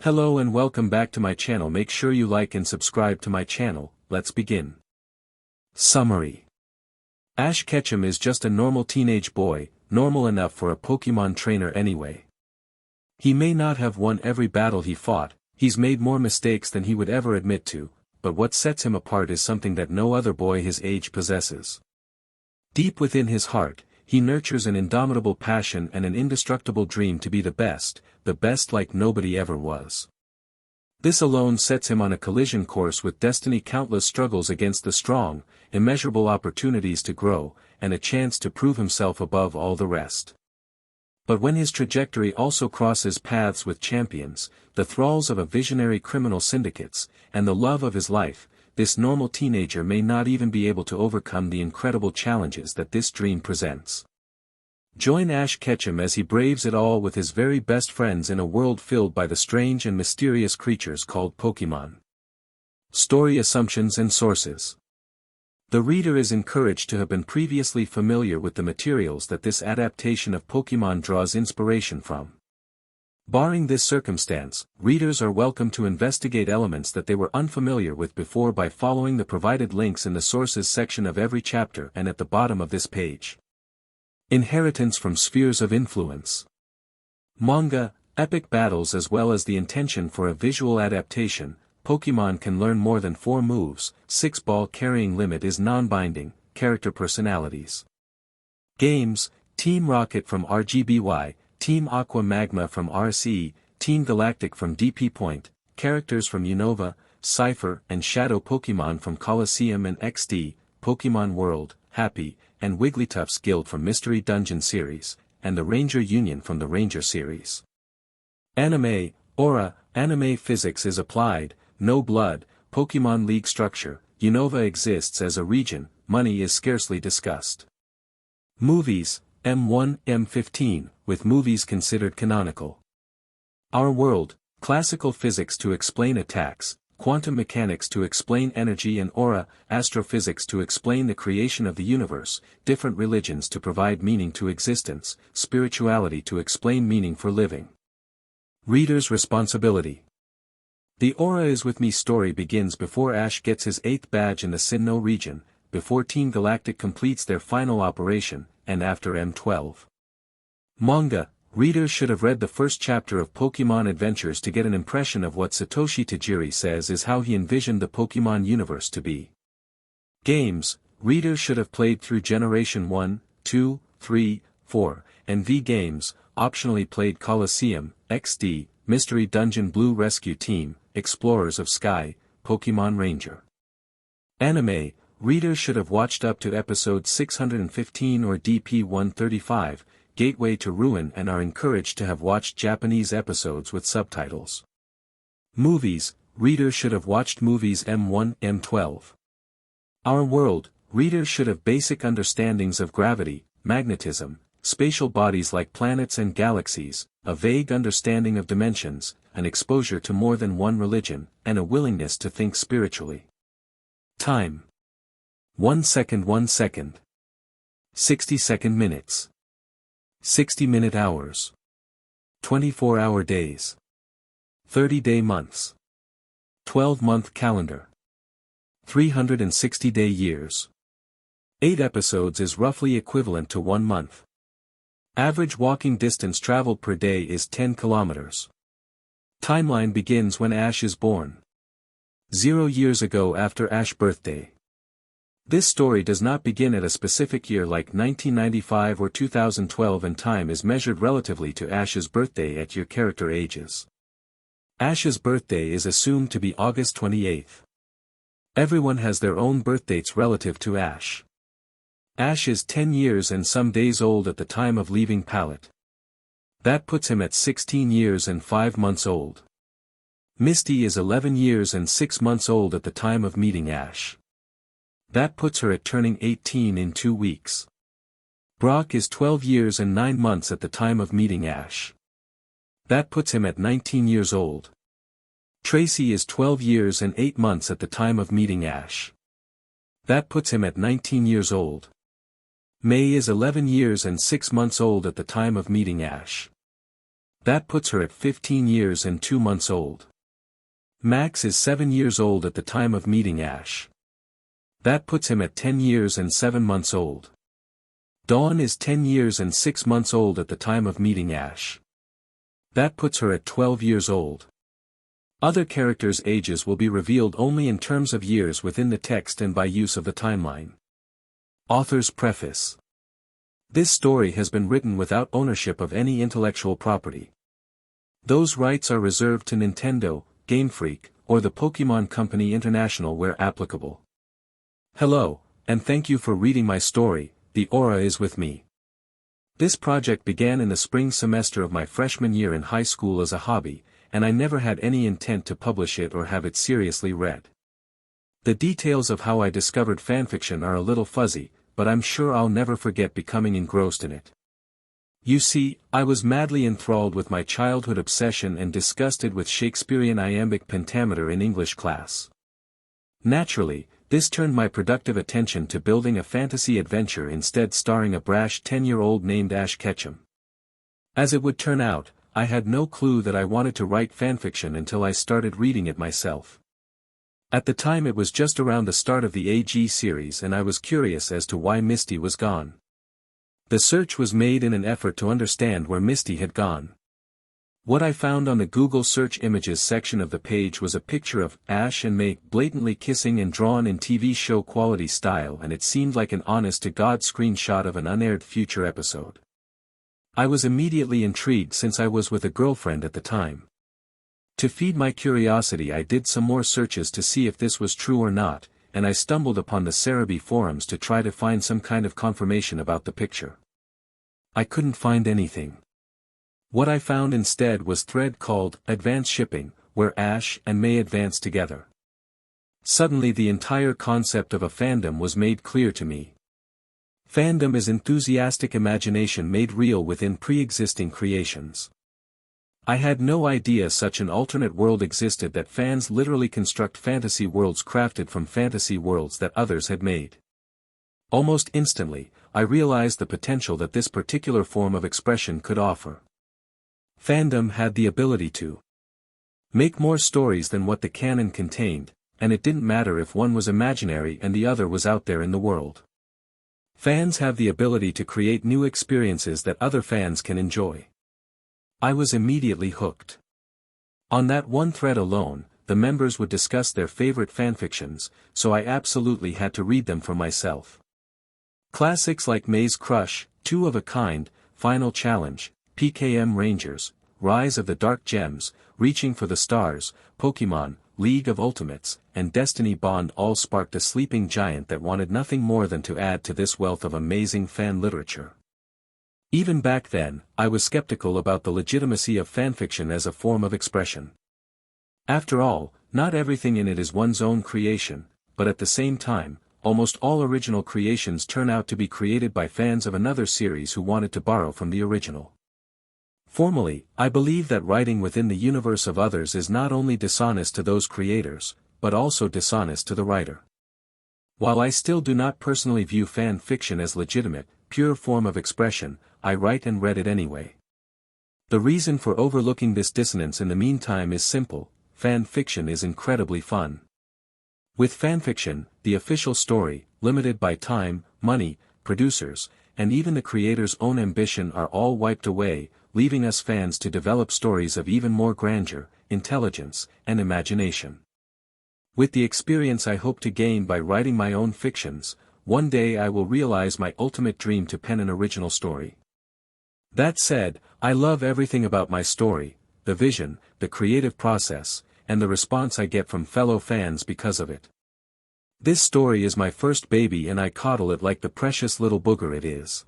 Hello and welcome back to my channel. Make sure you like and subscribe to my channel. Let's begin. Summary. Ash Ketchum is just a normal teenage boy, normal enough for a Pokemon trainer anyway. He may not have won every battle he fought, he's made more mistakes than he would ever admit to, but what sets him apart is something that no other boy his age possesses. Deep within his heart, he nurtures an indomitable passion and an indestructible dream to be the best like nobody ever was. This alone sets him on a collision course with destiny, countless struggles against the strong, immeasurable opportunities to grow, and a chance to prove himself above all the rest. But when his trajectory also crosses paths with champions, the thralls of a visionary criminal syndicates, and the love of his life, this normal teenager may not even be able to overcome the incredible challenges that this dream presents. Join Ash Ketchum as he braves it all with his very best friends in a world filled by the strange and mysterious creatures called Pokemon. Story assumptions and sources. The reader is encouraged to have been previously familiar with the materials that this adaptation of Pokemon draws inspiration from. Barring this circumstance, readers are welcome to investigate elements that they were unfamiliar with before by following the provided links in the sources section of every chapter and at the bottom of this page. Inheritance from spheres of influence. Manga, epic battles. As well as the intention for a visual adaptation, Pokemon can learn more than 4 moves, 6-ball carrying limit is non-binding, character personalities. Games, Team Rocket from RGBY, Team Aqua Magma from RCE, Team Galactic from DP Point, characters from Unova, Cypher and Shadow Pokemon from Coliseum and XD, Pokemon World, Happy, and Wigglytuff's Guild from Mystery Dungeon series, and the Ranger Union from the Ranger series. Anime, Aura, anime physics is applied, no blood, Pokemon League structure, Unova exists as a region, money is scarcely discussed. Movies, M1, M15, with movies considered canonical. Our World, classical physics to explain attacks, quantum mechanics to explain energy and aura, astrophysics to explain the creation of the universe, different religions to provide meaning to existence, spirituality to explain meaning for living. Reader's responsibility. The Aura is With Me story begins before Ash gets his 8th badge in the Sinnoh region, before Team Galactic completes their final operation, and after M12. Manga, readers should have read the first chapter of Pokemon Adventures to get an impression of what Satoshi Tajiri says is how he envisioned the Pokemon universe to be. Games, readers should have played through Generation 1, 2, 3, 4, and V games, optionally played Coliseum, XD, Mystery Dungeon Blue Rescue Team, Explorers of Sky, Pokemon Ranger. Anime, readers should have watched up to episode 615 or DP 135, Gateway to Ruin, and are encouraged to have watched Japanese episodes with subtitles. Movies, readers should have watched movies M1, M12. Our World, readers should have basic understandings of gravity, magnetism, spatial bodies like planets and galaxies, a vague understanding of dimensions, an exposure to more than one religion, and a willingness to think spiritually. Time. 1 second 1 second. 60-second minutes. 60-minute hours. 24-hour days. 30-day months. 12-month calendar. 360-day years. 8 episodes is roughly equivalent to 1 month. Average walking distance traveled per day is 10 kilometers. Timeline begins when Ash is born. 0 years ago after Ash's birthday. This story does not begin at a specific year like 1995 or 2012, and time is measured relatively to Ash's birthday at your character ages. Ash's birthday is assumed to be August 28th. Everyone has their own birthdates relative to Ash. Ash is 10 years and some days old at the time of leaving Pallet. That puts him at 16 years and 5 months old. Misty is 11 years and 6 months old at the time of meeting Ash. That puts her at turning 18 in 2 weeks. Brock is 12 years and 9 months at the time of meeting Ash. That puts him at 19 years old. Tracy is 12 years and 8 months at the time of meeting Ash. That puts him at 19 years old. May is 11 years and 6 months old at the time of meeting Ash. That puts her at 15 years and 2 months old. Max is 7 years old at the time of meeting Ash. That puts him at 10 years and 7 months old. Dawn is 10 years and 6 months old at the time of meeting Ash. That puts her at 12 years old. Other characters' ages will be revealed only in terms of years within the text and by use of the timeline. Author's preface. This story has been written without ownership of any intellectual property. Those rights are reserved to Nintendo, Game Freak, or the Pokémon Company International where applicable. Hello, and thank you for reading my story, The Aura is with me. This project began in the spring semester of my freshman year in high school as a hobby, and I never had any intent to publish it or have it seriously read. The details of how I discovered fanfiction are a little fuzzy, but I'm sure I'll never forget becoming engrossed in it. You see, I was madly enthralled with my childhood obsession and disgusted with Shakespearean iambic pentameter in English class. Naturally, this turned my productive attention to building a fantasy adventure instead starring a brash 10-year-old named Ash Ketchum. As it would turn out, I had no clue that I wanted to write fanfiction until I started reading it myself. At the time it was just around the start of the AG series and I was curious as to why Misty was gone. The search was made in an effort to understand where Misty had gone. What I found on the Google search images section of the page was a picture of Ash and May blatantly kissing and drawn in TV show quality style, and it seemed like an honest-to-God screenshot of an unaired future episode. I was immediately intrigued since I was with a girlfriend at the time. To feed my curiosity I did some more searches to see if this was true or not, and I stumbled upon the Cerebi forums to try to find some kind of confirmation about the picture. I couldn't find anything. What I found instead was a thread called Advance Shipping, where Ash and May advance together. Suddenly the entire concept of a fandom was made clear to me. Fandom is enthusiastic imagination made real within pre-existing creations. I had no idea such an alternate world existed, that fans literally construct fantasy worlds crafted from fantasy worlds that others had made. Almost instantly, I realized the potential that this particular form of expression could offer. Fandom had the ability to make more stories than what the canon contained, and it didn't matter if one was imaginary and the other was out there in the world. Fans have the ability to create new experiences that other fans can enjoy. I was immediately hooked. On that one thread alone, the members would discuss their favorite fanfictions, so I absolutely had to read them for myself. Classics like May's Crush, Two of a Kind, Final Challenge, PKM Rangers, Rise of the Dark Gems, Reaching for the Stars, Pokémon, League of Ultimates, and Destiny Bond all sparked a sleeping giant that wanted nothing more than to add to this wealth of amazing fan literature. Even back then, I was skeptical about the legitimacy of fanfiction as a form of expression. After all, not everything in it is one's own creation, but at the same time, almost all original creations turn out to be created by fans of another series who wanted to borrow from the original. Formally, I believe that writing within the universe of others is not only dishonest to those creators, but also dishonest to the writer. While I still do not personally view fan fiction as legitimate, pure form of expression, I write and read it anyway. The reason for overlooking this dissonance in the meantime is simple: fan fiction is incredibly fun. With fanfiction, the official story, limited by time, money, producers, and even the creator's own ambition are all wiped away, leaving us fans to develop stories of even more grandeur, intelligence, and imagination. With the experience I hope to gain by writing my own fictions, one day I will realize my ultimate dream to pen an original story. That said, I love everything about my story, the vision, the creative process, and the response I get from fellow fans because of it. This story is my first baby and I coddle it like the precious little booger it is.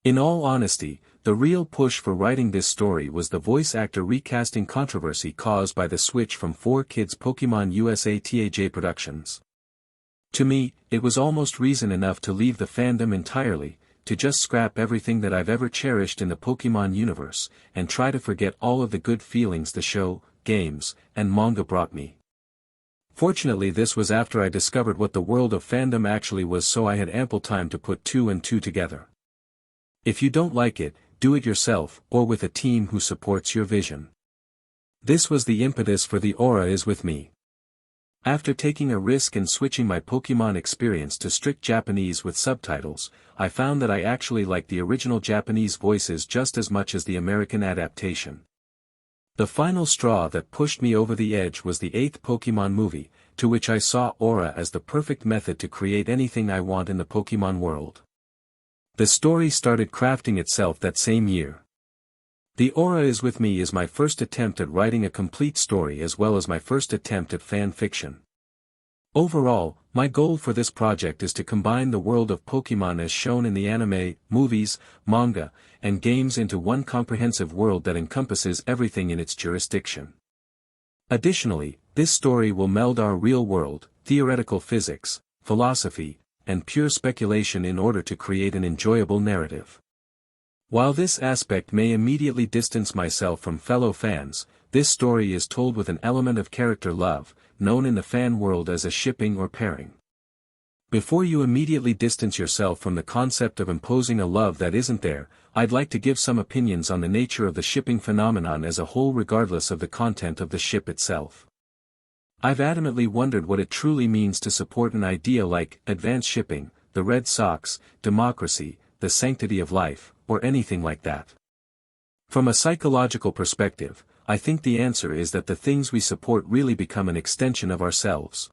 In all honesty, the real push for writing this story was the voice actor recasting controversy caused by the switch from 4Kids Pokemon USA TAJ Productions. To me, it was almost reason enough to leave the fandom entirely, to just scrap everything that I've ever cherished in the Pokemon universe, and try to forget all of the good feelings the show, games, and manga brought me. Fortunately, this was after I discovered what the world of fandom actually was, so I had ample time to put two and two together. If you don't like it, do it yourself, or with a team who supports your vision. This was the impetus for the Aura is with me. After taking a risk and switching my Pokemon experience to strict Japanese with subtitles, I found that I actually liked the original Japanese voices just as much as the American adaptation. The final straw that pushed me over the edge was the 8th Pokemon movie, to which I saw Aura as the perfect method to create anything I want in the Pokemon world. The story started crafting itself that same year. The Aura is with me is my first attempt at writing a complete story as well as my first attempt at fan fiction. Overall, my goal for this project is to combine the world of Pokemon as shown in the anime, movies, manga, and games into one comprehensive world that encompasses everything in its jurisdiction. Additionally, this story will meld our real world, theoretical physics, philosophy, and pure speculation in order to create an enjoyable narrative. While this aspect may immediately distance myself from fellow fans, this story is told with an element of character love, known in the fan world as a shipping or pairing. Before you immediately distance yourself from the concept of imposing a love that isn't there, I'd like to give some opinions on the nature of the shipping phenomenon as a whole regardless of the content of the ship itself. I've adamantly wondered what it truly means to support an idea like advanced shipping, the Red Sox, democracy, the sanctity of life, or anything like that. From a psychological perspective, I think the answer is that the things we support really become an extension of ourselves.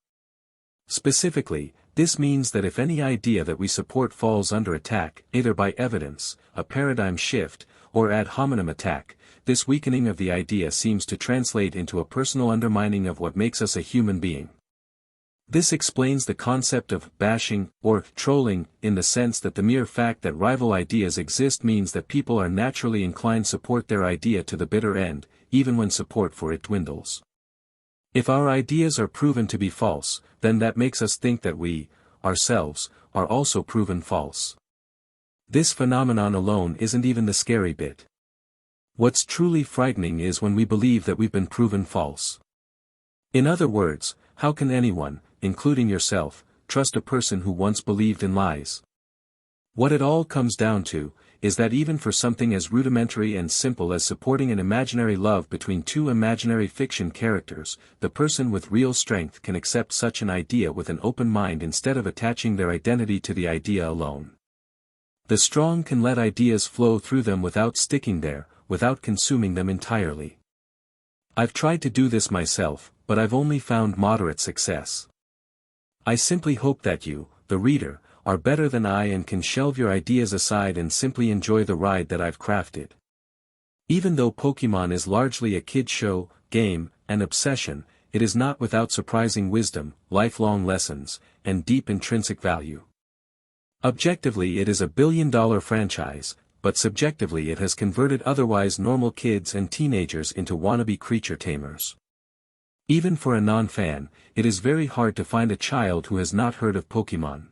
Specifically, this means that if any idea that we support falls under attack, either by evidence, a paradigm shift, or ad hominem attack, this weakening of the idea seems to translate into a personal undermining of what makes us a human being. This explains the concept of bashing, or trolling, in the sense that the mere fact that rival ideas exist means that people are naturally inclined to support their idea to the bitter end, even when support for it dwindles. If our ideas are proven to be false, then that makes us think that we, ourselves, are also proven false. This phenomenon alone isn't even the scary bit. What's truly frightening is when we believe that we've been proven false. In other words, how can anyone, including yourself, trust a person who once believed in lies? What it all comes down to, is that even for something as rudimentary and simple as supporting an imaginary love between two imaginary fiction characters, the person with real strength can accept such an idea with an open mind instead of attaching their identity to the idea alone. The strong can let ideas flow through them without sticking there, without consuming them entirely. I've tried to do this myself, but I've only found moderate success. I simply hope that you, the reader, are better than I and can shelve your ideas aside and simply enjoy the ride that I've crafted. Even though Pokemon is largely a kid show, game, and obsession, it is not without surprising wisdom, lifelong lessons, and deep intrinsic value. Objectively it is a billion-dollar franchise, but subjectively it has converted otherwise normal kids and teenagers into wannabe creature tamers. Even for a non-fan, it is very hard to find a child who has not heard of Pokemon.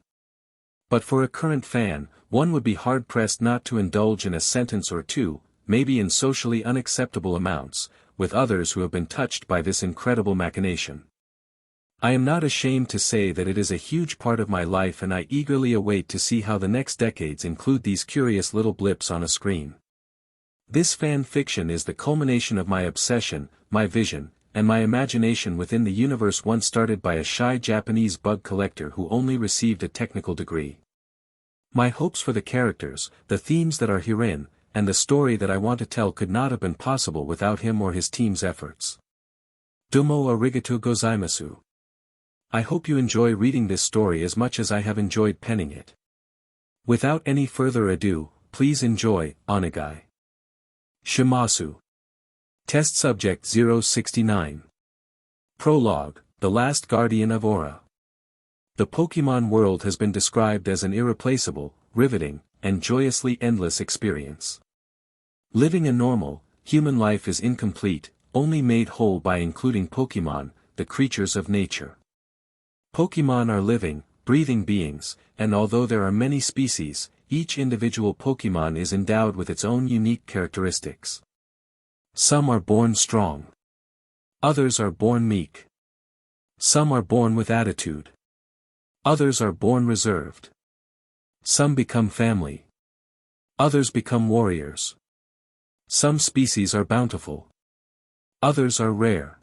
But for a current fan, one would be hard-pressed not to indulge in a sentence or two, maybe in socially unacceptable amounts, with others who have been touched by this incredible machination. I am not ashamed to say that it is a huge part of my life and I eagerly await to see how the next decades include these curious little blips on a screen. This fan fiction is the culmination of my obsession, my vision, and my imagination within the universe once started by a shy Japanese bug collector who only received a technical degree. My hopes for the characters, the themes that are herein, and the story that I want to tell could not have been possible without him or his team's efforts. Domo arigatou gozaimasu. I hope you enjoy reading this story as much as I have enjoyed penning it. Without any further ado, please enjoy, Onegai. Shimasu. Test Subject 069. Prologue, The Last Guardian of Aura. The Pokemon world has been described as an irreplaceable, riveting, and joyously endless experience. Living a normal, human life is incomplete, only made whole by including Pokemon, the creatures of nature. Pokemon are living, breathing beings, and although there are many species, each individual Pokemon is endowed with its own unique characteristics. Some are born strong. Others are born meek. Some are born with attitude. Others are born reserved. Some become family. Others become warriors. Some species are bountiful. Others are rare.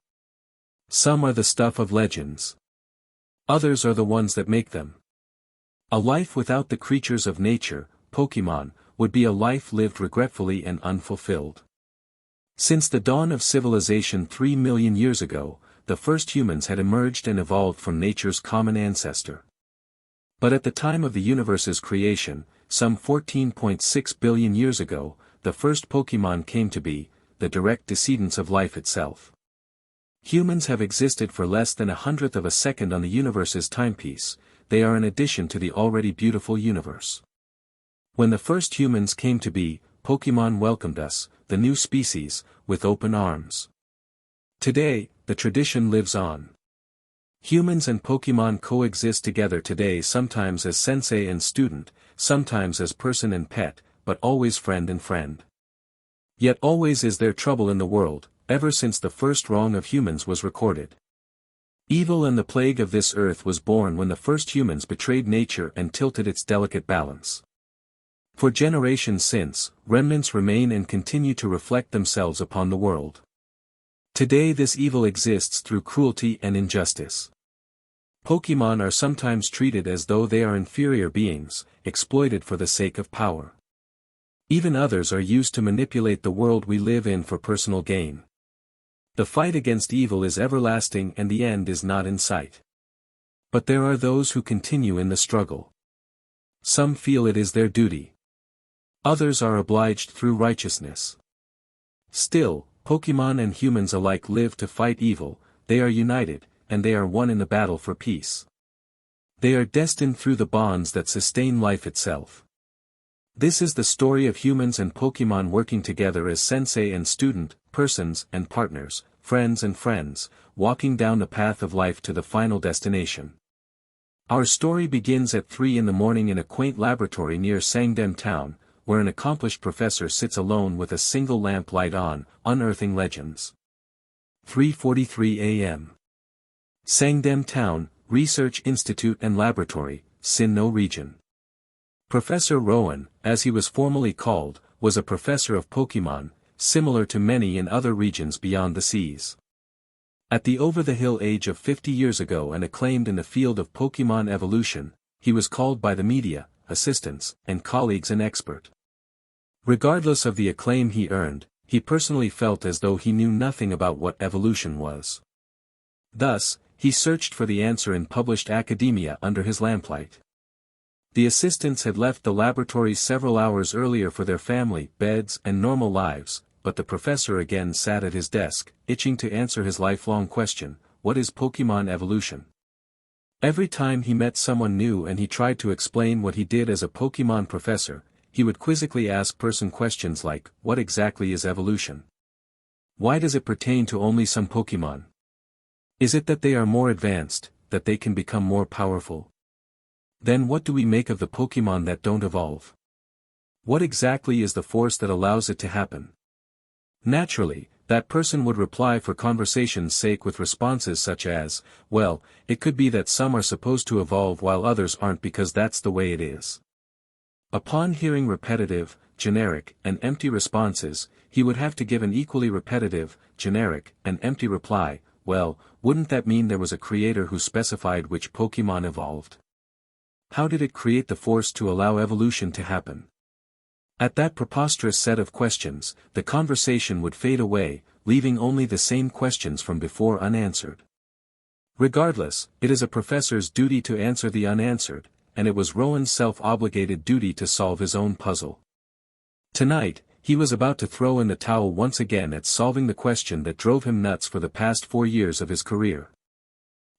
Some are the stuff of legends. Others are the ones that make them. A life without the creatures of nature, Pokemon, would be a life lived regretfully and unfulfilled. Since the dawn of civilization 3 million years ago, the first humans had emerged and evolved from nature's common ancestor. But at the time of the universe's creation, some 14.6 billion years ago, the first Pokemon came to be, the direct descendants of life itself. Humans have existed for less than 1/100th of a second on the universe's timepiece. They are an addition to the already beautiful universe. When the first humans came to be, Pokemon welcomed us, the new species, with open arms. Today, the tradition lives on. Humans and Pokemon coexist together today, sometimes as sensei and student, sometimes as person and pet, but always friend and friend. Yet always is there trouble in the world, ever since the first wrong of humans was recorded. Evil and the plague of this earth was born when the first humans betrayed nature and tilted its delicate balance. For generations since, remnants remain and continue to reflect themselves upon the world. Today this evil exists through cruelty and injustice. Pokemon are sometimes treated as though they are inferior beings, exploited for the sake of power. Even others are used to manipulate the world we live in for personal gain. The fight against evil is everlasting and the end is not in sight. But there are those who continue in the struggle. Some feel it is their duty. Others are obliged through righteousness. Still, Pokemon and humans alike live to fight evil, they are united, and they are one in the battle for peace. They are destined through the bonds that sustain life itself. This is the story of humans and Pokemon working together as sensei and student, persons and partners, friends, walking down the path of life to the final destination. Our story begins at 3 in the morning in a quaint laboratory near Sangdem Town, where an accomplished professor sits alone with a single lamp light on, unearthing legends. 3:43 a.m. Sangdem Town, Research Institute and Laboratory, Sinnoh Region. Professor Rowan, as he was formally called, was a professor of Pokemon, similar to many in other regions beyond the seas. At the over-the-hill age of 50 years ago and acclaimed in the field of Pokemon evolution, he was called by the media, assistants, and colleagues an expert. Regardless of the acclaim he earned, he personally felt as though he knew nothing about what evolution was. Thus, he searched for the answer in published academia under his lamplight. The assistants had left the laboratory several hours earlier for their family, beds, and normal lives, but the professor again sat at his desk, itching to answer his lifelong question, what is Pokemon evolution? Every time he met someone new and he tried to explain what he did as a Pokemon professor, he would quizzically ask person questions like, what exactly is evolution? Why does it pertain to only some Pokemon? Is it that they are more advanced, that they can become more powerful? Then what do we make of the Pokemon that don't evolve? What exactly is the force that allows it to happen? Naturally, that person would reply for conversation's sake with responses such as, well, it could be that some are supposed to evolve while others aren't because that's the way it is. Upon hearing repetitive, generic, and empty responses, he would have to give an equally repetitive, generic, and empty reply, well, wouldn't that mean there was a creator who specified which Pokemon evolved? How did it create the force to allow evolution to happen? At that preposterous set of questions, the conversation would fade away, leaving only the same questions from before unanswered. Regardless, it is a professor's duty to answer the unanswered, and it was Rowan's self-obligated duty to solve his own puzzle. Tonight, he was about to throw in the towel once again at solving the question that drove him nuts for the past 4 years of his career.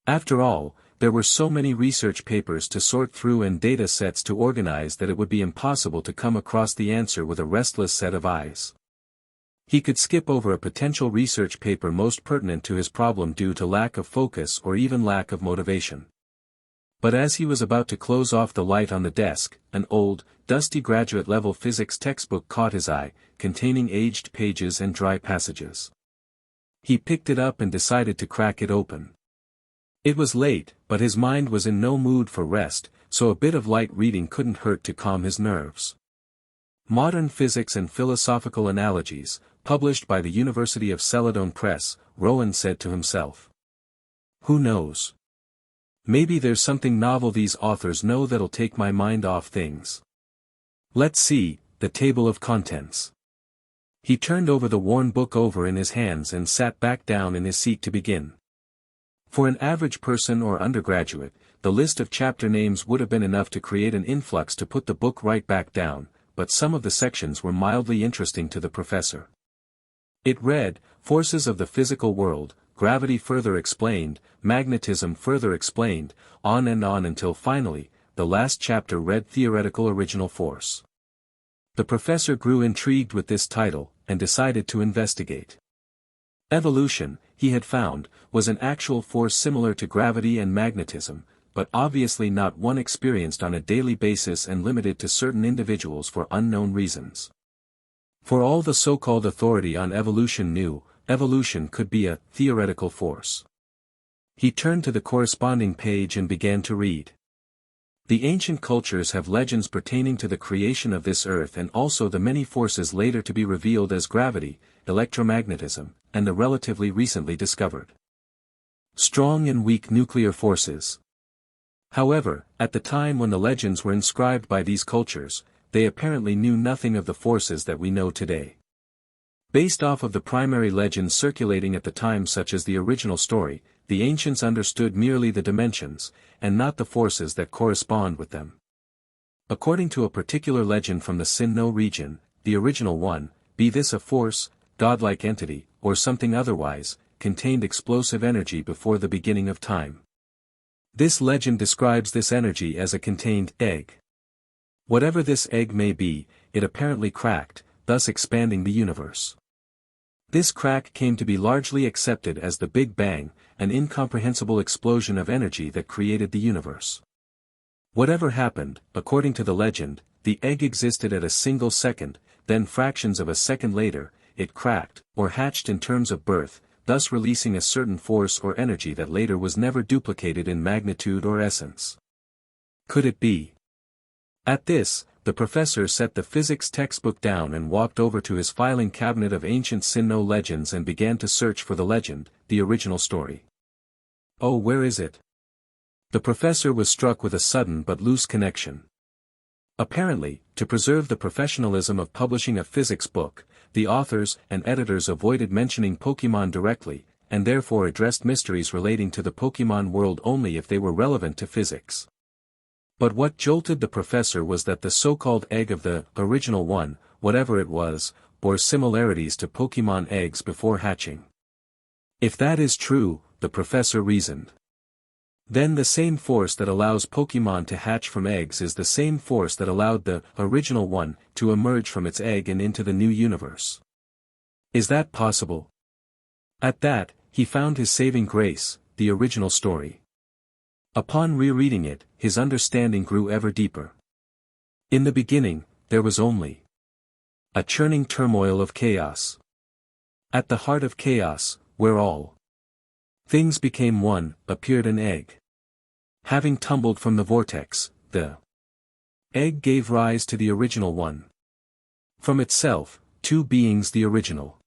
After all, there were so many research papers to sort through and data sets to organize that it would be impossible to come across the answer with a restless set of eyes. He could skip over a potential research paper most pertinent to his problem due to lack of focus or even lack of motivation. But as he was about to close off the light on the desk, an old, dusty graduate-level physics textbook caught his eye, containing aged pages and dry passages. He picked it up and decided to crack it open. It was late, but his mind was in no mood for rest, so a bit of light reading couldn't hurt to calm his nerves. Modern Physics and Philosophical Analogies, published by the University of Celadon Press, Rowan said to himself. Who knows? Maybe there's something novel these authors know that'll take my mind off things. Let's see, the table of contents. He turned over the worn book over in his hands and sat back down in his seat to begin. For an average person or undergraduate, the list of chapter names would have been enough to create an influx to put the book right back down, but some of the sections were mildly interesting to the professor. It read, Forces of the Physical World, Gravity Further Explained, Magnetism Further Explained, on and on until finally, the last chapter read Theoretical Original Force. The professor grew intrigued with this title, and decided to investigate. Evolution, he had found, was an actual force similar to gravity and magnetism, but obviously not one experienced on a daily basis and limited to certain individuals for unknown reasons. For all the so-called authority on evolution knew, evolution could be a theoretical force. He turned to the corresponding page and began to read. The ancient cultures have legends pertaining to the creation of this earth and also the many forces later to be revealed as gravity, electromagnetism, and the relatively recently discovered strong and weak nuclear forces. However, at the time when the legends were inscribed by these cultures, they apparently knew nothing of the forces that we know today. Based off of the primary legends circulating at the time such as the original story, the ancients understood merely the dimensions, and not the forces that correspond with them. According to a particular legend from the Sinnoh region, the original one, be this a force, godlike entity, or something otherwise, contained explosive energy before the beginning of time. This legend describes this energy as a contained egg. Whatever this egg may be, it apparently cracked, thus expanding the universe. This crack came to be largely accepted as the Big Bang, an incomprehensible explosion of energy that created the universe. Whatever happened, according to the legend, the egg existed at a single second, then fractions of a second later, it cracked, or hatched in terms of birth, thus releasing a certain force or energy that later was never duplicated in magnitude or essence. Could it be? At this, the professor set the physics textbook down and walked over to his filing cabinet of ancient Sinnoh legends and began to search for the legend, the original story. Oh, where is it? The professor was struck with a sudden but loose connection. Apparently, to preserve the professionalism of publishing a physics book, the authors and editors avoided mentioning Pokemon directly, and therefore addressed mysteries relating to the Pokemon world only if they were relevant to physics. But what jolted the professor was that the so-called egg of the original one, whatever it was, bore similarities to Pokemon eggs before hatching. If that is true, the professor reasoned, then the same force that allows Pokemon to hatch from eggs is the same force that allowed the original one to emerge from its egg and into the new universe. Is that possible? At that, he found his saving grace, the original story. Upon rereading it, his understanding grew ever deeper. In the beginning, there was only a churning turmoil of chaos. At the heart of chaos, where all things became one, appeared an egg. Having tumbled from the vortex, the egg gave rise to the original one. From itself, two beings the original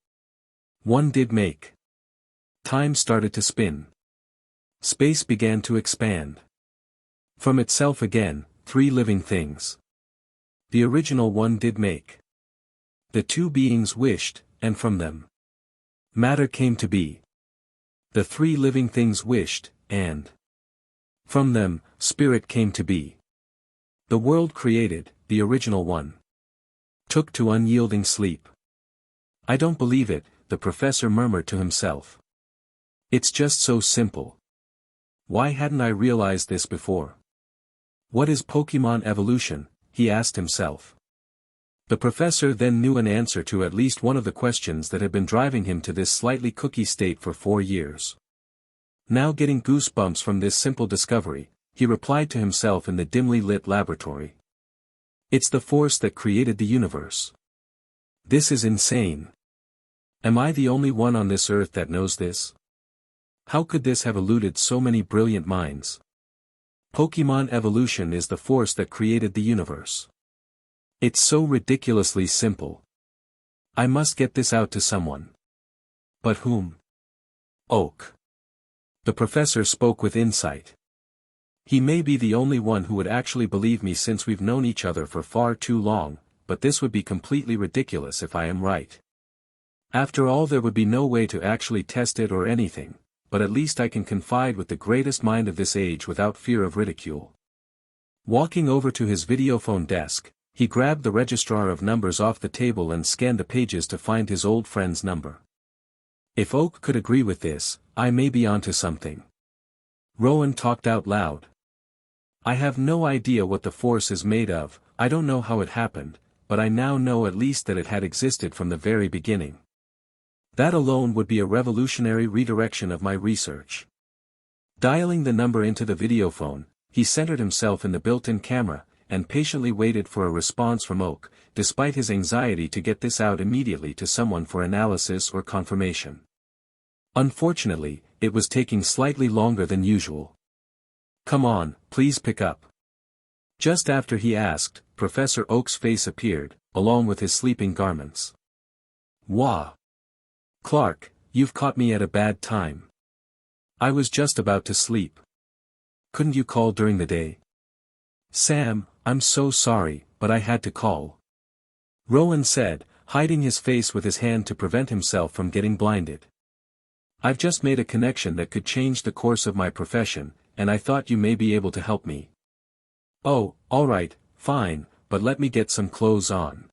one did make. Time started to spin. Space began to expand. From itself again, three living things the original one did make. The two beings wished, and from them matter came to be. The three living things wished, and from them, spirit came to be. The world created, the original one took to unyielding sleep. I don't believe it, the professor murmured to himself. It's just so simple. Why hadn't I realized this before? What is Pokemon evolution? He asked himself. The professor then knew an answer to at least one of the questions that had been driving him to this slightly cookie state for 4 years. Now getting goosebumps from this simple discovery, he replied to himself in the dimly lit laboratory. It's the force that created the universe. This is insane. Am I the only one on this earth that knows this? How could this have eluded so many brilliant minds? Pokemon evolution is the force that created the universe. It's so ridiculously simple. I must get this out to someone. But whom? Oak. The professor spoke with insight. He may be the only one who would actually believe me since we've known each other for far too long, but this would be completely ridiculous if I am right. After all, there would be no way to actually test it or anything, but at least I can confide with the greatest mind of this age without fear of ridicule. Walking over to his videophone desk, he grabbed the registrar of numbers off the table and scanned the pages to find his old friend's number. If Oak could agree with this, I may be onto something. Rowan talked out loud. I have no idea what the force is made of, I don't know how it happened, but I now know at least that it had existed from the very beginning. That alone would be a revolutionary redirection of my research. Dialing the number into the videophone, he centered himself in the built-in camera, and patiently waited for a response from Oak, despite his anxiety to get this out immediately to someone for analysis or confirmation. Unfortunately, it was taking slightly longer than usual. Come on, please pick up. Just after he asked, Professor Oak's face appeared, along with his sleeping garments. Wah! Clark, you've caught me at a bad time. I was just about to sleep. Couldn't you call during the day? Sam, I'm so sorry, but I had to call. Rowan said, hiding his face with his hand to prevent himself from getting blinded. I've just made a connection that could change the course of my profession, and I thought you may be able to help me. Oh, alright, fine, but let me get some clothes on.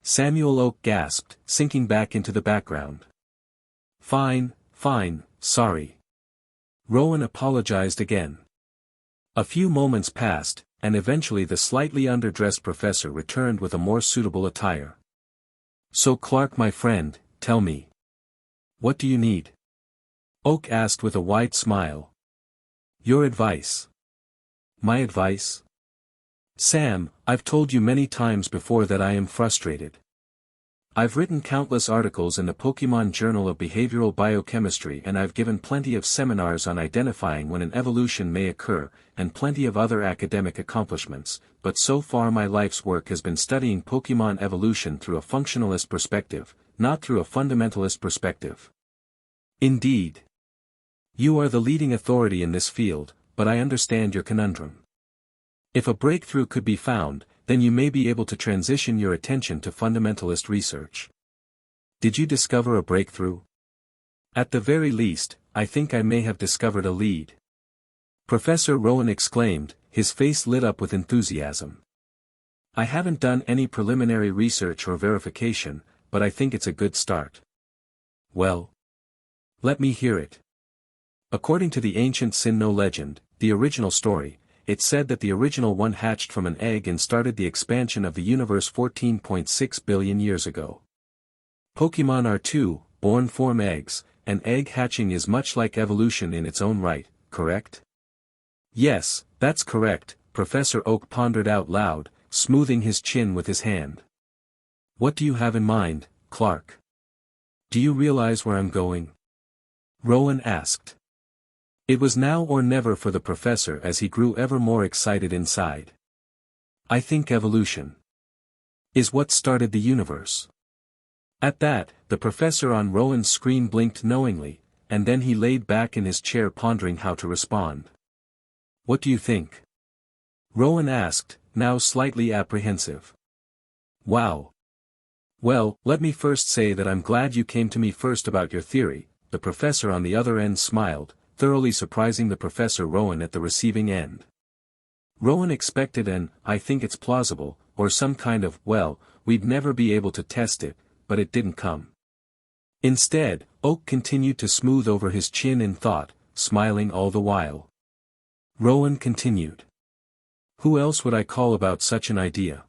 Samuel Oak gasped, sinking back into the background. Fine, sorry. Rowan apologized again. A few moments passed, and eventually the slightly underdressed professor returned with a more suitable attire. So Clark, my friend, tell me. What do you need? Oak asked with a wide smile. Your advice. My advice? Sam, I've told you many times before that I am frustrated. I've written countless articles in the Pokemon Journal of Behavioral Biochemistry, and I've given plenty of seminars on identifying when an evolution may occur, and plenty of other academic accomplishments, but so far my life's work has been studying Pokemon evolution through a functionalist perspective, not through a fundamentalist perspective. Indeed. You are the leading authority in this field, but I understand your conundrum. If a breakthrough could be found, then you may be able to transition your attention to fundamentalist research. Did you discover a breakthrough? At the very least, I think I may have discovered a lead. Professor Rowan exclaimed, his face lit up with enthusiasm. I haven't done any preliminary research or verification, but I think it's a good start. Well, let me hear it. According to the ancient Sinnoh legend, the original story, it said that the original one hatched from an egg and started the expansion of the universe 14.6 billion years ago. Pokemon are too, born from eggs, and egg hatching is much like evolution in its own right, correct? Yes, that's correct, Professor Oak pondered out loud, smoothing his chin with his hand. What do you have in mind, Clark? Do you realize where I'm going? Rowan asked. It was now or never for the professor as he grew ever more excited inside. I think evolution is what started the universe. At that, the professor on Rowan's screen blinked knowingly, and then he laid back in his chair pondering how to respond. What do you think? Rowan asked, now slightly apprehensive. Wow. Well, let me first say that I'm glad you came to me first about your theory. The professor on the other end smiled, thoroughly surprising the Professor Rowan at the receiving end. Rowan expected an, I think it's plausible, or some kind of, well, we'd never be able to test it, but it didn't come. Instead, Oak continued to smooth over his chin in thought, smiling all the while. Rowan continued. Who else would I call about such an idea?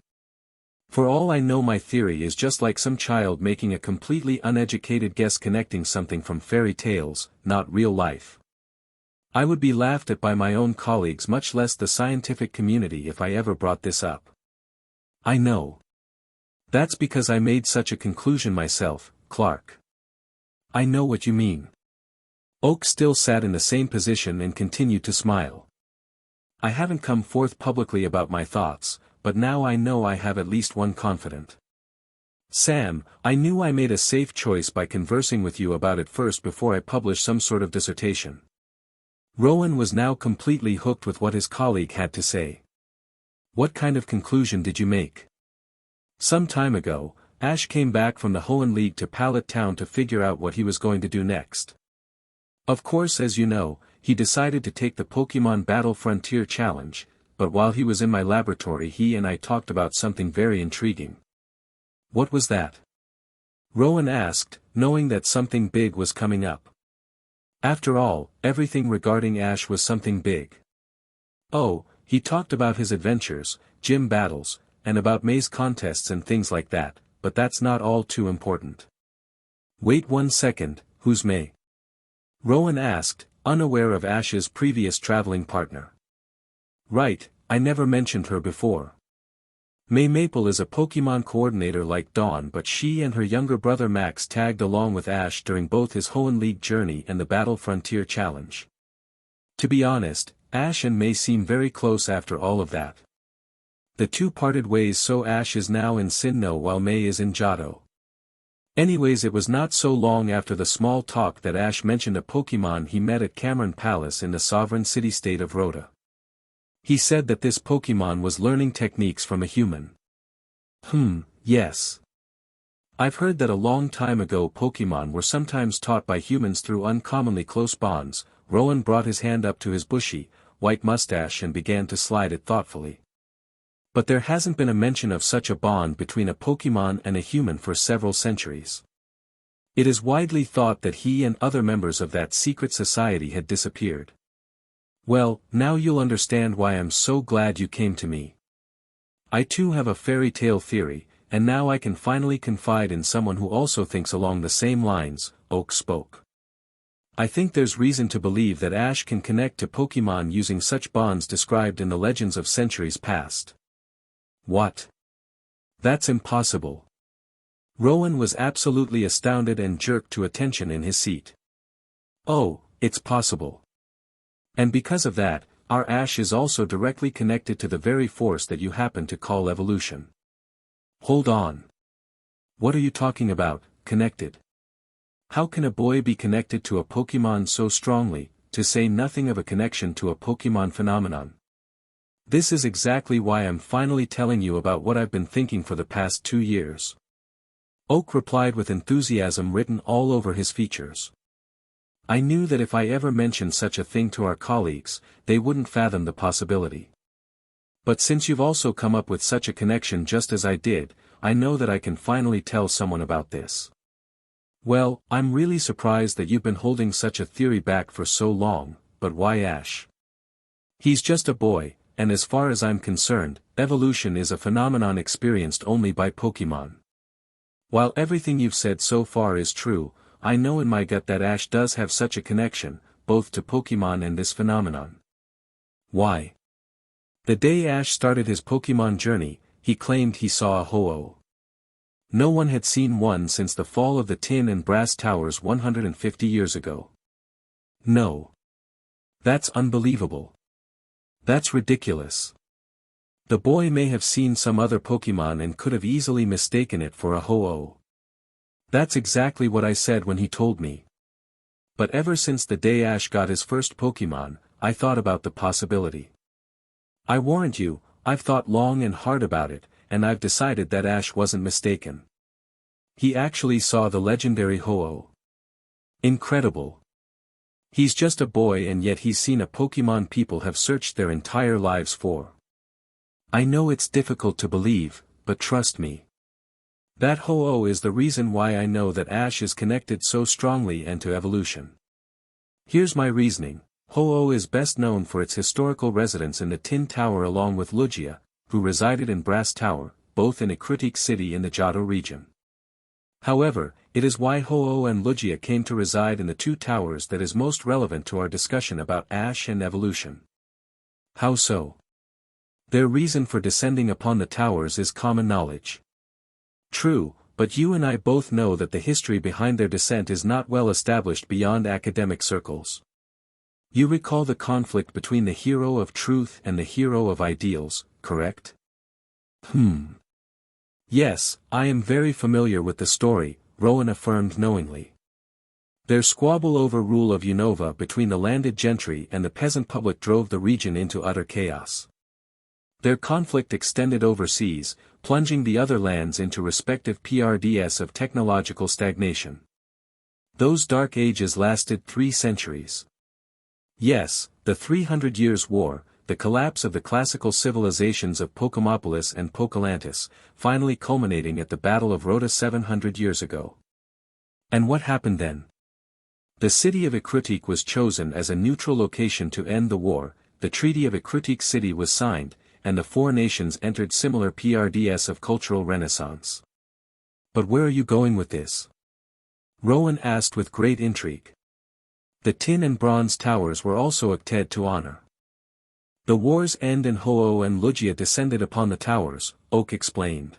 For all I know, my theory is just like some child making a completely uneducated guess connecting something from fairy tales, not real life. I would be laughed at by my own colleagues, much less the scientific community, if I ever brought this up. I know. That's because I made such a conclusion myself, Clark. I know what you mean. Oak still sat in the same position and continued to smile. I haven't come forth publicly about my thoughts, but now I know I have at least one confidant. Sam, I knew I made a safe choice by conversing with you about it first before I published some sort of dissertation. Rowan was now completely hooked with what his colleague had to say. What kind of conclusion did you make? Some time ago, Ash came back from the Hoenn League to Pallet Town to figure out what he was going to do next. Of course, as you know, he decided to take the Pokemon Battle Frontier Challenge, but while he was in my laboratory he and I talked about something very intriguing. What was that? Rowan asked, knowing that something big was coming up. After all, everything regarding Ash was something big. Oh, he talked about his adventures, gym battles, and about maze contests and things like that, but that's not all too important. Wait 1 second, who's May? Rowan asked, unaware of Ash's previous traveling partner. Right, I never mentioned her before. May Maple is a Pokemon coordinator like Dawn, but she and her younger brother Max tagged along with Ash during both his Hoenn League journey and the Battle Frontier Challenge. To be honest, Ash and May seem very close after all of that. The two parted ways, so Ash is now in Sinnoh while May is in Johto. Anyways, it was not so long after the small talk that Ash mentioned a Pokemon he met at Cameron Palace in the sovereign city-state of Rhoda. He said that this Pokemon was learning techniques from a human. Yes. I've heard that a long time ago Pokemon were sometimes taught by humans through uncommonly close bonds. Rowan brought his hand up to his bushy, white mustache and began to slide it thoughtfully. But there hasn't been a mention of such a bond between a Pokemon and a human for several centuries. It is widely thought that he and other members of that secret society had disappeared. Well, now you'll understand why I'm so glad you came to me. I too have a fairy tale theory, and now I can finally confide in someone who also thinks along the same lines. Oak spoke. I think there's reason to believe that Ash can connect to Pokemon using such bonds described in the legends of centuries past. What? That's impossible. Rowan was absolutely astounded and jerked to attention in his seat. Oh, it's possible. And because of that, our Ash is also directly connected to the very force that you happen to call evolution. Hold on. What are you talking about, connected? How can a boy be connected to a Pokemon so strongly, to say nothing of a connection to a Pokemon phenomenon? This is exactly why I'm finally telling you about what I've been thinking for the past 2 years. Oak replied with enthusiasm written all over his features. I knew that if I ever mentioned such a thing to our colleagues, they wouldn't fathom the possibility. But since you've also come up with such a connection just as I did, I know that I can finally tell someone about this. Well, I'm really surprised that you've been holding such a theory back for so long, but why Ash? He's just a boy. And as far as I'm concerned, evolution is a phenomenon experienced only by Pokemon. While everything you've said so far is true, I know in my gut that Ash does have such a connection, both to Pokemon and this phenomenon. Why? The day Ash started his Pokemon journey, he claimed he saw a Ho-Oh. No one had seen one since the fall of the Tin and Brass Towers 150 years ago. No. That's unbelievable. That's ridiculous. The boy may have seen some other Pokemon and could have easily mistaken it for a Ho-Oh. That's exactly what I said when he told me. But ever since the day Ash got his first Pokemon, I thought about the possibility. I warrant you, I've thought long and hard about it, and I've decided that Ash wasn't mistaken. He actually saw the legendary Ho-Oh. Incredible. He's just a boy and yet he's seen a Pokemon people have searched their entire lives for. I know it's difficult to believe, but trust me. That Ho-Oh is the reason why I know that Ash is connected so strongly and to evolution. Here's my reasoning. Ho-Oh is best known for its historical residence in the Tin Tower along with Lugia, who resided in Brass Tower, both in Ekritik City in the Johto region. However, it is why Ho-Oh and Lugia came to reside in the two towers that is most relevant to our discussion about Ash and evolution. How so? Their reason for descending upon the towers is common knowledge. True, but you and I both know that the history behind their descent is not well established beyond academic circles. You recall the conflict between the hero of truth and the hero of ideals, correct? Yes, I am very familiar with the story, Rowan affirmed knowingly. Their squabble over rule of Unova between the landed gentry and the peasant public drove the region into utter chaos. Their conflict extended overseas, plunging the other lands into respective PRDS of technological stagnation. Those dark ages lasted 3 centuries. Yes, the 300 Years' War, the collapse of the classical civilizations of Pokemopolis and Pokelantis, finally culminating at the Battle of Rota 700 years ago. And what happened then? The city of Ikrutik was chosen as a neutral location to end the war, the Treaty of Ikrutik City was signed, and the 4 nations entered similar PRDS of cultural renaissance. But where are you going with this? Rowan asked with great intrigue. The tin and bronze towers were also acted to honor. The war's end and Ho-Oh and Lugia descended upon the towers, Oak explained.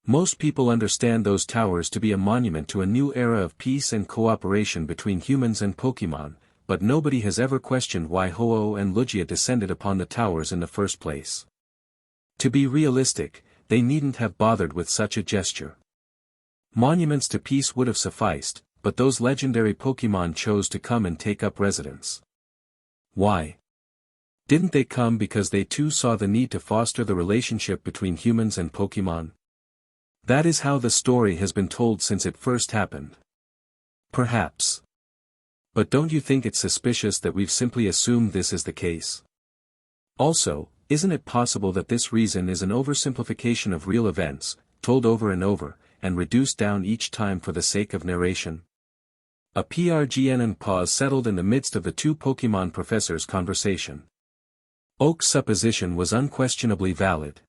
Most people understand those towers to be a monument to a new era of peace and cooperation between humans and Pokemon, but nobody has ever questioned why Ho-Oh and Lugia descended upon the towers in the first place. To be realistic, they needn't have bothered with such a gesture. Monuments to peace would have sufficed, but those legendary Pokemon chose to come and take up residence. Why? Didn't they come because they too saw the need to foster the relationship between humans and Pokemon? That is how the story has been told since it first happened. Perhaps. But don't you think it's suspicious that we've simply assumed this is the case? Also, isn't it possible that this reason is an oversimplification of real events, told over and over, and reduced down each time for the sake of narration? A PRGN pause settled in the midst of the 2 Pokemon professors' conversation. Oak's supposition was unquestionably valid.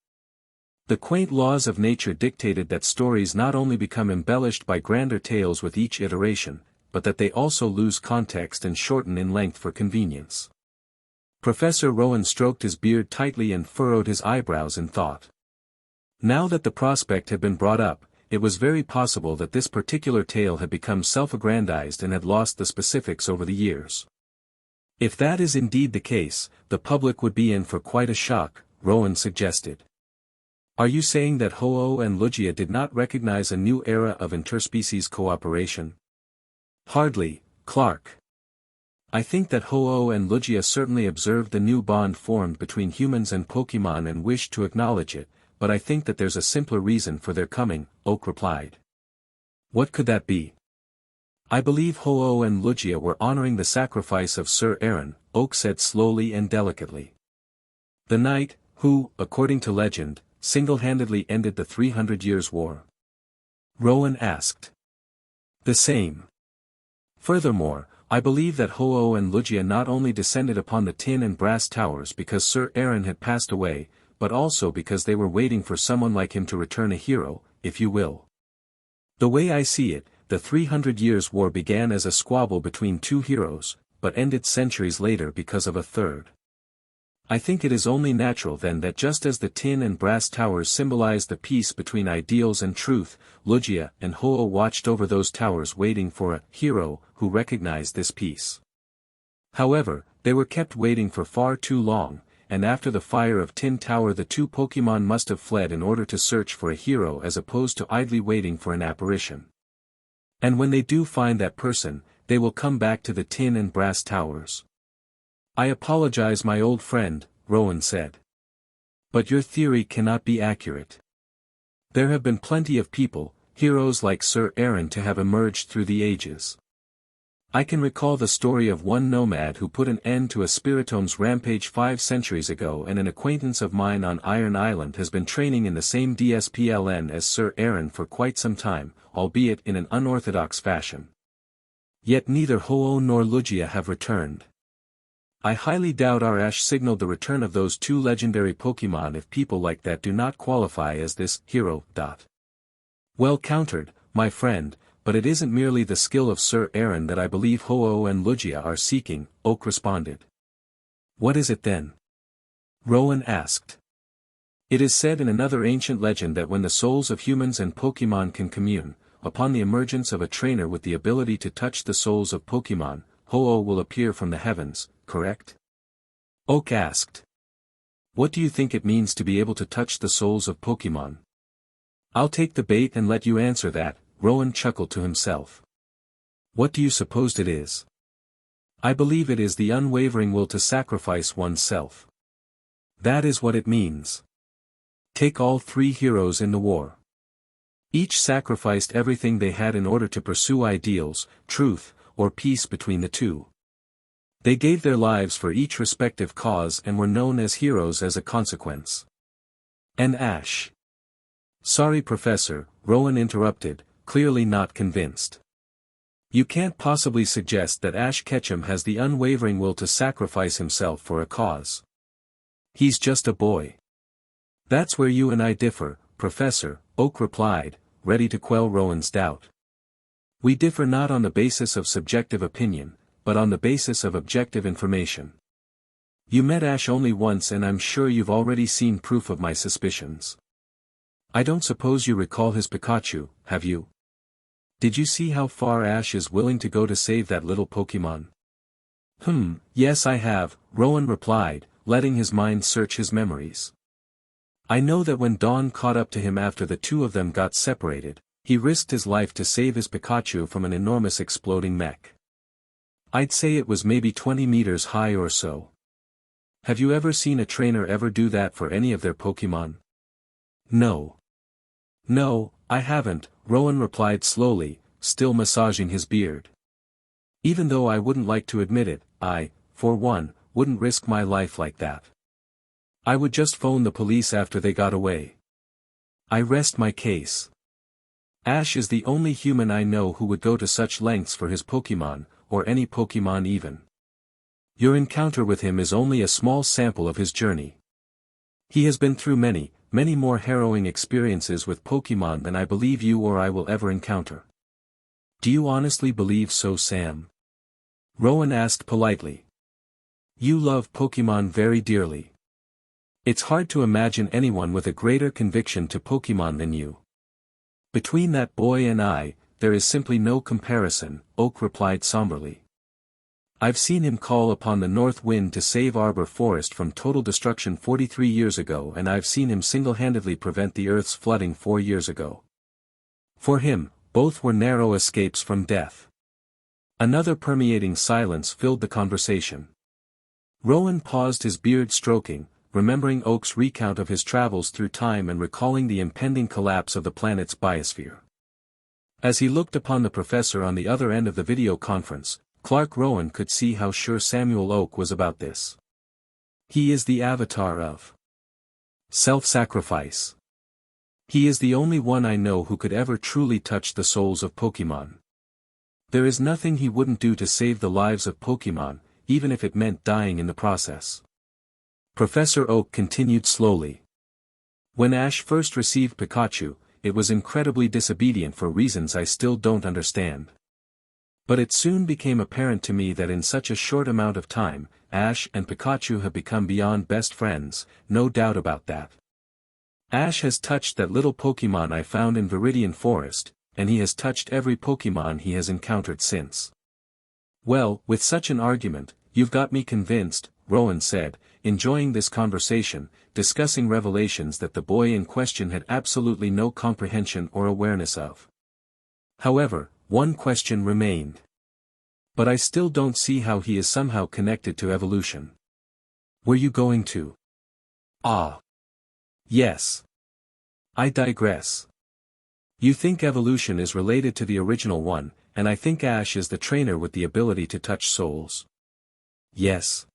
The quaint laws of nature dictated that stories not only become embellished by grander tales with each iteration, but that they also lose context and shorten in length for convenience. Professor Rowan stroked his beard tightly and furrowed his eyebrows in thought. Now that the prospect had been brought up, it was very possible that this particular tale had become self-aggrandized and had lost the specifics over the years. If that is indeed the case, the public would be in for quite a shock, Rowan suggested. Are you saying that Ho-Oh and Lugia did not recognize a new era of interspecies cooperation? Hardly, Clark. I think that Ho-Oh and Lugia certainly observed the new bond formed between humans and Pokemon and wished to acknowledge it, but I think that there's a simpler reason for their coming, Oak replied. What could that be? I believe Ho-Oh and Lugia were honoring the sacrifice of Sir Aaron, Oak said slowly and delicately. The knight, who, according to legend, single-handedly ended the 300 Years' War. Rowan asked. The same. Furthermore, I believe that Ho-Oh and Lugia not only descended upon the tin and brass towers because Sir Aaron had passed away, but also because they were waiting for someone like him to return a hero, if you will. The way I see it, the 300 Years' War began as a squabble between 2 heroes, but ended centuries later because of a third. I think it is only natural then that just as the tin and brass towers symbolized the peace between ideals and truth, Lugia and Ho-Oh watched over those towers waiting for a hero who recognized this peace. However, they were kept waiting for far too long, and after the fire of Tin Tower the 2 Pokemon must have fled in order to search for a hero as opposed to idly waiting for an apparition. And when they do find that person, they will come back to the tin and brass towers. I apologize, my old friend, Rowan said. But your theory cannot be accurate. There have been plenty of people, heroes like Sir Aaron, to have emerged through the ages. I can recall the story of one nomad who put an end to a Spiritome's rampage 5 centuries ago, and an acquaintance of mine on Iron Island has been training in the same DSPLN as Sir Aaron for quite some time, albeit in an unorthodox fashion. Yet neither Ho-Oh nor Lugia have returned. I highly doubt Arash signaled the return of those 2 legendary Pokemon if people like that do not qualify as this hero. Well countered, my friend, but it isn't merely the skill of Sir Aaron that I believe Ho-Oh and Lugia are seeking, Oak responded. What is it then? Rowan asked. It is said in another ancient legend that when the souls of humans and Pokemon can commune, upon the emergence of a trainer with the ability to touch the souls of Pokemon, Ho-Oh will appear from the heavens, correct? Oak asked. What do you think it means to be able to touch the souls of Pokémon? I'll take the bait and let you answer that, Rowan chuckled to himself. What do you suppose it is? I believe it is the unwavering will to sacrifice oneself. That is what it means. Take all three heroes in the war. Each sacrificed everything they had in order to pursue ideals, truth, or peace between the two. They gave their lives for each respective cause and were known as heroes as a consequence. And Ash. Sorry, Professor, Rowan interrupted, clearly not convinced. You can't possibly suggest that Ash Ketchum has the unwavering will to sacrifice himself for a cause. He's just a boy. That's where you and I differ, Professor, Oak replied, ready to quell Rowan's doubt. We differ not on the basis of subjective opinion, but on the basis of objective information. You met Ash only once and I'm sure you've already seen proof of my suspicions. I don't suppose you recall his Pikachu, have you? Did you see how far Ash is willing to go to save that little Pokémon? Yes I have, Rowan replied, letting his mind search his memories. I know that when Dawn caught up to him after the two of them got separated, he risked his life to save his Pikachu from an enormous exploding mech. I'd say it was maybe 20 meters high or so. Have you ever seen a trainer ever do that for any of their Pokémon? No. No, I haven't, Rowan replied slowly, still massaging his beard. Even though I wouldn't like to admit it, I, for one, wouldn't risk my life like that. I would just phone the police after they got away. I rest my case. Ash is the only human I know who would go to such lengths for his Pokémon, or any Pokémon even. Your encounter with him is only a small sample of his journey. He has been through many, many more harrowing experiences with Pokémon than I believe you or I will ever encounter. Do you honestly believe so, Sam? Rowan asked politely. You love Pokémon very dearly. It's hard to imagine anyone with a greater conviction to Pokémon than you. Between that boy and I, there is simply no comparison, Oak replied somberly. I've seen him call upon the North Wind to save Arbor Forest from total destruction 43 years ago, and I've seen him single-handedly prevent the Earth's flooding 4 years ago. For him, both were narrow escapes from death. Another permeating silence filled the conversation. Rowan paused, his beard stroking, remembering Oak's recount of his travels through time and recalling the impending collapse of the planet's biosphere. As he looked upon the professor on the other end of the video conference, Clark Rowan could see how sure Samuel Oak was about this. He is the avatar of self-sacrifice. He is the only one I know who could ever truly touch the souls of Pokémon. There is nothing he wouldn't do to save the lives of Pokémon, even if it meant dying in the process. Professor Oak continued slowly. When Ash first received Pikachu, it was incredibly disobedient for reasons I still don't understand. But it soon became apparent to me that in such a short amount of time, Ash and Pikachu have become beyond best friends, no doubt about that. Ash has touched that little Pokémon I found in Viridian Forest, and he has touched every Pokémon he has encountered since. Well, with such an argument, you've got me convinced, Rowan said, enjoying this conversation, discussing revelations that the boy in question had absolutely no comprehension or awareness of. However, one question remained. But I still don't see how he is somehow connected to evolution. Were you going to? Ah. Yes. I digress. You think evolution is related to the original one, and I think Ash is the trainer with the ability to touch souls. Yes.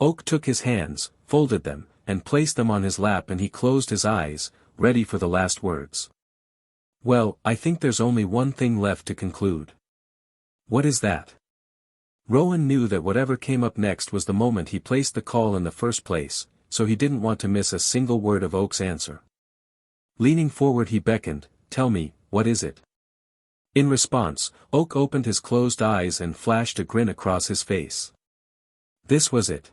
Oak took his hands, folded them, and placed them on his lap, and he closed his eyes, ready for the last words. Well, I think there's only one thing left to conclude. What is that? Rowan knew that whatever came up next was the moment he placed the call in the first place, so he didn't want to miss a single word of Oak's answer. Leaning forward he beckoned, "Tell me, what is it?" In response, Oak opened his closed eyes and flashed a grin across his face. This was it.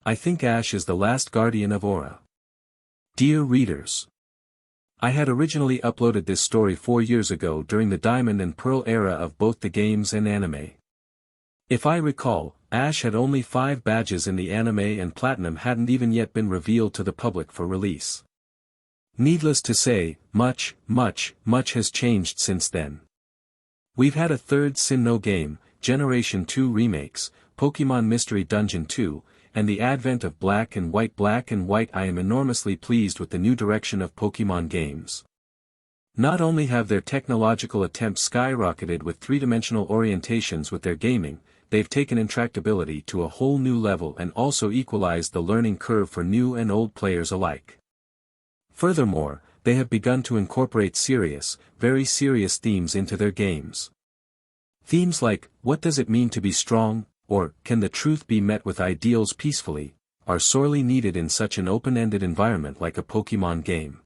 I think Ash is the last guardian of Aura. Dear readers, I had originally uploaded this story 4 years ago during the Diamond and Pearl era of both the games and anime. If I recall, Ash had only 5 badges in the anime and Platinum hadn't even yet been revealed to the public for release. Needless to say, much has changed since then. We've had a third Sinnoh game, Generation 2 remakes, Pokémon Mystery Dungeon 2, and the advent of Black and White. I am enormously pleased with the new direction of Pokémon games. Not only have their technological attempts skyrocketed with three-dimensional orientations with their gaming, they've taken intractability to a whole new level and also equalized the learning curve for new and old players alike. Furthermore, they have begun to incorporate serious, very serious themes into their games. Themes like, what does it mean to be strong, or, can the truth be met with ideals peacefully, are sorely needed in such an open-ended environment like a Pokémon game.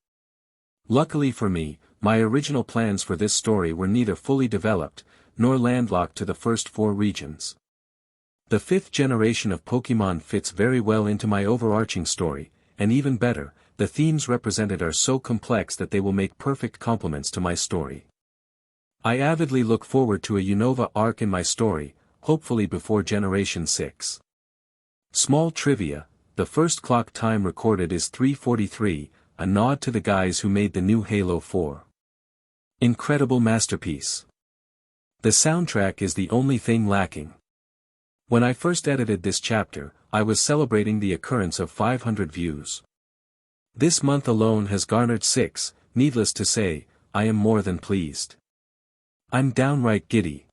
Luckily for me, my original plans for this story were neither fully developed, nor landlocked to the first 4 regions. The 5th generation of Pokémon fits very well into my overarching story, and even better, the themes represented are so complex that they will make perfect complements to my story. I avidly look forward to a Unova arc in my story, hopefully before Generation 6. Small trivia, the first clock time recorded is 3:43, a nod to the guys who made the new Halo 4. Incredible masterpiece. The soundtrack is the only thing lacking. When I first edited this chapter, I was celebrating the occurrence of 500 views. This month alone has garnered 6, needless to say, I am more than pleased. I'm downright giddy.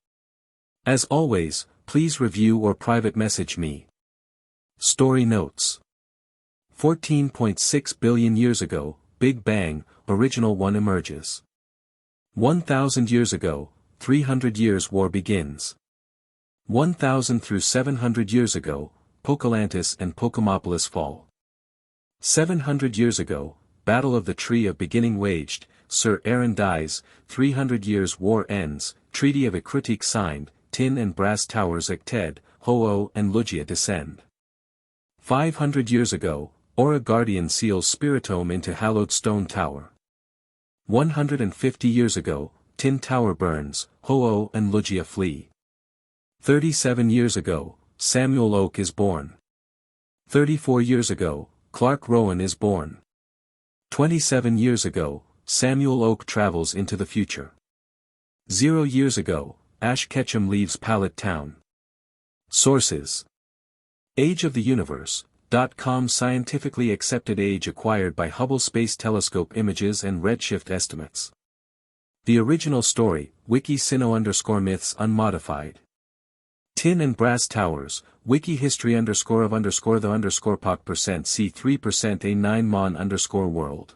As always, please review or private message me. Story notes. 14.6 billion years ago, Big Bang, Original 1 emerges. 1,000 years ago, 300 years war begins. 1,000 through 700 years ago, Pokelantis and Pokemopolis fall. 700 years ago, Battle of the Tree of Beginning waged, Sir Aaron dies, 300 years war ends, Treaty of Ikritik signed, Tin and Brass Towers acted, Ho-Oh and Lugia descend. 500 years ago, Aura Guardian seals Spiritome into Hallowed Stone Tower. 150 years ago, Tin Tower burns, Ho-Oh and Lugia flee. 37 years ago, Samuel Oak is born. 34 years ago, Clark Rowan is born. 27 years ago, Samuel Oak travels into the future. 0 years ago, Ash Ketchum leaves Pallet Town. Sources: Age of the Universe.com scientifically accepted age acquired by Hubble Space Telescope images and redshift estimates. The original story, Wiki Sinnoh_myths unmodified. Tin and Brass Towers, Wiki History _of _the _POC% C3% A9 mon _world.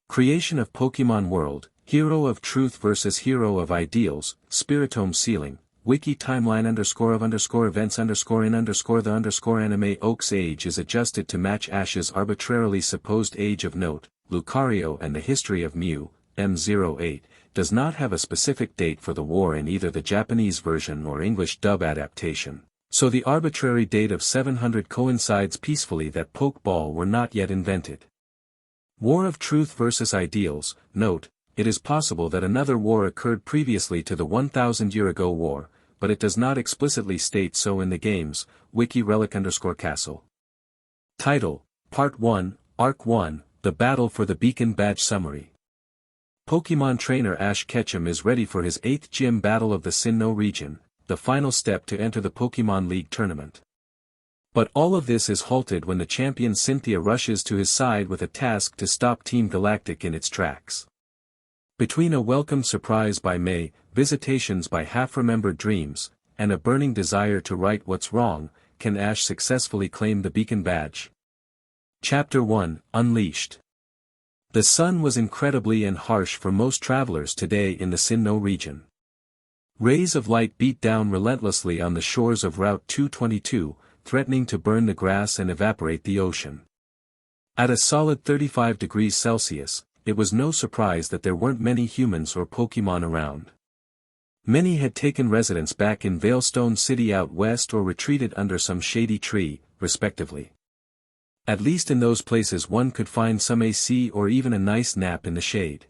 Creation of Pokemon World, Hero of Truth vs Hero of Ideals, Spiritome Sealing, Wiki Timeline _of _events _in _the _anime Oak's age is adjusted to match Ash's arbitrarily supposed age of note. Lucario and the History of Mew, M08, does not have a specific date for the war in either the Japanese version or English dub adaptation, so the arbitrary date of 700 coincides peacefully that Pokeball were not yet invented. War of Truth vs Ideals, note, it is possible that another war occurred previously to the 1,000-year-ago war, but it does not explicitly state so in the games. Wiki Relic _Castle. Title, Part 1, Arc 1, The Battle for the Beacon Badge Summary. Pokemon trainer Ash Ketchum is ready for his 8th gym battle of the Sinnoh region, the final step to enter the Pokemon League tournament. But all of this is halted when the champion Cynthia rushes to his side with a task to stop Team Galactic in its tracks. Between a welcome surprise by May, visitations by half-remembered dreams, and a burning desire to right what's wrong, can Ash successfully claim the Beacon Badge? Chapter 1, Unleashed. The sun was incredibly and harsh for most travelers today in the Sinnoh region. Rays of light beat down relentlessly on the shores of Route 222, threatening to burn the grass and evaporate the ocean. At a solid 35 degrees Celsius, it was no surprise that there weren't many humans or Pokemon around. Many had taken residence back in Veilstone City out west or retreated under some shady tree, respectively. At least in those places one could find some AC or even a nice nap in the shade.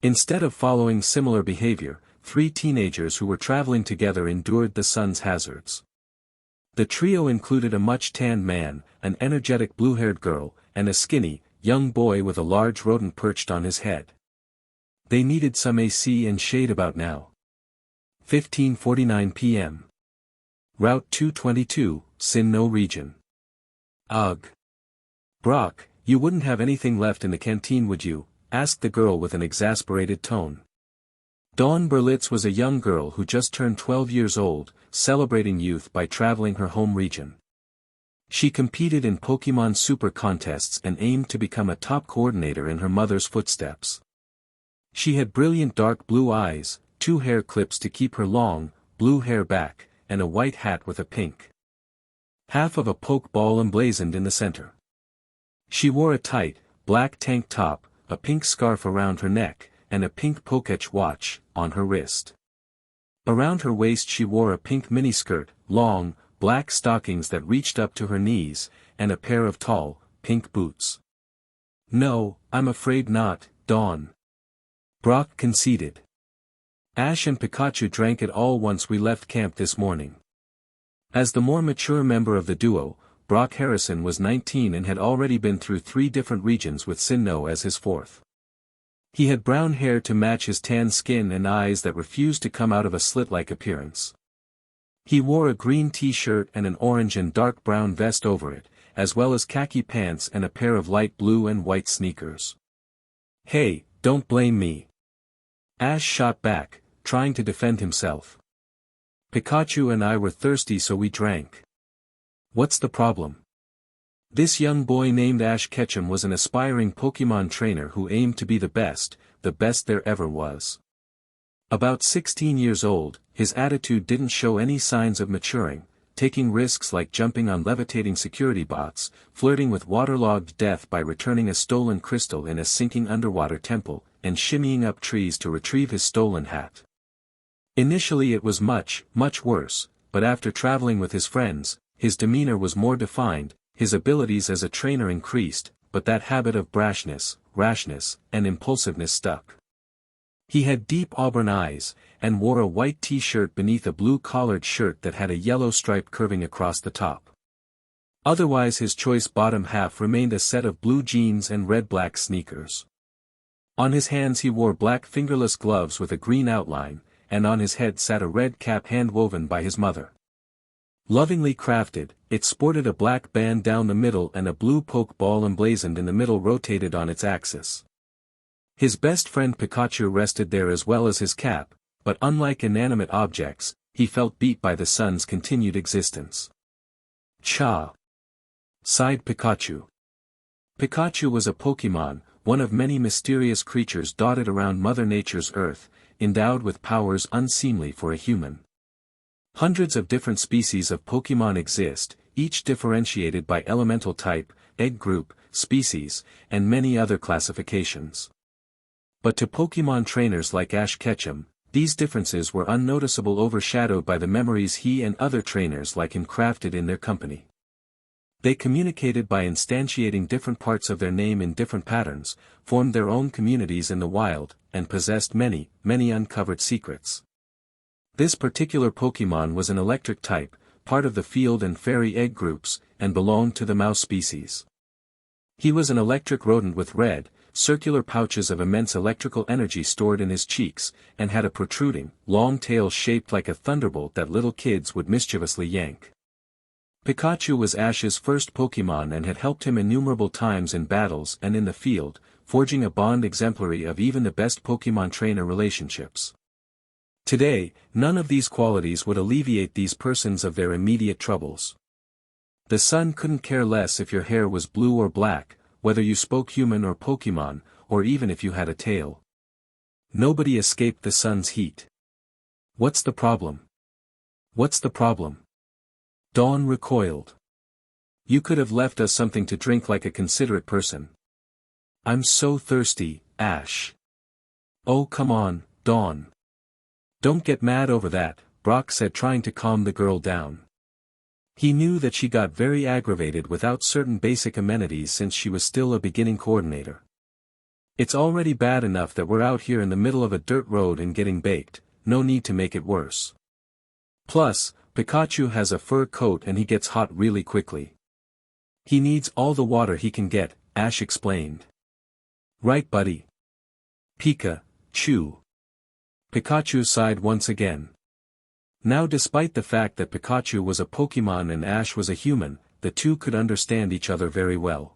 Instead of following similar behavior, 3 teenagers who were traveling together endured the sun's hazards. The trio included a much-tanned man, an energetic blue-haired girl, and a skinny, young boy with a large rodent perched on his head. They needed some AC and shade about now. 15:49 p.m. Route 222, Sinnoh region. Ugh. Brock, you wouldn't have anything left in the canteen, would you? Asked the girl with an exasperated tone. Dawn Berlitz was a young girl who just turned 12 years old, celebrating youth by traveling her home region. She competed in Pokemon Super contests and aimed to become a top coordinator in her mother's footsteps. She had brilliant dark blue eyes, 2 hair clips to keep her long, blue hair back, and a white hat with a pink half of a Pokeball emblazoned in the center. She wore a tight, black tank top, a pink scarf around her neck, and a pink Poketch watch on her wrist. Around her waist she wore a pink miniskirt, long, black stockings that reached up to her knees, and a pair of tall, pink boots. No, I'm afraid not, Dawn. Brock conceded. Ash and Pikachu drank it all once we left camp this morning. As the more mature member of the duo, Brock Harrison was 19 and had already been through 3 different regions with Sinnoh as his 4th. He had brown hair to match his tan skin and eyes that refused to come out of a slit-like appearance. He wore a green t-shirt and an orange and dark brown vest over it, as well as khaki pants and a pair of light blue and white sneakers. Hey, don't blame me. Ash shot back, trying to defend himself. Pikachu and I were thirsty so we drank. What's the problem? This young boy named Ash Ketchum was an aspiring Pokemon trainer who aimed to be the best there ever was. About 16 years old, his attitude didn't show any signs of maturing, taking risks like jumping on levitating security bots, flirting with waterlogged death by returning a stolen crystal in a sinking underwater temple, and shimmying up trees to retrieve his stolen hat. Initially it was much worse, but after traveling with his friends, his demeanor was more defined, his abilities as a trainer increased, but that habit of brashness, rashness, and impulsiveness stuck. He had deep auburn eyes, and wore a white t-shirt beneath a blue collared shirt that had a yellow stripe curving across the top. Otherwise his choice bottom half remained a set of blue jeans and red-black sneakers. On his hands he wore black fingerless gloves with a green outline, and on his head sat a red cap hand-woven by his mother. Lovingly crafted, it sported a black band down the middle and a blue Pokeball emblazoned in the middle rotated on its axis. His best friend Pikachu rested there as well as his cap, but unlike inanimate objects, he felt beat by the sun's continued existence. Cha! Sighed Pikachu. Pikachu was a Pokemon, one of many mysterious creatures dotted around Mother Nature's Earth, endowed with powers unseemly for a human. Hundreds of different species of Pokemon exist, each differentiated by elemental type, egg group, species, and many other classifications. But to Pokemon trainers like Ash Ketchum, these differences were unnoticeable, overshadowed by the memories he and other trainers like him crafted in their company. They communicated by instantiating different parts of their name in different patterns, formed their own communities in the wild, and possessed many uncovered secrets. This particular Pokemon was an electric type, part of the field and fairy egg groups, and belonged to the mouse species. He was an electric rodent with red, circular pouches of immense electrical energy stored in his cheeks, and had a protruding, long tail shaped like a thunderbolt that little kids would mischievously yank. Pikachu was Ash's first Pokemon and had helped him innumerable times in battles and in the field, forging a bond exemplary of even the best Pokemon trainer relationships. Today, none of these qualities would alleviate these persons of their immediate troubles. The sun couldn't care less if your hair was blue or black, whether you spoke human or Pokemon, or even if you had a tail. Nobody escaped the sun's heat. What's the problem? What's the problem? Dawn recoiled. You could have left us something to drink like a considerate person. I'm so thirsty, Ash. Oh come on, Dawn. Don't get mad over that, Brock said, trying to calm the girl down. He knew that she got very aggravated without certain basic amenities since she was still a beginning coordinator. It's already bad enough that we're out here in the middle of a dirt road and getting baked, no need to make it worse. Plus, Pikachu has a fur coat and he gets hot really quickly. He needs all the water he can get, Ash explained. Right, buddy? Pika-Chu. Pikachu sighed once again. Now, despite the fact that Pikachu was a Pokemon and Ash was a human, the two could understand each other very well.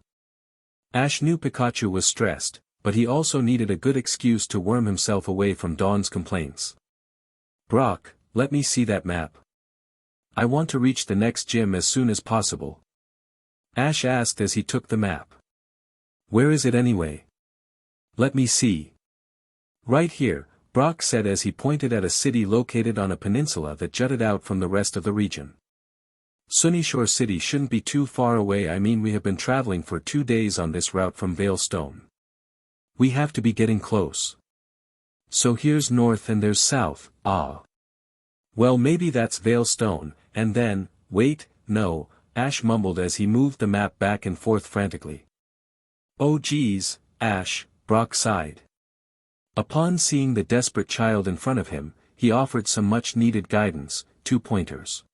Ash knew Pikachu was stressed, but he also needed a good excuse to worm himself away from Dawn's complaints. Brock, let me see that map. I want to reach the next gym as soon as possible. Ash asked as he took the map. Where is it anyway? Let me see. Right here, Brock said as he pointed at a city located on a peninsula that jutted out from the rest of the region. Sunyshore City shouldn't be too far away. I mean, we have been traveling for 2 days on this route from Veilstone. We have to be getting close. So here's north and there's south, ah. Well, maybe that's Veilstone, and then, wait, no, Ash mumbled as he moved the map back and forth frantically. Oh geez, Ash, Brock sighed. Upon seeing the desperate child in front of him, he offered some much-needed guidance, 2 pointers.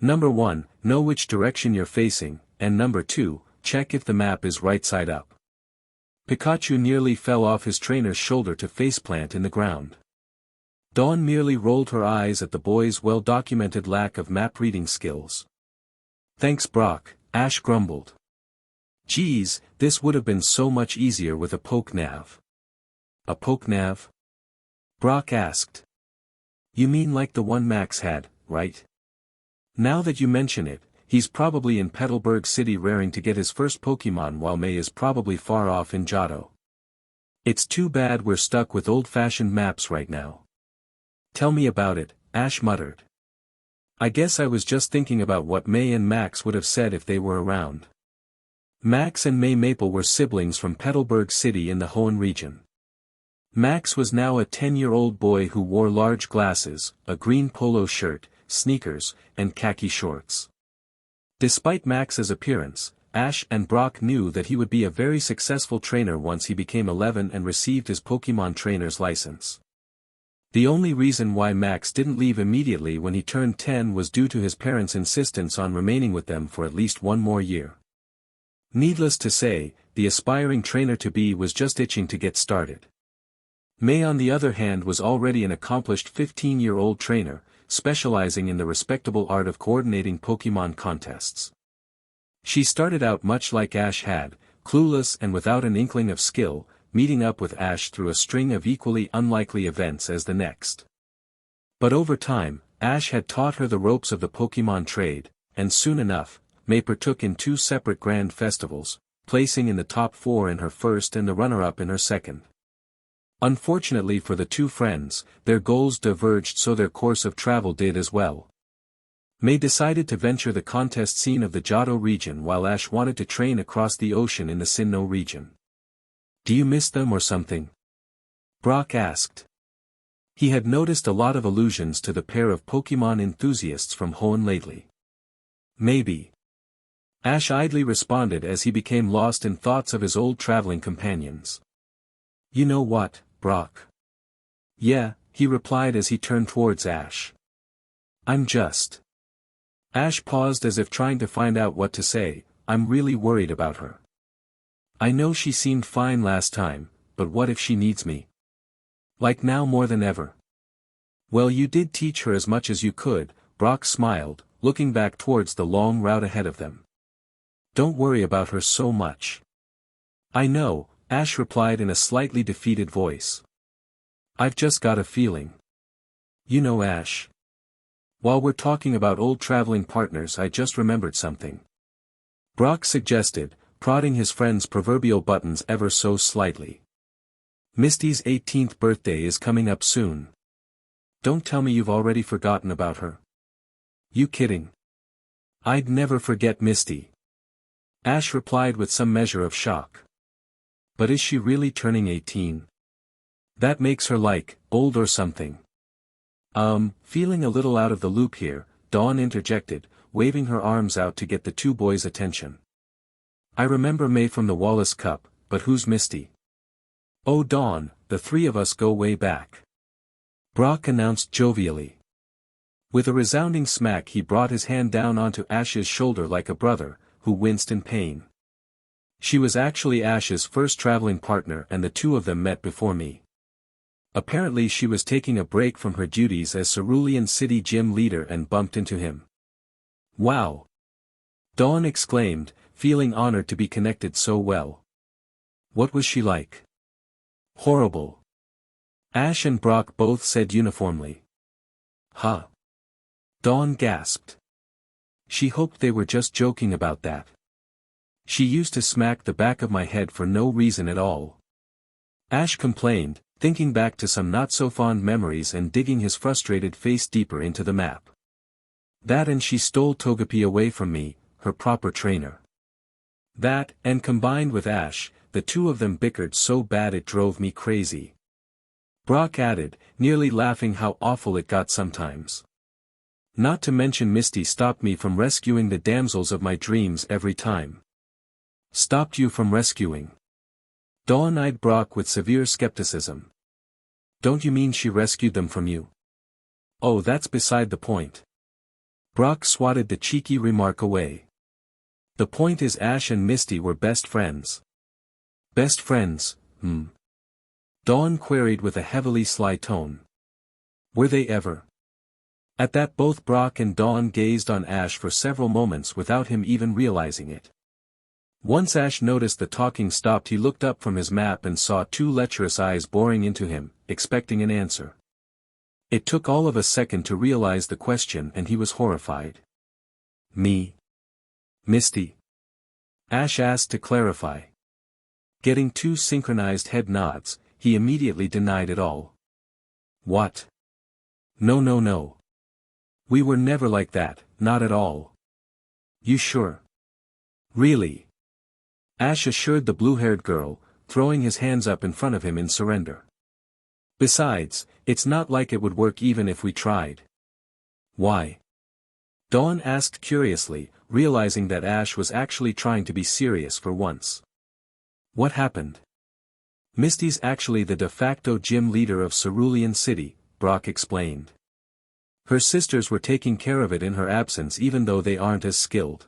Number 1, know which direction you're facing, and number 2, check if the map is right side up. Pikachu nearly fell off his trainer's shoulder to faceplant in the ground. Dawn merely rolled her eyes at the boy's well-documented lack of map-reading skills. Thanks, Brock, Ash grumbled. Geez, this would have been so much easier with a poke-nav. A poke-nav? Brock asked. You mean like the one Max had, right? Now that you mention it, he's probably in Petalburg City raring to get his first Pokemon while May is probably far off in Johto. It's too bad we're stuck with old-fashioned maps right now. Tell me about it, Ash muttered. I guess I was just thinking about what May and Max would have said if they were around. Max and May Maple were siblings from Petalburg City in the Hoenn region. Max was now a 10-year-old boy who wore large glasses, a green polo shirt, sneakers, and khaki shorts. Despite Max's appearance, Ash and Brock knew that he would be a very successful trainer once he became 11 and received his Pokemon trainer's license. The only reason why Max didn't leave immediately when he turned 10 was due to his parents' insistence on remaining with them for at least 1 more year. Needless to say, the aspiring trainer-to-be was just itching to get started. May, on the other hand, was already an accomplished 15-year-old trainer, specializing in the respectable art of coordinating Pokemon contests. She started out much like Ash had, clueless and without an inkling of skill, meeting up with Ash through a string of equally unlikely events as the next. But over time, Ash had taught her the ropes of the Pokemon trade, and soon enough, May partook in 2 separate grand festivals, placing in the top 4 in her first and the runner-up in her second. Unfortunately for the 2 friends, their goals diverged, so their course of travel did as well. May decided to venture the contest scene of the Johto region while Ash wanted to train across the ocean in the Sinnoh region. Do you miss them or something? Brock asked. He had noticed a lot of allusions to the pair of Pokemon enthusiasts from Hoenn lately. Maybe. Ash idly responded as he became lost in thoughts of his old traveling companions. You know what, Brock? Yeah, he replied as he turned towards Ash. I'm just. Ash paused as if trying to find out what to say. I'm really worried about her. I know she seemed fine last time, but what if she needs me? Like now more than ever. Well, you did teach her as much as you could, Brock smiled, looking back towards the long route ahead of them. Don't worry about her so much. I know, Ash replied in a slightly defeated voice. I've just got a feeling. You know, Ash. While we're talking about old traveling partners, I just remembered something. Brock suggested, prodding his friend's proverbial buttons ever so slightly. Misty's 18th birthday is coming up soon. Don't tell me you've already forgotten about her. You kidding? I'd never forget Misty. Ash replied with some measure of shock. But is she really turning 18? That makes her like, old or something. Feeling a little out of the loop here, Dawn interjected, waving her arms out to get the 2 boys' attention. I remember May from the Wallace Cup, but who's Misty? Oh, Dawn, the 3 of us go way back. Brock announced jovially. With a resounding smack he brought his hand down onto Ash's shoulder like a brother, who winced in pain. She was actually Ash's first traveling partner and the two of them met before me. Apparently she was taking a break from her duties as Cerulean City gym leader and bumped into him. Wow! Dawn exclaimed, feeling honored to be connected so well. What was she like? Horrible. Ash and Brock both said uniformly. Huh? Dawn gasped. She hoped they were just joking about that. She used to smack the back of my head for no reason at all. Ash complained, thinking back to some not-so-fond memories and digging his frustrated face deeper into the map. That and she stole Togepi away from me, her proper trainer. That, and combined with Ash, the two of them bickered so bad it drove me crazy. Brock added, nearly laughing how awful it got sometimes. Not to mention Misty stopped me from rescuing the damsels of my dreams every time. Stopped you from rescuing? Dawn eyed Brock with severe skepticism. Don't you mean she rescued them from you? Oh, that's beside the point. Brock swatted the cheeky remark away. The point is Ash and Misty were best friends. Best friends, Dawn queried with a heavily sly tone. Were they ever? At that both Brock and Dawn gazed on Ash for several moments without him even realizing it. Once Ash noticed the talking stopped, he looked up from his map and saw two lecherous eyes boring into him, expecting an answer. It took all of a second to realize the question and he was horrified. Me? Misty? Ash asked to clarify. Getting two synchronized head nods, he immediately denied it all. What? No. We were never like that, not at all. You sure? Really? Ash assured the blue-haired girl, throwing his hands up in front of him in surrender. Besides, it's not like it would work even if we tried. Why? Dawn asked curiously, realizing that Ash was actually trying to be serious for once. What happened? Misty's actually the de facto gym leader of Cerulean City, Brock explained. Her sisters were taking care of it in her absence even though they aren't as skilled.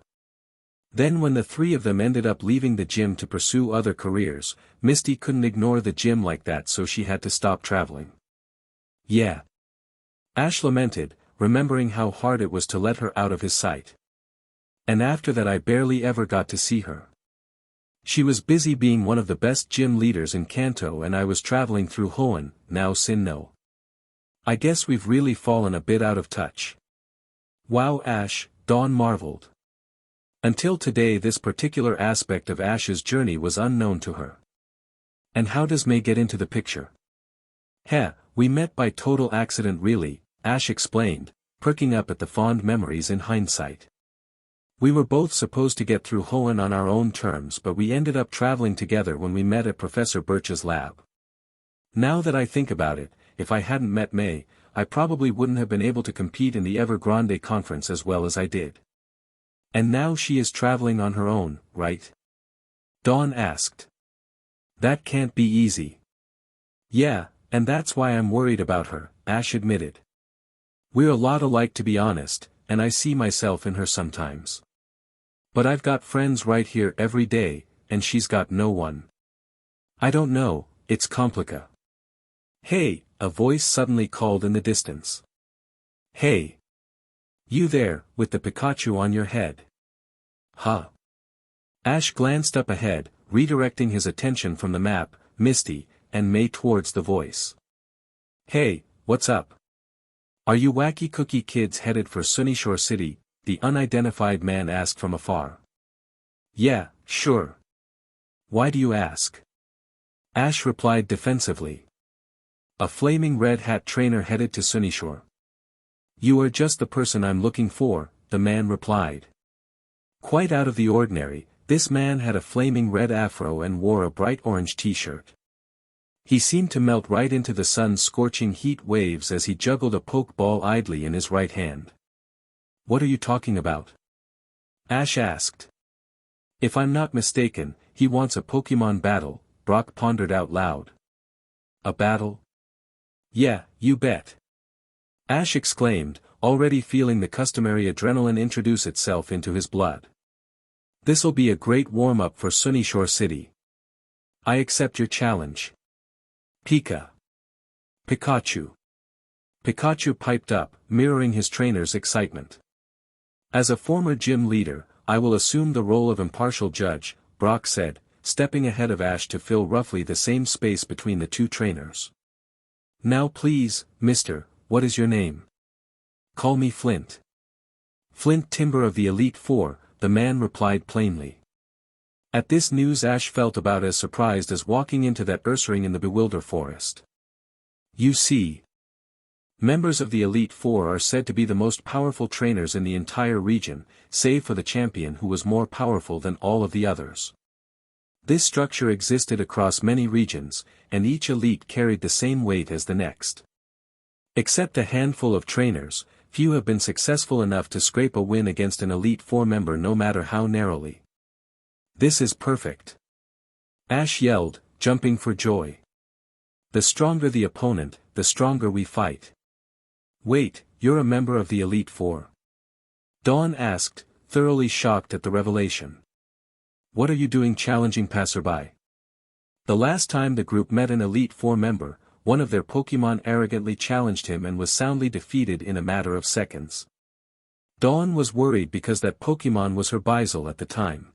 Then when the three of them ended up leaving the gym to pursue other careers, Misty couldn't ignore the gym like that, so she had to stop traveling. Yeah. Ash lamented, remembering how hard it was to let her out of his sight. And after that I barely ever got to see her. She was busy being one of the best gym leaders in Kanto and I was traveling through Hoenn, now Sinnoh. I guess we've really fallen a bit out of touch. Wow, Ash, Dawn marveled. Until today this particular aspect of Ash's journey was unknown to her. And how does May get into the picture? Heh, we met by total accident really, Ash explained, perking up at the fond memories in hindsight. We were both supposed to get through Hoenn on our own terms, but we ended up traveling together when we met at Professor Birch's lab. Now that I think about it, if I hadn't met May, I probably wouldn't have been able to compete in the Evergrande conference as well as I did. And now she is traveling on her own, right? Dawn asked. That can't be easy. Yeah, and that's why I'm worried about her, Ash admitted. We're a lot alike to be honest, and I see myself in her sometimes. But I've got friends right here every day, and she's got no one. I don't know, it's complicated. Hey, a voice suddenly called in the distance. Hey! You there, with the Pikachu on your head. Huh? Ash glanced up ahead, redirecting his attention from the map, Misty, and May towards the voice. Hey, what's up? Are you wacky cookie kids headed for Sunyshore City? The unidentified man asked from afar. Yeah, sure. Why do you ask? Ash replied defensively. A flaming red hat trainer headed to Sunyshore. You are just the person I'm looking for, the man replied. Quite out of the ordinary, this man had a flaming red afro and wore a bright orange t-shirt. He seemed to melt right into the sun's scorching heat waves as he juggled a pokeball idly in his right hand. What are you talking about? Ash asked. If I'm not mistaken, he wants a Pokemon battle, Brock pondered out loud. A battle? Yeah, you bet. Ash exclaimed, already feeling the customary adrenaline introduce itself into his blood. This'll be a great warm-up for Sunyshore City. I accept your challenge. Pika. Pikachu. Pikachu piped up, mirroring his trainer's excitement. As a former gym leader, I will assume the role of impartial judge, Brock said, stepping ahead of Ash to fill roughly the same space between the two trainers. Now please, mister, what is your name? Call me Flint. Flint Timber of the Elite Four, the man replied plainly. At this news Ash felt about as surprised as walking into that Ursaring in the Bewilder Forest. You see. Members of the Elite Four are said to be the most powerful trainers in the entire region, save for the champion who was more powerful than all of the others. This structure existed across many regions, and each elite carried the same weight as the next. Except a handful of trainers, few have been successful enough to scrape a win against an Elite Four member no matter how narrowly. This is perfect. Ash yelled, jumping for joy. The stronger the opponent, the stronger we fight. Wait, you're a member of the Elite Four? Dawn asked, thoroughly shocked at the revelation. What are you doing challenging passerby? The last time the group met an Elite Four member, one of their Pokémon arrogantly challenged him and was soundly defeated in a matter of seconds. Dawn was worried because that Pokémon was her Bizel at the time.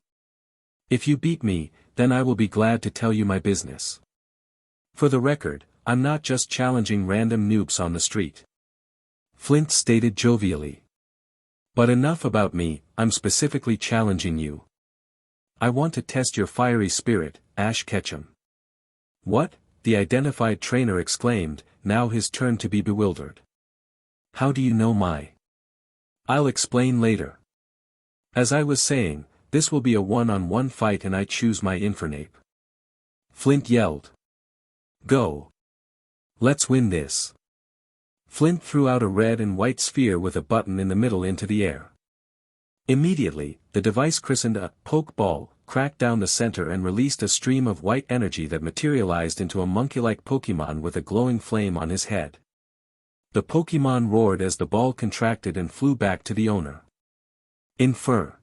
If you beat me, then I will be glad to tell you my business. For the record, I'm not just challenging random noobs on the street. Flint stated jovially. But enough about me, I'm specifically challenging you. I want to test your fiery spirit, Ash Ketchum. What? The identified trainer exclaimed, now his turn to be bewildered. How do you know my? I'll explain later. As I was saying, this will be a one-on-one fight and I choose my Infernape. Flint yelled. Go. Let's win this. Flint threw out a red and white sphere with a button in the middle into the air. Immediately, the device christened a Pokeball cracked down the center and released a stream of white energy that materialized into a monkey-like Pokémon with a glowing flame on his head. The Pokémon roared as the ball contracted and flew back to the owner. Infernape,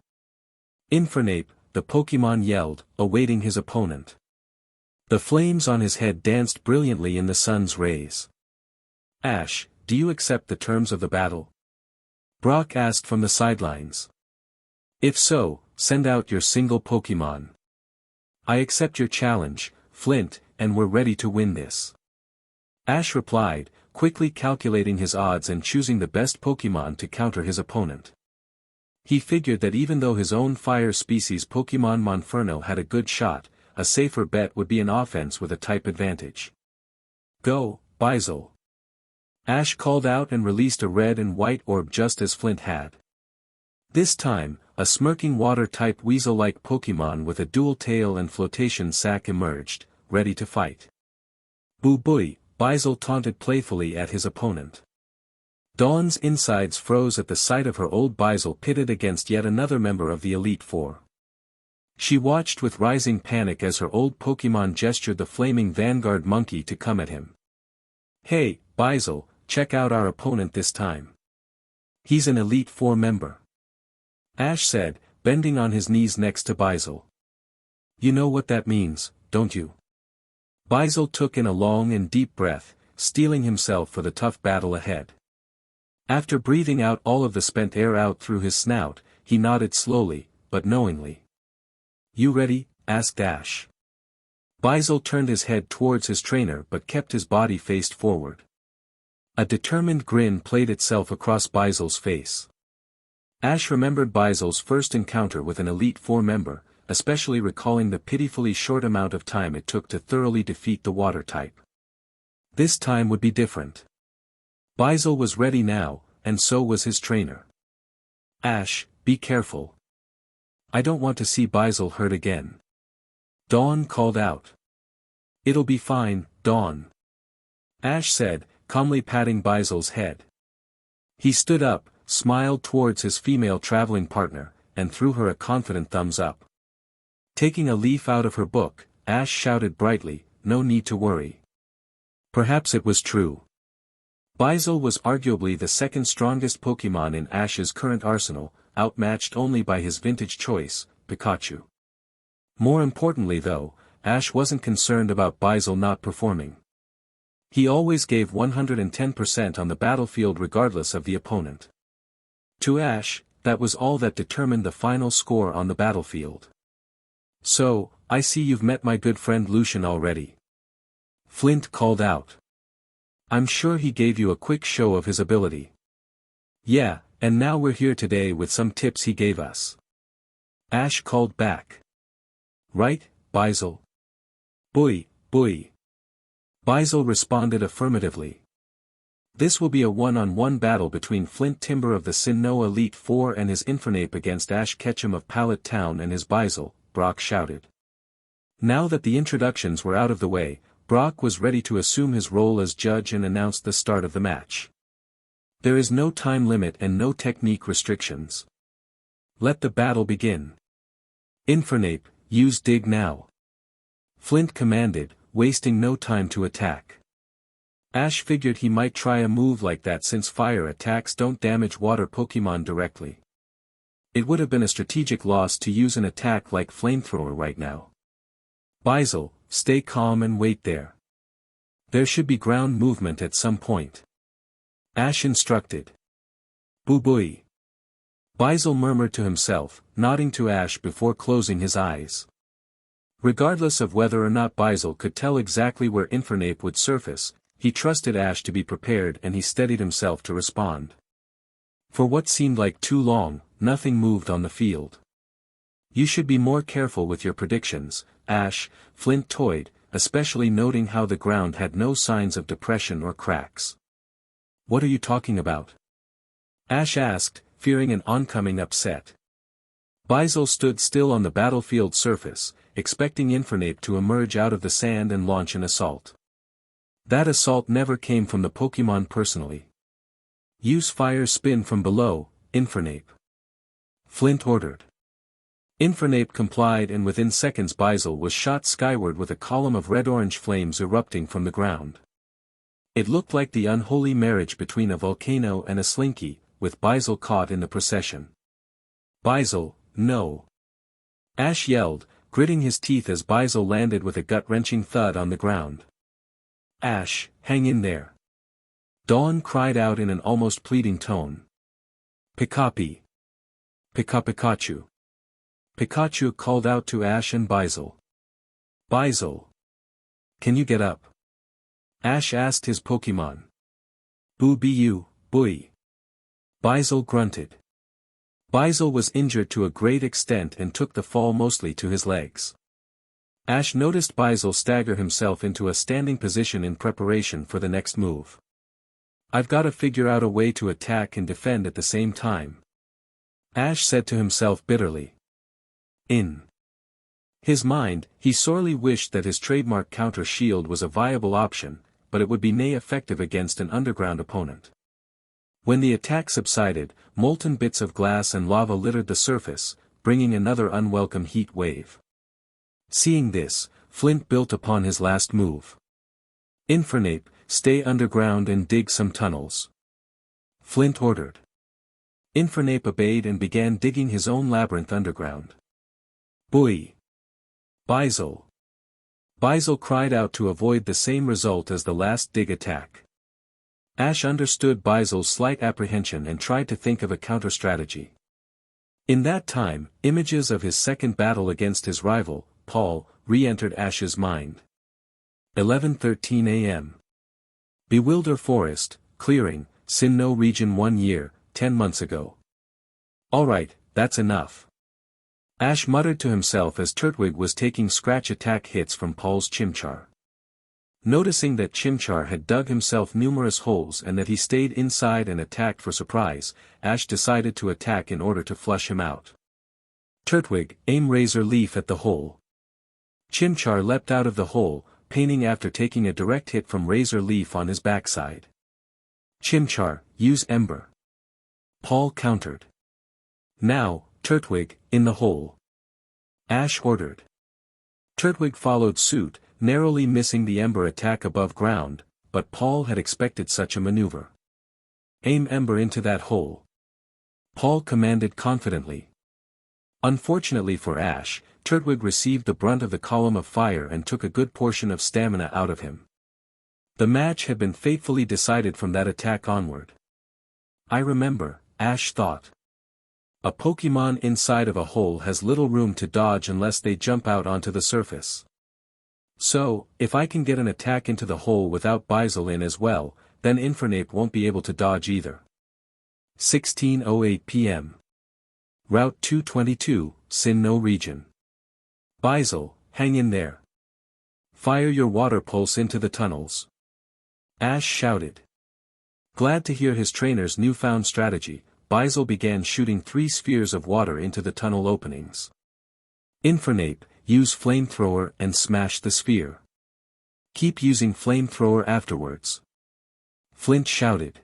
the Pokémon yelled, awaiting his opponent. The flames on his head danced brilliantly in the sun's rays. Ash, do you accept the terms of the battle? Brock asked from the sidelines. If so, send out your single Pokémon. I accept your challenge, Flint, and we're ready to win this. Ash replied, quickly calculating his odds and choosing the best Pokémon to counter his opponent. He figured that even though his own fire species Pokémon Monferno had a good shot, a safer bet would be an offense with a type advantage. Go, Bizel. Ash called out and released a red and white orb just as Flint had. This time, a smirking water-type weasel-like Pokémon with a dual tail and flotation sac emerged, ready to fight. Boo boy, Bizel taunted playfully at his opponent. Dawn's insides froze at the sight of her old Bizel pitted against yet another member of the Elite Four. She watched with rising panic as her old Pokémon gestured the flaming Vanguard monkey to come at him. Hey, Bizel, check out our opponent this time. He's an Elite Four member. Ash said, bending on his knees next to Bizel. You know what that means, don't you? Bizel took in a long and deep breath, steeling himself for the tough battle ahead. After breathing out all of the spent air out through his snout, he nodded slowly, but knowingly. You ready? Asked Ash. Bizel turned his head towards his trainer but kept his body faced forward. A determined grin played itself across Bizel's face. Ash remembered Bizel's first encounter with an Elite Four member, especially recalling the pitifully short amount of time it took to thoroughly defeat the water type. This time would be different. Bizel was ready now, and so was his trainer. Ash, be careful. I don't want to see Bizel hurt again. Dawn called out. It'll be fine, Dawn. Ash said, calmly patting Bizel's head. He stood up, smiled towards his female traveling partner, and threw her a confident thumbs up. Taking a leaf out of her book, Ash shouted brightly, no need to worry. Perhaps it was true. Baizel was arguably the second strongest Pokemon in Ash's current arsenal, outmatched only by his vintage choice, Pikachu. More importantly though, Ash wasn't concerned about Baizel not performing. He always gave 110% on the battlefield regardless of the opponent. To Ash, that was all that determined the final score on the battlefield. "So, I see you've met my good friend Lucian already," Flint called out. "I'm sure he gave you a quick show of his ability." "Yeah, and now we're here today with some tips he gave us," Ash called back. "Right, Baizel?" "Boy, boy." Baizel responded affirmatively. This will be a one-on-one battle between Flint Timber of the Sinnoh Elite Four and his Infernape against Ash Ketchum of Pallet Town and his Baizel, Brock shouted. Now that the introductions were out of the way, Brock was ready to assume his role as judge and announced the start of the match. There is no time limit and no technique restrictions. Let the battle begin. Infernape, use dig now, Flint commanded, wasting no time to attack. Ash figured he might try a move like that since fire attacks don't damage water Pokemon directly. It would have been a strategic loss to use an attack like Flamethrower right now. Baizel, stay calm and wait there. There should be ground movement at some point, Ash instructed. Boo-booey. Baizel murmured to himself, nodding to Ash before closing his eyes. Regardless of whether or not Baizel could tell exactly where Infernape would surface, he trusted Ash to be prepared and he steadied himself to respond. For what seemed like too long, nothing moved on the field. You should be more careful with your predictions, Ash, Flint toyed, especially noting how the ground had no signs of depression or cracks. What are you talking about? Ash asked, fearing an oncoming upset. Baizel stood still on the battlefield surface, expecting Infernape to emerge out of the sand and launch an assault. That assault never came from the Pokemon personally. Use Fire Spin from below, Infernape, Flint ordered. Infernape complied and within seconds Baizel was shot skyward with a column of red-orange flames erupting from the ground. It looked like the unholy marriage between a volcano and a slinky, with Baizel caught in the procession. Baizel, no! Ash yelled, gritting his teeth as Baizel landed with a gut-wrenching thud on the ground. Ash, hang in there! Dawn cried out in an almost pleading tone. Pikapi! Pikachu! Pikachu called out to Ash and Baizel. Baizel! Can you get up? Ash asked his Pokemon. Boo-boo, boy! Baizel grunted. Baizel was injured to a great extent and took the fall mostly to his legs. Ash noticed Baizel stagger himself into a standing position in preparation for the next move. I've got to figure out a way to attack and defend at the same time, Ash said to himself bitterly. In his mind, he sorely wished that his trademark counter shield was a viable option, but it would be nay effective against an underground opponent. When the attack subsided, molten bits of glass and lava littered the surface, bringing another unwelcome heat wave. Seeing this, Flint built upon his last move. Infernape, stay underground and dig some tunnels, Flint ordered. Infernape obeyed and began digging his own labyrinth underground. Boy! Baizel! Baizel cried out to avoid the same result as the last dig attack. Ash understood Baizel's slight apprehension and tried to think of a counter-strategy. In that time, images of his second battle against his rival, Paul, re-entered Ash's mind. 11:13 a.m. Bewilder Forest, Clearing, Sinnoh Region 1 year, 10 months ago. Alright, that's enough. Ash muttered to himself as Turtwig was taking scratch attack hits from Paul's Chimchar. Noticing that Chimchar had dug himself numerous holes and that he stayed inside and attacked for surprise, Ash decided to attack in order to flush him out. Turtwig, aim Razor Leaf at the hole. Chimchar leapt out of the hole, paining after taking a direct hit from Razor Leaf on his backside. Chimchar, use Ember, Paul countered. Now, Turtwig, in the hole, Ash ordered. Turtwig followed suit, narrowly missing the Ember attack above ground, but Paul had expected such a maneuver. Aim Ember into that hole, Paul commanded confidently. Unfortunately for Ash, Turtwig received the brunt of the column of fire and took a good portion of stamina out of him. The match had been fatefully decided from that attack onward. I remember, Ash thought. A Pokémon inside of a hole has little room to dodge unless they jump out onto the surface. So, if I can get an attack into the hole without Bizel in as well, then Infernape won't be able to dodge either. 16:08 p.m. Route 222, Sinnoh region. Bizel, hang in there. Fire your water pulse into the tunnels. Ash shouted. Glad to hear his trainer's newfound strategy, Bizel began shooting 3 spheres of water into the tunnel openings. Infernape, use flamethrower and smash the sphere. Keep using flamethrower afterwards. Flint shouted.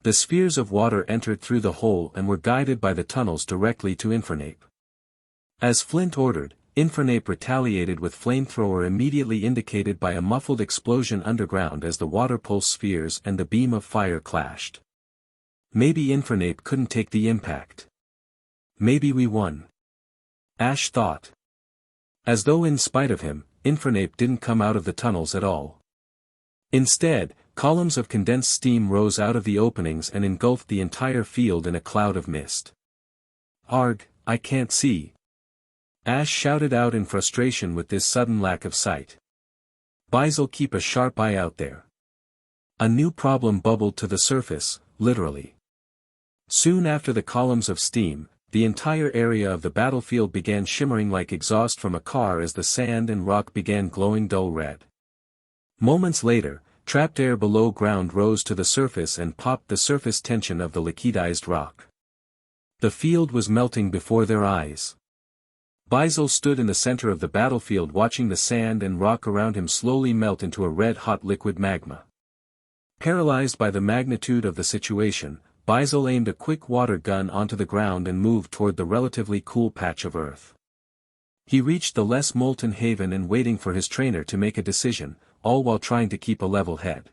The spheres of water entered through the hole and were guided by the tunnels directly to Infernape. As Flint ordered, Infernape retaliated with flamethrower immediately indicated by a muffled explosion underground as the water pulse spheres and the beam of fire clashed. Maybe Infernape couldn't take the impact. Maybe we won. Ash thought. As though in spite of him, Infernape didn't come out of the tunnels at all. Instead, columns of condensed steam rose out of the openings and engulfed the entire field in a cloud of mist. Arg, I can't see. Ash shouted out in frustration with this sudden lack of sight. Bizel, keep a sharp eye out there. A new problem bubbled to the surface, literally. Soon after the columns of steam, the entire area of the battlefield began shimmering like exhaust from a car as the sand and rock began glowing dull red. Moments later, trapped air below ground rose to the surface and popped the surface tension of the liquidized rock. The field was melting before their eyes. Bizel stood in the center of the battlefield watching the sand and rock around him slowly melt into a red-hot liquid magma. Paralyzed by the magnitude of the situation, Bizel aimed a quick water gun onto the ground and moved toward the relatively cool patch of earth. He reached the less molten haven and waiting for his trainer to make a decision, all while trying to keep a level head.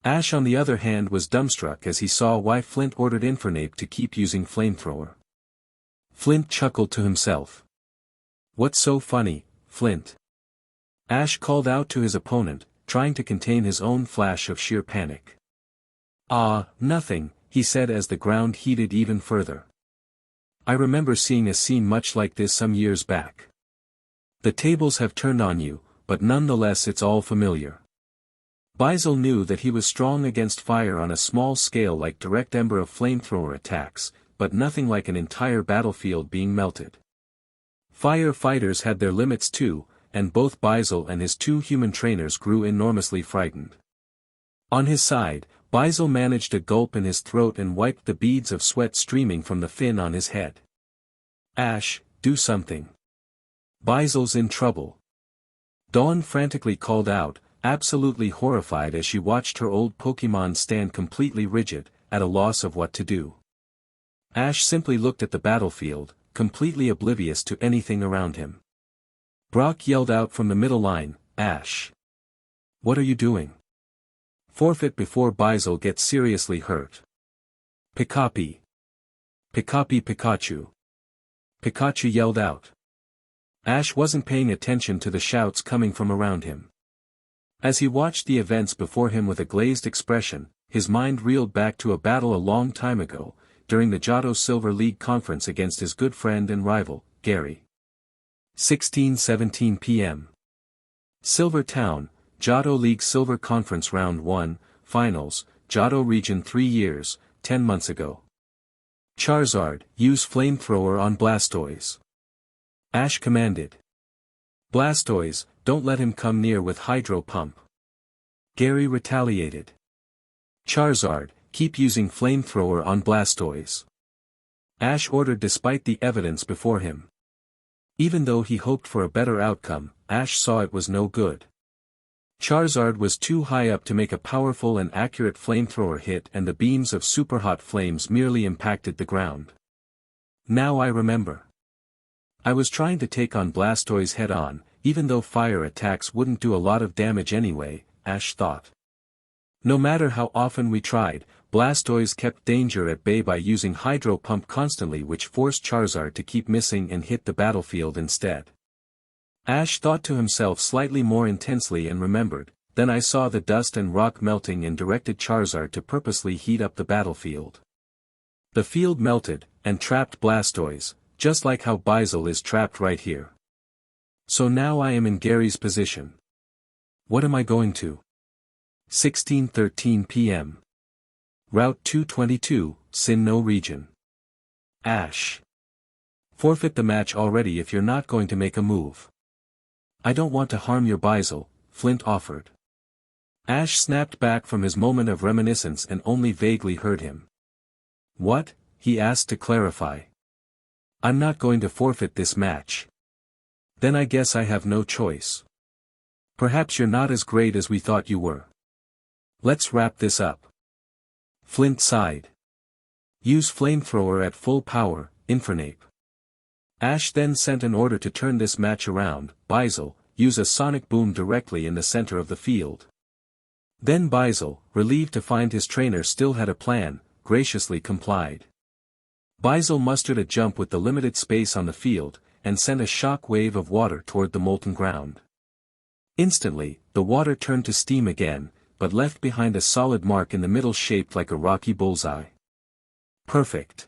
Ash on the other hand was dumbstruck as he saw why Flint ordered Infernape to keep using flamethrower. Flint chuckled to himself. What's so funny, Flint? Ash called out to his opponent, trying to contain his own flash of sheer panic. Nothing, he said as the ground heated even further. I remember seeing a scene much like this some years back. The tables have turned on you, but nonetheless it's all familiar. Bizel knew that he was strong against fire on a small scale like direct ember of flamethrower attacks, but nothing like an entire battlefield being melted. Fire fighters had their limits too, and both Bizel and his 2 human trainers grew enormously frightened. On his side, Bizel managed a gulp in his throat and wiped the beads of sweat streaming from the fin on his head. Ash, do something. Bizel's in trouble. Dawn frantically called out, absolutely horrified as she watched her old Pokémon stand completely rigid, at a loss of what to do. Ash simply looked at the battlefield, completely oblivious to anything around him. Brock yelled out from the middle line, Ash. What are you doing? Forfeit before Bizel gets seriously hurt. Pikapi. Pikapi Pikachu. Pikachu yelled out. Ash wasn't paying attention to the shouts coming from around him. As he watched the events before him with a glazed expression, his mind reeled back to a battle a long time ago, during the Johto Silver League conference against his good friend and rival, Gary. 16:17 p.m. Silver Town, Johto League Silver Conference Round 1, Finals, Johto Region 3 years, 10 months ago. Charizard, use flamethrower on Blastoise. Ash commanded. Blastoise, don't let him come near with Hydro Pump. Gary retaliated. Charizard, keep using flamethrower on Blastoise. Ash ordered despite the evidence before him. Even though he hoped for a better outcome, Ash saw it was no good. Charizard was too high up to make a powerful and accurate flamethrower hit and the beams of superhot flames merely impacted the ground. Now I remember. I was trying to take on Blastoise head-on, even though fire attacks wouldn't do a lot of damage anyway, Ash thought. No matter how often we tried, Blastoise kept danger at bay by using Hydro Pump constantly, which forced Charizard to keep missing and hit the battlefield instead. Ash thought to himself slightly more intensely and remembered, then I saw the dust and rock melting and directed Charizard to purposely heat up the battlefield. The field melted, and trapped Blastoise, just like how Bizel is trapped right here. So now I am in Gary's position. What am I going to? 16:13 p.m. Route 222, Sinnoh region. Ash. Forfeit the match already if you're not going to make a move. I don't want to harm your Bizel, Flint offered. Ash snapped back from his moment of reminiscence and only vaguely heard him. What? He asked to clarify. I'm not going to forfeit this match. Then I guess I have no choice. Perhaps you're not as great as we thought you were. Let's wrap this up. Flint sighed. Use flamethrower at full power, Infernape. Ash then sent an order to turn this match around. Bizel, use a sonic boom directly in the center of the field. Then Bizel, relieved to find his trainer still had a plan, graciously complied. Bizel mustered a jump with the limited space on the field, and sent a shock wave of water toward the molten ground. Instantly, the water turned to steam again, but left behind a solid mark in the middle shaped like a rocky bullseye. Perfect.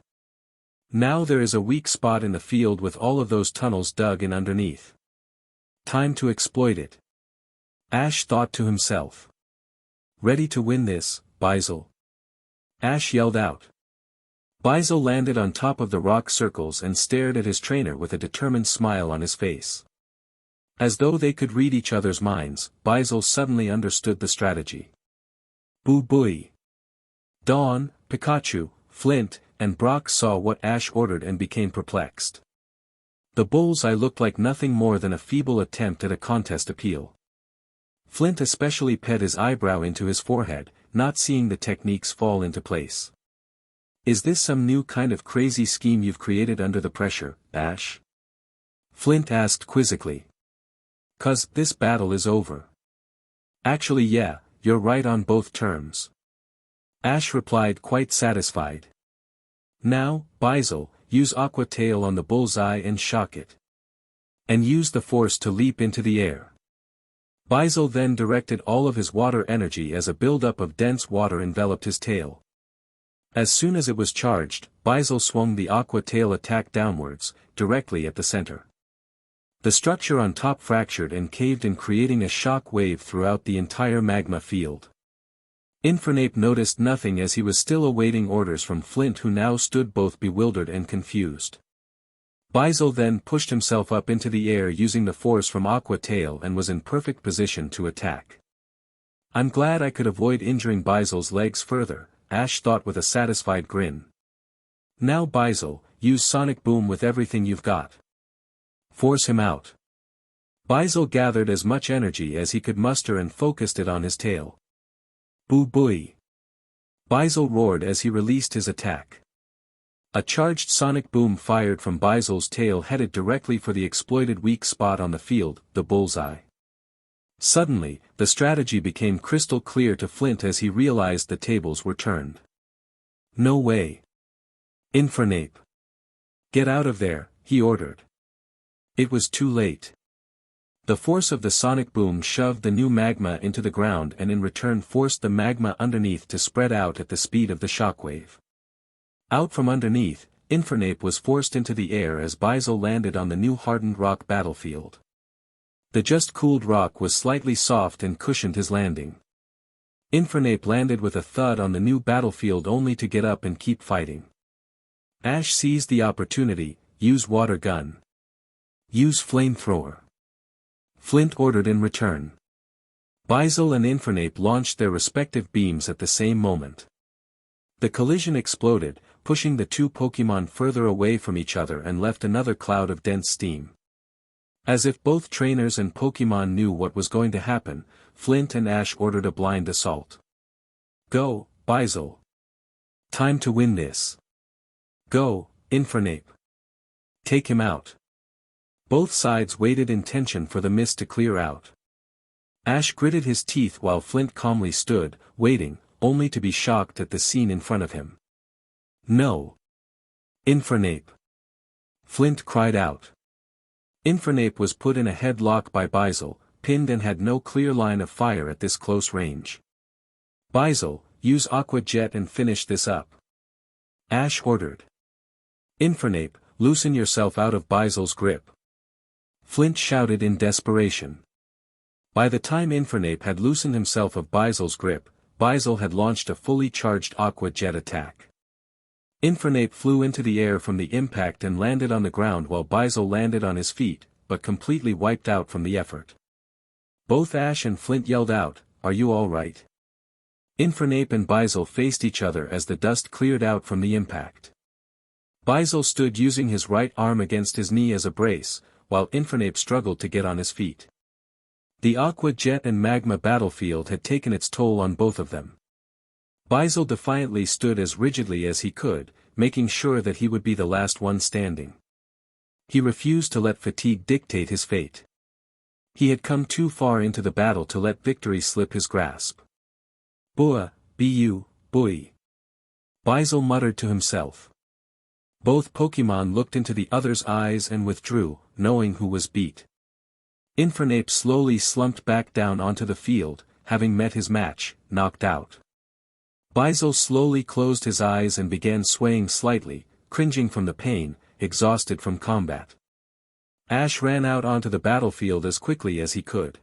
Now there is a weak spot in the field with all of those tunnels dug in underneath. Time to exploit it. Ash thought to himself. Ready to win this, Bizel? Ash yelled out. Bizel landed on top of the rock circles and stared at his trainer with a determined smile on his face. As though they could read each other's minds, Bizel suddenly understood the strategy. Boo booey. Dawn, Pikachu, Flint, and Brock saw what Ash ordered and became perplexed. The bullseye looked like nothing more than a feeble attempt at a contest appeal. Flint especially pet his eyebrow into his forehead, not seeing the techniques fall into place. Is this some new kind of crazy scheme you've created under the pressure, Ash? Flint asked quizzically. 'Cause this battle is over. Actually yeah, you're right on both terms. Ash replied quite satisfied. Now, Bizel, use Aqua Tail on the bullseye and shock it. And use the force to leap into the air. Bizel then directed all of his water energy as a buildup of dense water enveloped his tail. As soon as it was charged, Bizel swung the Aqua Tail attack downwards, directly at the center. The structure on top fractured and caved in, creating a shock wave throughout the entire magma field. Infernape noticed nothing as he was still awaiting orders from Flint, who now stood both bewildered and confused. Bizel then pushed himself up into the air using the force from Aqua Tail and was in perfect position to attack. I'm glad I could avoid injuring Bizel's legs further, Ash thought with a satisfied grin. Now Bizel, use Sonic Boom with everything you've got. Force him out. Bizel gathered as much energy as he could muster and focused it on his tail. Boo booey. Bizel roared as he released his attack. A charged sonic boom fired from Bizel's tail headed directly for the exploited weak spot on the field, the bullseye. Suddenly, the strategy became crystal clear to Flint as he realized the tables were turned. No way. Infernape. Get out of there, he ordered. It was too late. The force of the sonic boom shoved the new magma into the ground and in return forced the magma underneath to spread out at the speed of the shockwave. Out from underneath, Infernape was forced into the air as Bizel landed on the new hardened rock battlefield. The just cooled rock was slightly soft and cushioned his landing. Infernape landed with a thud on the new battlefield only to get up and keep fighting. Ash seized the opportunity, use water gun. Use flamethrower. Flint ordered in return. Bizel and Infernape launched their respective beams at the same moment. The collision exploded, pushing the two Pokémon further away from each other and left another cloud of dense steam. As if both trainers and Pokémon knew what was going to happen, Flint and Ash ordered a blind assault. Go, Bizel. Time to win this. Go, Infernape. Take him out. Both sides waited in tension for the mist to clear out. Ash gritted his teeth while Flint calmly stood, waiting, only to be shocked at the scene in front of him. No. Infernape. Flint cried out. Infernape was put in a headlock by Bizel, pinned and had no clear line of fire at this close range. Bizel, use Aqua Jet and finish this up. Ash ordered. Infernape, loosen yourself out of Bizel's grip. Flint shouted in desperation. By the time Infernape had loosened himself of Bizel's grip, Bizel had launched a fully charged Aqua Jet attack. Infernape flew into the air from the impact and landed on the ground while Bizel landed on his feet, but completely wiped out from the effort. Both Ash and Flint yelled out, "Are you all right?" Infernape and Bizel faced each other as the dust cleared out from the impact. Bizel stood using his right arm against his knee as a brace, while Infernape struggled to get on his feet. The Aqua Jet and Magma battlefield had taken its toll on both of them. Bizel defiantly stood as rigidly as he could, making sure that he would be the last one standing. He refused to let fatigue dictate his fate. He had come too far into the battle to let victory slip his grasp. "Bua, bui." Bizel muttered to himself. Both Pokémon looked into the other's eyes and withdrew, knowing who was beat. Infernape slowly slumped back down onto the field, having met his match, knocked out. Bizel slowly closed his eyes and began swaying slightly, cringing from the pain, exhausted from combat. Ash ran out onto the battlefield as quickly as he could.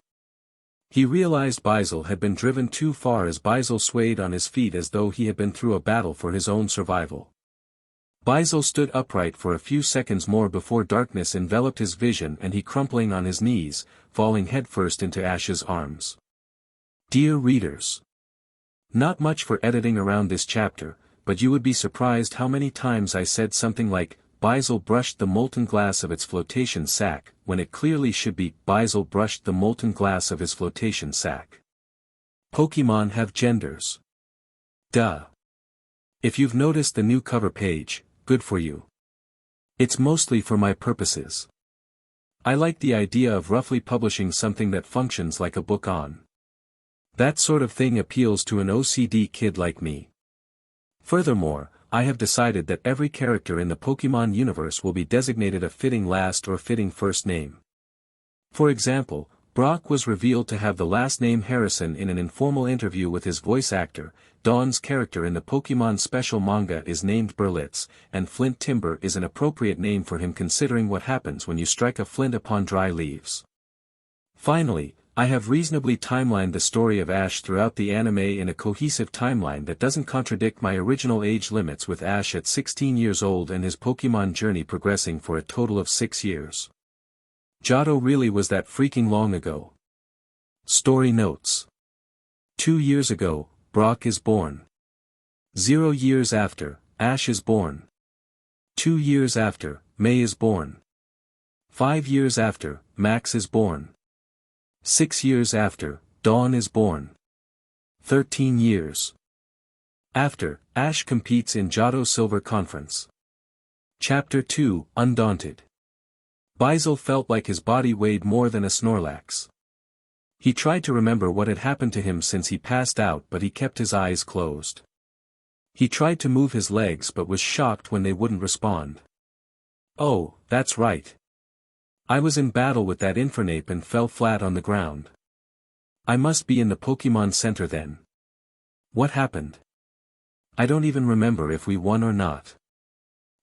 He realized Bizel had been driven too far as Bizel swayed on his feet as though he had been through a battle for his own survival. Bizel stood upright for a few seconds more before darkness enveloped his vision and he crumpling on his knees, falling headfirst into Ash's arms. Dear readers. Not much for editing around this chapter, but you would be surprised how many times I said something like, Bizel brushed the molten glass of its flotation sac, when it clearly should be, Bizel brushed the molten glass of his flotation sac. Pokémon have genders. Duh. If you've noticed the new cover page, good for you. It's mostly for my purposes. I like the idea of roughly publishing something that functions like a book on. That sort of thing appeals to an OCD kid like me. Furthermore, I have decided that every character in the Pokémon universe will be designated a fitting last or fitting first name. For example, Brock was revealed to have the last name Harrison in an informal interview with his voice actor. Dawn's character in the Pokémon Special manga is named Berlitz, and Flint Timber is an appropriate name for him considering what happens when you strike a flint upon dry leaves. Finally, I have reasonably timelined the story of Ash throughout the anime in a cohesive timeline that doesn't contradict my original age limits, with Ash at 16 years old and his Pokémon journey progressing for a total of 6 years. Johto really was that freaking long ago. Story notes. 2 years ago, Brock is born. 0 years after, Ash is born. 2 years after, May is born. 5 years after, Max is born. 6 years after, Dawn is born. 13 years after, Ash competes in Johto Silver Conference. Chapter 2, Undaunted. Bizel felt like his body weighed more than a Snorlax. He tried to remember what had happened to him since he passed out, but he kept his eyes closed. He tried to move his legs but was shocked when they wouldn't respond. Oh, that's right. I was in battle with that Infernape and fell flat on the ground. I must be in the Pokémon Center then. What happened? I don't even remember if we won or not.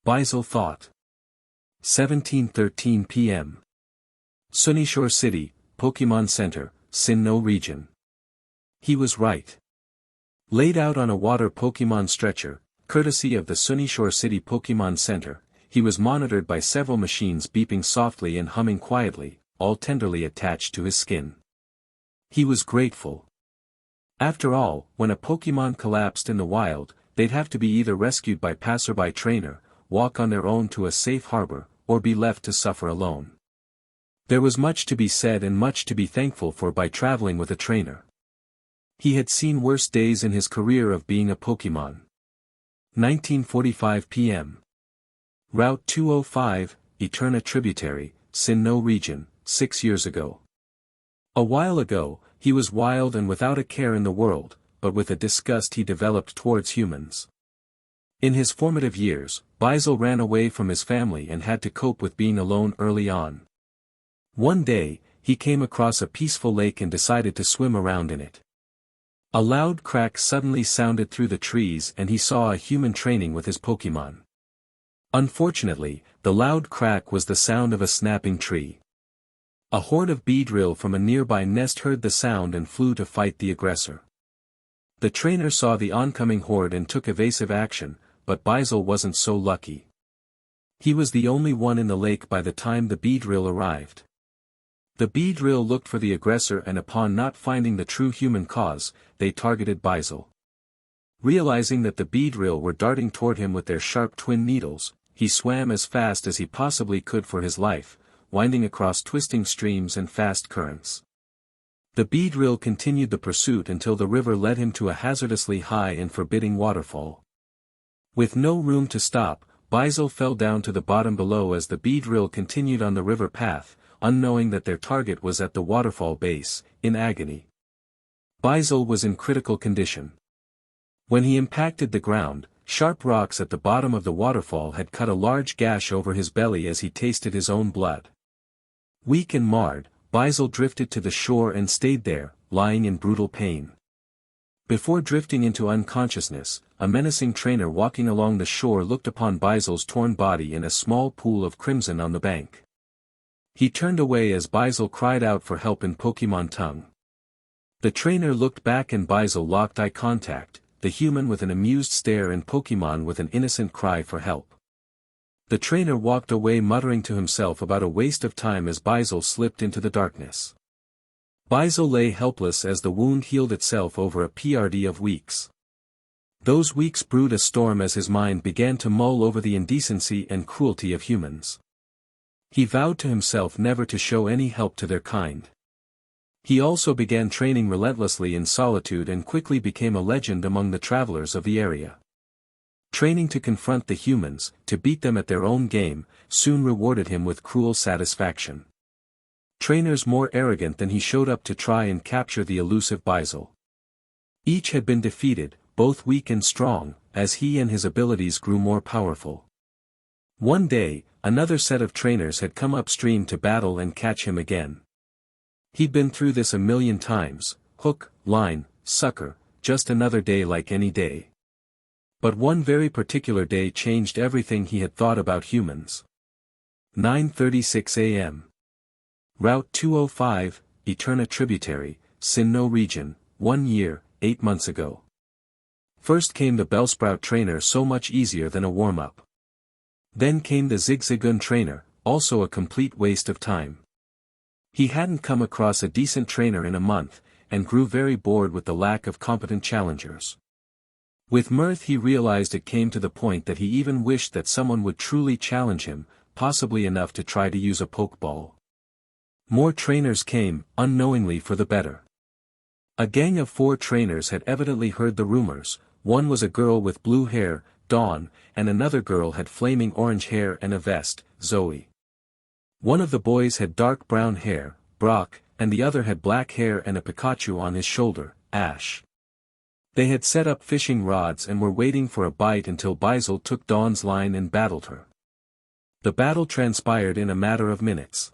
Bizel thought. 17:13 p.m. Sunyshore City, Pokémon Center, Sinnoh region. He was right. Laid out on a water Pokémon stretcher, courtesy of the Sunyshore City Pokémon Center, he was monitored by several machines beeping softly and humming quietly, all tenderly attached to his skin. He was grateful. After all, when a Pokémon collapsed in the wild, they'd have to be either rescued by passerby trainer, walk on their own to a safe harbor, or be left to suffer alone. There was much to be said and much to be thankful for by traveling with a trainer. He had seen worse days in his career of being a Pokémon. 19:45 p.m. Route 205, Eterna tributary, Sinnoh region, 6 years ago. A while ago, He was wild and without a care in the world, but with a disgust he developed towards humans. In his formative years, Baizal ran away from his family and had to cope with being alone early on. One day, he came across a peaceful lake and decided to swim around in it. A loud crack suddenly sounded through the trees and he saw a human training with his Pokémon. Unfortunately, the loud crack was the sound of a snapping tree. A horde of Beedrill from a nearby nest heard the sound and flew to fight the aggressor. The trainer saw the oncoming horde and took evasive action, but Baizal wasn't so lucky. He was the only one in the lake by the time the Beedrill arrived. The Beedrill looked for the aggressor and upon not finding the true human cause, they targeted Baizal. Realizing that the Beedrill were darting toward him with their sharp twin needles, he swam as fast as he possibly could for his life, winding across twisting streams and fast currents. The Beedrill continued the pursuit until the river led him to a hazardously high and forbidding waterfall. With no room to stop, Baizal fell down to the bottom below as the Beedrill continued on the river path, unknowing that their target was at the waterfall base, in agony. Baizal was in critical condition. When he impacted the ground, sharp rocks at the bottom of the waterfall had cut a large gash over his belly as he tasted his own blood. Weak and marred, Baizal drifted to the shore and stayed there, lying in brutal pain. Before drifting into unconsciousness, a menacing trainer walking along the shore looked upon Baizal's torn body in a small pool of crimson on the bank. He turned away as Baizal cried out for help in Pokémon tongue. The trainer looked back and Baizal locked eye contact, the human with an amused stare and Pokémon with an innocent cry for help. The trainer walked away muttering to himself about a waste of time as Baizal slipped into the darkness. Baizal lay helpless as the wound healed itself over a PRD of weeks. Those weeks brewed a storm as his mind began to mull over the indecency and cruelty of humans. He vowed to himself never to show any help to their kind. He also began training relentlessly in solitude and quickly became a legend among the travelers of the area. Training to confront the humans, to beat them at their own game, soon rewarded him with cruel satisfaction. Trainers more arrogant than he showed up to try and capture the elusive Baizal. Each had been defeated, both weak and strong, as he and his abilities grew more powerful. One day, another set of trainers had come upstream to battle and catch him again. He'd been through this a million times, hook, line, sucker, just another day like any day. But one very particular day changed everything he had thought about humans. 9:36 a.m. Route 205, Eterna Tributary, Sinnoh Region, 1 year, 8 months ago. First came the Bellsprout trainer, so much easier than a warm-up. Then came the Zigzagoon trainer, also a complete waste of time. He hadn't come across a decent trainer in a month, and grew very bored with the lack of competent challengers. With mirth he realized it came to the point that he even wished that someone would truly challenge him, possibly enough to try to use a pokeball. More trainers came, unknowingly for the better. A gang of 4 trainers had evidently heard the rumors. One was a girl with blue hair, Dawn, and another girl had flaming orange hair and a vest, Zoe. One of the boys had dark brown hair, Brock, and the other had black hair and a Pikachu on his shoulder, Ash. They had set up fishing rods and were waiting for a bite until Baizal took Dawn's line and battled her. The battle transpired in a matter of minutes.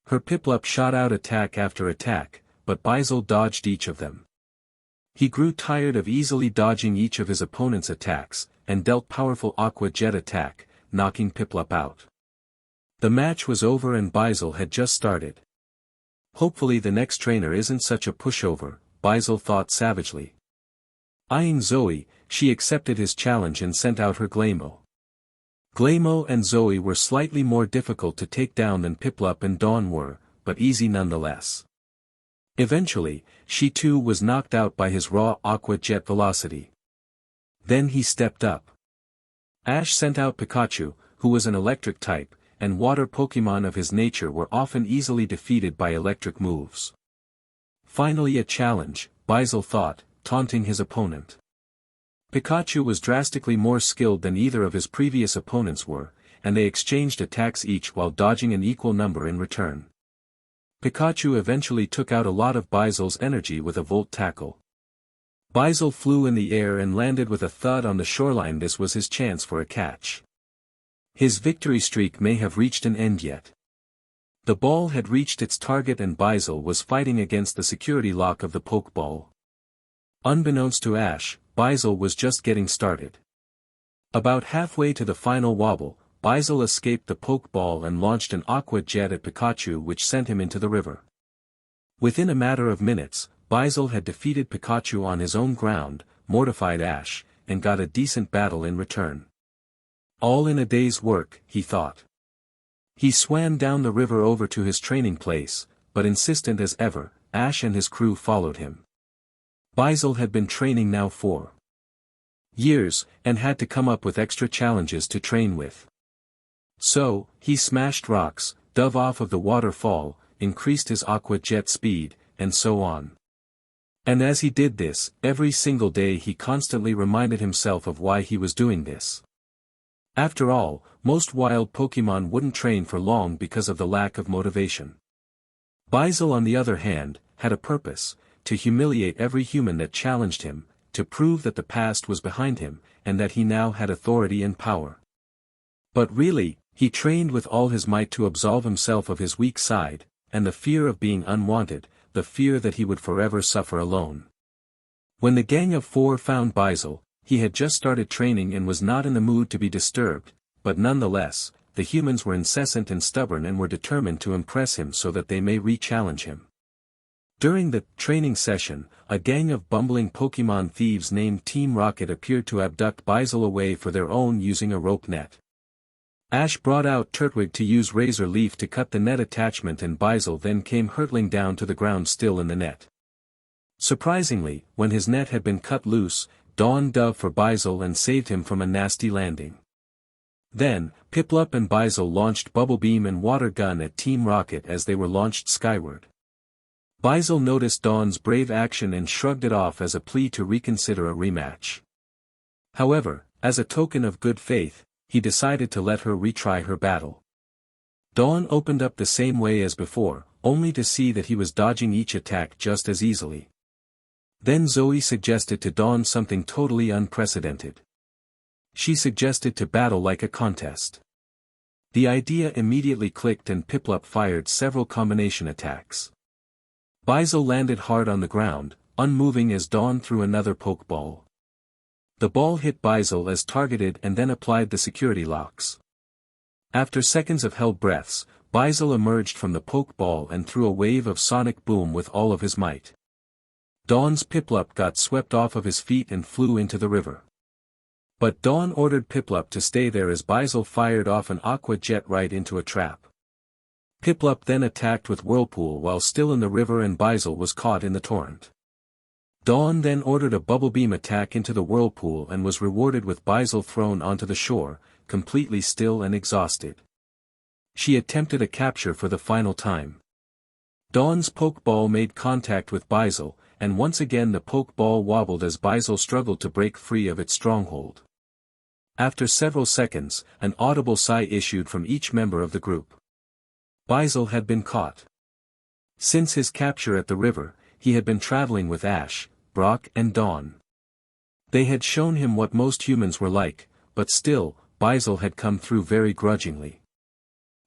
Her Piplup shot out attack after attack, but Baizal dodged each of them. He grew tired of easily dodging each of his opponent's attacks, and dealt powerful Aqua Jet attack, knocking Piplup out. The match was over and Baizal had just started. Hopefully the next trainer isn't such a pushover, Baizal thought savagely. Eyeing Zoe, she accepted his challenge and sent out her Glaymo. Glaymo and Zoe were slightly more difficult to take down than Piplup and Dawn were, but easy nonetheless. Eventually, she too was knocked out by his raw Aqua Jet velocity. Then he stepped up. Ash sent out Pikachu, who was an electric type, and water Pokémon of his nature were often easily defeated by electric moves. Finally a challenge, Baizal thought, taunting his opponent. Pikachu was drastically more skilled than either of his previous opponents were, and they exchanged attacks each while dodging an equal number in return. Pikachu eventually took out a lot of Baizel's energy with a volt tackle. Baizel flew in the air and landed with a thud on the shoreline. This was his chance for a catch. His victory streak may have reached an end yet. The ball had reached its target and Baizel was fighting against the security lock of the Pokeball. Unbeknownst to Ash, Baizel was just getting started. About halfway to the final wobble, Baizel escaped the Pokeball and launched an Aqua Jet at Pikachu which sent him into the river. Within a matter of minutes, Baizel had defeated Pikachu on his own ground, mortified Ash, and got a decent battle in return. All in a day's work, he thought. He swam down the river over to his training place, but insistent as ever, Ash and his crew followed him. Baizel had been training now for years, and had to come up with extra challenges to train with. So, he smashed rocks, dove off of the waterfall, increased his Aqua Jet speed, and so on. And as he did this, every single day he constantly reminded himself of why he was doing this. After all, most wild Pokémon wouldn't train for long because of the lack of motivation. Baizel on the other hand, had a purpose, to humiliate every human that challenged him, to prove that the past was behind him, and that he now had authority and power. But really, he trained with all his might to absolve himself of his weak side, and the fear of being unwanted, the fear that he would forever suffer alone. When the gang of 4 found Baizel, he had just started training and was not in the mood to be disturbed, but nonetheless, the humans were incessant and stubborn and were determined to impress him so that they may re-challenge him. During the training session, a gang of bumbling Pokémon thieves named Team Rocket appeared to abduct Baizel away for their own using a rope net. Ash brought out Turtwig to use Razor Leaf to cut the net attachment and Baizel then came hurtling down to the ground still in the net. Surprisingly, when his net had been cut loose, Dawn dove for Baizel and saved him from a nasty landing. Then, Piplup and Baizel launched Bubble Beam and Water Gun at Team Rocket as they were launched skyward. Baizel noticed Dawn's brave action and shrugged it off as a plea to reconsider a rematch. However, as a token of good faith, he decided to let her retry her battle. Dawn opened up the same way as before, only to see that he was dodging each attack just as easily. Then Zoe suggested to Dawn something totally unprecedented. She suggested to battle like a contest. The idea immediately clicked and Piplup fired several combination attacks. Baizel landed hard on the ground, unmoving as Dawn threw another Pokeball. The ball hit Baizel as targeted and then applied the security locks. After seconds of held breaths, Baizel emerged from the Pokeball and threw a wave of sonic boom with all of his might. Dawn's Piplup got swept off of his feet and flew into the river. But Dawn ordered Piplup to stay there as Baizel fired off an Aqua Jet right into a trap. Piplup then attacked with Whirlpool while still in the river and Baizel was caught in the torrent. Dawn then ordered a Bubble Beam attack into the Whirlpool and was rewarded with Baizel thrown onto the shore, completely still and exhausted. She attempted a capture for the final time. Dawn's Pokeball made contact with Baizel, and once again the Pokeball wobbled as Baizel struggled to break free of its stronghold. After several seconds, an audible sigh issued from each member of the group. Baizel had been caught. Since his capture at the river, he had been traveling with Ash, Brock and Dawn. They had shown him what most humans were like, but still, Baizel had come through very grudgingly.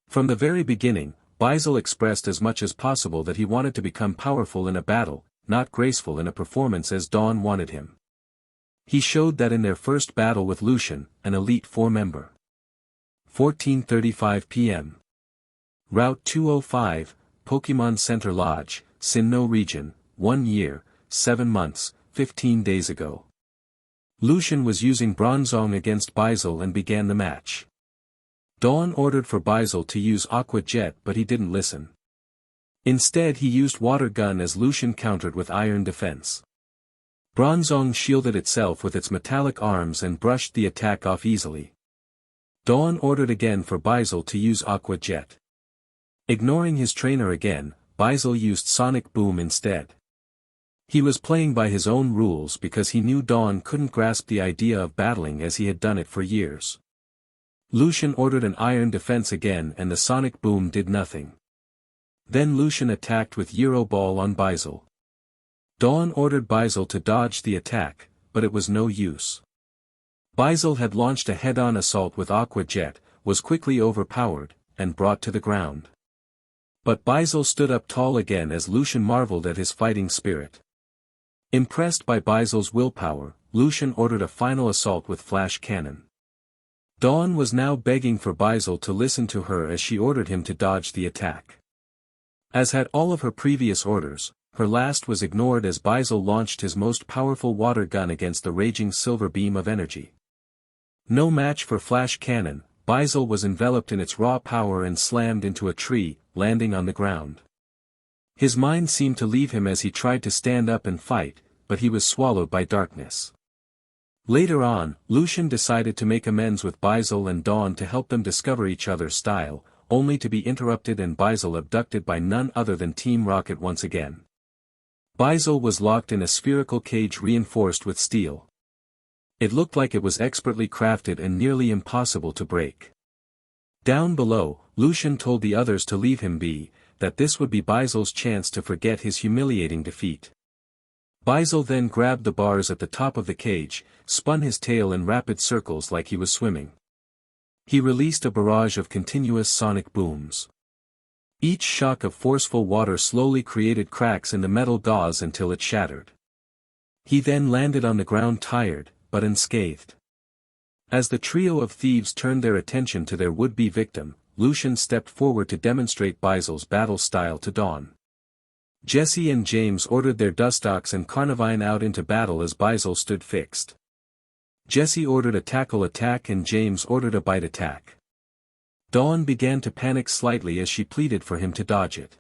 From the very beginning, Baizel expressed as much as possible that he wanted to become powerful in a battle, not graceful in a performance as Dawn wanted him. He showed that in their first battle with Lucian, an Elite Four member. 14:35 p.m. Route 205, Pokemon Center Lodge, Sinnoh Region, 1 year, 7 months, 15 days ago. Lucian was using Bronzong against Baizel and began the match. Dawn ordered for Baizel to use Aqua Jet but he didn't listen. Instead he used Water Gun as Lucian countered with Iron Defense. Bronzong shielded itself with its metallic arms and brushed the attack off easily. Dawn ordered again for Baizel to use Aqua Jet. Ignoring his trainer again, Baizel used Sonic Boom instead. He was playing by his own rules because he knew Dawn couldn't grasp the idea of battling as he had done it for years. Lucian ordered an Iron Defense again and the Sonic Boom did nothing. Then Lucian attacked with Euro Ball on Bizel. Dawn ordered Bizel to dodge the attack, but it was no use. Bizel had launched a head-on assault with Aqua Jet, was quickly overpowered, and brought to the ground. But Bizel stood up tall again as Lucian marveled at his fighting spirit. Impressed by Bizel's willpower, Lucian ordered a final assault with Flash Cannon. Dawn was now begging for Bizel to listen to her as she ordered him to dodge the attack. As had all of her previous orders, her last was ignored as Bizel launched his most powerful water gun against the raging silver beam of energy. No match for Flash Cannon, Bizel was enveloped in its raw power and slammed into a tree, landing on the ground. His mind seemed to leave him as he tried to stand up and fight, but he was swallowed by darkness. Later on, Lucian decided to make amends with Bizel and Dawn to help them discover each other's style, only to be interrupted and Bizel abducted by none other than Team Rocket once again. Bizel was locked in a spherical cage reinforced with steel. It looked like it was expertly crafted and nearly impossible to break. Down below, Lucian told the others to leave him be, that this would be Bizel's chance to forget his humiliating defeat. Bizel then grabbed the bars at the top of the cage, spun his tail in rapid circles like he was swimming. He released a barrage of continuous sonic booms. Each shock of forceful water slowly created cracks in the metal gauze until it shattered. He then landed on the ground tired, but unscathed. As the trio of thieves turned their attention to their would-be victim, Lucian stepped forward to demonstrate Bizel's battle style to Dawn. Jesse and James ordered their Dustox and Carnivine out into battle as Bizel stood fixed. Jesse ordered a tackle attack and James ordered a bite attack. Dawn began to panic slightly as she pleaded for him to dodge it.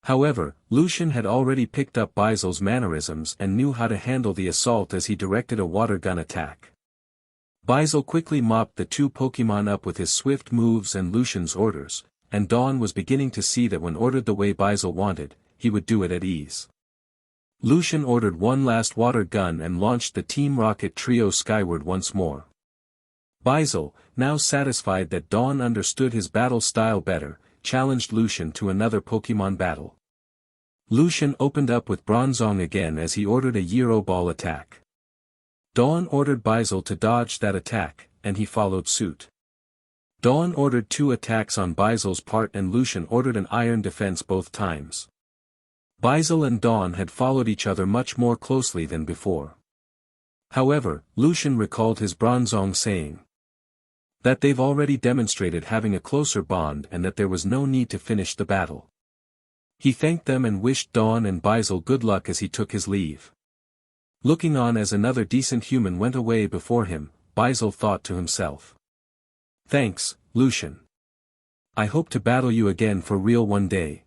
However, Lucian had already picked up Bizel's mannerisms and knew how to handle the assault as he directed a water gun attack. Bizel quickly mopped the two Pokémon up with his swift moves and Lucian's orders, and Dawn was beginning to see that when ordered the way Bizel wanted, he would do it at ease. Lucian ordered one last water gun and launched the Team Rocket trio skyward once more. Bizel, now satisfied that Dawn understood his battle style better, challenged Lucian to another Pokémon battle. Lucian opened up with Bronzong again as he ordered a Euro Ball attack. Dawn ordered Bizel to dodge that attack, and he followed suit. Dawn ordered 2 attacks on Bizel's part and Lucian ordered an iron defense both times. Bizel and Dawn had followed each other much more closely than before. However, Lucian recalled his Bronzong saying that they've already demonstrated having a closer bond and that there was no need to finish the battle. He thanked them and wished Dawn and Bizel good luck as he took his leave. Looking on as another decent human went away before him, Bizel thought to himself. Thanks, Lucian. I hope to battle you again for real one day.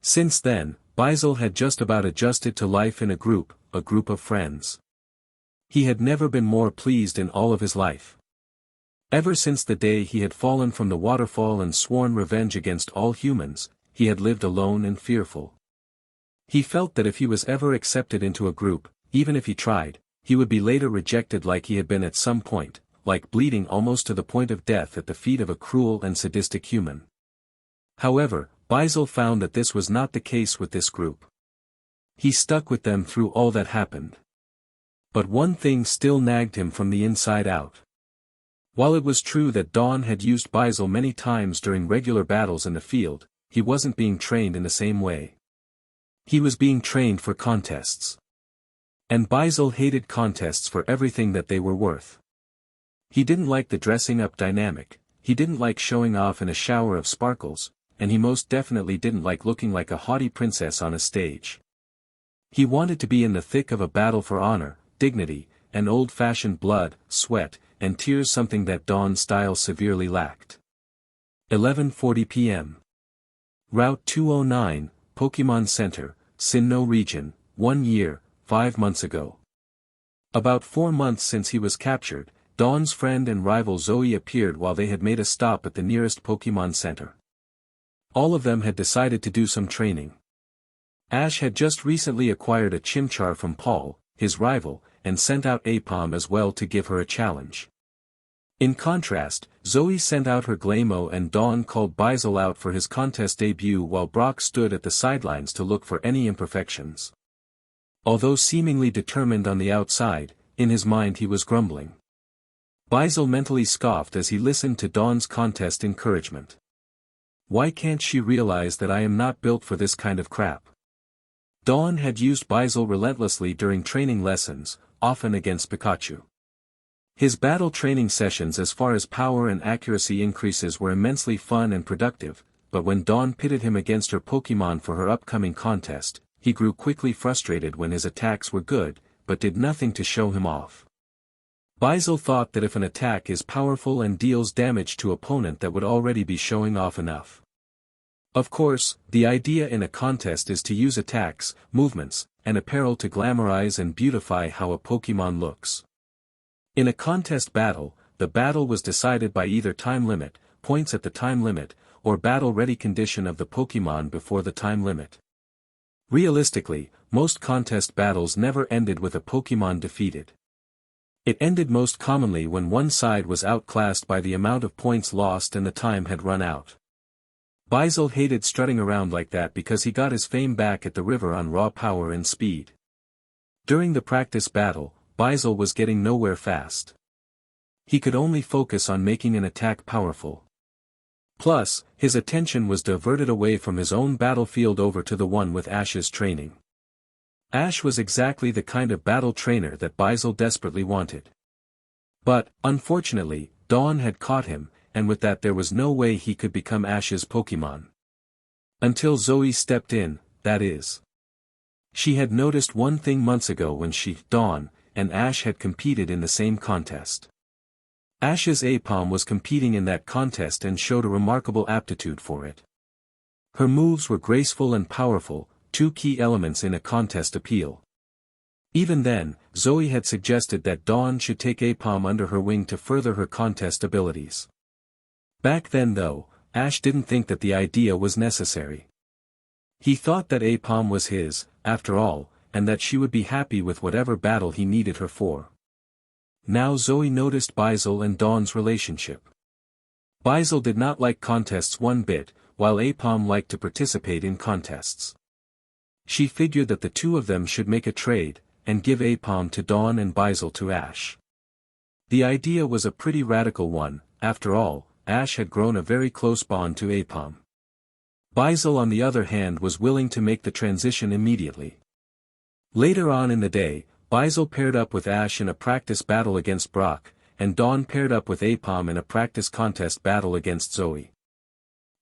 Since then, Bizel had just about adjusted to life in a group of friends. He had never been more pleased in all of his life. Ever since the day he had fallen from the waterfall and sworn revenge against all humans, he had lived alone and fearful. He felt that if he was ever accepted into a group, even if he tried, he would be later rejected like he had been at some point, like bleeding almost to the point of death at the feet of a cruel and sadistic human. However, Bizel found that this was not the case with this group. He stuck with them through all that happened. But one thing still nagged him from the inside out. While it was true that Dawn had used Bizel many times during regular battles in the field, he wasn't being trained in the same way. He was being trained for contests. And Bizel hated contests for everything that they were worth. He didn't like the dressing up dynamic, he didn't like showing off in a shower of sparkles, and he most definitely didn't like looking like a haughty princess on a stage. He wanted to be in the thick of a battle for honor, dignity, and old-fashioned blood, sweat, and tears, something that Dawn's style severely lacked. 11:40 p.m. Route 209, Pokémon Center, Sinnoh region, 1 year, 5 months ago. About 4 months since he was captured, Dawn's friend and rival Zoe appeared while they had made a stop at the nearest Pokémon Center. All of them had decided to do some training. Ash had just recently acquired a Chimchar from Paul, his rival, and sent out Apom as well to give her a challenge. In contrast, Zoe sent out her Glamour and Dawn called Basil out for his contest debut while Brock stood at the sidelines to look for any imperfections. Although seemingly determined on the outside, in his mind he was grumbling. Basil mentally scoffed as he listened to Dawn's contest encouragement. Why can't she realize that I am not built for this kind of crap? Dawn had used Basil relentlessly during training lessons, often against Pikachu. His battle training sessions as far as power and accuracy increases were immensely fun and productive, but when Dawn pitted him against her Pokémon for her upcoming contest, he grew quickly frustrated when his attacks were good, but did nothing to show him off. Basil thought that if an attack is powerful and deals damage to opponent that would already be showing off enough. Of course, the idea in a contest is to use attacks, movements, and apparel to glamorize and beautify how a Pokémon looks. In a contest battle, the battle was decided by either time limit, points at the time limit, or battle-ready condition of the Pokémon before the time limit. Realistically, most contest battles never ended with a Pokémon defeated. It ended most commonly when one side was outclassed by the amount of points lost and the time had run out. Basil hated strutting around like that because he got his fame back at the river on raw power and speed. During the practice battle, Basil was getting nowhere fast. He could only focus on making an attack powerful. Plus, his attention was diverted away from his own battlefield over to the one with Ash's training. Ash was exactly the kind of battle trainer that Basil desperately wanted. But, unfortunately, Dawn had caught him, and with that there was no way he could become Ash's Pokémon. Until Zoe stepped in, that is. She had noticed one thing months ago when she, Dawn, and Ash had competed in the same contest. Ash's Aipom was competing in that contest and showed a remarkable aptitude for it. Her moves were graceful and powerful, two key elements in a contest appeal. Even then, Zoe had suggested that Dawn should take Aipom under her wing to further her contest abilities. Back then though, Ash didn't think that the idea was necessary. He thought that Aipom was his, after all, and that she would be happy with whatever battle he needed her for. Now Zoe noticed Basil and Dawn's relationship. Basil did not like contests one bit, while Aipom liked to participate in contests. She figured that the two of them should make a trade, and give Aipom to Dawn and Basil to Ash. The idea was a pretty radical one, after all, Ash had grown a very close bond to Aipom. Basil on the other hand was willing to make the transition immediately. Later on in the day, Basil paired up with Ash in a practice battle against Brock, and Dawn paired up with Aipom in a practice contest battle against Zoe.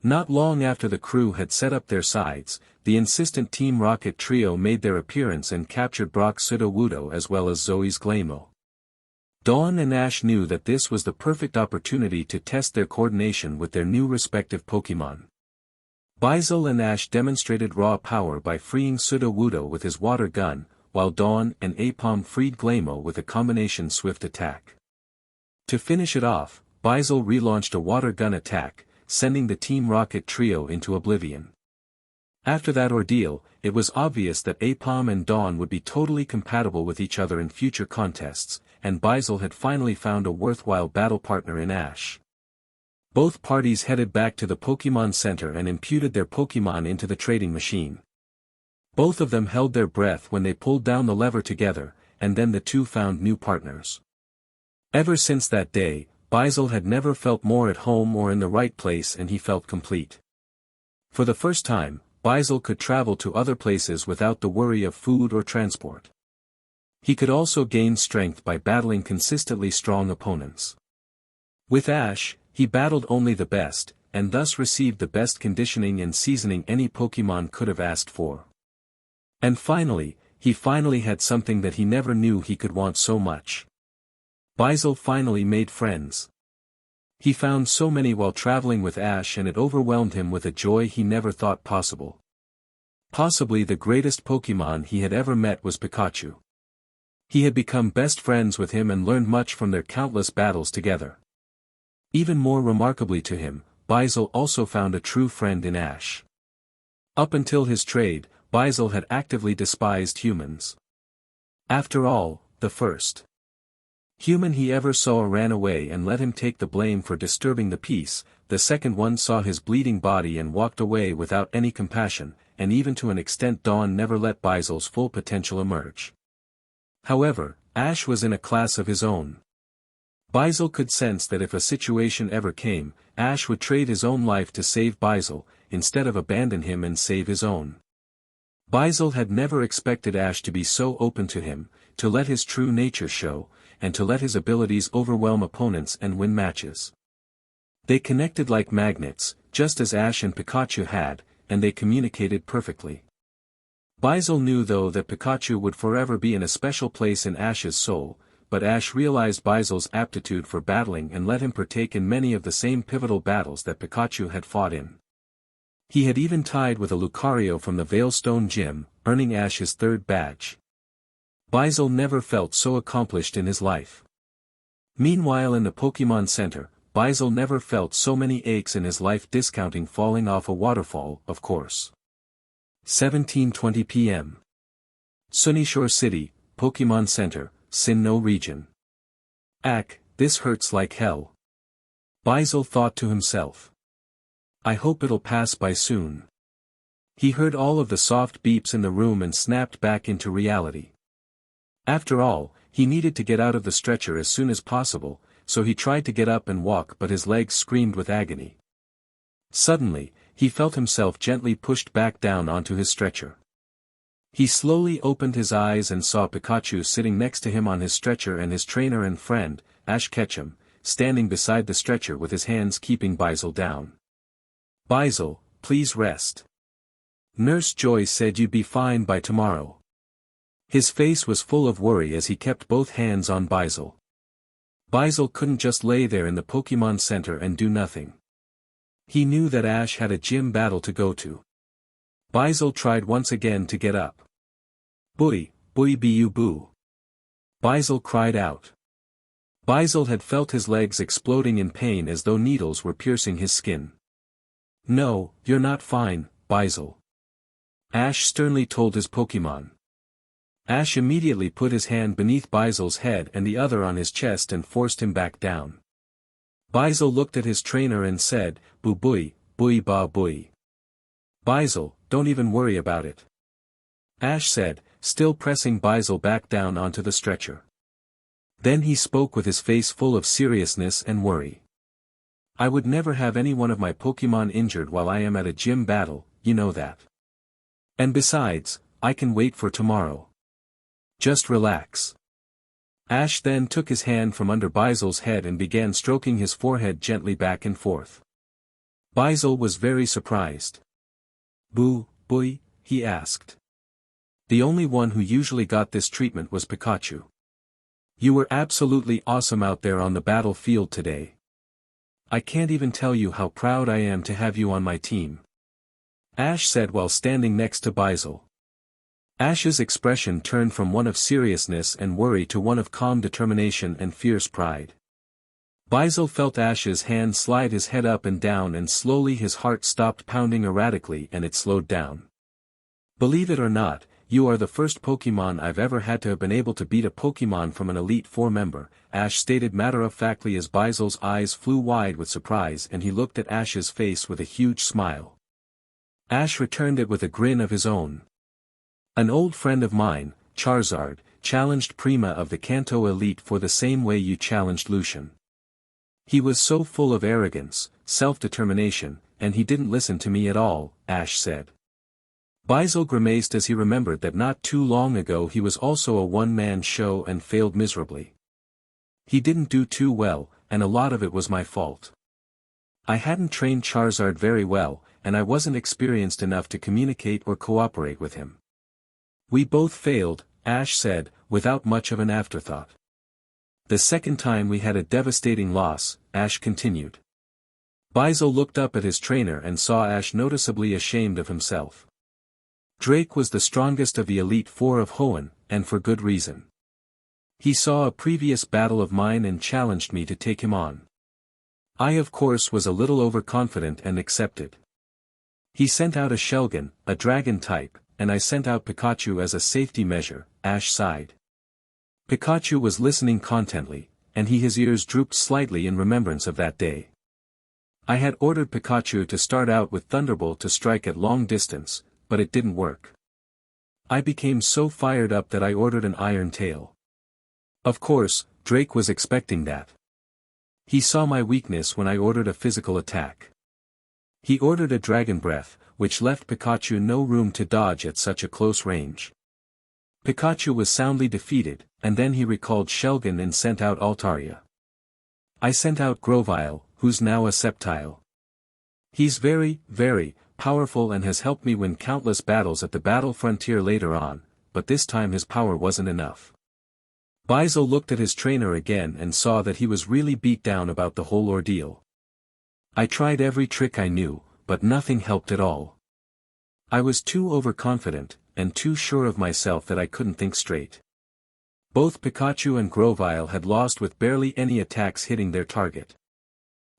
Not long after the crew had set up their sides, the insistent Team Rocket trio made their appearance and captured Brock's Sudowoodo as well as Zoe's Glamour. Dawn and Ash knew that this was the perfect opportunity to test their coordination with their new respective Pokémon. Basil and Ash demonstrated raw power by freeing Sudowoodo with his water gun, while Dawn and Aipom freed Glamour with a combination swift attack. To finish it off, Basil relaunched a water gun attack, sending the Team Rocket trio into oblivion. After that ordeal, it was obvious that Aipom and Dawn would be totally compatible with each other in future contests, and Basil had finally found a worthwhile battle partner in Ash. Both parties headed back to the Pokémon Center and imputed their Pokémon into the trading machine. Both of them held their breath when they pulled down the lever together, and then the two found new partners. Ever since that day, Basil had never felt more at home or in the right place, and he felt complete. For the first time, Basil could travel to other places without the worry of food or transport. He could also gain strength by battling consistently strong opponents. With Ash, he battled only the best, and thus received the best conditioning and seasoning any Pokémon could have asked for. And finally, he had something that he never knew he could want so much. Basil finally made friends. He found so many while traveling with Ash, and it overwhelmed him with a joy he never thought possible. Possibly the greatest Pokémon he had ever met was Pikachu. He had become best friends with him and learned much from their countless battles together. Even more remarkably to him, Basil also found a true friend in Ash. Up until his trade, Basil had actively despised humans. After all, the first human he ever saw ran away and let him take the blame for disturbing the peace. The second one saw his bleeding body and walked away without any compassion, and even to an extent Dawn never let Baizel's full potential emerge. However, Ash was in a class of his own. Baizel could sense that if a situation ever came, Ash would trade his own life to save Baizel, instead of abandon him and save his own. Baizel had never expected Ash to be so open to him, to let his true nature show, and to let his abilities overwhelm opponents and win matches. They connected like magnets, just as Ash and Pikachu had, and they communicated perfectly. Baizel knew though that Pikachu would forever be in a special place in Ash's soul, but Ash realized Baizel's aptitude for battling and let him partake in many of the same pivotal battles that Pikachu had fought in. He had even tied with a Lucario from the Veilstone Gym, earning Ash's third badge. Baizel never felt so accomplished in his life. Meanwhile in the Pokémon Center, Baizel never felt so many aches in his life, discounting falling off a waterfall, of course. 17:20 p.m. Sunyshore City, Pokémon Center, Sinnoh region. Ack, this hurts like hell. Baizel thought to himself. I hope it'll pass by soon. He heard all of the soft beeps in the room and snapped back into reality. After all, he needed to get out of the stretcher as soon as possible, so he tried to get up and walk, but his legs screamed with agony. Suddenly, he felt himself gently pushed back down onto his stretcher. He slowly opened his eyes and saw Pikachu sitting next to him on his stretcher and his trainer and friend, Ash Ketchum, standing beside the stretcher with his hands keeping Baizel down. Baizel, please rest. Nurse Joy said you'd be fine by tomorrow. His face was full of worry as he kept both hands on Baizel. Baizel couldn't just lay there in the Pokémon Center and do nothing. He knew that Ash had a gym battle to go to. Baizel tried once again to get up. Booey, booey bu boo. Baizel cried out. Baizel had felt his legs exploding in pain as though needles were piercing his skin. No, you're not fine, Baizel. Ash sternly told his Pokémon. Ash immediately put his hand beneath Baizel's head and the other on his chest and forced him back down. Baizel looked at his trainer and said, Boo booey, booey ba booey. Baizel, don't even worry about it. Ash said, still pressing Baizel back down onto the stretcher. Then he spoke with his face full of seriousness and worry. I would never have any one of my Pokémon injured while I am at a gym battle, you know that. And besides, I can wait for tomorrow. Just relax. Ash then took his hand from under Baizel's head and began stroking his forehead gently back and forth. Baizel was very surprised. Boo, booey, he asked. The only one who usually got this treatment was Pikachu. You were absolutely awesome out there on the battlefield today. I can't even tell you how proud I am to have you on my team. Ash said while standing next to Baizel. Ash's expression turned from one of seriousness and worry to one of calm determination and fierce pride. Baizel felt Ash's hand slide his head up and down, and slowly his heart stopped pounding erratically and it slowed down. Believe it or not, you are the first Pokémon I've ever had to have been able to beat a Pokémon from an Elite Four member, Ash stated matter-of-factly as Baizel's eyes flew wide with surprise and he looked at Ash's face with a huge smile. Ash returned it with a grin of his own. An old friend of mine, Charizard, challenged Prima of the Kanto Elite for the same way you challenged Lucian. He was so full of arrogance, self-determination, and he didn't listen to me at all, Ash said. Baizel grimaced as he remembered that not too long ago he was also a one-man show and failed miserably. He didn't do too well, and a lot of it was my fault. I hadn't trained Charizard very well, and I wasn't experienced enough to communicate or cooperate with him. We both failed, Ash said, without much of an afterthought. The second time we had a devastating loss, Ash continued. Baizel looked up at his trainer and saw Ash noticeably ashamed of himself. Drake was the strongest of the Elite Four of Hoenn, and for good reason. He saw a previous battle of mine and challenged me to take him on. I of course was a little overconfident and accepted. He sent out a Shelgon, a dragon type, and I sent out Pikachu as a safety measure, Ash sighed. Pikachu was listening contently, and his ears drooped slightly in remembrance of that day. I had ordered Pikachu to start out with Thunderbolt to strike at long distance, but it didn't work. I became so fired up that I ordered an Iron Tail. Of course, Drake was expecting that. He saw my weakness when I ordered a physical attack. He ordered a Dragon Breath, which left Pikachu no room to dodge at such a close range. Pikachu was soundly defeated, and then he recalled Shelgon and sent out Altaria. I sent out Grovyle, who's now a Sceptile. He's very, very powerful and has helped me win countless battles at the battle frontier later on, but this time his power wasn't enough. Baizel looked at his trainer again and saw that he was really beat down about the whole ordeal. I tried every trick I knew, but nothing helped at all. I was too overconfident, and too sure of myself that I couldn't think straight. Both Pikachu and Grovyle had lost with barely any attacks hitting their target.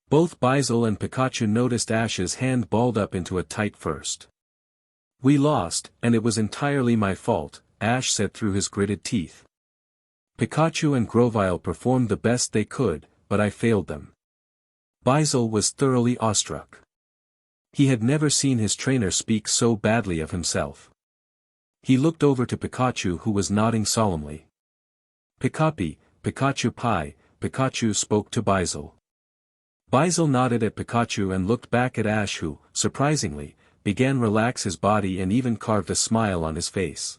Both Baizel and Pikachu noticed Ash's hand balled up into a tight fist. We lost, and it was entirely my fault, Ash said through his gritted teeth. Pikachu and Grovyle performed the best they could, but I failed them. Baizel was thoroughly awestruck. He had never seen his trainer speak so badly of himself. He looked over to Pikachu, who was nodding solemnly. Pikapi, Pikachu Pai, Pikachu spoke to Baizel. Baizel nodded at Pikachu and looked back at Ash, who, surprisingly, began to relax his body and even carved a smile on his face.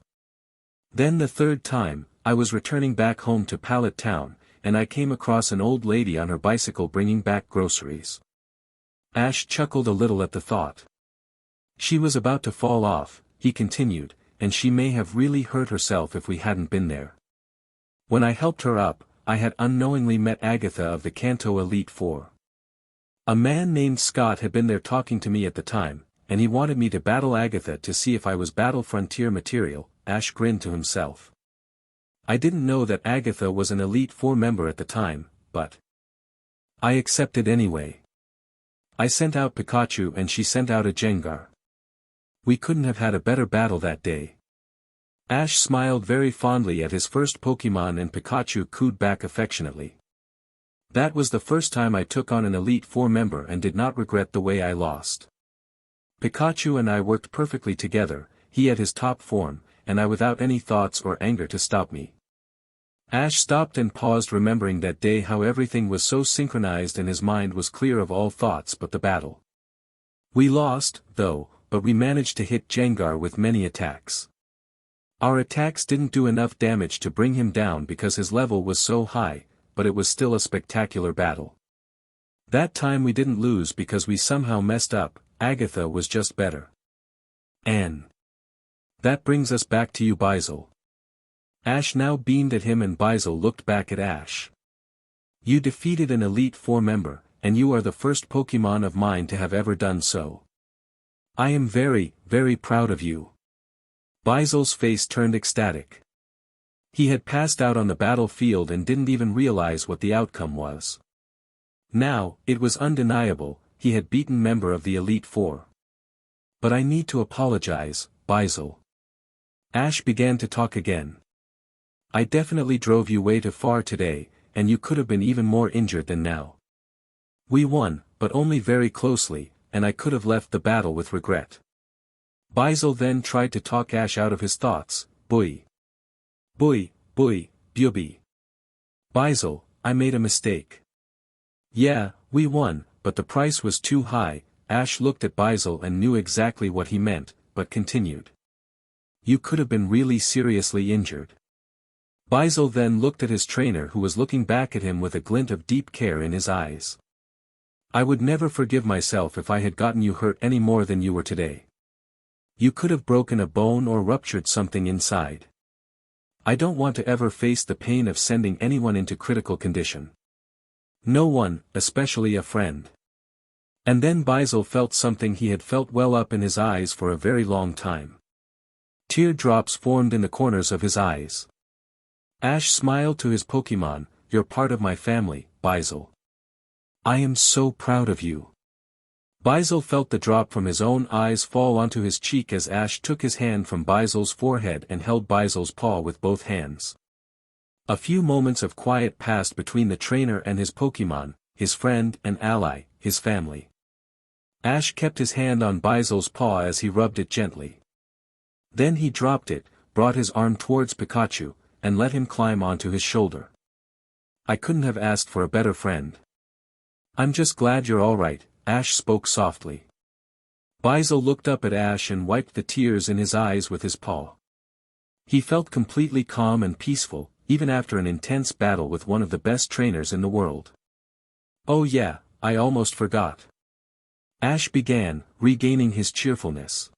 Then the third time, I was returning back home to Pallet Town, and I came across an old lady on her bicycle bringing back groceries. Ash chuckled a little at the thought. She was about to fall off, he continued, and she may have really hurt herself if we hadn't been there. When I helped her up, I had unknowingly met Agatha of the Kanto Elite Four. A man named Scott had been there talking to me at the time, and he wanted me to battle Agatha to see if I was Battle Frontier material. Ash grinned to himself. I didn't know that Agatha was an Elite Four member at the time, but I accepted anyway. I sent out Pikachu and she sent out a Gengar. We couldn't have had a better battle that day. Ash smiled very fondly at his first Pokemon and Pikachu cooed back affectionately. That was the first time I took on an Elite Four member and did not regret the way I lost. Pikachu and I worked perfectly together, he at his top form, and I without any thoughts or anger to stop me. Ash stopped and paused, remembering that day how everything was so synchronized and his mind was clear of all thoughts but the battle. We lost, though, but we managed to hit Gengar with many attacks. Our attacks didn't do enough damage to bring him down because his level was so high, but it was still a spectacular battle. That time we didn't lose because we somehow messed up, Agatha was just better. And that brings us back to you, Baizel. Ash now beamed at him and Baizel looked back at Ash. You defeated an Elite Four member, and you are the first Pokemon of mine to have ever done so. I am very, very proud of you. Baizel's face turned ecstatic. He had passed out on the battlefield and didn't even realize what the outcome was. Now, it was undeniable, he had beaten member of the Elite Four. But I need to apologize, Baizel. Ash began to talk again. I definitely drove you way too far today, and you could have been even more injured than now. We won, but only very closely, and I could have left the battle with regret. Baizel then tried to talk Ash out of his thoughts. Bui. Bubi. Baizel, I made a mistake. Yeah, we won, but the price was too high. Ash looked at Baizel and knew exactly what he meant, but continued. You could have been really seriously injured. Baizel then looked at his trainer, who was looking back at him with a glint of deep care in his eyes. I would never forgive myself if I had gotten you hurt any more than you were today. You could have broken a bone or ruptured something inside. I don't want to ever face the pain of sending anyone into critical condition. No one, especially a friend. And then Baizel felt something he had felt well up in his eyes for a very long time. Teardrops formed in the corners of his eyes. Ash smiled to his Pokemon, you're part of my family, Baizel. I am so proud of you. Baizel felt the drop from his own eyes fall onto his cheek as Ash took his hand from Baizel's forehead and held Baizel's paw with both hands. A few moments of quiet passed between the trainer and his Pokémon, his friend and ally, his family. Ash kept his hand on Bizel's paw as he rubbed it gently. Then he dropped it, brought his arm towards Pikachu, and let him climb onto his shoulder. I couldn't have asked for a better friend. I'm just glad you're alright, Ash spoke softly. Bizel looked up at Ash and wiped the tears in his eyes with his paw. He felt completely calm and peaceful, even after an intense battle with one of the best trainers in the world. Oh yeah, I almost forgot. Ash began, regaining his cheerfulness.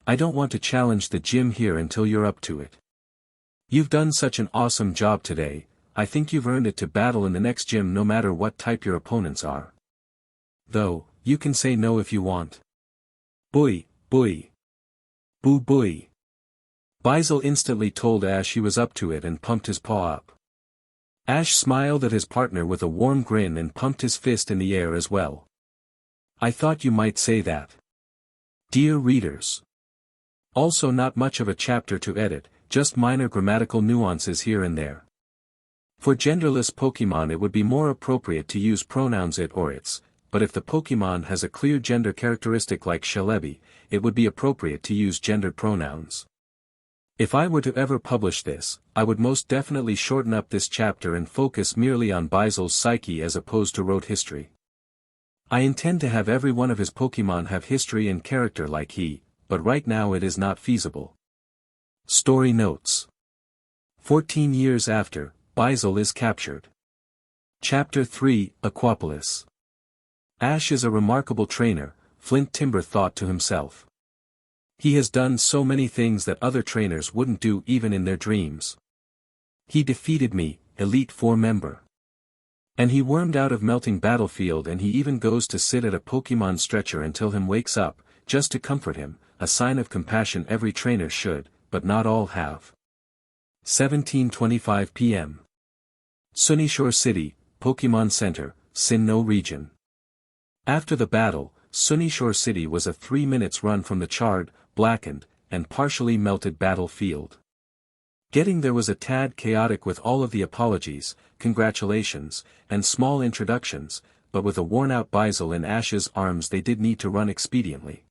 I don't want to challenge the gym here until you're up to it. You've done such an awesome job today, I think you've earned it to battle in the next gym no matter what type your opponents are. Though, you can say no if you want. Boy, boy. Boo boy. Bizel instantly told Ash he was up to it and pumped his paw up. Ash smiled at his partner with a warm grin and pumped his fist in the air as well. I thought you might say that. Dear readers. Also not much of a chapter to edit, just minor grammatical nuances here and there. For genderless Pokémon it would be more appropriate to use pronouns it or its, but if the Pokémon has a clear gender characteristic like Celebi, it would be appropriate to use gendered pronouns. If I were to ever publish this, I would most definitely shorten up this chapter and focus merely on Bizel's psyche as opposed to rote history. I intend to have every one of his Pokémon have history and character like he, but right now it is not feasible. Story notes. 14 years after, Bizel is captured. Chapter 3, Aquapolis. Ash is a remarkable trainer, Flint Timber thought to himself. He has done so many things that other trainers wouldn't do even in their dreams. He defeated me, Elite Four member. And he wormed out of melting battlefield and he even goes to sit at a Pokémon stretcher until him wakes up, just to comfort him, a sign of compassion every trainer should, but not all have. 17:25 p.m. Sunyshore City, Pokémon Center, Sinnoh region. After the battle, Sunyshore City was a 3 minutes run from the charred, blackened, and partially melted battlefield. Getting there was a tad chaotic with all of the apologies, congratulations, and small introductions, but with a worn-out Bizel in Ash's arms they did need to run expediently.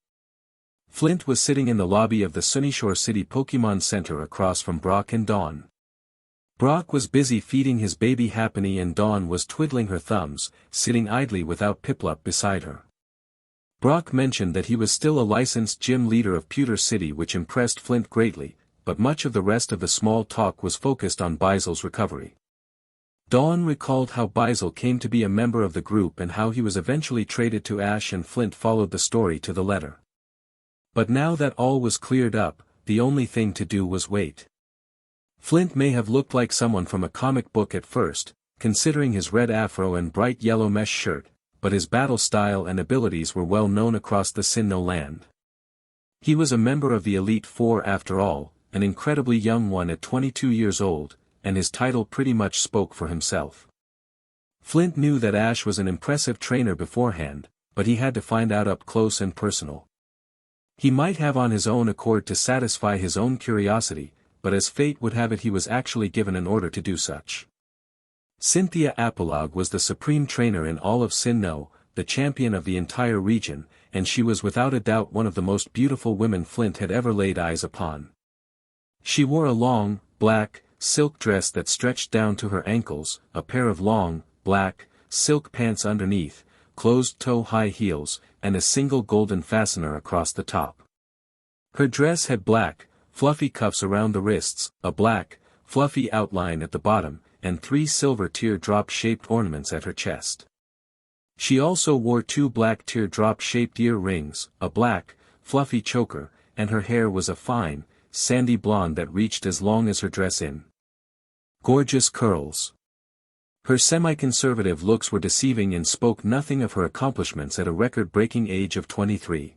Flint was sitting in the lobby of the Sunyshore City Pokémon Center across from Brock and Dawn. Brock was busy feeding his baby Happiny and Dawn was twiddling her thumbs, sitting idly without Piplup beside her. Brock mentioned that he was still a licensed gym leader of Pewter City which impressed Flint greatly, but much of the rest of the small talk was focused on Bizel's recovery. Dawn recalled how Bizel came to be a member of the group and how he was eventually traded to Ash and Flint followed the story to the letter. But now that all was cleared up, the only thing to do was wait. Flint may have looked like someone from a comic book at first, considering his red afro and bright yellow mesh shirt, but his battle style and abilities were well known across the Sinnoh land. He was a member of the Elite Four after all, an incredibly young one at 22 years old, and his title pretty much spoke for himself. Flint knew that Ash was an impressive trainer beforehand, but he had to find out up close and personal. He might have on his own accord to satisfy his own curiosity, but as fate would have it he was actually given an order to do such. Cynthia Prologue was the supreme trainer in all of Sinnoh, the champion of the entire region, and she was without a doubt one of the most beautiful women Flint had ever laid eyes upon. She wore a long, black, silk dress that stretched down to her ankles, a pair of long, black, silk pants underneath, closed-toe high heels, and a single golden fastener across the top. Her dress had black, fluffy cuffs around the wrists, a black, fluffy outline at the bottom, and 3 silver teardrop-shaped ornaments at her chest. She also wore 2 black teardrop-shaped ear rings, a black, fluffy choker, and her hair was a fine, sandy blonde that reached as long as her dress in. Gorgeous curls. Her semi-conservative looks were deceiving and spoke nothing of her accomplishments at a record-breaking age of 23.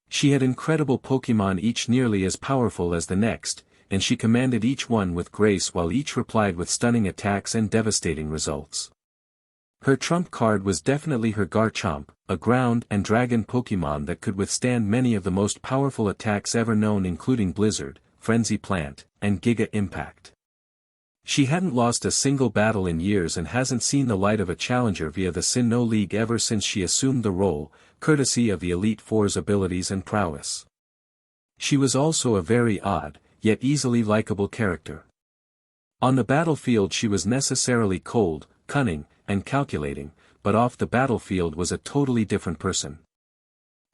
She had incredible Pokémon each nearly as powerful as the next, and she commanded each one with grace while each replied with stunning attacks and devastating results. Her trump card was definitely her Garchomp, a ground and dragon Pokémon that could withstand many of the most powerful attacks ever known including Blizzard, Frenzy Plant, and Giga Impact. She hadn't lost a single battle in years and hasn't seen the light of a challenger via the Sinnoh League ever since she assumed the role, courtesy of the Elite Four's abilities and prowess. She was also a very odd, yet easily likable character. On the battlefield she was necessarily cold, cunning, and calculating, but off the battlefield was a totally different person.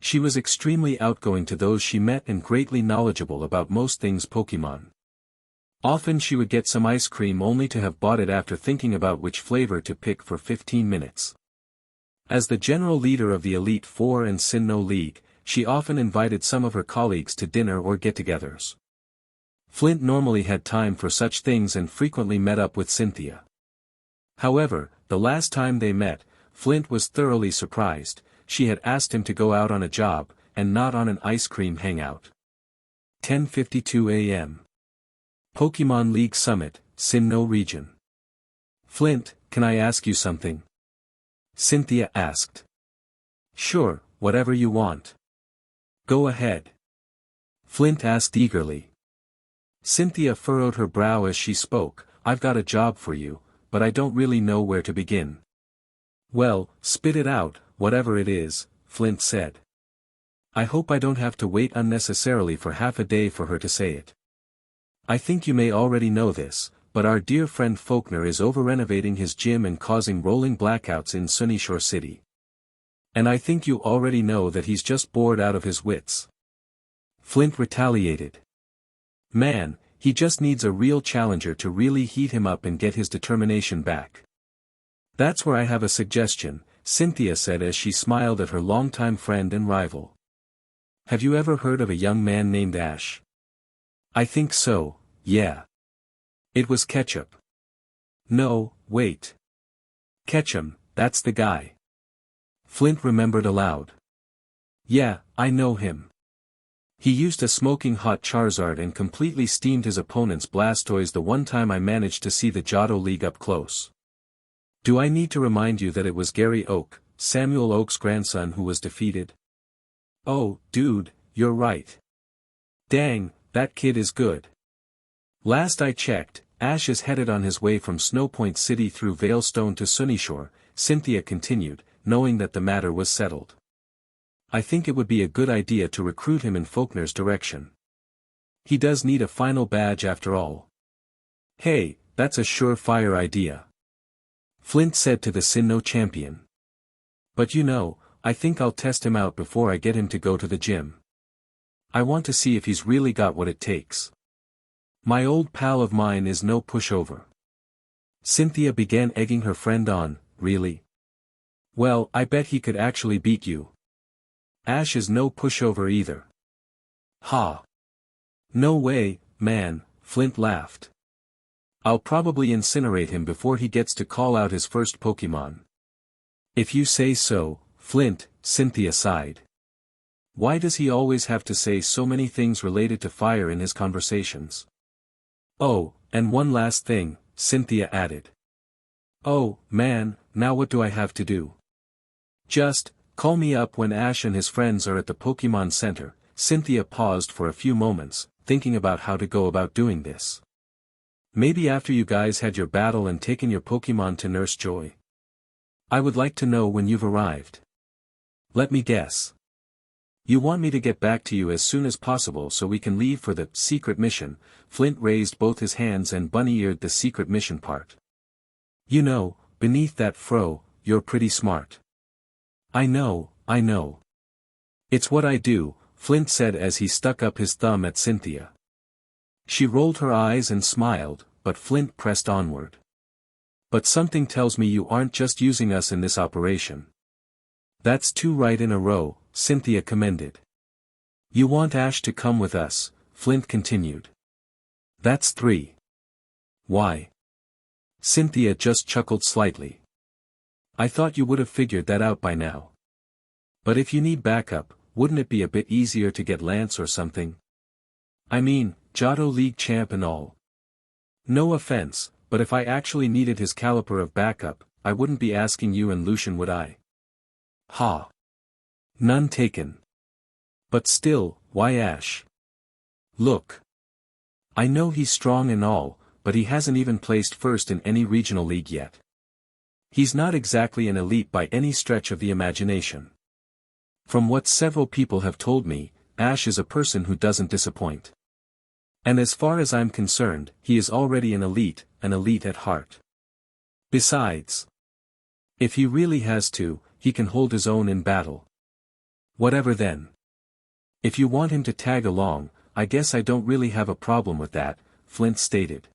She was extremely outgoing to those she met and greatly knowledgeable about most things Pokemon. Often she would get some ice cream only to have bought it after thinking about which flavor to pick for 15 minutes. As the general leader of the Elite Four and Sinnoh League, she often invited some of her colleagues to dinner or get-togethers. Flint normally had time for such things and frequently met up with Cynthia. However, the last time they met, Flint was thoroughly surprised. She had asked him to go out on a job, and not on an ice cream hangout. 10:52 a.m. Pokemon League Summit, Sinnoh Region. Flint, can I ask you something? Cynthia asked. Sure, whatever you want. Go ahead. Flint asked eagerly. Cynthia furrowed her brow as she spoke. I've got a job for you, but I don't really know where to begin. Well, spit it out, whatever it is, Flint said. I hope I don't have to wait unnecessarily for half a day for her to say it. I think you may already know this, but our dear friend Faulkner is over-renovating his gym and causing rolling blackouts in Sunyshore City. And I think you already know that he's just bored out of his wits. Flint retaliated. Man, he just needs a real challenger to really heat him up and get his determination back. That's where I have a suggestion, Cynthia said as she smiled at her longtime friend and rival. Have you ever heard of a young man named Ash? I think so, yeah. It was Ketchup. No, wait. Ketchum, that's the guy. Flint remembered aloud. Yeah, I know him. He used a smoking hot Charizard and completely steamed his opponent's Blastoise the one time I managed to see the Johto League up close. Do I need to remind you that it was Gary Oak, Samuel Oak's grandson who was defeated? Oh, dude, you're right. Dang, that kid is good. Last I checked, Ash is headed on his way from Snowpoint City through Veilstone to Sunyshore, Cynthia continued, knowing that the matter was settled. I think it would be a good idea to recruit him in Faulkner's direction. He does need a final badge after all. Hey, that's a surefire idea. Flint said to the Sinnoh Champion. But you know, I think I'll test him out before I get him to go to the gym. I want to see if he's really got what it takes. My old pal of mine is no pushover. Cynthia began egging her friend on. Really? Well, I bet he could actually beat you. Ash is no pushover either. Ha! No way, man, Flint laughed. I'll probably incinerate him before he gets to call out his first Pokemon. If you say so, Flint, Cynthia sighed. Why does he always have to say so many things related to fire in his conversations? Oh, and one last thing, Cynthia added. Oh, man, now what do I have to do? Just, call me up when Ash and his friends are at the Pokemon Center. Cynthia paused for a few moments, thinking about how to go about doing this. Maybe after you guys had your battle and taken your Pokemon to Nurse Joy. I would like to know when you've arrived. Let me guess. You want me to get back to you as soon as possible so we can leave for the secret mission. Flint raised both his hands and bunny-eared the secret mission part. You know, beneath that fro, you're pretty smart. I know. It's what I do, Flint said as he stuck up his thumb at Cynthia. She rolled her eyes and smiled, but Flint pressed onward. But something tells me you aren't just using us in this operation. That's 2 right in a row, Cynthia commended. You want Ash to come with us, Flint continued. That's 3. Why? Cynthia just chuckled slightly. I thought you would have figured that out by now. But if you need backup, wouldn't it be a bit easier to get Lance or something? I mean, Johto League champ and all. No offense, but if I actually needed his caliber of backup, I wouldn't be asking you and Lucian, would I? Ha! None taken. But still, why Ash? Look. I know he's strong and all, but he hasn't even placed first in any regional league yet. He's not exactly an elite by any stretch of the imagination. From what several people have told me, Ash is a person who doesn't disappoint. And as far as I'm concerned, he is already an elite at heart. Besides, if he really has to, he can hold his own in battle. Whatever then. If you want him to tag along, I guess I don't really have a problem with that, Flint stated.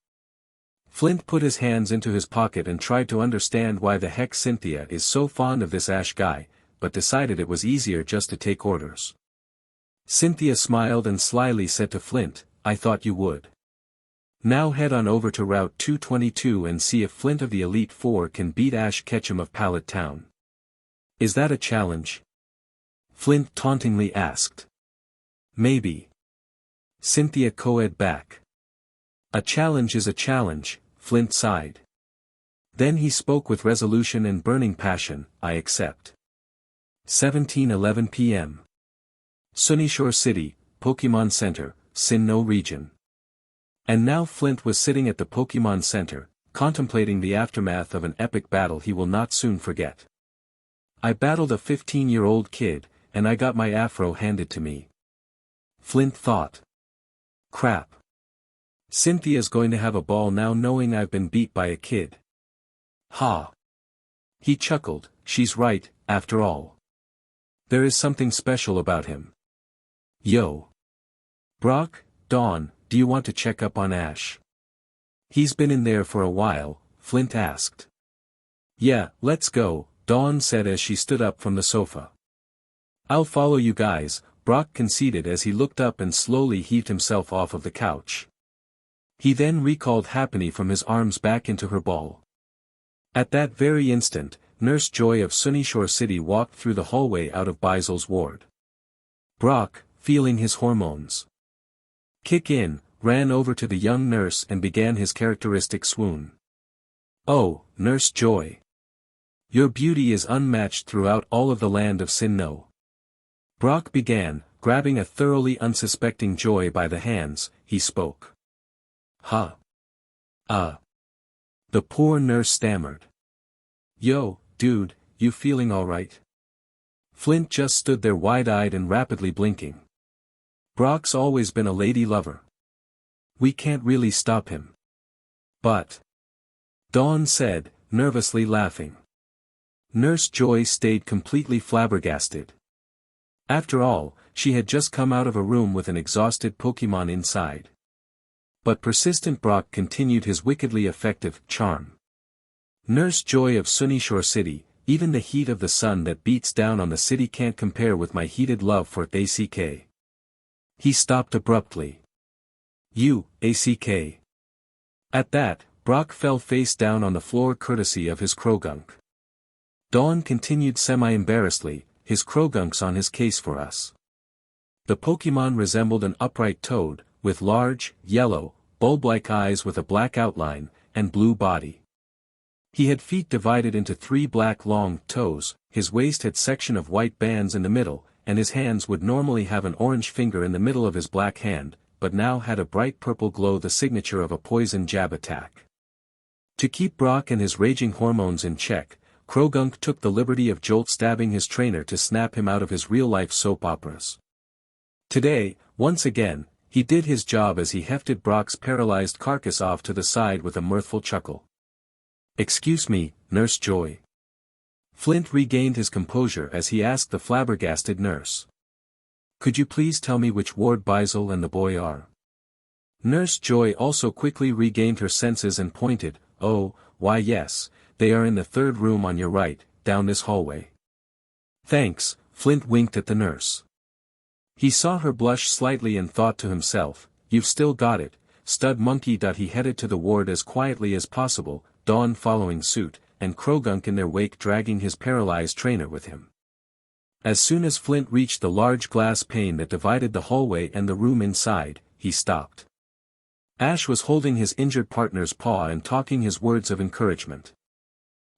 Flint put his hands into his pocket and tried to understand why the heck Cynthia is so fond of this Ash guy, but decided it was easier just to take orders. Cynthia smiled and slyly said to Flint, "I thought you would. Now head on over to Route 222 and see if Flint of the Elite Four can beat Ash Ketchum of Pallet Town." "Is that a challenge?" Flint tauntingly asked. "Maybe." Cynthia coed back. "A challenge is a challenge," Flint sighed. Then he spoke with resolution and burning passion, "I accept." 17:11 p.m. Sunyshore City, Pokemon Center, Sinnoh region. And now Flint was sitting at the Pokemon Center, contemplating the aftermath of an epic battle he will not soon forget. "I battled a 15-year-old kid, and I got my afro handed to me," Flint thought. "Crap. Cynthia's going to have a ball now knowing I've been beat by a kid." Ha! He chuckled, she's right, after all. There is something special about him. "Yo. Brock, Dawn, do you want to check up on Ash? He's been in there for a while," Flint asked. "Yeah, let's go," Dawn said as she stood up from the sofa. "I'll follow you guys," Brock conceded as he looked up and slowly heaved himself off of the couch. He then recalled Happiny from his arms back into her ball. At that very instant, Nurse Joy of Sunyshore City walked through the hallway out of Baisel's ward. Brock, feeling his hormones kick in, ran over to the young nurse and began his characteristic swoon. "Oh, Nurse Joy. Your beauty is unmatched throughout all of the land of Sinnoh." Brock began, grabbing a thoroughly unsuspecting Joy by the hands, he spoke. "Huh. The poor nurse stammered. "Yo, dude, you feeling alright?" Flint just stood there wide-eyed and rapidly blinking. "Brock's always been a lady lover. We can't really stop him." "But," Dawn said, nervously laughing. Nurse Joy stayed completely flabbergasted. After all, she had just come out of a room with an exhausted Pokemon inside. But persistent Brock continued his wickedly effective charm. "Nurse Joy of Sunyshore City, even the heat of the sun that beats down on the city can't compare with my heated love for ACK." He stopped abruptly. "You, ACK." At that, Brock fell face down on the floor courtesy of his Krogunk. Dawn continued semi-embarrassedly, "His Krogunk's on his case for us." The Pokemon resembled an upright toad, with large, yellow, bulb-like eyes with a black outline, and blue body. He had feet divided into 3 black long toes, his waist had section of white bands in the middle, and his hands would normally have an orange finger in the middle of his black hand, but now had a bright purple glow, the signature of a poison jab attack. To keep Brock and his raging hormones in check, Krogunk took the liberty of jolt stabbing his trainer to snap him out of his real-life soap operas. Today, once again, he did his job as he hefted Brock's paralyzed carcass off to the side with a mirthful chuckle. "Excuse me, Nurse Joy." Flint regained his composure as he asked the flabbergasted nurse. "Could you please tell me which ward Baisel and the boy are?" Nurse Joy also quickly regained her senses and pointed, "Oh, why yes, they are in the 3rd room on your right, down this hallway." "Thanks," Flint winked at the nurse. He saw her blush slightly and thought to himself, "You've still got it, stud monkey." He headed to the ward as quietly as possible, Dawn following suit, and Krogunk in their wake dragging his paralyzed trainer with him. As soon as Flint reached the large glass pane that divided the hallway and the room inside, he stopped. Ash was holding his injured partner's paw and talking his words of encouragement.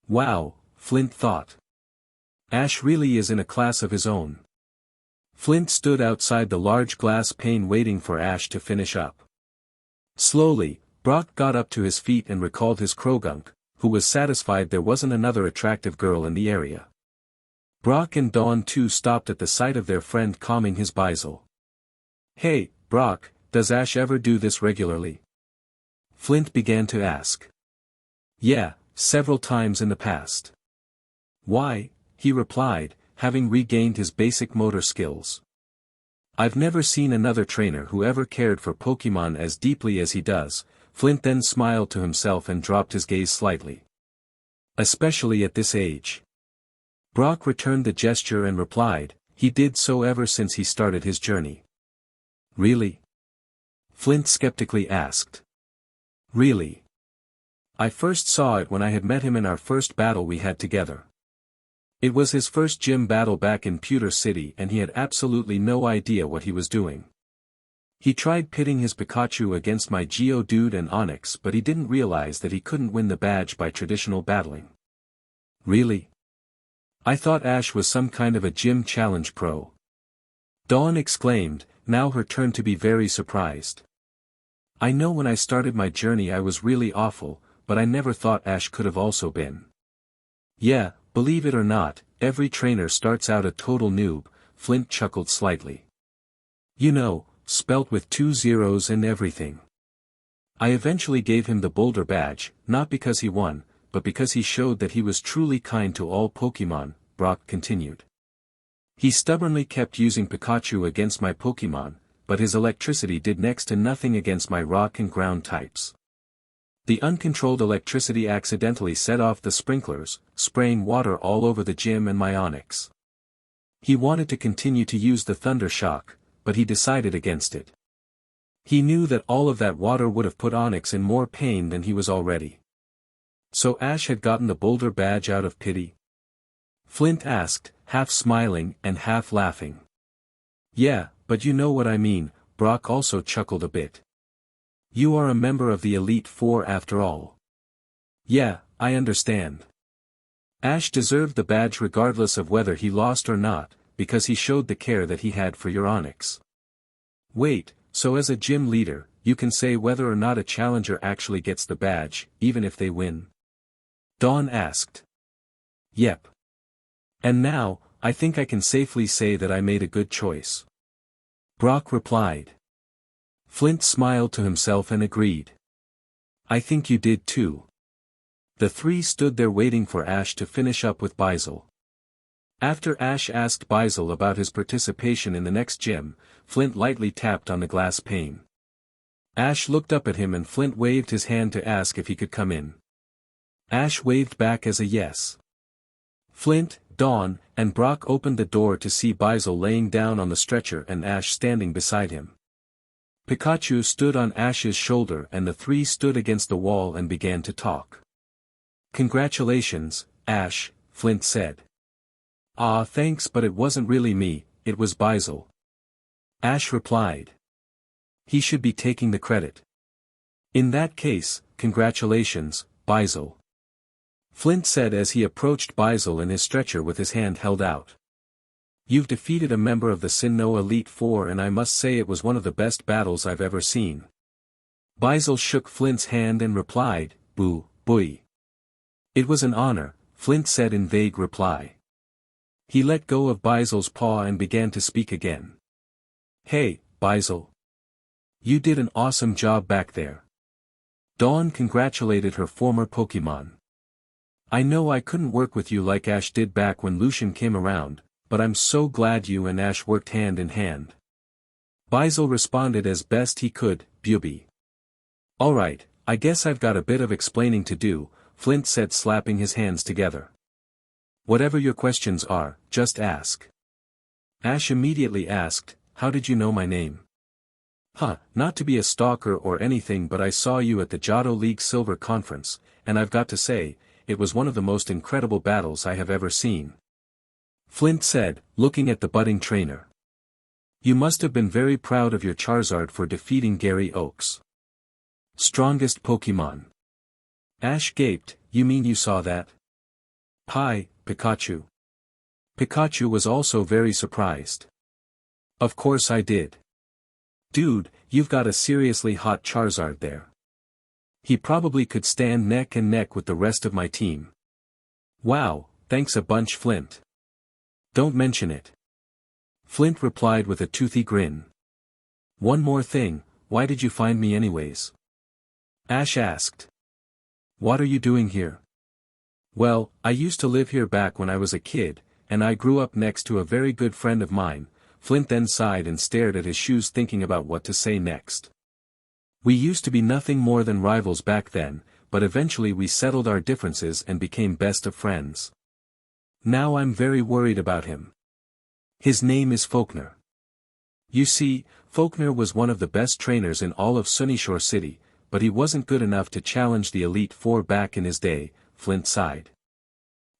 Wow, Flint thought. Ash really is in a class of his own. Flint stood outside the large glass pane waiting for Ash to finish up. Slowly, Brock got up to his feet and recalled his Krogunk, who was satisfied there wasn't another attractive girl in the area. Brock and Dawn too stopped at the sight of their friend calming his Bizel. "Hey, Brock, does Ash ever do this regularly?" Flint began to ask. "Yeah, several times in the past." "Why?" he replied, having regained his basic motor skills. "I've never seen another trainer who ever cared for Pokemon as deeply as he does." Flint then smiled to himself and dropped his gaze slightly. "Especially at this age." Brock returned the gesture and replied, "He did so ever since he started his journey." "Really?" Flint skeptically asked. "Really? I first saw it when I had met him in our first battle we had together. It was his first gym battle back in Pewter City and he had absolutely no idea what he was doing. He tried pitting his Pikachu against my Geodude and Onix but he didn't realize that he couldn't win the badge by traditional battling." "Really? I thought Ash was some kind of a gym challenge pro." Dawn exclaimed, now her turn to be very surprised. "I know when I started my journey I was really awful, but I never thought Ash could have also been." "Yeah, believe it or not, every trainer starts out a total noob," Flint chuckled slightly. "You know, spelt with 2 zeros and everything. I eventually gave him the Boulder badge, not because he won, but because he showed that he was truly kind to all Pokemon," Brock continued. "He stubbornly kept using Pikachu against my Pokemon, but his electricity did next to nothing against my rock and ground types. The uncontrolled electricity accidentally set off the sprinklers, spraying water all over the gym and my Onix. He wanted to continue to use the Thunder Shock, but he decided against it. He knew that all of that water would have put Onix in more pain than he was already." "So Ash had gotten the Boulder badge out of pity?" Flint asked, half smiling and half laughing. "Yeah, but you know what I mean," Brock also chuckled a bit. "You are a member of the Elite Four after all." "Yeah, I understand. Ash deserved the badge regardless of whether he lost or not, because he showed the care that he had for your Onix." "Wait, so as a gym leader, you can say whether or not a challenger actually gets the badge, even if they win?" Dawn asked. "Yep. And now, I think I can safely say that I made a good choice," Brock replied. Flint smiled to himself and agreed. "I think you did too." The three stood there waiting for Ash to finish up with Bizel. After Ash asked Bizel about his participation in the next gym, Flint lightly tapped on the glass pane. Ash looked up at him and Flint waved his hand to ask if he could come in. Ash waved back as a yes. Flint, Dawn, and Brock opened the door to see Bizel laying down on the stretcher and Ash standing beside him. Pikachu stood on Ash's shoulder and the three stood against the wall and began to talk. "Congratulations, Ash," Flint said. "Ah, thanks, but it wasn't really me, it was Bizel," Ash replied. "He should be taking the credit." "In that case, congratulations, Bizel," Flint said as he approached Bizel in his stretcher with his hand held out. "You've defeated a member of the Sinnoh Elite Four and I must say it was one of the best battles I've ever seen." Bizel shook Flint's hand and replied, "Boo, boy." "It was an honor," Flint said in vague reply. He let go of Bizel's paw and began to speak again. "Hey, Bizel. You did an awesome job back there." Dawn congratulated her former Pokemon. "I know I couldn't work with you like Ash did back when Lucian came around, but I'm so glad you and Ash worked hand in hand." Bizel responded as best he could, "Buby." "Alright, I guess I've got a bit of explaining to do," Flint said slapping his hands together. "Whatever your questions are, just ask." Ash immediately asked, "How did you know my name?" "Huh, not to be a stalker or anything but I saw you at the Johto League Silver Conference, and I've got to say, it was one of the most incredible battles I have ever seen," Flint said, looking at the budding trainer. "You must have been very proud of your Charizard for defeating Gary Oak's strongest Pokemon." Ash gaped, "You mean you saw that?" "Hi, Pikachu." Pikachu was also very surprised. "Of course I did. Dude, you've got a seriously hot Charizard there." He probably could stand neck and neck with the rest of my team. Wow, thanks a bunch, Flint. Don't mention it. Flint replied with a toothy grin. One more thing, why did you find me anyways? Ash asked. What are you doing here? Well, I used to live here back when I was a kid, and I grew up next to a very good friend of mine. Flint then sighed and stared at his shoes, thinking about what to say next. We used to be nothing more than rivals back then, but eventually we settled our differences and became best of friends. Now I'm very worried about him. His name is Faulkner. You see, Faulkner was one of the best trainers in all of Sunyshore City, but he wasn't good enough to challenge the Elite Four back in his day. Flint sighed.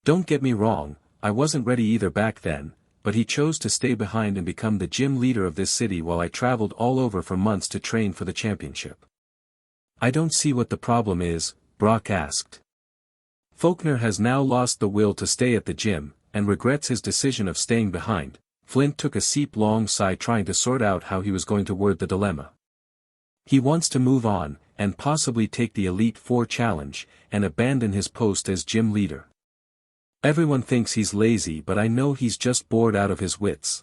Don't get me wrong, I wasn't ready either back then, but he chose to stay behind and become the gym leader of this city while I traveled all over for months to train for the championship. I don't see what the problem is, Brock asked. Faulkner has now lost the will to stay at the gym, and regrets his decision of staying behind. Flint took a deep long sigh, trying to sort out how he was going to word the dilemma. He wants to move on, and possibly take the Elite Four challenge, and abandon his post as gym leader. Everyone thinks he's lazy, but I know he's just bored out of his wits.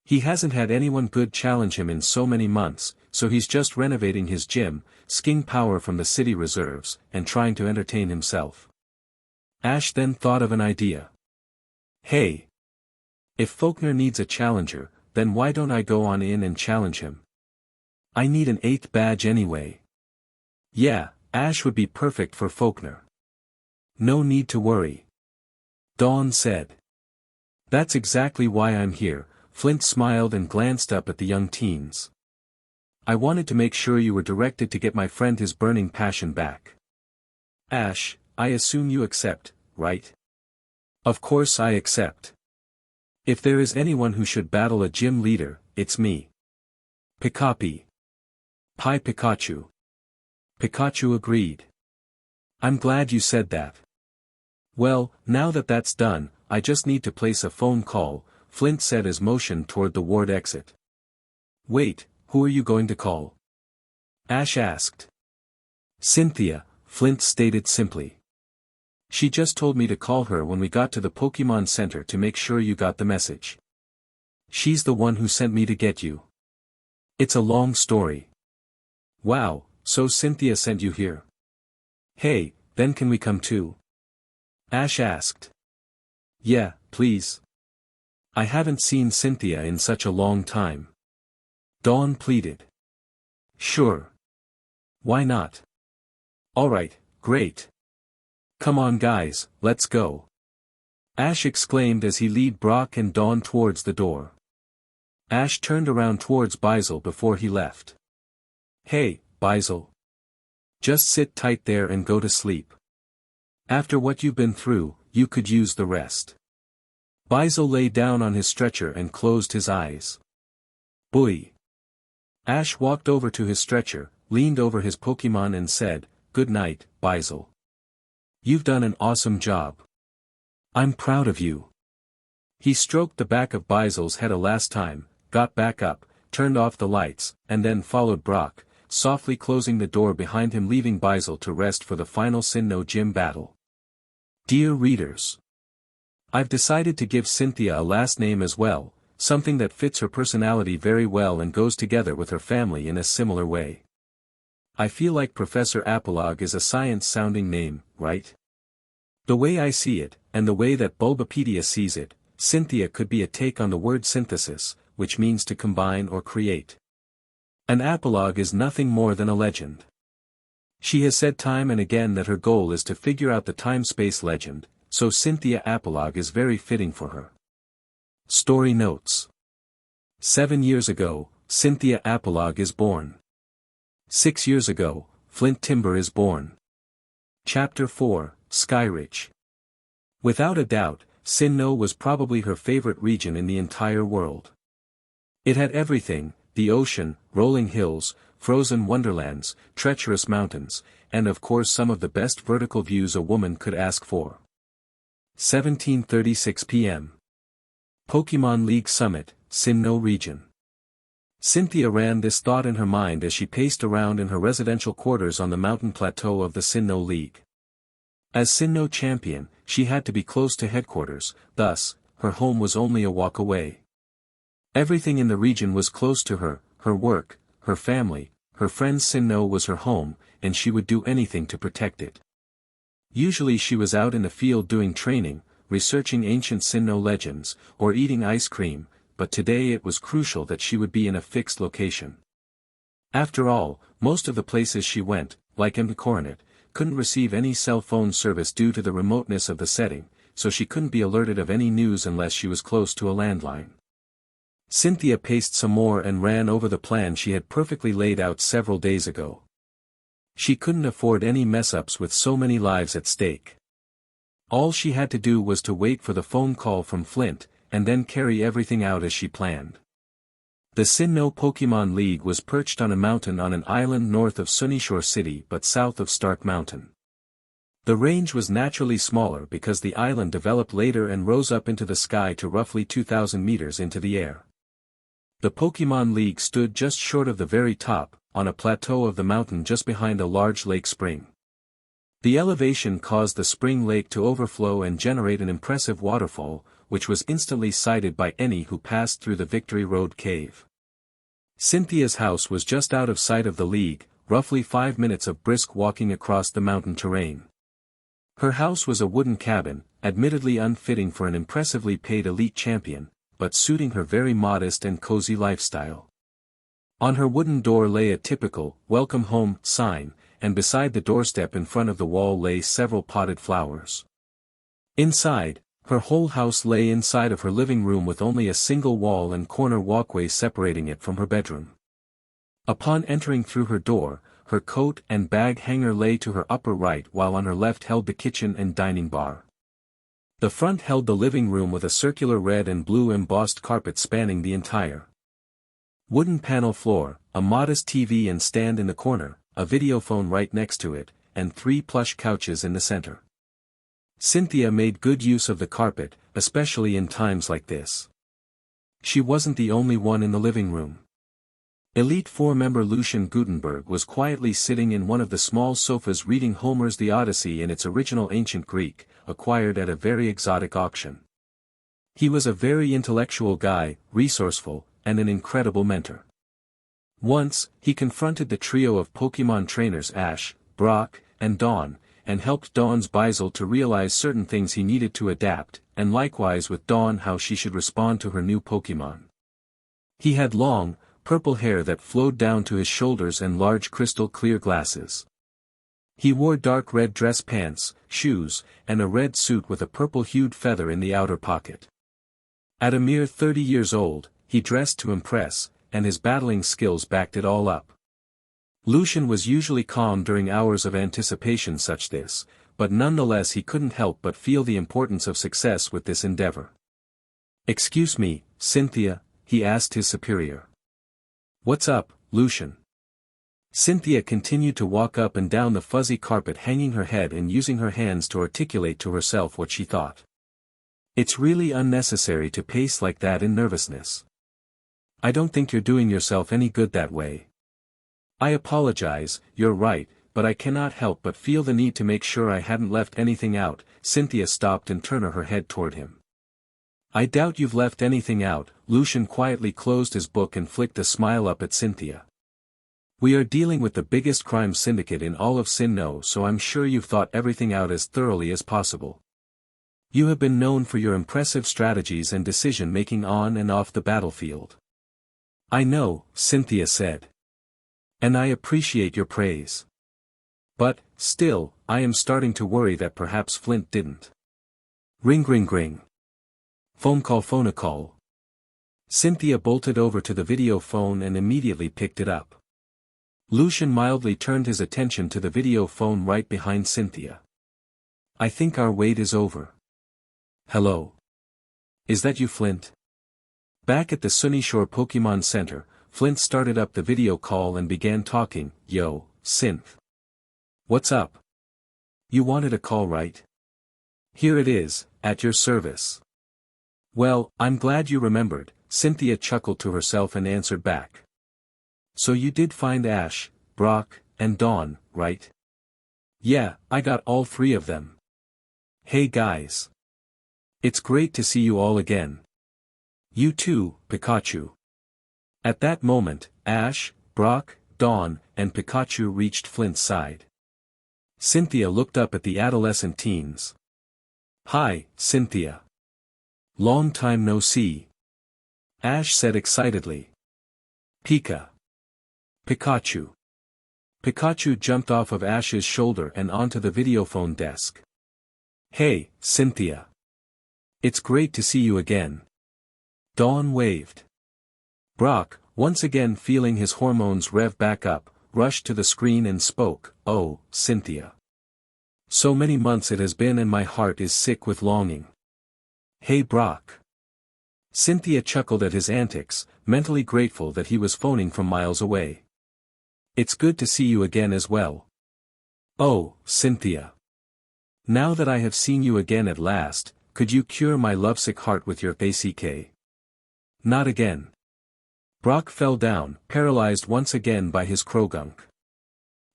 He hasn't had anyone good challenge him in so many months, so he's just renovating his gym, sking power from the city reserves, and trying to entertain himself. Ash then thought of an idea. Hey! If Faulkner needs a challenger, then why don't I go on in and challenge him? I need an 8th badge anyway. Yeah, Ash would be perfect for Faulkner. No need to worry. Dawn said. That's exactly why I'm here. Flint smiled and glanced up at the young teens. I wanted to make sure you were directed to get my friend his burning passion back. Ash, I assume you accept, right? Of course I accept. If there is anyone who should battle a gym leader, it's me. Pikapi. Pi Pikachu. Pikachu agreed. I'm glad you said that. Well, now that that's done, I just need to place a phone call, Flint said as motioned toward the ward exit. Wait, who are you going to call? Ash asked. Cynthia, Flint stated simply. She just told me to call her when we got to the Pokemon Center to make sure you got the message. She's the one who sent me to get you. It's a long story. Wow, so Cynthia sent you here. Hey, then can we come too? Ash asked. Yeah, please. I haven't seen Cynthia in such a long time. Dawn pleaded. Sure. Why not? Alright, great. Come on guys, let's go. Ash exclaimed as he led Brock and Dawn towards the door. Ash turned around towards Basil before he left. Hey, Basil. Just sit tight there and go to sleep. After what you've been through, you could use the rest. Basil lay down on his stretcher and closed his eyes. Boy. Ash walked over to his stretcher, leaned over his Pokemon and said, Good night, Basil. You've done an awesome job. I'm proud of you. He stroked the back of Basil's head a last time, got back up, turned off the lights, and then followed Brock, softly closing the door behind him, leaving Basil to rest for the final Sinnoh gym battle. Dear readers, I've decided to give Cynthia a last name as well, something that fits her personality very well and goes together with her family in a similar way. I feel like Professor Prologue is a science-sounding name, right? The way I see it, and the way that Bulbapedia sees it, Cynthia could be a take on the word synthesis, which means to combine or create. An apologue is nothing more than a legend. She has said time and again that her goal is to figure out the time-space legend, so Cynthia Apologue is very fitting for her. Story notes. 7 years ago, Cynthia Apologue is born. 6 years ago, Flint Timber is born. Chapter 4, Skyridge. Without a doubt, Sinnoh was probably her favorite region in the entire world. It had everything, the ocean, rolling hills, frozen wonderlands, treacherous mountains, and of course some of the best vertical views a woman could ask for. 17:36 p.m. Pokemon League Summit, Sinnoh Region. Cynthia ran this thought in her mind as she paced around in her residential quarters on the mountain plateau of the Sinnoh League. As Sinnoh Champion, she had to be close to headquarters, thus, her home was only a walk away. Everything in the region was close to her, her work, her family, her friends. Sinnoh was her home, and she would do anything to protect it. Usually she was out in the field doing training, researching ancient Sinnoh legends, or eating ice cream, but today it was crucial that she would be in a fixed location. After all, most of the places she went, like the Coronet, couldn't receive any cell phone service due to the remoteness of the setting, so she couldn't be alerted of any news unless she was close to a landline. Cynthia paced some more and ran over the plan she had perfectly laid out several days ago. She couldn't afford any mess-ups with so many lives at stake. All she had to do was to wait for the phone call from Flint, and then carry everything out as she planned. The Sinnoh Pokemon League was perched on a mountain on an island north of Sunyshore City but south of Stark Mountain. The range was naturally smaller because the island developed later and rose up into the sky to roughly 2,000 meters into the air. The Pokemon League stood just short of the very top, on a plateau of the mountain just behind a large lake spring. The elevation caused the spring lake to overflow and generate an impressive waterfall, which was instantly sighted by any who passed through the Victory Road cave. Cynthia's house was just out of sight of the league, roughly 5 minutes of brisk walking across the mountain terrain. Her house was a wooden cabin, admittedly unfitting for an impressively paid elite champion, but suiting her very modest and cozy lifestyle. On her wooden door lay a typical, "Welcome Home" sign, and beside the doorstep in front of the wall lay several potted flowers. Inside, her whole house lay inside of her living room with only a single wall and corner walkway separating it from her bedroom. Upon entering through her door, her coat and bag hanger lay to her upper right while on her left held the kitchen and dining bar. The front held the living room with a circular red and blue embossed carpet spanning the entire wooden panel floor, a modest TV and stand in the corner, a videophone right next to it, and 3 plush couches in the center. Cynthia made good use of the carpet, especially in times like this. She wasn't the only one in the living room. Elite Four-member Lucian Gutenberg was quietly sitting in one of the small sofas reading Homer's The Odyssey in its original ancient Greek, acquired at a very exotic auction. He was a very intellectual guy, resourceful, and an incredible mentor. Once, he confronted the trio of Pokemon trainers Ash, Brock, and Dawn, and helped Dawn's Bizel to realize certain things he needed to adapt, and likewise with Dawn how she should respond to her new Pokemon. He had long, purple hair that flowed down to his shoulders and large crystal-clear glasses. He wore dark red dress pants, shoes, and a red suit with a purple-hued feather in the outer pocket. At a mere 30 years old, he dressed to impress, and his battling skills backed it all up. Lucian was usually calm during hours of anticipation such this, but nonetheless he couldn't help but feel the importance of success with this endeavor. "Excuse me, Cynthia," he asked his superior. "What's up, Lucian?" Cynthia continued to walk up and down the fuzzy carpet, hanging her head and using her hands to articulate to herself what she thought. "It's really unnecessary to pace like that in nervousness. I don't think you're doing yourself any good that way. I apologize, you're right, but I cannot help but feel the need to make sure I hadn't left anything out." Cynthia stopped and turned her head toward him. "I doubt you've left anything out." Lucian quietly closed his book and flicked a smile up at Cynthia. "We are dealing with the biggest crime syndicate in all of Sinnoh, so I'm sure you've thought everything out as thoroughly as possible. You have been known for your impressive strategies and decision-making on and off the battlefield." "I know," Cynthia said. "And I appreciate your praise. But, still, I am starting to worry that perhaps Flint didn't." Ring ring ring. Phone call. Cynthia bolted over to the video phone and immediately picked it up. Lucian mildly turned his attention to the video phone right behind Cynthia. "I think our wait is over." "Hello. Is that you, Flint?" Back at the Sunyshore Pokemon Center, Flint started up the video call and began talking. "Yo, Synth. What's up? You wanted a call, right? Here it is, at your service." "Well, I'm glad you remembered," Cynthia chuckled to herself and answered back. So you did find Ash, Brock, and Dawn, right? Yeah, I got all three of them. Hey guys. It's great to see you all again. You too, Pikachu. At that moment, Ash, Brock, Dawn, and Pikachu reached Flint's side. Cynthia looked up at the adolescent teens. Hi, Cynthia. Long time no see. Ash said excitedly. Pikachu. Pikachu jumped off of Ash's shoulder and onto the videophone desk. Hey, Cynthia. It's great to see you again. Dawn waved. Brock, once again feeling his hormones rev back up, rushed to the screen and spoke, Oh, Cynthia. So many months it has been and my heart is sick with longing. Hey Brock. Cynthia chuckled at his antics, mentally grateful that he was phoning from miles away. It's good to see you again as well. Oh, Cynthia. Now that I have seen you again at last, could you cure my lovesick heart with your ACK? Not again. Brock fell down, paralyzed once again by his Krogunk.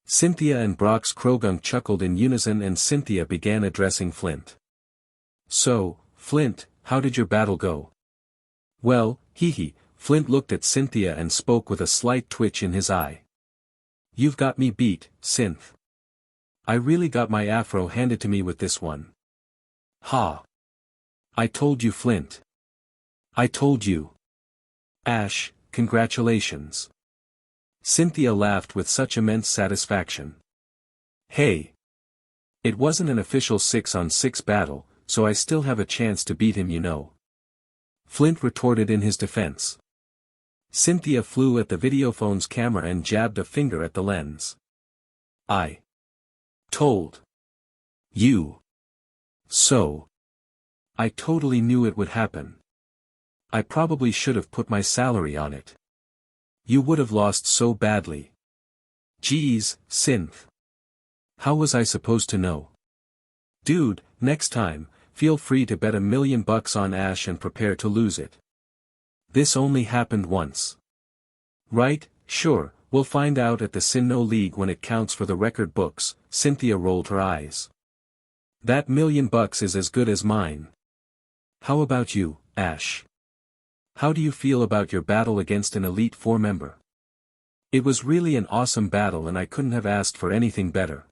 Cynthia and Brock's Krogunk chuckled in unison and Cynthia began addressing Flint. So, Flint, how did your battle go? Well, Flint looked at Cynthia and spoke with a slight twitch in his eye. You've got me beat, Synth. I really got my afro handed to me with this one. Ha. I told you, Flint. I told you. Ash, congratulations. Cynthia laughed with such immense satisfaction. Hey. It wasn't an official 6-on-6 battle, so I still have a chance to beat him, you know. Flint retorted in his defense. Cynthia flew at the videophone's camera and jabbed a finger at the lens. I told you so. I totally knew it would happen. I probably should have put my salary on it. You would have lost so badly. Geez, Synth. How was I supposed to know? Dude, next time, feel free to bet $1 million on Ash and prepare to lose it. This only happened once. Right, sure, we'll find out at the Sinnoh League when it counts for the record books, Cynthia rolled her eyes. That $1 million is as good as mine. How about you, Ash? How do you feel about your battle against an Elite Four member? It was really an awesome battle and I couldn't have asked for anything better.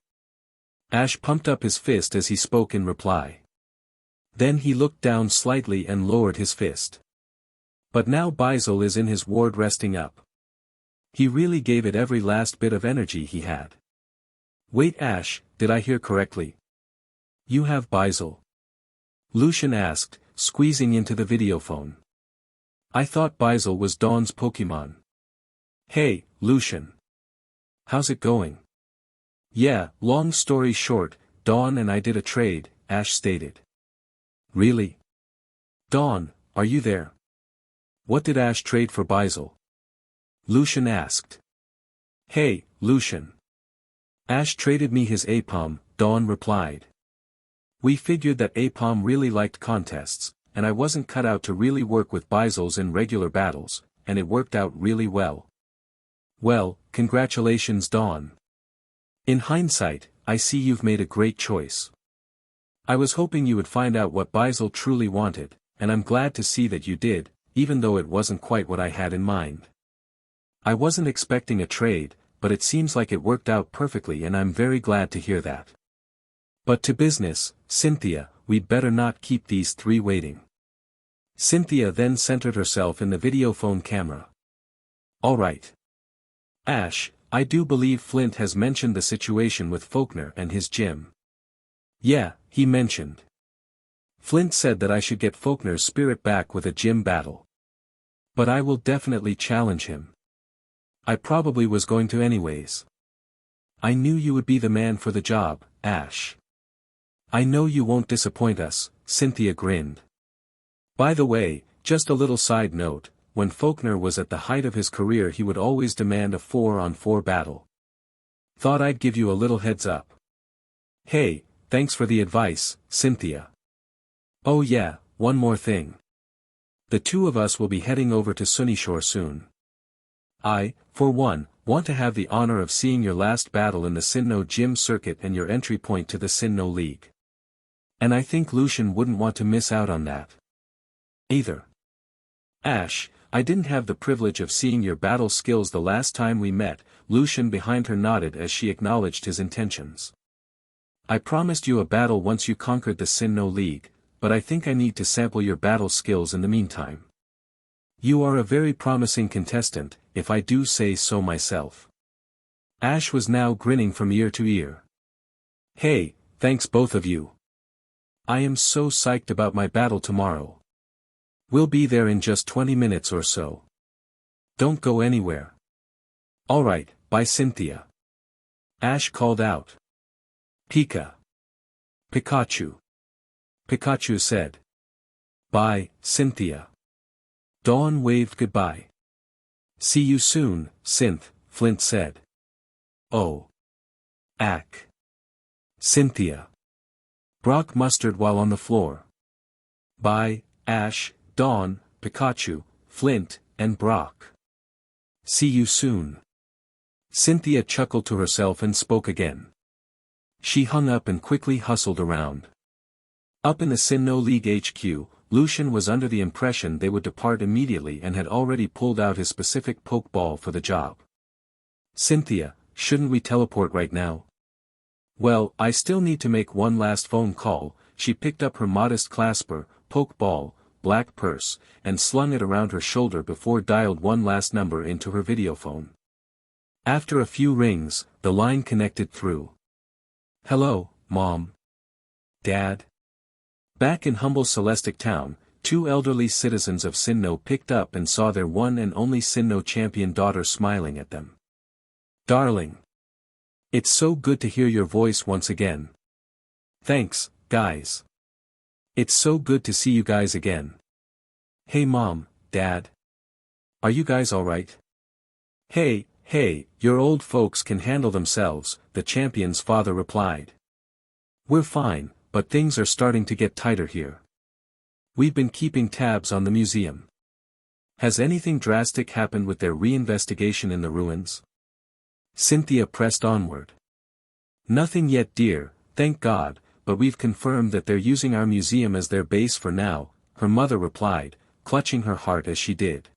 Ash pumped up his fist as he spoke in reply. Then he looked down slightly and lowered his fist. But now Bizel is in his ward resting up. He really gave it every last bit of energy he had. Wait, Ash, did I hear correctly? You have Bizel? Lucian asked, squeezing into the videophone. I thought Bizel was Dawn's Pokemon. Hey, Lucian. How's it going? Yeah, long story short, Dawn and I did a trade, Ash stated. Really? Dawn, are you there? What did Ash trade for Bizel? Lucian asked. Hey, Lucian. Ash traded me his Apom, Dawn replied. We figured that Apom really liked contests, and I wasn't cut out to really work with Bizels in regular battles, and it worked out really well. Well, congratulations, Dawn. In hindsight, I see you've made a great choice. I was hoping you would find out what Bizel truly wanted, and I'm glad to see that you did, even though it wasn't quite what I had in mind. I wasn't expecting a trade, but it seems like it worked out perfectly and I'm very glad to hear that. But to business, Cynthia, we'd better not keep these three waiting. Cynthia then centered herself in the videophone camera. Alright. Ash, I do believe Flint has mentioned the situation with Faulkner and his gym. Yeah, he mentioned. Flint said that I should get Faulkner's spirit back with a gym battle. But I will definitely challenge him. I probably was going to anyways. I knew you would be the man for the job, Ash. I know you won't disappoint us, Cynthia grinned. By the way, just a little side note, when Faulkner was at the height of his career he would always demand a 4-on-4 battle. Thought I'd give you a little heads up. Hey, thanks for the advice, Cynthia. Oh yeah, one more thing. The two of us will be heading over to Sunyshore soon. I, for one, want to have the honor of seeing your last battle in the Sinnoh Gym circuit and your entry point to the Sinnoh League. And I think Lucian wouldn't want to miss out on that. Either. Ash, I didn't have the privilege of seeing your battle skills the last time we met, Lucian behind her nodded as she acknowledged his intentions. I promised you a battle once you conquered the Sinnoh League, but I think I need to sample your battle skills in the meantime. You are a very promising contestant, if I do say so myself. Ash was now grinning from ear to ear. Hey, thanks both of you. I am so psyched about my battle tomorrow. We'll be there in just 20 minutes or so. Don't go anywhere. Alright, bye Cynthia. Ash called out. Pika. Pikachu. Pikachu said. Bye, Cynthia. Dawn waved goodbye. See you soon, Synth, Flint said. Oh. Ack. Cynthia. Brock mustered while on the floor. Bye, Ash, Dawn, Pikachu, Flint, and Brock. See you soon. Cynthia chuckled to herself and spoke again. She hung up and quickly hustled around. Up in the Sinnoh League HQ, Lucian was under the impression they would depart immediately and had already pulled out his specific Pokeball for the job. Cynthia, shouldn't we teleport right now? Well, I still need to make one last phone call. She picked up her modest clasper, Pokeball, black purse, and slung it around her shoulder before dialed one last number into her videophone. After a few rings, the line connected through. Hello, Mom. Dad? Back in humble Celestic Town, two elderly citizens of Sinnoh picked up and saw their one and only Sinnoh Champion daughter smiling at them. Darling. It's so good to hear your voice once again. Thanks, guys. It's so good to see you guys again. Hey Mom, Dad. Are you guys alright? Hey, your old folks can handle themselves, the champion's father replied. We're fine, but things are starting to get tighter here. We've been keeping tabs on the museum. Has anything drastic happened with their reinvestigation in the ruins? Cynthia pressed onward. Nothing yet, dear, thank God, but we've confirmed that they're using our museum as their base for now, her mother replied, clutching her heart as she did.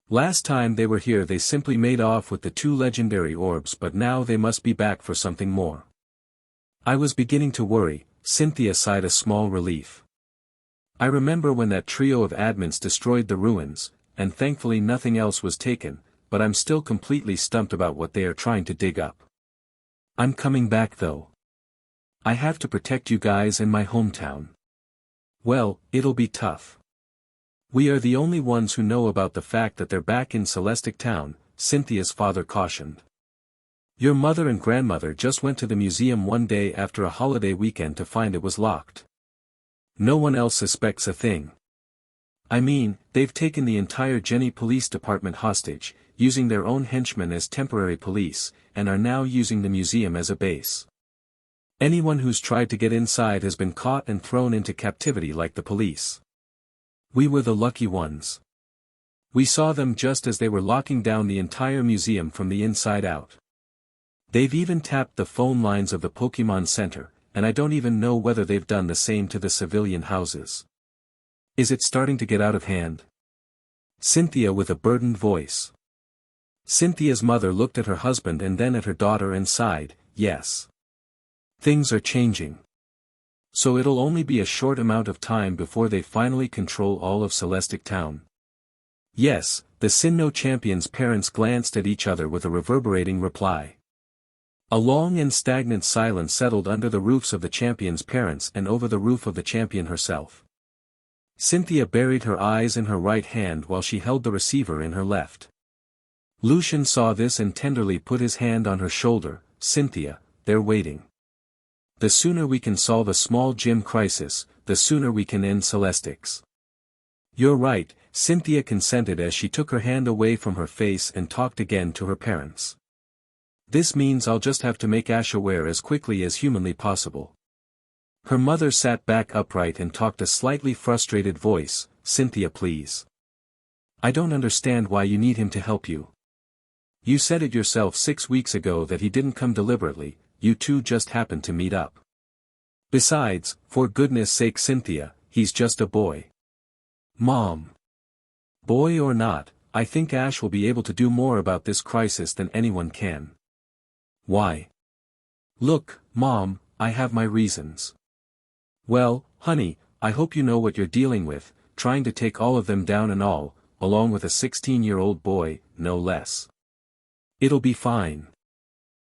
Last time they were here they simply made off with the two legendary orbs, but now they must be back for something more. I was beginning to worry, Cynthia sighed a small relief. I remember when that trio of admins destroyed the ruins, and thankfully nothing else was taken, but I'm still completely stumped about what they are trying to dig up. I'm coming back though. I have to protect you guys in my hometown. Well, it'll be tough. We are the only ones who know about the fact that they're back in Celestic Town, Cynthia's father cautioned. Your mother and grandmother just went to the museum one day after a holiday weekend to find it was locked. No one else suspects a thing. I mean, they've taken the entire Jenny Police Department hostage, using their own henchmen as temporary police, and are now using the museum as a base. Anyone who's tried to get inside has been caught and thrown into captivity like the police. We were the lucky ones. We saw them just as they were locking down the entire museum from the inside out. They've even tapped the phone lines of the Pokemon Center, and I don't even know whether they've done the same to the civilian houses. Is it starting to get out of hand? Cynthia with a burdened voice. Cynthia's mother looked at her husband and then at her daughter and sighed, yes. Things are changing. So it'll only be a short amount of time before they finally control all of Celestic Town. Yes, the Sinnoh Champion's parents glanced at each other with a reverberating reply. A long and stagnant silence settled under the roofs of the champion's parents and over the roof of the champion herself. Cynthia buried her eyes in her right hand while she held the receiver in her left. Lucian saw this and tenderly put his hand on her shoulder. Cynthia, they're waiting. The sooner we can solve a small gym crisis, the sooner we can end Celestics. You're right, Cynthia consented as she took her hand away from her face and talked again to her parents. This means I'll just have to make Ash aware as quickly as humanly possible. Her mother sat back upright and talked a slightly frustrated voice, Cynthia please. I don't understand why you need him to help you. You said it yourself 6 weeks ago that he didn't come deliberately, you two just happened to meet up. Besides, for goodness sake Cynthia, he's just a boy. Mom. Boy or not, I think Ash will be able to do more about this crisis than anyone can. Why? Look, Mom, I have my reasons. Well, honey, I hope you know what you're dealing with, trying to take all of them down and all, along with a 16-year-old boy, no less. It'll be fine.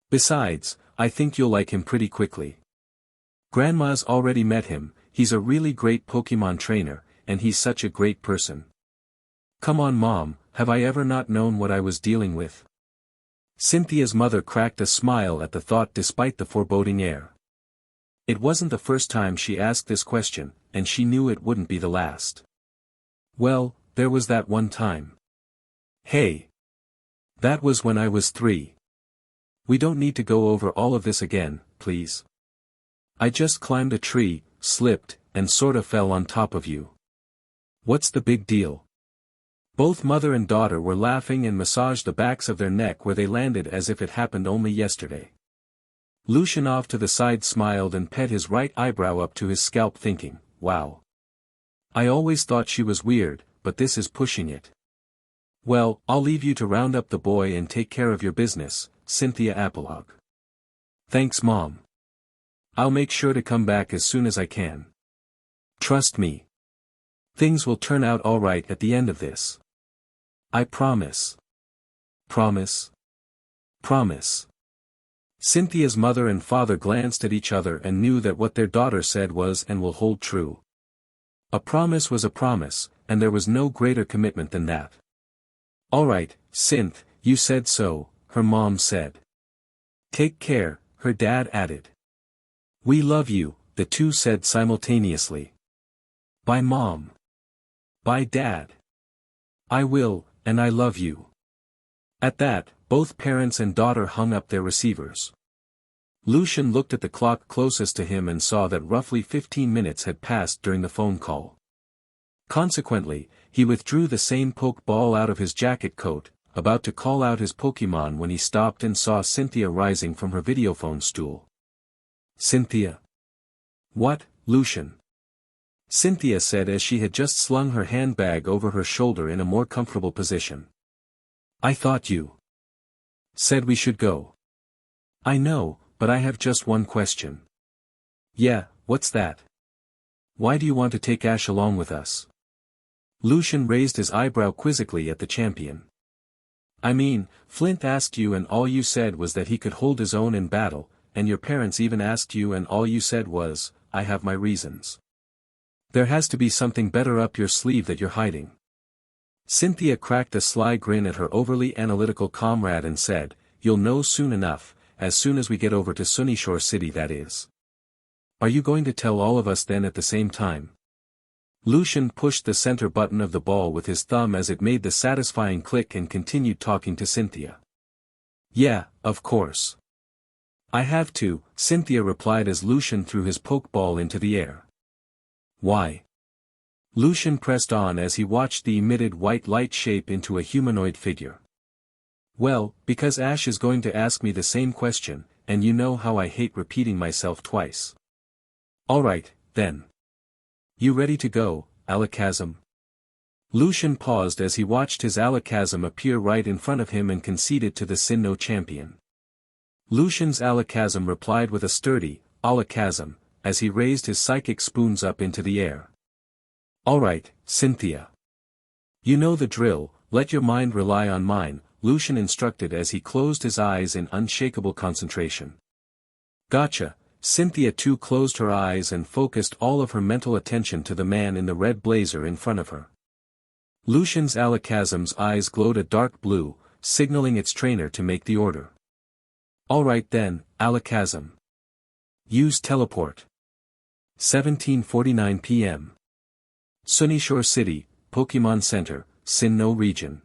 Besides, I think you'll like him pretty quickly. Grandma's already met him, he's a really great Pokemon trainer, and he's such a great person. Come on Mom, have I ever not known what I was dealing with? Cynthia's mother cracked a smile at the thought despite the foreboding air. It wasn't the first time she asked this question, and she knew it wouldn't be the last. Well, there was that one time. Hey. That was when I was 3. We don't need to go over all of this again, please. I just climbed a tree, slipped, and sorta fell on top of you. What's the big deal? Both mother and daughter were laughing and massaged the backs of their neck where they landed as if it happened only yesterday. Lucian off to the side smiled and pet his right eyebrow up to his scalp thinking, wow. I always thought she was weird, but this is pushing it. Well, I'll leave you to round up the boy and take care of your business, Cynthia Prologue. Thanks Mom. I'll make sure to come back as soon as I can. Trust me. Things will turn out alright at the end of this. I promise. Promise? Promise. Cynthia's mother and father glanced at each other and knew that what their daughter said was and will hold true. A promise was a promise, and there was no greater commitment than that. Alright, Synth, you said so, her mom said. Take care, her dad added. We love you, the two said simultaneously. Bye Mom. Bye Dad. I will, and I love you. At that, both parents and daughter hung up their receivers. Lucian looked at the clock closest to him and saw that roughly 15 minutes had passed during the phone call. Consequently, he withdrew the same Pokeball out of his jacket coat, about to call out his Pokemon when he stopped and saw Cynthia rising from her videophone stool. Cynthia. What, Lucian? Cynthia said as she had just slung her handbag over her shoulder in a more comfortable position. I thought you said we should go. I know, but I have just one question. Yeah, what's that? Why do you want to take Ash along with us? Lucian raised his eyebrow quizzically at the champion. I mean, Flint asked you and all you said was that he could hold his own in battle, and your parents even asked you and all you said was, I have my reasons. There has to be something better up your sleeve that you're hiding. Cynthia cracked a sly grin at her overly analytical comrade and said, You'll know soon enough, as soon as we get over to Sunyshore City that is. Are you going to tell all of us then at the same time? Lucian pushed the center button of the ball with his thumb as it made the satisfying click and continued talking to Cynthia. Yeah, of course. I have to, Cynthia replied as Lucian threw his Pokeball into the air. Why? Lucian pressed on as he watched the emitted white light shape into a humanoid figure. Well, because Ash is going to ask me the same question, and you know how I hate repeating myself twice. Alright, then. You ready to go, Alakazam? Lucian paused as he watched his Alakazam appear right in front of him and conceded to the Sinnoh Champion. Lucian's Alakazam replied with a sturdy, Alakazam, as he raised his psychic spoons up into the air. Alright, Cynthia. You know the drill, let your mind rely on mine, Lucian instructed as he closed his eyes in unshakable concentration. Gotcha, Cynthia too closed her eyes and focused all of her mental attention to the man in the red blazer in front of her. Lucian's Alakazam's eyes glowed a dark blue, signaling its trainer to make the order. Alright then, Alakazam. Use teleport. 17:49 p.m. Sunyshore City, Pokemon Center, Sinnoh region.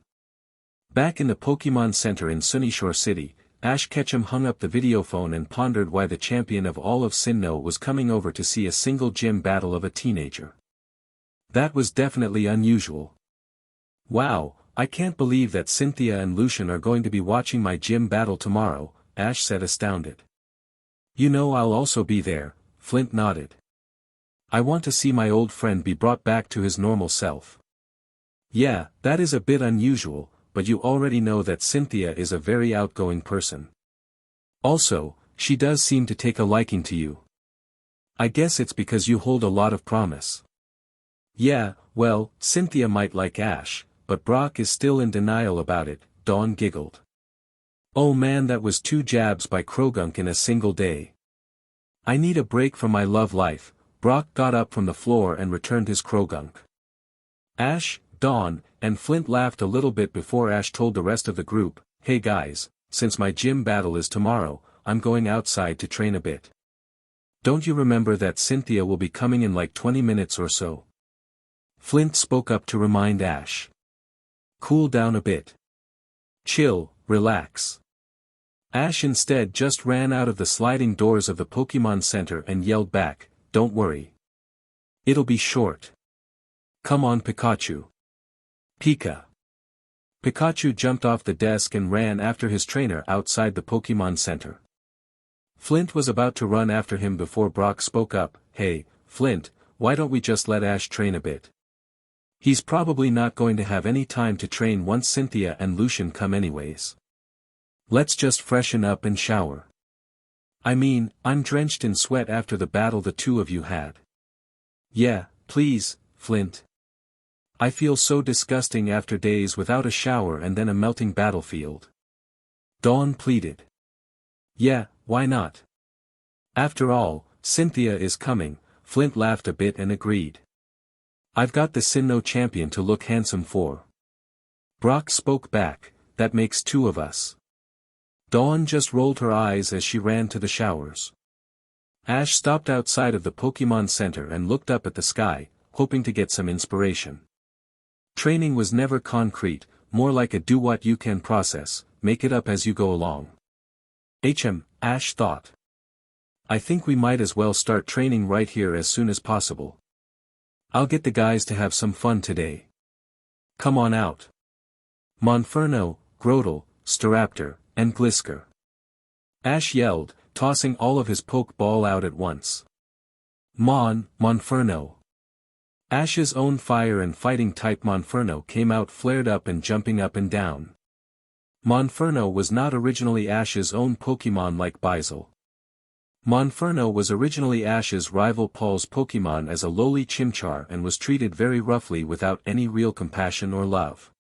Back in the Pokemon Center in Sunyshore City, Ash Ketchum hung up the videophone and pondered why the champion of all of Sinnoh was coming over to see a single gym battle of a teenager. That was definitely unusual. Wow, I can't believe that Cynthia and Lucian are going to be watching my gym battle tomorrow, Ash said astounded. You know I'll also be there, Flint nodded. I want to see my old friend be brought back to his normal self. Yeah, that is a bit unusual, but you already know that Cynthia is a very outgoing person. Also, she does seem to take a liking to you. I guess it's because you hold a lot of promise. Yeah, well, Cynthia might like Ash, but Brock is still in denial about it, Dawn giggled. Oh man, that was 2 jabs by Krogunk in a single day. I need a break from my love life. Brock got up from the floor and returned his Krogunk. Ash, Dawn, and Flint laughed a little bit before Ash told the rest of the group, hey guys, since my gym battle is tomorrow, I'm going outside to train a bit. Don't you remember that Cynthia will be coming in like 20 minutes or so? Flint spoke up to remind Ash. Cool down a bit. Chill, relax. Ash instead just ran out of the sliding doors of the Pokemon Center and yelled back, don't worry. It'll be short. Come on Pikachu. Pika. Pikachu jumped off the desk and ran after his trainer outside the Pokemon Center. Flint was about to run after him before Brock spoke up, hey, Flint, why don't we just let Ash train a bit? He's probably not going to have any time to train once Cynthia and Lucian come anyways. Let's just freshen up and shower. I mean, I'm drenched in sweat after the battle the two of you had. Yeah, please, Flint. I feel so disgusting after days without a shower and then a melting battlefield. Dawn pleaded. Yeah, why not? After all, Cynthia is coming, Flint laughed a bit and agreed. I've got the Sinnoh Champion to look handsome for. Brock spoke back, that makes 2 of us. Dawn just rolled her eyes as she ran to the showers. Ash stopped outside of the Pokemon Center and looked up at the sky, hoping to get some inspiration. Training was never concrete, more like a do-what-you-can process, make it up as you go along. Ash thought. I think we might as well start training right here as soon as possible. I'll get the guys to have some fun today. Come on out. Monferno, Grotle, Staraptor, and Glisker. Ash yelled, tossing all of his Pokeball out at once. Monferno. Ash's own fire and fighting type Monferno came out flared up and jumping up and down. Monferno was not originally Ash's own Pokemon like Bizel. Monferno was originally Ash's rival Paul's Pokemon as a lowly Chimchar and was treated very roughly without any real compassion or love.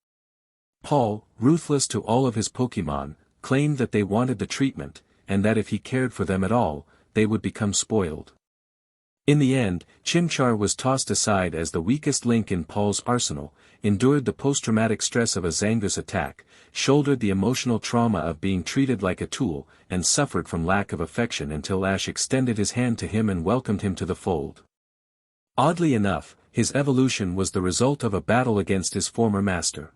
Paul, ruthless to all of his Pokemon, claimed that they wanted the treatment, and that if he cared for them at all, they would become spoiled. In the end, Chimchar was tossed aside as the weakest link in Paul's arsenal, endured the post-traumatic stress of a Zangoose attack, shouldered the emotional trauma of being treated like a tool, and suffered from lack of affection until Ash extended his hand to him and welcomed him to the fold. Oddly enough, his evolution was the result of a battle against his former master.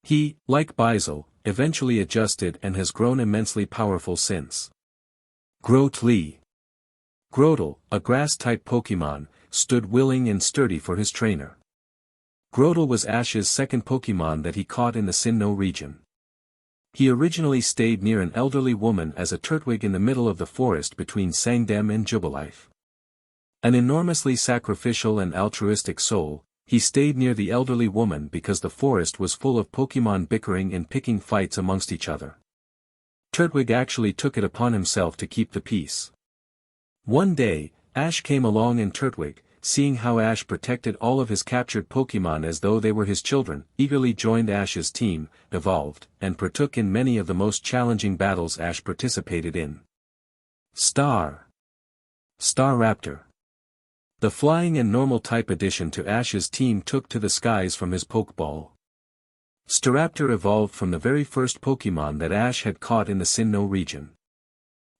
He, like Bizel, eventually adjusted and has grown immensely powerful since. Grotle, a grass-type Pokemon, stood willing and sturdy for his trainer. Grotle was Ash's second Pokemon that he caught in the Sinnoh region. He originally stayed near an elderly woman as a Turtwig in the middle of the forest between Sangdem and Jubilife. An enormously sacrificial and altruistic soul, he stayed near the elderly woman because the forest was full of Pokemon bickering and picking fights amongst each other. Turtwig actually took it upon himself to keep the peace. One day, Ash came along and Turtwig, seeing how Ash protected all of his captured Pokemon as though they were his children, eagerly joined Ash's team, evolved, and partook in many of the most challenging battles Ash participated in. Staraptor. The flying and normal type addition to Ash's team took to the skies from his Pokeball. Staraptor evolved from the very first Pokemon that Ash had caught in the Sinnoh region.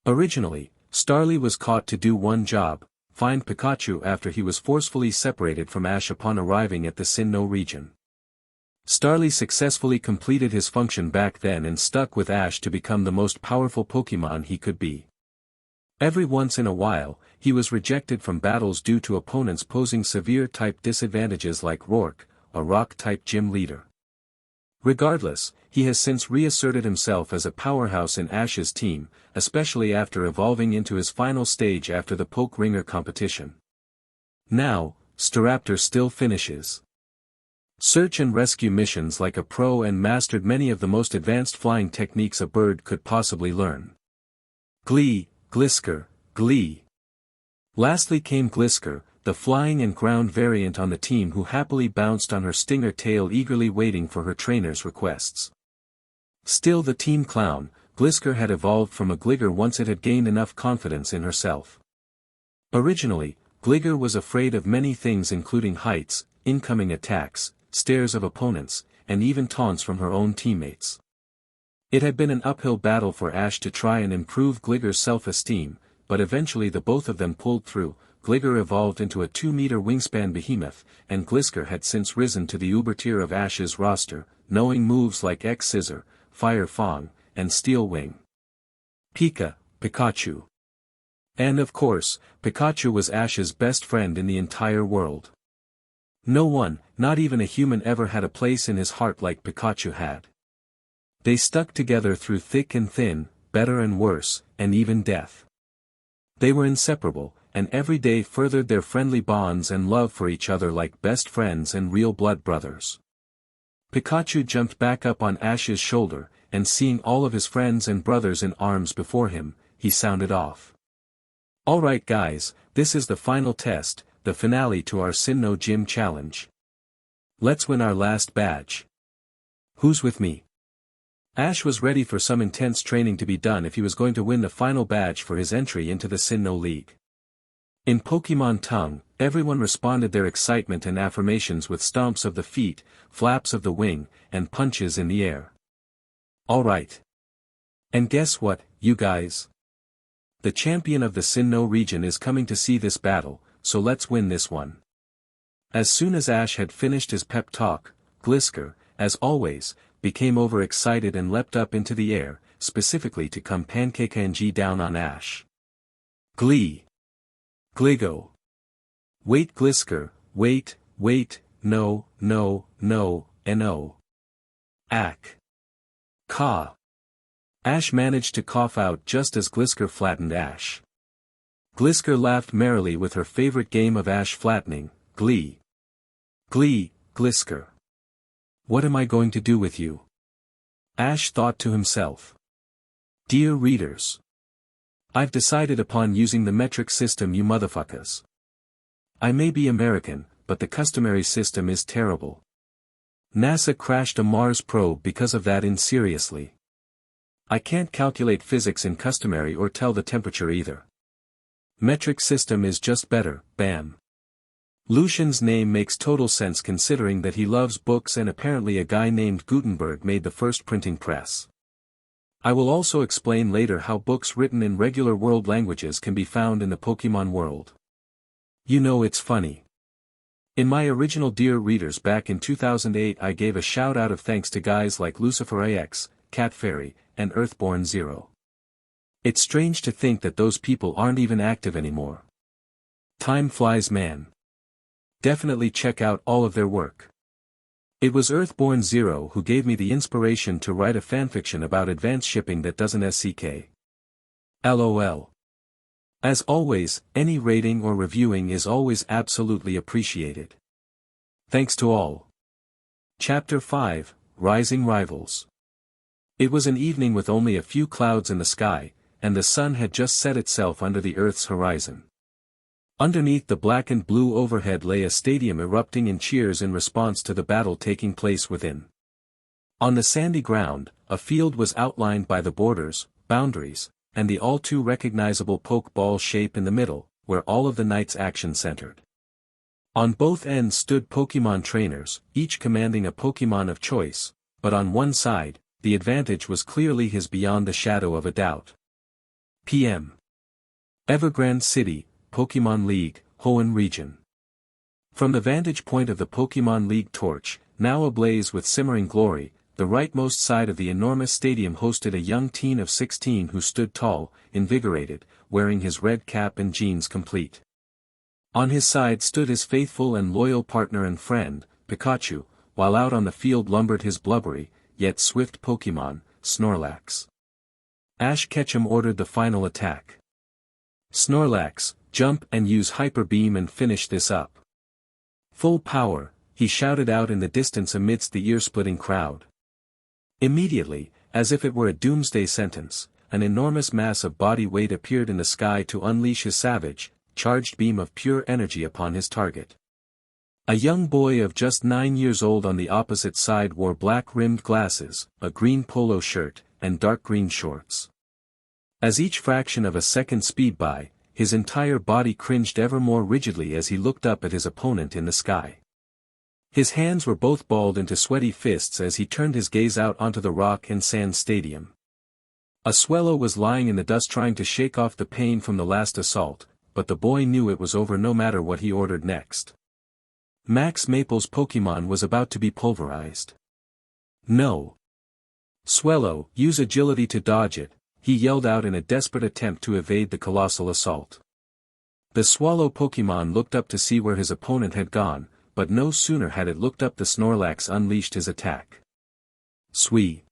Originally, Starly was caught to do one job, find Pikachu after he was forcefully separated from Ash upon arriving at the Sinnoh region. Starly successfully completed his function back then and stuck with Ash to become the most powerful Pokemon he could be. Every once in a while, he was rejected from battles due to opponents posing severe type disadvantages like Rourke, a rock-type gym leader. Regardless, he has since reasserted himself as a powerhouse in Ash's team, especially after evolving into his final stage after the Poke Ringer competition. Now, Staraptor still finishes search and rescue missions like a pro and mastered many of the most advanced flying techniques a bird could possibly learn. Glee, Glisker, Glee. Lastly came Glisker, the flying and ground variant on the team who happily bounced on her stinger tail eagerly waiting for her trainer's requests. Still the team clown, Glisker had evolved from a Gligger once it had gained enough confidence in herself. Originally, Gligger was afraid of many things including heights, incoming attacks, stares of opponents, and even taunts from her own teammates. It had been an uphill battle for Ash to try and improve Gligger's self-esteem, but eventually the both of them pulled through. Gligger evolved into a 2-meter wingspan behemoth, and Glisker had since risen to the uber tier of Ash's roster, knowing moves like X-Scissor, Fire Fang, and Steel Wing. Pikachu. And of course, Pikachu was Ash's best friend in the entire world. No one, not even a human, ever had a place in his heart like Pikachu had. They stuck together through thick and thin, better and worse, and even death. They were inseparable, and every day furthered their friendly bonds and love for each other like best friends and real blood brothers. Pikachu jumped back up on Ash's shoulder, and seeing all of his friends and brothers in arms before him, he sounded off. "Alright guys, this is the final test, the finale to our Sinnoh Gym challenge. Let's win our last badge. Who's with me?" Ash was ready for some intense training to be done if he was going to win the final badge for his entry into the Sinnoh League. In Pokemon tongue, everyone responded their excitement and affirmations with stomps of the feet, flaps of the wing, and punches in the air. Alright. And guess what, you guys? The champion of the Sinnoh region is coming to see this battle, so let's win this one. As soon as Ash had finished his pep talk, Glisker, as always, became overexcited and leapt up into the air, specifically to come pancake-ng down on Ash. Glee. Gligo. Wait Glisker, wait, no, no. Ack. Ka. Ash managed to cough out just as Glisker flattened Ash. Glisker laughed merrily with her favorite game of Ash flattening, Glee. Glee, Glisker. What am I going to do with you? Ash thought to himself. Dear readers. I've decided upon using the metric system, you motherfuckers. I may be American, but the customary system is terrible. NASA crashed a Mars probe because of that. Seriously. I can't calculate physics in customary or tell the temperature either. Metric system is just better, bam. Lucian's name makes total sense considering that he loves books and apparently a guy named Gutenberg made the first printing press. I will also explain later how books written in regular world languages can be found in the Pokemon world. You know, it's funny. In my original Dear Readers back in 2008 I gave a shout out of thanks to guys like Lucifer AX, Cat Fairy, and Earthborn Zero. It's strange to think that those people aren't even active anymore. Time flies, man. Definitely check out all of their work. It was Earthborn Zero who gave me the inspiration to write a fanfiction about advanced shipping that doesn't SCK. LOL. As always, any rating or reviewing is always absolutely appreciated. Thanks to all. Chapter 5, Rising Rivals. It was an evening with only a few clouds in the sky, and the sun had just set itself under the Earth's horizon. Underneath the black and blue overhead lay a stadium erupting in cheers in response to the battle taking place within. On the sandy ground, a field was outlined by the borders, boundaries, and the all-too recognizable Pokeball shape in the middle, where all of the night's action centered. On both ends stood Pokemon trainers, each commanding a Pokemon of choice, but on one side, the advantage was clearly his beyond the shadow of a doubt. PM. Evergrande City, Pokemon League, Hoenn Region. From the vantage point of the Pokemon League torch, now ablaze with simmering glory, the rightmost side of the enormous stadium hosted a young teen of 16 who stood tall, invigorated, wearing his red cap and jeans complete. On his side stood his faithful and loyal partner and friend, Pikachu, while out on the field lumbered his blubbery, yet swift Pokémon, Snorlax. Ash Ketchum ordered the final attack. Snorlax, jump and use Hyper Beam and finish this up. Full power, he shouted out in the distance amidst the ear-splitting crowd. Immediately, as if it were a doomsday sentence, an enormous mass of body weight appeared in the sky to unleash his savage, charged beam of pure energy upon his target. A young boy of just 9 years old on the opposite side wore black-rimmed glasses, a green polo shirt, and dark green shorts. As each fraction of a second speed by, his entire body cringed ever more rigidly as he looked up at his opponent in the sky. His hands were both balled into sweaty fists as he turned his gaze out onto the rock and sand stadium. A Swellow was lying in the dust trying to shake off the pain from the last assault, but the boy knew it was over no matter what he ordered next. Max Maple's Pokémon was about to be pulverized. No. Swellow, use agility to dodge it, he yelled out in a desperate attempt to evade the colossal assault. The Swallow Pokémon looked up to see where his opponent had gone, but no sooner had it looked up the Snorlax unleashed his attack. Swee.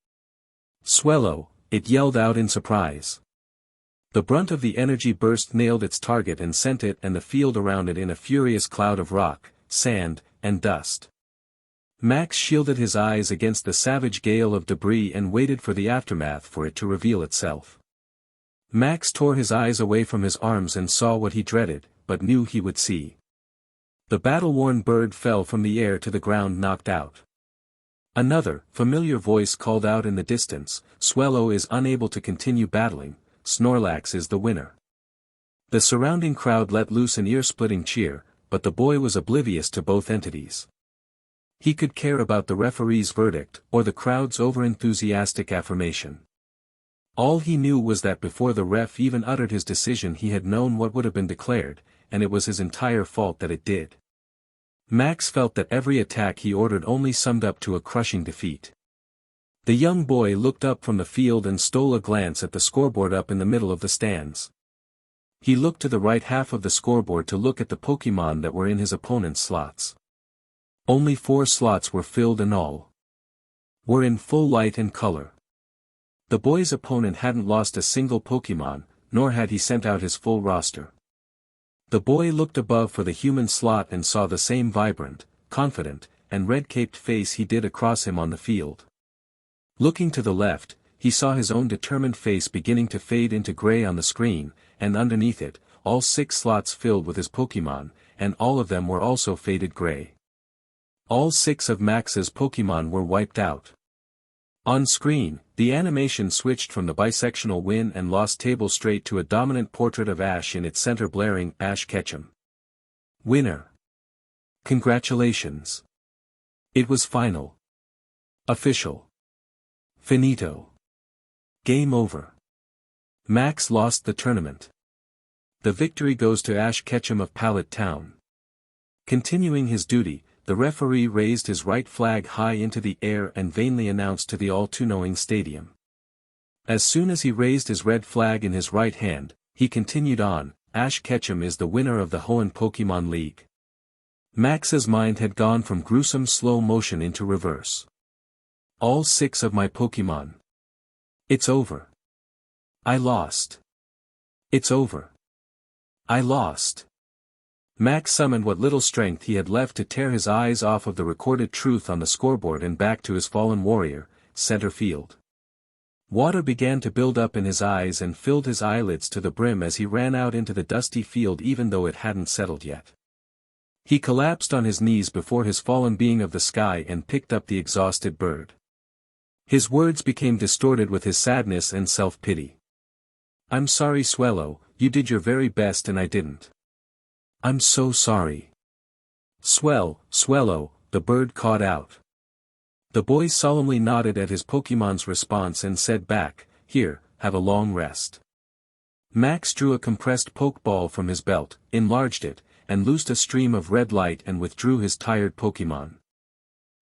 Swellow, it yelled out in surprise. The brunt of the energy burst nailed its target and sent it and the field around it in a furious cloud of rock, sand, and dust. Max shielded his eyes against the savage gale of debris and waited for the aftermath for it to reveal itself. Max tore his eyes away from his arms and saw what he dreaded, but knew he would see. The battle-worn bird fell from the air to the ground knocked out. Another, familiar voice called out in the distance, Swellow is unable to continue battling, Snorlax is the winner. The surrounding crowd let loose an ear-splitting cheer, but the boy was oblivious to both entities. He could care about the referee's verdict, or the crowd's over-enthusiastic affirmation. All he knew was that before the ref even uttered his decision he had known what would have been declared, and it was his entire fault that it did. Max felt that every attack he ordered only summed up to a crushing defeat. The young boy looked up from the field and stole a glance at the scoreboard up in the middle of the stands. He looked to the right half of the scoreboard to look at the Pokémon that were in his opponent's slots. Only 4 slots were filled and all were in full light and color. The boy's opponent hadn't lost a single Pokémon, nor had he sent out his full roster. The boy looked above for the human slot and saw the same vibrant, confident, and red-caped face he did across him on the field. Looking to the left, he saw his own determined face beginning to fade into gray on the screen, and underneath it, all 6 slots filled with his Pokémon, and all of them were also faded gray. All 6 of Max's Pokémon were wiped out. On screen, the animation switched from the bisectional win and loss table straight to a dominant portrait of Ash in its center blaring Ash Ketchum. Winner. Congratulations. It was final. Official. Finito. Game over. Max lost the tournament. The victory goes to Ash Ketchum of Pallet Town. Continuing his duty, the referee raised his right flag high into the air and vainly announced to the all-too-knowing stadium. As soon as he raised his red flag in his right hand, he continued on, Ash Ketchum is the winner of the Hoenn Pokémon League. Max's mind had gone from gruesome slow motion into reverse. All 6 of my Pokémon. It's over. I lost. It's over. I lost. Max summoned what little strength he had left to tear his eyes off of the recorded truth on the scoreboard and back to his fallen warrior, center field. Water began to build up in his eyes and filled his eyelids to the brim as he ran out into the dusty field even though it hadn't settled yet. He collapsed on his knees before his fallen being of the sky and picked up the exhausted bird. His words became distorted with his sadness and self-pity. I'm sorry Swellow, you did your very best and I didn't. I'm so sorry. Swellow, the bird cawed out. The boy solemnly nodded at his Pokémon's response and said back, here, have a long rest. Max drew a compressed Pokeball from his belt, enlarged it, and loosed a stream of red light and withdrew his tired Pokémon.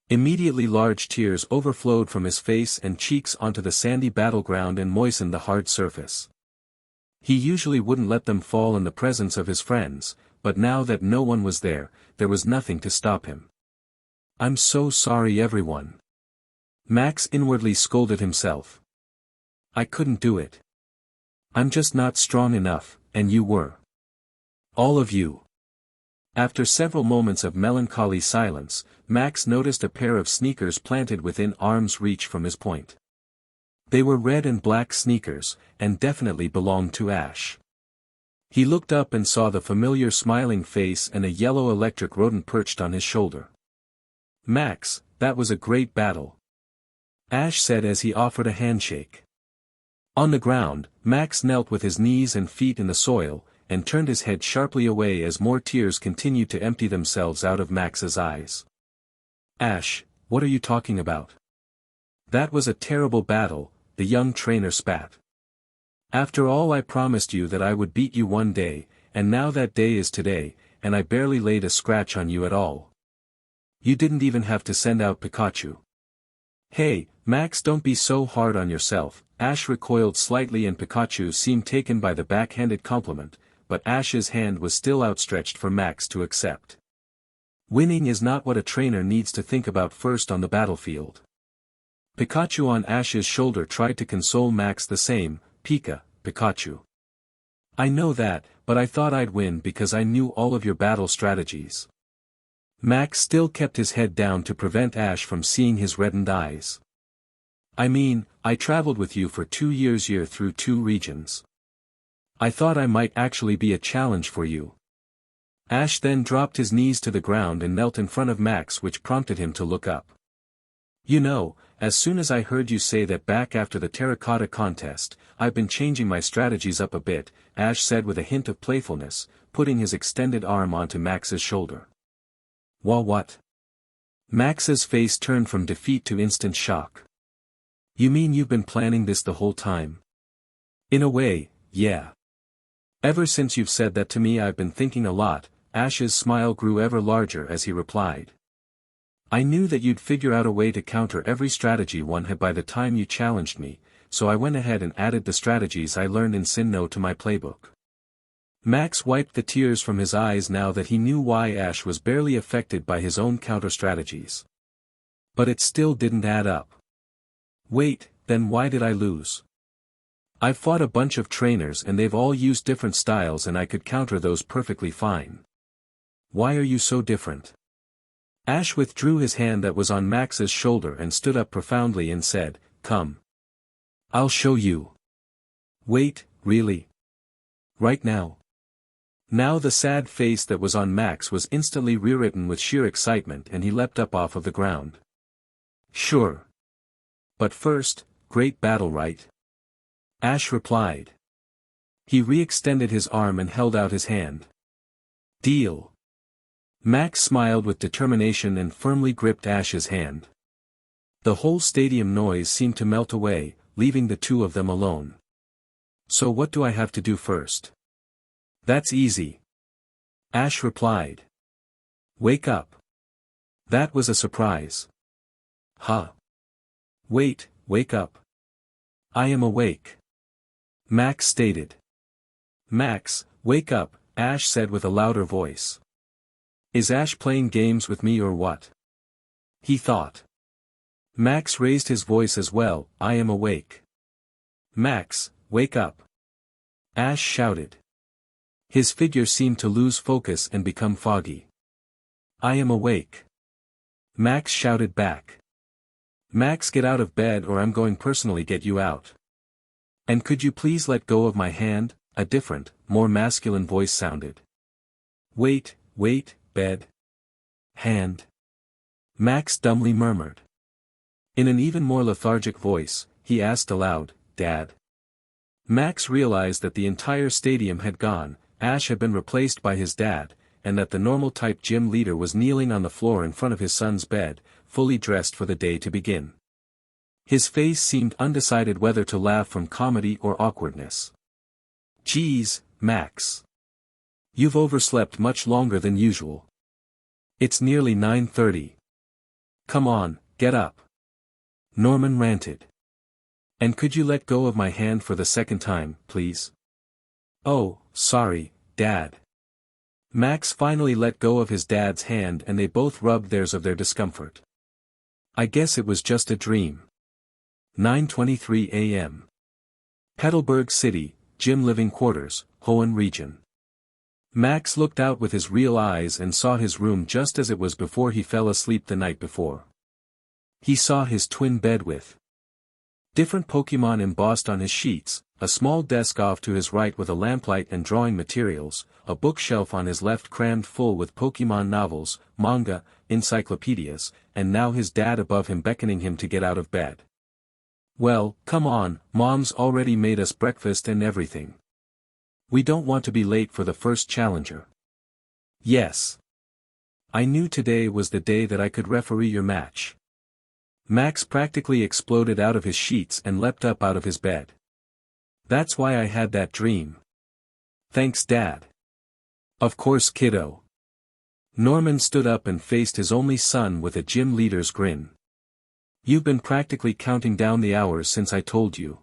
Immediately large tears overflowed from his face and cheeks onto the sandy battleground and moistened the hard surface. He usually wouldn't let them fall in the presence of his friends, but now that no one was there was nothing to stop him. I'm so sorry everyone. Max inwardly scolded himself. I couldn't do it. I'm just not strong enough, and you were. All of you. After several moments of melancholy silence, Max noticed a pair of sneakers planted within arm's reach from his point. They were red and black sneakers, and definitely belonged to Ash. He looked up and saw the familiar smiling face and a yellow electric rodent perched on his shoulder. Max, that was a great battle. Ash said as he offered a handshake. On the ground, Max knelt with his knees and feet in the soil, and turned his head sharply away as more tears continued to empty themselves out of Max's eyes. Ash, what are you talking about? That was a terrible battle, the young trainer spat. After all, I promised you that I would beat you one day, and now that day is today, and I barely laid a scratch on you at all. You didn't even have to send out Pikachu. Hey, Max, don't be so hard on yourself. Ash recoiled slightly and Pikachu seemed taken by the backhanded compliment, but Ash's hand was still outstretched for Max to accept. Winning is not what a trainer needs to think about first on the battlefield. Pikachu on Ash's shoulder tried to console Max the same, Pikachu. I know that, but I thought I'd win because I knew all of your battle strategies. Max still kept his head down to prevent Ash from seeing his reddened eyes. I mean, I traveled with you for 2 years through 2 regions. I thought I might actually be a challenge for you. Ash then dropped his knees to the ground and knelt in front of Max, which prompted him to look up. You know, as soon as I heard you say that back after the terracotta contest, I've been changing my strategies up a bit, Ash said with a hint of playfulness, putting his extended arm onto Max's shoulder. What? Max's face turned from defeat to instant shock. You mean you've been planning this the whole time? In a way, yeah. Ever since you've said that to me I've been thinking a lot. Ash's smile grew ever larger as he replied. I knew that you'd figure out a way to counter every strategy one had by the time you challenged me, so I went ahead and added the strategies I learned in Sinnoh to my playbook. Max wiped the tears from his eyes now that he knew why Ash was barely affected by his own counter strategies. But it still didn't add up. Wait, then why did I lose? I've fought a bunch of trainers and they've all used different styles and I could counter those perfectly fine. Why are you so different? Ash withdrew his hand that was on Max's shoulder and stood up profoundly and said, Come. I'll show you. Wait, really? Right now? Now the sad face that was on Max was instantly rewritten with sheer excitement and he leapt up off of the ground. Sure. But first, great battle, right? Ash replied. He re-extended his arm and held out his hand. Deal. Max smiled with determination and firmly gripped Ash's hand. The whole stadium noise seemed to melt away, leaving the two of them alone. So what do I have to do first? That's easy. Ash replied. Wake up. That was a surprise. Huh. Wait, wake up. I am awake. Max stated. Max, wake up, Ash said with a louder voice. Is Ash playing games with me or what? He thought. Max raised his voice as well, I am awake. Max, wake up. Ash shouted. His figure seemed to lose focus and become foggy. I am awake. Max shouted back. Max, get out of bed or I'm going personally get you out. And could you please let go of my hand? A different, more masculine voice sounded. Wait, bed. Hand. Max dumbly murmured. In an even more lethargic voice, he asked aloud, Dad. Max realized that the entire stadium had gone, Ash had been replaced by his dad, and that the normal-type gym leader was kneeling on the floor in front of his son's bed, fully dressed for the day to begin. His face seemed undecided whether to laugh from comedy or awkwardness. Geez, Max. You've overslept much longer than usual. It's nearly 9:30. Come on, get up. Norman ranted. And could you let go of my hand for the second time, please? Oh, sorry, Dad. Max finally let go of his dad's hand and they both rubbed theirs of their discomfort. I guess it was just a dream. 9:23 a.m. Petalburg City, Gym Living Quarters, Hoenn Region. Max looked out with his real eyes and saw his room just as it was before he fell asleep the night before. He saw his twin bed with different Pokemon embossed on his sheets, a small desk off to his right with a lamplight and drawing materials, a bookshelf on his left crammed full with Pokemon novels, manga, encyclopedias, and now his dad above him beckoning him to get out of bed. Well, come on, Mom's already made us breakfast and everything. We don't want to be late for the first challenger. Yes. I knew today was the day that I could referee your match. Max practically exploded out of his sheets and leapt up out of his bed. That's why I had that dream. Thanks, Dad. Of course, kiddo. Norman stood up and faced his only son with a gym leader's grin. You've been practically counting down the hours since I told you.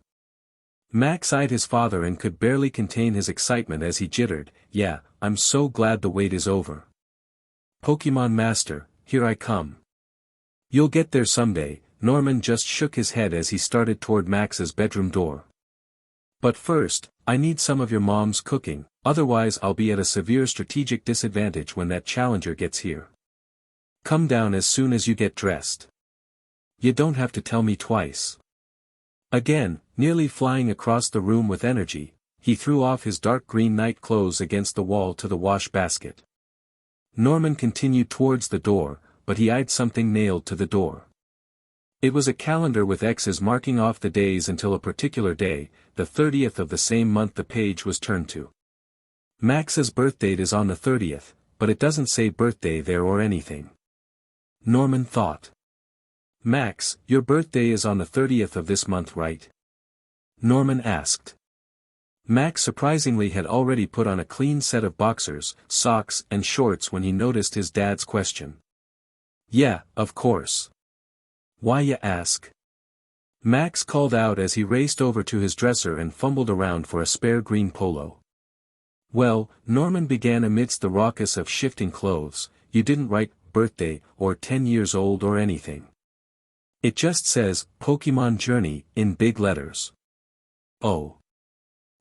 Max eyed his father and could barely contain his excitement as he jittered. Yeah, I'm so glad the wait is over. Pokemon Master, here I come. You'll get there someday. Norman just shook his head as he started toward Max's bedroom door. But first, I need some of your mom's cooking, otherwise I'll be at a severe strategic disadvantage when that challenger gets here. Come down as soon as you get dressed. You don't have to tell me twice. Again, nearly flying across the room with energy, he threw off his dark green night clothes against the wall to the wash basket. Norman continued towards the door, but he eyed something nailed to the door. It was a calendar with X's marking off the days until a particular day, the 30th of the same month the page was turned to. Max's birthdate is on the 30th, but it doesn't say birthday there or anything. Norman thought. Max, your birthday is on the 30th of this month, right? Norman asked. Max surprisingly had already put on a clean set of boxers, socks and shorts when he noticed his dad's question. Yeah, of course. Why you ask? Max called out as he raced over to his dresser and fumbled around for a spare green polo. Well, Norman began amidst the raucous of shifting clothes, you didn't write birthday or 10 years old or anything. It just says, Pokemon Journey, in big letters. Oh.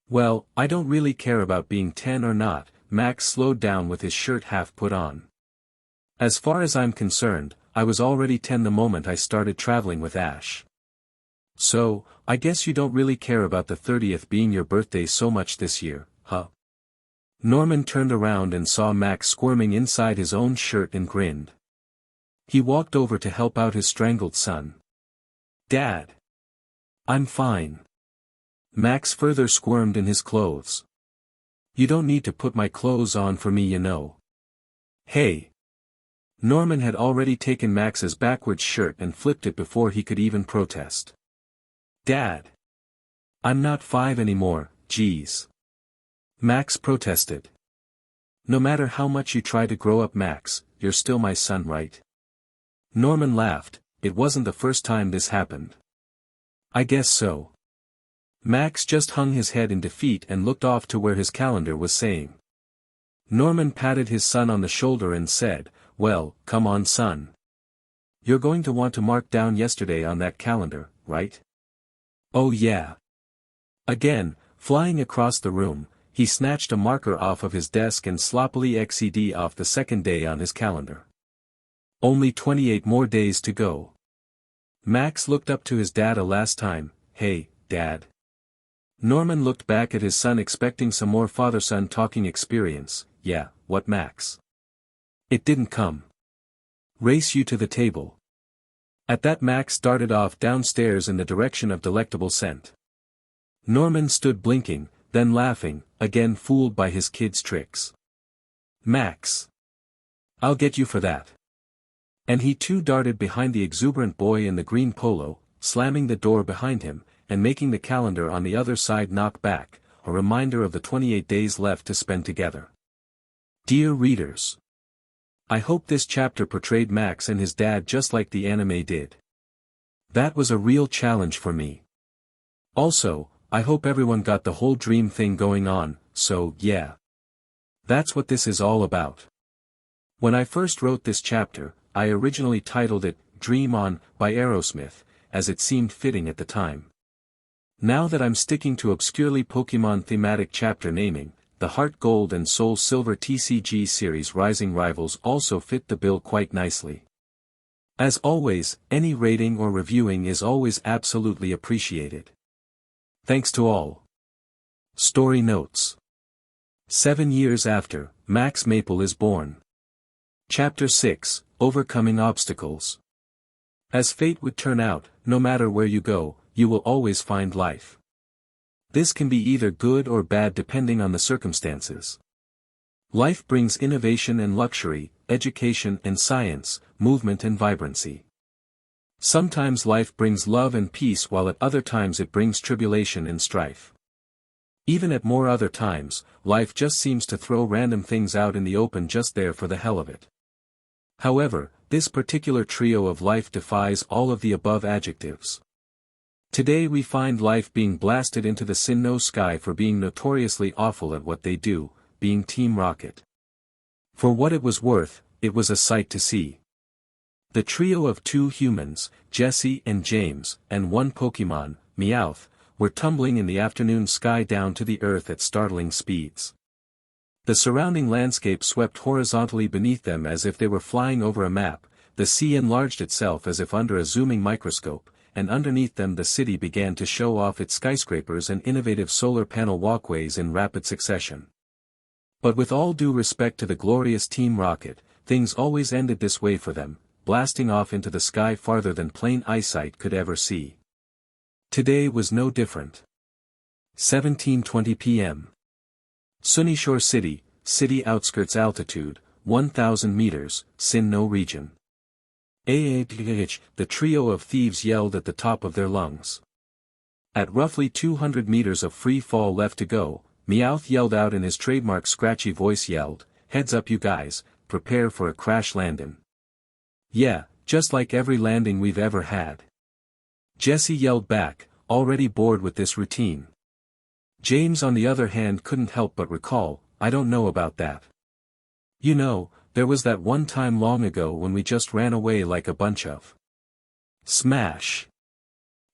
Well, I don't really care about being 10 or not. Max slowed down with his shirt half put on. As far as I'm concerned, I was already 10 the moment I started traveling with Ash. So, I guess you don't really care about the 30th being your birthday so much this year, huh? Norman turned around and saw Max squirming inside his own shirt and grinned. He walked over to help out his strangled son. Dad. I'm fine. Max further squirmed in his clothes. You don't need to put my clothes on for me, you know. Hey. Norman had already taken Max's backwards shirt and flipped it before he could even protest. Dad. I'm not 5 anymore, geez. Max protested. No matter how much you try to grow up, Max, you're still my son, right? Norman laughed. It wasn't the first time this happened. I guess so. Max just hung his head in defeat and looked off to where his calendar was saying. Norman patted his son on the shoulder and said, well, come on, son. You're going to want to mark down yesterday on that calendar, right? Oh yeah. Again, flying across the room, he snatched a marker off of his desk and sloppily XC'd off the second day on his calendar. Only 28 more days to go. Max looked up to his dad a last time. Hey, Dad. Norman looked back at his son expecting some more father-son talking experience. Yeah, what, Max? It didn't come. Race you to the table. At that, Max darted off downstairs in the direction of delectable scent. Norman stood blinking, then laughing, again fooled by his kid's tricks. Max. I'll get you for that. And he too darted behind the exuberant boy in the green polo, slamming the door behind him, and making the calendar on the other side knock back, a reminder of the 28 days left to spend together. Dear readers. I hope this chapter portrayed Max and his dad just like the anime did. That was a real challenge for me. Also, I hope everyone got the whole dream thing going on, so yeah. That's what this is all about. When I first wrote this chapter, I originally titled it, Dream On, by Aerosmith, as it seemed fitting at the time. Now that I'm sticking to obscurely Pokemon thematic chapter naming, the Heart Gold and Soul Silver TCG series Rising Rivals also fit the bill quite nicely. As always, any rating or reviewing is always absolutely appreciated. Thanks to all. Story notes. 7 years after, Max Maple is born. Chapter 6, Overcoming Obstacles. As fate would turn out, no matter where you go, you will always find life. This can be either good or bad depending on the circumstances. Life brings innovation and luxury, education and science, movement and vibrancy. Sometimes life brings love and peace while at other times it brings tribulation and strife. Even at more other times, life just seems to throw random things out in the open just there for the hell of it. However, this particular trio of life defies all of the above adjectives. Today we find life being blasted into the Sinnoh sky for being notoriously awful at what they do, being Team Rocket. For what it was worth, it was a sight to see. The trio of 2 humans, Jesse and James, and 1 Pokemon, Meowth, were tumbling in the afternoon sky down to the earth at startling speeds. The surrounding landscape swept horizontally beneath them as if they were flying over a map, the sea enlarged itself as if under a zooming microscope, and underneath them the city began to show off its skyscrapers and innovative solar panel walkways in rapid succession. But with all due respect to the glorious Team Rocket, things always ended this way for them, blasting off into the sky farther than plain eyesight could ever see. Today was no different. 17:20 p.m. Sunyshore City, city outskirts altitude, 1,000 meters, Sinnoh region. The trio of thieves yelled at the top of their lungs. At roughly 200 meters of free fall left to go, Meowth yelled out in his trademark scratchy voice yelled, "Heads up you guys, prepare for a crash landing." Yeah, just like every landing we've ever had. Jesse yelled back, already bored with this routine. James on the other hand couldn't help but recall, "I don't know about that. You know, there was that one time long ago when we just ran away like a bunch of..." Smash!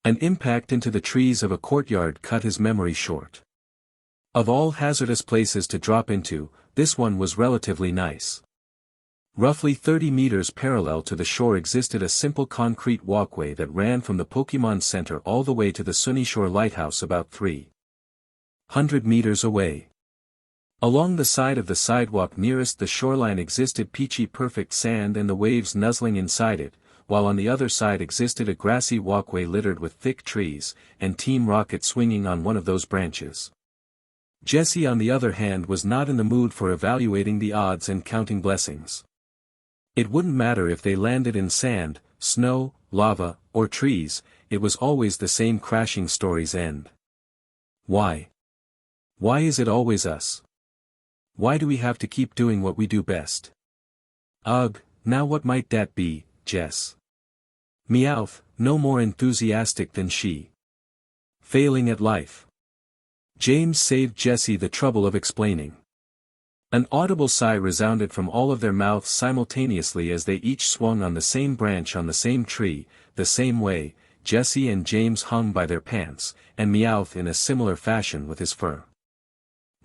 An impact into the trees of a courtyard cut his memory short. Of all hazardous places to drop into, this one was relatively nice. Roughly 30 meters parallel to the shore existed a simple concrete walkway that ran from the Pokemon Center all the way to the Sunyshore Lighthouse about 300 meters away. Along the side of the sidewalk nearest the shoreline existed peachy perfect sand and the waves nuzzling inside it, while on the other side existed a grassy walkway littered with thick trees, and Team Rocket swinging on one of those branches. Jesse on the other hand was not in the mood for evaluating the odds and counting blessings. It wouldn't matter if they landed in sand, snow, lava, or trees, it was always the same crashing story's end. Why? Why is it always us? Why do we have to keep doing what we do best? Ugh, now what might that be, Jess? Meowth, no more enthusiastic than she. Failing at life. James saved Jesse the trouble of explaining. An audible sigh resounded from all of their mouths simultaneously as they each swung on the same branch on the same tree, the same way. Jesse and James hung by their pants, and Meowth in a similar fashion with his fur.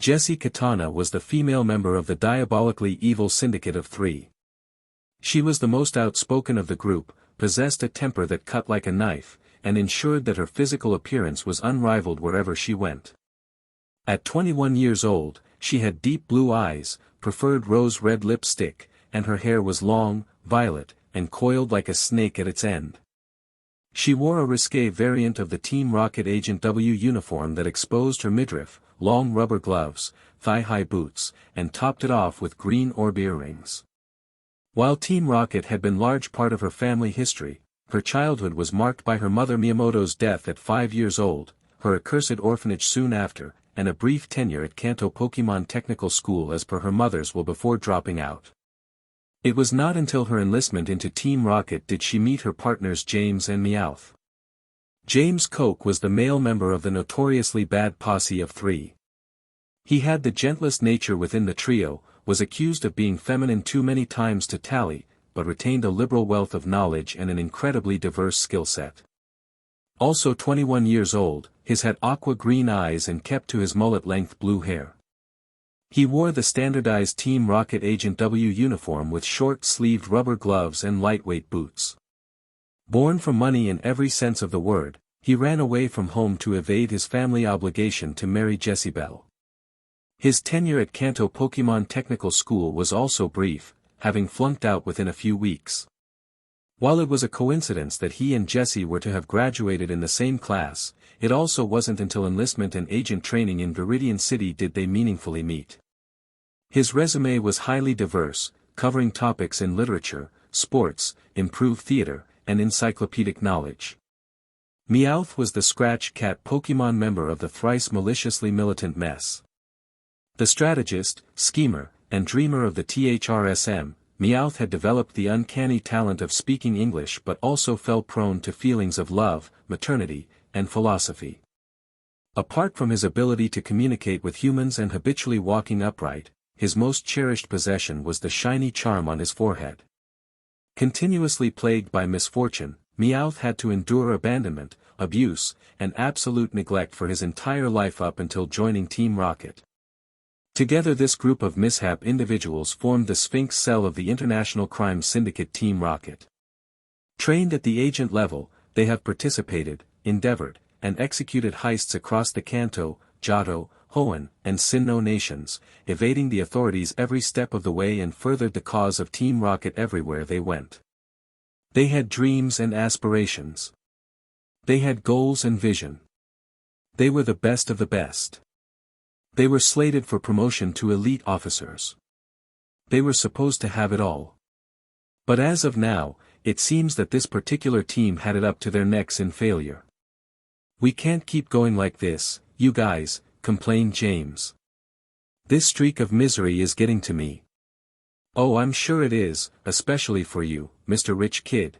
Jessie Katana was the female member of the diabolically evil syndicate of 3. She was the most outspoken of the group, possessed a temper that cut like a knife, and ensured that her physical appearance was unrivaled wherever she went. At 21 years old, she had deep blue eyes, preferred rose-red lipstick, and her hair was long, violet, and coiled like a snake at its end. She wore a risque variant of the Team Rocket Agent W uniform that exposed her midriff, long rubber gloves, thigh-high boots, and topped it off with green orb earrings. While Team Rocket had been large part of her family history, her childhood was marked by her mother Miyamoto's death at 5 years old, her accursed orphanage soon after, and a brief tenure at Kanto Pokemon Technical School as per her mother's will before dropping out. It was not until her enlistment into Team Rocket did she meet her partners James and Meowth. James Koch was the male member of the notoriously bad posse of 3. He had the gentlest nature within the trio, was accused of being feminine too many times to tally, but retained a liberal wealth of knowledge and an incredibly diverse skill set. Also 21 years old, his had aqua-green eyes and kept to his mullet-length blue hair. He wore the standardized Team Rocket Agent W uniform with short-sleeved rubber gloves and lightweight boots. Born for money in every sense of the word, he ran away from home to evade his family obligation to marry Jessie Bell. His tenure at Kanto Pokemon Technical School was also brief, having flunked out within a few weeks. While it was a coincidence that he and Jessie were to have graduated in the same class, it also wasn't until enlistment and agent training in Viridian City did they meaningfully meet. His resume was highly diverse, covering topics in literature, sports, improved theater, and encyclopedic knowledge. Meowth was the Scratch Cat Pokemon member of the thrice maliciously militant mess. The strategist, schemer, and dreamer of the THRSM, Meowth had developed the uncanny talent of speaking English but also fell prone to feelings of love, maternity, and philosophy. Apart from his ability to communicate with humans and habitually walking upright, his most cherished possession was the shiny charm on his forehead. Continuously plagued by misfortune, Meowth had to endure abandonment, abuse, and absolute neglect for his entire life up until joining Team Rocket. Together this group of mishap individuals formed the Sphinx cell of the international crime syndicate Team Rocket. Trained at the agent level, they have participated, endeavored, and executed heists across the Kanto, Johto, Hoenn, and Sinnoh nations, evading the authorities every step of the way and furthered the cause of Team Rocket everywhere they went. They had dreams and aspirations. They had goals and vision. They were the best of the best. They were slated for promotion to elite officers. They were supposed to have it all. But as of now, it seems that this particular team had it up to their necks in failure. "We can't keep going like this, you guys," complained James. "This streak of misery is getting to me." "Oh, I'm sure it is, especially for you, Mr. Rich Kid."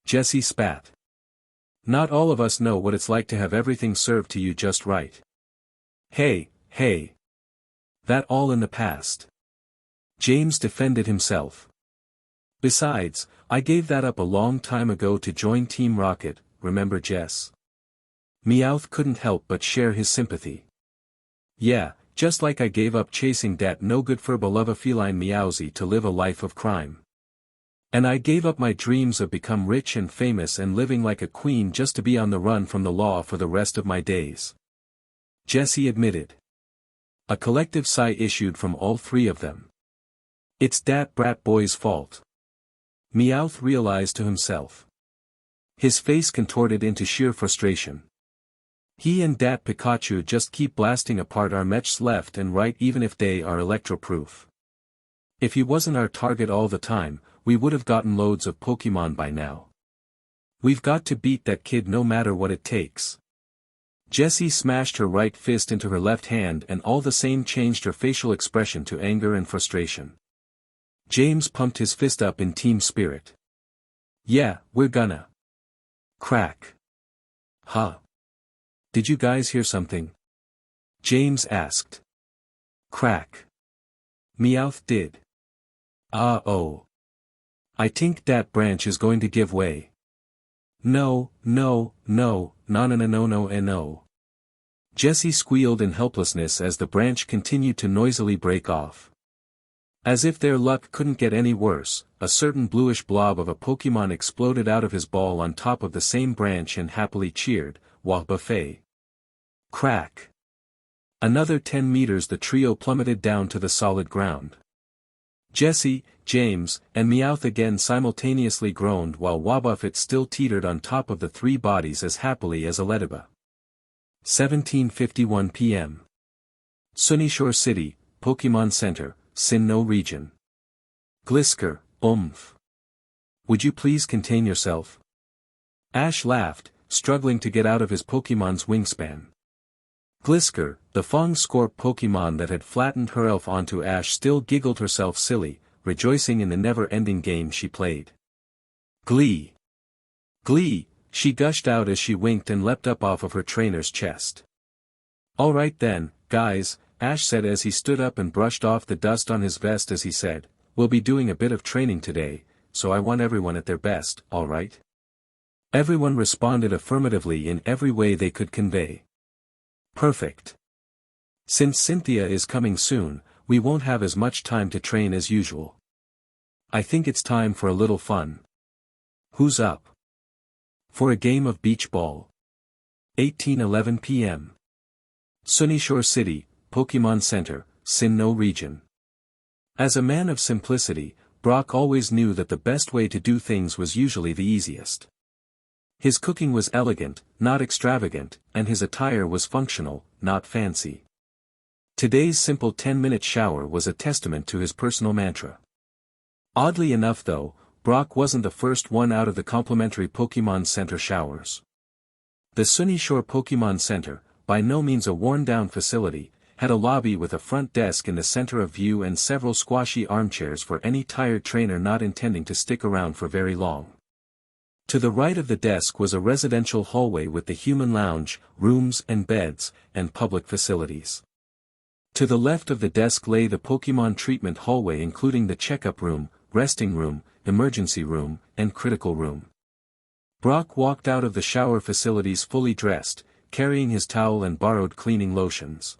Jessie spat. "Not all of us know what it's like to have everything served to you just right." Hey. That all in the past." James defended himself. "Besides, I gave that up a long time ago to join Team Rocket, remember Jess?" Meowth couldn't help but share his sympathy. "Yeah, just like I gave up chasing dat no-good-for-beloved feline Meowsy to live a life of crime. And I gave up my dreams of become rich and famous and living like a queen just to be on the run from the law for the rest of my days." Jessie admitted. A collective sigh issued from all three of them. "It's dat brat boy's fault," Meowth realized to himself. His face contorted into sheer frustration. "He and dat Pikachu just keep blasting apart our mechs left and right even if they are electro-proof. If he wasn't our target all the time, we would have gotten loads of Pokemon by now. We've got to beat that kid no matter what it takes." Jessie smashed her right fist into her left hand and all the same changed her facial expression to anger and frustration. James pumped his fist up in team spirit. "Yeah, we're gonna." Crack. "Huh? Did you guys hear something?" James asked. Crack. Meowth did. "Oh. I think that branch is going to give way." No. Jessie squealed in helplessness as the branch continued to noisily break off. As if their luck couldn't get any worse, a certain bluish blob of a Pokemon exploded out of his ball on top of the same branch and happily cheered, while buffet. Crack. Another 10 meters the trio plummeted down to the solid ground. Jessie, James, and Meowth again simultaneously groaned while Wobbuffet still teetered on top of the three bodies as happily as a Ledyba. 17:51 p.m. Sunyshore City, Pokemon Center, Sinnoh region. Glisker, oomph. Would you please contain yourself? Ash laughed, struggling to get out of his Pokemon's wingspan. Glisker, the Fong Scorp Pokemon that had flattened herself onto Ash, still giggled herself silly, rejoicing in the never-ending game she played. Glee! Glee! She gushed out as she winked and leapt up off of her trainer's chest. "All right then, guys, Ash said as he stood up and brushed off the dust on his vest as he said, "We'll be doing a bit of training today, so I want everyone at their best, alright?" Everyone responded affirmatively in every way they could convey. Perfect. Since Cynthia is coming soon, we won't have as much time to train as usual. I think it's time for a little fun. Who's up for a game of beach ball? 18:11 p.m. Sunyshore City, Pokemon Center, Sinnoh region. As a man of simplicity, Brock always knew that the best way to do things was usually the easiest. His cooking was elegant, not extravagant, and his attire was functional, not fancy. Today's simple 10-minute shower was a testament to his personal mantra. Oddly enough though, Brock wasn't the first one out of the complimentary Pokemon Center showers. The Sunyshore Pokemon Center, by no means a worn-down facility, had a lobby with a front desk in the center of view and several squashy armchairs for any tired trainer not intending to stick around for very long. To the right of the desk was a residential hallway with the human lounge, rooms and beds, and public facilities. To the left of the desk lay the Pokemon treatment hallway including the checkup room, resting room, emergency room, and critical room. Brock walked out of the shower facilities fully dressed, carrying his towel and borrowed cleaning lotions.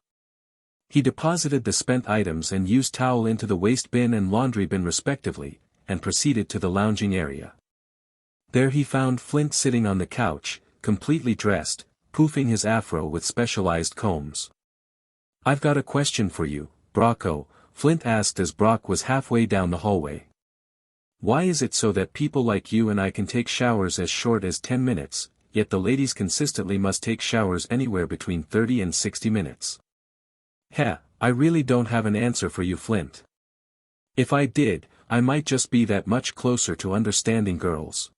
He deposited the spent items and used towel into the waste bin and laundry bin respectively, and proceeded to the lounging area. There he found Flint sitting on the couch, completely dressed, poofing his afro with specialized combs. "I've got a question for you, Brocko," Flint asked as Brock was halfway down the hallway. "Why is it so that people like you and I can take showers as short as 10 minutes, yet the ladies consistently must take showers anywhere between 30 and 60 minutes? Heh, I really don't have an answer for you, Flint. If I did, I might just be that much closer to understanding girls."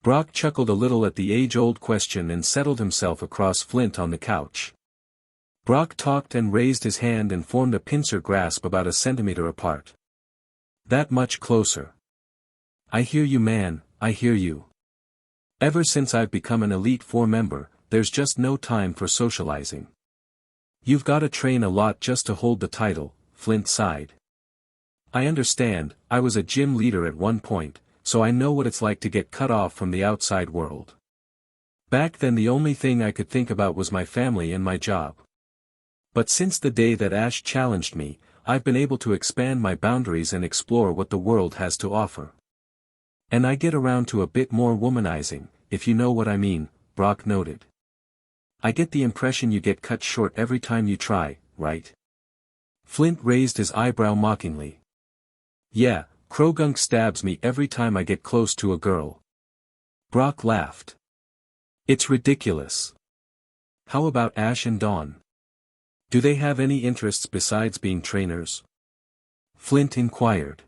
Brock chuckled a little at the age-old question and settled himself across Flint on the couch. Brock talked and raised his hand and formed a pincer grasp about a centimeter apart. "That much closer. I hear you, man, I hear you. Ever since I've become an Elite Four member, there's just no time for socializing. You've gotta train a lot just to hold the title," Flint sighed. "I understand, I was a gym leader at one point, so I know what it's like to get cut off from the outside world. Back then the only thing I could think about was my family and my job. But since the day that Ash challenged me, I've been able to expand my boundaries and explore what the world has to offer. And I get around to a bit more womanizing, if you know what I mean," Brock noted. "I get the impression you get cut short every time you try, right?" Flint raised his eyebrow mockingly. "Yeah, Krogunk stabs me every time I get close to a girl." Brock laughed. "It's ridiculous. How about Ash and Dawn? Do they have any interests besides being trainers?" Flint inquired.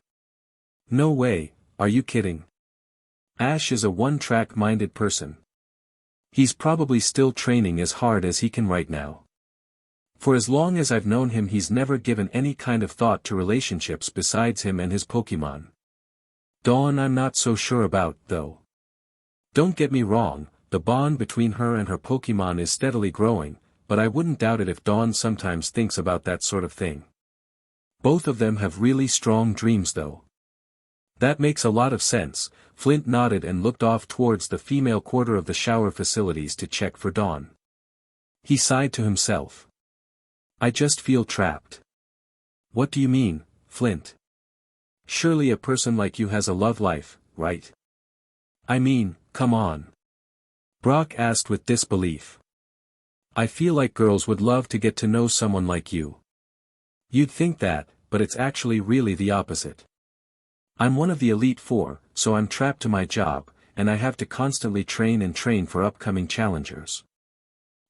"No way, are you kidding? Ash is a one-track-minded person. He's probably still training as hard as he can right now. For as long as I've known him he's never given any kind of thought to relationships besides him and his Pokemon. Dawn I'm not so sure about, though. Don't get me wrong, the bond between her and her Pokemon is steadily growing, but I wouldn't doubt it if Dawn sometimes thinks about that sort of thing. Both of them have really strong dreams though." "That makes a lot of sense," Flint nodded and looked off towards the female quarter of the shower facilities to check for Dawn. He sighed to himself. "I just feel trapped." "What do you mean, Flint? Surely a person like you has a love life, right?" "I mean, come on." Brock asked with disbelief. "I feel like girls would love to get to know someone like you." "You'd think that, but it's actually really the opposite. I'm one of the Elite Four, so I'm trapped to my job, and I have to constantly train and train for upcoming challengers.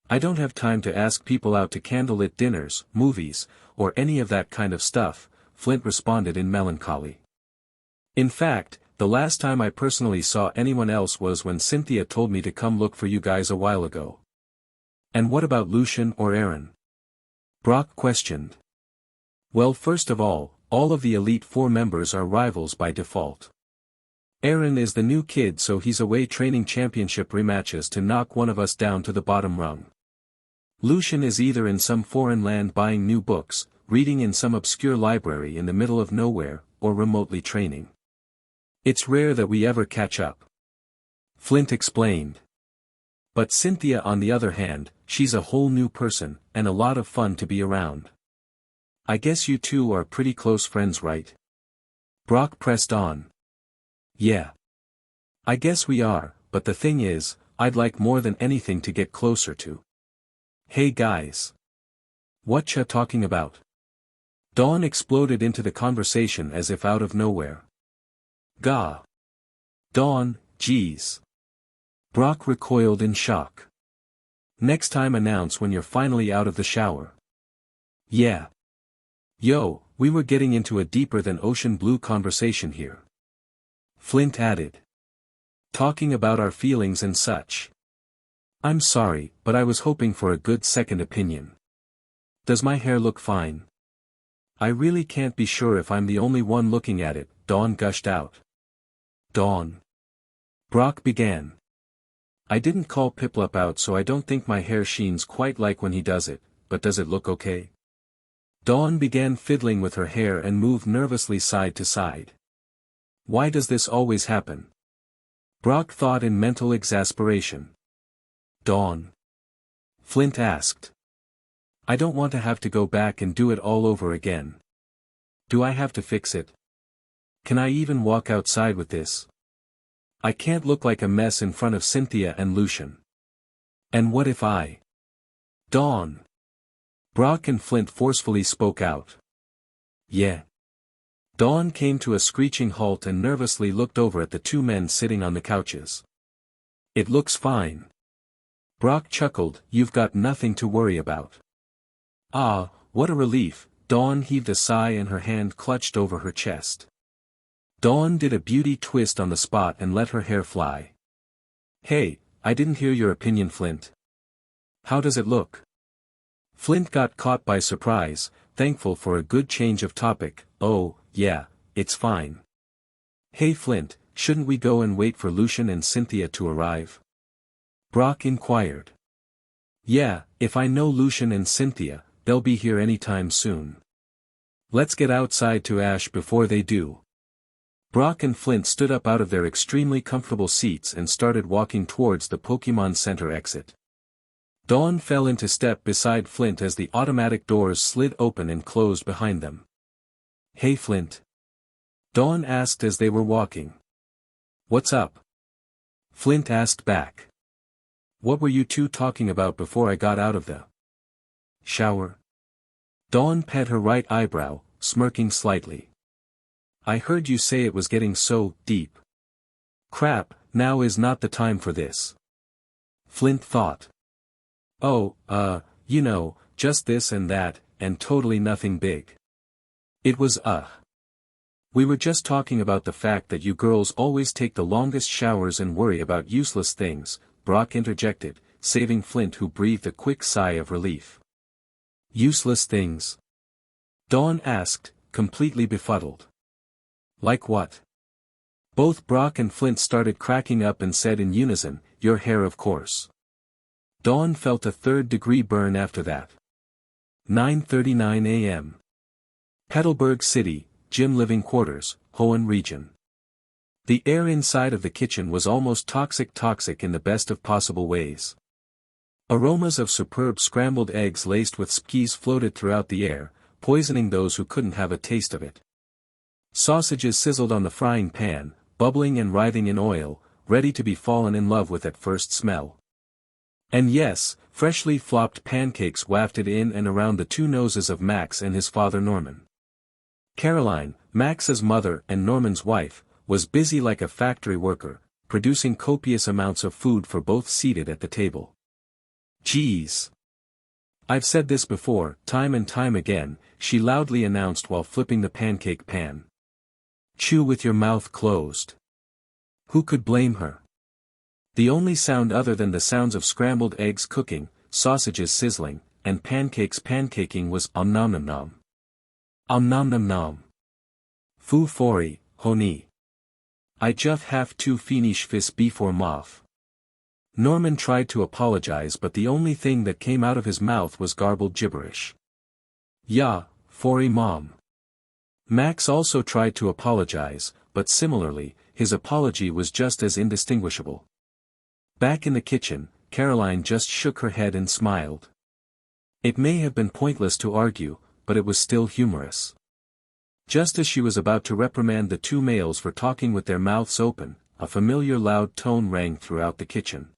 I don't have time to ask people out to candlelit dinners, movies, or any of that kind of stuff," Flint responded in melancholy. "In fact, the last time I personally saw anyone else was when Cynthia told me to come look for you guys a while ago." "And what about Lucian or Aaron?" Brock questioned. "Well, first of all of the Elite Four members are rivals by default. Aaron is the new kid, so he's away training championship rematches to knock one of us down to the bottom rung. Lucian is either in some foreign land buying new books, reading in some obscure library in the middle of nowhere, or remotely training. It's rare that we ever catch up. Flint explained. But Cynthia on the other hand, she's a whole new person, and a lot of fun to be around. I guess you two are pretty close friends, right? Brock pressed on. Yeah. I guess we are, but the thing is, I'd like more than anything to get closer to. Hey guys. Whatcha talking about? Dawn exploded into the conversation as if out of nowhere. Gah. Dawn, geez. Brock recoiled in shock. Next time announce when you're finally out of the shower. Yeah. Yo, we were getting into a deeper than ocean blue conversation here. Flint added. Talking about our feelings and such. I'm sorry, but I was hoping for a good second opinion. Does my hair look fine? I really can't be sure if I'm the only one looking at it, Dawn gushed out. Dawn. Brock began. I didn't call Piplup out, so I don't think my hair sheens quite like when he does it, but does it look okay? Dawn began fiddling with her hair and moved nervously side to side. Why does this always happen? Brock thought in mental exasperation. Dawn. Flint asked. I don't want to have to go back and do it all over again. Do I have to fix it? Can I even walk outside with this? I can't look like a mess in front of Cynthia and Lucian. And what if I? Dawn. Brock and Flint forcefully spoke out. Yeah. Dawn came to a screeching halt and nervously looked over at the two men sitting on the couches. It looks fine. Brock chuckled, you've got nothing to worry about. Ah, what a relief, Dawn heaved a sigh and her hand clutched over her chest. Dawn did a beauty twist on the spot and let her hair fly. Hey, I didn't hear your opinion, Flint. How does it look? Flint got caught by surprise, thankful for a good change of topic. Oh, yeah, it's fine. Hey Flint, shouldn't we go and wait for Lucian and Cynthia to arrive? Brock inquired. Yeah, if I know Lucian and Cynthia, they'll be here anytime soon. Let's get outside to Ash before they do. Brock and Flint stood up out of their extremely comfortable seats and started walking towards the Pokemon Center exit. Dawn fell into step beside Flint as the automatic doors slid open and closed behind them. Hey Flint. Dawn asked as they were walking. What's up? Flint asked back. What were you two talking about before I got out of the shower? Dawn pet her right eyebrow, smirking slightly. I heard you say it was getting so deep. Crap, now is not the time for this. Flint thought. Oh, just this and that, and totally nothing big. It was We were just talking about the fact that you girls always take the longest showers and worry about useless things, Brock interjected, saving Flint, who breathed a quick sigh of relief. Useless things? Dawn asked, completely befuddled. Like what? Both Brock and Flint started cracking up and said in unison, your hair of course. Dawn felt a third-degree burn after that. 9:39 a.m. Petalburg City, Gym Living Quarters, Hoenn Region. The air inside of the kitchen was almost toxic in the best of possible ways. Aromas of superb scrambled eggs laced with skis floated throughout the air, poisoning those who couldn't have a taste of it. Sausages sizzled on the frying pan, bubbling and writhing in oil, ready to be fallen in love with at first smell. And yes, freshly flopped pancakes wafted in and around the two noses of Max and his father Norman. Caroline, Max's mother and Norman's wife, was busy like a factory worker, producing copious amounts of food for both seated at the table. Geez. I've said this before, time and time again, she loudly announced while flipping the pancake pan. Chew with your mouth closed. Who could blame her? The only sound other than the sounds of scrambled eggs cooking, sausages sizzling, and pancakes pancaking was om nom nom nom. Om nom nom nom. Foo fori, honey. I just have to finish this before moth. Norman tried to apologize, but the only thing that came out of his mouth was garbled gibberish. "Yeah, sorry mom." Max also tried to apologize, but similarly, his apology was just as indistinguishable. Back in the kitchen, Caroline just shook her head and smiled. It may have been pointless to argue, but it was still humorous. Just as she was about to reprimand the two males for talking with their mouths open, a familiar loud tone rang throughout the kitchen.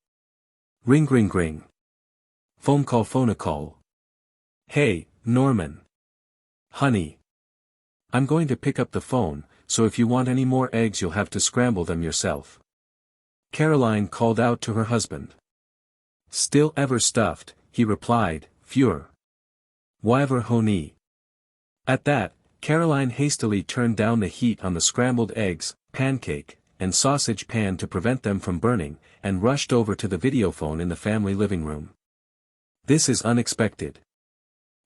Ring ring ring. Phone call. Hey, Norman. Honey. I'm going to pick up the phone, so if you want any more eggs you'll have to scramble them yourself. Caroline called out to her husband. Still ever stuffed, he replied, Fure. Whatever honey. At that, Caroline hastily turned down the heat on the scrambled eggs, pancake, and sausage pan to prevent them from burning, and rushed over to the videophone in the family living room. This is unexpected.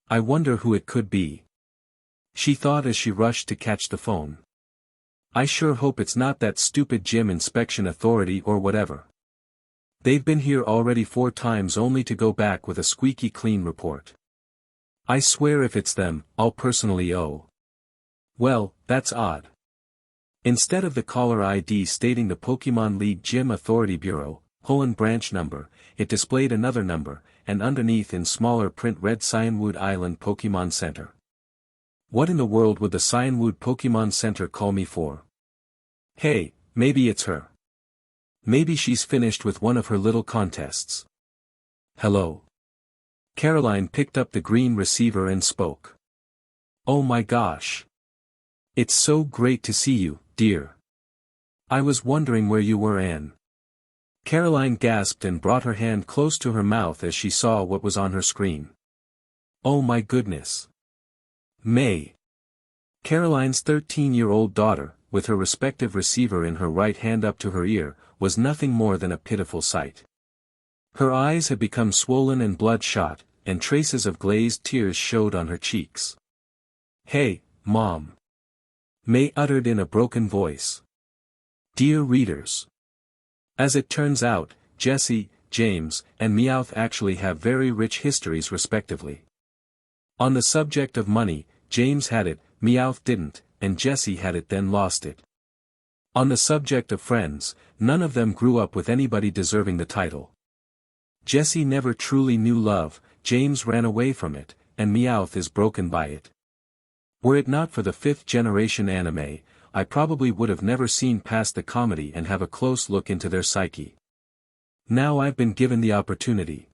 I wonder who it could be. She thought as she rushed to catch the phone. I sure hope it's not that stupid gym inspection authority or whatever. They've been here already 4 times only to go back with a squeaky clean report. I swear if it's them, I'll personally owe. Well, that's odd. Instead of the caller ID stating the Pokemon League Gym Authority Bureau, branch number, it displayed another number, and underneath in smaller print read Cyanwood Island Pokemon Center. What in the world would the Cyanwood Pokemon Center call me for? Hey, maybe it's her. Maybe she's finished with one of her little contests. Hello. Caroline picked up the green receiver and spoke. Oh my gosh. It's so great to see you, dear. I was wondering where you were, Anne. Caroline gasped and brought her hand close to her mouth as she saw what was on her screen. Oh my goodness. May. Caroline's 13-year-old daughter, with her respective receiver in her right hand up to her ear, was nothing more than a pitiful sight. Her eyes had become swollen and bloodshot, and traces of glazed tears showed on her cheeks. Hey, Mom. May uttered in a broken voice. Dear readers. As it turns out, Jesse, James, and Meowth actually have very rich histories respectively. On the subject of money, James had it, Meowth didn't, and Jesse had it then lost it. On the subject of friends, none of them grew up with anybody deserving the title. Jesse never truly knew love, James ran away from it, and Meowth is broken by it. Were it not for the 5th generation anime, I probably would have never seen past the comedy and have a close look into their psyche. Now I've been given the opportunity.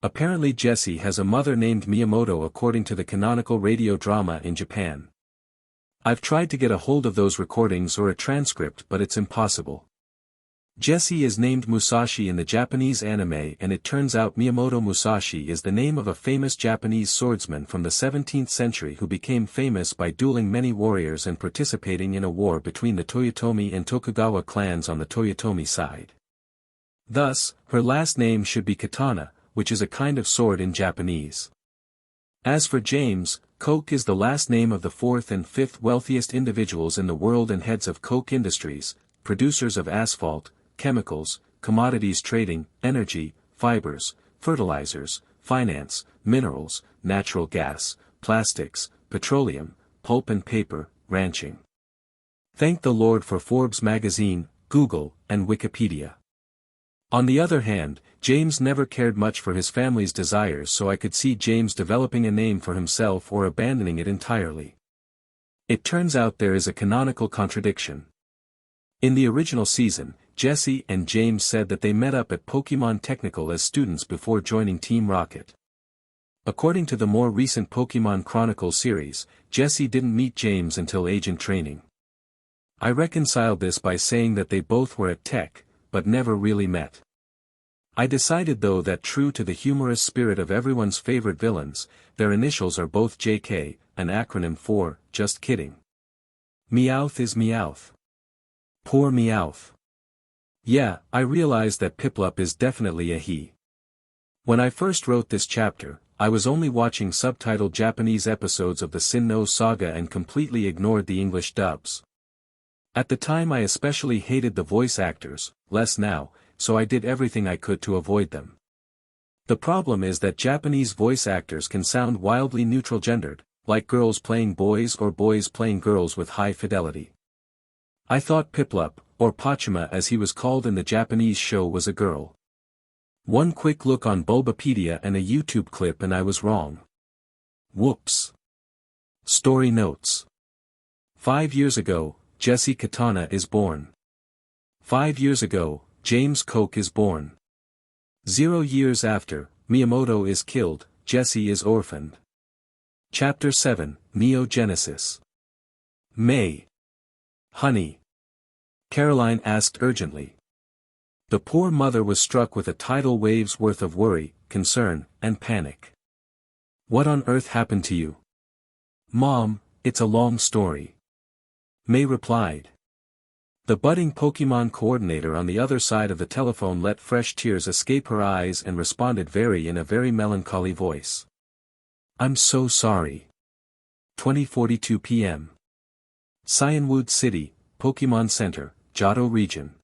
Apparently Jesse has a mother named Miyamoto according to the canonical radio drama in Japan. I've tried to get a hold of those recordings or a transcript but it's impossible. Jesse is named Musashi in the Japanese anime and it turns out Miyamoto Musashi is the name of a famous Japanese swordsman from the 17th century who became famous by dueling many warriors and participating in a war between the Toyotomi and Tokugawa clans on the Toyotomi side. Thus, her last name should be Katana, which is a kind of sword in Japanese. As for James, Koch is the last name of the 4th and 5th wealthiest individuals in the world and heads of Koch Industries, producers of asphalt, chemicals, commodities trading, energy, fibers, fertilizers, finance, minerals, natural gas, plastics, petroleum, pulp and paper, ranching. Thank the Lord for Forbes magazine, Google, and Wikipedia. On the other hand, James never cared much for his family's desires, so I could see James developing a name for himself or abandoning it entirely. It turns out there is a canonical contradiction. In the original season, Jesse and James said that they met up at Pokemon Technical as students before joining Team Rocket. According to the more recent Pokemon Chronicles series, Jesse didn't meet James until agent training. I reconciled this by saying that they both were at Tech, but never really met. I decided though that true to the humorous spirit of everyone's favorite villains, their initials are both JK, an acronym for, just kidding. Meowth is Meowth. Poor Meowth. Yeah, I realized that Piplup is definitely a he. When I first wrote this chapter, I was only watching subtitled Japanese episodes of the Sinnoh saga and completely ignored the English dubs. At the time I especially hated the voice actors, less now, so I did everything I could to avoid them. The problem is that Japanese voice actors can sound wildly neutral-gendered, like girls playing boys or boys playing girls with high fidelity. I thought Piplup, or Pachima as he was called in the Japanese show, was a girl. One quick look on Bulbapedia and a YouTube clip and I was wrong. Whoops. Story notes. 5 years ago, Jesse Katana is born. 5 years ago, James Koch is born. 0 years after, Miyamoto is killed, Jesse is orphaned. Chapter 7, Neogenesis. May. Honey. Caroline asked urgently. The poor mother was struck with a tidal wave's worth of worry, concern, and panic. What on earth happened to you? Mom, it's a long story. May replied. The budding Pokemon coordinator on the other side of the telephone let fresh tears escape her eyes and responded in a very melancholy voice. I'm so sorry. 20:42 p.m. Cyanwood City, Pokemon Center, Johto Region.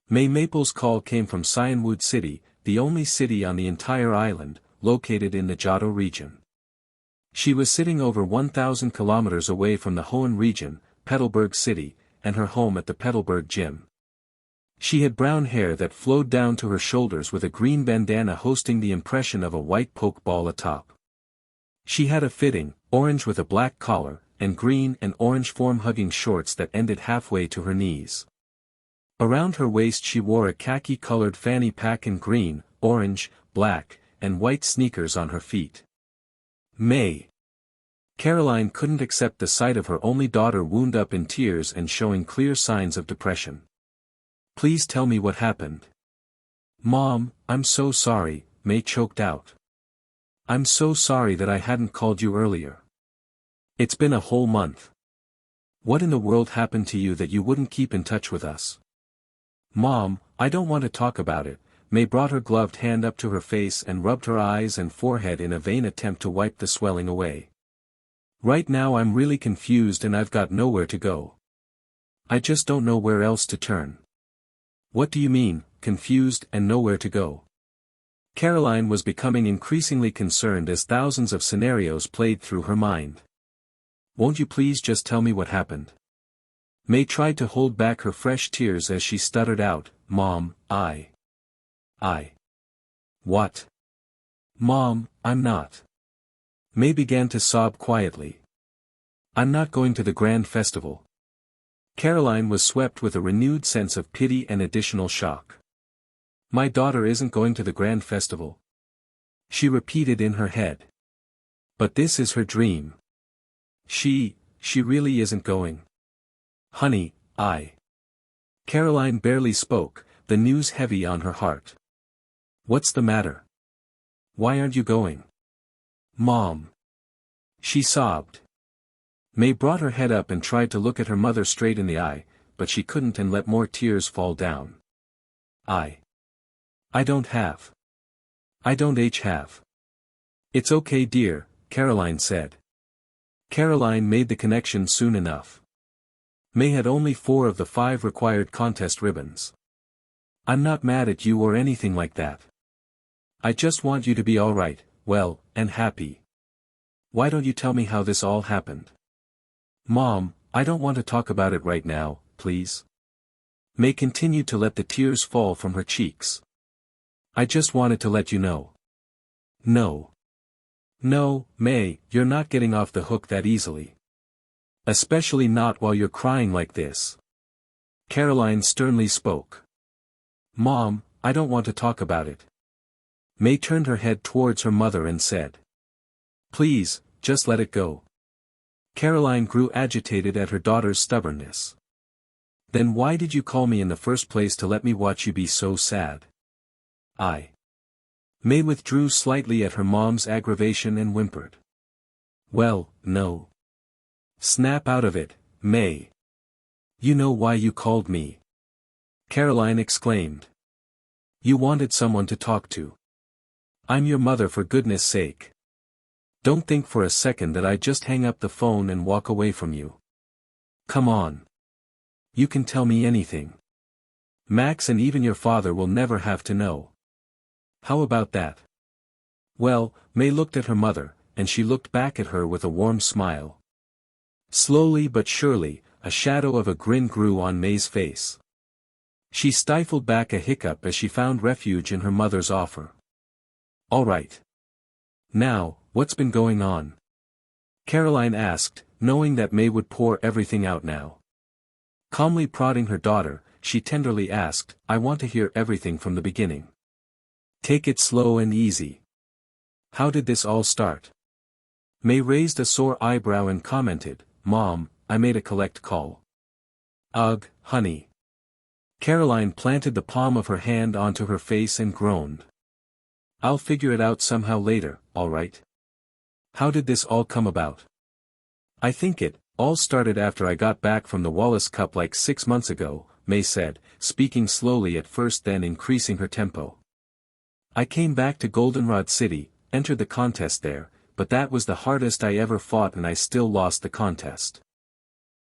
May Maple's call came from Cyanwood City, the only city on the entire island, located in the Johto region. She was sitting over 1,000 kilometers away from the Hoenn region, Petalburg City, and her home at the Petalburg Gym. She had brown hair that flowed down to her shoulders with a green bandana hosting the impression of a white pokeball atop. She had a fitting, orange with a black collar, and green and orange form-hugging shorts that ended halfway to her knees. Around her waist she wore a khaki-colored fanny pack in green, orange, black, and white sneakers on her feet. May. Caroline couldn't accept the sight of her only daughter wound up in tears and showing clear signs of depression. Please tell me what happened. Mom, I'm so sorry, May choked out. I'm so sorry that I hadn't called you earlier. It's been a whole month. What in the world happened to you that you wouldn't keep in touch with us? Mom, I don't want to talk about it. May brought her gloved hand up to her face and rubbed her eyes and forehead in a vain attempt to wipe the swelling away. Right now I'm really confused and I've got nowhere to go. I just don't know where else to turn. What do you mean, confused and nowhere to go? Caroline was becoming increasingly concerned as thousands of scenarios played through her mind. Won't you please just tell me what happened? May tried to hold back her fresh tears as she stuttered out, Mom, I. What? Mom, I'm not. May began to sob quietly. I'm not going to the grand festival. Caroline was swept with a renewed sense of pity and additional shock. My daughter isn't going to the grand festival. She repeated in her head. But this is her dream. She really isn't going. Honey, Caroline barely spoke, the news heavy on her heart. What's the matter? Why aren't you going? Mom. She sobbed. May brought her head up and tried to look at her mother straight in the eye, but she couldn't and let more tears fall down. I don't have. It's okay dear, Caroline said. Caroline made the connection soon enough. May had only 4 of the 5 required contest ribbons. I'm not mad at you or anything like that. I just want you to be alright, well, and happy. Why don't you tell me how this all happened? Mom, I don't want to talk about it right now, please. May continued to let the tears fall from her cheeks. I just wanted to let you know. No, May, you're not getting off the hook that easily. Especially not while you're crying like this. Caroline sternly spoke. Mom, I don't want to talk about it. May turned her head towards her mother and said. Please, just let it go. Caroline grew agitated at her daughter's stubbornness. Then why did you call me in the first place to let me watch you be so sad? May withdrew slightly at her mom's aggravation and whimpered. Well, no. Snap out of it, May. You know why you called me. Caroline exclaimed. You wanted someone to talk to. I'm your mother for goodness sake. Don't think for a second that I just hang up the phone and walk away from you. Come on. You can tell me anything. Max and even your father will never have to know. How about that? Well, May looked at her mother, and she looked back at her with a warm smile. Slowly but surely, a shadow of a grin grew on May's face. She stifled back a hiccup as she found refuge in her mother's offer. All right. Now, what's been going on? Caroline asked, knowing that May would pour everything out now. Calmly prodding her daughter, she tenderly asked, I want to hear everything from the beginning. Take it slow and easy. How did this all start? May raised a sore eyebrow and commented, Mom, I made a collect call. Ugh, honey. Caroline planted the palm of her hand onto her face and groaned. I'll figure it out somehow later, alright? How did this all come about? I think it all started after I got back from the Wallace Cup like 6 months ago, May said, speaking slowly at first then increasing her tempo. I came back to Goldenrod City, entered the contest there, but that was the hardest I ever fought and I still lost the contest.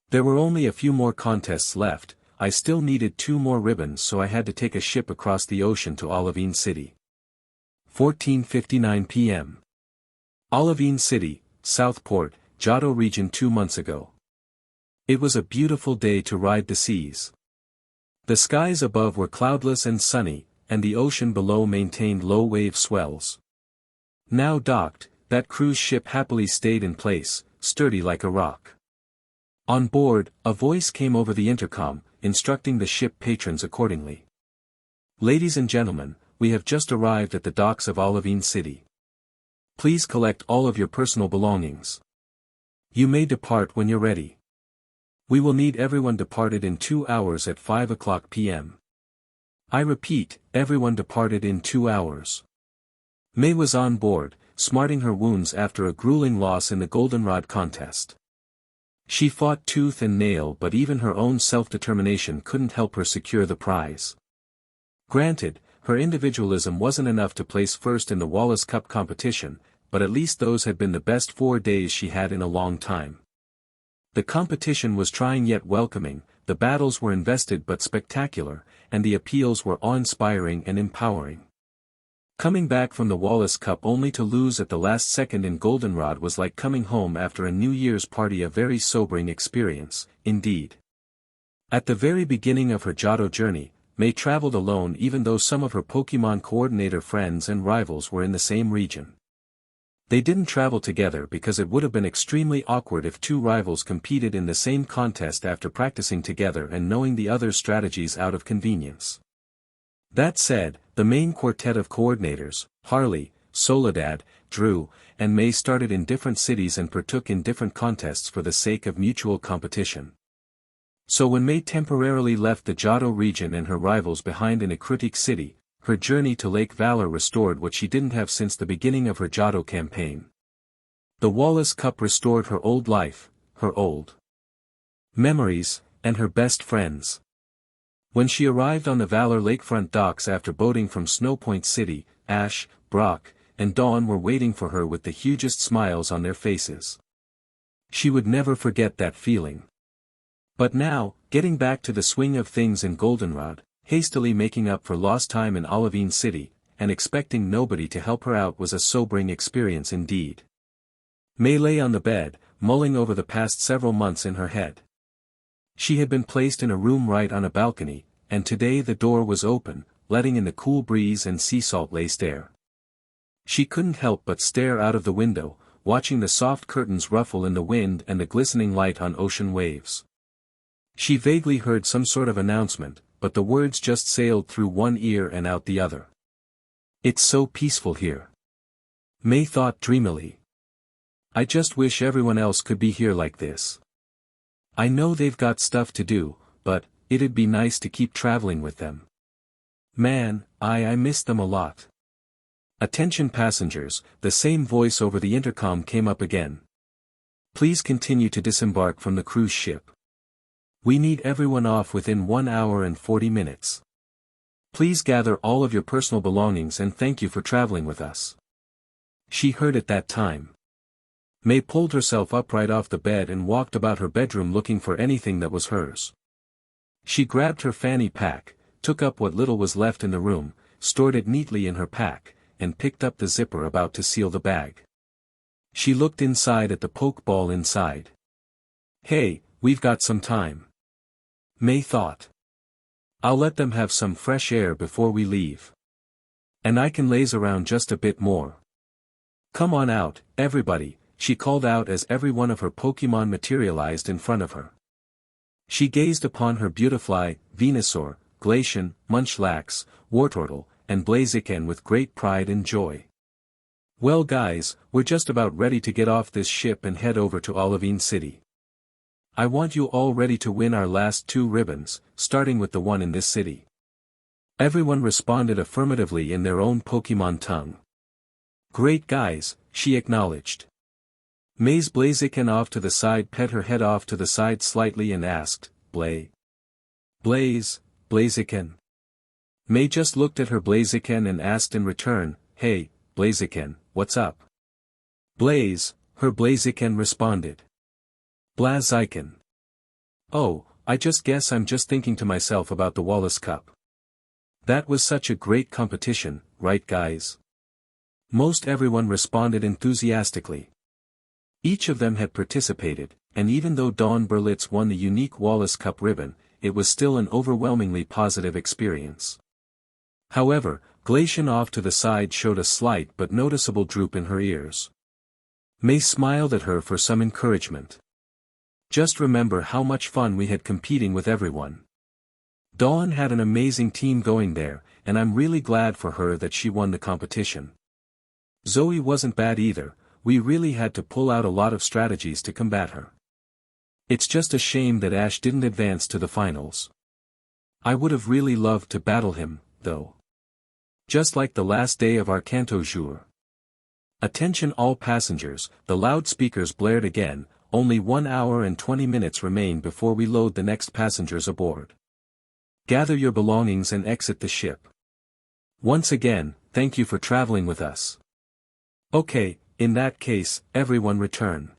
There were only a few more contests left, I still needed 2 more ribbons so I had to take a ship across the ocean to Olivine City. 14:59 p.m. Olivine City, Southport, Johto region 2 months ago. It was a beautiful day to ride the seas. The skies above were cloudless and sunny, and the ocean below maintained low wave swells. Now docked, that cruise ship happily stayed in place, sturdy like a rock. On board, a voice came over the intercom, instructing the ship patrons accordingly. Ladies and gentlemen, we have just arrived at the docks of Olivine City. Please collect all of your personal belongings. You may depart when you're ready. We will need everyone departed in 2 hours at 5 o'clock p.m. I repeat, everyone departed in 2 hours. May was on board, smarting her wounds after a grueling loss in the Goldenrod contest. She fought tooth and nail but even her own self-determination couldn't help her secure the prize. Granted, her individualism wasn't enough to place first in the Wallace Cup competition, but at least those had been the best 4 days she had in a long time. The competition was trying yet welcoming, the battles were invested but spectacular, and the appeals were awe-inspiring and empowering. Coming back from the Wallace Cup only to lose at the last second in Goldenrod was like coming home after a New Year's party, a very sobering experience, indeed. At the very beginning of her Johto journey, May traveled alone even though some of her Pokémon coordinator friends and rivals were in the same region. They didn't travel together because it would have been extremely awkward if 2 rivals competed in the same contest after practicing together and knowing the other's strategies out of convenience. That said, the main quartet of coordinators, Harley, Soledad, Drew, and May started in different cities and partook in different contests for the sake of mutual competition. So when May temporarily left the Johto region and her rivals behind in Ekrutik City, her journey to Lake Valor restored what she didn't have since the beginning of her Johto campaign. The Wallace Cup restored her old life, her old memories, and her best friends. When she arrived on the Valor lakefront docks after boating from Snow Point City, Ash, Brock, and Dawn were waiting for her with the hugest smiles on their faces. She would never forget that feeling. But now, getting back to the swing of things in Goldenrod, hastily making up for lost time in Olivine City, and expecting nobody to help her out was a sobering experience indeed. May lay on the bed, mulling over the past several months in her head. She had been placed in a room right on a balcony, and today the door was open, letting in the cool breeze and sea salt-laced air. She couldn't help but stare out of the window, watching the soft curtains ruffle in the wind and the glistening light on ocean waves. She vaguely heard some sort of announcement, but the words just sailed through one ear and out the other. It's so peaceful here. May thought dreamily. I just wish everyone else could be here like this. I know they've got stuff to do, but it'd be nice to keep traveling with them. Man, I miss them a lot. Attention passengers, the same voice over the intercom came up again. Please continue to disembark from the cruise ship. We need everyone off within 1 hour and 40 minutes. Please gather all of your personal belongings and thank you for traveling with us. She heard at that time. May pulled herself upright off the bed and walked about her bedroom looking for anything that was hers. She grabbed her fanny pack, took up what little was left in the room, stored it neatly in her pack, and picked up the zipper about to seal the bag. She looked inside at the Pokeball inside. Hey, we've got some time. May thought. I'll let them have some fresh air before we leave. And I can laze around just a bit more. Come on out, everybody, she called out as every one of her Pokemon materialized in front of her. She gazed upon her Beautifly, Venusaur, Glaceon, Munchlax, Wartortle, and Blaziken with great pride and joy. Well guys, we're just about ready to get off this ship and head over to Olivine City. I want you all ready to win our last 2 ribbons, starting with the one in this city. Everyone responded affirmatively in their own Pokemon tongue. Great guys, she acknowledged. May's Blaziken off to the side pet her head off to the side slightly and asked, Blaziken. May just looked at her Blaziken and asked in return, Hey, Blaziken, what's up? Blaze, her Blaziken responded. Blaziken. Oh, I just guess I'm just thinking to myself about the Wallace Cup. That was such a great competition, right guys? Most everyone responded enthusiastically. Each of them had participated, and even though Dawn Berlitz won the unique Wallace Cup ribbon, it was still an overwhelmingly positive experience. However, Glaceon off to the side showed a slight but noticeable droop in her ears. May smiled at her for some encouragement. Just remember how much fun we had competing with everyone. Dawn had an amazing team going there, and I'm really glad for her that she won the competition. Zoe wasn't bad either. We really had to pull out a lot of strategies to combat her. It's just a shame that Ash didn't advance to the finals. I would have really loved to battle him, though. Just like the last day of our Kanto Jour. Attention all passengers, the loudspeakers blared again, only 1 hour and 20 minutes remain before we load the next passengers aboard. Gather your belongings and exit the ship. Once again, thank you for traveling with us. Okay. In that case, everyone return.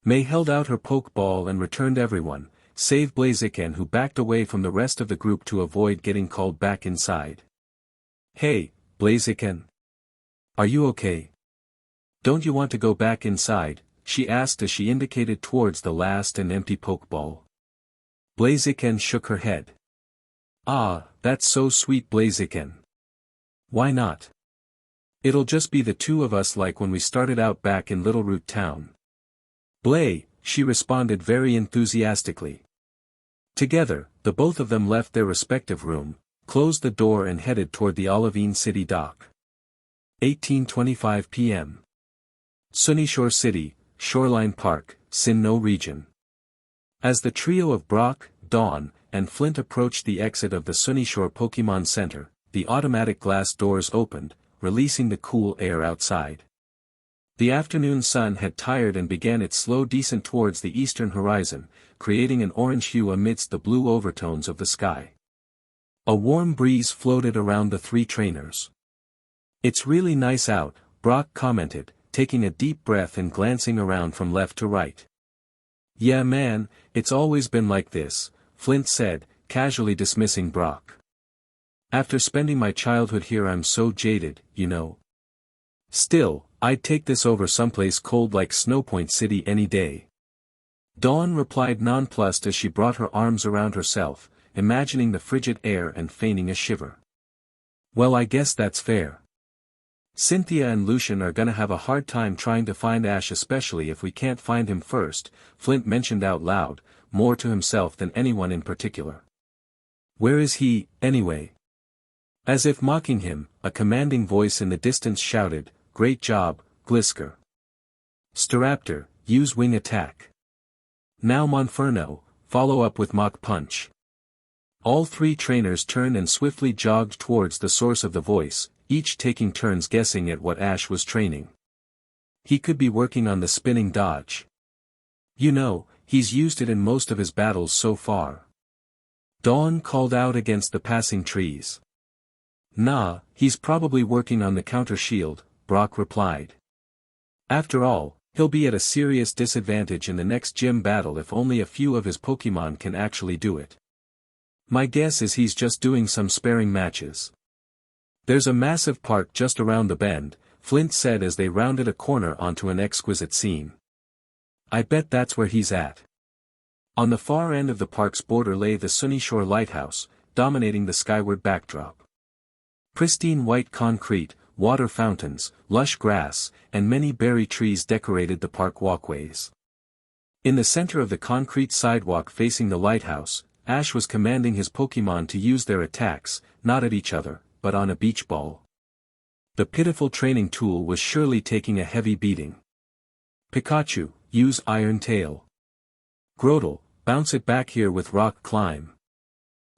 May held out her Pokeball and returned everyone, save Blaziken who backed away from the rest of the group to avoid getting called back inside. Hey, Blaziken. Are you okay? Don't you want to go back inside? She asked as she indicated towards the last and empty Pokeball. Blaziken shook her head. Ah, that's so sweet Blaziken. Why not? It'll just be the 2 of us like when we started out back in Little Root Town. Blay, she responded very enthusiastically. Together, the both of them left their respective room, closed the door and headed toward the Olivine City dock. 18:25 p.m. Sunyshore City, Shoreline Park, Sinnoh region. As the trio of Brock, Dawn, and Flint approached the exit of the Sunyshore Pokemon Center, the automatic glass doors opened, releasing the cool air outside. The afternoon sun had tired and began its slow descent towards the eastern horizon, creating an orange hue amidst the blue overtones of the sky. A warm breeze floated around the 3 trainers. It's really nice out, Brock commented, taking a deep breath and glancing around from left to right. Yeah man, it's always been like this, Flint said, casually dismissing Brock. After spending my childhood here I'm so jaded, you know. Still, I'd take this over someplace cold like Snowpoint City any day. Dawn replied nonplussed as she brought her arms around herself, imagining the frigid air and feigning a shiver. Well I guess that's fair. Cynthia and Lucian are gonna have a hard time trying to find Ash especially if we can't find him first, Flint mentioned out loud, more to himself than anyone in particular. Where is he, anyway? As if mocking him, a commanding voice in the distance shouted, Great job, Glisker. Staraptor, use wing attack. Now Monferno, follow up with Mach Punch. All 3 trainers turned and swiftly jogged towards the source of the voice, each taking turns guessing at what Ash was training. He could be working on the spinning dodge. You know, he's used it in most of his battles so far. Dawn called out against the passing trees. Nah, he's probably working on the counter shield, Brock replied. After all, he'll be at a serious disadvantage in the next gym battle if only a few of his Pokemon can actually do it. My guess is he's just doing some sparring matches. There's a massive park just around the bend, Flint said as they rounded a corner onto an exquisite scene. I bet that's where he's at. On the far end of the park's border lay the Sunyshore lighthouse, dominating the skyward backdrop. Pristine white concrete, water fountains, lush grass, and many berry trees decorated the park walkways. In the center of the concrete sidewalk facing the lighthouse, Ash was commanding his Pokémon to use their attacks, not at each other, but on a beach ball. The pitiful training tool was surely taking a heavy beating. Pikachu, use Iron Tail. Grotle, bounce it back here with Rock Climb.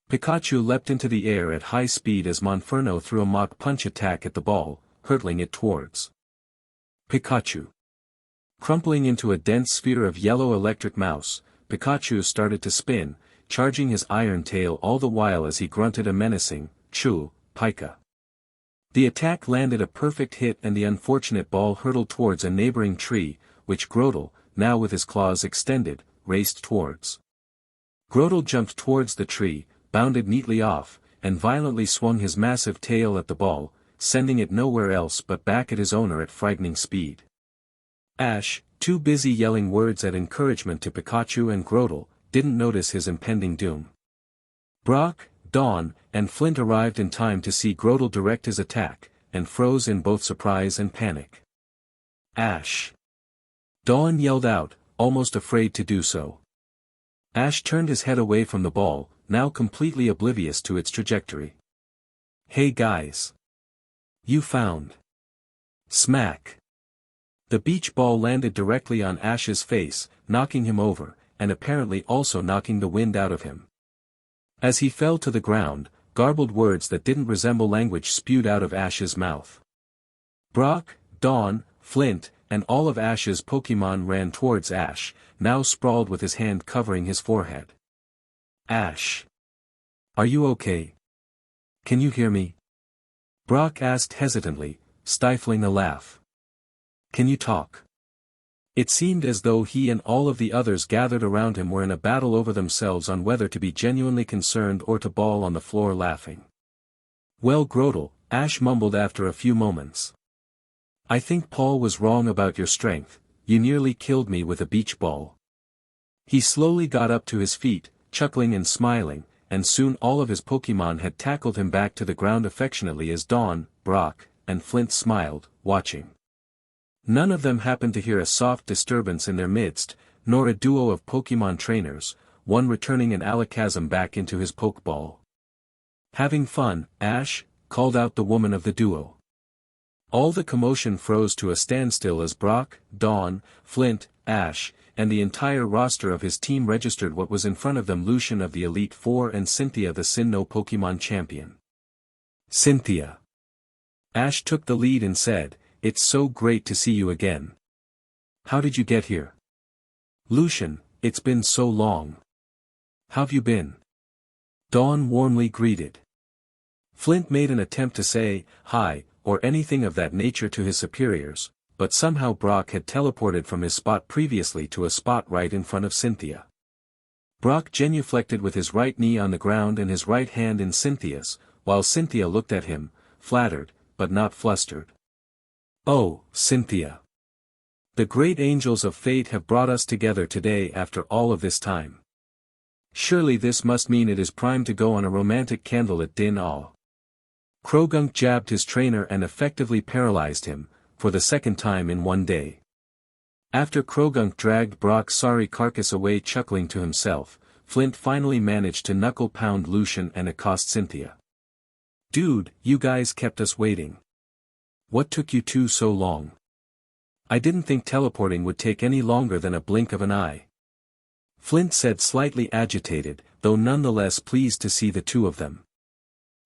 Pikachu leapt into the air at high speed as Monferno threw a Mach Punch attack at the ball, hurtling it towards Pikachu. Crumpling into a dense sphere of yellow electric mouse, Pikachu started to spin, charging his Iron Tail all the while as he grunted a menacing, "Choo, Pika." The attack landed a perfect hit and the unfortunate ball hurtled towards a neighboring tree, which Grotle, now with his claws extended, raced towards. Grotle jumped towards the tree, bounded neatly off, and violently swung his massive tail at the ball, sending it nowhere else but back at his owner at frightening speed. Ash, too busy yelling words at encouragement to Pikachu and Grotle, didn't notice his impending doom. Brock, Dawn, and Flint arrived in time to see Grotle direct his attack, and froze in both surprise and panic. Ash! Dawn yelled out, almost afraid to do so. Ash turned his head away from the ball, now completely oblivious to its trajectory. Hey guys! You found! Smack! The beach ball landed directly on Ash's face, knocking him over, and apparently also knocking the wind out of him. As he fell to the ground, garbled words that didn't resemble language spewed out of Ash's mouth. Brock, Dawn, Flint, and all of Ash's Pokémon ran towards Ash, now sprawled with his hand covering his forehead. Ash! Are you okay? Can you hear me? Brock asked hesitantly, stifling a laugh. Can you talk? It seemed as though he and all of the others gathered around him were in a battle over themselves on whether to be genuinely concerned or to bawl on the floor laughing. Well, Grotle, Ash mumbled after a few moments. I think Paul was wrong about your strength, you nearly killed me with a beach ball. He slowly got up to his feet, chuckling and smiling, and soon all of his Pokémon had tackled him back to the ground affectionately as Dawn, Brock, and Flint smiled, watching. None of them happened to hear a soft disturbance in their midst, nor a duo of Pokémon trainers, one returning an Alakazam back into his Pokeball. Having fun, Ash, called out the woman of the duo. All the commotion froze to a standstill as Brock, Dawn, Flint, Ash, and the entire roster of his team registered what was in front of them: Lucian of the Elite Four and Cynthia the Sinnoh Pokemon Champion. Cynthia. Ash took the lead and said, "It's so great to see you again. How did you get here?" Lucian, "It's been so long. How've you been?" Dawn warmly greeted. Flint made an attempt to say, "Hi," or anything of that nature to his superiors, but somehow Brock had teleported from his spot previously to a spot right in front of Cynthia. Brock genuflected with his right knee on the ground and his right hand in Cynthia's, while Cynthia looked at him, flattered, but not flustered. "Oh, Cynthia. The great angels of fate have brought us together today after all of this time. Surely this must mean it is prime to go on a romantic candlelit dinner." Krogunk jabbed his trainer and effectively paralyzed him, for the second time in one day. After Krogunk dragged Brock's sorry carcass away chuckling to himself, Flint finally managed to knuckle-pound Lucian and accost Cynthia. "Dude, you guys kept us waiting. What took you two so long? I didn't think teleporting would take any longer than a blink of an eye." Flint said, slightly agitated, though nonetheless pleased to see the two of them.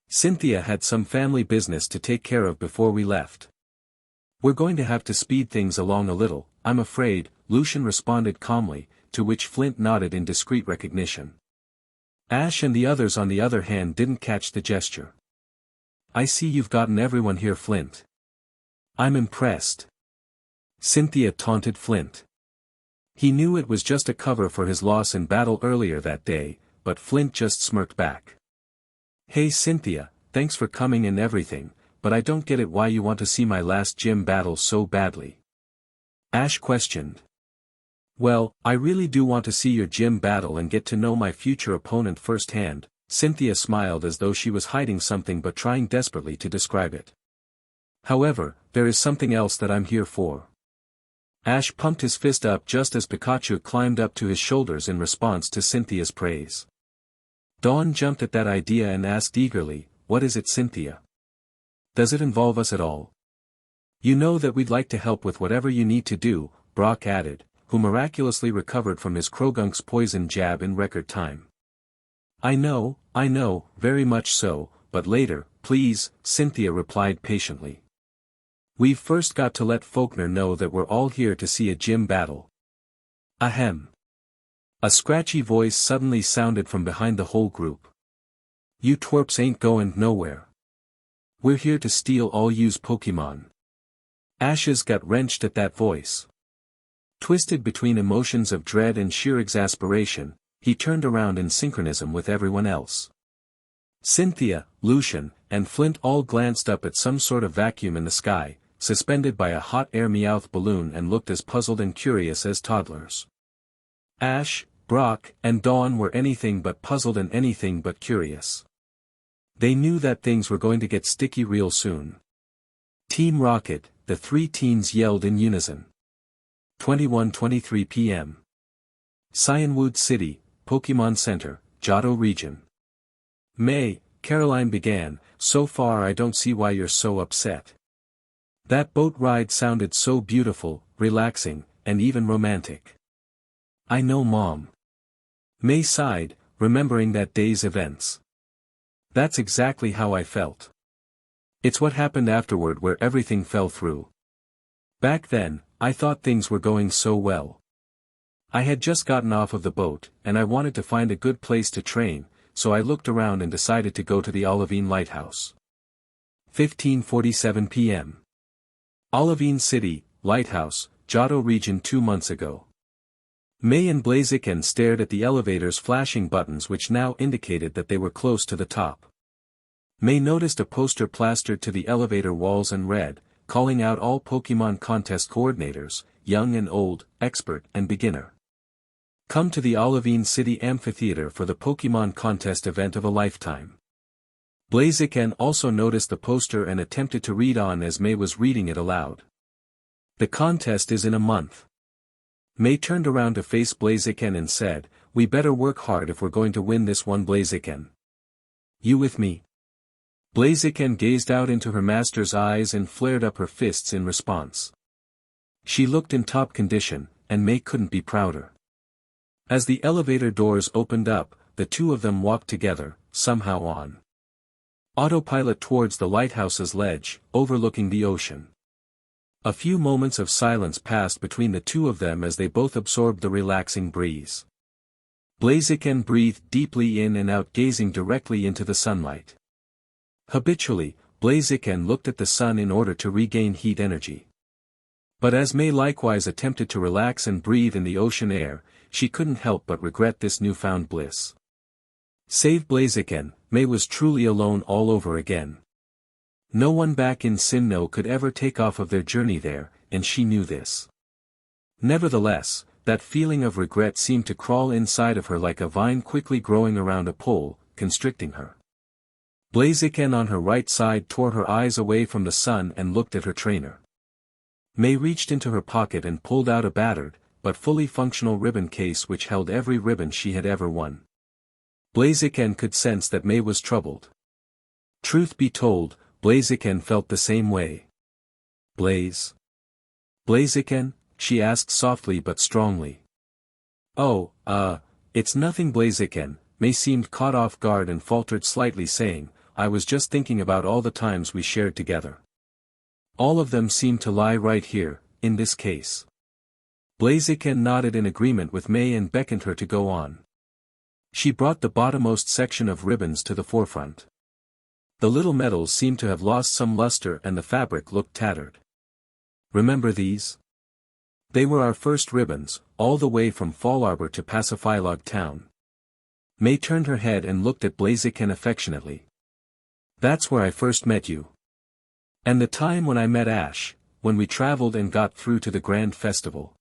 "Cynthia had some family business to take care of before we left. We're going to have to speed things along a little, I'm afraid," Lucian responded calmly, to which Flint nodded in discreet recognition. Ash and the others on the other hand didn't catch the gesture. "I see you've gotten everyone here, Flint. I'm impressed." Cynthia taunted Flint. He knew it was just a cover for his loss in battle earlier that day, but Flint just smirked back. "Hey Cynthia, thanks for coming and everything, but I don't get it why you want to see my last gym battle so badly." Ash questioned. "Well, I really do want to see your gym battle and get to know my future opponent firsthand." Cynthia smiled as though she was hiding something but trying desperately to describe it. "However, there is something else that I'm here for." Ash pumped his fist up just as Pikachu climbed up to his shoulders in response to Cynthia's praise. Dawn jumped at that idea and asked eagerly, "What is it, Cynthia? Does it involve us at all?" "You know that we'd like to help with whatever you need to do," Brock added, who miraculously recovered from his Krogunk's poison jab in record time. I know, very much so, but later, please," Cynthia replied patiently. "We've first got to let Faulkner know that we're all here to see a gym battle." Ahem. A scratchy voice suddenly sounded from behind the whole group. "You twerps ain't going nowhere. We're here to steal all you's Pokemon." Ash's gut wrenched at that voice. Twisted between emotions of dread and sheer exasperation, he turned around in synchronism with everyone else. Cynthia, Lucian, and Flint all glanced up at some sort of vacuum in the sky, suspended by a hot air Meowth balloon, and looked as puzzled and curious as toddlers. Ash, Brock, and Dawn were anything but puzzled and anything but curious. They knew that things were going to get sticky real soon. "Team Rocket," the three teens yelled in unison. 21:23 p.m. Cyanwood City, Pokemon Center, Johto Region. "May," Caroline began, "so far I don't see why you're so upset. That boat ride sounded so beautiful, relaxing, and even romantic." "I know, Mom." May sighed, remembering that day's events. "That's exactly how I felt. It's what happened afterward where everything fell through. Back then, I thought things were going so well. I had just gotten off of the boat, and I wanted to find a good place to train, so I looked around and decided to go to the Olivine Lighthouse." 15:47 p.m. Olivine City, Lighthouse, Johto Region 2 months ago. May and Blaziken stared at the elevator's flashing buttons, which now indicated that they were close to the top. May noticed a poster plastered to the elevator walls and read, calling out all Pokemon contest coordinators, young and old, expert and beginner. Come to the Olivine City Amphitheater for the Pokemon contest event of a lifetime. Blaziken also noticed the poster and attempted to read on as May was reading it aloud. "The contest is in a month." May turned around to face Blaziken and said, "We better work hard if we're going to win this one, Blaziken. You with me?" Blaziken gazed out into her master's eyes and flared up her fists in response. She looked in top condition, and May couldn't be prouder. As the elevator doors opened up, the two of them walked together, somehow on autopilot towards the lighthouse's ledge, overlooking the ocean. A few moments of silence passed between the two of them as they both absorbed the relaxing breeze. Blaziken breathed deeply in and out, gazing directly into the sunlight. Habitually, Blaziken looked at the sun in order to regain heat energy. But as May likewise attempted to relax and breathe in the ocean air, she couldn't help but regret this newfound bliss. Save Blaziken, May was truly alone all over again. No one back in Sinnoh could ever take off of their journey there, and she knew this. Nevertheless, that feeling of regret seemed to crawl inside of her like a vine quickly growing around a pole, constricting her. Blaziken on her right side tore her eyes away from the sun and looked at her trainer. May reached into her pocket and pulled out a battered, but fully functional ribbon case which held every ribbon she had ever won. Blaziken could sense that May was troubled. Truth be told, Blaziken felt the same way. Blaziken?" she asked softly but strongly. "Oh, it's nothing, Blaziken." May seemed caught off guard and faltered slightly, saying, "I was just thinking about all the times we shared together. All of them seem to lie right here, in this case." Blaziken nodded in agreement with May and beckoned her to go on. She brought the bottommost section of ribbons to the forefront. The little metals seemed to have lost some luster and the fabric looked tattered. "Remember these? They were our first ribbons, all the way from Fall Arbor to Pacifylog Town. May turned her head and looked at Blaziken affectionately. That's where I first met you. And the time when I met Ash, when we traveled and got through to the grand festival.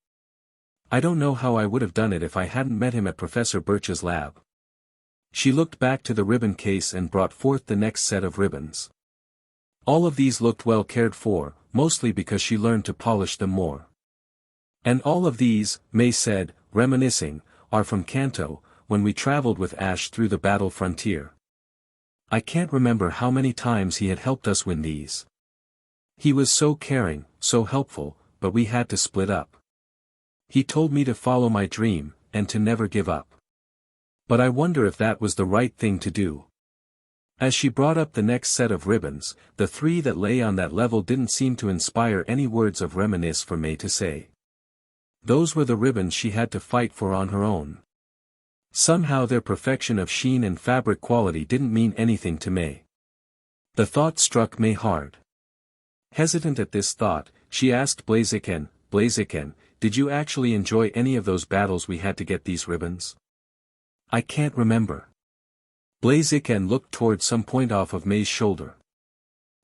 I don't know how I would have done it if I hadn't met him at Professor Birch's lab. She looked back to the ribbon case and brought forth the next set of ribbons. All of these looked well cared for, mostly because she learned to polish them more. And all of these, May said, reminiscing, are from Kanto, when we traveled with Ash through the battle frontier. I can't remember how many times he had helped us win these. He was so caring, so helpful, but we had to split up. He told me to follow my dream, and to never give up. But I wonder if that was the right thing to do. As she brought up the next set of ribbons, the three that lay on that level didn't seem to inspire any words of reminiscence for May to say. Those were the ribbons she had to fight for on her own. Somehow their perfection of sheen and fabric quality didn't mean anything to May. The thought struck May hard. Hesitant at this thought, she asked Blaziken, did you actually enjoy any of those battles we had to get these ribbons? I can't remember. Blaziken looked toward some point off of May's shoulder.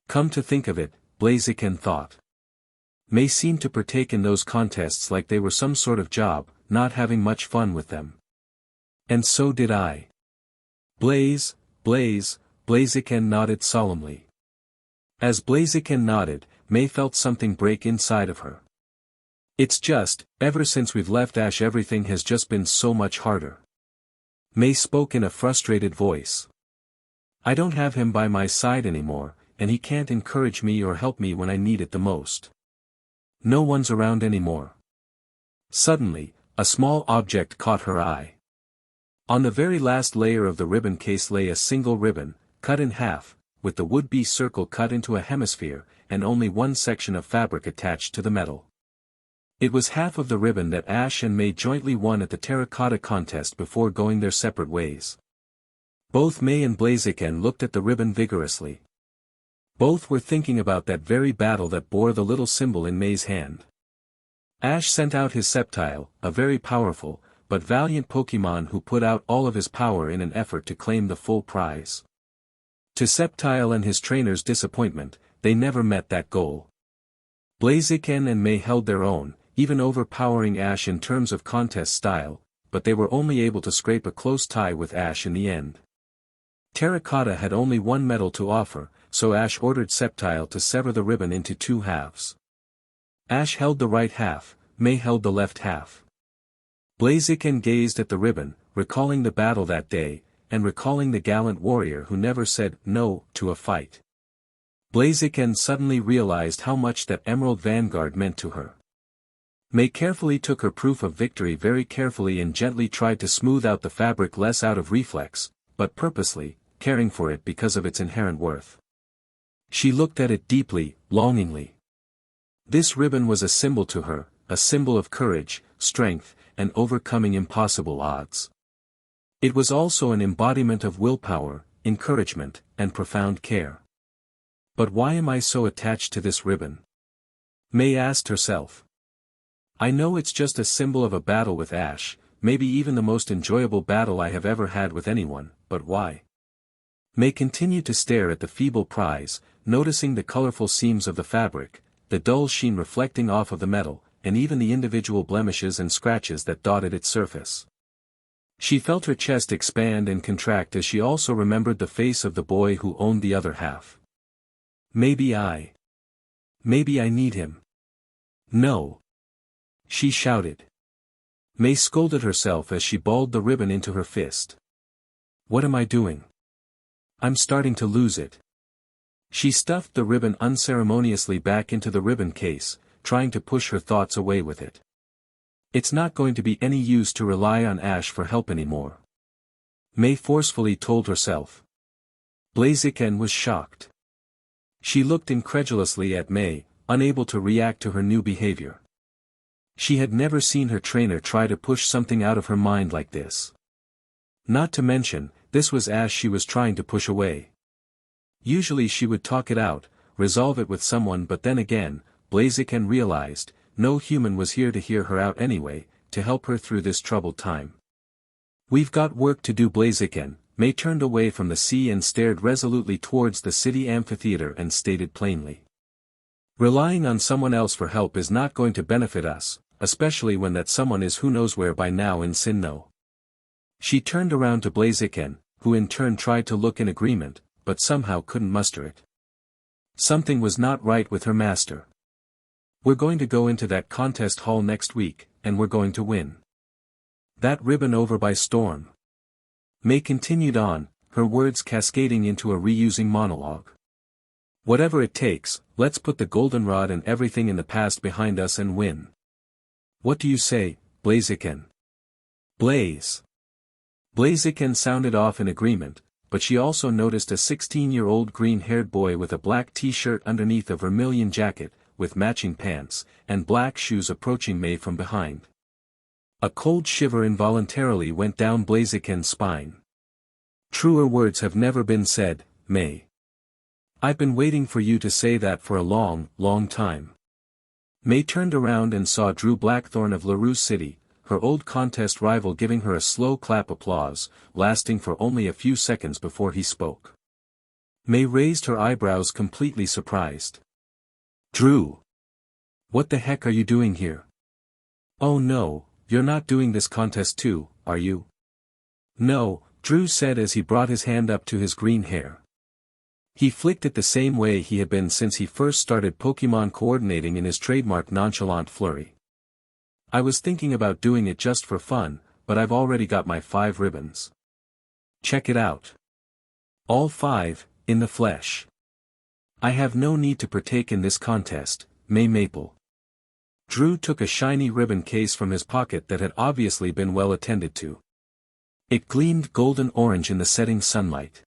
Come to think of it, Blaziken thought. May seemed to partake in those contests like they were some sort of job, not having much fun with them. And so did I. Blaziken nodded solemnly. As Blaziken nodded, May felt something break inside of her. It's just, ever since we've left Ash everything has just been so much harder. May spoke in a frustrated voice. I don't have him by my side anymore, and he can't encourage me or help me when I need it the most. No one's around anymore. Suddenly, a small object caught her eye. On the very last layer of the ribbon case lay a single ribbon, cut in half, with the would-be circle cut into a hemisphere, and only one section of fabric attached to the metal. It was half of the ribbon that Ash and May jointly won at the terracotta contest before going their separate ways. Both May and Blaziken looked at the ribbon vigorously. Both were thinking about that very battle that bore the little symbol in May's hand. Ash sent out his Sceptile, a very powerful, but valiant Pokemon who put out all of his power in an effort to claim the full prize. To Sceptile and his trainer's disappointment, they never met that goal. Blaziken and May held their own, even overpowering Ash in terms of contest style, but they were only able to scrape a close tie with Ash in the end. Terracotta had only one medal to offer, so Ash ordered Sceptile to sever the ribbon into two halves. Ash held the right half, May held the left half. Blaziken gazed at the ribbon, recalling the battle that day, and recalling the gallant warrior who never said no to a fight. Blaziken suddenly realized how much that Emerald Vanguard meant to her. May carefully took her proof of victory very carefully and gently tried to smooth out the fabric less out of reflex, but purposely, caring for it because of its inherent worth. She looked at it deeply, longingly. This ribbon was a symbol to her, a symbol of courage, strength, and overcoming impossible odds. It was also an embodiment of willpower, encouragement, and profound care. But why am I so attached to this ribbon? May asked herself. I know it's just a symbol of a battle with Ash, maybe even the most enjoyable battle I have ever had with anyone, but why? May continued to stare at the feeble prize, noticing the colorful seams of the fabric, the dull sheen reflecting off of the metal, and even the individual blemishes and scratches that dotted its surface. She felt her chest expand and contract as she also remembered the face of the boy who owned the other half. Maybe I need him. No. She shouted. May scolded herself as she balled the ribbon into her fist. What am I doing? I'm starting to lose it. She stuffed the ribbon unceremoniously back into the ribbon case, trying to push her thoughts away with it. It's not going to be any use to rely on Ash for help anymore. May forcefully told herself. Blaziken was shocked. She looked incredulously at May, unable to react to her new behavior. She had never seen her trainer try to push something out of her mind like this. Not to mention, this was Ash she was trying to push away. Usually she would talk it out, resolve it with someone, but then again, Blaziken realized, no human was here to hear her out anyway, to help her through this troubled time. We've got work to do, Blaziken. May turned away from the sea and stared resolutely towards the city amphitheater and stated plainly. Relying on someone else for help is not going to benefit us, especially when that someone is who knows where by now in Sinnoh. She turned around to Blaziken, who in turn tried to look in agreement, but somehow couldn't muster it. Something was not right with her master. We're going to go into that contest hall next week, and we're going to win that ribbon over by storm. May continued on, her words cascading into a reusing monologue. Whatever it takes, let's put the goldenrod and everything in the past behind us and win. What do you say, Blaziken? Blaze. Blaziken sounded off in agreement, but she also noticed a 16-year-old green-haired boy with a black t-shirt underneath a vermilion jacket, with matching pants, and black shoes approaching May from behind. A cold shiver involuntarily went down Blaziken's spine. Truer words have never been said, May. I've been waiting for you to say that for a long, long time. May turned around and saw Drew Blackthorn of LaRue City, her old contest rival, giving her a slow clap applause, lasting for only a few seconds before he spoke. May raised her eyebrows, completely surprised. Drew! What the heck are you doing here? Oh no, you're not doing this contest too, are you? No, Drew said as he brought his hand up to his green hair. He flicked it the same way he had been since he first started Pokemon coordinating in his trademark nonchalant flurry. I was thinking about doing it just for fun, but I've already got my 5 ribbons. Check it out. All 5, in the flesh. I have no need to partake in this contest, May Maple. Drew took a shiny ribbon case from his pocket that had obviously been well attended to. It gleamed golden-orange in the setting sunlight.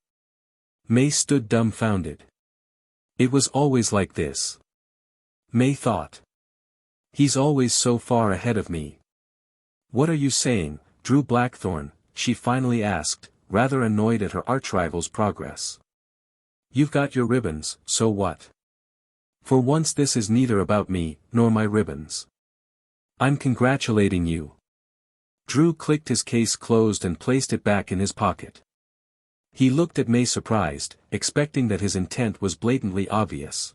May stood dumbfounded. It was always like this. May thought. He's always so far ahead of me. What are you saying, Drew Blackthorn? She finally asked, rather annoyed at her archrival's progress. You've got your ribbons, so what? For once this is neither about me, nor my ribbons. I'm congratulating you. Drew clicked his case closed and placed it back in his pocket. He looked at May surprised, expecting that his intent was blatantly obvious.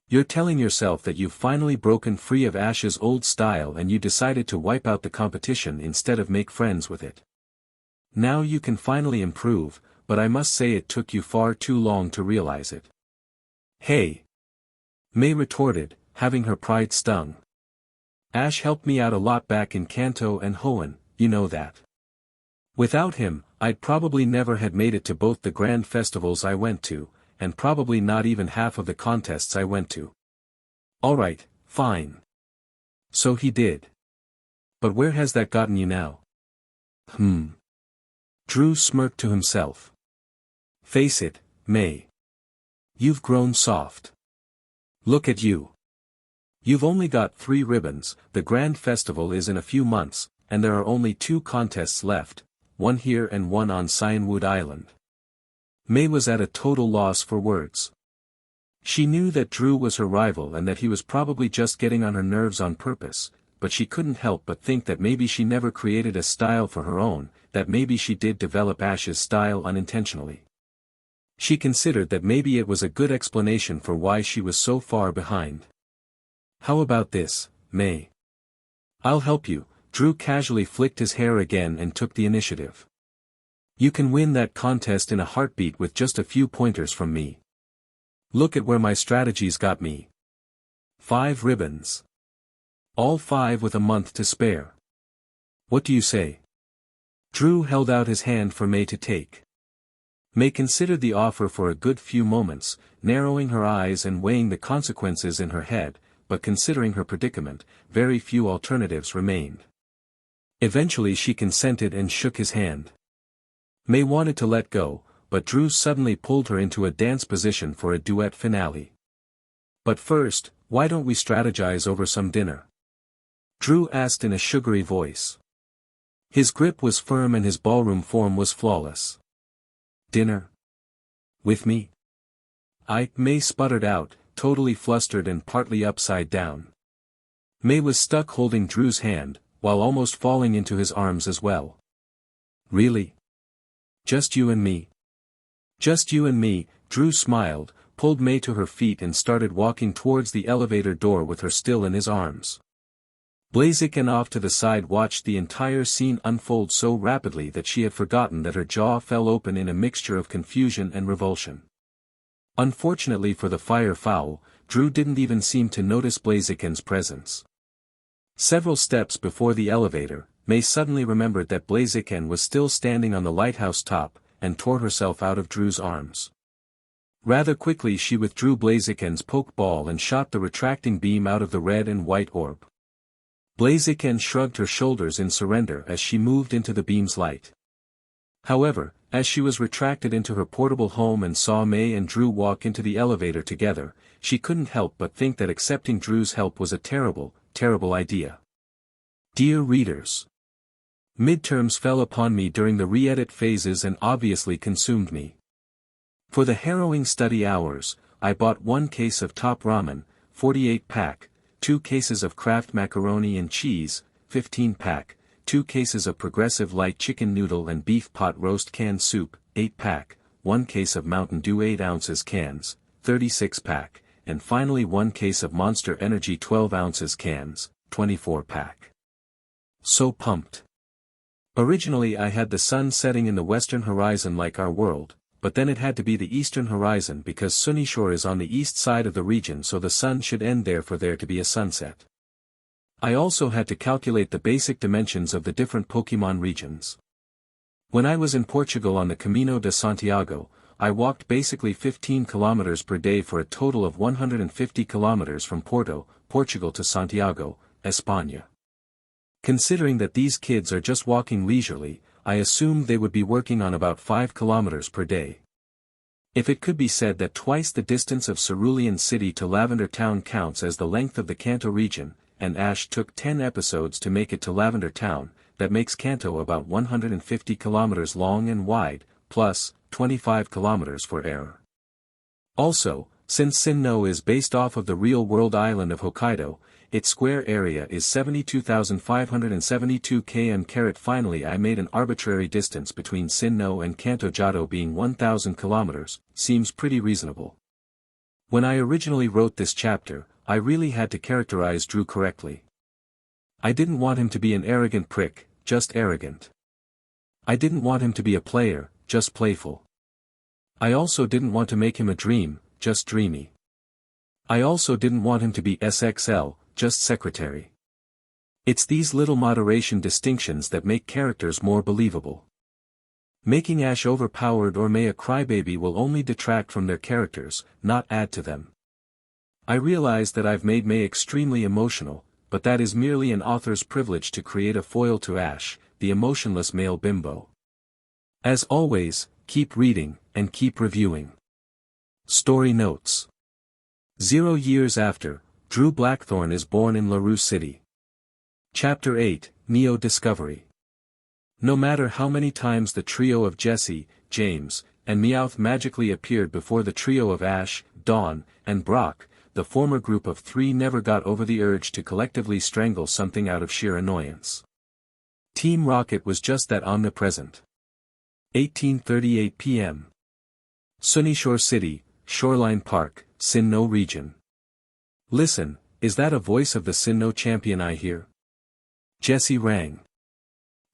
You're telling yourself that you've finally broken free of Ash's old style and you decided to wipe out the competition instead of make friends with it. Now you can finally improve, but I must say it took you far too long to realize it. Hey! May retorted, having her pride stung. Ash helped me out a lot back in Kanto and Hoenn, you know that. Without him, I'd probably never had made it to both the grand festivals I went to, and probably not even half of the contests I went to. Alright, fine. So he did. But where has that gotten you now? Drew smirked to himself. Face it, May. You've grown soft. Look at you. You've only got 3 ribbons, the grand festival is in a few months, and there are only 2 contests left, one here and one on Cyanwood Island. May was at a total loss for words. She knew that Drew was her rival and that he was probably just getting on her nerves on purpose, but she couldn't help but think that maybe she never created a style for her own, that maybe she did develop Ash's style unintentionally. She considered that maybe it was a good explanation for why she was so far behind. How about this, May? I'll help you. Drew casually flicked his hair again and took the initiative. You can win that contest in a heartbeat with just a few pointers from me. Look at where my strategies got me. 5 ribbons. All 5 with a month to spare. What do you say? Drew held out his hand for May to take. May considered the offer for a good few moments, narrowing her eyes and weighing the consequences in her head, but considering her predicament, very few alternatives remained. Eventually she consented and shook his hand. May wanted to let go, but Drew suddenly pulled her into a dance position for a duet finale. But first, why don't we strategize over some dinner? Drew asked in a sugary voice. His grip was firm and his ballroom form was flawless. Dinner? With me? May sputtered out, totally flustered and partly upside down. May was stuck holding Drew's hand, while almost falling into his arms as well. Really? Just you and me? Just you and me, Drew smiled, pulled May to her feet and started walking towards the elevator door with her still in his arms. Blaziken off to the side watched the entire scene unfold so rapidly that she had forgotten that her jaw fell open in a mixture of confusion and revulsion. Unfortunately for the fire fowl, Drew didn't even seem to notice Blaziken's presence. Several steps before the elevator, May suddenly remembered that Blaziken was still standing on the lighthouse top, and tore herself out of Drew's arms. Rather quickly she withdrew Blaziken's poke ball and shot the retracting beam out of the red and white orb. Blaziken shrugged her shoulders in surrender as she moved into the beam's light. However, as she was retracted into her portable home and saw May and Drew walk into the elevator together, she couldn't help but think that accepting Drew's help was a terrible, terrible idea. Dear readers, midterms fell upon me during the re-edit phases and obviously consumed me. For the harrowing study hours, I bought 1 case of Top Ramen, 48-pack, 2 cases of Kraft Macaroni and Cheese, 15-pack, 2 cases of Progressive Light Chicken Noodle and Beef Pot Roast Canned Soup, 8-pack, 1 case of Mountain Dew 8 ounces cans, 36-pack, and finally 1 case of Monster Energy 12 ounces cans, 24-pack. So pumped. Originally I had the sun setting in the western horizon like our world, but then it had to be the eastern horizon because Sunyshore is on the east side of the region, so the sun should end there for there to be a sunset. I also had to calculate the basic dimensions of the different Pokemon regions. When I was in Portugal on the Camino de Santiago, I walked basically 15 kilometers per day for a total of 150 kilometers from Porto, Portugal to Santiago, España. Considering that these kids are just walking leisurely, I assumed they would be working on about 5 kilometers per day. If it could be said that twice the distance of Cerulean City to Lavender Town counts as the length of the Kanto region, and Ash took 10 episodes to make it to Lavender Town, that makes Kanto about 150 kilometers long and wide, plus 25 kilometers for error. Also, since Sinnoh is based off of the real-world island of Hokkaido, its square area is 72,572 km. Finally I made an arbitrary distance between Sinnoh and Kanto Jado being 1,000 kilometers, seems pretty reasonable. When I originally wrote this chapter, I really had to characterize Drew correctly. I didn't want him to be an arrogant prick, just arrogant. I didn't want him to be a player, just playful. I also didn't want to make him a dream, just dreamy. I also didn't want him to be SXL, just secretary. It's these little moderation distinctions that make characters more believable. Making Ash overpowered or May a crybaby will only detract from their characters, not add to them. I realize that I've made May extremely emotional, but that is merely an author's privilege to create a foil to Ash, the emotionless male bimbo. As always, keep reading, and keep reviewing. Story notes. 0 years after, Drew Blackthorn is born in LaRue City. Chapter 8, Neo Discovery. No matter how many times the trio of Jesse, James, and Meowth magically appeared before the trio of Ash, Dawn, and Brock, the former group of 3 never got over the urge to collectively strangle something out of sheer annoyance. Team Rocket was just that omnipresent. 18:38 p.m. Sunyshore City, Shoreline Park, Sinnoh region. Listen, is that a voice of the Sinnoh Champion I hear? Jesse rang.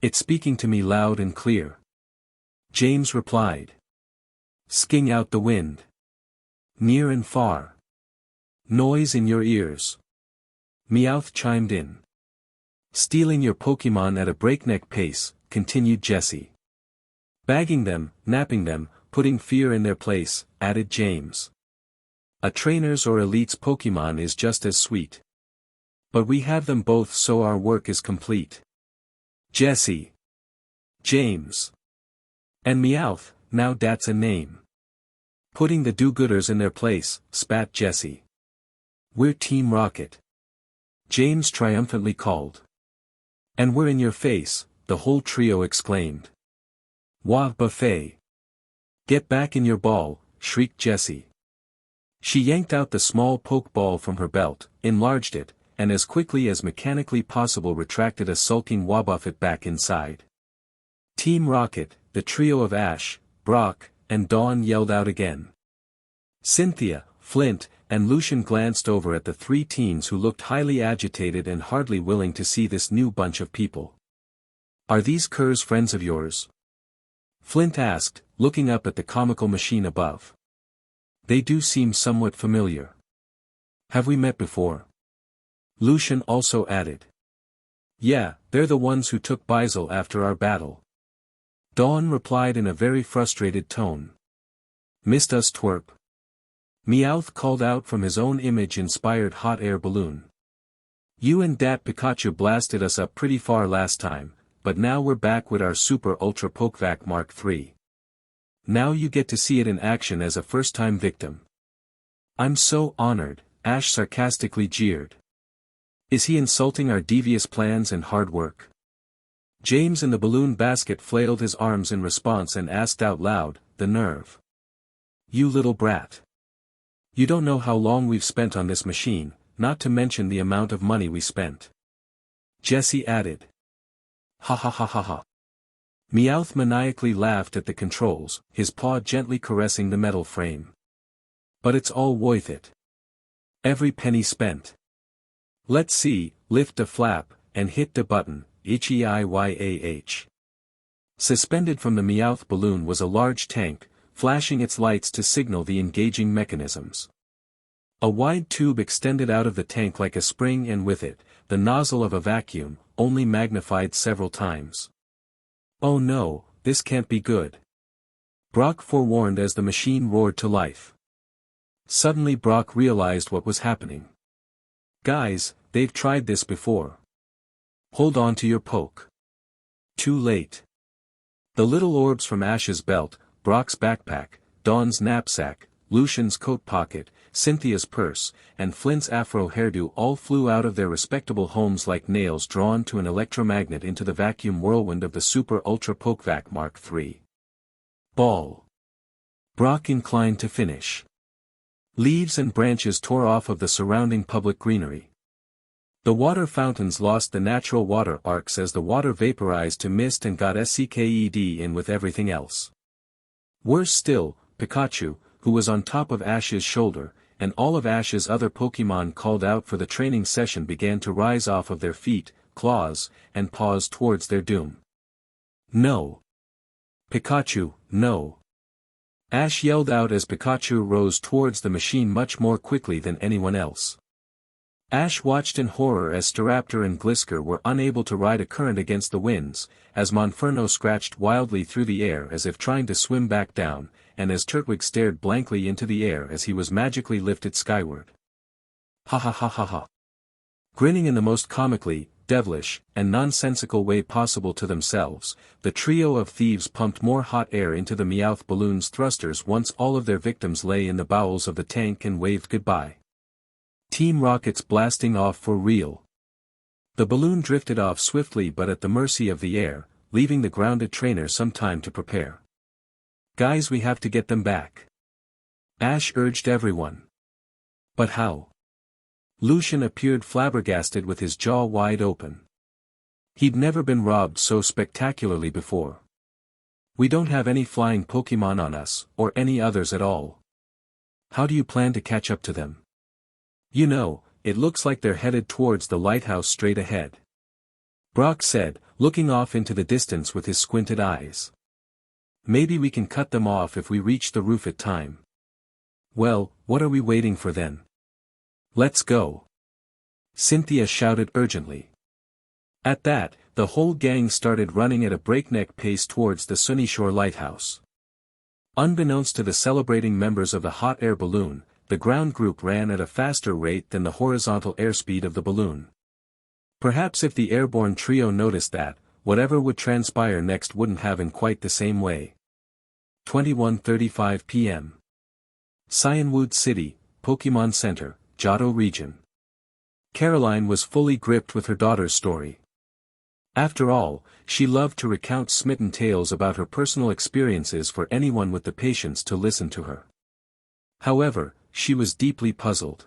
It's speaking to me loud and clear. James replied. Sking out the wind. Near and far. Noise in your ears. Meowth chimed in. Stealing your Pokemon at a breakneck pace, continued Jesse. Bagging them, napping them, putting fear in their place, added James. A trainer's or elite's Pokemon is just as sweet. But we have them both so our work is complete. Jesse. James. And Meowth, now that's a name. Putting the do-gooders in their place, spat Jesse. We're Team Rocket. James triumphantly called. And we're in your face, the whole trio exclaimed. Wah buffet. Get back in your ball, shrieked Jessie. She yanked out the small poke ball from her belt, enlarged it, and as quickly as mechanically possible retracted a sulking Wobbuffet back inside. Team Rocket, the trio of Ash, Brock, and Dawn yelled out again. Cynthia, Flint, and Lucian glanced over at the three teens who looked highly agitated and hardly willing to see this new bunch of people. "Are these curs friends of yours?" Flint asked, looking up at the comical machine above. "They do seem somewhat familiar. Have we met before?" Lucian also added. "Yeah, they're the ones who took Beisel after our battle." Dawn replied in a very frustrated tone. "Missed us, twerp." Meowth called out from his own image-inspired hot air balloon. "You and dat Pikachu blasted us up pretty far last time, but now we're back with our Super Ultra Pokevac Mark III. Now you get to see it in action as a first-time victim." "I'm so honored," Ash sarcastically jeered. "Is he insulting our devious plans and hard work?" James in the balloon basket flailed his arms in response and asked out loud, "The nerve. You little brat. You don't know how long we've spent on this machine, not to mention the amount of money we spent." Jesse added. "Ha ha ha ha ha." Meowth maniacally laughed at the controls, his paw gently caressing the metal frame. "But it's all worth it. Every penny spent. Let's see, lift the flap, and hit the button, HEIYAH. Suspended from the Meowth balloon was a large tank, flashing its lights to signal the engaging mechanisms. A wide tube extended out of the tank like a spring, and with it, the nozzle of a vacuum, only magnified several times. "Oh no, this can't be good," Brock forewarned as the machine roared to life. Suddenly Brock realized what was happening. "Guys, they've tried this before. Hold on to your poke." Too late. The little orbs from Ash's belt, Brock's backpack, Dawn's knapsack, Lucian's coat pocket, Cynthia's purse, and Flint's afro hairdo all flew out of their respectable homes like nails drawn to an electromagnet into the vacuum whirlwind of the Super Ultra Pokevac Mark III. Ball. Brock inclined to finish. Leaves and branches tore off of the surrounding public greenery. The water fountains lost the natural water arcs as the water vaporized to mist and got SCKED in with everything else. Worse still, Pikachu, who was on top of Ash's shoulder, and all of Ash's other Pokémon called out for the training session began to rise off of their feet, claws, and paws towards their doom. "No! Pikachu, no!" Ash yelled out as Pikachu rose towards the machine much more quickly than anyone else. Ash watched in horror as Staraptor and Glisker were unable to ride a current against the winds, as Monferno scratched wildly through the air as if trying to swim back down, and as Turtwig stared blankly into the air as he was magically lifted skyward. "Ha ha ha ha ha." Grinning in the most comically, devilish, and nonsensical way possible to themselves, the trio of thieves pumped more hot air into the Meowth balloon's thrusters once all of their victims lay in the bowels of the tank and waved goodbye. Team Rocket's blasting off for real. The balloon drifted off swiftly but at the mercy of the air, leaving the grounded trainer some time to prepare. "Guys, we have to get them back," Ash urged everyone. "But how?" Lucian appeared flabbergasted with his jaw wide open. He'd never been robbed so spectacularly before. "We don't have any flying Pokémon on us, or any others at all. How do you plan to catch up to them?" "You know, it looks like they're headed towards the lighthouse straight ahead," Brock said, looking off into the distance with his squinted eyes. "Maybe we can cut them off if we reach the roof at time." "Well, what are we waiting for then? Let's go!" Cynthia shouted urgently. At that, the whole gang started running at a breakneck pace towards the Sunyshore lighthouse. Unbeknownst to the celebrating members of the hot air balloon, the ground group ran at a faster rate than the horizontal airspeed of the balloon. Perhaps if the airborne trio noticed that, whatever would transpire next wouldn't have in quite the same way. 21:35 p.m. Sinnoh City, Pokemon Center, Johto region. Caroline was fully gripped with her daughter's story. After all, she loved to recount smitten tales about her personal experiences for anyone with the patience to listen to her. However, she was deeply puzzled.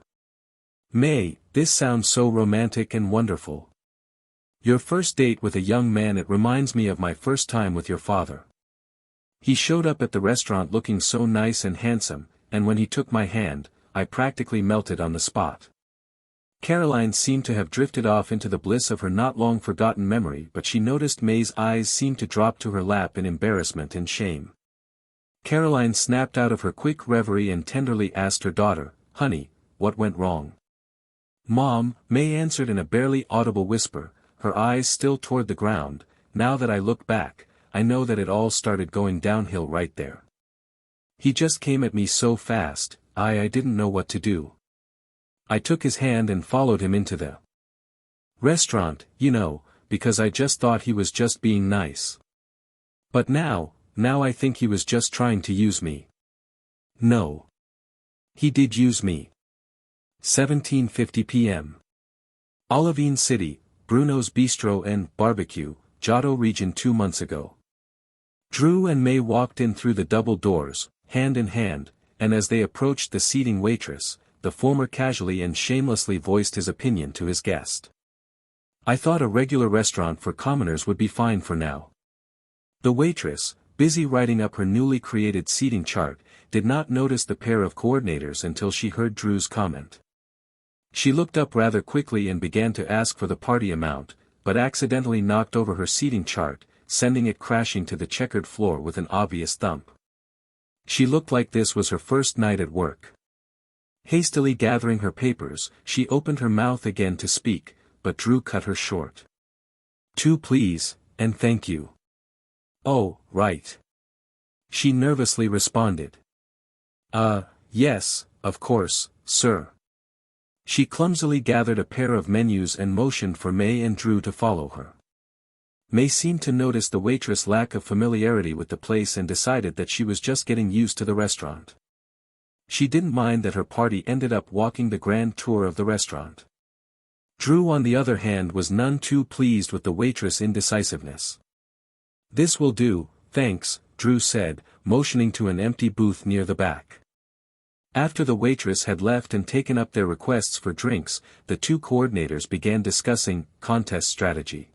"May, this sounds so romantic and wonderful. Your first date with a young man. It reminds me of my first time with your father. He showed up at the restaurant looking so nice and handsome, and when he took my hand, I practically melted on the spot. Caroline seemed to have drifted off into the bliss of her not long forgotten memory, but she noticed May's eyes seemed to drop to her lap in embarrassment and shame. Caroline snapped out of her quick reverie and tenderly asked her daughter, "Honey, what went wrong?" "Mom," May answered in a barely audible whisper, her eyes still toward the ground. "Now that I look back, I know that it all started going downhill right there. He just came at me so fast, I didn't know what to do. I took his hand and followed him into the restaurant, because I just thought he was just being nice. But now I think he was just trying to use me." "No. He did use me." 17:50 p.m. Olivine City, Bruno's Bistro and Barbecue, Johto region. 2 months ago. Drew and May walked in through the double doors, hand in hand, and as they approached the seating waitress, the former casually and shamelessly voiced his opinion to his guest. "I thought a regular restaurant for commoners would be fine for now." The waitress, busy writing up her newly created seating chart, did not notice the pair of coordinators until she heard Drew's comment. She looked up rather quickly and began to ask for the party amount, but accidentally knocked over her seating chart, sending it crashing to the checkered floor with an obvious thump. She looked like this was her first night at work. Hastily gathering her papers, she opened her mouth again to speak, but Drew cut her short. "Two please, and thank you." "Oh, right." She nervously responded. Yes, of course, sir." She clumsily gathered a pair of menus and motioned for May and Drew to follow her. May seemed to notice the waitress' lack of familiarity with the place and decided that she was just getting used to the restaurant. She didn't mind that her party ended up walking the grand tour of the restaurant. Drew on the other hand was none too pleased with the waitress' indecisiveness. "This will do, thanks," Drew said, motioning to an empty booth near the back. After the waitress had left and taken up their requests for drinks, the two coordinators began discussing contest strategy.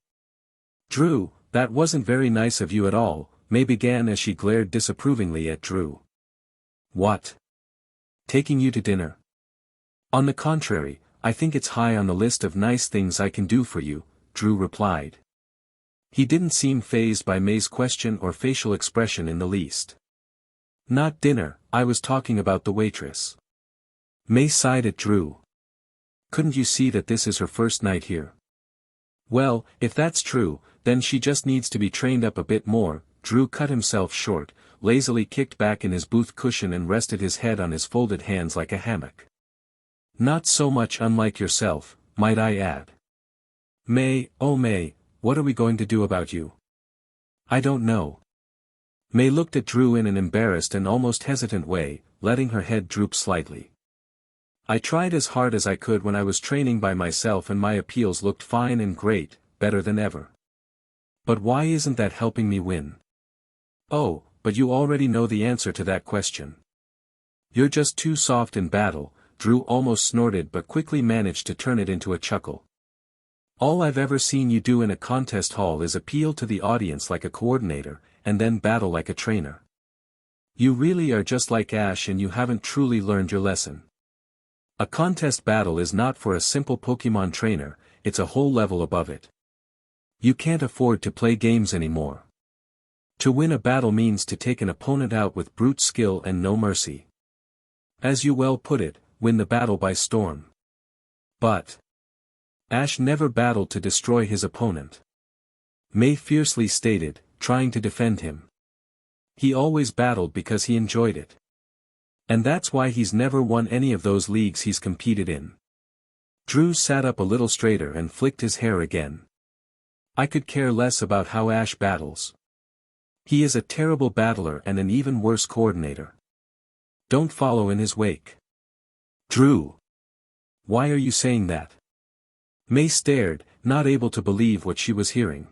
"Drew, that wasn't very nice of you at all," May began as she glared disapprovingly at Drew. "What? Taking you to dinner? On the contrary, I think it's high on the list of nice things I can do for you," Drew replied. He didn't seem fazed by May's question or facial expression in the least. "Not dinner, I was talking about the waitress." May sighed at Drew. "Couldn't you see that this is her first night here?" "Well, if that's true, then she just needs to be trained up a bit more." Drew cut himself short, lazily kicked back in his booth cushion and rested his head on his folded hands like a hammock. "Not so much unlike yourself, might I add." "May, oh May, what are we going to do about you?" "I don't know." May looked at Drew in an embarrassed and almost hesitant way, letting her head droop slightly. "I tried as hard as I could when I was training by myself and my appeals looked fine and great, better than ever. But why isn't that helping me win?" "Oh, but you already know the answer to that question. You're just too soft in battle," Drew almost snorted but quickly managed to turn it into a chuckle. "All I've ever seen you do in a contest hall is appeal to the audience like a coordinator, and then battle like a trainer. You really are just like Ash and you haven't truly learned your lesson. A contest battle is not for a simple Pokemon trainer, it's a whole level above it. You can't afford to play games anymore. To win a battle means to take an opponent out with brute skill and no mercy. As you well put it, win the battle by storm." "But Ash never battled to destroy his opponent," May fiercely stated, trying to defend him. "He always battled because he enjoyed it. And that's why he's never won any of those leagues he's competed in." Drew sat up a little straighter and flicked his hair again. "I could care less about how Ash battles. He is a terrible battler and an even worse coordinator. Don't follow in his wake." "Drew! Why are you saying that?" May stared, not able to believe what she was hearing.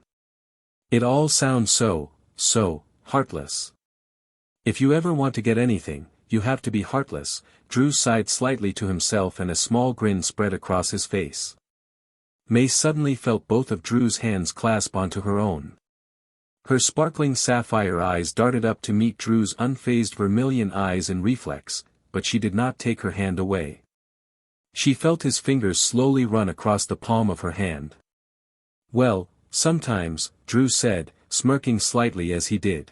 "It all sounds so heartless. If you ever want to get anything, you have to be heartless." Drew sighed slightly to himself and a small grin spread across his face. May suddenly felt both of Drew's hands clasp onto her own. Her sparkling sapphire eyes darted up to meet Drew's unfazed vermilion eyes in reflex, but she did not take her hand away. She felt his fingers slowly run across the palm of her hand. "Well, sometimes," Drew said, smirking slightly as he did.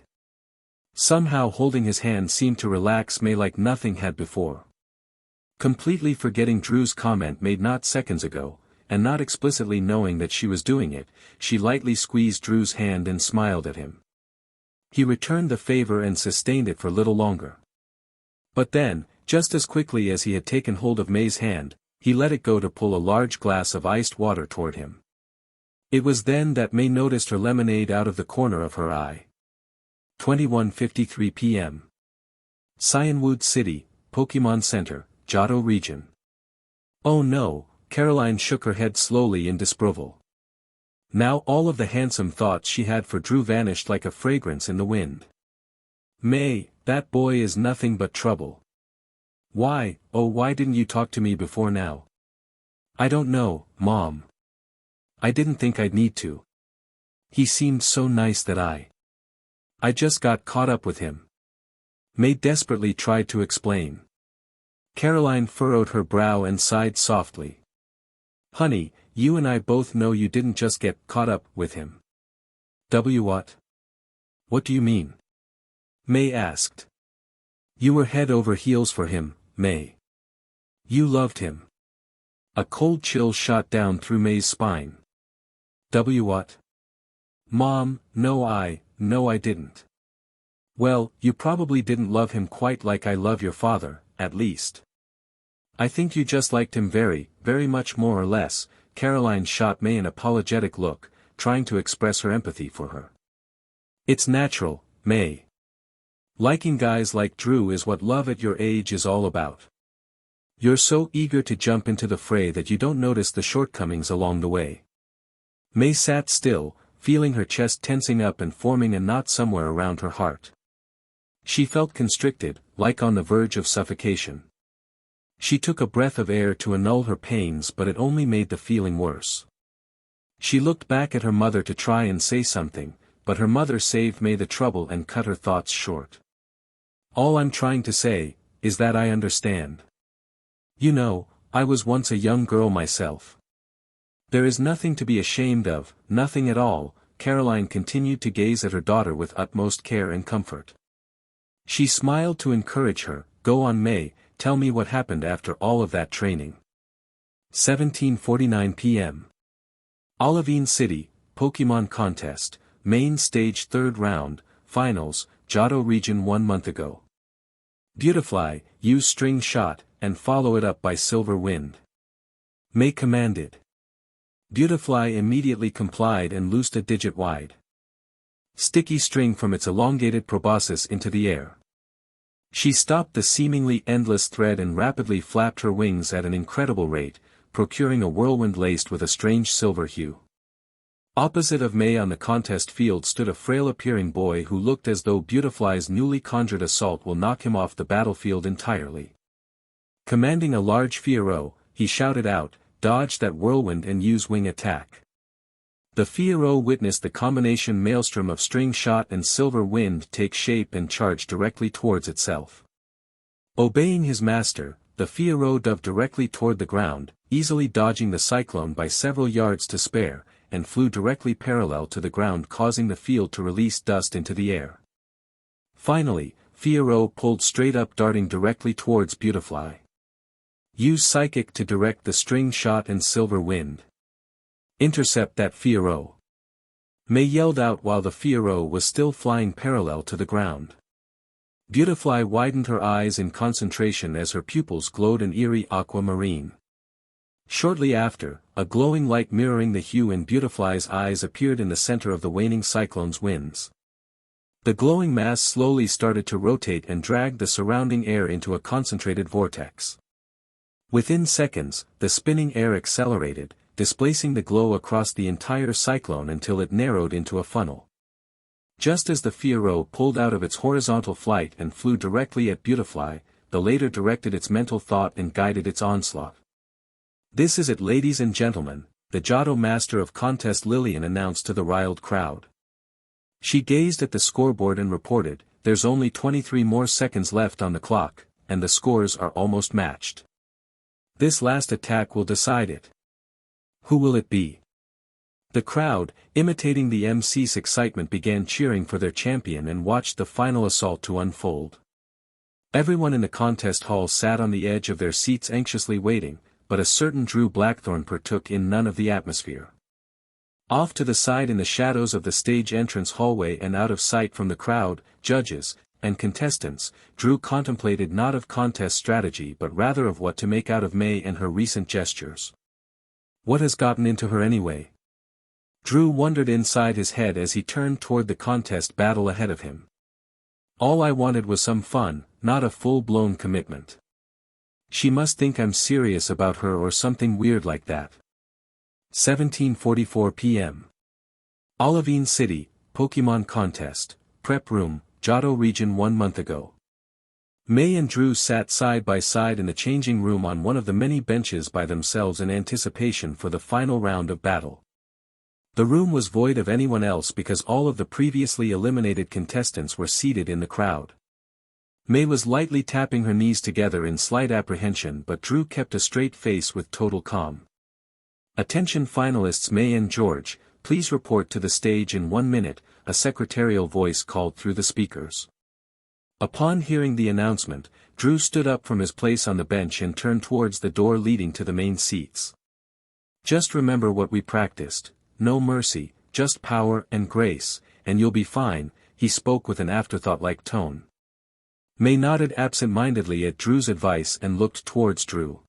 Somehow holding his hand seemed to relax May like nothing had before. Completely forgetting Drew's comment made not seconds ago, and not explicitly knowing that she was doing it, she lightly squeezed Drew's hand and smiled at him. He returned the favor and sustained it for a little longer. But then, just as quickly as he had taken hold of May's hand, he let it go to pull a large glass of iced water toward him. It was then that May noticed her lemonade out of the corner of her eye. 21:53 p.m. Sinnoh City, Pokemon Center, Johto Region. Oh no, Caroline shook her head slowly in disapproval. Now all of the handsome thoughts she had for Drew vanished like a fragrance in the wind. "May, that boy is nothing but trouble. Why, oh why didn't you talk to me before now?" "I don't know, Mom. I didn't think I'd need to. He seemed so nice that I just got caught up with him." May desperately tried to explain. Caroline furrowed her brow and sighed softly. "Honey, you and I both know you didn't just get caught up with him." What? What do you mean?" May asked. "You were head over heels for him, May. You loved him." A cold chill shot down through May's spine. What? "Mom, no I didn't." "Well, you probably didn't love him quite like I love your father, at least. I think you just liked him very, very much more or less." Caroline shot May an apologetic look, trying to express her empathy for her. "It's natural, May. Liking guys like Drew is what love at your age is all about. You're so eager to jump into the fray that you don't notice the shortcomings along the way." May sat still, feeling her chest tensing up and forming a knot somewhere around her heart. She felt constricted, like on the verge of suffocation. She took a breath of air to annul her pains, but it only made the feeling worse. She looked back at her mother to try and say something, but her mother saved May the trouble and cut her thoughts short. "All I'm trying to say is that I understand. You know, I was once a young girl myself. There is nothing to be ashamed of, nothing at all." Caroline continued to gaze at her daughter with utmost care and comfort. She smiled to encourage her. "Go on, May, tell me what happened after all of that training." 17:49 p.m. Olivine City, Pokemon Contest, Main Stage 3rd Round, Finals, Johto Region 1 month ago. Beautifly, use String Shot, and follow it up by Silver Wind. May commanded. Beautifly immediately complied and loosed a digit-wide sticky string from its elongated proboscis into the air. She stopped the seemingly endless thread and rapidly flapped her wings at an incredible rate, procuring a whirlwind laced with a strange silver hue. Opposite of May on the contest field stood a frail-appearing boy who looked as though Beautifly's newly conjured assault will knock him off the battlefield entirely. Commanding a large Fiero, he shouted out, "Dodge that whirlwind and use wing attack." The Fiero witnessed the combination maelstrom of String Shot and Silver Wind take shape and charge directly towards itself. Obeying his master, the Fiero dove directly toward the ground, easily dodging the cyclone by several yards to spare, and flew directly parallel to the ground, causing the field to release dust into the air. Finally, Fiero pulled straight up, darting directly towards Beautifly. Use Psychic to direct the String Shot and Silver Wind. Intercept that Fiero. May yelled out while the Fiero was still flying parallel to the ground. Beautifly widened her eyes in concentration as her pupils glowed an eerie aquamarine. Shortly after, a glowing light mirroring the hue in Beautifly's eyes appeared in the center of the waning cyclone's winds. The glowing mass slowly started to rotate and dragged the surrounding air into a concentrated vortex. Within seconds, the spinning air accelerated, displacing the glow across the entire cyclone until it narrowed into a funnel. Just as the Fiero pulled out of its horizontal flight and flew directly at Beautifly, the latter directed its mental thought and guided its onslaught. "This is it, ladies and gentlemen, the Johto Master of Contest Lillian announced to the riled crowd. She gazed at the scoreboard and reported, "There's only 23 more seconds left on the clock, and the scores are almost matched. This last attack will decide it. Who will it be?" The crowd, imitating the MC's excitement, began cheering for their champion and watched the final assault to unfold. Everyone in the contest hall sat on the edge of their seats anxiously waiting, but a certain Drew Blackthorne partook in none of the atmosphere. Off to the side in the shadows of the stage entrance hallway and out of sight from the crowd, judges, and contestants, Drew contemplated not of contest strategy but rather of what to make out of May and her recent gestures. What has gotten into her anyway? Drew wondered inside his head as he turned toward the contest battle ahead of him. All I wanted was some fun, not a full-blown commitment. She must think I'm serious about her or something weird like that. 17:44 p.m. Olivine City, Pokemon Contest, Prep Room, Johto Region. 1 month ago. May and Drew sat side by side in the changing room on one of the many benches by themselves in anticipation for the final round of battle. The room was void of anyone else because all of the previously eliminated contestants were seated in the crowd. May was lightly tapping her knees together in slight apprehension, but Drew kept a straight face with total calm. "Attention finalists May and George, please report to the stage in 1 minute," a secretarial voice called through the speakers. Upon hearing the announcement, Drew stood up from his place on the bench and turned towards the door leading to the main seats. "Just remember what we practiced. No mercy, just power and grace, and you'll be fine," he spoke with an afterthought-like tone. May nodded absent-mindedly at Drew's advice and looked towards Drew.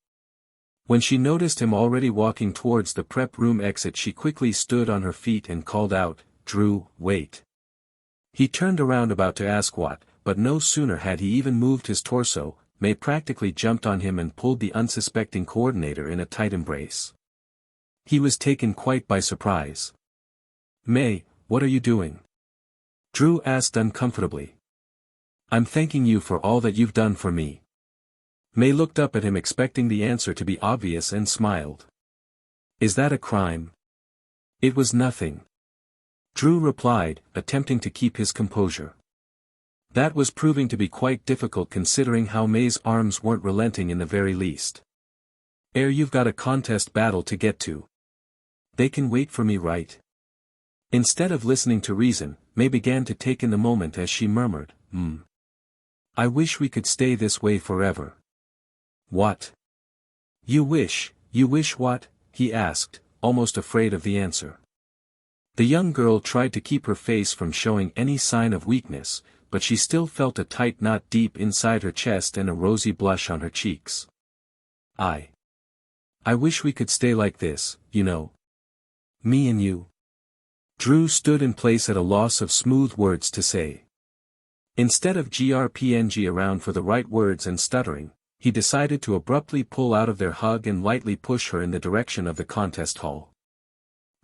When she noticed him already walking towards the prep room exit, she quickly stood on her feet and called out, "Drew, wait." He turned around about to ask what, but no sooner had he even moved his torso, May practically jumped on him and pulled the unsuspecting coordinator in a tight embrace. He was taken quite by surprise. "May, what are you doing?" Drew asked uncomfortably. "I'm thanking you for all that you've done for me." May looked up at him expecting the answer to be obvious and smiled. "Is that a crime?" "It was nothing," Drew replied, attempting to keep his composure. That was proving to be quite difficult considering how May's arms weren't relenting in the very least. You've got a contest battle to get to. They can wait for me, right?" Instead of listening to reason, May began to take in the moment as she murmured, I wish we could stay this way forever." "What? You wish what?" he asked, almost afraid of the answer. The young girl tried to keep her face from showing any sign of weakness, but she still felt a tight knot deep inside her chest and a rosy blush on her cheeks. I wish we could stay like this, you know. Me and you." Drew stood in place at a loss of smooth words to say. Instead of grpng around for the right words and stuttering, he decided to abruptly pull out of their hug and lightly push her in the direction of the contest hall.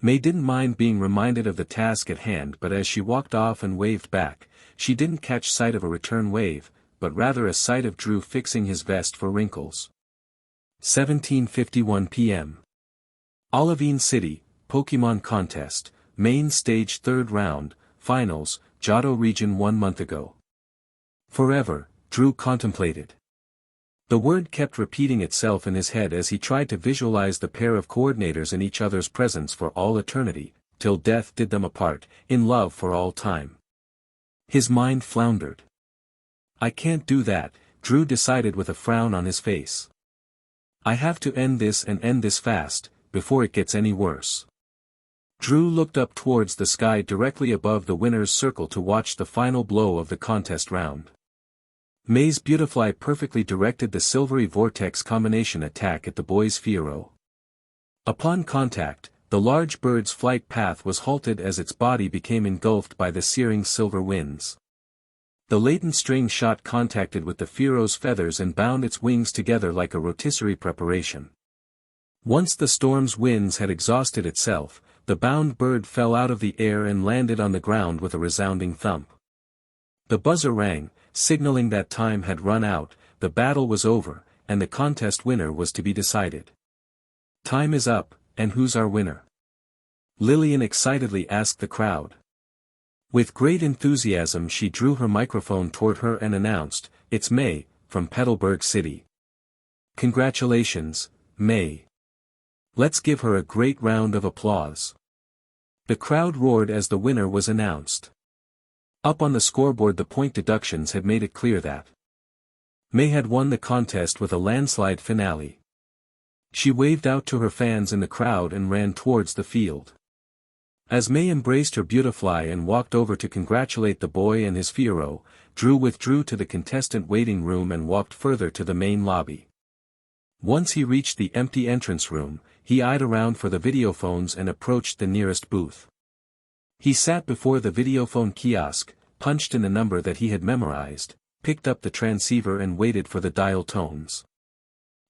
May didn't mind being reminded of the task at hand, but as she walked off and waved back, she didn't catch sight of a return wave, but rather a sight of Drew fixing his vest for wrinkles. 17:51 p.m. Olivine City, Pokemon Contest, Main Stage 3rd Round, Finals, Johto Region. 1 month ago. Forever, Drew contemplated. The word kept repeating itself in his head as he tried to visualize the pair of coordinators in each other's presence for all eternity, till death did them apart, in love for all time. His mind floundered. "I can't do that," Drew decided with a frown on his face. "I have to end this and end this fast, before it gets any worse." Drew looked up towards the sky directly above the winner's circle to watch the final blow of the contest round. May's Beautifly perfectly directed the silvery vortex combination attack at the boy's Fiero. Upon contact, the large bird's flight path was halted as its body became engulfed by the searing silver winds. The latent string shot contacted with the Fiero's feathers and bound its wings together like a rotisserie preparation. Once the storm's winds had exhausted itself, the bound bird fell out of the air and landed on the ground with a resounding thump. The buzzer rang, signaling that time had run out, the battle was over, and the contest winner was to be decided. "Time is up," and who's our winner? Lillian excitedly asked the crowd. With great enthusiasm she drew her microphone toward her and announced, "It's May, from Petalburg City. Congratulations, May. Let's give her a great round of applause." The crowd roared as the winner was announced. Up on the scoreboard the point deductions had made it clear that May had won the contest with a landslide finale. She waved out to her fans in the crowd and ran towards the field. As May embraced her Beautifly and walked over to congratulate the boy and his Fiero, Drew withdrew to the contestant waiting room and walked further to the main lobby. Once he reached the empty entrance room, he eyed around for the videophones and approached the nearest booth. He sat before the videophone kiosk, punched in the number that he had memorized, picked up the transceiver and waited for the dial tones.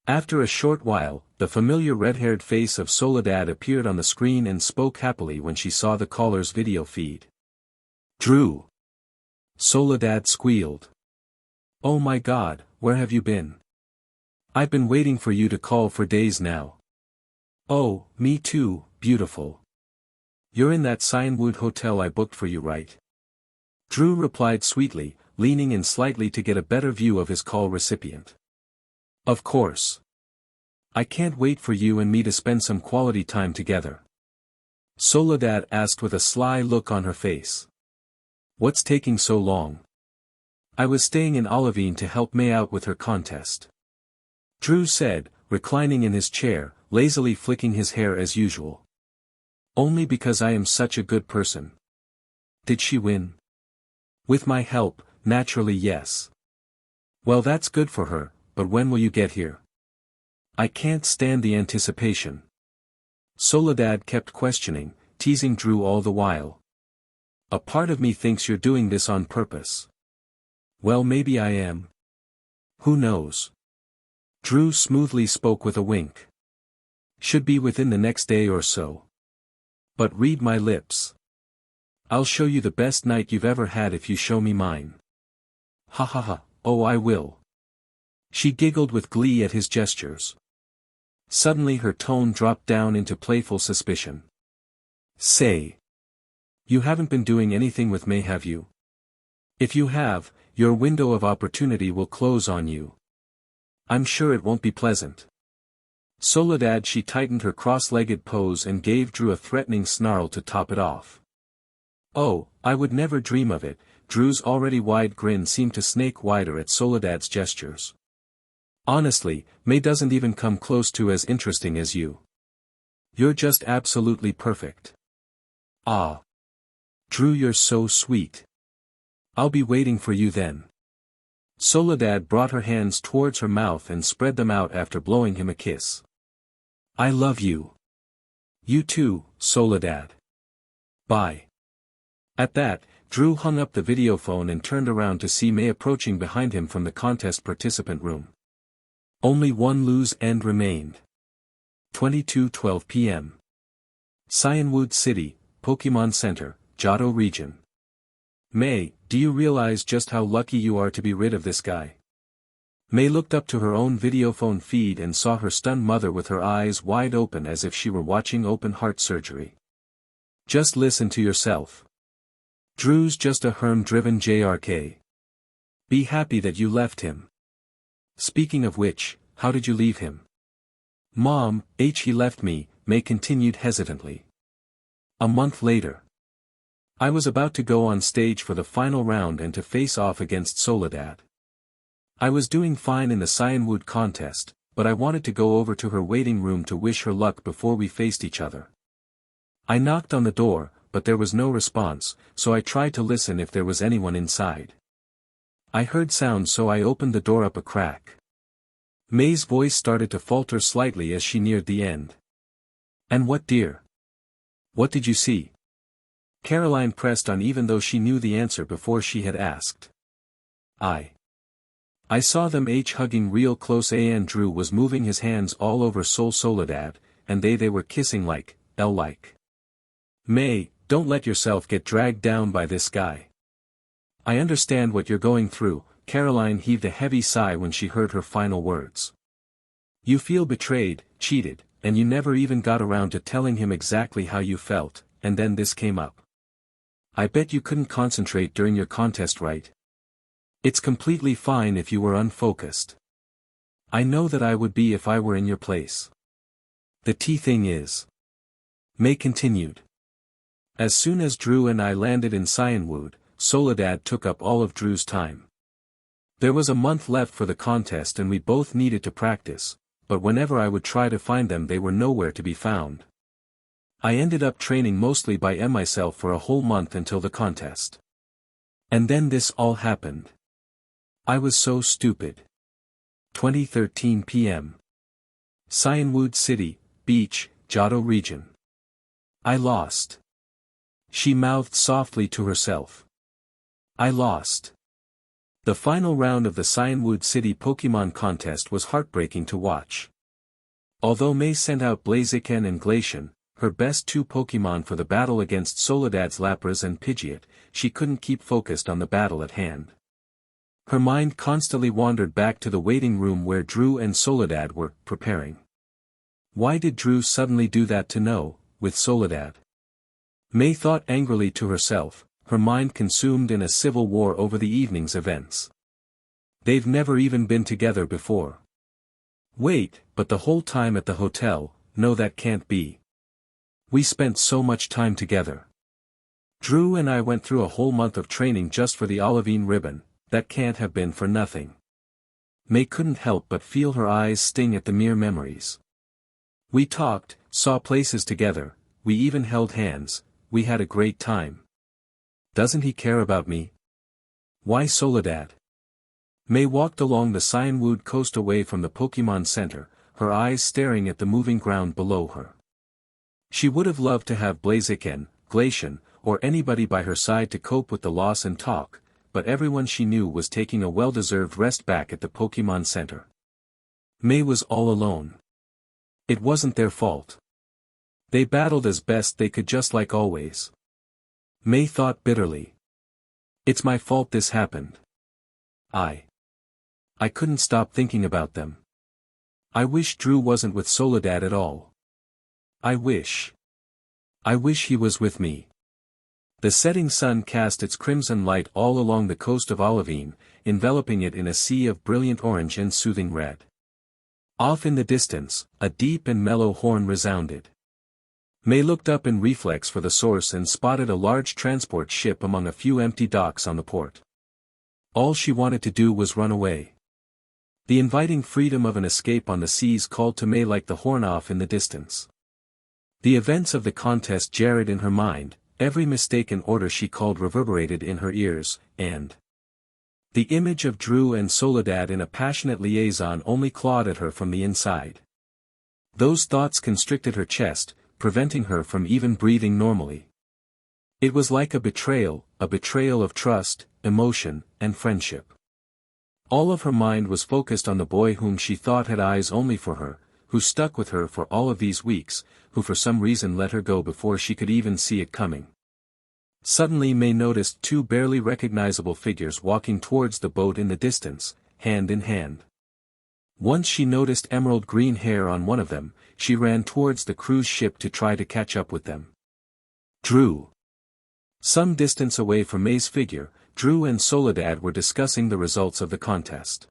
After a short while, the familiar red-haired face of Soledad appeared on the screen and spoke happily when she saw the caller's video feed. "Drew!" Soledad squealed. "Oh my God, where have you been? I've been waiting for you to call for days now." "Oh, me too, beautiful. You're in that Cinewood hotel I booked for you, right?" Drew replied sweetly, leaning in slightly to get a better view of his call recipient. "Of course. I can't wait for you and me to spend some quality time together." Soledad asked with a sly look on her face. "What's taking so long?" "I was staying in Olivine to help May out with her contest," Drew said, reclining in his chair, lazily flicking his hair as usual. "Only because I am such a good person." "Did she win?" "With my help, naturally yes." "Well, that's good for her, but when will you get here?" "I can't stand the anticipation." Soledad kept questioning, teasing Drew all the while. "A part of me thinks you're doing this on purpose." "Well, maybe I am. Who knows?" Drew smoothly spoke with a wink. "Should be within the next day or so. But read my lips. I'll show you the best night you've ever had if you show me mine." "Ha ha ha, oh I will." She giggled with glee at his gestures. Suddenly her tone dropped down into playful suspicion. "Say. You haven't been doing anything with May, have you? If you have, your window of opportunity will close on you. I'm sure it won't be pleasant." Soledad she tightened her cross-legged pose and gave Drew a threatening snarl to top it off. "Oh, I would never dream of it." Drew's already wide grin seemed to snake wider at Soledad's gestures. "Honestly, May doesn't even come close to as interesting as you. You're just absolutely perfect." "Ah. Drew, you're so sweet. I'll be waiting for you then." Soledad brought her hands towards her mouth and spread them out after blowing him a kiss. "I love you." "You too, Soledad. Bye." At that, Drew hung up the videophone and turned around to see May approaching behind him from the contest participant room. Only one loose end remained. 22:12 p.m. Cinewood City, Pokemon Center, Johto region. "May, do you realize just how lucky you are to be rid of this guy?" May looked up to her own videophone feed and saw her stunned mother with her eyes wide open as if she were watching open heart surgery. "Just listen to yourself. Drew's just a Herm-driven JRK. Be happy that you left him. Speaking of which, how did you leave him?" "Mom, he left me," May continued hesitantly. "A month later. I was about to go on stage for the final round and to face off against Soledad. I was doing fine in the Cinewood contest, but I wanted to go over to her waiting room to wish her luck before we faced each other. I knocked on the door, but there was no response, so I tried to listen if there was anyone inside. I heard sounds, so I opened the door up a crack." May's voice started to falter slightly as she neared the end. "And what, dear? What did you see?" Caroline pressed on even though she knew the answer before she had asked. I saw them hugging real close, and Drew was moving his hands all over Soledad, and they were kissing like. "May, don't let yourself get dragged down by this guy. I understand what you're going through." Caroline heaved a heavy sigh when she heard her final words. "You feel betrayed, cheated, and you never even got around to telling him exactly how you felt, and then this came up. I bet you couldn't concentrate during your contest, right? It's completely fine if you were unfocused. I know that I would be if I were in your place. The tea thing is. May continued. As soon as Drew and I landed in Cyanwood, Soledad took up all of Drew's time. There was a month left for the contest and we both needed to practice, but whenever I would try to find them they were nowhere to be found. I ended up training mostly by myself for a whole month until the contest. And then this all happened. I was so stupid. 2013 p.m. Cyanwood City, Beach, Johto region. I lost. She mouthed softly to herself. I lost. The final round of the Cyanwood City Pokemon contest was heartbreaking to watch. Although May sent out Blaziken and Glacian, her best two Pokemon for the battle against Soledad's Lapras and Pidgeot, she couldn't keep focused on the battle at hand. Her mind constantly wandered back to the waiting room where Drew and Soledad were preparing. Why did Drew suddenly do that to No, with Soledad? May thought angrily to herself, her mind consumed in a civil war over the evening's events. They've never even been together before. Wait, but the whole time at the hotel, no, that can't be. We spent so much time together. Drew and I went through a whole month of training just for the Olivine ribbon, that can't have been for nothing. May couldn't help but feel her eyes sting at the mere memories. We talked, saw places together, we even held hands, we had a great time. Doesn't he care about me? Why Soledad? May walked along the Cyanwood coast away from the Pokemon Center, her eyes staring at the moving ground below her. She would have loved to have Blaziken, Glacian, or anybody by her side to cope with the loss and talk, but everyone she knew was taking a well-deserved rest back at the Pokemon Center. May was all alone. It wasn't their fault. They battled as best they could just like always. May thought bitterly. It's my fault this happened. I couldn't stop thinking about them. I wish Drew wasn't with Soledad at all. I wish he was with me. The setting sun cast its crimson light all along the coast of Olivine, enveloping it in a sea of brilliant orange and soothing red. Off in the distance, a deep and mellow horn resounded. May looked up in reflex for the source and spotted a large transport ship among a few empty docks on the port. All she wanted to do was run away. The inviting freedom of an escape on the seas called to May like the horn off in the distance. The events of the contest jarred in her mind, every mistaken order she called reverberated in her ears, and the image of Drew and Soledad in a passionate liaison only clawed at her from the inside. Those thoughts constricted her chest, preventing her from even breathing normally. It was like a betrayal of trust, emotion, and friendship. All of her mind was focused on the boy whom she thought had eyes only for her, who stuck with her for all of these weeks, who for some reason let her go before she could even see it coming. Suddenly May noticed two barely recognizable figures walking towards the boat in the distance, hand in hand. Once she noticed emerald green hair on one of them, she ran towards the cruise ship to try to catch up with them. Drew. Some distance away from May's figure, Drew and Soledad were discussing the results of the contest.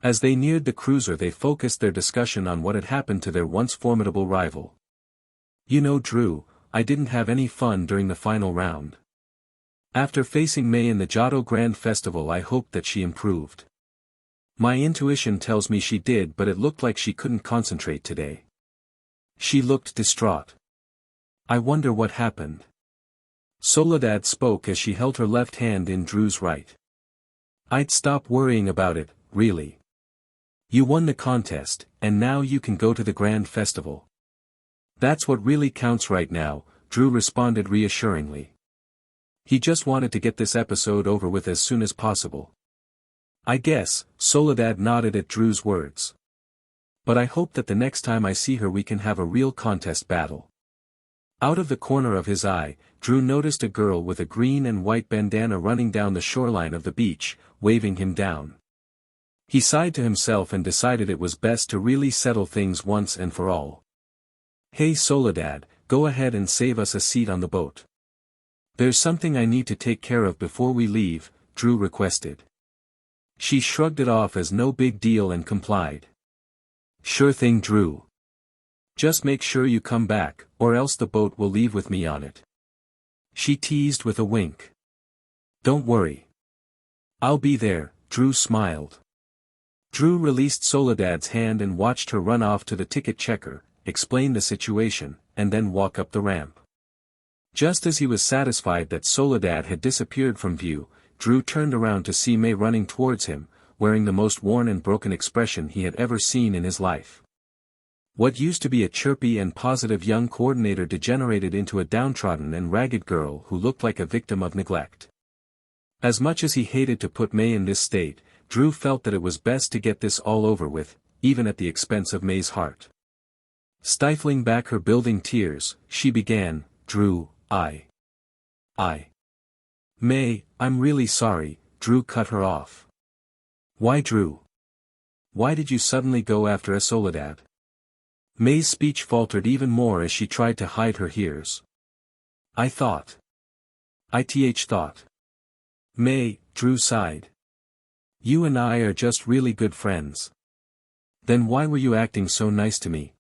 As they neared the cruiser they focused their discussion on what had happened to their once formidable rival. You know, Drew, I didn't have any fun during the final round. After facing May in the Johto Grand Festival I hoped that she improved. My intuition tells me she did, but it looked like she couldn't concentrate today. She looked distraught. I wonder what happened. Soledad spoke as she held her left hand in Drew's right. I'd stop worrying about it, really. You won the contest, and now you can go to the Grand Festival. That's what really counts right now, Drew responded reassuringly. He just wanted to get this episode over with as soon as possible. I guess, Soledad nodded at Drew's words. But I hope that the next time I see her we can have a real contest battle. Out of the corner of his eye, Drew noticed a girl with a green and white bandana running down the shoreline of the beach, waving him down. He sighed to himself and decided it was best to really settle things once and for all. Hey Soledad, go ahead and save us a seat on the boat. There's something I need to take care of before we leave, Drew requested. She shrugged it off as no big deal and complied. Sure thing, Drew. Just make sure you come back, or else the boat will leave with me on it. She teased with a wink. Don't worry. I'll be there, Drew smiled. Drew released Soledad's hand and watched her run off to the ticket checker, explain the situation, and then walk up the ramp. Just as he was satisfied that Soledad had disappeared from view, Drew turned around to see May running towards him, wearing the most worn and broken expression he had ever seen in his life. What used to be a chirpy and positive young coordinator degenerated into a downtrodden and ragged girl who looked like a victim of neglect. As much as he hated to put May in this state, Drew felt that it was best to get this all over with, even at the expense of May's heart. Stifling back her building tears, she began, Drew, May, I'm really sorry, Drew cut her off. Why, Drew? Why did you suddenly go after a Soledad? May's speech faltered even more as she tried to hide her tears. I thought. May, Drew sighed. You and I are just really good friends. Then why were you acting so nice to me?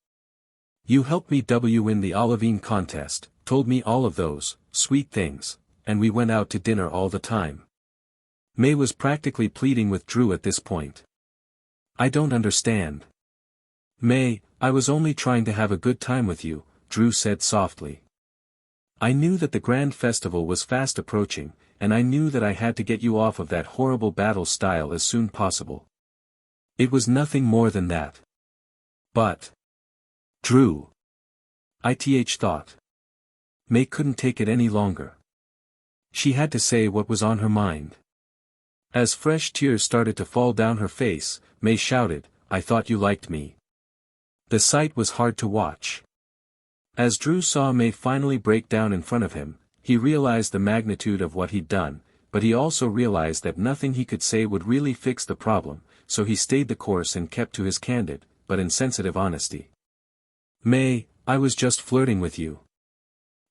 You helped me win the Olivine contest, told me all of those sweet things, and we went out to dinner all the time. May was practically pleading with Drew at this point. I don't understand. May, I was only trying to have a good time with you, Drew said softly. I knew that the grand festival was fast approaching, and I knew that I had to get you off of that horrible battle style as soon possible. It was nothing more than that. But. Drew. Thought. May couldn't take it any longer. She had to say what was on her mind. As fresh tears started to fall down her face, May shouted, I thought you liked me. The sight was hard to watch. As Drew saw May finally break down in front of him, he realized the magnitude of what he'd done, but he also realized that nothing he could say would really fix the problem, so he stayed the course and kept to his candid, but insensitive honesty. May, I was just flirting with you.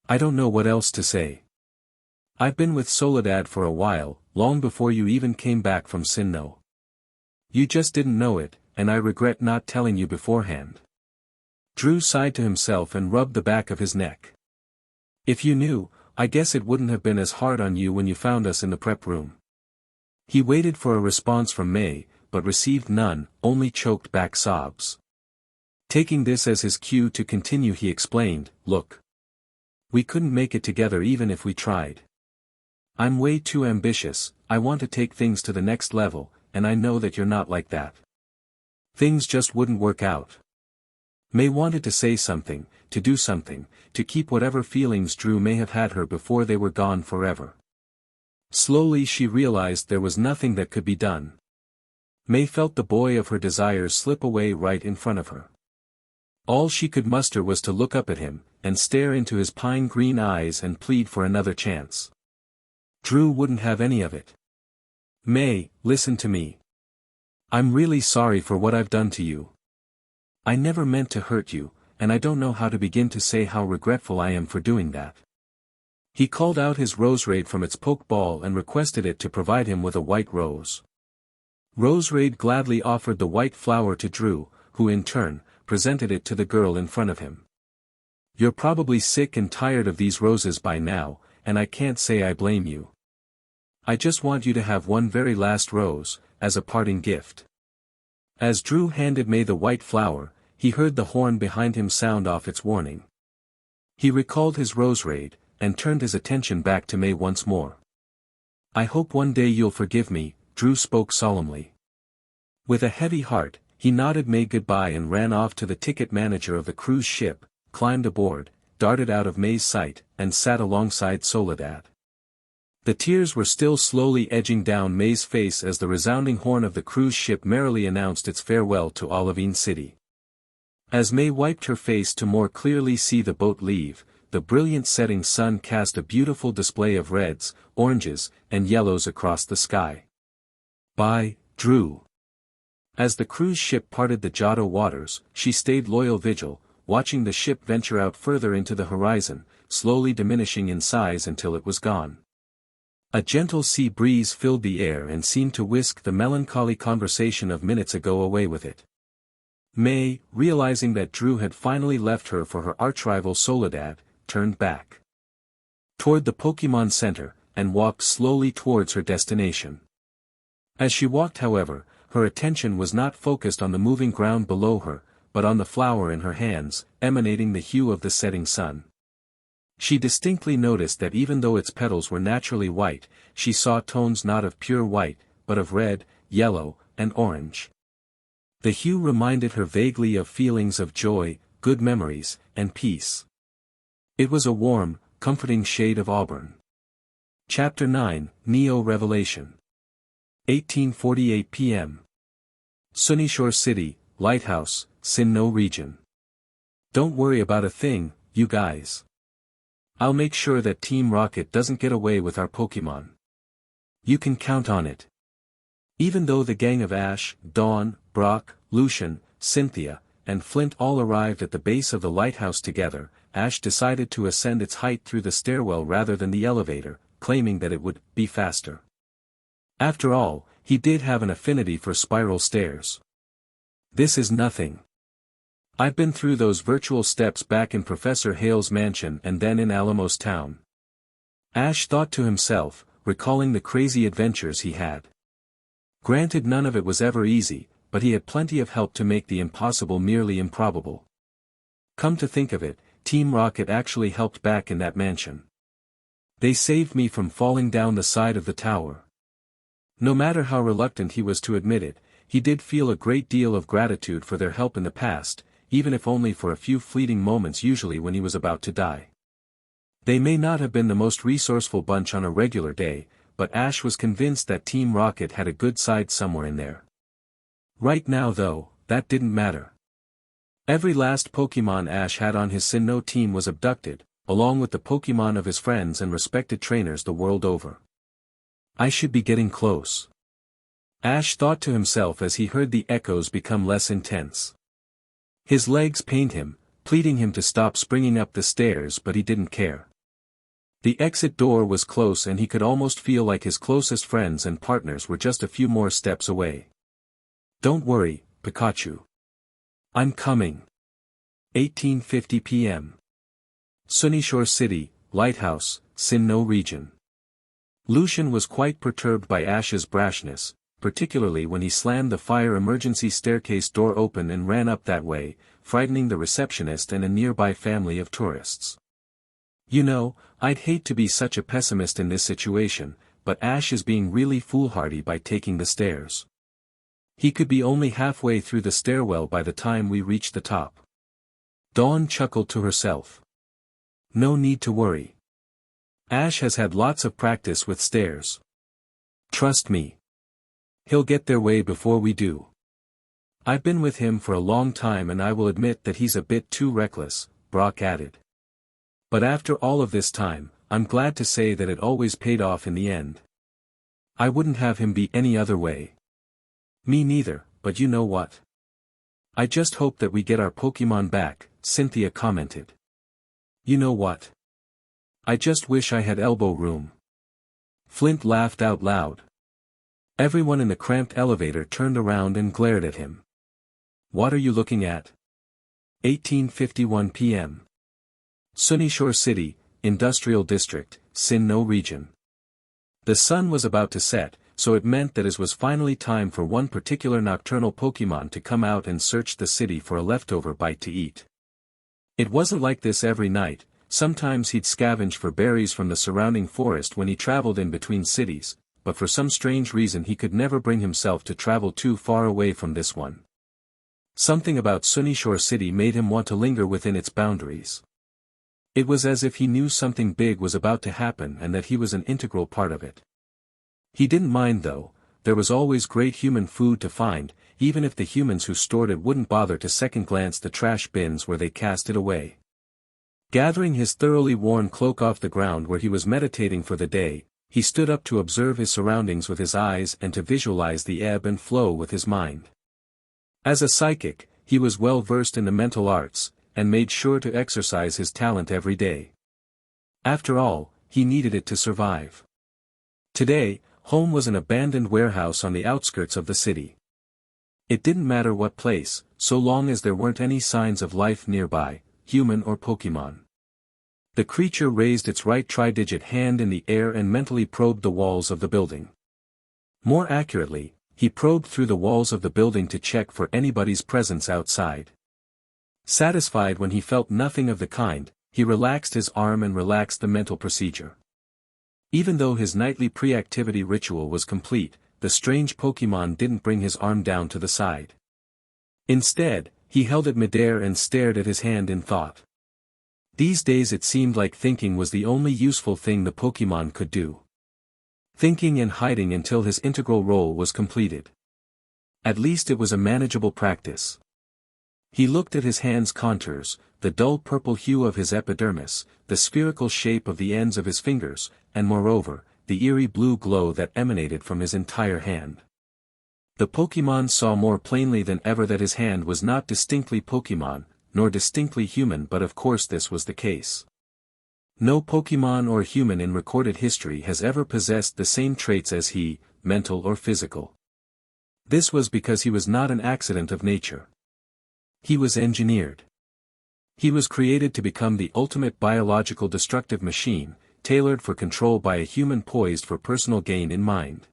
I don't know what else to say. I've been with Soledad for a while, long before you even came back from Sinnoh. You just didn't know it, and I regret not telling you beforehand. Drew sighed to himself and rubbed the back of his neck. If you knew, I guess it wouldn't have been as hard on you when you found us in the prep room. He waited for a response from May, but received none, only choked back sobs. Taking this as his cue to continue, he explained, Look. We couldn't make it together even if we tried. I'm way too ambitious, I want to take things to the next level, and I know that you're not like that. Things just wouldn't work out. May wanted to say something, to do something, to keep whatever feelings Drew may have had her before they were gone forever. Slowly she realized there was nothing that could be done. May felt the boy of her desires slip away right in front of her. All she could muster was to look up at him, and stare into his pine-green eyes and plead for another chance. Drew wouldn't have any of it. May, listen to me. I'm really sorry for what I've done to you. I never meant to hurt you, and I don't know how to begin to say how regretful I am for doing that. He called out his Roserade from its poke ball and requested it to provide him with a white rose. Roserade gladly offered the white flower to Drew, who in turn, presented it to the girl in front of him. You're probably sick and tired of these roses by now, and I can't say I blame you. I just want you to have one very last rose, as a parting gift. As Drew handed May the white flower, he heard the horn behind him sound off its warning. He recalled his Roserade, and turned his attention back to May once more. I hope one day you'll forgive me, Drew spoke solemnly. With a heavy heart, he nodded May goodbye and ran off to the ticket manager of the cruise ship, climbed aboard, darted out of May's sight, and sat alongside Soledad. The tears were still slowly edging down May's face as the resounding horn of the cruise ship merrily announced its farewell to Olivine City. As May wiped her face to more clearly see the boat leave, the brilliant setting sun cast a beautiful display of reds, oranges, and yellows across the sky. Bye, Drew. As the cruise ship parted the Giotto waters, she stayed loyal vigil, watching the ship venture out further into the horizon, slowly diminishing in size until it was gone. A gentle sea breeze filled the air and seemed to whisk the melancholy conversation of minutes ago away with it. May, realizing that Drew had finally left her for her archrival Soledad, turned back toward the Pokémon Center, and walked slowly towards her destination. As she walked, however, her attention was not focused on the moving ground below her, but on the flower in her hands, emanating the hue of the setting sun. She distinctly noticed that even though its petals were naturally white, she saw tones not of pure white, but of red, yellow, and orange. The hue reminded her vaguely of feelings of joy, good memories, and peace. It was a warm, comforting shade of auburn. Chapter 9, Neo Revelation. 18:48 p.m. Sunyshore City, Lighthouse, Sinnoh region. Don't worry about a thing, you guys. I'll make sure that Team Rocket doesn't get away with our Pokémon. You can count on it. Even though the gang of Ash, Dawn, Brock, Lucian, Cynthia, and Flint all arrived at the base of the lighthouse together, Ash decided to ascend its height through the stairwell rather than the elevator, claiming that it would be faster. After all, he did have an affinity for spiral stairs. This is nothing. I've been through those virtual steps back in Professor Hale's mansion and then in Alamos Town. Ash thought to himself, recalling the crazy adventures he had. Granted, none of it was ever easy, but he had plenty of help to make the impossible merely improbable. Come to think of it, Team Rocket actually helped back in that mansion. They saved me from falling down the side of the tower. No matter how reluctant he was to admit it, he did feel a great deal of gratitude for their help in the past, even if only for a few fleeting moments, usually when he was about to die. They may not have been the most resourceful bunch on a regular day, but Ash was convinced that Team Rocket had a good side somewhere in there. Right now though, that didn't matter. Every last Pokémon Ash had on his Sinnoh team was abducted, along with the Pokémon of his friends and respected trainers the world over. I should be getting close. Ash thought to himself as he heard the echoes become less intense. His legs pained him, pleading him to stop springing up the stairs, but he didn't care. The exit door was close and he could almost feel like his closest friends and partners were just a few more steps away. Don't worry, Pikachu. I'm coming. 18:50 p.m. Sunyshore City, Lighthouse, Sinnoh region. Lucian was quite perturbed by Ash's brashness, particularly when he slammed the fire emergency staircase door open and ran up that way, frightening the receptionist and a nearby family of tourists. You know, I'd hate to be such a pessimist in this situation, but Ash is being really foolhardy by taking the stairs. He could be only halfway through the stairwell by the time we reach the top. Dawn chuckled to herself. No need to worry. Ash has had lots of practice with stairs. Trust me. He'll get their way before we do. I've been with him for a long time and I will admit that he's a bit too reckless, Brock added. But after all of this time, I'm glad to say that it always paid off in the end. I wouldn't have him be any other way. Me neither, but you know what? I just hope that we get our Pokémon back, Cynthia commented. You know what? I just wish I had elbow room. Flint laughed out loud. Everyone in the cramped elevator turned around and glared at him. What are you looking at? 18:51 p.m. Sunyshore City, Industrial District, Sinnoh region. The sun was about to set, so it meant that it was finally time for one particular nocturnal Pokémon to come out and search the city for a leftover bite to eat. It wasn't like this every night. Sometimes he'd scavenge for berries from the surrounding forest when he traveled in between cities, but for some strange reason he could never bring himself to travel too far away from this one. Something about Sunyshore City made him want to linger within its boundaries. It was as if he knew something big was about to happen and that he was an integral part of it. He didn't mind though, there was always great human food to find, even if the humans who stored it wouldn't bother to second-glance the trash bins where they cast it away. Gathering his thoroughly worn cloak off the ground where he was meditating for the day, he stood up to observe his surroundings with his eyes and to visualize the ebb and flow with his mind. As a psychic, he was well versed in the mental arts, and made sure to exercise his talent every day. After all, he needed it to survive. Today, home was an abandoned warehouse on the outskirts of the city. It didn't matter what place, so long as there weren't any signs of life nearby, human or Pokemon. The creature raised its right tri-digit hand in the air and mentally probed the walls of the building. More accurately, he probed through the walls of the building to check for anybody's presence outside. Satisfied when he felt nothing of the kind, he relaxed his arm and relaxed the mental procedure. Even though his nightly pre-activity ritual was complete, the strange Pokemon didn't bring his arm down to the side. Instead, he held it midair and stared at his hand in thought. These days it seemed like thinking was the only useful thing the Pokemon could do. Thinking and hiding until his integral role was completed. At least it was a manageable practice. He looked at his hand's contours, the dull purple hue of his epidermis, the spherical shape of the ends of his fingers, and moreover, the eerie blue glow that emanated from his entire hand. The Pokemon saw more plainly than ever that his hand was not distinctly Pokemon, nor distinctly human, but of course this was the case. No Pokemon or human in recorded history has ever possessed the same traits as he, mental or physical. This was because he was not an accident of nature. He was engineered. He was created to become the ultimate biological destructive machine, tailored for control by a human poised for personal gain in mind.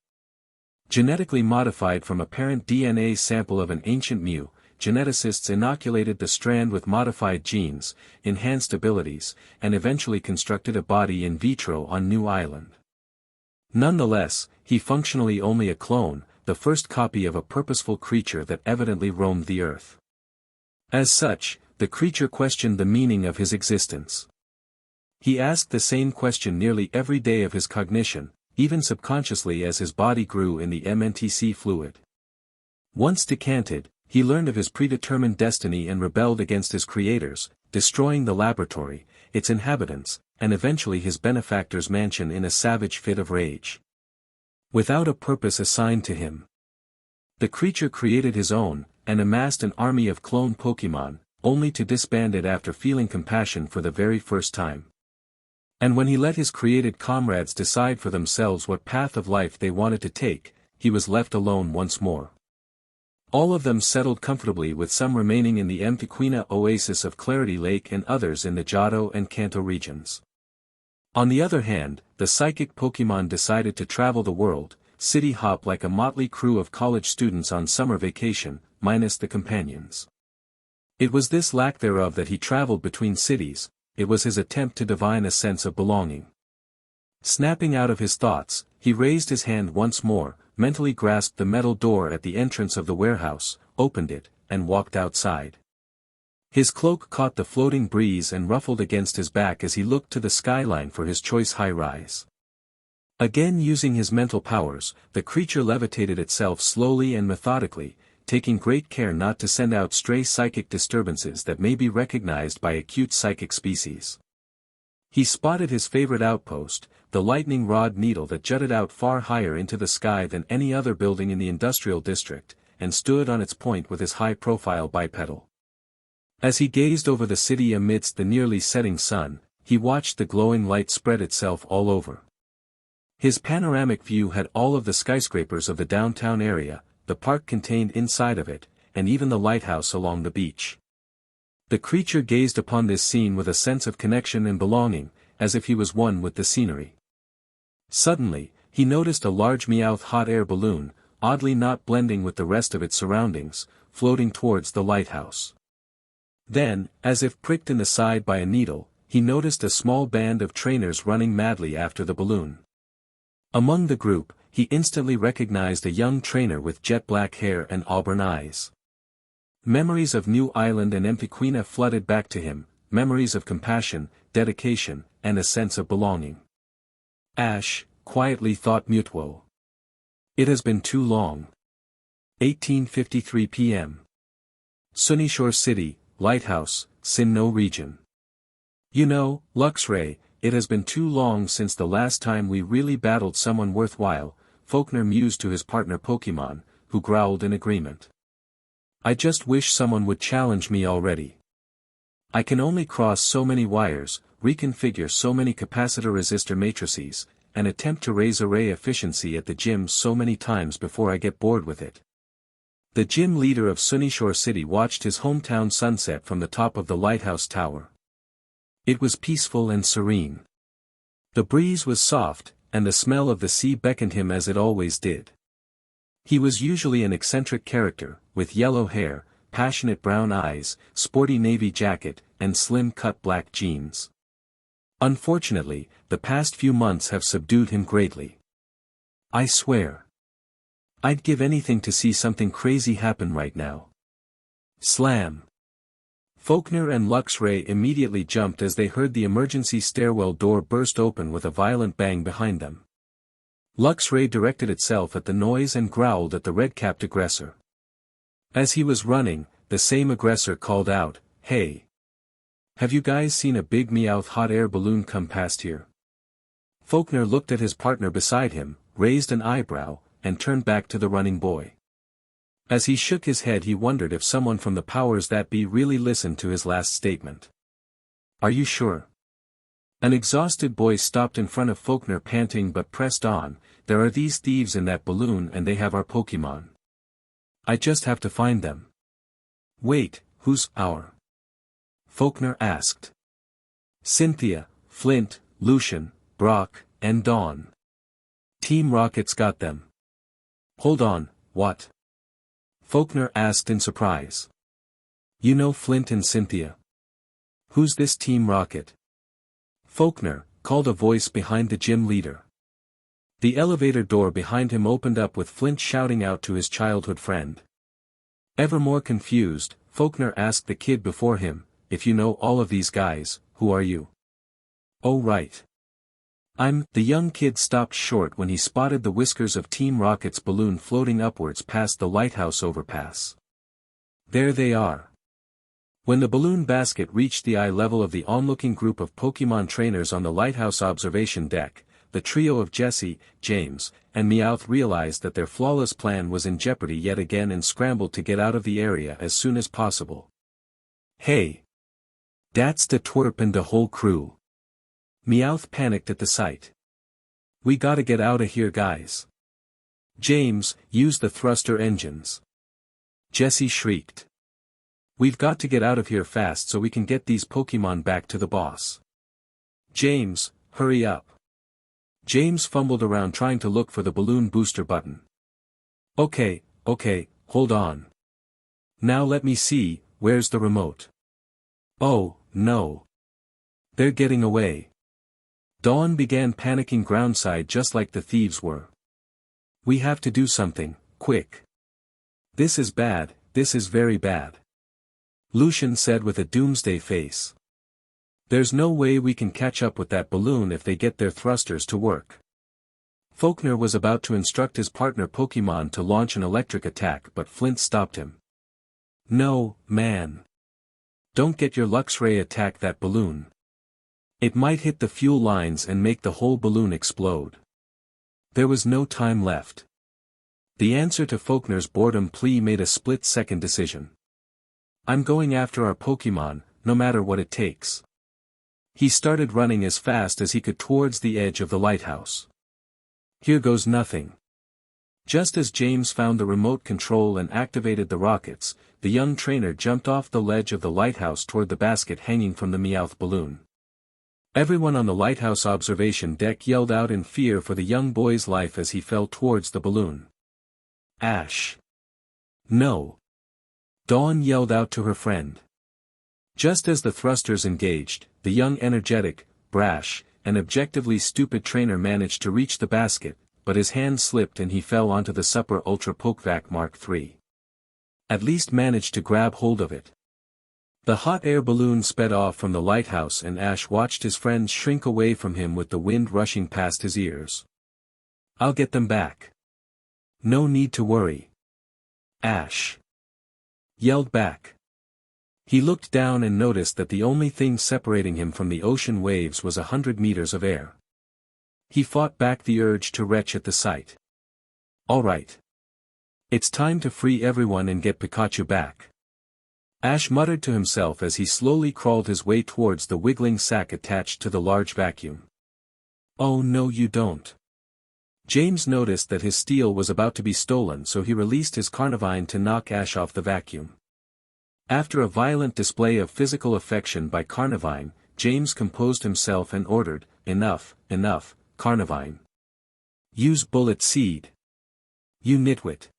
Genetically modified from a parent DNA sample of an ancient Mew, geneticists inoculated the strand with modified genes, enhanced abilities, and eventually constructed a body in vitro on New Island. Nonetheless, he functionally only a clone, the first copy of a purposeful creature that evidently roamed the earth. As such, the creature questioned the meaning of his existence. He asked the same question nearly every day of his cognition, even subconsciously as his body grew in the MNTC fluid. Once decanted, he learned of his predetermined destiny and rebelled against his creators, destroying the laboratory, its inhabitants, and eventually his benefactor's mansion in a savage fit of rage. Without a purpose assigned to him, the creature created his own, and amassed an army of clone Pokemon, only to disband it after feeling compassion for the very first time. And when he let his created comrades decide for themselves what path of life they wanted to take, he was left alone once more. All of them settled comfortably, with some remaining in the Amphiquina oasis of Clarity Lake and others in the Johto and Kanto regions. On the other hand, the psychic Pokemon decided to travel the world, city hop like a motley crew of college students on summer vacation, minus the companions. It was this lack thereof that he traveled between cities. It was his attempt to divine a sense of belonging. Snapping out of his thoughts, he raised his hand once more, mentally grasped the metal door at the entrance of the warehouse, opened it, and walked outside. His cloak caught the floating breeze and ruffled against his back as he looked to the skyline for his choice high-rise. Again using his mental powers, the creature levitated itself slowly and methodically, taking great care not to send out stray psychic disturbances that may be recognized by acute psychic species. He spotted his favorite outpost, the lightning rod needle that jutted out far higher into the sky than any other building in the industrial district, and stood on its point with his high-profile bipedal. As he gazed over the city amidst the nearly setting sun, he watched the glowing light spread itself all over. His panoramic view had all of the skyscrapers of the downtown area, the park contained inside of it, and even the lighthouse along the beach. The creature gazed upon this scene with a sense of connection and belonging, as if he was one with the scenery. Suddenly, he noticed a large Meowth hot air balloon, oddly not blending with the rest of its surroundings, floating towards the lighthouse. Then, as if pricked in the side by a needle, he noticed a small band of trainers running madly after the balloon. Among the group, he instantly recognized a young trainer with jet-black hair and auburn eyes. Memories of New Island and Amphiquina flooded back to him, memories of compassion, dedication, and a sense of belonging. Ash, quietly thought Mutwo. It has been too long. 18:53 p.m. Sunyshore City, Lighthouse, Sinnoh region. You know, Luxray, it has been too long since the last time we really battled someone worthwhile, Faulkner mused to his partner Pokemon, who growled in agreement. I just wish someone would challenge me already. I can only cross so many wires, reconfigure so many capacitor-resistor matrices, and attempt to raise array efficiency at the gym so many times before I get bored with it. The gym leader of Sunyshore City watched his hometown sunset from the top of the lighthouse tower. It was peaceful and serene. The breeze was soft, and the smell of the sea beckoned him as it always did. He was usually an eccentric character, with yellow hair, passionate brown eyes, sporty navy jacket, and slim-cut black jeans. Unfortunately, the past few months have subdued him greatly. I swear. I'd give anything to see something crazy happen right now. Slam. Faulkner and Luxray immediately jumped as they heard the emergency stairwell door burst open with a violent bang behind them. Luxray directed itself at the noise and growled at the red-capped aggressor. As he was running, the same aggressor called out, "Hey! Have you guys seen a big Meowth hot air balloon come past here?" Faulkner looked at his partner beside him, raised an eyebrow, and turned back to the running boy. As he shook his head he wondered if someone from the powers that be really listened to his last statement. "Are you sure?" An exhausted boy stopped in front of Faulkner panting but pressed on, "There are these thieves in that balloon and they have our Pokémon. I just have to find them." "Wait, who's our?" Faulkner asked. "Cynthia, Flint, Lucian, Brock, and Dawn. Team Rocket's got them." "Hold on, what?" Faulkner asked in surprise. "You know Flint and Cynthia? Who's this Team Rocket?" "Faulkner," called a voice behind the gym leader. The elevator door behind him opened up with Flint shouting out to his childhood friend. Ever more confused, Faulkner asked the kid before him, "If you know all of these guys, who are you?" "Oh right. The young kid stopped short when he spotted the whiskers of Team Rocket's balloon floating upwards past the lighthouse overpass. There they are. When the balloon basket reached the eye level of the onlooking group of Pokémon trainers on the lighthouse observation deck, the trio of Jesse, James, and Meowth realized that their flawless plan was in jeopardy yet again and scrambled to get out of the area as soon as possible. "Hey! That's the twerp and the whole crew." Meowth panicked at the sight. "We gotta get outta here guys. James, use the thruster engines." Jesse shrieked. "We've got to get out of here fast so we can get these Pokémon back to the boss." "James, hurry up." James fumbled around trying to look for the balloon booster button. Okay, hold on. Now let me see, where's the remote?" "Oh, no. They're getting away." Dawn began panicking groundside just like the thieves were. "We have to do something, quick. This is bad, this is very bad." Lucian said with a doomsday face. "There's no way we can catch up with that balloon if they get their thrusters to work." Faulkner was about to instruct his partner Pokémon to launch an electric attack but Flint stopped him. "No, man. Don't get your Luxray attack that balloon. It might hit the fuel lines and make the whole balloon explode." There was no time left. The answer to Faulkner's boredom plea made a split-second decision. "I'm going after our Pokémon, no matter what it takes." He started running as fast as he could towards the edge of the lighthouse. Here goes nothing. Just as James found the remote control and activated the rockets, the young trainer jumped off the ledge of the lighthouse toward the basket hanging from the Meowth balloon. Everyone on the lighthouse observation deck yelled out in fear for the young boy's life as he fell towards the balloon. "Ash! No!" Dawn yelled out to her friend. Just as the thrusters engaged, the young energetic, brash, and objectively stupid trainer managed to reach the basket, but his hand slipped and he fell onto the Super Ultra Pokevac Mark III. At least managed to grab hold of it. The hot air balloon sped off from the lighthouse and Ash watched his friends shrink away from him with the wind rushing past his ears. "I'll get them back. No need to worry." Ash yelled back. He looked down and noticed that the only thing separating him from the ocean waves was 100 meters of air. He fought back the urge to retch at the sight. "All right. It's time to free everyone and get Pikachu back. Ash muttered to himself as he slowly crawled his way towards the wiggling sack attached to the large vacuum. Oh no, you don't. James noticed that his steel was about to be stolen, so he released his Carnivine to knock Ash off the vacuum. After a violent display of physical affection by Carnivine, James composed himself and ordered, "Enough, enough, Carnivine. Use Bullet Seed. You nitwit."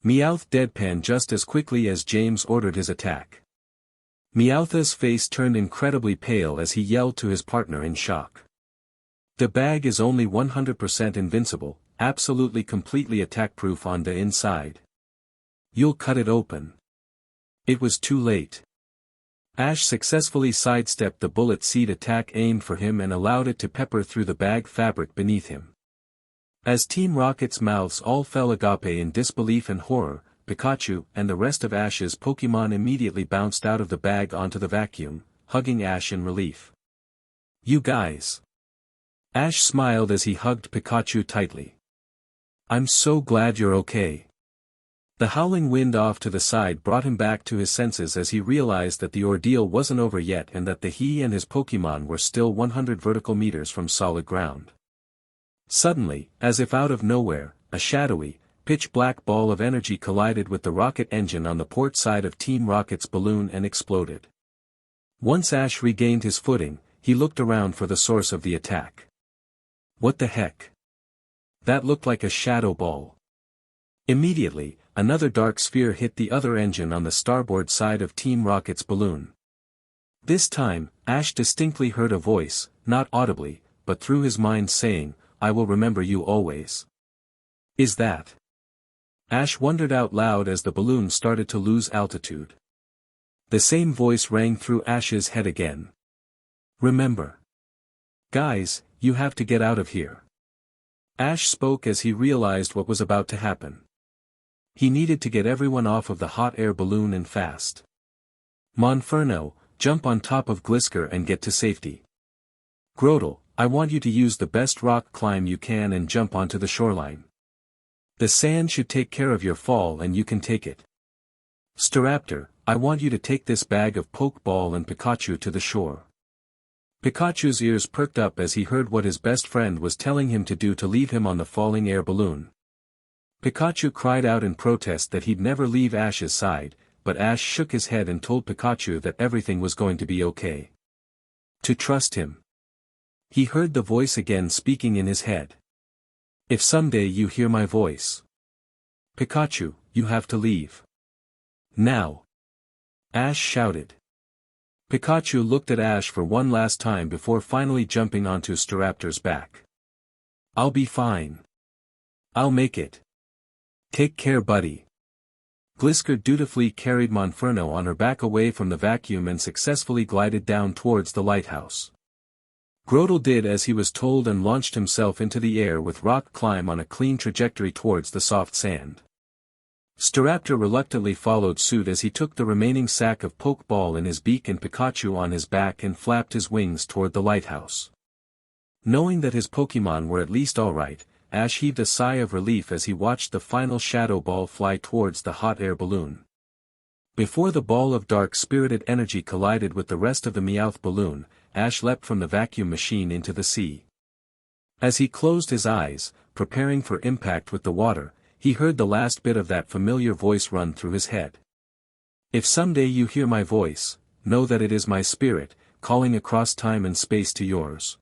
Meowth deadpan just as quickly as James ordered his attack. Meowth's face turned incredibly pale as he yelled to his partner in shock. The bag is only 100% invincible, absolutely completely attack-proof on the inside. You'll cut it open. It was too late. Ash successfully sidestepped the Bullet Seed attack aimed for him and allowed it to pepper through the bag fabric beneath him. As Team Rocket's mouths all fell agape in disbelief and horror, Pikachu and the rest of Ash's Pokémon immediately bounced out of the bag onto the vacuum, hugging Ash in relief. You guys. Ash smiled as he hugged Pikachu tightly. I'm so glad you're okay. The howling wind off to the side brought him back to his senses as he realized that the ordeal wasn't over yet and that he and his Pokémon were still 100 vertical meters from solid ground. Suddenly, as if out of nowhere, a shadowy, pitch-black ball of energy collided with the rocket engine on the port side of Team Rocket's balloon and exploded. Once Ash regained his footing, he looked around for the source of the attack. What the heck? That looked like a shadow ball. Immediately, another dark sphere hit the other engine on the starboard side of Team Rocket's balloon. This time, Ash distinctly heard a voice, not audibly, but through his mind saying, "I will remember you always." Is that? Ash wondered out loud as the balloon started to lose altitude. The same voice rang through Ash's head again. Remember. Guys, you have to get out of here. Ash spoke as he realized what was about to happen. He needed to get everyone off of the hot air balloon and fast. Monferno, jump on top of Glisker and get to safety. Grotle, I want you to use the best rock climb you can and jump onto the shoreline. The sand should take care of your fall and you can take it. Staraptor, I want you to take this bag of Pokeball and Pikachu to the shore. Pikachu's ears perked up as he heard what his best friend was telling him to do to leave him on the falling air balloon. Pikachu cried out in protest that he'd never leave Ash's side, but Ash shook his head and told Pikachu that everything was going to be okay. To trust him. He heard the voice again speaking in his head. If someday you hear my voice, Pikachu, you have to leave. Now. Ash shouted. Pikachu looked at Ash for one last time before finally jumping onto Staraptor's back. I'll be fine. I'll make it. Take care, buddy. Glisker dutifully carried Monferno on her back away from the vacuum and successfully glided down towards the lighthouse. Grotle did as he was told and launched himself into the air with rock climb on a clean trajectory towards the soft sand. Staraptor reluctantly followed suit as he took the remaining sack of Pokeball in his beak and Pikachu on his back and flapped his wings toward the lighthouse. Knowing that his Pokémon were at least alright, Ash heaved a sigh of relief as he watched the final shadow ball fly towards the hot air balloon. Before the ball of dark-spirited energy collided with the rest of the Meowth balloon, Ash leapt from the vacuum machine into the sea. As he closed his eyes, preparing for impact with the water, he heard the last bit of that familiar voice run through his head. If someday you hear my voice, know that it is my spirit, calling across time and space to yours.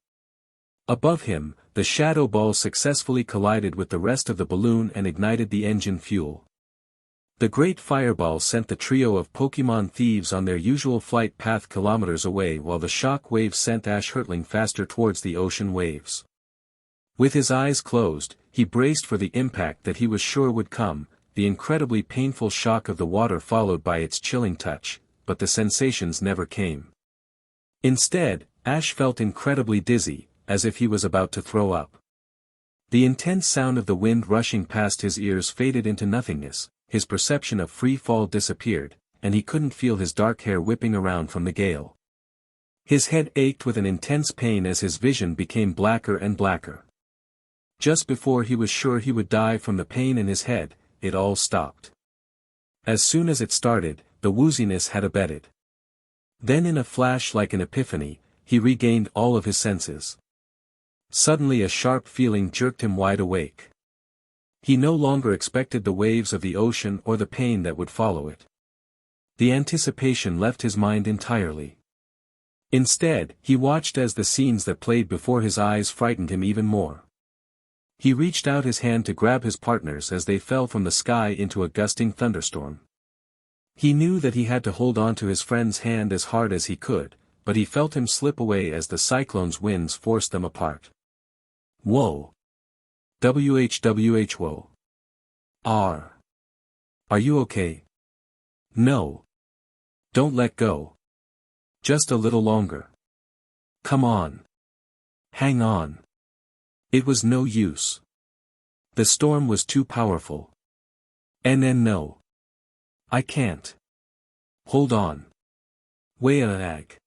Above him, the shadow ball successfully collided with the rest of the balloon and ignited the engine fuel. The great fireball sent the trio of Pokémon thieves on their usual flight path kilometers away while the shock wave sent Ash hurtling faster towards the ocean waves. With his eyes closed, he braced for the impact that he was sure would come, the incredibly painful shock of the water followed by its chilling touch, but the sensations never came. Instead, Ash felt incredibly dizzy, as if he was about to throw up. The intense sound of the wind rushing past his ears faded into nothingness, his perception of free fall disappeared, and he couldn't feel his dark hair whipping around from the gale. His head ached with an intense pain as his vision became blacker and blacker. Just before he was sure he would die from the pain in his head, it all stopped. As soon as it started, the wooziness had abated. Then in a flash like an epiphany, he regained all of his senses. Suddenly a sharp feeling jerked him wide awake. He no longer expected the waves of the ocean or the pain that would follow it. The anticipation left his mind entirely. Instead, he watched as the scenes that played before his eyes frightened him even more. He reached out his hand to grab his partners as they fell from the sky into a gusting thunderstorm. He knew that he had to hold on to his friend's hand as hard as he could, but he felt him slip away as the cyclone's winds forced them apart. Whoa! Whoa! Are you okay? No. Don't let go. Just a little longer. Come on. Hang on. It was no use. The storm was too powerful. No. I can't. Hold on. Wait.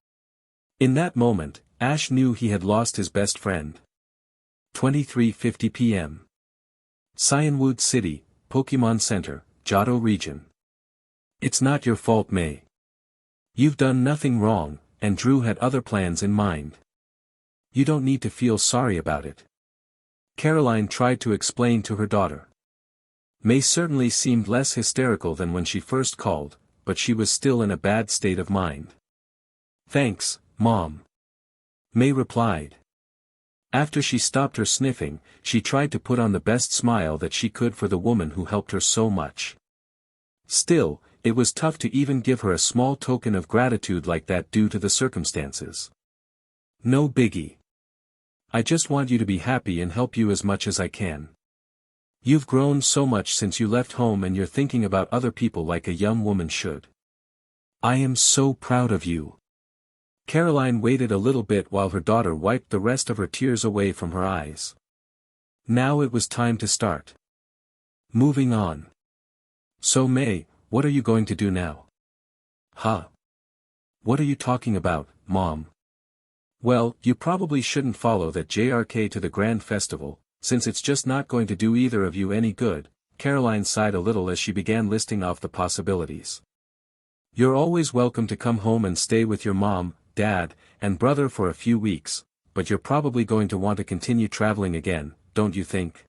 In that moment, Ash knew he had lost his best friend. 23:50 p.m. Sinnoh City, Pokemon Center, Johto Region. It's not your fault, May. You've done nothing wrong, and Drew had other plans in mind. You don't need to feel sorry about it. Caroline tried to explain to her daughter. May certainly seemed less hysterical than when she first called, but she was still in a bad state of mind. Thanks, Mom. May replied. After she stopped her sniffing, she tried to put on the best smile that she could for the woman who helped her so much. Still, it was tough to even give her a small token of gratitude like that due to the circumstances. No biggie. I just want you to be happy and help you as much as I can. You've grown so much since you left home and you're thinking about other people like a young woman should. I am so proud of you. Caroline waited a little bit while her daughter wiped the rest of her tears away from her eyes. Now it was time to start. Moving on. So May, what are you going to do now? Huh? What are you talking about, Mom? Well, you probably shouldn't follow that JRK to the Grand Festival, since it's just not going to do either of you any good. Caroline sighed a little as she began listing off the possibilities. You're always welcome to come home and stay with your mom, dad, and brother for a few weeks, but you're probably going to want to continue traveling again, don't you think?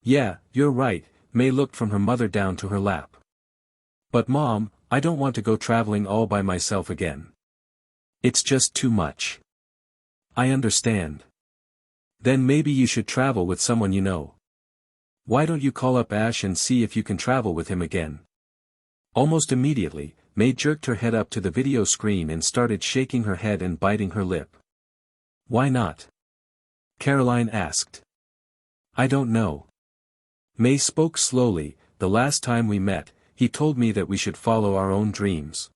Yeah, you're right, May looked from her mother down to her lap. But Mom, I don't want to go traveling all by myself again. It's just too much. I understand. Then maybe you should travel with someone you know. Why don't you call up Ash and see if you can travel with him again? Almost immediately, May jerked her head up to the video screen and started shaking her head and biting her lip. Why not? Caroline asked. I don't know. May spoke slowly. The last time we met, he told me that we should follow our own dreams.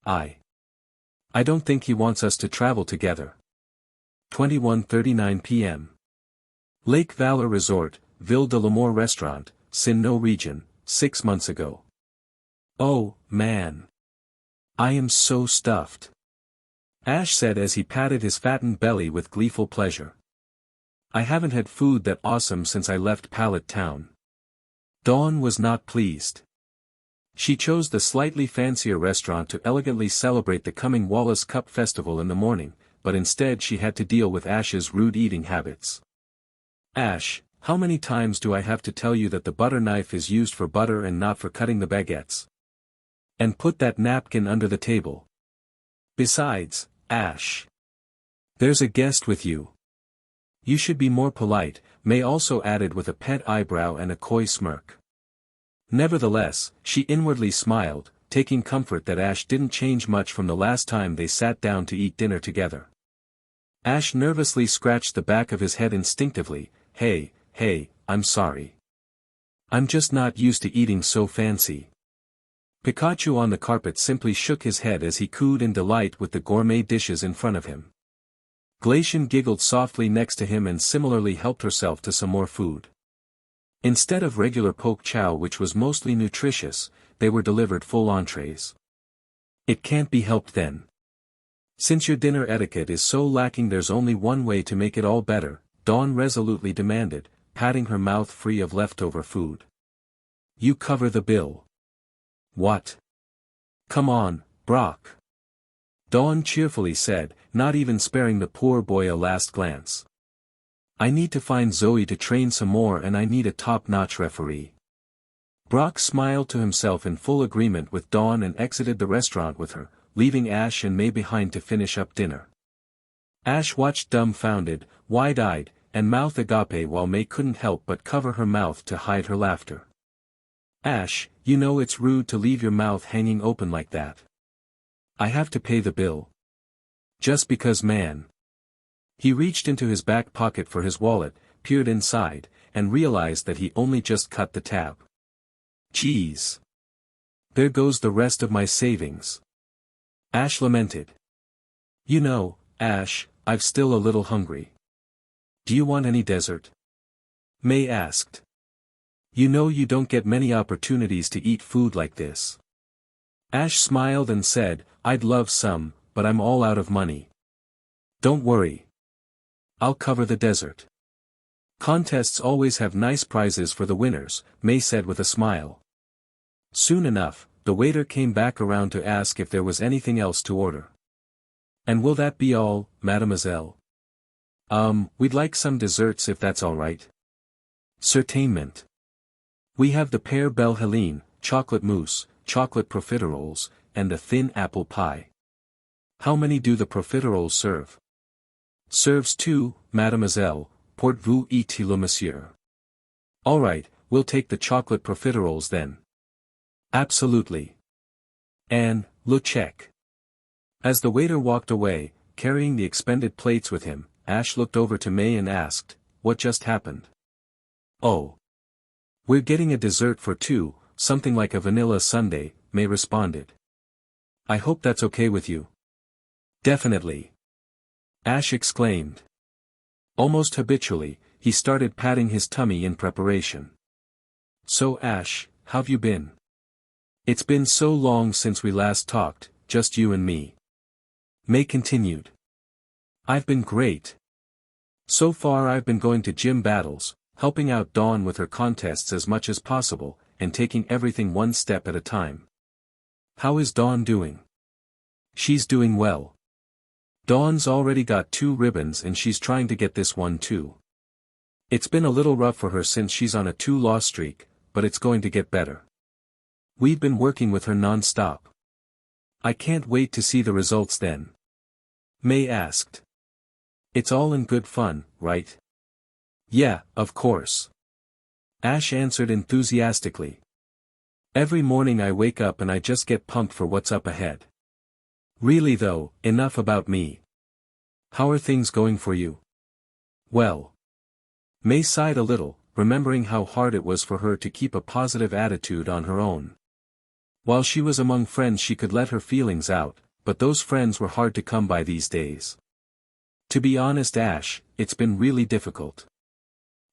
I don't think he wants us to travel together. 21:39 p.m. Lake Valor Resort, Ville de l'Amour Restaurant, Sinnoh Region, 6 months ago. Oh, man. I am so stuffed. Ash said as he patted his fattened belly with gleeful pleasure. I haven't had food that awesome since I left Pallet Town. Dawn was not pleased. She chose the slightly fancier restaurant to elegantly celebrate the coming Wallace Cup Festival in the morning, but instead she had to deal with Ash's rude eating habits. Ash, how many times do I have to tell you that the butter knife is used for butter and not for cutting the baguettes? And put that napkin under the table. Besides, Ash. There's a guest with you. You should be more polite, May also added with a pet eyebrow and a coy smirk. Nevertheless, she inwardly smiled, taking comfort that Ash didn't change much from the last time they sat down to eat dinner together. Ash nervously scratched the back of his head instinctively. Hey, I'm sorry. I'm just not used to eating so fancy. Pikachu on the carpet simply shook his head as he cooed in delight with the gourmet dishes in front of him. Glacian giggled softly next to him and similarly helped herself to some more food. Instead of regular poke chow, which was mostly nutritious, they were delivered full entrees. It can't be helped then. Since your dinner etiquette is so lacking, there's only one way to make it all better, Dawn resolutely demanded, patting her mouth free of leftover food. You cover the bill. What? Come on, Brock. Dawn cheerfully said, not even sparing the poor boy a last glance. I need to find Zoe to train some more, and I need a top-notch referee. Brock smiled to himself in full agreement with Dawn and exited the restaurant with her, leaving Ash and May behind to finish up dinner. Ash watched dumbfounded, wide-eyed, and mouth agape while May couldn't help but cover her mouth to hide her laughter. Ash, you know it's rude to leave your mouth hanging open like that. I have to pay the bill. Just because, man. He reached into his back pocket for his wallet, peered inside, and realized that he only just cut the tab. Jeez. There goes the rest of my savings. Ash lamented. You know, Ash, I'm still a little hungry. Do you want any dessert? May asked. You know you don't get many opportunities to eat food like this. Ash smiled and said, I'd love some, but I'm all out of money. Don't worry. I'll cover the dessert. Contests always have nice prizes for the winners, May said with a smile. Soon enough, the waiter came back around to ask if there was anything else to order. And will that be all, mademoiselle? We'd like some desserts if that's all right. Certainement. We have the pear belle Helene, chocolate mousse, chocolate profiteroles, and a thin apple pie. How many do the profiteroles serve? Serves 2, mademoiselle, portez-vous est-il monsieur? All right, we'll take the chocolate profiteroles then. Absolutely. And, le check. As the waiter walked away, carrying the expended plates with him, Ash looked over to May and asked, what just happened? Oh. We're getting a dessert for 2, something like a vanilla sundae, May responded. I hope that's okay with you. Definitely. Ash exclaimed. Almost habitually, he started patting his tummy in preparation. So Ash, how've you been? It's been so long since we last talked, just you and me. May continued. I've been great. So far I've been going to gym battles, helping out Dawn with her contests as much as possible, and taking everything one step at a time. How is Dawn doing? She's doing well. Dawn's already got 2 ribbons and she's trying to get this one too. It's been a little rough for her since she's on a 2-loss streak, but it's going to get better. We've been working with her non-stop. I can't wait to see the results then. May asked. It's all in good fun, right? Yeah, of course. Ash answered enthusiastically. Every morning I wake up and I just get pumped for what's up ahead. Really though, enough about me. How are things going for you? Well. May sighed a little, remembering how hard it was for her to keep a positive attitude on her own. While she was among friends she could let her feelings out, but those friends were hard to come by these days. To be honest Ash, it's been really difficult.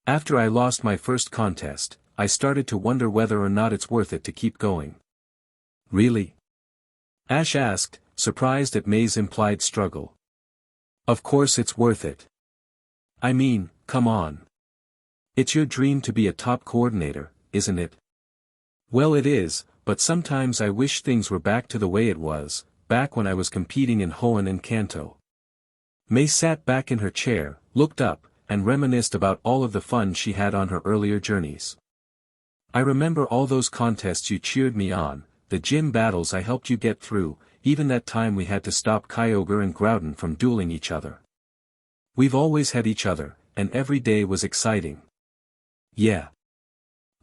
After I lost my first contest, I started to wonder whether or not it's worth it to keep going. Really? Ash asked, surprised at May's implied struggle. Of course it's worth it. I mean, come on. It's your dream to be a top coordinator, isn't it? Well it is, but sometimes I wish things were back to the way it was, back when I was competing in Hoenn and Kanto. May sat back in her chair, looked up, and reminisced about all of the fun she had on her earlier journeys. I remember all those contests you cheered me on, the gym battles I helped you get through, even that time we had to stop Kyogre and Groudon from dueling each other. We've always had each other, and every day was exciting. Yeah.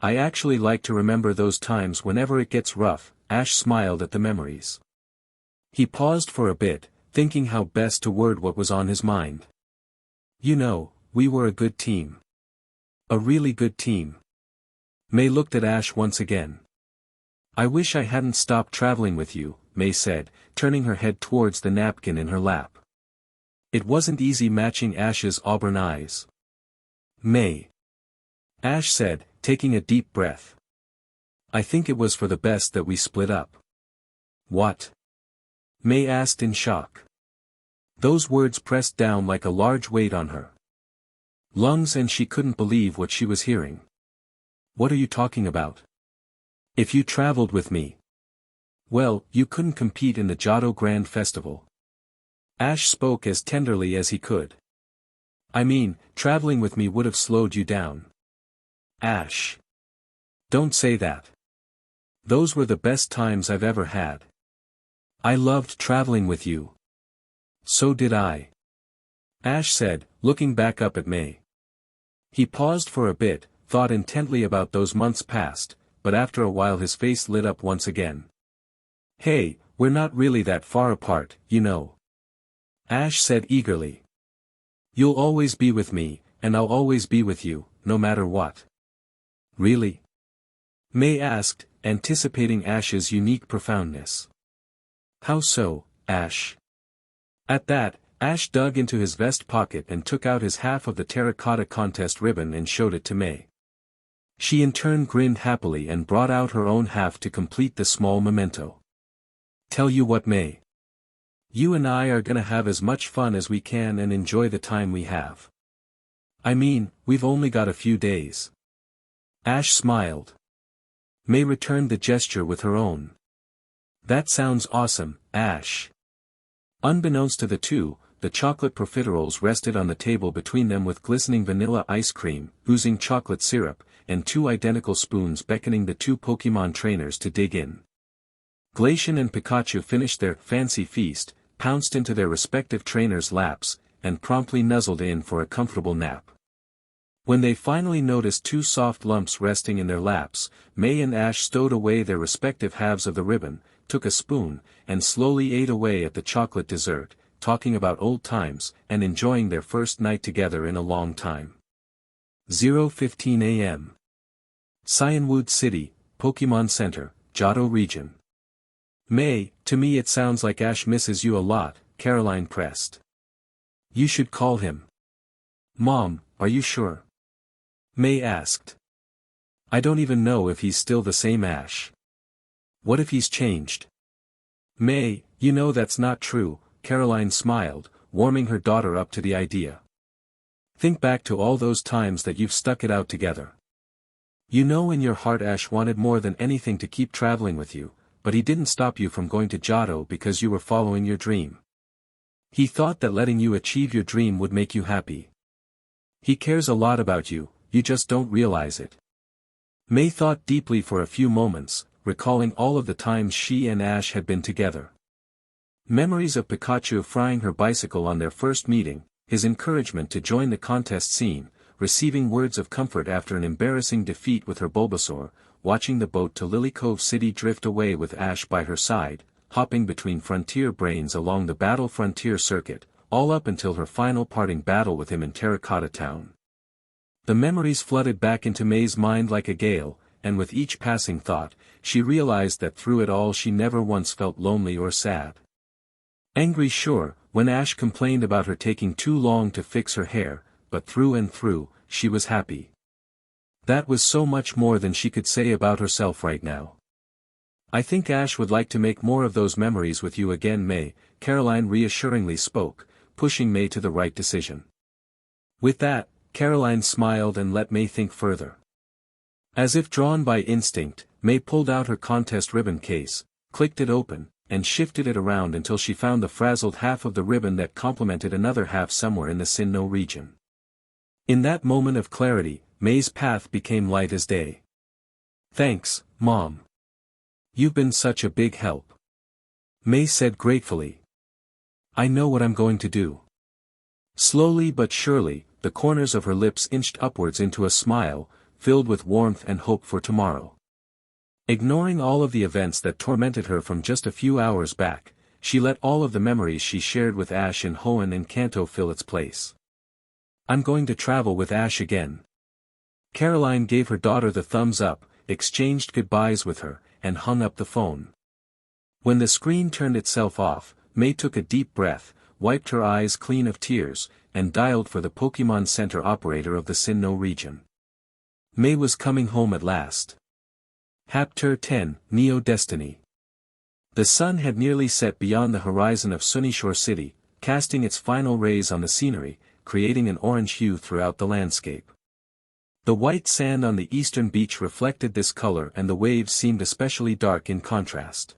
I actually like to remember those times whenever it gets rough. Ash smiled at the memories. He paused for a bit, thinking how best to word what was on his mind. You know, we were a good team. A really good team. May looked at Ash once again. I wish I hadn't stopped traveling with you, May said, turning her head towards the napkin in her lap. It wasn't easy matching Ash's auburn eyes. May. Ash said, taking a deep breath. I think it was for the best that we split up. What? May asked in shock. Those words pressed down like a large weight on her lungs and she couldn't believe what she was hearing. What are you talking about? If you traveled with me. Well, you couldn't compete in the Johto Grand Festival. Ash spoke as tenderly as he could. I mean, traveling with me would have slowed you down. Ash. Don't say that. Those were the best times I've ever had. I loved traveling with you. So did I. Ash said, looking back up at May. He paused for a bit, thought intently about those months past, but after a while his face lit up once again. Hey, we're not really that far apart, you know. Ash said eagerly. You'll always be with me, and I'll always be with you, no matter what. Really? May asked, anticipating Ash's unique profoundness. How so, Ash? At that, Ash dug into his vest pocket and took out his half of the terracotta contest ribbon and showed it to May. She in turn grinned happily and brought out her own half to complete the small memento. Tell you what, May. You and I are gonna have as much fun as we can and enjoy the time we have. I mean, we've only got a few days. Ash smiled. May returned the gesture with her own. That sounds awesome, Ash. Unbeknownst to the two, the chocolate profiteroles rested on the table between them with glistening vanilla ice cream, oozing chocolate syrup, and two identical spoons beckoning the two Pokémon trainers to dig in. Glacian and Pikachu finished their fancy feast, pounced into their respective trainers' laps, and promptly nuzzled in for a comfortable nap. When they finally noticed two soft lumps resting in their laps, May and Ash stowed away their respective halves of the ribbon, took a spoon, and slowly ate away at the chocolate dessert, talking about old times, and enjoying their first night together in a long time. 0:15 a.m. Cyanwood City, Pokemon Center, Johto Region. May, to me it sounds like Ash misses you a lot, Caroline pressed. You should call him. Mom, are you sure? May asked. I don't even know if he's still the same Ash. What if he's changed? May, you know that's not true, Caroline smiled, warming her daughter up to the idea. Think back to all those times that you've stuck it out together. You know in your heart Ash wanted more than anything to keep traveling with you, but he didn't stop you from going to Johto because you were following your dream. He thought that letting you achieve your dream would make you happy. He cares a lot about you, you just don't realize it. May thought deeply for a few moments, recalling all of the times she and Ash had been together. Memories of Pikachu frying her bicycle on their first meeting, his encouragement to join the contest scene, receiving words of comfort after an embarrassing defeat with her Bulbasaur, watching the boat to Lily Cove City drift away with Ash by her side, hopping between Frontier Brains along the Battle Frontier circuit, all up until her final parting battle with him in Terracotta Town. The memories flooded back into May's mind like a gale, and with each passing thought, she realized that through it all she never once felt lonely or sad. Angry sure, when Ash complained about her taking too long to fix her hair, but through and through, she was happy. That was so much more than she could say about herself right now. I think Ash would like to make more of those memories with you again, May, Caroline reassuringly spoke, pushing May to the right decision. With that, Caroline smiled and let May think further. As if drawn by instinct, May pulled out her contest ribbon case, clicked it open, and shifted it around until she found the frazzled half of the ribbon that complemented another half somewhere in the Sinnoh region. In that moment of clarity, May's path became light as day. Thanks, Mom. You've been such a big help. May said gratefully. I know what I'm going to do. Slowly but surely, the corners of her lips inched upwards into a smile, filled with warmth and hope for tomorrow. Ignoring all of the events that tormented her from just a few hours back, she let all of the memories she shared with Ash in Hoenn and Kanto fill its place. I'm going to travel with Ash again. Caroline gave her daughter the thumbs up, exchanged goodbyes with her, and hung up the phone. When the screen turned itself off, May took a deep breath, wiped her eyes clean of tears, and dialed for the Pokemon Center operator of the Sinnoh region. May was coming home at last. Chapter 10, Neo Destiny. The sun had nearly set beyond the horizon of Sunyshore City, casting its final rays on the scenery, creating an orange hue throughout the landscape. The white sand on the eastern beach reflected this color and the waves seemed especially dark in contrast.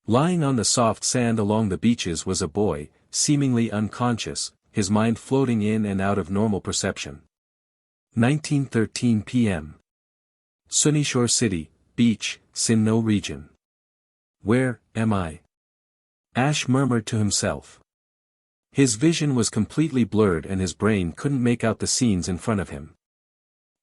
Lying on the soft sand along the beaches was a boy, seemingly unconscious, his mind floating in and out of normal perception. 19:13 p.m. Sunyshore City, Beach, Sinnoh region. Where am I? Ash murmured to himself. His vision was completely blurred and his brain couldn't make out the scenes in front of him.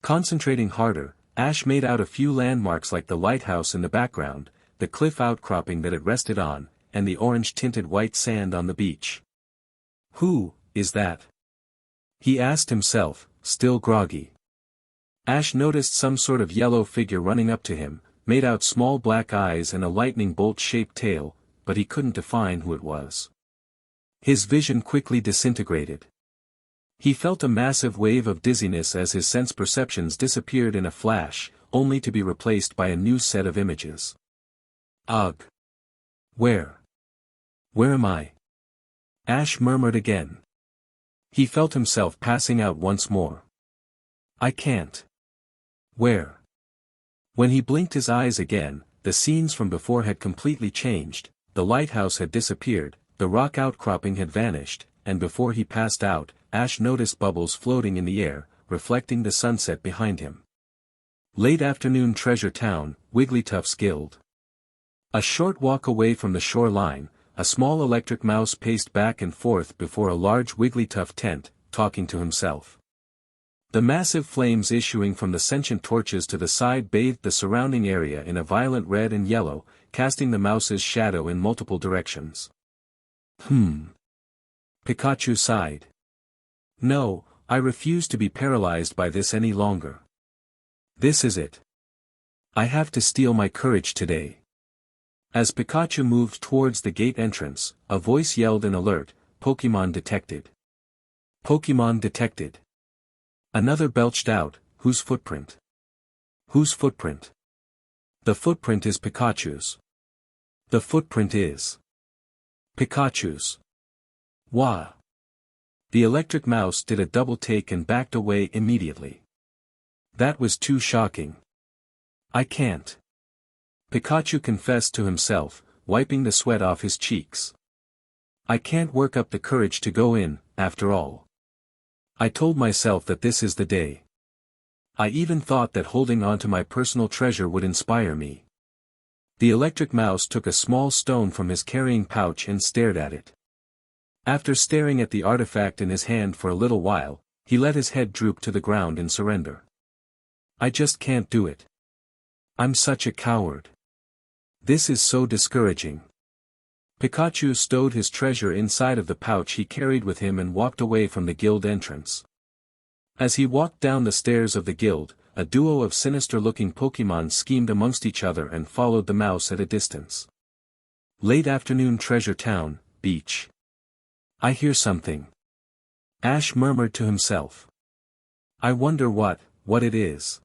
Concentrating harder, Ash made out a few landmarks like the lighthouse in the background, the cliff outcropping that it rested on, and the orange-tinted white sand on the beach. Who is that? He asked himself, still groggy. Ash noticed some sort of yellow figure running up to him, made out small black eyes and a lightning bolt-shaped tail, but he couldn't define who it was. His vision quickly disintegrated. He felt a massive wave of dizziness as his sense perceptions disappeared in a flash, only to be replaced by a new set of images. Ugh! Where am I? Ash murmured again. He felt himself passing out once more. I can't. Where? When he blinked his eyes again, the scenes from before had completely changed, the lighthouse had disappeared, the rock outcropping had vanished, and before he passed out, Ash noticed bubbles floating in the air, reflecting the sunset behind him. Late afternoon Treasure Town, Wigglytuff's Guild. A short walk away from the shoreline, a small electric mouse paced back and forth before a large Wigglytuff tent, talking to himself. The massive flames issuing from the sentient torches to the side bathed the surrounding area in a violent red and yellow, casting the mouse's shadow in multiple directions. Pikachu sighed. No, I refuse to be paralyzed by this any longer. This is it. I have to steel my courage today. As Pikachu moved towards the gate entrance, a voice yelled in alert, Pokémon detected. Pokémon detected. Another belched out, whose footprint? Whose footprint? The footprint is Pikachu's. The footprint is Pikachu's. Wah! The electric mouse did a double take and backed away immediately. That was too shocking. I can't. Pikachu confessed to himself, wiping the sweat off his cheeks. I can't work up the courage to go in, after all. I told myself that this is the day. I even thought that holding on to my personal treasure would inspire me. The electric mouse took a small stone from his carrying pouch and stared at it. After staring at the artifact in his hand for a little while, he let his head droop to the ground in surrender. I just can't do it. I'm such a coward. This is so discouraging. Pikachu stowed his treasure inside of the pouch he carried with him and walked away from the guild entrance. As he walked down the stairs of the guild, a duo of sinister-looking Pokémon schemed amongst each other and followed the mouse at a distance. Late afternoon Treasure Town, Beach. I hear something. Ash murmured to himself. I wonder what it is.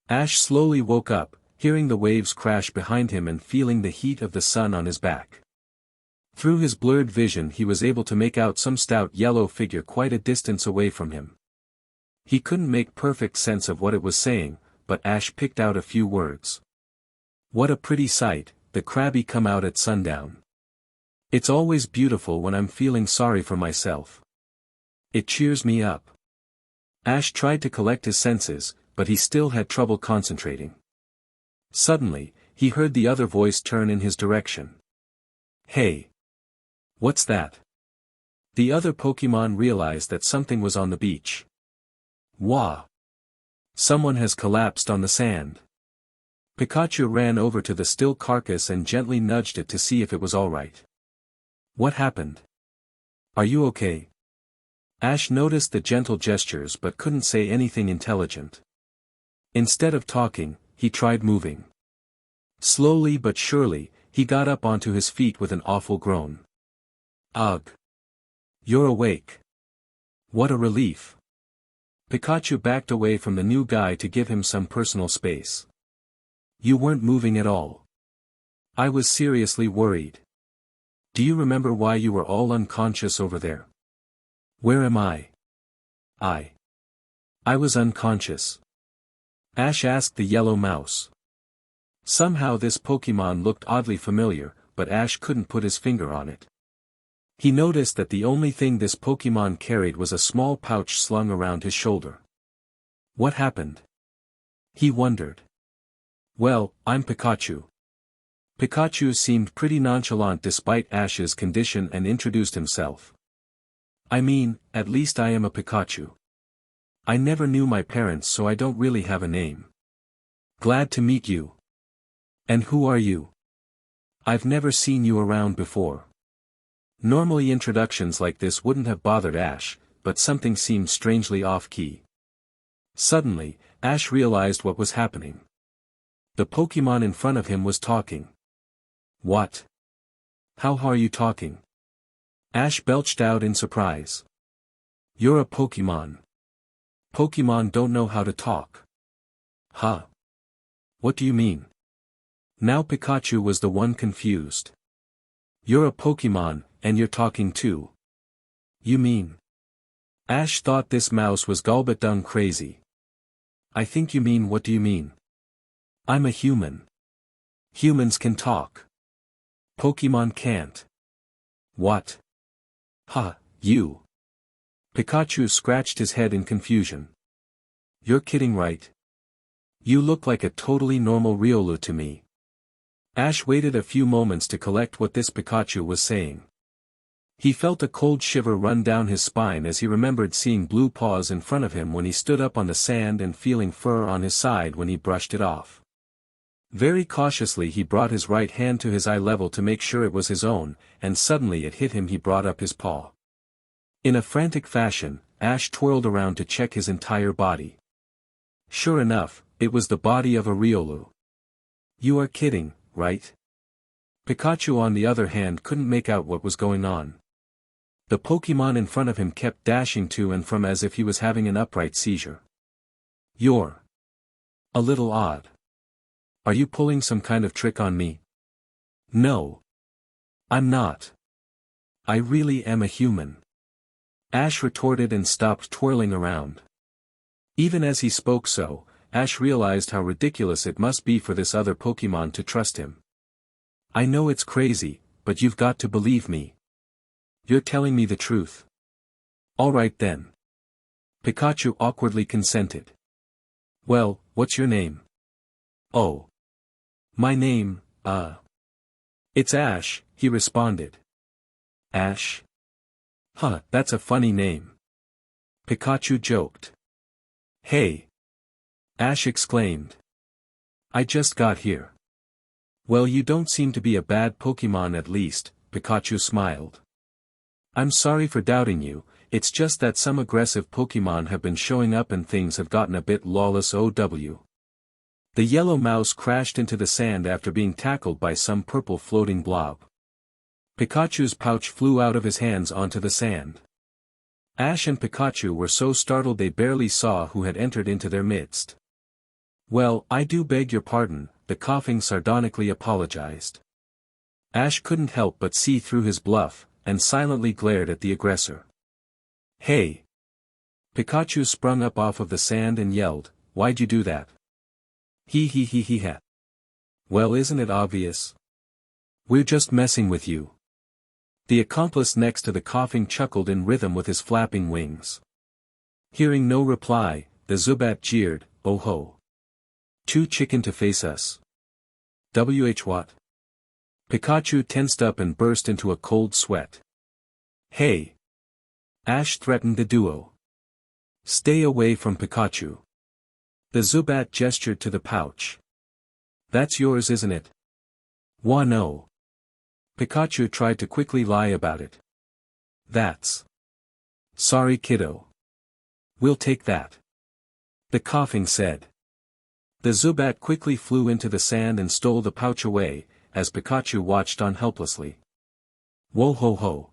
Ash slowly woke up, hearing the waves crash behind him and feeling the heat of the sun on his back. Through his blurred vision he was able to make out some stout yellow figure quite a distance away from him. He couldn't make perfect sense of what it was saying, but Ash picked out a few words. What a pretty sight, the Krabby come out at sundown. It's always beautiful when I'm feeling sorry for myself. It cheers me up. Ash tried to collect his senses, but he still had trouble concentrating. Suddenly, he heard the other voice turn in his direction. Hey! What's that? The other Pokémon realized that something was on the beach. Wah! Someone has collapsed on the sand. Pikachu ran over to the still carcass and gently nudged it to see if it was alright. What happened? Are you okay? Ash noticed the gentle gestures but couldn't say anything intelligent. Instead of talking, he tried moving. Slowly but surely, he got up onto his feet with an awful groan. Ugh! You're awake. What a relief. Pikachu backed away from the new guy to give him some personal space. You weren't moving at all. I was seriously worried. Do you remember why you were all unconscious over there? Where am I? I was unconscious. Ash asked the yellow mouse. Somehow this Pokémon looked oddly familiar, but Ash couldn't put his finger on it. He noticed that the only thing this Pokemon carried was a small pouch slung around his shoulder. What happened? He wondered. Well, I'm Pikachu. Pikachu seemed pretty nonchalant despite Ash's condition and introduced himself. I mean, at least I am a Pikachu. I never knew my parents, so I don't really have a name. Glad to meet you. And who are you? I've never seen you around before. Normally introductions like this wouldn't have bothered Ash, but something seemed strangely off-key. Suddenly, Ash realized what was happening. The Pokemon in front of him was talking. What? How are you talking? Ash belched out in surprise. You're a Pokemon. Pokemon don't know how to talk. Huh? What do you mean? Now Pikachu was the one confused. You're a Pokemon, and you're talking too. You mean? Ash thought this mouse was gulbit-dung crazy. I think you mean, what do you mean? I'm a human. Humans can talk. Pokemon can't. What? Huh, you. Pikachu scratched his head in confusion. You're kidding, right? You look like a totally normal Riolu to me. Ash waited a few moments to collect what this Pikachu was saying. He felt a cold shiver run down his spine as he remembered seeing blue paws in front of him when he stood up on the sand and feeling fur on his side when he brushed it off. Very cautiously he brought his right hand to his eye level to make sure it was his own, and suddenly it hit him. He brought up his paw. In a frantic fashion, Ash twirled around to check his entire body. Sure enough, it was the body of a Riolu. You are kidding, right? Pikachu on the other hand couldn't make out what was going on. The Pokemon in front of him kept dashing to and from as if he was having an upright seizure. You're a little odd. Are you pulling some kind of trick on me? No. I'm not. I really am a human. Ash retorted and stopped twirling around. Even as he spoke so, Ash realized how ridiculous it must be for this other Pokemon to trust him. I know it's crazy, but you've got to believe me. You're telling me the truth. All right then. Pikachu awkwardly consented. Well, what's your name? Oh. My name, It's Ash, he responded. Ash? Huh, that's a funny name. Pikachu joked. Hey! Ash exclaimed. I just got here. Well, you don't seem to be a bad Pokemon at least, Pikachu smiled. I'm sorry for doubting you, it's just that some aggressive Pokemon have been showing up and things have gotten a bit lawless. OW. The yellow mouse crashed into the sand after being tackled by some purple floating blob. Pikachu's pouch flew out of his hands onto the sand. Ash and Pikachu were so startled they barely saw who had entered into their midst. Well, I do beg your pardon, the coughing sardonically apologized. Ash couldn't help but see through his bluff, and silently glared at the aggressor. Hey! Pikachu sprung up off of the sand and yelled, why'd you do that? Ha. Well, isn't it obvious? We're just messing with you. The accomplice next to the coughing chuckled in rhythm with his flapping wings. Hearing no reply, the Zubat jeered, oh ho. Too chicken to face us. What? Pikachu tensed up and burst into a cold sweat. Hey! Ash threatened the duo. Stay away from Pikachu. The Zubat gestured to the pouch. That's yours, isn't it? Why no. Pikachu tried to quickly lie about it. That's. Sorry kiddo. We'll take that. The coughing said. The Zubat quickly flew into the sand and stole the pouch away, as Pikachu watched on helplessly. Whoa ho ho.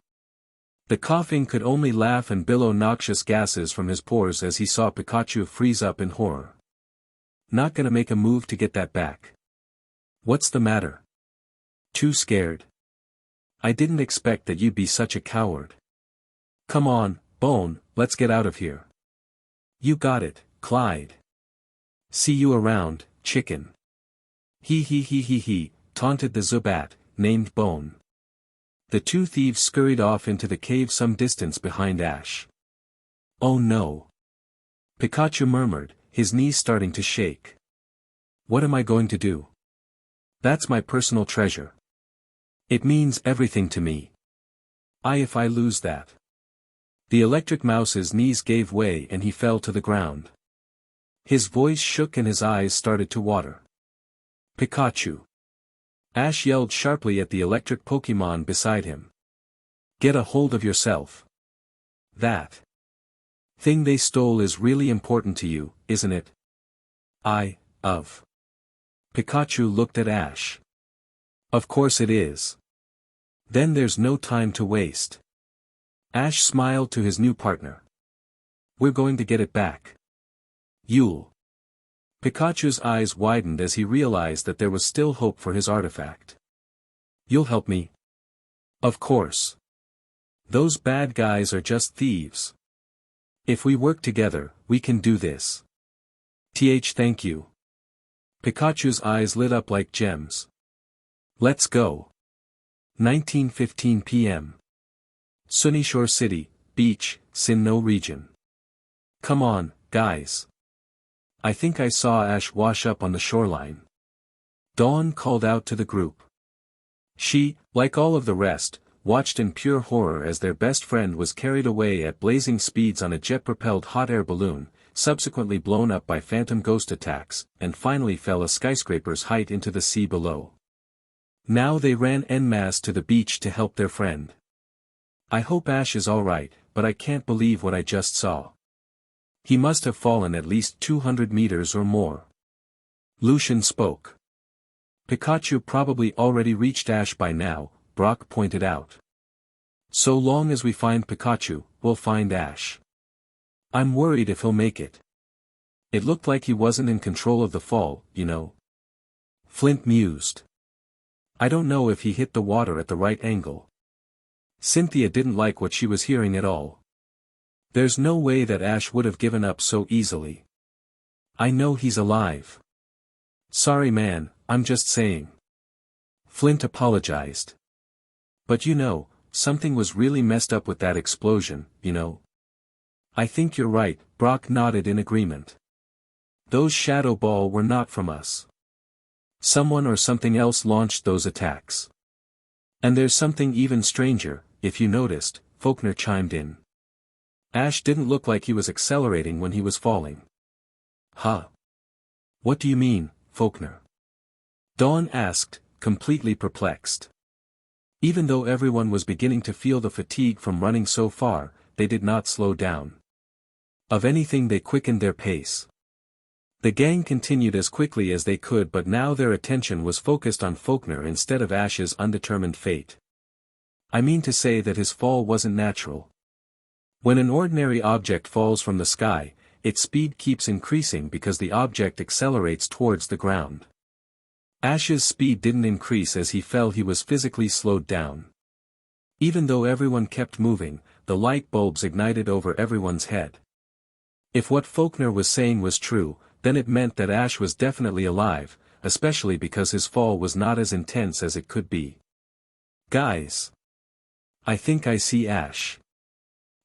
The coughing could only laugh and billow noxious gases from his pores as he saw Pikachu freeze up in horror. Not gonna make a move to get that back. What's the matter? Too scared? I didn't expect that you'd be such a coward. Come on, Bone, let's get out of here. You got it, Clyde. See you around, chicken. He, taunted the Zubat, named Bone. The two thieves scurried off into the cave some distance behind Ash. "Oh no!" Pikachu murmured, his knees starting to shake. "What am I going to do? That's my personal treasure. It means everything to me. If I lose that." The electric mouse's knees gave way and he fell to the ground. His voice shook and his eyes started to water. "Pikachu!" Ash yelled sharply at the electric Pokémon beside him. "Get a hold of yourself. That thing they stole is really important to you, isn't it?" Pikachu looked at Ash. "Of course it is. Then there's no time to waste." Ash smiled to his new partner. "We're going to get it back. You'll." Pikachu's eyes widened as he realized that there was still hope for his artifact. "You'll help me?" "Of course. Those bad guys are just thieves. If we work together, we can do this." Thank you." Pikachu's eyes lit up like gems. "Let's go." 19:15 p.m. Sunyshore City, Beach, Sinnoh region. "Come on, guys. I think I saw Ash wash up on the shoreline." Dawn called out to the group. She, like all of the rest, watched in pure horror as their best friend was carried away at blazing speeds on a jet-propelled hot air balloon, subsequently blown up by phantom ghost attacks, and finally fell a skyscraper's height into the sea below. Now they ran en masse to the beach to help their friend. "I hope Ash is alright, but I can't believe what I just saw. He must have fallen at least 200 meters or more." Lucian spoke. "Pikachu probably already reached Ash by now," Brock pointed out. "So long as we find Pikachu, we'll find Ash. I'm worried if he'll make it. It looked like he wasn't in control of the fall, you know." Flint mused. "I don't know if he hit the water at the right angle." Cynthia didn't like what she was hearing at all. "There's no way that Ash would have given up so easily. I know he's alive." "Sorry man, I'm just saying." Flint apologized. "But you know, something was really messed up with that explosion, you know." "I think you're right," Brock nodded in agreement. "Those Shadow Ball were not from us. Someone or something else launched those attacks. And there's something even stranger, if you noticed," Faulkner chimed in. "Ash didn't look like he was accelerating when he was falling." "Huh? What do you mean, Faulkner?" Dawn asked, completely perplexed. Even though everyone was beginning to feel the fatigue from running so far, they did not slow down. Of anything they quickened their pace. The gang continued as quickly as they could, but now their attention was focused on Faulkner instead of Ash's undetermined fate. I mean to say that his fall wasn't natural. When an ordinary object falls from the sky, its speed keeps increasing because the object accelerates towards the ground. Ash's speed didn't increase as he fell, he was physically slowed down. Even though everyone kept moving, the light bulbs ignited over everyone's head. If what Faulkner was saying was true, then it meant that Ash was definitely alive, especially because his fall was not as intense as it could be. "Guys! I think I see Ash.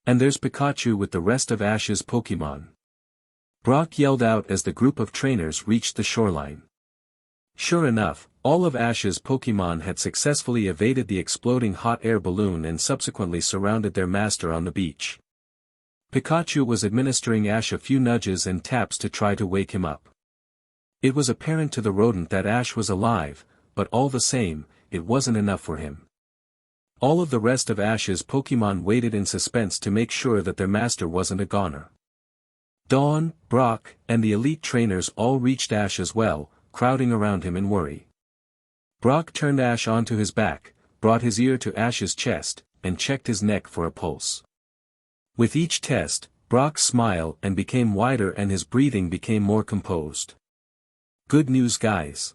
And there's Pikachu with the rest of Ash's Pokémon." Brock yelled out as the group of trainers reached the shoreline. Sure enough, all of Ash's Pokémon had successfully evaded the exploding hot air balloon and subsequently surrounded their master on the beach. Pikachu was administering Ash a few nudges and taps to try to wake him up. It was apparent to the rodent that Ash was alive, but all the same, it wasn't enough for him. All of the rest of Ash's Pokémon waited in suspense to make sure that their master wasn't a goner. Dawn, Brock, and the elite trainers all reached Ash as well, crowding around him in worry. Brock turned Ash onto his back, brought his ear to Ash's chest, and checked his neck for a pulse. With each test, Brock's smile became wider and his breathing became more composed. "Good news, guys.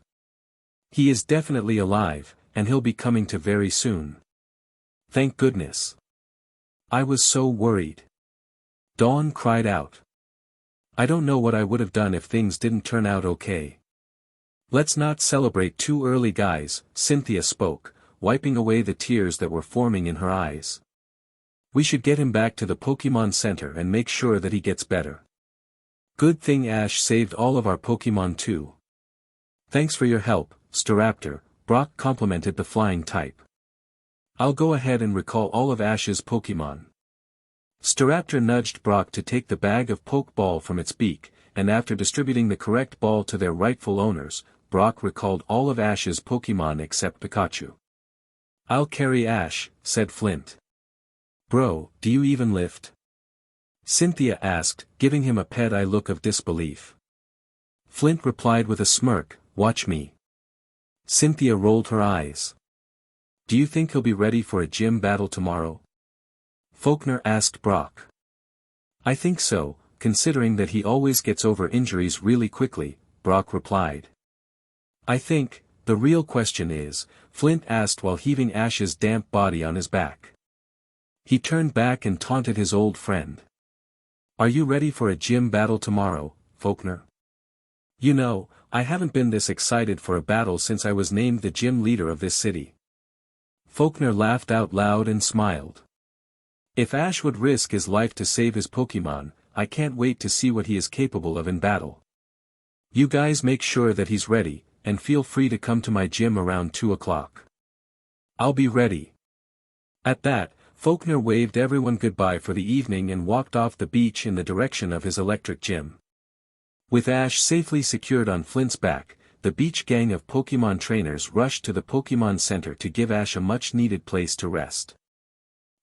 He is definitely alive, and he'll be coming to very soon. Thank goodness. I was so worried." Dawn cried out. "I don't know what I would have done if things didn't turn out okay." "Let's not celebrate too early, guys," Cynthia spoke, wiping away the tears that were forming in her eyes. We should get him back to the Pokemon Center and make sure that he gets better. Good thing Ash saved all of our Pokemon too. Thanks for your help, Staraptor, Brock complimented the flying type. I'll go ahead and recall all of Ash's Pokemon. Staraptor nudged Brock to take the bag of Pokeball from its beak, and after distributing the correct ball to their rightful owners, Brock recalled all of Ash's Pokemon except Pikachu. I'll carry Ash, said Flint. Bro, do you even lift? Cynthia asked, giving him a pet-eye look of disbelief. Flint replied with a smirk, watch me. Cynthia rolled her eyes. Do you think he'll be ready for a gym battle tomorrow? Faulkner asked Brock. I think so, considering that he always gets over injuries really quickly, Brock replied. I think, the real question is, Flint asked while heaving Ash's damp body on his back. He turned back and taunted his old friend. Are you ready for a gym battle tomorrow, Faulkner? You know, I haven't been this excited for a battle since I was named the gym leader of this city. Faulkner laughed out loud and smiled. If Ash would risk his life to save his Pokemon, I can't wait to see what he is capable of in battle. You guys make sure that he's ready, and feel free to come to my gym around 2 o'clock. I'll be ready. At that, Faulkner waved everyone goodbye for the evening and walked off the beach in the direction of his electric gym. With Ash safely secured on Flint's back, the beach gang of Pokemon trainers rushed to the Pokemon Center to give Ash a much-needed place to rest.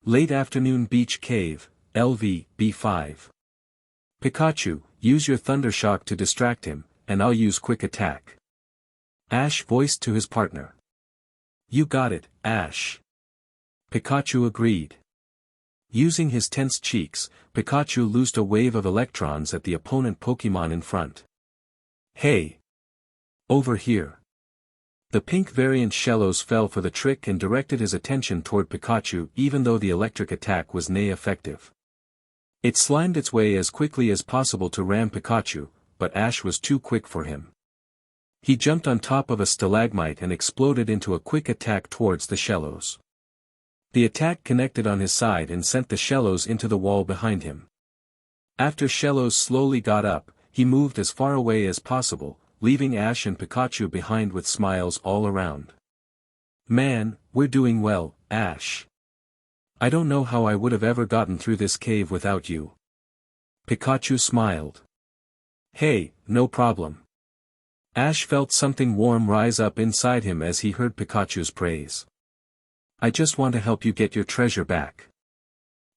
Late Afternoon Beach Cave, LV, B5. Pikachu, use your Thunder Shock to distract him, and I'll use Quick Attack. Ash voiced to his partner. You got it, Ash. Pikachu agreed. Using his tense cheeks, Pikachu loosed a wave of electrons at the opponent Pokemon in front. Hey! Over here! The pink variant Shellos fell for the trick and directed his attention toward Pikachu even though the electric attack was effective. It slimed its way as quickly as possible to ram Pikachu, but Ash was too quick for him. He jumped on top of a stalagmite and exploded into a quick attack towards the Shellos. The attack connected on his side and sent the Shellos into the wall behind him. After Shellos slowly got up, he moved as far away as possible, leaving Ash and Pikachu behind with smiles all around. Man, we're doing well, Ash. I don't know how I would have ever gotten through this cave without you. Pikachu smiled. Hey, no problem. Ash felt something warm rise up inside him as he heard Pikachu's praise. I just want to help you get your treasure back.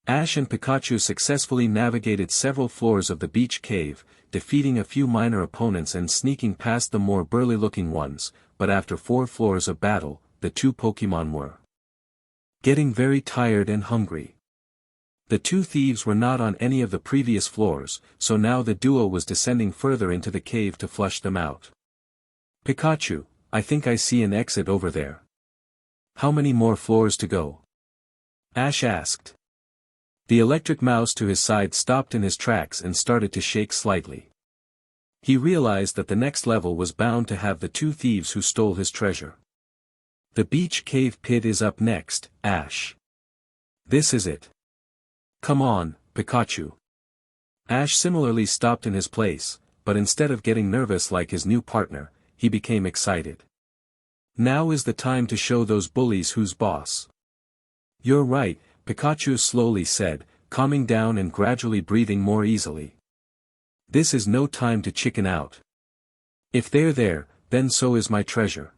Ash and Pikachu successfully navigated several floors of the beach cave, defeating a few minor opponents and sneaking past the more burly-looking ones, but after 4 floors of battle, the 2 Pokemon were getting very tired and hungry. The 2 thieves were not on any of the previous floors, so now the duo was descending further into the cave to flush them out. Pikachu, I think I see an exit over there. How many more floors to go? Ash asked. The electric mouse to his side stopped in his tracks and started to shake slightly. He realized that the next level was bound to have the 2 thieves who stole his treasure. The beach cave pit is up next, Ash. This is it. Come on, Pikachu. Ash similarly stopped in his place, but instead of getting nervous like his new partner, he became excited. Now is the time to show those bullies who's boss. You're right, Pikachu slowly said, calming down and gradually breathing more easily. This is no time to chicken out. If they're there, then so is my treasure.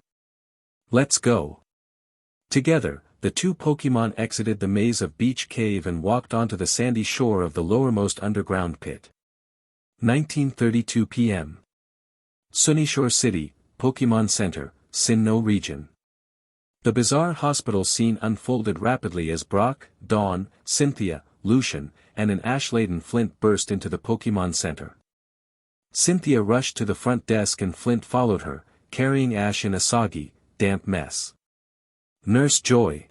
Let's go. Together, the 2 Pokemon exited the maze of Beach Cave and walked onto the sandy shore of the lowermost underground pit. 19:32 p.m. Sunyshore City, Pokemon Center, Sinnoh region. The bizarre hospital scene unfolded rapidly as Brock, Dawn, Cynthia, Lucian, and an ash-laden Flint burst into the Pokemon Center. Cynthia rushed to the front desk and Flint followed her, carrying Ash in a soggy, damp mess. Nurse Joy.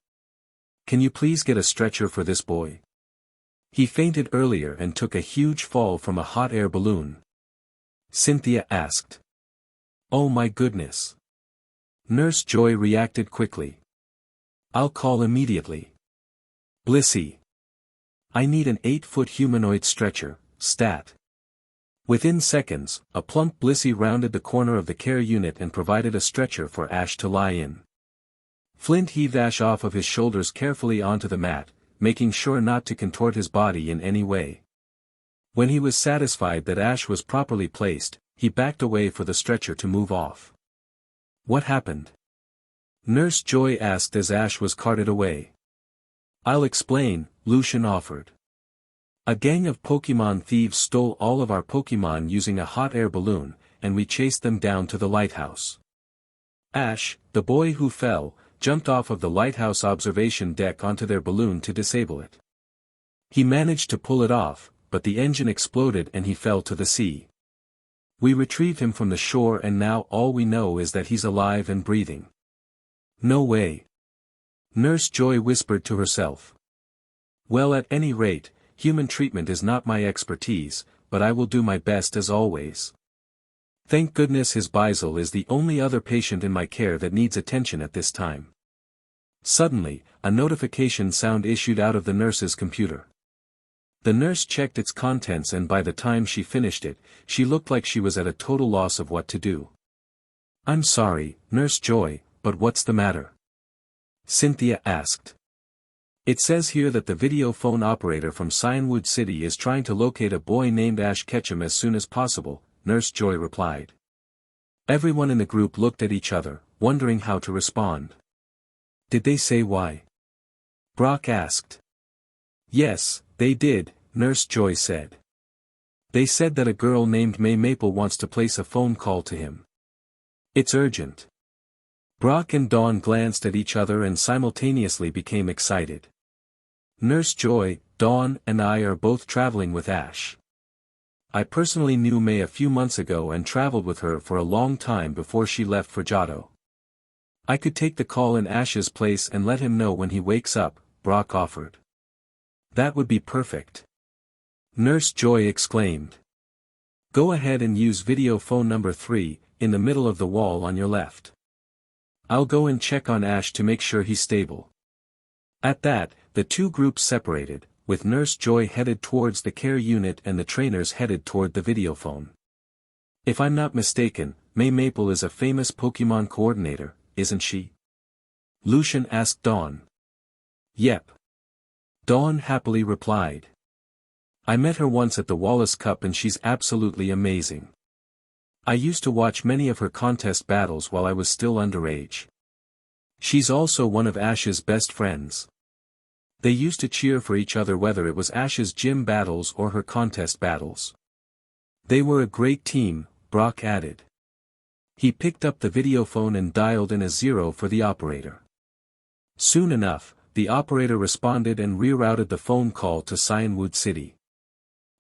Can you please get a stretcher for this boy? He fainted earlier and took a huge fall from a hot air balloon. Cynthia asked. Oh my goodness. Nurse Joy reacted quickly. I'll call immediately. Blissey. I need an 8-foot humanoid stretcher, stat. Within seconds, a plump Blissey rounded the corner of the care unit and provided a stretcher for Ash to lie in. Flint heaved Ash off of his shoulders carefully onto the mat, making sure not to contort his body in any way. When he was satisfied that Ash was properly placed, he backed away for the stretcher to move off. What happened? Nurse Joy asked as Ash was carted away. I'll explain, Lucian offered. A gang of Pokemon thieves stole all of our Pokemon using a hot air balloon, and we chased them down to the lighthouse. Ash, the boy who fell, jumped off of the lighthouse observation deck onto their balloon to disable it. He managed to pull it off, but the engine exploded and he fell to the sea. We retrieved him from the shore and now all we know is that he's alive and breathing. No way. Nurse Joy whispered to herself. Well, at any rate, human treatment is not my expertise, but I will do my best as always. Thank goodness his Bizel is the only other patient in my care that needs attention at this time. Suddenly, a notification sound issued out of the nurse's computer. The nurse checked its contents and by the time she finished it, she looked like she was at a total loss of what to do. I'm sorry, Nurse Joy, but what's the matter? Cynthia asked. It says here that the video phone operator from Sinnoh City is trying to locate a boy named Ash Ketchum as soon as possible, Nurse Joy replied. Everyone in the group looked at each other, wondering how to respond. Did they say why? Brock asked. Yes, they did, Nurse Joy said. They said that a girl named May Maple wants to place a phone call to him. It's urgent. Brock and Dawn glanced at each other and simultaneously became excited. Nurse Joy, Dawn and I are both traveling with Ash. I personally knew May a few months ago and traveled with her for a long time before she left for Johto. I could take the call in Ash's place and let him know when he wakes up, Brock offered. That would be perfect. Nurse Joy exclaimed. Go ahead and use video phone number 3, in the middle of the wall on your left. I'll go and check on Ash to make sure he's stable. At that, the two groups separated, with Nurse Joy headed towards the care unit and the trainers headed toward the videophone. If I'm not mistaken, May Maple is a famous Pokemon coordinator, isn't she? Lucian asked Dawn. Yep. Dawn happily replied. I met her once at the Wallace Cup and she's absolutely amazing. I used to watch many of her contest battles while I was still underage. She's also one of Ash's best friends. They used to cheer for each other whether it was Ash's gym battles or her contest battles. They were a great team, Brock added. He picked up the videophone and dialed in a 0 for the operator. Soon enough, the operator responded and rerouted the phone call to Sinnoh City.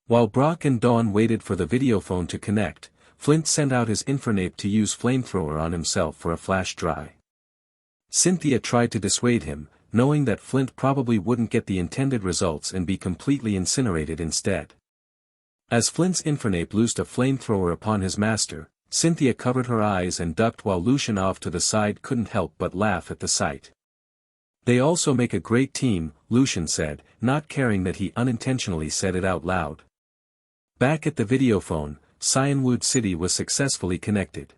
While Brock and Dawn waited for the videophone to connect, Flint sent out his Infernape to use flamethrower on himself for a flash dry. Cynthia tried to dissuade him, knowing that Flint probably wouldn't get the intended results and be completely incinerated instead. As Flint's Infernape loosed a flamethrower upon his master, Cynthia covered her eyes and ducked while Lucian off to the side couldn't help but laugh at the sight. They also make a great team, Lucian said, not caring that he unintentionally said it out loud. Back at the videophone, Sinnoh City was successfully connected.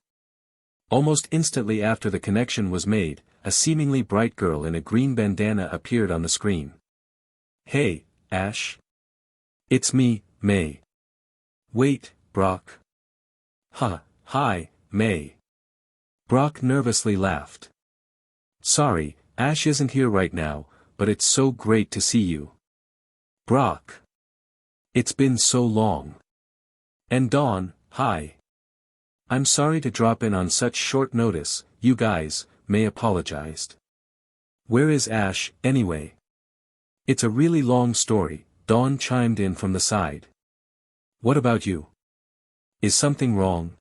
Almost instantly after the connection was made, a seemingly bright girl in a green bandana appeared on the screen. Hey, Ash. It's me, May. Wait, Brock. Hi, May. Brock nervously laughed. Sorry, Ash isn't here right now, but it's so great to see you. Brock. It's been so long. And Dawn, hi. I'm sorry to drop in on such short notice, you guys, May apologized. Where is Ash, anyway? It's a really long story, Dawn chimed in from the side. What about you? Is something wrong?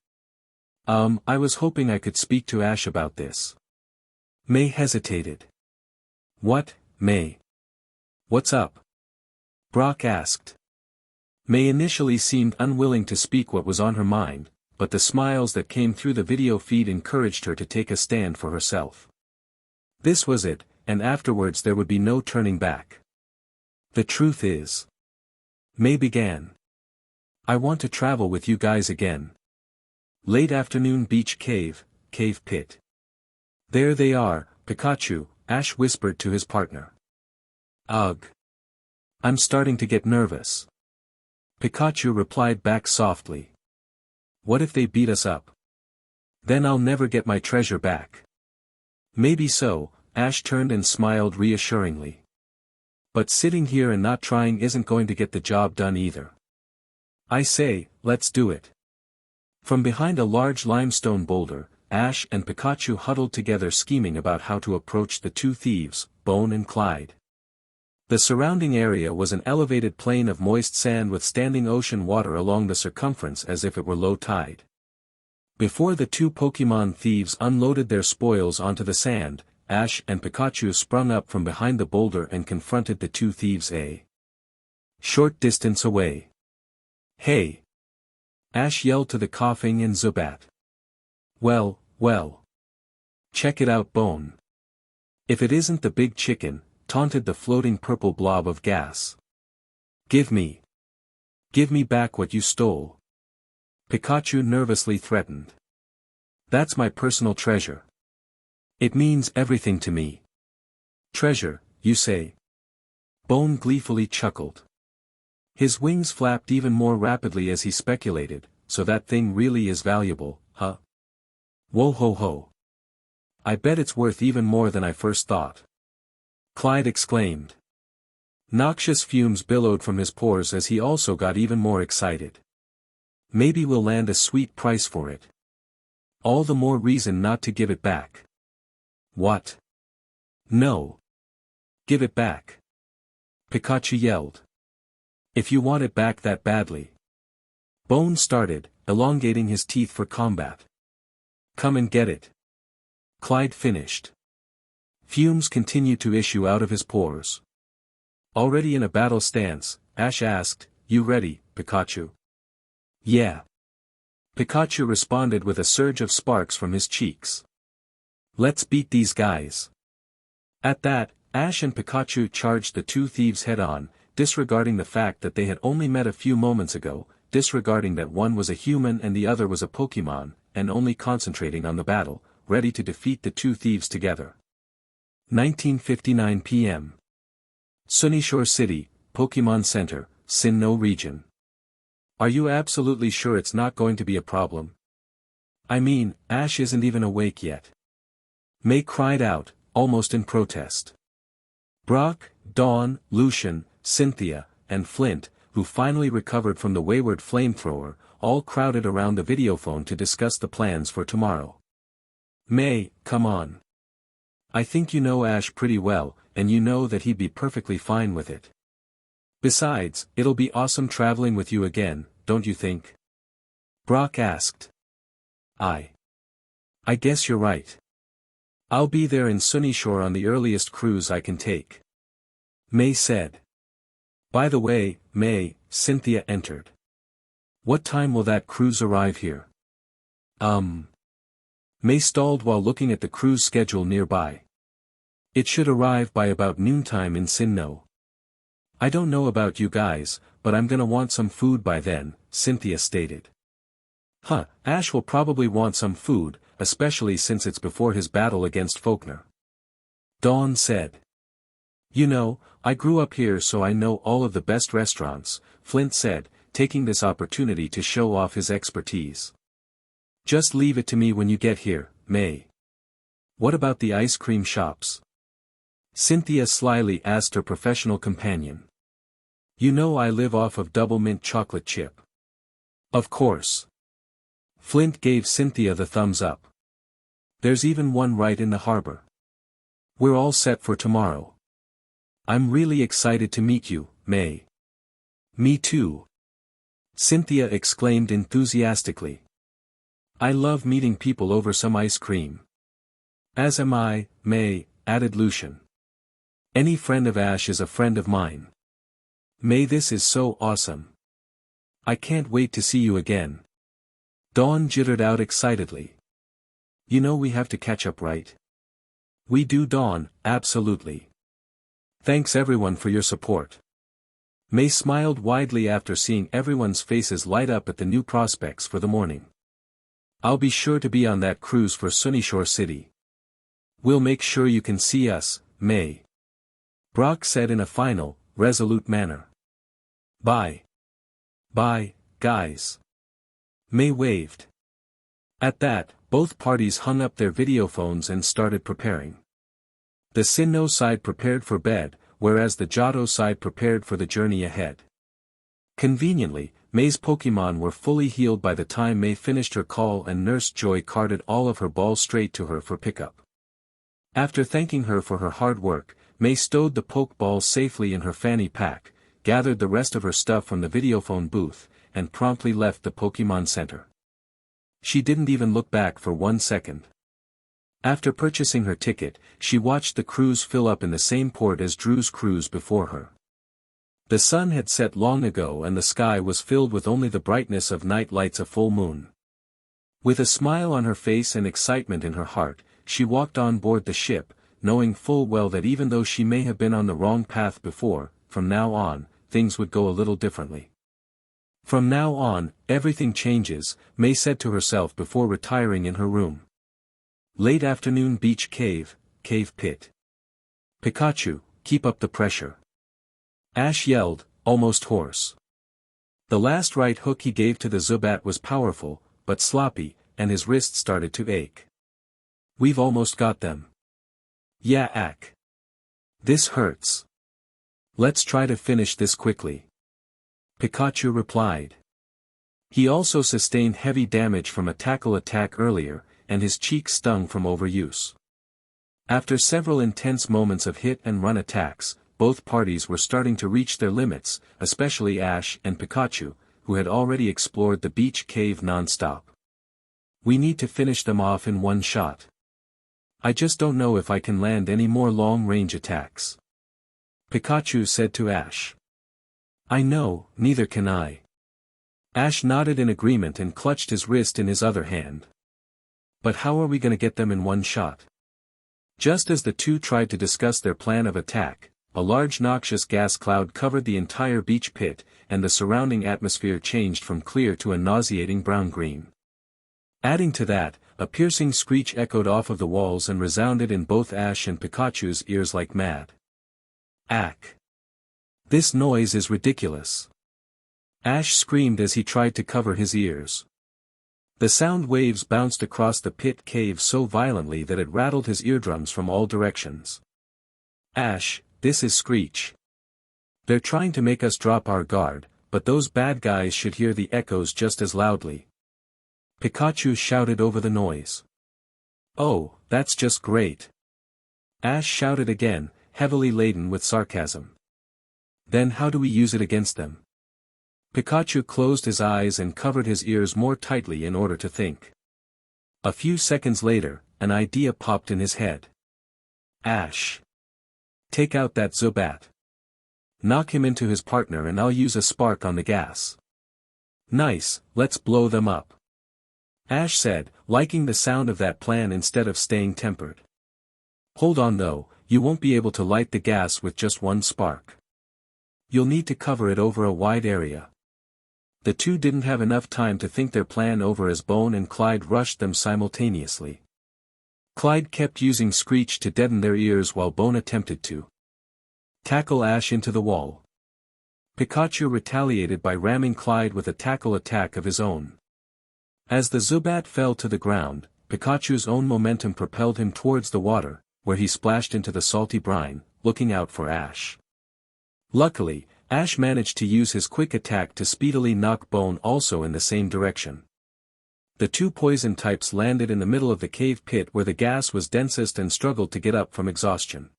I was hoping I could speak to Ash about this. May hesitated. What, May? What's up? Brock asked. May initially seemed unwilling to speak what was on her mind, but the smiles that came through the video feed encouraged her to take a stand for herself. This was it, and afterwards there would be no turning back. The truth is. May began. I want to travel with you guys again. Late afternoon beach cave pit. There they are, Pikachu, Ash whispered to his partner. Ugh. I'm starting to get nervous. Pikachu replied back softly. What if they beat us up? Then I'll never get my treasure back. Maybe so, Ash turned and smiled reassuringly. But sitting here and not trying isn't going to get the job done either. I say, let's do it. From behind a large limestone boulder, Ash and Pikachu huddled together scheming about how to approach the two thieves, Bone and Clyde. The surrounding area was an elevated plain of moist sand with standing ocean water along the circumference as if it were low tide. Before the two Pokémon thieves unloaded their spoils onto the sand, Ash and Pikachu sprung up from behind the boulder and confronted the two thieves a short distance away. Hey! Ash yelled to the coughing and Zubat. Well. Check it out, Bone. If it isn't the big chicken, taunted the floating purple blob of gas. Give me back what you stole. Pikachu nervously threatened. That's my personal treasure. It means everything to me. Treasure, you say? Bone gleefully chuckled. His wings flapped even more rapidly as he speculated, so that thing really is valuable, huh? Whoa ho ho. I bet it's worth even more than I first thought. Clyde exclaimed. Noxious fumes billowed from his pores as he also got even more excited. Maybe we'll land a sweet price for it. All the more reason not to give it back. What? No. Give it back. Pikachu yelled. If you want it back that badly. Bone started, elongating his teeth for combat. Come and get it. Clyde finished. Fumes continued to issue out of his pores. Already in a battle stance, Ash asked, You ready, Pikachu? Yeah. Pikachu responded with a surge of sparks from his cheeks. Let's beat these guys. At that, Ash and Pikachu charged the two thieves head-on, disregarding the fact that they had only met a few moments ago, disregarding that one was a human and the other was a Pokémon, and only concentrating on the battle, ready to defeat the two thieves together. 19:59 p.m. Sunyshore City, Pokémon Center, Sinnoh region. Are you absolutely sure it's not going to be a problem? I mean, Ash isn't even awake yet. May cried out, almost in protest. Brock, Dawn, Lucian, Cynthia, and Flint, who finally recovered from the wayward flamethrower, all crowded around the videophone to discuss the plans for tomorrow. May, come on. I think you know Ash pretty well, and you know that he'd be perfectly fine with it. Besides, it'll be awesome traveling with you again, don't you think? Brock asked. I guess you're right. I'll be there in Sunyshore on the earliest cruise I can take. May said. By the way, May, Cynthia entered. What time will that cruise arrive here? May stalled while looking at the cruise schedule nearby. It should arrive by about noontime in Sinnoh. I don't know about you guys, but I'm gonna want some food by then, Cynthia stated. Huh, Ash will probably want some food, especially since it's before his battle against Faulkner. Dawn said. You know, I grew up here so I know all of the best restaurants, Flint said, taking this opportunity to show off his expertise. Just leave it to me when you get here, May. What about the ice cream shops? Cynthia slyly asked her professional companion. You know I live off of double mint chocolate chip. Of course. Flint gave Cynthia the thumbs up. There's even one right in the harbor. We're all set for tomorrow. I'm really excited to meet you, May. Me too. Cynthia exclaimed enthusiastically. I love meeting people over some ice cream. As am I, May, added Lucian. Any friend of Ash is a friend of mine. May, this is so awesome. I can't wait to see you again. Dawn jittered out excitedly. You know we have to catch up, right? We do Dawn, absolutely. Thanks everyone for your support. May smiled widely after seeing everyone's faces light up at the new prospects for the morning. I'll be sure to be on that cruise for Sunyshore City. We'll make sure you can see us, May. Brock said in a final, resolute manner. Bye. Bye, guys. May waved. At that, both parties hung up their videophones and started preparing. The Sinnoh side prepared for bed, whereas the Johto side prepared for the journey ahead. Conveniently, May's Pokémon were fully healed by the time May finished her call and Nurse Joy carted all of her balls straight to her for pickup. After thanking her for her hard work, May stowed the Pokeballs safely in her fanny pack, gathered the rest of her stuff from the videophone booth, and promptly left the Pokémon Center. She didn't even look back for 1 second. After purchasing her ticket, she watched the cruise fill up in the same port as Drew's cruise before her. The sun had set long ago and the sky was filled with only the brightness of night lights a full moon. With a smile on her face and excitement in her heart, she walked on board the ship, knowing full well that even though she may have been on the wrong path before, from now on, things would go a little differently. From now on, everything changes, May said to herself before retiring in her room. Late afternoon beach cave pit. Pikachu, keep up the pressure. Ash yelled, almost hoarse. The last right hook he gave to the Zubat was powerful, but sloppy, and his wrist started to ache. We've almost got them. Yeah, Ack. This hurts. Let's try to finish this quickly. Pikachu replied. He also sustained heavy damage from a tackle attack earlier, and his cheek stung from overuse. After several intense moments of hit-and-run attacks, both parties were starting to reach their limits, especially Ash and Pikachu, who had already explored the beach cave non-stop. We need to finish them off in one shot. I just don't know if I can land any more long-range attacks. Pikachu said to Ash. I know, neither can I. Ash nodded in agreement and clutched his wrist in his other hand. But how are we going to get them in one shot? Just as the two tried to discuss their plan of attack, a large noxious gas cloud covered the entire beach pit, and the surrounding atmosphere changed from clear to a nauseating brown-green. Adding to that, a piercing screech echoed off of the walls and resounded in both Ash and Pikachu's ears like mad. Ack! This noise is ridiculous. Ash screamed as he tried to cover his ears. The sound waves bounced across the pit cave so violently that it rattled his eardrums from all directions. Ash, this is Screech. They're trying to make us drop our guard, but those bad guys should hear the echoes just as loudly. Pikachu shouted over the noise. Oh, that's just great. Ash shouted again, heavily laden with sarcasm. Then how do we use it against them? Pikachu closed his eyes and covered his ears more tightly in order to think. A few seconds later, an idea popped in his head. Ash! Take out that Zubat. Knock him into his partner and I'll use a spark on the gas. Nice, let's blow them up. Ash said, liking the sound of that plan instead of staying tempered. Hold on though, you won't be able to light the gas with just one spark. You'll need to cover it over a wide area. The two didn't have enough time to think their plan over as Bone and Clyde rushed them simultaneously. Clyde kept using Screech to deaden their ears while Bone attempted to tackle Ash into the wall. Pikachu retaliated by ramming Clyde with a tackle attack of his own. As the Zubat fell to the ground, Pikachu's own momentum propelled him towards the water, where he splashed into the salty brine, looking out for Ash. Luckily, Ash managed to use his quick attack to speedily knock Bone also in the same direction. The two poison types landed in the middle of the cave pit where the gas was densest and struggled to get up from exhaustion.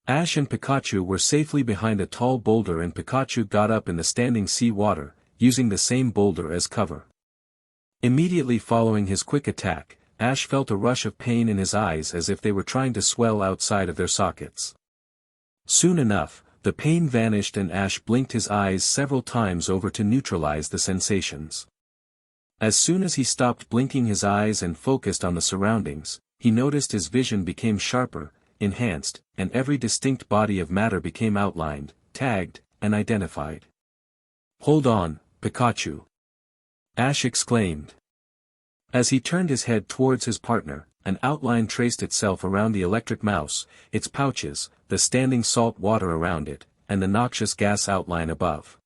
Ash and Pikachu were safely behind a tall boulder and Pikachu got up in the standing sea water, using the same boulder as cover. Immediately following his quick attack, Ash felt a rush of pain in his eyes as if they were trying to swell outside of their sockets. Soon enough, the pain vanished and Ash blinked his eyes several times over to neutralize the sensations. As soon as he stopped blinking his eyes and focused on the surroundings, he noticed his vision became sharper, enhanced, and every distinct body of matter became outlined, tagged, and identified. "Hold on, Pikachu!" Ash exclaimed. As he turned his head towards his partner, an outline traced itself around the electric mouse, its pouches, the standing salt water around it, and the noxious gas outline above.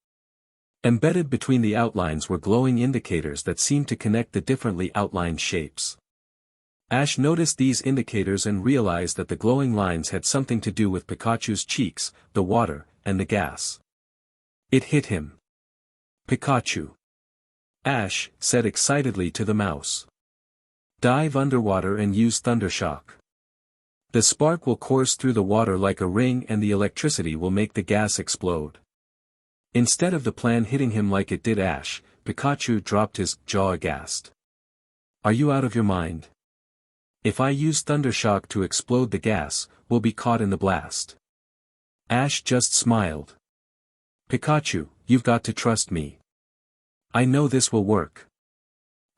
Embedded between the outlines were glowing indicators that seemed to connect the differently outlined shapes. Ash noticed these indicators and realized that the glowing lines had something to do with Pikachu's cheeks, the water, and the gas. It hit him. "Pikachu!" Ash said excitedly to the mouse. "Dive underwater and use Thundershock. The spark will course through the water like a ring and the electricity will make the gas explode." Instead of the plan hitting him like it did Ash, Pikachu dropped his jaw aghast. "Are you out of your mind? If I use Thundershock to explode the gas, we'll be caught in the blast." Ash just smiled. "Pikachu, you've got to trust me. I know this will work."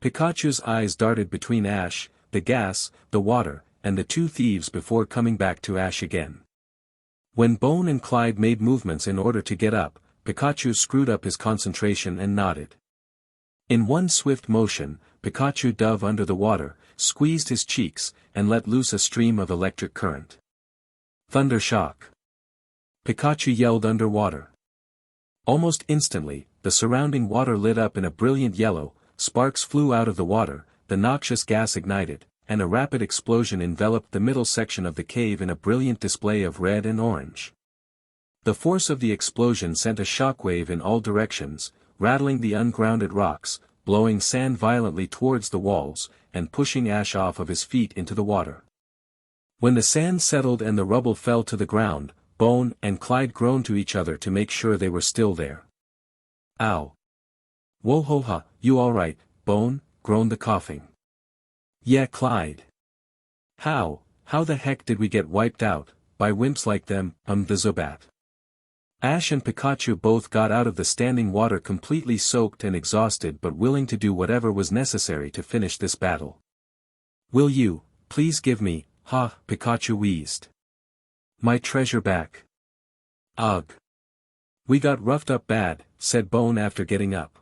Pikachu's eyes darted between Ash, the gas, the water, and the two thieves before coming back to Ash again. When Bone and Clyde made movements in order to get up, Pikachu screwed up his concentration and nodded. In one swift motion, Pikachu dove under the water, squeezed his cheeks, and let loose a stream of electric current. "Thundershock!" Pikachu yelled underwater. Almost instantly, the surrounding water lit up in a brilliant yellow, sparks flew out of the water, the noxious gas ignited, and a rapid explosion enveloped the middle section of the cave in a brilliant display of red and orange. The force of the explosion sent a shockwave in all directions, rattling the ungrounded rocks, blowing sand violently towards the walls, and pushing Ash off of his feet into the water. When the sand settled and the rubble fell to the ground, Bone and Clyde groaned to each other to make sure they were still there. "Ow! Whoa-ho-ha, you alright, Bone?" groaned the coughing. "Yeah, Clyde. How the heck did we get wiped out, by wimps like them, the Zubat?" Ash and Pikachu both got out of the standing water completely soaked and exhausted but willing to do whatever was necessary to finish this battle. "Will you, please give me, Pikachu wheezed. "My treasure back." "Ugh. We got roughed up bad," said Bone after getting up.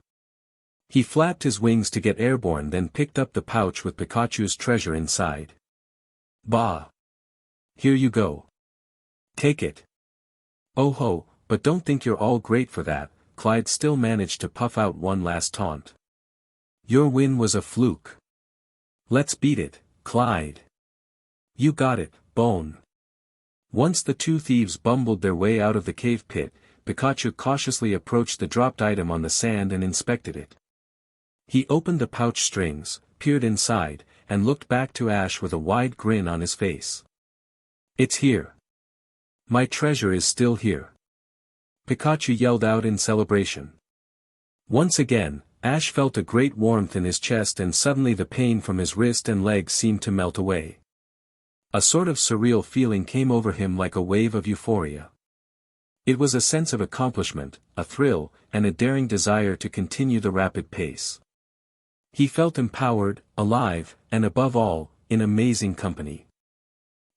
He flapped his wings to get airborne then picked up the pouch with Pikachu's treasure inside. "Bah! Here you go. Take it." "Oh ho, but don't think you're all great for that," Clyde still managed to puff out one last taunt. "Your win was a fluke. Let's beat it, Clyde." "You got it, Bone." Once the two thieves bumbled their way out of the cave pit, Pikachu cautiously approached the dropped item on the sand and inspected it. He opened the pouch strings, peered inside, and looked back to Ash with a wide grin on his face. "It's here. My treasure is still here." Pikachu yelled out in celebration. Once again, Ash felt a great warmth in his chest and suddenly the pain from his wrist and legs seemed to melt away. A sort of surreal feeling came over him like a wave of euphoria. It was a sense of accomplishment, a thrill, and a daring desire to continue the rapid pace. He felt empowered, alive, and above all, in amazing company.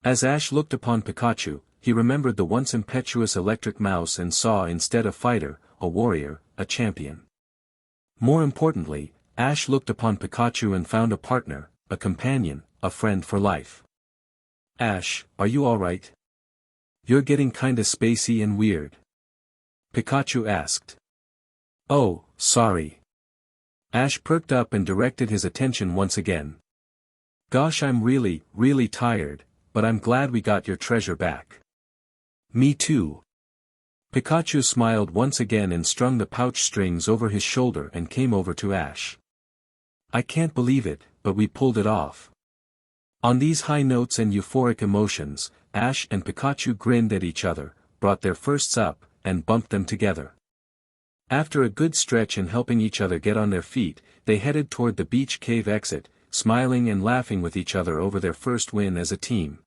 As Ash looked upon Pikachu, he remembered the once impetuous electric mouse and saw instead a fighter, a warrior, a champion. More importantly, Ash looked upon Pikachu and found a partner, a companion, a friend for life. "Ash, are you alright? You're getting kinda spacey and weird." Pikachu asked. "Oh, sorry." Ash perked up and directed his attention once again. "Gosh, I'm really tired, but I'm glad we got your treasure back." "Me too." Pikachu smiled once again and strung the pouch strings over his shoulder and came over to Ash. "I can't believe it, but we pulled it off." On these high notes and euphoric emotions, Ash and Pikachu grinned at each other, brought their fists up, and bumped them together. After a good stretch and helping each other get on their feet, they headed toward the beach cave exit, smiling and laughing with each other over their first win as a team.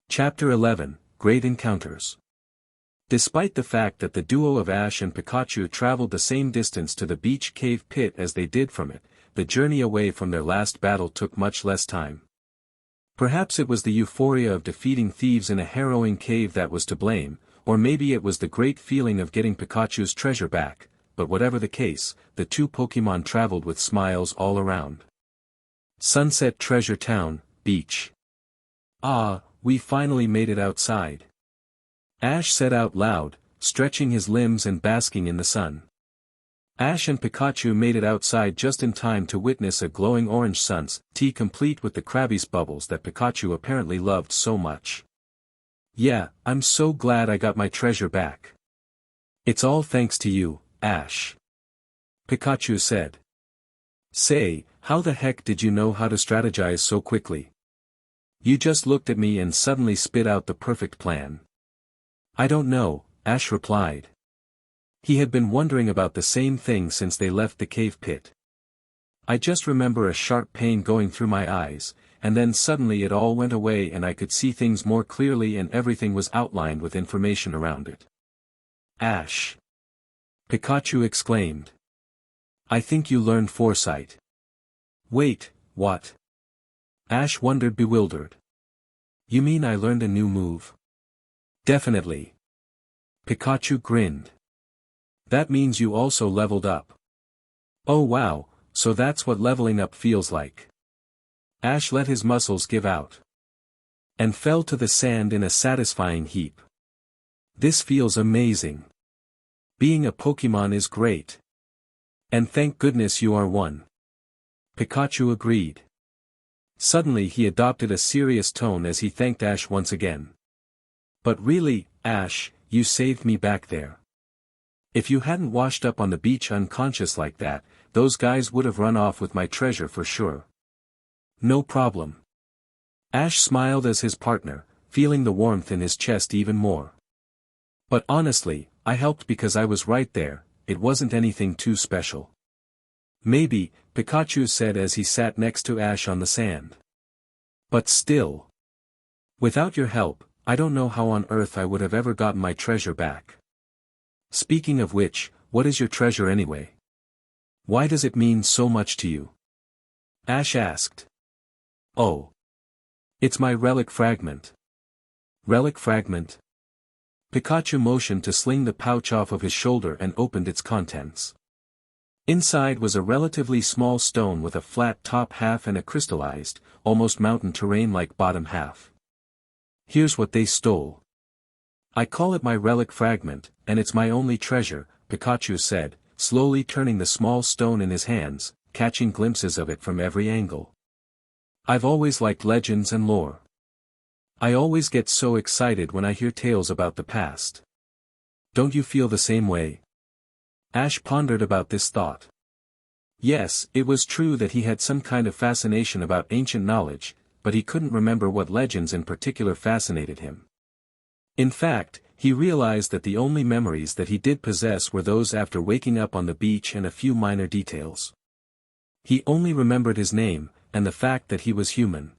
Chapter 11, Great Encounters. Despite the fact that the duo of Ash and Pikachu traveled the same distance to the beach cave pit as they did from it, the journey away from their last battle took much less time. Perhaps it was the euphoria of defeating thieves in a harrowing cave that was to blame, or maybe it was the great feeling of getting Pikachu's treasure back, but whatever the case, the two Pokémon traveled with smiles all around. Sunset Treasure Town, Beach. Ah, we finally made it outside. Ash said out loud, stretching his limbs and basking in the sun. Ash and Pikachu made it outside just in time to witness a glowing orange sun's tea complete with the Krabby's bubbles that Pikachu apparently loved so much. Yeah, I'm so glad I got my treasure back. It's all thanks to you, Ash. Pikachu said. Say, how the heck did you know how to strategize so quickly? You just looked at me and suddenly spit out the perfect plan. I don't know, Ash replied. He had been wondering about the same thing since they left the cave pit. I just remember a sharp pain going through my eyes, and then suddenly it all went away and I could see things more clearly and everything was outlined with information around it. Ash! Pikachu exclaimed. I think you learned foresight. Wait, what? Ash wondered bewildered. You mean I learned a new move? Definitely. Pikachu grinned. That means you also leveled up. Oh wow, so that's what leveling up feels like. Ash let his muscles give out. And fell to the sand in a satisfying heap. This feels amazing. Being a Pokémon is great. And thank goodness you are one. Pikachu agreed. Suddenly he adopted a serious tone as he thanked Ash once again. But really, Ash, you saved me back there. If you hadn't washed up on the beach unconscious like that, those guys would have run off with my treasure for sure. No problem. Ash smiled as his partner, feeling the warmth in his chest even more. But honestly, I helped because I was right there, it wasn't anything too special. Maybe, Pikachu said as he sat next to Ash on the sand. But still. Without your help, I don't know how on earth I would have ever gotten my treasure back. Speaking of which, what is your treasure anyway? Why does it mean so much to you? Ash asked. Oh. It's my relic fragment. Relic fragment? Pikachu motioned to sling the pouch off of his shoulder and opened its contents. Inside was a relatively small stone with a flat top half and a crystallized, almost mountain terrain-like bottom half. Here's what they stole. I call it my relic fragment, and it's my only treasure, Pikachu said, slowly turning the small stone in his hands, catching glimpses of it from every angle. I've always liked legends and lore. I always get so excited when I hear tales about the past. Don't you feel the same way? Ash pondered about this thought. Yes, it was true that he had some kind of fascination about ancient knowledge, but he couldn't remember what legends in particular fascinated him. In fact, he realized that the only memories that he did possess were those after waking up on the beach and a few minor details. He only remembered his name, and the fact that he was human.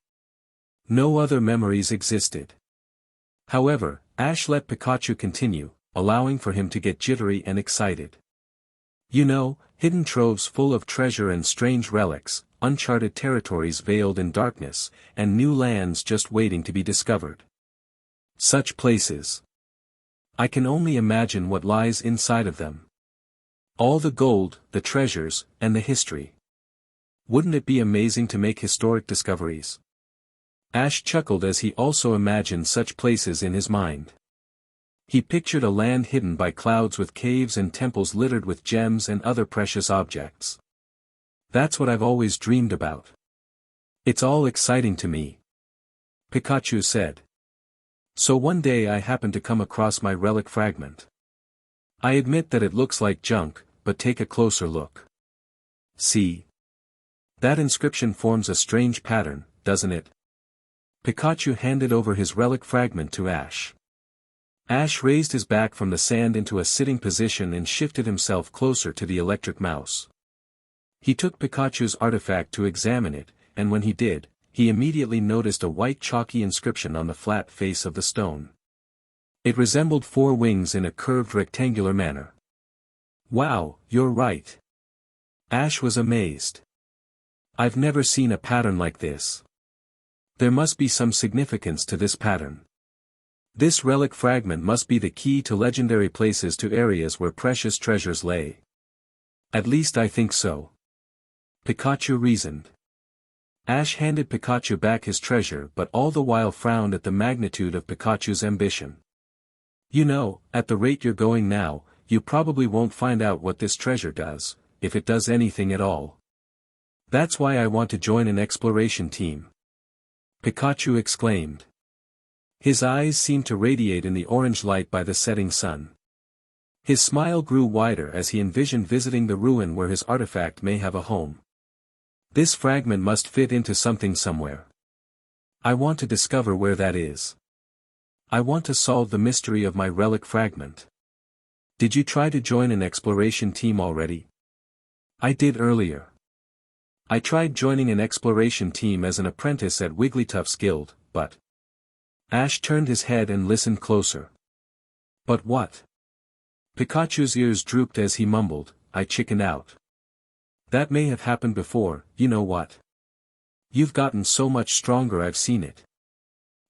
No other memories existed. However, Ash let Pikachu continue, allowing for him to get jittery and excited. You know, hidden troves full of treasure and strange relics, uncharted territories veiled in darkness, and new lands just waiting to be discovered. Such places. I can only imagine what lies inside of them. All the gold, the treasures, and the history. Wouldn't it be amazing to make historic discoveries? Ash chuckled as he also imagined such places in his mind. He pictured a land hidden by clouds with caves and temples littered with gems and other precious objects. That's what I've always dreamed about. It's all exciting to me. Pikachu said. So one day I happened to come across my relic fragment. I admit that it looks like junk, but take a closer look. See? That inscription forms a strange pattern, doesn't it? Pikachu handed over his relic fragment to Ash. Ash raised his back from the sand into a sitting position and shifted himself closer to the electric mouse. He took Pikachu's artifact to examine it, and when he did, he immediately noticed a white chalky inscription on the flat face of the stone. It resembled 4 wings in a curved rectangular manner. Wow, you're right. Ash was amazed. I've never seen a pattern like this. There must be some significance to this pattern. This relic fragment must be the key to legendary places, to areas where precious treasures lay. At least I think so. Pikachu reasoned. Ash handed Pikachu back his treasure, but all the while frowned at the magnitude of Pikachu's ambition. You know, at the rate you're going now, you probably won't find out what this treasure does, if it does anything at all. That's why I want to join an exploration team. Pikachu exclaimed. His eyes seemed to radiate in the orange light by the setting sun. His smile grew wider as he envisioned visiting the ruin where his artifact may have a home. This fragment must fit into something somewhere. I want to discover where that is. I want to solve the mystery of my relic fragment. Did you try to join an exploration team already? I did earlier. I tried joining an exploration team as an apprentice at Wigglytuff's guild, but... Ash turned his head and listened closer. But what? Pikachu's ears drooped as he mumbled, I chickened out. That may have happened before, you know what? You've gotten so much stronger, I've seen it.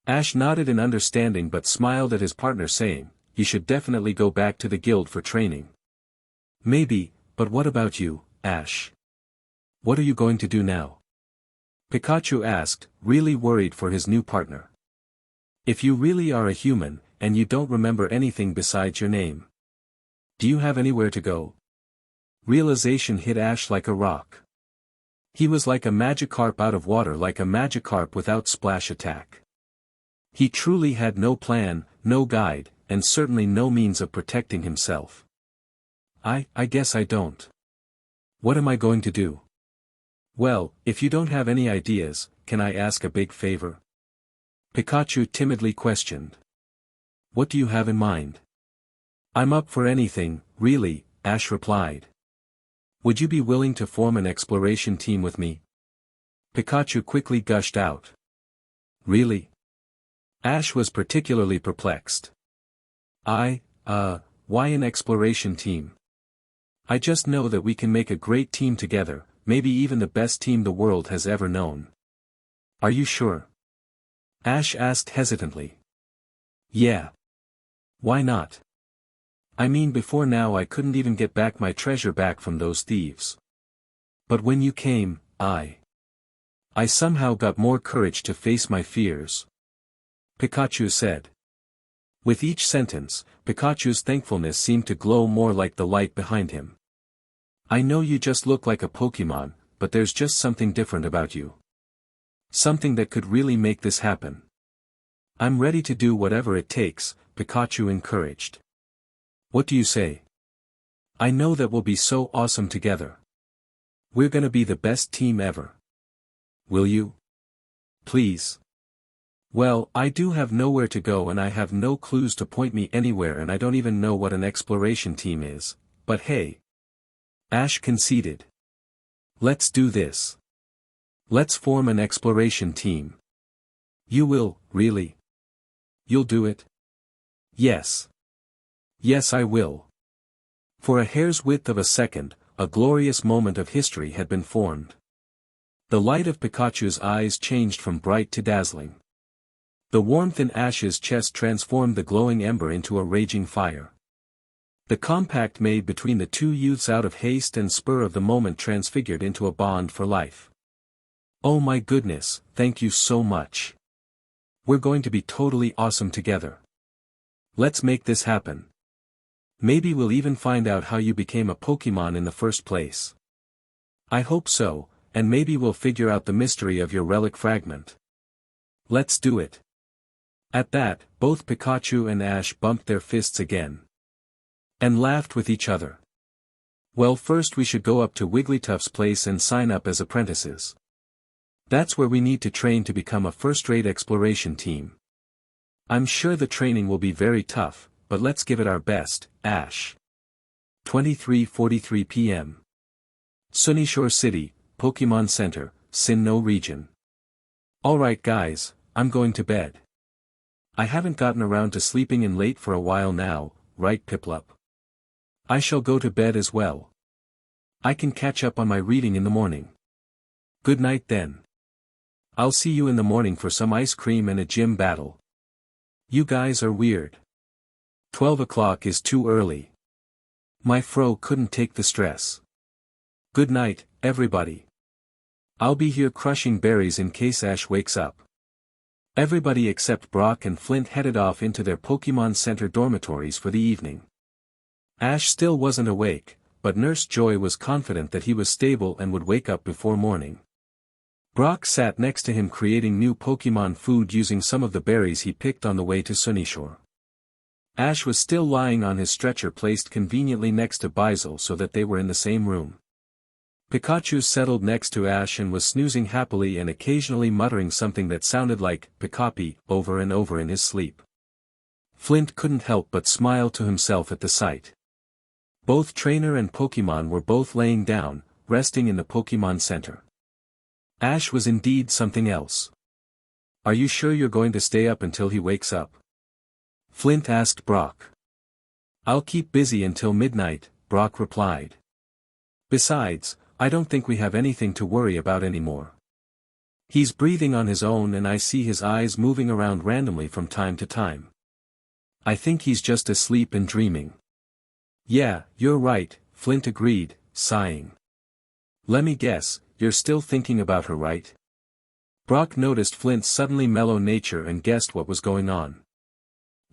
Ash nodded in understanding but smiled at his partner, saying, you should definitely go back to the guild for training. Maybe, but what about you, Ash? What are you going to do now? Pikachu asked, really worried for his new partner. If you really are a human, and you don't remember anything besides your name, do you have anywhere to go? Realization hit Ash like a rock. He was like a Magikarp out of water, like a Magikarp without splash attack. He truly had no plan, no guide, and certainly no means of protecting himself. I guess I don't. What am I going to do? Well, if you don't have any ideas, can I ask a big favor? Pikachu timidly questioned. What do you have in mind? I'm up for anything, really, Ash replied. Would you be willing to form an exploration team with me? Pikachu quickly gushed out. Really? Ash was particularly perplexed. Why an exploration team? I just know that we can make a great team together, maybe even the best team the world has ever known. Are you sure? Ash asked hesitantly. Yeah. Why not? I mean, before now I couldn't even get back my treasure back from those thieves. But when you came, I somehow got more courage to face my fears. Pikachu said. With each sentence, Pikachu's thankfulness seemed to glow more like the light behind him. I know you just look like a Pokemon, but there's just something different about you. Something that could really make this happen. I'm ready to do whatever it takes, Pikachu encouraged. What do you say? I know that we'll be so awesome together. We're gonna be the best team ever. Will you? Please. Well, I do have nowhere to go and I have no clues to point me anywhere, and I don't even know what an exploration team is, but hey. Ash conceded. Let's do this. Let's form an exploration team. You will, really? You'll do it? Yes. Yes, I will. For a hair's width of a second, a glorious moment of history had been formed. The light of Pikachu's eyes changed from bright to dazzling. The warmth in Ash's chest transformed the glowing ember into a raging fire. The compact made between the two youths out of haste and spur of the moment transfigured into a bond for life. Oh my goodness, thank you so much. We're going to be totally awesome together. Let's make this happen. Maybe we'll even find out how you became a Pokemon in the first place. I hope so, and maybe we'll figure out the mystery of your relic fragment. Let's do it. At that, both Pikachu and Ash bumped their fists again. And laughed with each other. Well, first we should go up to Wigglytuff's place and sign up as apprentices. That's where we need to train to become a first-rate exploration team. I'm sure the training will be very tough, but let's give it our best, Ash. 23:43 p.m. Sunyshore City, Pokemon Center, Sinnoh region. Alright guys, I'm going to bed. I haven't gotten around to sleeping in late for a while now, right Piplup? I shall go to bed as well. I can catch up on my reading in the morning. Good night then. I'll see you in the morning for some ice cream and a gym battle. You guys are weird. 12 o'clock is too early. My fro couldn't take the stress. Good night, everybody. I'll be here crushing berries in case Ash wakes up. Everybody except Brock and Flint headed off into their Pokemon Center dormitories for the evening. Ash still wasn't awake, but Nurse Joy was confident that he was stable and would wake up before morning. Brock sat next to him creating new Pokemon food using some of the berries he picked on the way to Sunyshore. Ash was still lying on his stretcher placed conveniently next to Bizel so that they were in the same room. Pikachu settled next to Ash and was snoozing happily and occasionally muttering something that sounded like Pikapi over and over in his sleep. Flint couldn't help but smile to himself at the sight. Both trainer and Pokemon were both laying down, resting in the Pokemon Center. Ash was indeed something else. Are you sure you're going to stay up until he wakes up? Flint asked Brock. I'll keep busy until midnight, Brock replied. Besides, I don't think we have anything to worry about anymore. He's breathing on his own and I see his eyes moving around randomly from time to time. I think he's just asleep and dreaming. Yeah, you're right, Flint agreed, sighing. Let me guess, you're still thinking about her, right? Brock noticed Flint's suddenly mellow nature and guessed what was going on.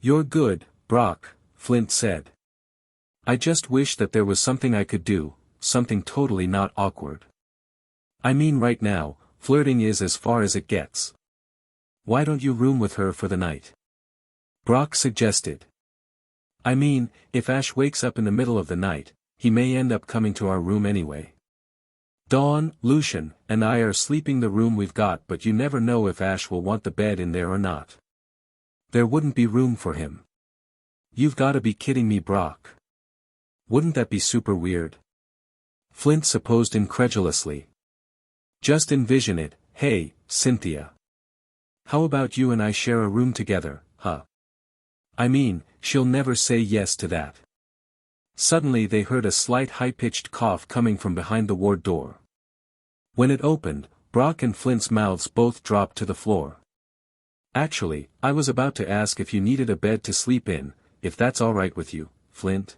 You're good, Brock, Flint said. I just wish that there was something I could do, something totally not awkward. I mean right now, flirting is as far as it gets. Why don't you room with her for the night? Brock suggested. I mean, if Ash wakes up in the middle of the night, he may end up coming to our room anyway. Dawn, Lucian, and I are sleeping the room we've got, but you never know if Ash will want the bed in there or not. There wouldn't be room for him. You've gotta be kidding me, Brock. Wouldn't that be super weird? Flint supposed incredulously. Just envision it, hey, Cynthia. How about you and I share a room together, huh? I mean, she'll never say yes to that. Suddenly they heard a slight high-pitched cough coming from behind the ward door. When it opened, Brock and Flint's mouths both dropped to the floor. Actually, I was about to ask if you needed a bed to sleep in, if that's alright with you, Flint.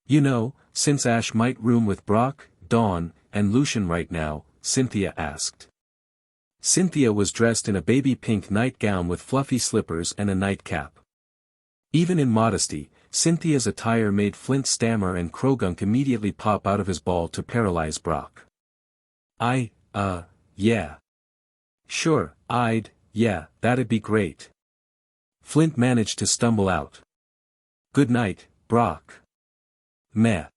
You know, since Ash might room with Brock, Dawn, and Lucian right now, Cynthia asked. Cynthia was dressed in a baby pink nightgown with fluffy slippers and a nightcap. Even in modesty, Cynthia's attire made Flint stammer and Krogunk immediately pop out of his ball to paralyze Brock. Yeah. Sure, yeah, that'd be great. Flint managed to stumble out. Good night, Brock. Meh.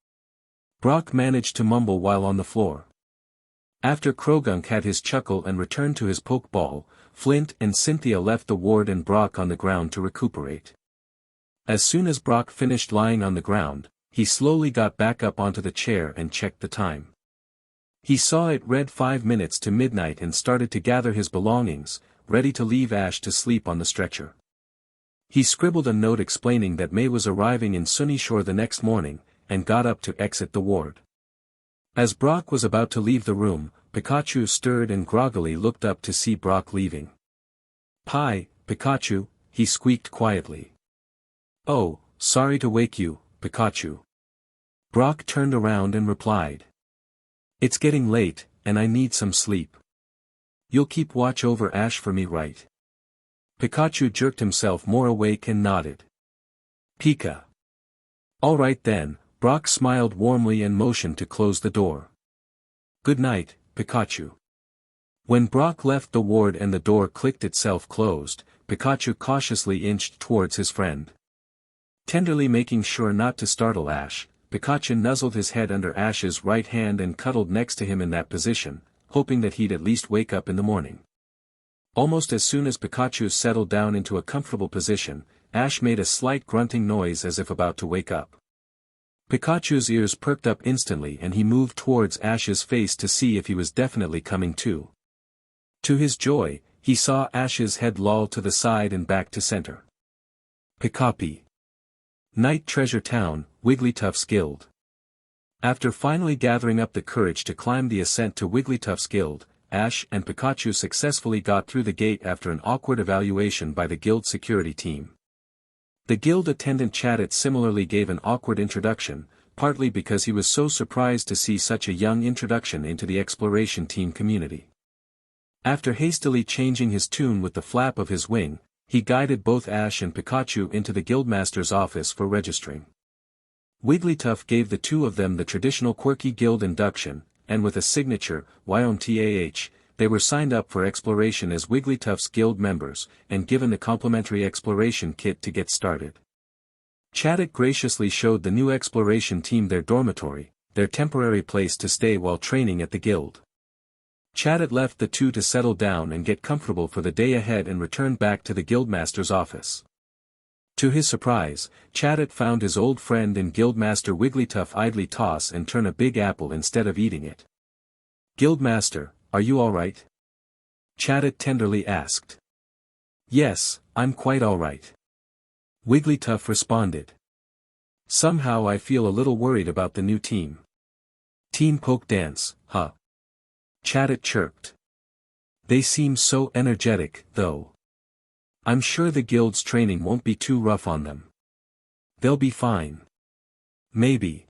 Brock managed to mumble while on the floor. After Krogunk had his chuckle and returned to his pokeball, Flint and Cynthia left the ward and Brock on the ground to recuperate. As soon as Brock finished lying on the ground, he slowly got back up onto the chair and checked the time. He saw it read 5 minutes to midnight and started to gather his belongings, ready to leave Ash to sleep on the stretcher. He scribbled a note explaining that May was arriving in Sunyshore the next morning, and got up to exit the ward. As Brock was about to leave the room, Pikachu stirred and groggily looked up to see Brock leaving. "Hi, Pikachu," he squeaked quietly. "Oh, sorry to wake you, Pikachu." Brock turned around and replied. "It's getting late, and I need some sleep. You'll keep watch over Ash for me, right?" Pikachu jerked himself more awake and nodded. "Pika." "All right then," Brock smiled warmly and motioned to close the door. "Good night, Pikachu." When Brock left the ward and the door clicked itself closed, Pikachu cautiously inched towards his friend. Tenderly making sure not to startle Ash, Pikachu nuzzled his head under Ash's right hand and cuddled next to him in that position, hoping that he'd at least wake up in the morning. Almost as soon as Pikachu settled down into a comfortable position, Ash made a slight grunting noise as if about to wake up. Pikachu's ears perked up instantly and he moved towards Ash's face to see if he was definitely coming to. To his joy, he saw Ash's head loll to the side and back to center. Pikapi. Night Treasure Town, Wigglytuff's Guild. After finally gathering up the courage to climb the ascent to Wigglytuff's Guild, Ash and Pikachu successfully got through the gate after an awkward evaluation by the guild security team. The guild attendant Chattet similarly gave an awkward introduction, partly because he was so surprised to see such a young introduction into the exploration team community. After hastily changing his tune with the flap of his wing, he guided both Ash and Pikachu into the guildmaster's office for registering. Wigglytuff gave the two of them the traditional quirky guild induction, and with a signature, YOMTAH, they were signed up for exploration as Wigglytuff's guild members, and given the complimentary exploration kit to get started. Chattet graciously showed the new exploration team their dormitory, their temporary place to stay while training at the guild. Chattet left the two to settle down and get comfortable for the day ahead and returned back to the guildmaster's office. To his surprise, Chattet found his old friend and guildmaster Wigglytuff idly toss and turn a big apple instead of eating it. "Guildmaster, are you alright?" Chattet tenderly asked. "Yes, I'm quite alright," Wigglytuff responded. "Somehow I feel a little worried about the new team." "Team Poke Dance, huh?" Chattet chirped. "They seem so energetic, though. I'm sure the guild's training won't be too rough on them. They'll be fine." "Maybe."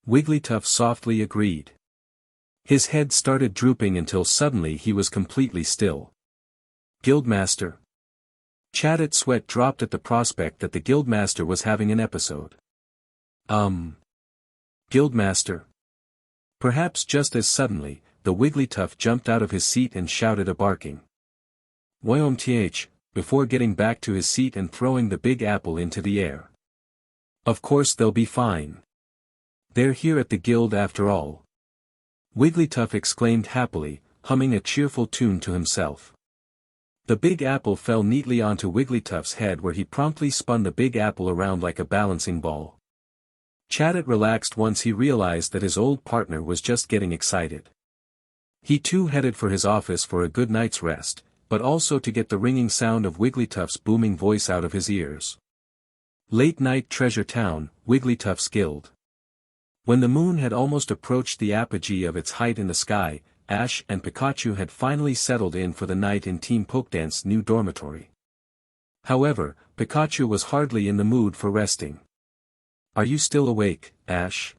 Wigglytuff softly agreed. His head started drooping until suddenly he was completely still. "Guildmaster." Chattet's sweat dropped at the prospect that the guildmaster was having an episode. Guildmaster." Perhaps just as suddenly, the Wigglytuff jumped out of his seat and shouted a barking YOMTH, before getting back to his seat and throwing the big apple into the air. "Of course they'll be fine. They're here at the guild after all," Wigglytuff exclaimed happily, humming a cheerful tune to himself. The big apple fell neatly onto Wigglytuff's head where he promptly spun the big apple around like a balancing ball. Chattet relaxed once he realized that his old partner was just getting excited. He too headed for his office for a good night's rest, but also to get the ringing sound of Wigglytuff's booming voice out of his ears. Late night Treasure Town, Wigglytuff's Guild. When the moon had almost approached the apogee of its height in the sky, Ash and Pikachu had finally settled in for the night in Team Pokedance's new dormitory. However, Pikachu was hardly in the mood for resting. "Are you still awake, Ash?"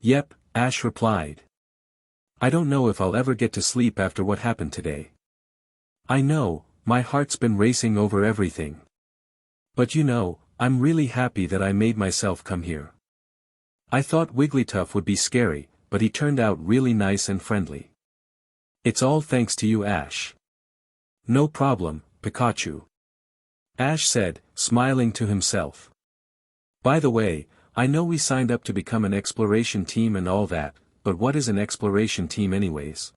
"Yep," Ash replied. "I don't know if I'll ever get to sleep after what happened today. I know, my heart's been racing over everything. But you know, I'm really happy that I made myself come here. I thought Wigglytuff would be scary, but he turned out really nice and friendly. It's all thanks to you, Ash." "No problem, Pikachu," Ash said, smiling to himself. "By the way, I know we signed up to become an exploration team and all that, but what is an exploration team anyways?"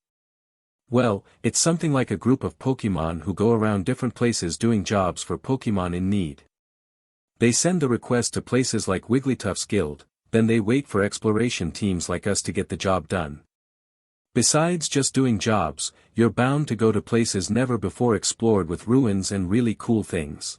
"Well, it's something like a group of Pokemon who go around different places doing jobs for Pokemon in need. They send the request to places like Wigglytuff's Guild, then they wait for exploration teams like us to get the job done. Besides just doing jobs, you're bound to go to places never before explored with ruins and really cool things.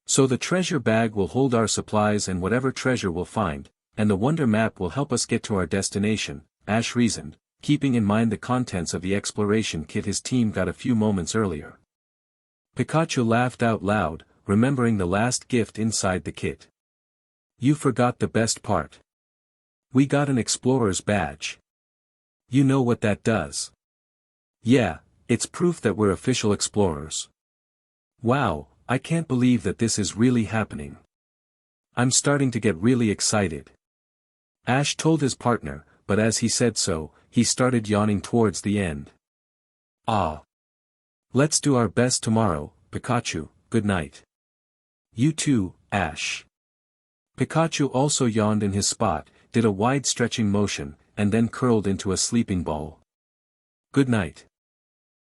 So the treasure bag will hold our supplies and whatever treasure we'll find, and the wonder map will help us get to our destination," Ash reasoned, keeping in mind the contents of the exploration kit his team got a few moments earlier. Pikachu laughed out loud, remembering the last gift inside the kit. "You forgot the best part. We got an explorer's badge. You know what that does?" "Yeah, it's proof that we're official explorers." "Wow, I can't believe that this is really happening. I'm starting to get really excited," Ash told his partner, but as he said so, he started yawning towards the end. "Ah. Let's do our best tomorrow, Pikachu, good night." "You too, Ash." Pikachu also yawned in his spot, did a wide stretching motion, and then curled into a sleeping ball. "Good night.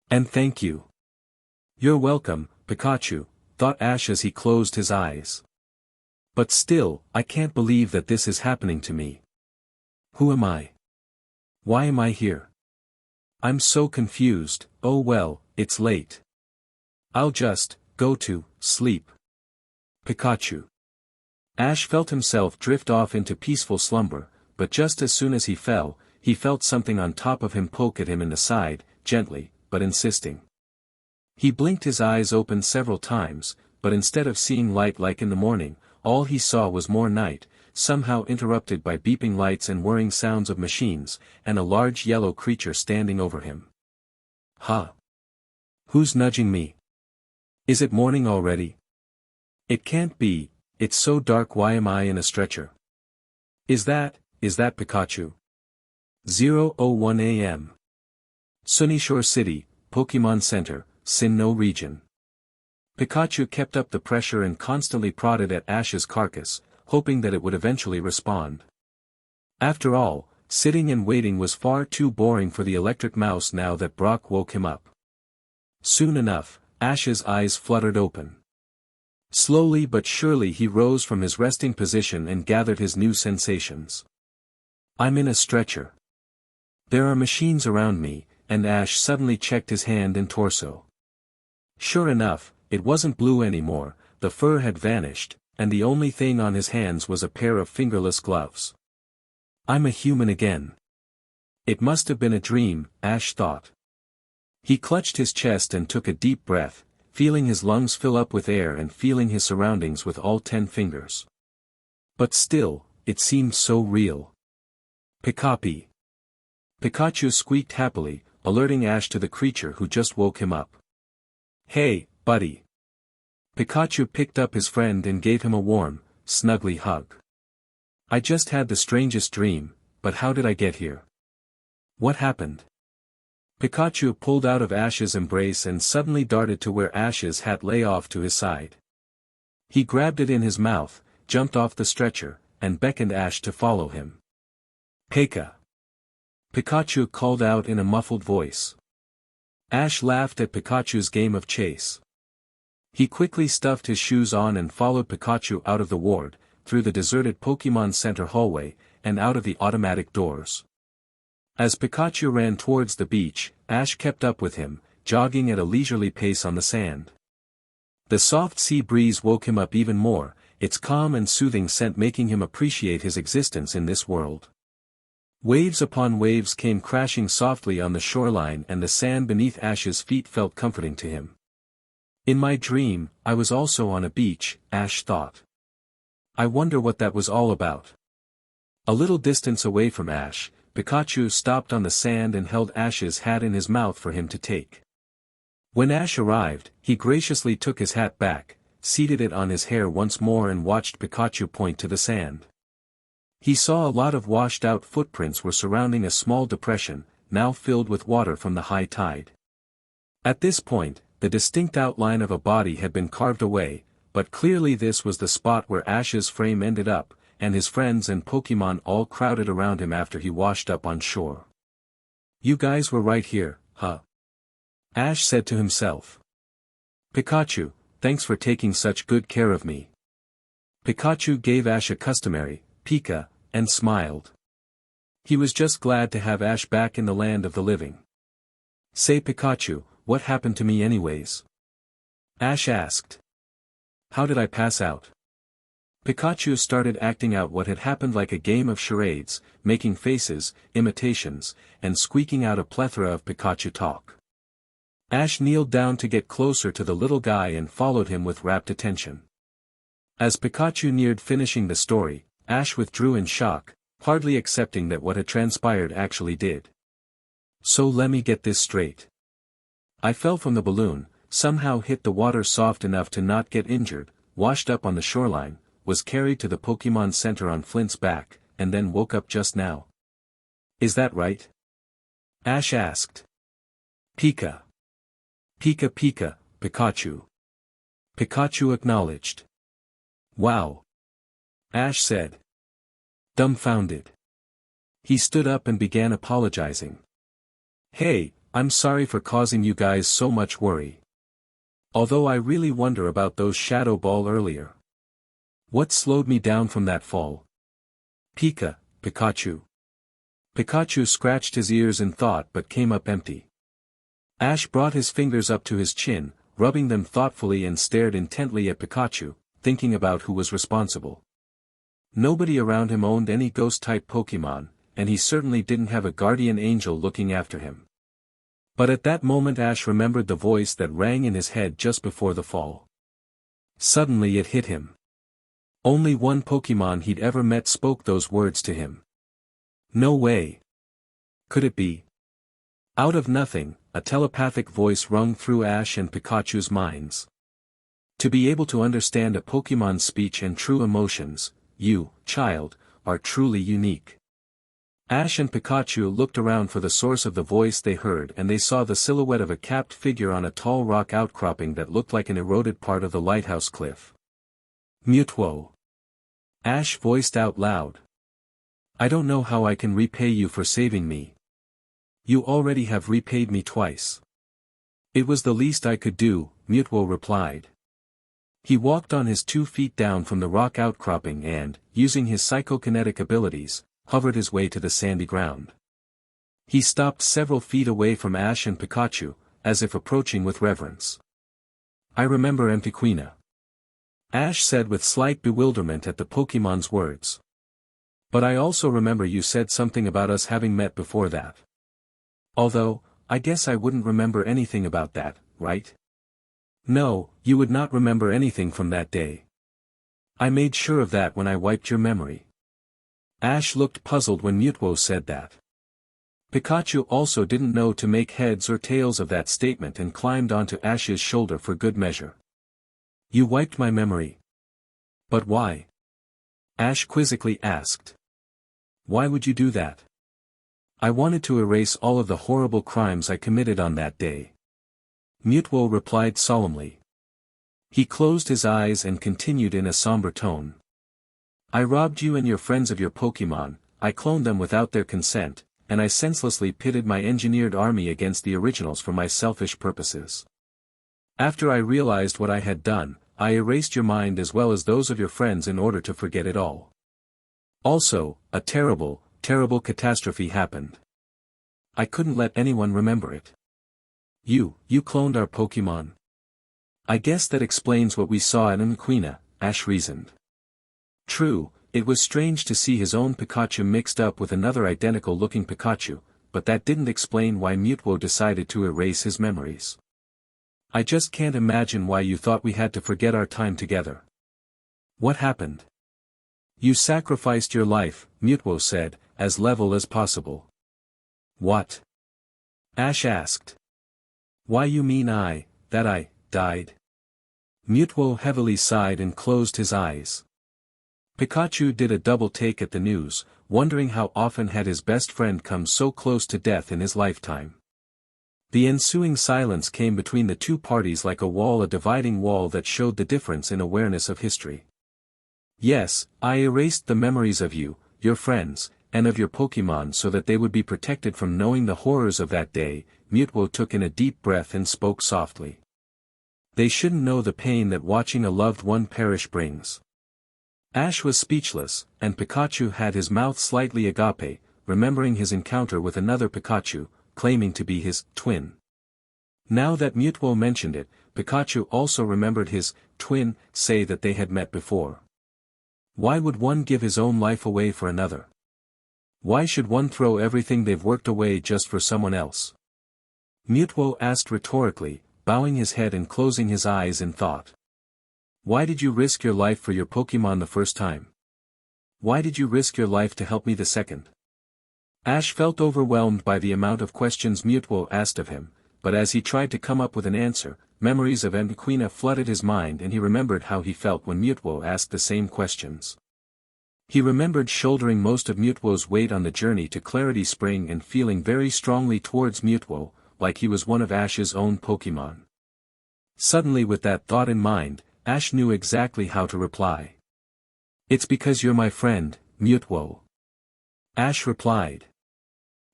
And thank you." "You're welcome, Pikachu," thought Ash as he closed his eyes. "But still, I can't believe that this is happening to me. Who am I? Why am I here? I'm so confused. Oh well, it's late. I'll just go to sleep." Pikachu. Ash felt himself drift off into peaceful slumber, but just as soon as he felt something on top of him poke at him in the side, gently, but insisting. He blinked his eyes open several times, but instead of seeing light like in the morning, all he saw was more night, somehow interrupted by beeping lights and whirring sounds of machines, and a large yellow creature standing over him. Huh? Who's nudging me? Is it morning already? It can't be, it's so dark. Why am I in a stretcher? Is that Pikachu? 0:01 a.m. Sunyshore City, Pokemon Center, Sinnoh region. Pikachu kept up the pressure and constantly prodded at Ash's carcass, hoping that it would eventually respond. After all, sitting and waiting was far too boring for the electric mouse now that Brock woke him up. Soon enough, Ash's eyes fluttered open. Slowly but surely he rose from his resting position and gathered his new sensations. I'm in a stretcher. There are machines around me, and Ash suddenly checked his hand and torso. Sure enough, it wasn't blue anymore, the fur had vanished, and the only thing on his hands was a pair of fingerless gloves. I'm a human again. It must have been a dream, Ash thought. He clutched his chest and took a deep breath, feeling his lungs fill up with air and feeling his surroundings with all 10 fingers. But still, it seemed so real. Pikapi. Pikachu squeaked happily, alerting Ash to the creature who just woke him up. Hey, buddy. Pikachu picked up his friend and gave him a warm, snuggly hug. I just had the strangest dream, but how did I get here? What happened? Pikachu pulled out of Ash's embrace and suddenly darted to where Ash's hat lay off to his side. He grabbed it in his mouth, jumped off the stretcher, and beckoned Ash to follow him. Pika! Pikachu called out in a muffled voice. Ash laughed at Pikachu's game of chase. He quickly stuffed his shoes on and followed Pikachu out of the ward, through the deserted Pokemon Center hallway, and out of the automatic doors. As Pikachu ran towards the beach, Ash kept up with him, jogging at a leisurely pace on the sand. The soft sea breeze woke him up even more, its calm and soothing scent making him appreciate his existence in this world. Waves upon waves came crashing softly on the shoreline and the sand beneath Ash's feet felt comforting to him. In my dream, I was also on a beach, Ash thought. I wonder what that was all about. A little distance away from Ash, Pikachu stopped on the sand and held Ash's hat in his mouth for him to take. When Ash arrived, he graciously took his hat back, seated it on his hair once more and watched Pikachu point to the sand. He saw a lot of washed-out footprints were surrounding a small depression, now filled with water from the high tide. At this point, the distinct outline of a body had been carved away, but clearly this was the spot where Ash's frame ended up, and his friends and Pokemon all crowded around him after he washed up on shore. You guys were right here, huh? Ash said to himself. Pikachu, thanks for taking such good care of me. Pikachu gave Ash a customary, Pika, and smiled. He was just glad to have Ash back in the land of the living. Say Pikachu, what happened to me anyways? Ash asked. How did I pass out? Pikachu started acting out what had happened like a game of charades, making faces, imitations, and squeaking out a plethora of Pikachu talk. Ash kneeled down to get closer to the little guy and followed him with rapt attention. As Pikachu neared finishing the story, Ash withdrew in shock, hardly accepting that what had transpired actually did. So let me get this straight. I fell from the balloon, somehow hit the water soft enough to not get injured, washed up on the shoreline, was carried to the Pokemon Center on Flint's back, and then woke up just now. Is that right? Ash asked. Pika. Pika Pika, Pikachu. Pikachu acknowledged. Wow. Ash said. Dumbfounded. He stood up and began apologizing. Hey, I'm sorry for causing you guys so much worry. Although I really wonder about those Shadow Ball earlier. What slowed me down from that fall? Pika, Pikachu. Pikachu scratched his ears in thought but came up empty. Ash brought his fingers up to his chin, rubbing them thoughtfully and stared intently at Pikachu, thinking about who was responsible. Nobody around him owned any ghost-type Pokemon, and he certainly didn't have a guardian angel looking after him. But at that moment Ash remembered the voice that rang in his head just before the fall. Suddenly it hit him. Only one Pokemon he'd ever met spoke those words to him. No way. Could it be? Out of nothing, a telepathic voice rung through Ash and Pikachu's minds. To be able to understand a Pokemon's speech and true emotions, you, child, are truly unique. Ash and Pikachu looked around for the source of the voice they heard, and they saw the silhouette of a capped figure on a tall rock outcropping that looked like an eroded part of the lighthouse cliff. Mutwo. Ash voiced out loud. I don't know how I can repay you for saving me. You already have repaid me twice. It was the least I could do, Mutwo replied. He walked on his 2 feet down from the rock outcropping and, using his psychokinetic abilities, hovered his way to the sandy ground. He stopped several feet away from Ash and Pikachu, as if approaching with reverence. I remember Empikuina. Ash said with slight bewilderment at the Pokemon's words. But I also remember you said something about us having met before that. Although, I guess I wouldn't remember anything about that, right? No, you would not remember anything from that day. I made sure of that when I wiped your memory. Ash looked puzzled when Mutwo said that. Pikachu also didn't know to make heads or tails of that statement and climbed onto Ash's shoulder for good measure. You wiped my memory. But why? Ash quizzically asked. Why would you do that? I wanted to erase all of the horrible crimes I committed on that day. Mutwo replied solemnly. He closed his eyes and continued in a somber tone. I robbed you and your friends of your Pokemon, I cloned them without their consent, and I senselessly pitted my engineered army against the originals for my selfish purposes. After I realized what I had done, I erased your mind as well as those of your friends in order to forget it all. Also, a terrible, terrible catastrophe happened. I couldn't let anyone remember it. You cloned our Pokemon. I guess that explains what we saw at Empikuina, Ash reasoned. True, it was strange to see his own Pikachu mixed up with another identical-looking Pikachu, but that didn't explain why Mutwo decided to erase his memories. I just can't imagine why you thought we had to forget our time together. What happened? You sacrificed your life, Mutwo said, as level as possible. What? Ash asked. Why you mean I died? Mutwo heavily sighed and closed his eyes. Pikachu did a double take at the news, wondering how often had his best friend come so close to death in his lifetime. The ensuing silence came between the two parties like a dividing wall that showed the difference in awareness of history. Yes, I erased the memories of you, your friends, and of your Pokemon so that they would be protected from knowing the horrors of that day. Mutwo took in a deep breath and spoke softly. They shouldn't know the pain that watching a loved one perish brings. Ash was speechless, and Pikachu had his mouth slightly agape, remembering his encounter with another Pikachu, claiming to be his twin. Now that Mutwo mentioned it, Pikachu also remembered his twin say that they had met before. Why would one give his own life away for another? Why should one throw everything they've worked away just for someone else? Mutwo asked rhetorically, bowing his head and closing his eyes in thought. Why did you risk your life for your Pokemon the first time? Why did you risk your life to help me the second? Ash felt overwhelmed by the amount of questions Mutwo asked of him, but as he tried to come up with an answer, memories of Empikuina flooded his mind and he remembered how he felt when Mutwo asked the same questions. He remembered shouldering most of Mutwo's weight on the journey to Clarity Spring and feeling very strongly towards Mutwo, like he was one of Ash's own Pokemon. Suddenly with that thought in mind, Ash knew exactly how to reply. It's because you're my friend, Mutwo. Ash replied.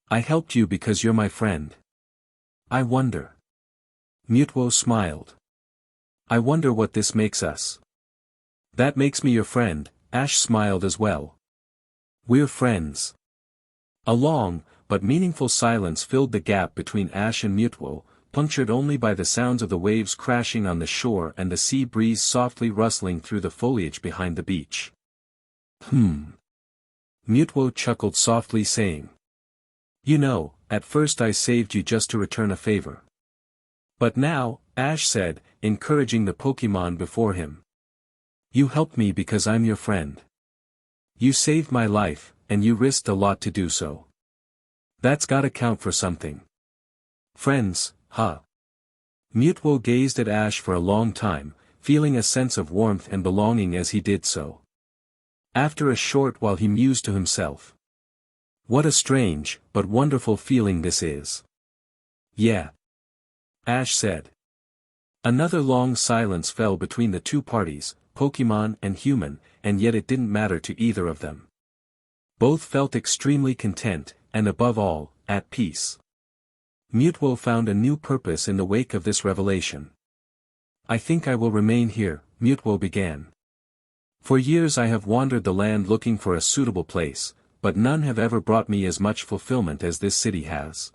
I helped you because you're my friend. I wonder. Mutwo smiled. I wonder what this makes us. That makes me your friend, Ash smiled as well. We're friends. A long, but meaningful silence filled the gap between Ash and Mutwo, punctured only by the sounds of the waves crashing on the shore and the sea breeze softly rustling through the foliage behind the beach. Mutwo chuckled softly saying. You know, at first I saved you just to return a favor. But now, Ash said, encouraging the Pokemon before him. You helped me because I'm your friend. You saved my life, and you risked a lot to do so. That's gotta count for something. Friends, huh? Mutwo gazed at Ash for a long time, feeling a sense of warmth and belonging as he did so. After a short while he mused to himself. What a strange, but wonderful feeling this is. Yeah. Ash said. Another long silence fell between the two parties, Pokemon and human, and yet it didn't matter to either of them. Both felt extremely content, and above all, at peace. Mutwo found a new purpose in the wake of this revelation. I think I will remain here, Mutwo began. For years I have wandered the land looking for a suitable place, but none have ever brought me as much fulfillment as this city has.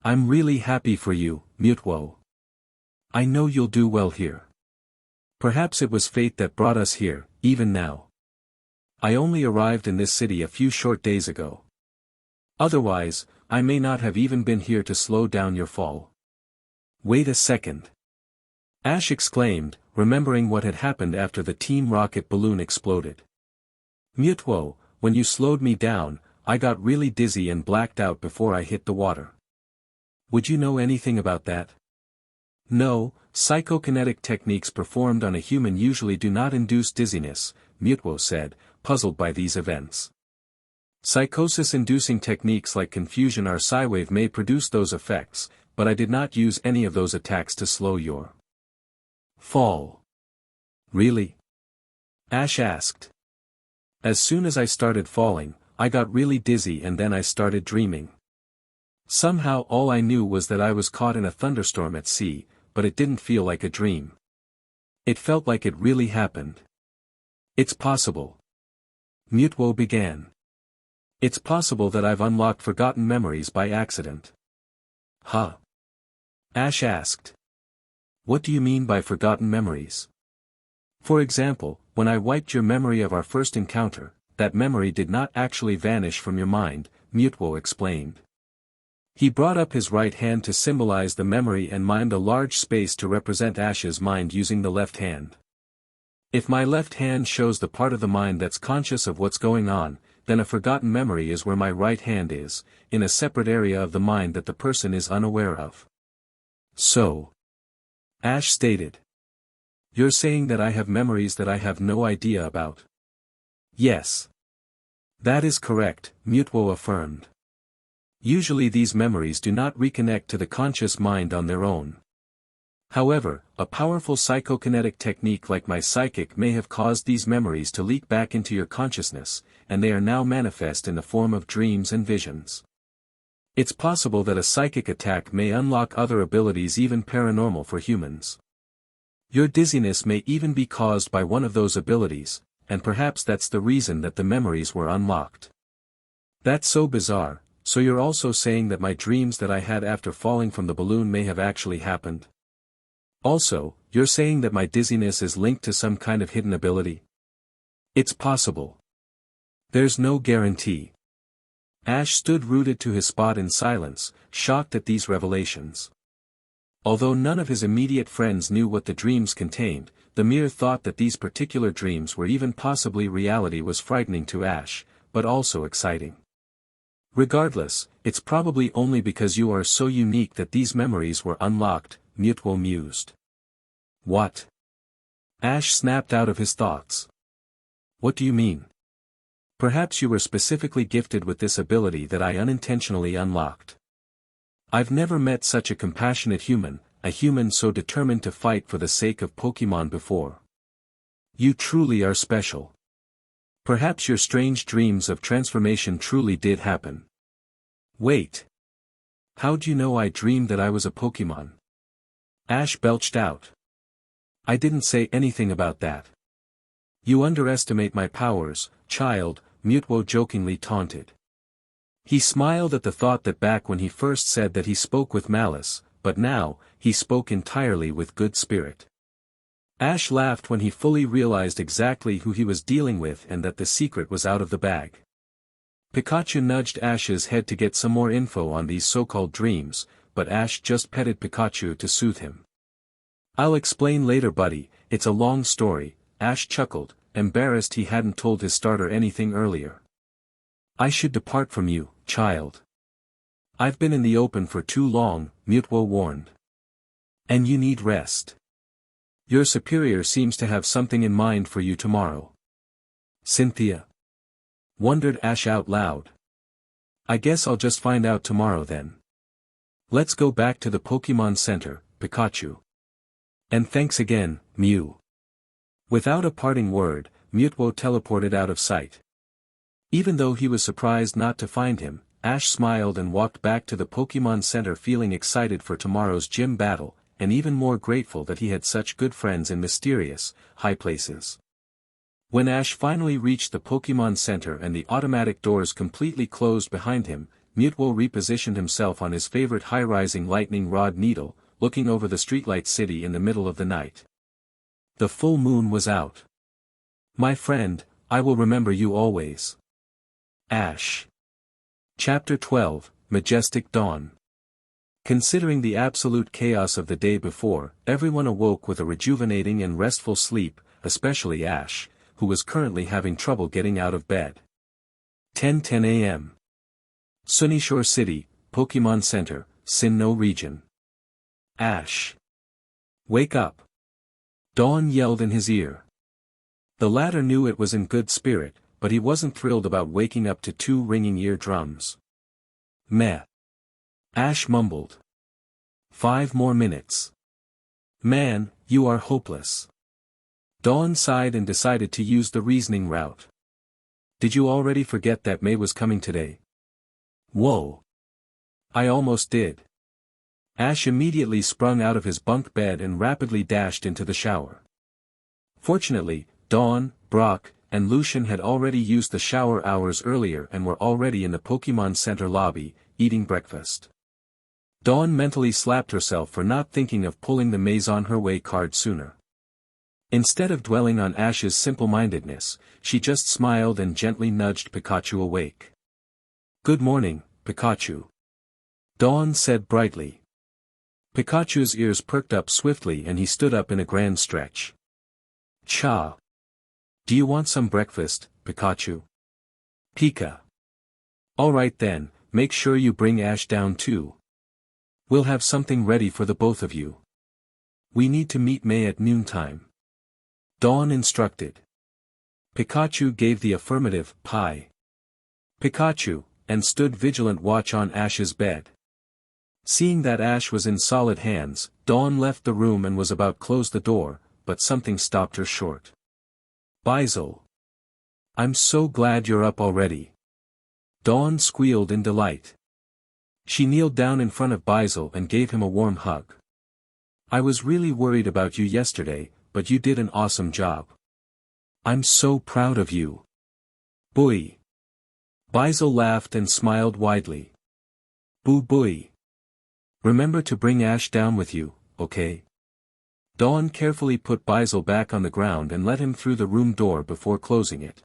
I'm really happy for you, Mutwo. I know you'll do well here. Perhaps it was fate that brought us here, even now. I only arrived in this city a few short days ago. Otherwise, I may not have even been here to slow down your fall. Wait a second. Ash exclaimed, remembering what had happened after the Team Rocket balloon exploded. Mutwo, when you slowed me down, I got really dizzy and blacked out before I hit the water. Would you know anything about that? No, psychokinetic techniques performed on a human usually do not induce dizziness, Mutwo said, puzzled by these events. Psychosis-inducing techniques like confusion or Psywave may produce those effects, but I did not use any of those attacks to slow your fall. Really? Ash asked. As soon as I started falling, I got really dizzy and then I started dreaming. Somehow all I knew was that I was caught in a thunderstorm at sea, but it didn't feel like a dream. It felt like it really happened. It's possible. Mutwo began. It's possible that I've unlocked forgotten memories by accident. Huh? Ash asked. What do you mean by forgotten memories? For example, when I wiped your memory of our first encounter, that memory did not actually vanish from your mind, Mutwo explained. He brought up his right hand to symbolize the memory and mimed a large space to represent Ash's mind using the left hand. If my left hand shows the part of the mind that's conscious of what's going on, then a forgotten memory is where my right hand is, in a separate area of the mind that the person is unaware of. So, Ash stated. You're saying that I have memories that I have no idea about? Yes. That is correct, Mutwo affirmed. Usually these memories do not reconnect to the conscious mind on their own. However, a powerful psychokinetic technique like my psychic may have caused these memories to leak back into your consciousness, and they are now manifest in the form of dreams and visions. It's possible that a psychic attack may unlock other abilities even paranormal for humans. Your dizziness may even be caused by one of those abilities, and perhaps that's the reason that the memories were unlocked. That's so bizarre, so you're also saying that my dreams that I had after falling from the balloon may have actually happened? Also, you're saying that my dizziness is linked to some kind of hidden ability? It's possible. There's no guarantee. Ash stood rooted to his spot in silence, shocked at these revelations. Although none of his immediate friends knew what the dreams contained, the mere thought that these particular dreams were even possibly reality was frightening to Ash, but also exciting. Regardless, it's probably only because you are so unique that these memories were unlocked, Mutwo mused. What? Ash snapped out of his thoughts. What do you mean? Perhaps you were specifically gifted with this ability that I unintentionally unlocked. I've never met such a compassionate human, a human so determined to fight for the sake of Pokemon before. You truly are special. Perhaps your strange dreams of transformation truly did happen. Wait. How'd you know I dreamed that I was a Pokemon? Ash belched out. I didn't say anything about that. You underestimate my powers, child, Mutwo jokingly taunted. He smiled at the thought that back when he first said that he spoke with malice, but now, he spoke entirely with good spirit. Ash laughed when he fully realized exactly who he was dealing with and that the secret was out of the bag. Pikachu nudged Ash's head to get some more info on these so-called dreams, but Ash just petted Pikachu to soothe him. "I'll explain later, buddy, it's a long story," Ash chuckled, embarrassed he hadn't told his starter anything earlier. "I should depart from you, child. I've been in the open for too long," Mutwo warned. "And you need rest. Your superior seems to have something in mind for you tomorrow." "Cynthia?" wondered Ash out loud. "I guess I'll just find out tomorrow then. Let's go back to the Pokemon Center, Pikachu. And thanks again, Mew." Without a parting word, Mutwo teleported out of sight. Even though he was surprised not to find him, Ash smiled and walked back to the Pokemon Center feeling excited for tomorrow's gym battle, and even more grateful that he had such good friends in mysterious, high places. When Ash finally reached the Pokemon Center and the automatic doors completely closed behind him, Mutwo repositioned himself on his favorite high-rising lightning rod needle, looking over the streetlight city in the middle of the night. The full moon was out. "My friend, I will remember you always." Ash. Chapter 12, Majestic Dawn. Considering the absolute chaos of the day before, everyone awoke with a rejuvenating and restful sleep, especially Ash, who was currently having trouble getting out of bed. 10:10 a.m. Sunyshore City, Pokemon Center, Sinnoh region. "Ash! Wake up!" Dawn yelled in his ear. The latter knew it was in good spirit, but he wasn't thrilled about waking up to 2 ringing eardrums. "Meh." Ash mumbled. 5 more minutes. "Man, you are hopeless." Dawn sighed and decided to use the reasoning route. "Did you already forget that May was coming today?" "Whoa. I almost did." Ash immediately sprung out of his bunk bed and rapidly dashed into the shower. Fortunately, Dawn, Brock, and Lucian had already used the shower hours earlier and were already in the Pokemon Center lobby, eating breakfast. Dawn mentally slapped herself for not thinking of pulling the Maze on her way card sooner. Instead of dwelling on Ash's simple-mindedness, she just smiled and gently nudged Pikachu awake. "Good morning, Pikachu," Dawn said brightly. Pikachu's ears perked up swiftly and he stood up in a grand stretch. "Cha! Do you want some breakfast, Pikachu?" "Pika." "Alright then, make sure you bring Ash down too. We'll have something ready for the both of you. We need to meet May at noontime," Dawn instructed. Pikachu gave the affirmative pie. Pikachu, and stood vigilant watch on Ash's bed. Seeing that Ash was in solid hands, Dawn left the room and was about to close the door, but something stopped her short. "Baizal. I'm so glad you're up already." Dawn squealed in delight. She kneeled down in front of Baizal and gave him a warm hug. "I was really worried about you yesterday, but you did an awesome job. I'm so proud of you." "Booey." Baizal laughed and smiled widely. "Boo booey. Remember to bring Ash down with you, okay?" Dawn carefully put Baizal back on the ground and let him through the room door before closing it.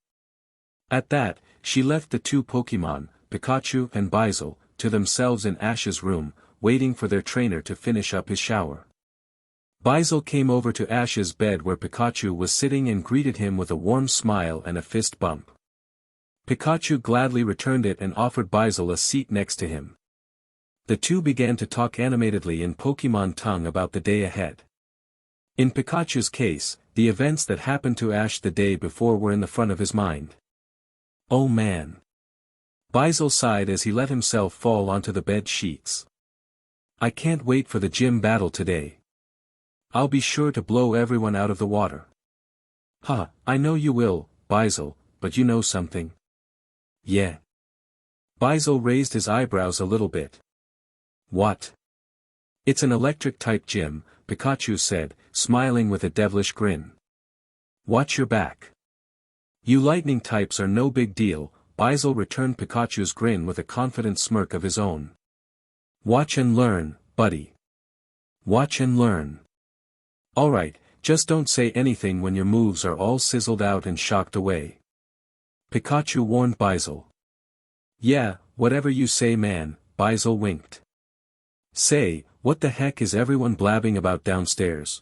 At that, she left the 2 Pokemon, Pikachu and Baizal, to themselves in Ash's room, waiting for their trainer to finish up his shower. Baizal came over to Ash's bed where Pikachu was sitting and greeted him with a warm smile and a fist bump. Pikachu gladly returned it and offered Baizal a seat next to him. The two began to talk animatedly in Pokemon tongue about the day ahead. In Pikachu's case, the events that happened to Ash the day before were in the front of his mind. "Oh man." Baizal sighed as he let himself fall onto the bed sheets. "I can't wait for the gym battle today. I'll be sure to blow everyone out of the water." "Huh, I know you will, Baizal, but you know something?" "Yeah." Baizal raised his eyebrows a little bit. "What?" "It's an electric-type gym," Pikachu said, smiling with a devilish grin. "Watch your back." "You lightning types are no big deal," Baizal returned Pikachu's grin with a confident smirk of his own. "Watch and learn, buddy. Watch and learn. Alright, just don't say anything when your moves are all sizzled out and shocked away," Pikachu warned Baizal. Yeah, whatever you say man, Basil winked. Say, what the heck is everyone blabbing about downstairs?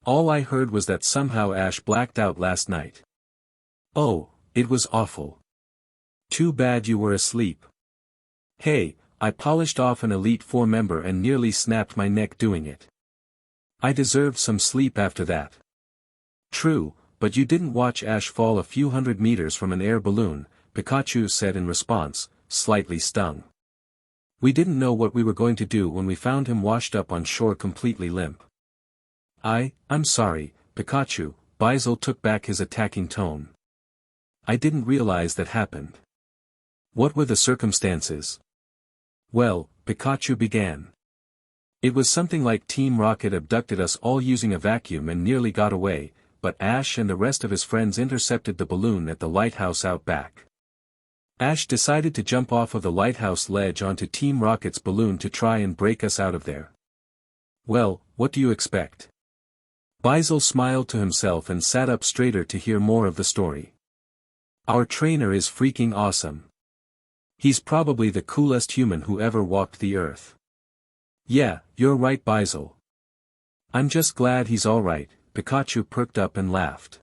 All I heard was that somehow Ash blacked out last night. Oh, it was awful. Too bad you were asleep. Hey, I polished off an Elite Four member and nearly snapped my neck doing it. I deserved some sleep after that. True, but you didn't watch Ash fall a few hundred meters from an air balloon, Pikachu said in response, slightly stung. We didn't know what we were going to do when we found him washed up on shore completely limp. I'm sorry, Pikachu, Basil took back his attacking tone. I didn't realize that happened. What were the circumstances? Well, Pikachu began. It was something like Team Rocket abducted us all using a vacuum and nearly got away, but Ash and the rest of his friends intercepted the balloon at the lighthouse out back. Ash decided to jump off of the lighthouse ledge onto Team Rocket's balloon to try and break us out of there. Well, what do you expect? Basil smiled to himself and sat up straighter to hear more of the story. Our trainer is freaking awesome. He's probably the coolest human who ever walked the earth. Yeah, you're right Basil. I'm just glad he's alright, Pikachu perked up and laughed.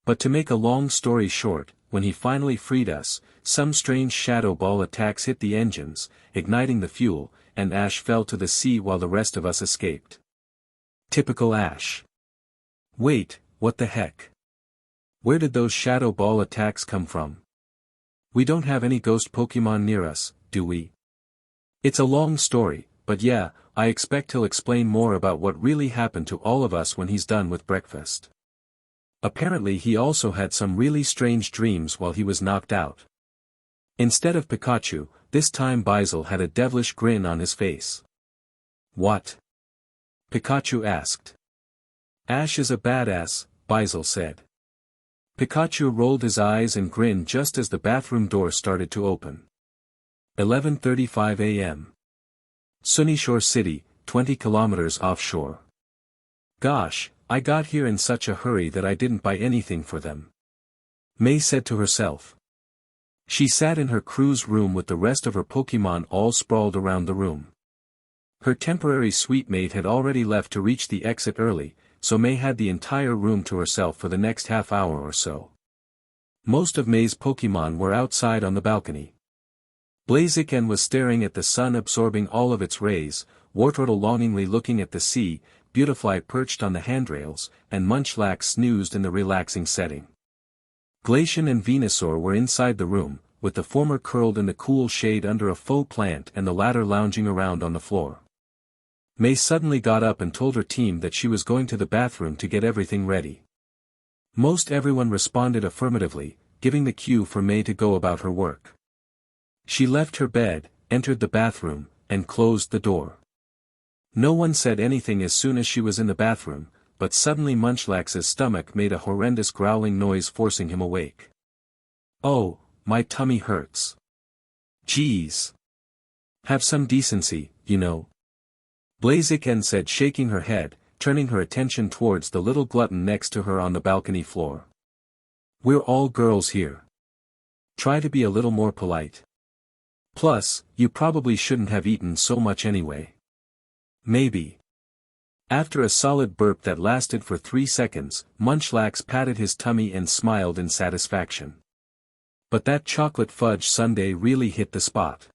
But to make a long story short, when he finally freed us, some strange shadow ball attacks hit the engines, igniting the fuel, and Ash fell to the sea while the rest of us escaped. Typical Ash. Wait, what the heck? Where did those shadow ball attacks come from? We don't have any ghost Pokemon near us, do we? It's a long story, but yeah, I expect he'll explain more about what really happened to all of us when he's done with breakfast. Apparently he also had some really strange dreams while he was knocked out. Instead of Pikachu, this time Basil had a devilish grin on his face. What? Pikachu asked. Ash is a badass, Basil said. Pikachu rolled his eyes and grinned just as the bathroom door started to open. 11:35 a.m. Sunyshore City, 20 kilometers offshore. Gosh, I got here in such a hurry that I didn't buy anything for them. May said to herself. She sat in her crew's room with the rest of her Pokemon all sprawled around the room. Her temporary suite mate had already left to reach the exit early, so May had the entire room to herself for the next half hour or so. Most of May's Pokemon were outside on the balcony. Blaziken was staring at the sun absorbing all of its rays, Wartortle longingly looking at the sea, Beautifly perched on the handrails, and Munchlax snoozed in the relaxing setting. Glacian and Venusaur were inside the room, with the former curled in the cool shade under a faux plant and the latter lounging around on the floor. May suddenly got up and told her team that she was going to the bathroom to get everything ready. Most everyone responded affirmatively, giving the cue for May to go about her work. She left her bed, entered the bathroom, and closed the door. No one said anything as soon as she was in the bathroom, but suddenly Munchlax's stomach made a horrendous growling noise forcing him awake. Oh, my tummy hurts. Geez. Have some decency, you know. Blaziken said shaking her head, turning her attention towards the little glutton next to her on the balcony floor. We're all girls here. Try to be a little more polite. Plus, you probably shouldn't have eaten so much anyway. Maybe. After a solid burp that lasted for 3 seconds, Munchlax patted his tummy and smiled in satisfaction. But that chocolate fudge sundae really hit the spot.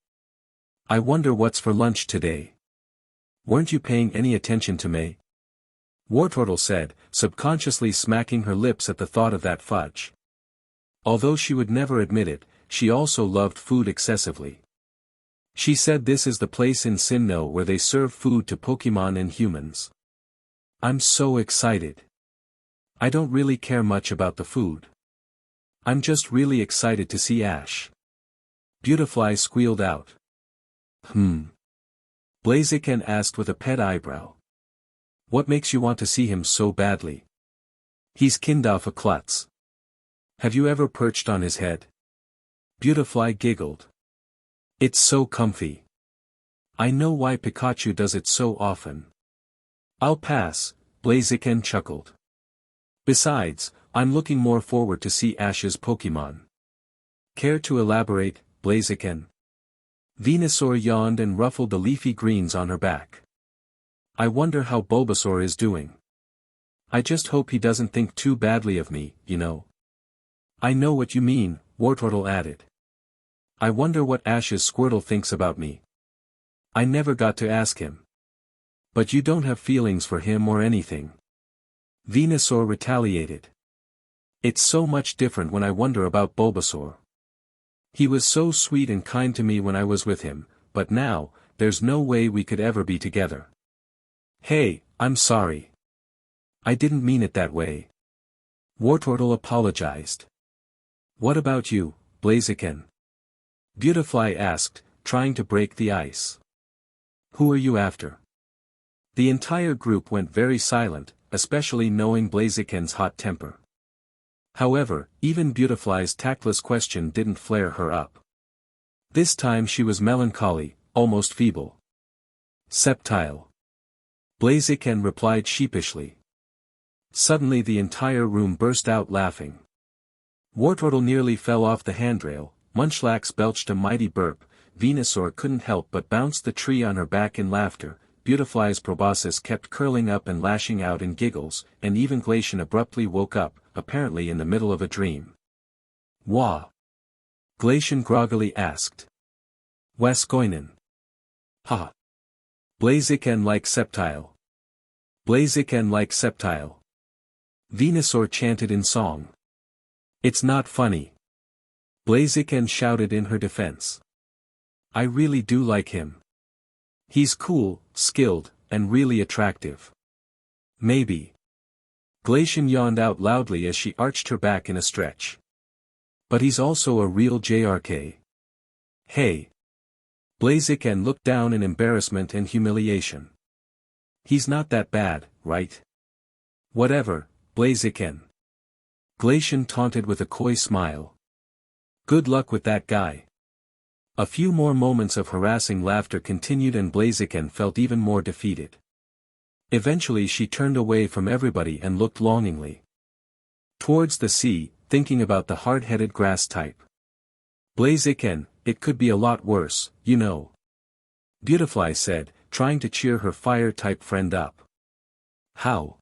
I wonder what's for lunch today. Weren't you paying any attention to May? Wartortle said, subconsciously smacking her lips at the thought of that fudge. Although she would never admit it, she also loved food excessively. She said this is the place in Sinnoh where they serve food to Pokemon and humans. I'm so excited. I don't really care much about the food. I'm just really excited to see Ash. Beautifly squealed out. Blaziken asked with a pet eyebrow. What makes you want to see him so badly? He's kind of a klutz. Have you ever perched on his head? Beautifly giggled. It's so comfy. I know why Pikachu does it so often. I'll pass, Blaziken chuckled. Besides, I'm looking more forward to see Ash's Pokemon. Care to elaborate, Blaziken? Venusaur yawned and ruffled the leafy greens on her back. I wonder how Bulbasaur is doing. I just hope he doesn't think too badly of me, you know. I know what you mean, Wartortle added. I wonder what Ash's Squirtle thinks about me. I never got to ask him. But you don't have feelings for him or anything. Venusaur retaliated. It's so much different when I wonder about Bulbasaur. He was so sweet and kind to me when I was with him, but now, there's no way we could ever be together. Hey, I'm sorry. I didn't mean it that way. Wartortle apologized. What about you, Blaziken? Beautifly asked, trying to break the ice. Who are you after? The entire group went very silent, especially knowing Blaziken's hot temper. However, even Beautifly's tactless question didn't flare her up. This time she was melancholy, almost feeble. Sceptile. Blaziken replied sheepishly. Suddenly the entire room burst out laughing. Wartortle nearly fell off the handrail, Munchlax belched a mighty burp, Venusaur couldn't help but bounce the tree on her back in laughter, Beautifly's proboscis kept curling up and lashing out in giggles, and even Glacian abruptly woke up, apparently in the middle of a dream. Wah! Glacian groggily asked. Waskoinen. Ha! Blaziken like Sceptile. Blaziken like Sceptile. Venusaur chanted in song. It's not funny. Blaziken shouted in her defense. I really do like him. He's cool, skilled, and really attractive. Maybe. Glacian yawned out loudly as she arched her back in a stretch. But he's also a real JRK. Hey. Blaziken looked down in embarrassment and humiliation. He's not that bad, right? Whatever, Blaziken. Glacian taunted with a coy smile. Good luck with that guy. A few more moments of harassing laughter continued and Blaziken felt even more defeated. Eventually she turned away from everybody and looked longingly towards the sea, thinking about the hard-headed grass type. Blaziken, it could be a lot worse, you know. Beautifly said, trying to cheer her fire-type friend up. How?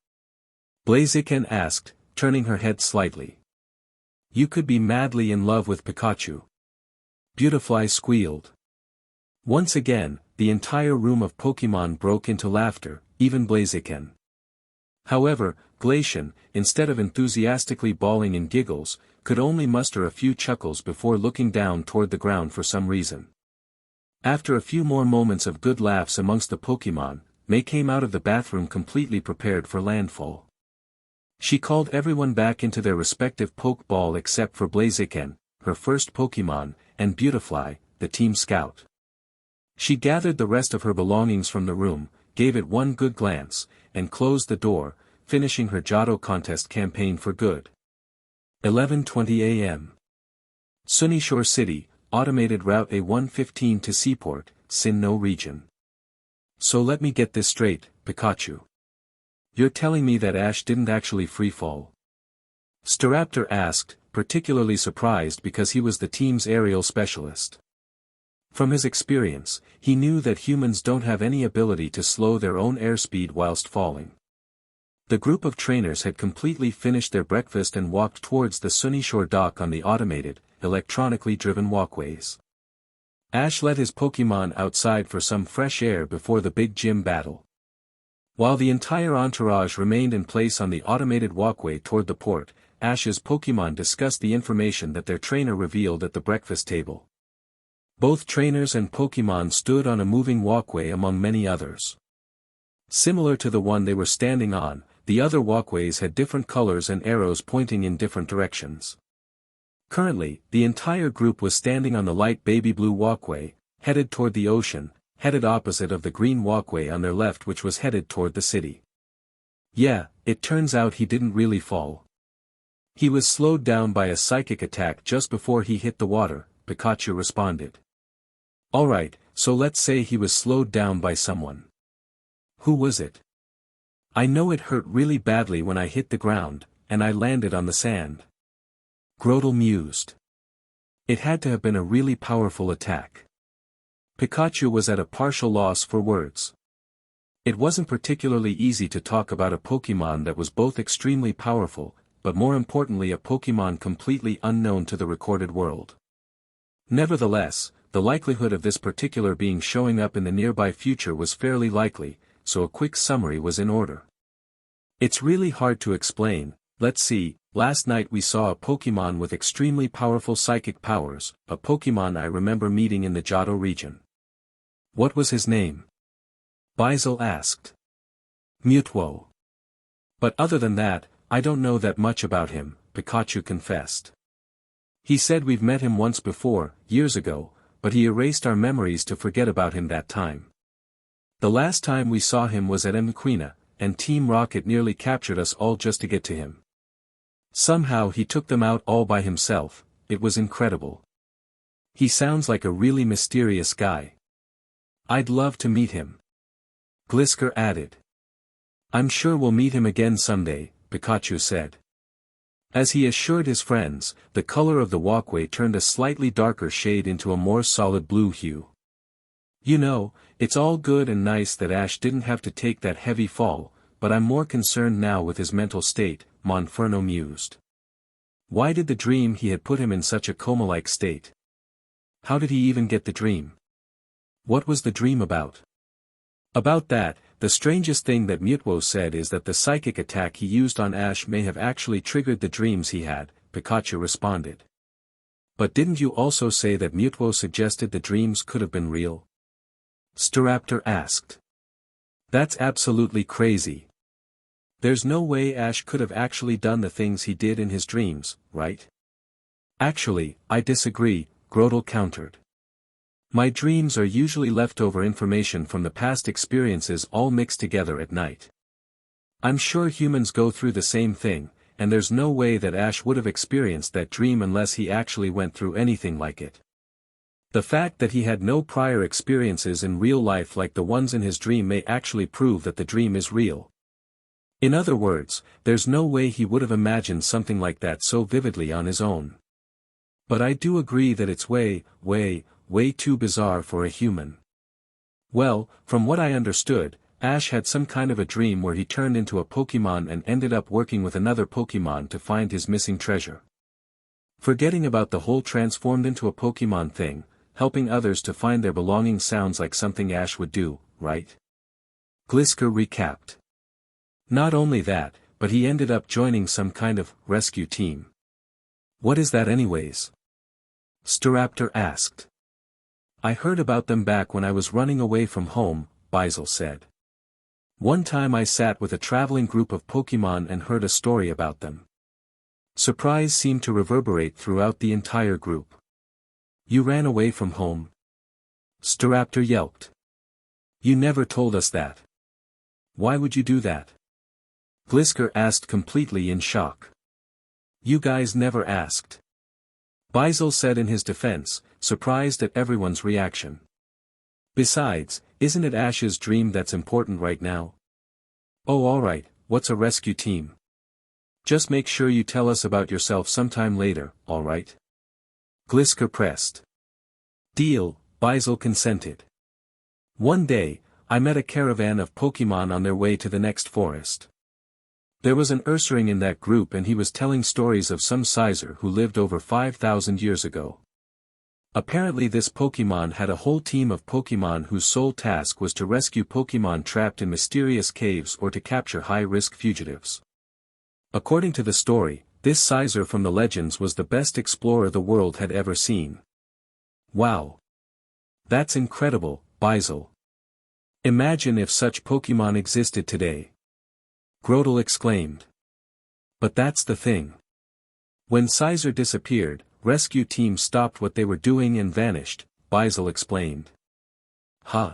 Blaziken asked, turning her head slightly. You could be madly in love with Pikachu. Beautifly squealed. Once again, the entire room of Pokemon broke into laughter, even Blaziken. However, Glacian, instead of enthusiastically bawling in giggles, could only muster a few chuckles before looking down toward the ground for some reason. After a few more moments of good laughs amongst the Pokemon, May came out of the bathroom completely prepared for landfall. She called everyone back into their respective Pokeball except for Blaziken, her first Pokemon, and Beautifly, the team scout. She gathered the rest of her belongings from the room, gave it one good glance, and closed the door, finishing her Johto contest campaign for good. 11:20 a.m. Sunyshore City, automated route A115 to Seaport, Sinnoh region. So let me get this straight, Pikachu. You're telling me that Ash didn't actually freefall? Staraptor asked, particularly surprised because he was the team's aerial specialist. From his experience, he knew that humans don't have any ability to slow their own airspeed whilst falling. The group of trainers had completely finished their breakfast and walked towards the Sunyshore dock on the automated, electronically driven walkways. Ash led his Pokemon outside for some fresh air before the big gym battle. While the entire entourage remained in place on the automated walkway toward the port, Ash's Pokemon discussed the information that their trainer revealed at the breakfast table. Both trainers and Pokemon stood on a moving walkway among many others. Similar to the one they were standing on, the other walkways had different colors and arrows pointing in different directions. Currently, the entire group was standing on the light baby blue walkway, headed toward the ocean, headed opposite of the green walkway on their left which was headed toward the city. Yeah, it turns out he didn't really fall. He was slowed down by a psychic attack just before he hit the water, Pikachu responded. Alright, so let's say he was slowed down by someone. Who was it? I know it hurt really badly when I hit the ground, and I landed on the sand. Grotle mused. It had to have been a really powerful attack. Pikachu was at a partial loss for words. It wasn't particularly easy to talk about a Pokémon that was both extremely powerful, but more importantly a Pokémon completely unknown to the recorded world. Nevertheless, the likelihood of this particular being showing up in the nearby future was fairly likely, so a quick summary was in order. It's really hard to explain. Let's see, last night we saw a Pokémon with extremely powerful psychic powers, a Pokémon I remember meeting in the Johto region. What was his name? Basil asked. Mutwo. But other than that, I don't know that much about him, Pikachu confessed. He said we've met him once before, years ago, but he erased our memories to forget about him that time. The last time we saw him was at Mquina, and Team Rocket nearly captured us all just to get to him. Somehow he took them out all by himself. It was incredible. He sounds like a really mysterious guy. I'd love to meet him. Glisker added. I'm sure we'll meet him again someday, Pikachu said. As he assured his friends, the color of the walkway turned a slightly darker shade into a more solid blue hue. You know, it's all good and nice that Ash didn't have to take that heavy fall, but I'm more concerned now with his mental state, Monferno mused. Why did the dream he had put him in such a coma-like state? How did he even get the dream? What was the dream about? About that, the strangest thing that Mutwo said is that the psychic attack he used on Ash may have actually triggered the dreams he had, Pikachu responded. But didn't you also say that Mutwo suggested the dreams could have been real? Staraptor asked. That's absolutely crazy. There's no way Ash could have actually done the things he did in his dreams, right? Actually, I disagree, Grotle countered. My dreams are usually leftover information from the past experiences all mixed together at night. I'm sure humans go through the same thing, and there's no way that Ash would have experienced that dream unless he actually went through anything like it. The fact that he had no prior experiences in real life like the ones in his dream may actually prove that the dream is real. In other words, there's no way he would have imagined something like that so vividly on his own. But I do agree that it's way too bizarre for a human. Well, from what I understood, Ash had some kind of a dream where he turned into a Pokémon and ended up working with another Pokémon to find his missing treasure. Forgetting about the whole transformed into a Pokémon thing, helping others to find their belongings sounds like something Ash would do, right? Glisker recapped. Not only that, but he ended up joining some kind of rescue team. What is that anyways? Staraptor asked. I heard about them back when I was running away from home, Basil said. One time I sat with a traveling group of Pokémon and heard a story about them. Surprise seemed to reverberate throughout the entire group. You ran away from home? Staraptor yelped. You never told us that. Why would you do that? Glisker asked completely in shock. You guys never asked. Basil said in his defense, surprised at everyone's reaction. Besides, isn't it Ash's dream that's important right now? Oh alright, what's a rescue team? Just make sure you tell us about yourself sometime later, alright? Glisker pressed. Deal, Basil consented. One day, I met a caravan of Pokémon on their way to the next forest. There was an Ursaring in that group and he was telling stories of some Sizer who lived over 5,000 years ago. Apparently this Pokémon had a whole team of Pokémon whose sole task was to rescue Pokémon trapped in mysterious caves or to capture high-risk fugitives. According to the story, this Sizer from the legends was the best explorer the world had ever seen. Wow! That's incredible, Basil. Imagine if such Pokémon existed today. Grotle exclaimed. But that's the thing. When Sizer disappeared, rescue teams stopped what they were doing and vanished, Basil explained. Huh?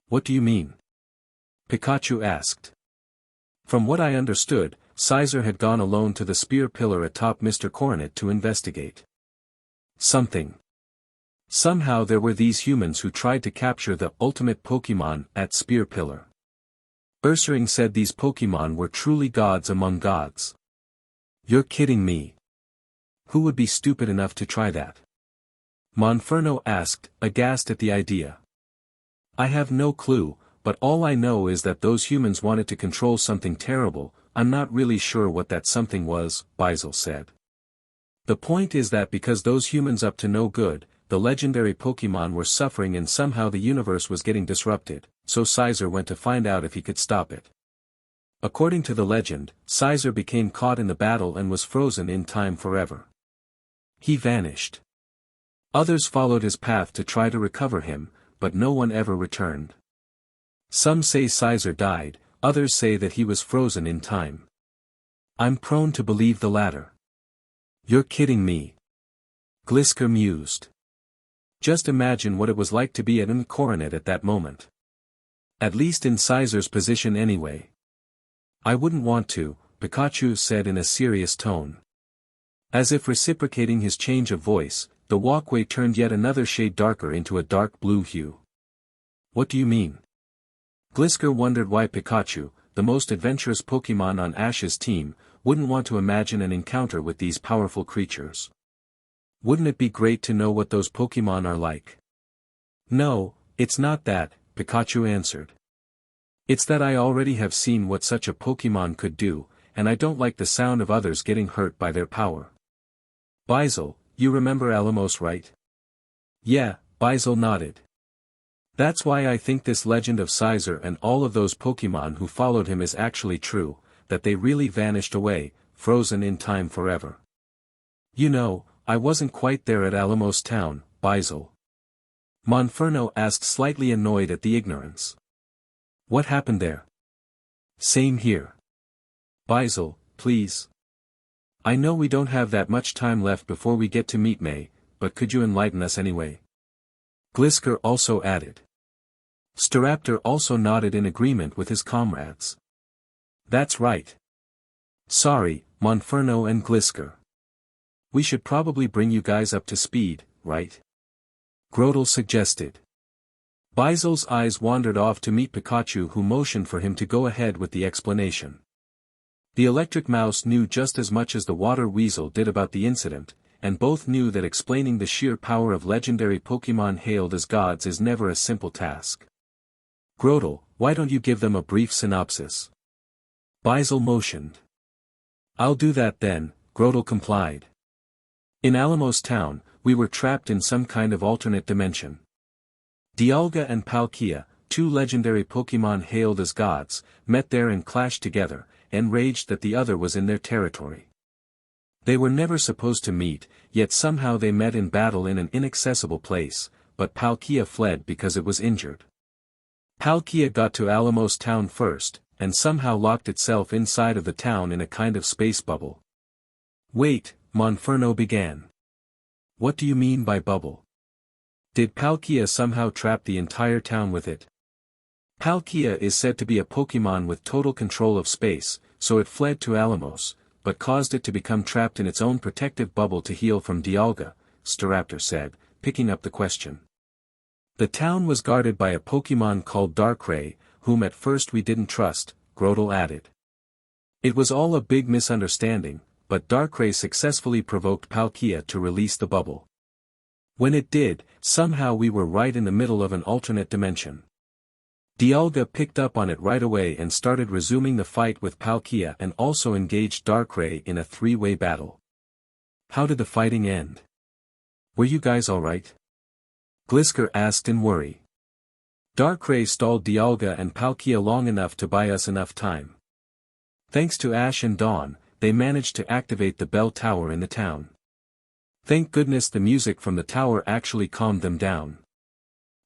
What do you mean? Pikachu asked. From what I understood, Sizer had gone alone to the spear pillar atop Mr. Coronet to investigate something. Somehow there were these humans who tried to capture the ultimate Pokémon at Spear Pillar. Ursaring said these Pokémon were truly gods among gods. You're kidding me. Who would be stupid enough to try that? Monferno asked, aghast at the idea. I have no clue, but all I know is that those humans wanted to control something terrible. I'm not really sure what that something was, Basil said. The point is that because those humans up to no good, the legendary Pokémon were suffering and somehow the universe was getting disrupted, so Caesar went to find out if he could stop it. According to the legend, Caesar became caught in the battle and was frozen in time forever. He vanished. Others followed his path to try to recover him, but no one ever returned. Some say Caesar died, others say that he was frozen in time. I'm prone to believe the latter. You're kidding me. Glisker mused. Just imagine what it was like to be at an coronet at that moment. At least in Caesar's position anyway. I wouldn't want to, Pikachu said in a serious tone. As if reciprocating his change of voice, the walkway turned yet another shade darker into a dark blue hue. What do you mean? Glisker wondered why Pikachu, the most adventurous Pokémon on Ash's team, wouldn't want to imagine an encounter with these powerful creatures. Wouldn't it be great to know what those Pokémon are like? No, it's not that, Pikachu answered. It's that I already have seen what such a Pokémon could do, and I don't like the sound of others getting hurt by their power. Basil, you remember Alamos, right? Yeah, Basil nodded. That's why I think this legend of Caesar and all of those Pokémon who followed him is actually true, that they really vanished away, frozen in time forever. You know, I wasn't quite there at Alamos Town, Basil. Monferno asked, slightly annoyed at the ignorance. What happened there? Same here. Basil, please. I know we don't have that much time left before we get to meet May, but could you enlighten us anyway? Glisker also added. Staraptor also nodded in agreement with his comrades. That's right. Sorry, Monferno and Glisker. We should probably bring you guys up to speed, right? Grotle suggested. Basil's eyes wandered off to meet Pikachu, who motioned for him to go ahead with the explanation. The electric mouse knew just as much as the water weasel did about the incident, and both knew that explaining the sheer power of legendary Pokémon hailed as gods is never a simple task. Grotle, why don't you give them a brief synopsis? Basil motioned. I'll do that then, Grotle complied. In Alamos Town, we were trapped in some kind of alternate dimension. Dialga and Palkia, two legendary Pokémon hailed as gods, met there and clashed together, enraged that the other was in their territory. They were never supposed to meet, yet somehow they met in battle in an inaccessible place, but Palkia fled because it was injured. Palkia got to Alamos Town first, and somehow locked itself inside of the town in a kind of space bubble. Wait, Monferno began. What do you mean by bubble? Did Palkia somehow trap the entire town with it? Palkia is said to be a Pokémon with total control of space, so it fled to Alamos, but caused it to become trapped in its own protective bubble to heal from Dialga, Staraptor said, picking up the question. The town was guarded by a Pokémon called Darkrai, whom at first we didn't trust, Grotle added. It was all a big misunderstanding, but Darkrai successfully provoked Palkia to release the bubble. When it did, somehow we were right in the middle of an alternate dimension. Dialga picked up on it right away and started resuming the fight with Palkia and also engaged Darkrai in a three-way battle. How did the fighting end? Were you guys alright? Glisker asked in worry. Darkrai stalled Dialga and Palkia long enough to buy us enough time. Thanks to Ash and Dawn, they managed to activate the bell tower in the town. Thank goodness the music from the tower actually calmed them down.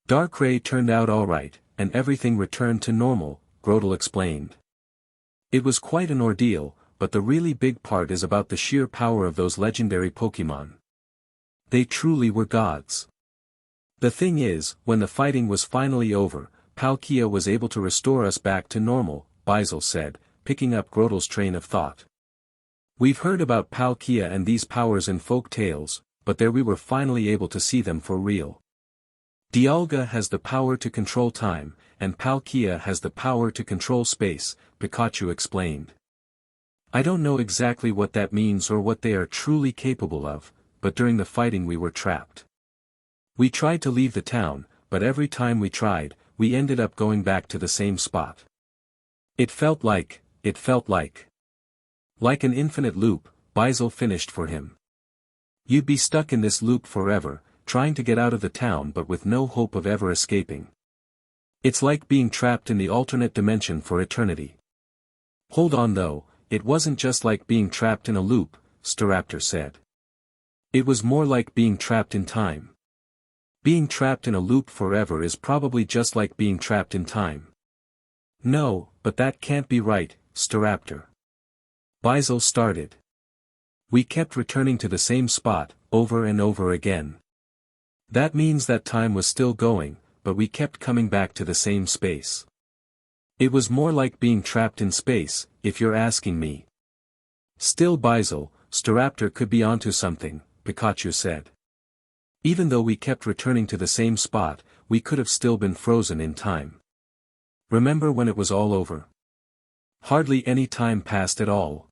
Darkrai turned out alright, and everything returned to normal, Grotle explained. It was quite an ordeal, but the really big part is about the sheer power of those legendary Pokémon. They truly were gods. The thing is, when the fighting was finally over, Palkia was able to restore us back to normal, Basil said, picking up Grotle's train of thought. We've heard about Palkia and these powers in folk tales, but there we were finally able to see them for real. Dialga has the power to control time, and Palkia has the power to control space, Pikachu explained. I don't know exactly what that means or what they are truly capable of, but during the fighting we were trapped. We tried to leave the town, but every time we tried, we ended up going back to the same spot. It felt like an infinite loop, Baisel finished for him. You'd be stuck in this loop forever, trying to get out of the town but with no hope of ever escaping. It's like being trapped in the alternate dimension for eternity. Hold on though, it wasn't just like being trapped in a loop, Staraptor said. It was more like being trapped in time. Being trapped in a loop forever is probably just like being trapped in time. No, but that can't be right, Staraptor. Baisel started. We kept returning to the same spot, over and over again. That means that time was still going, but we kept coming back to the same space. It was more like being trapped in space, if you're asking me. Still Baisel, Staraptor could be onto something, Pikachu said. Even though we kept returning to the same spot, we could have still been frozen in time. Remember when it was all over? Hardly any time passed at all.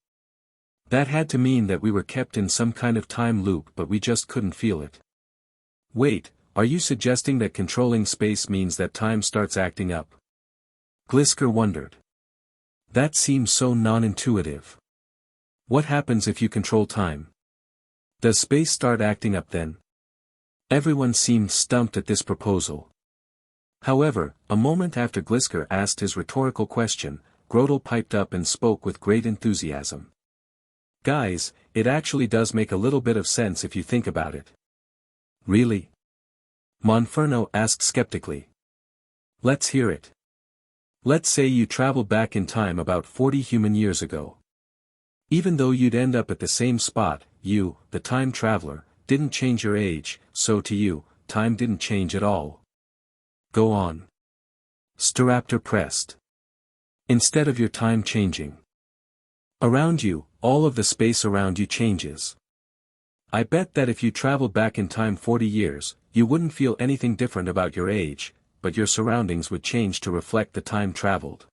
That had to mean that we were kept in some kind of time loop but we just couldn't feel it. Wait, are you suggesting that controlling space means that time starts acting up? Glisker wondered. That seems so non-intuitive. What happens if you control time? Does space start acting up then? Everyone seemed stumped at this proposal. However, a moment after Glisker asked his rhetorical question, Grotle piped up and spoke with great enthusiasm. Guys, it actually does make a little bit of sense if you think about it. Really? Monferno asked skeptically. Let's hear it. Let's say you travel back in time about 40 human years ago. Even though you'd end up at the same spot, you, the time traveler, didn't change your age, so to you, time didn't change at all. Go on. Staraptor pressed. Instead of your time changing. Around you, all of the space around you changes. I bet that if you traveled back in time 40 years, you wouldn't feel anything different about your age, but your surroundings would change to reflect the time traveled.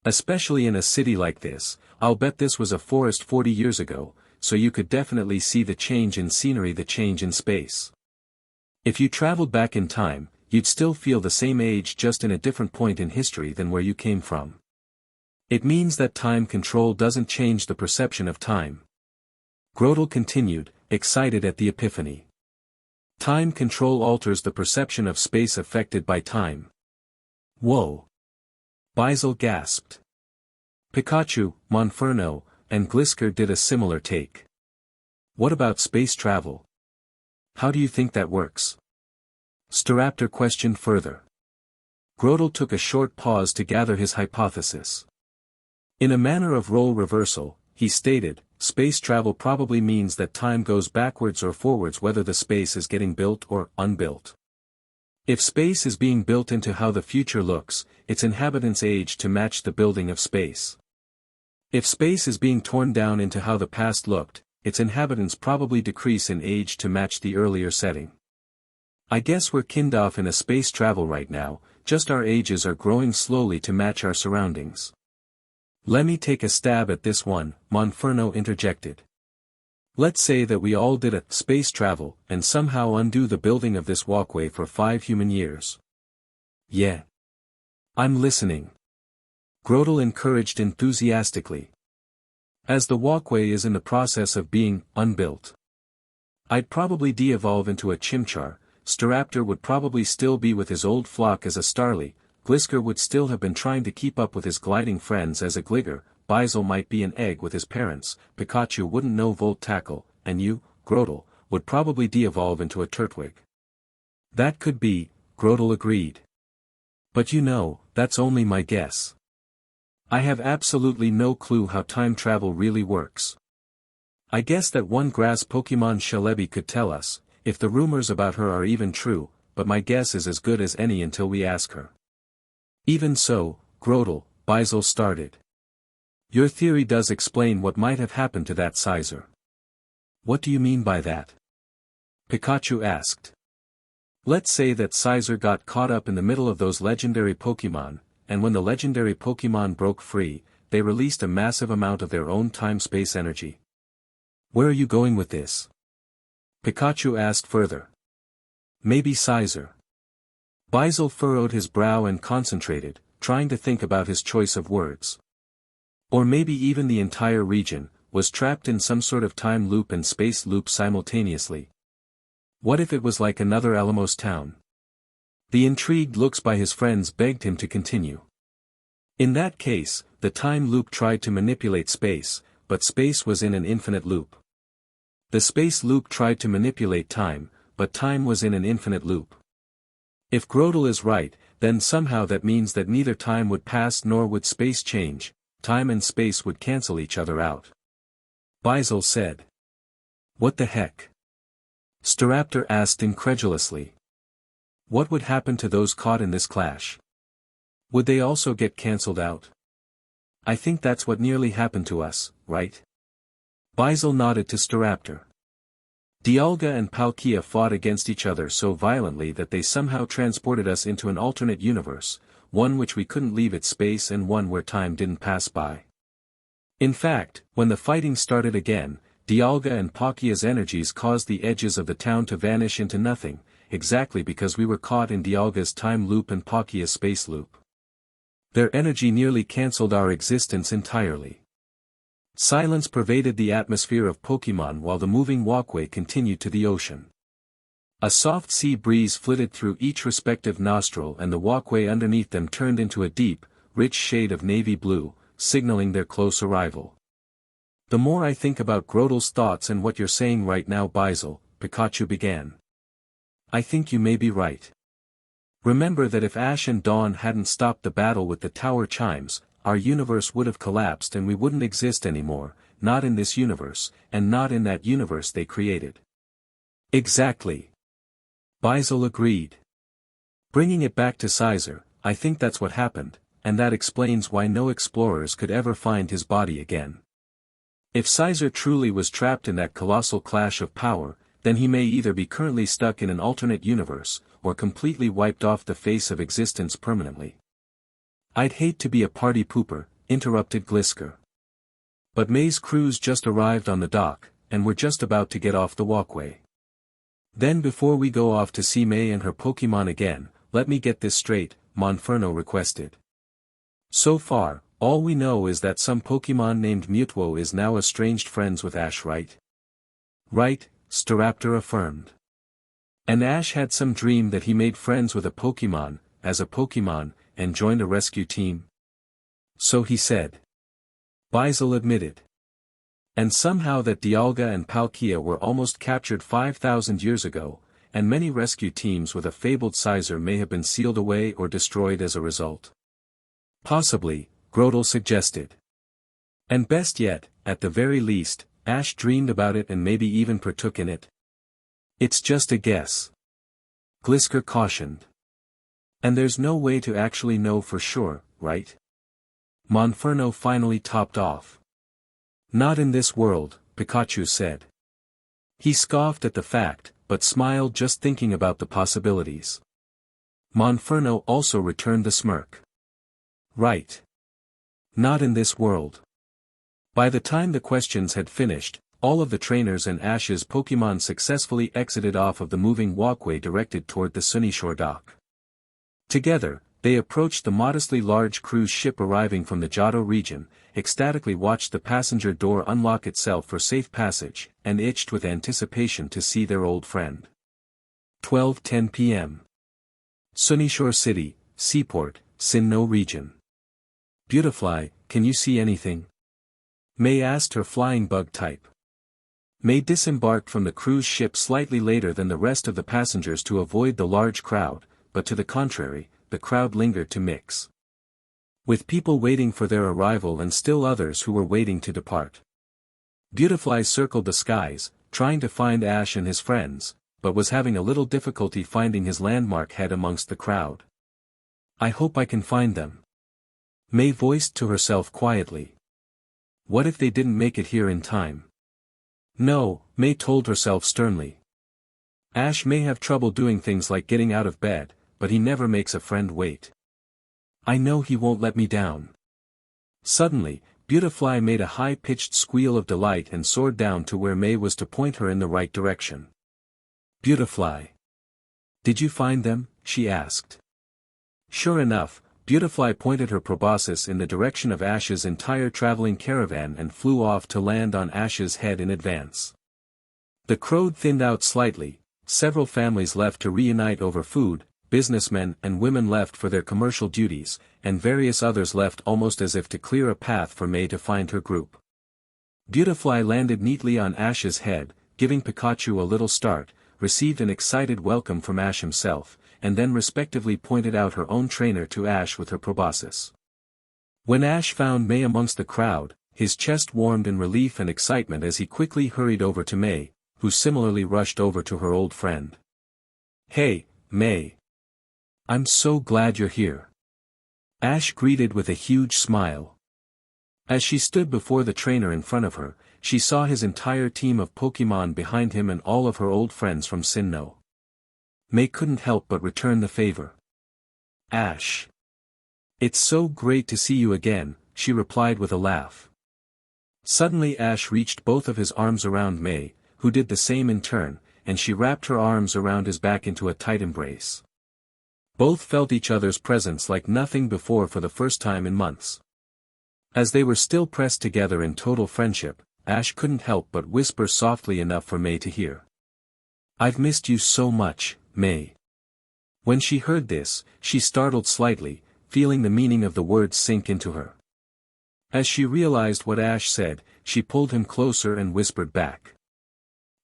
Especially in a city like this, I'll bet this was a forest 40 years ago, so you could definitely see the change in scenery, the change in space. If you traveled back in time, you'd still feel the same age just in a different point in history than where you came from. It means that time control doesn't change the perception of time. Grotle continued, excited at the epiphany. Time control alters the perception of space affected by time. Whoa! Baisel gasped. Pikachu, Monferno, and Glisker did a similar take. What about space travel? How do you think that works? Staraptor questioned further. Grotle took a short pause to gather his hypothesis. In a manner of role reversal, he stated, space travel probably means that time goes backwards or forwards whether the space is getting built or unbuilt. If space is being built into how the future looks, its inhabitants age to match the building of space. If space is being torn down into how the past looked, its inhabitants probably decrease in age to match the earlier setting. I guess we're kicked off in a space travel right now, just our ages are growing slowly to match our surroundings. Let me take a stab at this one, Monferno interjected. Let's say that we all did a space travel and somehow undo the building of this walkway for 5 human years. Yeah. I'm listening. Grotle encouraged enthusiastically. As the walkway is in the process of being unbuilt. I'd probably de-evolve into a Chimchar, Staraptor would probably still be with his old flock as a Starly, Glisker would still have been trying to keep up with his gliding friends as a Gligger, Baisel might be an egg with his parents, Pikachu wouldn't know Volt Tackle, and you, Grotle, would probably de-evolve into a Turtwig. That could be, Grotle agreed. But you know, that's only my guess. I have absolutely no clue how time travel really works. I guess that one grass Pokemon Shalebi could tell us, if the rumors about her are even true, but my guess is as good as any until we ask her. Even so, Grotle, Baisel started. Your theory does explain what might have happened to that Sizer. What do you mean by that? Pikachu asked. Let's say that Sizer got caught up in the middle of those legendary Pokemon, and when the legendary Pokemon broke free, they released a massive amount of their own time-space energy. Where are you going with this? Pikachu asked further. Maybe Sizer. Basil furrowed his brow and concentrated, trying to think about his choice of words. Or maybe even the entire region was trapped in some sort of time loop and space loop simultaneously. What if it was like another Alamos town? The intrigued looks by his friends begged him to continue. In that case, the time loop tried to manipulate space, but space was in an infinite loop. The space loop tried to manipulate time, but time was in an infinite loop. If Grodel is right, then somehow that means that neither time would pass nor would space change, time and space would cancel each other out. Basil said. What the heck? Staraptor asked incredulously. What would happen to those caught in this clash? Would they also get cancelled out? I think that's what nearly happened to us, right? Basil nodded to Staraptor. Dialga and Palkia fought against each other so violently that they somehow transported us into an alternate universe, one which we couldn't leave its space and one where time didn't pass by. In fact, when the fighting started again, Dialga and Palkia's energies caused the edges of the town to vanish into nothing, exactly because we were caught in Dialga's time loop and Palkia's space loop. Their energy nearly cancelled our existence entirely. Silence pervaded the atmosphere of Pokemon while the moving walkway continued to the ocean. A soft sea breeze flitted through each respective nostril and the walkway underneath them turned into a deep, rich shade of navy blue, signaling their close arrival. The more I think about Grodel's thoughts and what you're saying right now, Basil, Pikachu began. I think you may be right. Remember that if Ash and Dawn hadn't stopped the battle with the tower chimes, our universe would have collapsed and we wouldn't exist anymore, not in this universe, and not in that universe they created. Exactly. Basil agreed. Bringing it back to Sizer, I think that's what happened, and that explains why no explorers could ever find his body again. If Sizer truly was trapped in that colossal clash of power, then he may either be currently stuck in an alternate universe, or completely wiped off the face of existence permanently. I'd hate to be a party pooper, interrupted Glisker. But May's crews just arrived on the dock, and we're just about to get off the walkway. Then before we go off to see May and her Pokemon again, let me get this straight, Monferno requested. So far, all we know is that some Pokemon named Mutwo is now estranged friends with Ash, right? Right, Staraptor affirmed. And Ash had some dream that he made friends with a Pokemon, as a Pokemon, and joined a rescue team? So he said. Basil admitted. And somehow that Dialga and Palkia were almost captured 5,000 years ago, and many rescue teams with a fabled Sizer may have been sealed away or destroyed as a result. Possibly, Grodel suggested. And best yet, at the very least, Ash dreamed about it and maybe even partook in it. It's just a guess. Glisker cautioned. And there's no way to actually know for sure, right? Monferno finally topped off. Not in this world, Pikachu said. He scoffed at the fact, but smiled just thinking about the possibilities. Monferno also returned the smirk. Right. Not in this world. By the time the questions had finished, all of the trainers and Ash's Pokemon successfully exited off of the moving walkway directed toward the Sunyshore dock. Together, they approached the modestly large cruise ship arriving from the Johto region, ecstatically watched the passenger door unlock itself for safe passage, and itched with anticipation to see their old friend. 12:10 p.m. Sunyshore City, Seaport, Sinnoh region. Beautifly, can you see anything? May asked her flying bug type. May disembarked from the cruise ship slightly later than the rest of the passengers to avoid the large crowd, but to the contrary, the crowd lingered to mix. With people waiting for their arrival and still others who were waiting to depart. Beautifly circled the skies, trying to find Ash and his friends, but was having a little difficulty finding his landmark head amongst the crowd. I hope I can find them. May voiced to herself quietly. What if they didn't make it here in time? No, May told herself sternly. Ash may have trouble doing things like getting out of bed, but he never makes a friend wait. I know he won't let me down. Suddenly, Beautifly made a high-pitched squeal of delight and soared down to where May was to point her in the right direction. Beautifly. Did you find them? She asked. Sure enough, Beautifly pointed her proboscis in the direction of Ash's entire traveling caravan and flew off to land on Ash's head in advance. The crowd thinned out slightly, several families left to reunite over food, businessmen and women left for their commercial duties, and various others left almost as if to clear a path for May to find her group. Beautifly landed neatly on Ash's head, giving Pikachu a little start, received an excited welcome from Ash himself, and then respectively pointed out her own trainer to Ash with her proboscis. When Ash found May amongst the crowd, his chest warmed in relief and excitement as he quickly hurried over to May, who similarly rushed over to her old friend. Hey, May. I'm so glad you're here. Ash greeted with a huge smile. As she stood before the trainer in front of her, she saw his entire team of Pokémon behind him and all of her old friends from Sinnoh. May couldn't help but return the favor. Ash. It's so great to see you again, she replied with a laugh. Suddenly Ash reached both of his arms around May, who did the same in turn, and she wrapped her arms around his back into a tight embrace. Both felt each other's presence like nothing before for the first time in months. As they were still pressed together in total friendship, Ash couldn't help but whisper softly enough for May to hear. I've missed you so much, May. When she heard this, she startled slightly, feeling the meaning of the words sink into her. As she realized what Ash said, she pulled him closer and whispered back.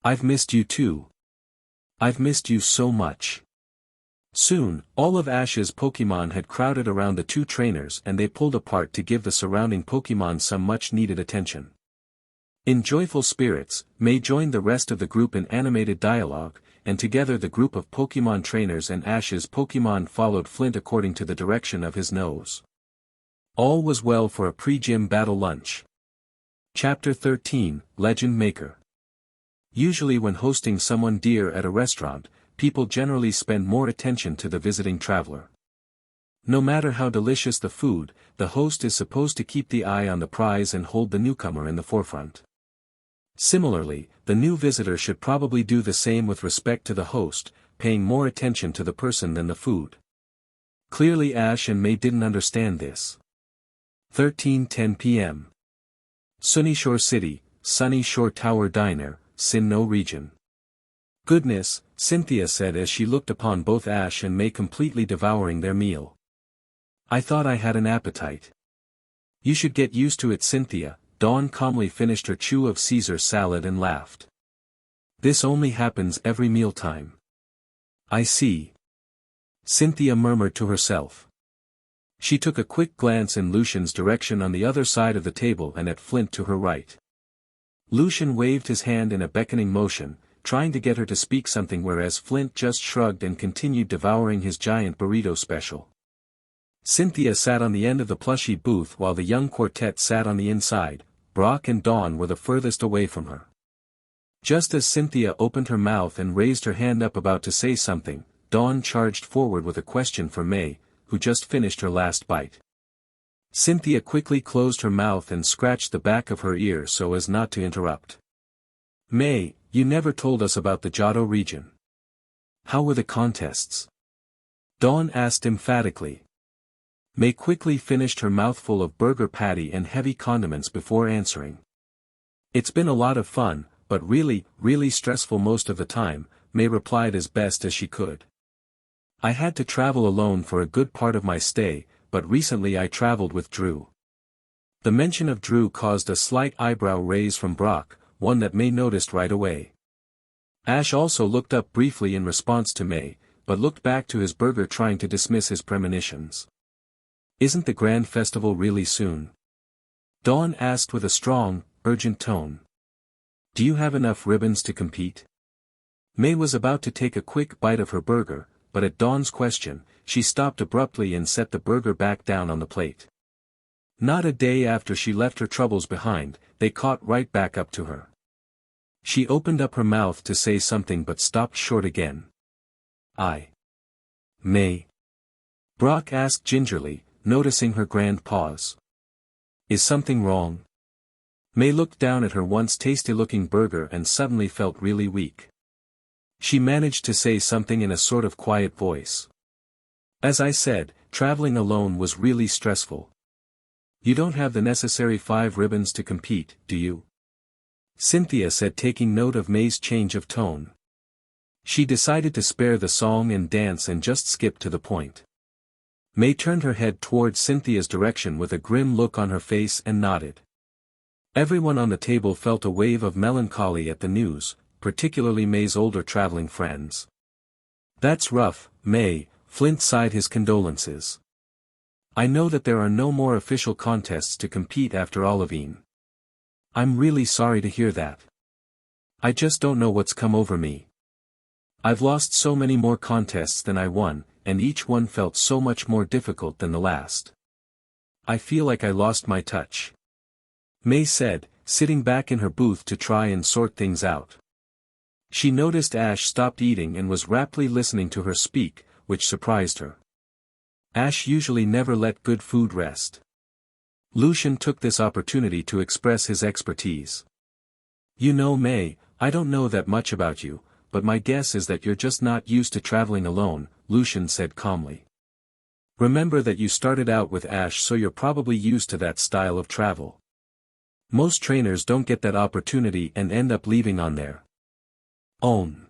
I've missed you too. I've missed you so much. Soon, all of Ash's Pokémon had crowded around the two trainers and they pulled apart to give the surrounding Pokémon some much-needed attention. In joyful spirits, May joined the rest of the group in animated dialogue, and together the group of Pokémon trainers and Ash's Pokémon followed Flint according to the direction of his nose. All was well for a pre-gym battle lunch. Chapter 13, Legend Maker. Usually when hosting someone dear at a restaurant, people generally spend more attention to the visiting traveler. No matter how delicious the food, the host is supposed to keep the eye on the prize and hold the newcomer in the forefront. Similarly, the new visitor should probably do the same with respect to the host, paying more attention to the person than the food. Clearly Ash and May didn't understand this. 13:10 p.m. Sunyshore City, Sunny Shore Tower Diner, Sinnoh region. Goodness, Cynthia said as she looked upon both Ash and May completely devouring their meal. I thought I had an appetite. You should get used to it, Cynthia. Dawn calmly finished her chew of Caesar salad and laughed. This only happens every mealtime. I see. Cynthia murmured to herself. She took a quick glance in Lucian's direction on the other side of the table and at Flint to her right. Lucian waved his hand in a beckoning motion, trying to get her to speak something, whereas Flint just shrugged and continued devouring his giant burrito special. Cynthia sat on the end of the plushy booth while the young quartet sat on the inside. Brock and Dawn were the furthest away from her. Just as Cynthia opened her mouth and raised her hand up about to say something, Dawn charged forward with a question for May, who just finished her last bite. Cynthia quickly closed her mouth and scratched the back of her ear so as not to interrupt. May, you never told us about the Johto region. How were the contests? Dawn asked emphatically. May quickly finished her mouthful of burger patty and heavy condiments before answering. It's been a lot of fun, but really stressful most of the time, May replied as best as she could. I had to travel alone for a good part of my stay, but recently I traveled with Drew. The mention of Drew caused a slight eyebrow raise from Brock, one that May noticed right away. Ash also looked up briefly in response to May, but looked back to his burger trying to dismiss his premonitions. Isn't the grand festival really soon? Dawn asked with a strong, urgent tone. Do you have enough ribbons to compete? May was about to take a quick bite of her burger, but at Dawn's question, she stopped abruptly and set the burger back down on the plate. Not a day after she left her troubles behind, they caught right back up to her. She opened up her mouth to say something but stopped short again. May? Brock asked gingerly, noticing her grand pause. Is something wrong? May looked down at her once tasty-looking burger and suddenly felt really weak. She managed to say something in a sort of quiet voice. As I said, traveling alone was really stressful. You don't have the necessary 5 ribbons to compete, do you? Cynthia said, taking note of May's change of tone. She decided to spare the song and dance and just skip to the point. May turned her head towards Cynthia's direction with a grim look on her face and nodded. Everyone on the table felt a wave of melancholy at the news, particularly May's older traveling friends. That's rough, May, Flint sighed his condolences. I know that there are no more official contests to compete after Olivine. I'm really sorry to hear that. I just don't know what's come over me. I've lost so many more contests than I won, and each one felt so much more difficult than the last. I feel like I lost my touch. May said, sitting back in her booth to try and sort things out. She noticed Ash stopped eating and was raptly listening to her speak, which surprised her. Ash usually never let good food rest. Lucian took this opportunity to express his expertise. You know, May, I don't know that much about you, but my guess is that you're just not used to traveling alone, Lucian said calmly. Remember that you started out with Ash, so you're probably used to that style of travel. Most trainers don't get that opportunity and end up leaving on their own.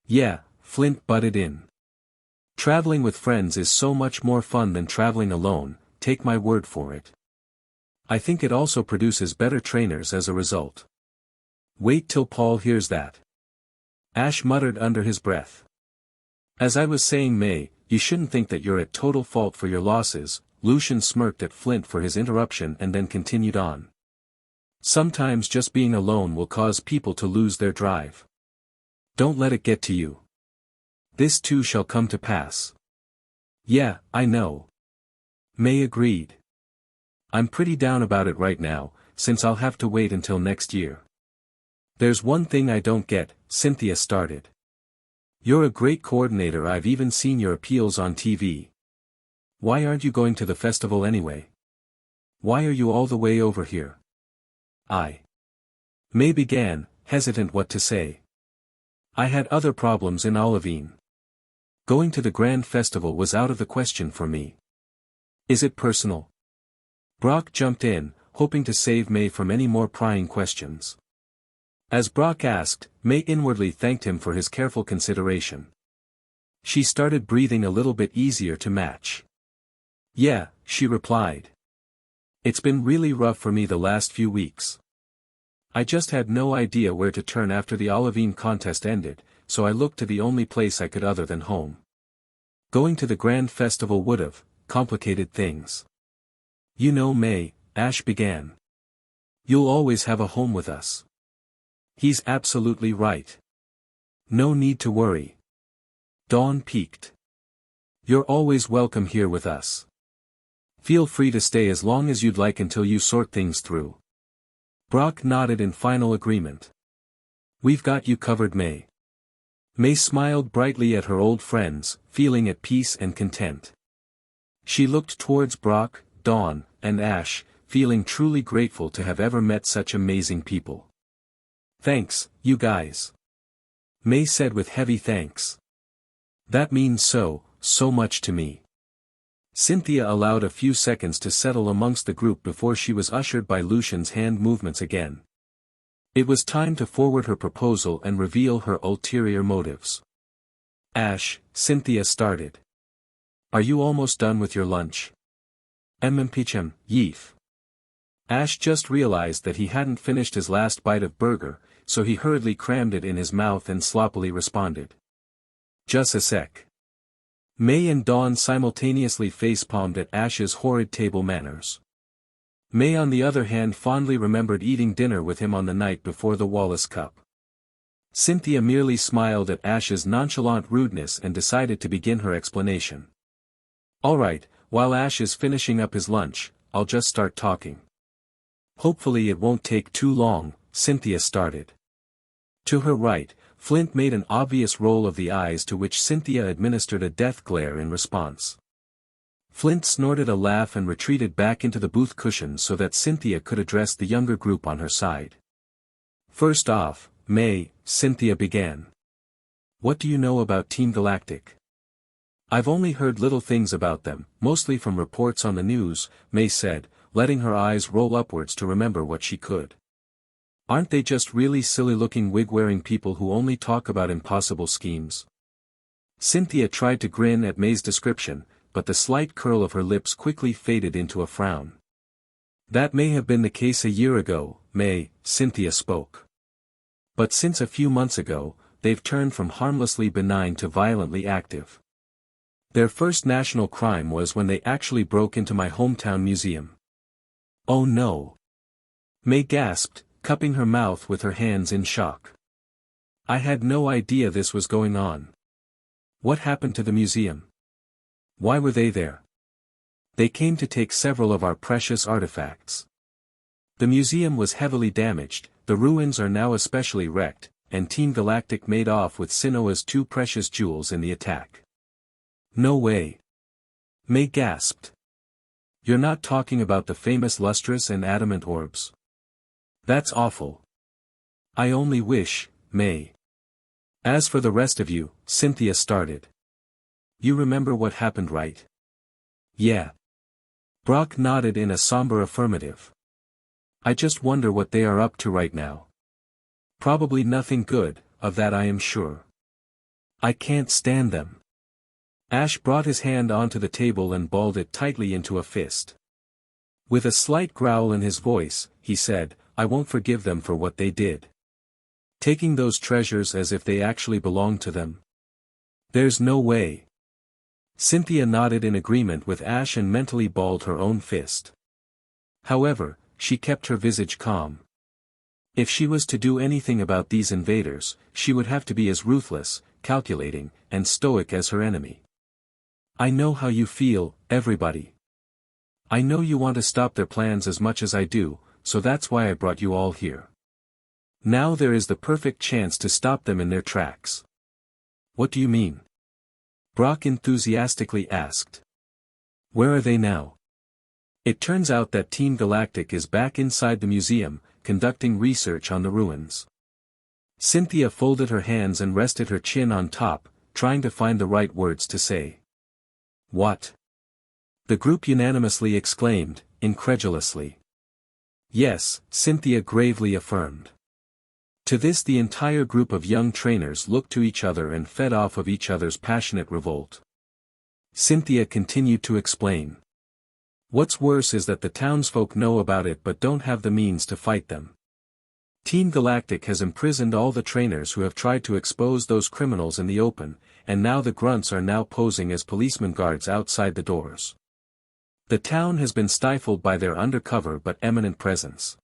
Yeah, Flint butted in. Traveling with friends is so much more fun than traveling alone, take my word for it. I think it also produces better trainers as a result. Wait till Paul hears that. Ash muttered under his breath. As I was saying, May, you shouldn't think that you're at total fault for your losses, Lucian smirked at Flint for his interruption and then continued on. Sometimes just being alone will cause people to lose their drive. Don't let it get to you. This too shall come to pass. Yeah, I know. May agreed. I'm pretty down about it right now, since I'll have to wait until next year. There's one thing I don't get, Cynthia started. You're a great coordinator, I've even seen your appeals on TV. Why aren't you going to the festival anyway? Why are you all the way over here? May began, hesitant what to say. I had other problems in Olivine. Going to the grand festival was out of the question for me. Is it personal? Brock jumped in, hoping to save May from any more prying questions. As Brock asked, May inwardly thanked him for his careful consideration. She started breathing a little bit easier to match. Yeah, she replied. It's been really rough for me the last few weeks. I just had no idea where to turn after the Olivine contest ended, so I looked to the only place I could other than home. Going to the grand festival would've complicated things. You know, May, Ash began. You'll always have a home with us. He's absolutely right. No need to worry. Dawn peeked. You're always welcome here with us. Feel free to stay as long as you'd like until you sort things through. Brock nodded in final agreement. We've got you covered, May. May smiled brightly at her old friends, feeling at peace and content. She looked towards Brock, Dawn, and Ash, feeling truly grateful to have ever met such amazing people. Thanks, you guys. May said with heavy thanks. That means so much to me. Cynthia allowed a few seconds to settle amongst the group before she was ushered by Lucian's hand movements again. It was time to forward her proposal and reveal her ulterior motives. Ash, Cynthia started. Are you almost done with your lunch? Mmpichum, yeef. Ash just realized that he hadn't finished his last bite of burger, so he hurriedly crammed it in his mouth and sloppily responded. Just a sec. May and Dawn simultaneously facepalmed at Ash's horrid table manners. May on the other hand fondly remembered eating dinner with him on the night before the Wallace Cup. Cynthia merely smiled at Ash's nonchalant rudeness and decided to begin her explanation. Alright, while Ash is finishing up his lunch, I'll just start talking. Hopefully it won't take too long, Cynthia started. To her right, Flint made an obvious roll of the eyes, to which Cynthia administered a death glare in response. Flint snorted a laugh and retreated back into the booth cushions so that Cynthia could address the younger group on her side. First off, May, Cynthia began. What do you know about Team Galactic? I've only heard little things about them, mostly from reports on the news, May said, letting her eyes roll upwards to remember what she could. Aren't they just really silly-looking wig-wearing people who only talk about impossible schemes? Cynthia tried to grin at May's description, but the slight curl of her lips quickly faded into a frown. That may have been the case a year ago, May, Cynthia spoke. But since a few months ago, they've turned from harmlessly benign to violently active. Their first national crime was when they actually broke into my hometown museum. Oh no! May gasped, cupping her mouth with her hands in shock. I had no idea this was going on. What happened to the museum? Why were they there? They came to take several of our precious artifacts. The museum was heavily damaged, the ruins are now especially wrecked, and Team Galactic made off with Sinnoh's 2 precious jewels in the attack. No way. May gasped. You're not talking about the famous lustrous and adamant orbs? That's awful. I only wish, May. As for the rest of you, Cynthia started. You remember what happened, right? Yeah. Brock nodded in a somber affirmative. I just wonder what they are up to right now. Probably nothing good, of that I am sure. I can't stand them. Ash brought his hand onto the table and balled it tightly into a fist. With a slight growl in his voice, he said, I won't forgive them for what they did. Taking those treasures as if they actually belonged to them. There's no way. Cynthia nodded in agreement with Ash and mentally balled her own fist. However, she kept her visage calm. If she was to do anything about these invaders, she would have to be as ruthless, calculating, and stoic as her enemy. I know how you feel, everybody. I know you want to stop their plans as much as I do, so that's why I brought you all here. Now there is the perfect chance to stop them in their tracks. What do you mean? Brock enthusiastically asked. Where are they now? It turns out that Team Galactic is back inside the museum, conducting research on the ruins. Cynthia folded her hands and rested her chin on top, trying to find the right words to say. What? The group unanimously exclaimed, incredulously. Yes, Cynthia gravely affirmed. To this the entire group of young trainers looked to each other and fed off of each other's passionate revolt. Cynthia continued to explain. What's worse is that the townsfolk know about it but don't have the means to fight them. Team Galactic has imprisoned all the trainers who have tried to expose those criminals in the open, and now the grunts are now posing as policeman guards outside the doors. The town has been stifled by their undercover but eminent presence.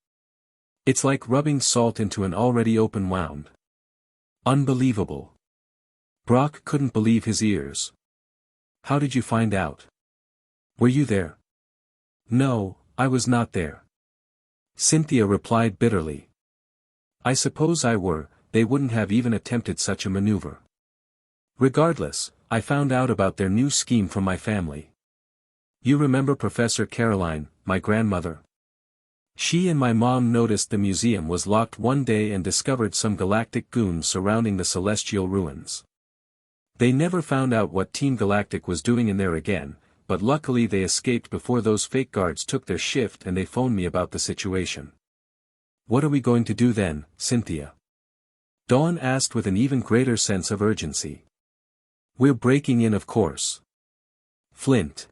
It's like rubbing salt into an already open wound. Unbelievable. Brock couldn't believe his ears. How did you find out? Were you there? No, I was not there. Cynthia replied bitterly. I suppose I were, they wouldn't have even attempted such a maneuver. Regardless, I found out about their new scheme from my family. You remember Professor Caroline, my grandmother? She and my mom noticed the museum was locked one day and discovered some galactic goons surrounding the celestial ruins. They never found out what Team Galactic was doing in there again, but luckily they escaped before those fake guards took their shift and they phoned me about the situation. What are we going to do then, Cynthia? Dawn asked with an even greater sense of urgency. We're breaking in, of course. Flint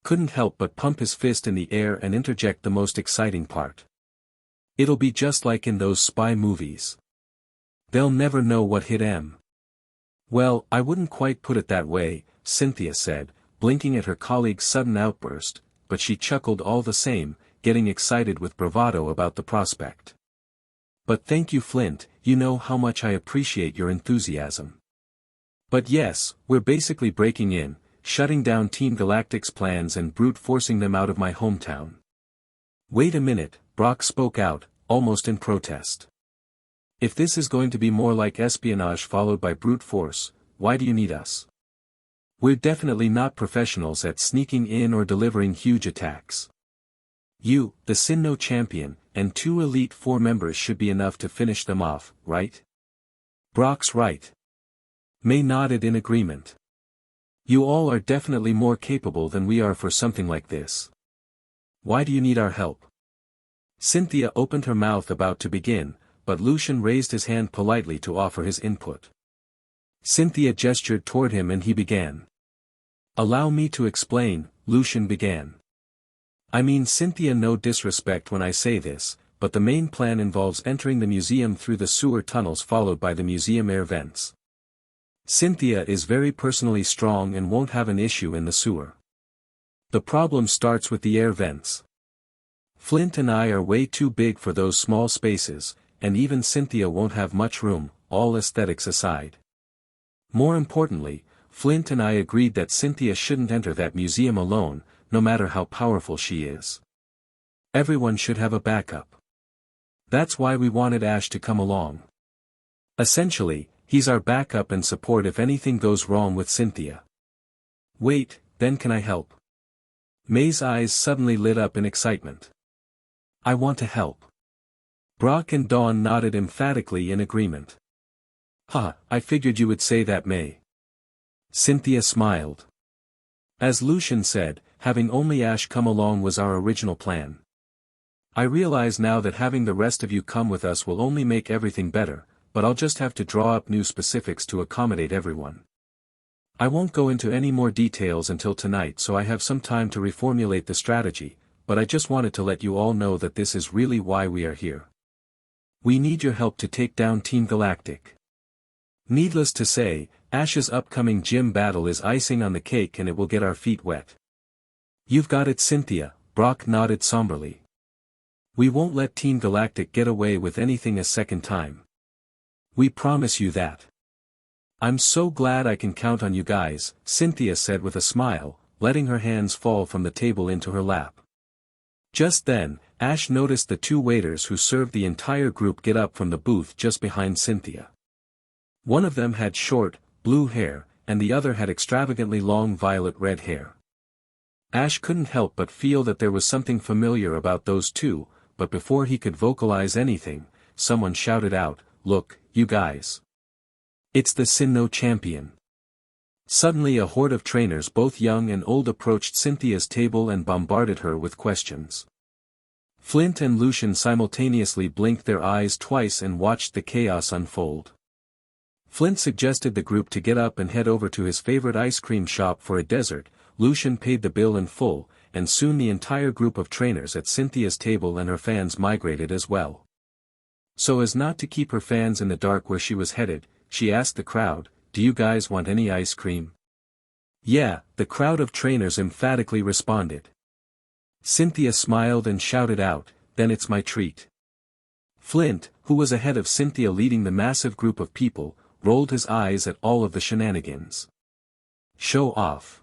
couldn't help but pump his fist in the air and interject the most exciting part. It'll be just like in those spy movies. They'll never know what hit 'em. Well, I wouldn't quite put it that way, Cynthia said, blinking at her colleague's sudden outburst, but she chuckled all the same, getting excited with bravado about the prospect. But thank you, Flint, you know how much I appreciate your enthusiasm. But yes, we're basically breaking in, shutting down Team Galactic's plans and brute forcing them out of my hometown. Wait a minute, Brock spoke out, almost in protest. If this is going to be more like espionage followed by brute force, why do you need us? We're definitely not professionals at sneaking in or delivering huge attacks. You, the Sinnoh Champion, and 2 Elite Four members should be enough to finish them off, right? Brock's right. May nodded in agreement. You all are definitely more capable than we are for something like this. Why do you need our help? Cynthia opened her mouth about to begin, but Lucian raised his hand politely to offer his input. Cynthia gestured toward him and he began. Allow me to explain, Lucian began. I mean Cynthia, no disrespect when I say this, but the main plan involves entering the museum through the sewer tunnels followed by the museum air vents. Cynthia is very personally strong and won't have an issue in the sewer. The problem starts with the air vents. Flint and I are way too big for those small spaces, and even Cynthia won't have much room, all aesthetics aside. More importantly, Flint and I agreed that Cynthia shouldn't enter that museum alone, no matter how powerful she is. Everyone should have a backup. That's why we wanted Ash to come along. Essentially, he's our backup and support if anything goes wrong with Cynthia. Wait, then can I help? May's eyes suddenly lit up in excitement. I want to help. Brock and Dawn nodded emphatically in agreement. I figured you would say that, May. Cynthia smiled. As Lucian said, having only Ash come along was our original plan. I realize now that having the rest of you come with us will only make everything better, but I'll just have to draw up new specifics to accommodate everyone. I won't go into any more details until tonight so I have some time to reformulate the strategy, but I just wanted to let you all know that this is really why we are here. We need your help to take down Team Galactic. Needless to say, Ash's upcoming gym battle is icing on the cake and it will get our feet wet. You've got it, Cynthia, Brock nodded somberly. We won't let Team Galactic get away with anything a second time. We promise you that. I'm so glad I can count on you guys, Cynthia said with a smile, letting her hands fall from the table into her lap. Just then, Ash noticed the two waiters who served the entire group get up from the booth just behind Cynthia. One of them had short, blue hair, and the other had extravagantly long violet-red hair. Ash couldn't help but feel that there was something familiar about those two, but before he could vocalize anything, someone shouted out, "Look, you guys. It's the Sinnoh Champion." Suddenly a horde of trainers both young and old approached Cynthia's table and bombarded her with questions. Flint and Lucian simultaneously blinked their eyes twice and watched the chaos unfold. Flint suggested the group to get up and head over to his favorite ice cream shop for a dessert. Lucian paid the bill in full, and soon the entire group of trainers at Cynthia's table and her fans migrated as well. So as not to keep her fans in the dark where she was headed, she asked the crowd, "Do you guys want any ice cream?" "Yeah," the crowd of trainers emphatically responded. Cynthia smiled and shouted out, "Then it's my treat." Flint, who was ahead of Cynthia leading the massive group of people, rolled his eyes at all of the shenanigans. "Show off,"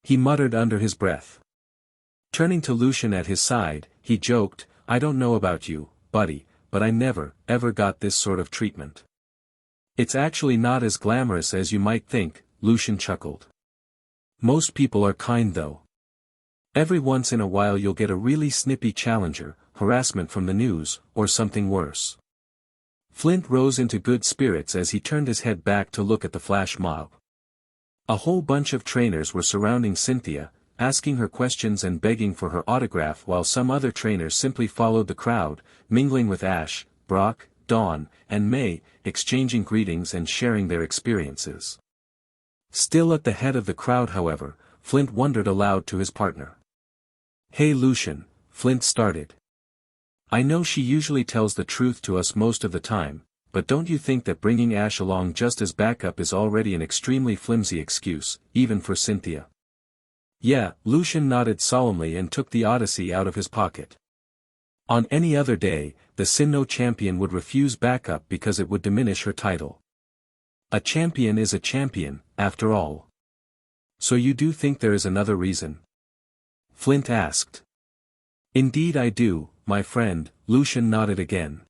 he muttered under his breath. Turning to Lucian at his side, he joked, "I don't know about you, buddy, but I never, ever got this sort of treatment." "It's actually not as glamorous as you might think," Lucian chuckled. "Most people are kind though. Every once in a while you'll get a really snippy challenger, harassment from the news, or something worse." Flint rose into good spirits as he turned his head back to look at the flash mob. A whole bunch of trainers were surrounding Cynthia, asking her questions and begging for her autograph while some other trainers simply followed the crowd, mingling with Ash, Brock, Dawn, and May, exchanging greetings and sharing their experiences. Still at the head of the crowd, however, Flint wondered aloud to his partner. "Hey Lucian," Flint started. "I know she usually tells the truth to us most of the time, but don't you think that bringing Ash along just as backup is already an extremely flimsy excuse, even for Cynthia?" "Yeah," Lucian nodded solemnly and took the Odyssey out of his pocket. On any other day, the Sinnoh Champion would refuse backup because it would diminish her title. A champion is a champion, after all. "So you do think there is another reason?" Flint asked. "Indeed I do, my friend," Lucian nodded again.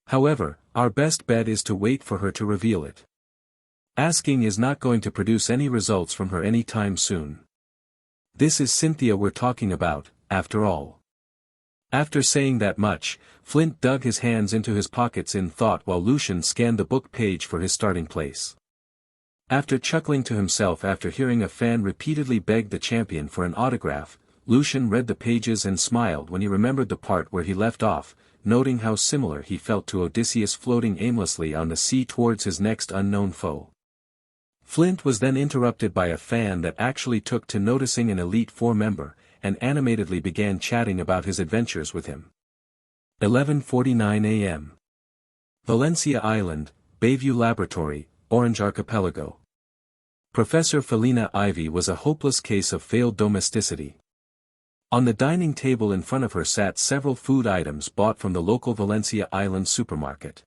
"However, our best bet is to wait for her to reveal it. Asking is not going to produce any results from her any time soon. This is Cynthia we're talking about, after all." After saying that much, Flint dug his hands into his pockets in thought while Lucian scanned the book page for his starting place. After chuckling to himself after hearing a fan repeatedly beg the champion for an autograph, Lucian read the pages and smiled when he remembered the part where he left off, noting how similar he felt to Odysseus floating aimlessly on the sea towards his next unknown foe. Flint was then interrupted by a fan that actually took to noticing an Elite Four member, and animatedly began chatting about his adventures with him. 11:49 a.m. Valencia Island, Bayview Laboratory, Orange Archipelago. Professor Felina Ivy was a hopeless case of failed domesticity. On the dining table in front of her sat several food items bought from the local Valencia Island supermarket.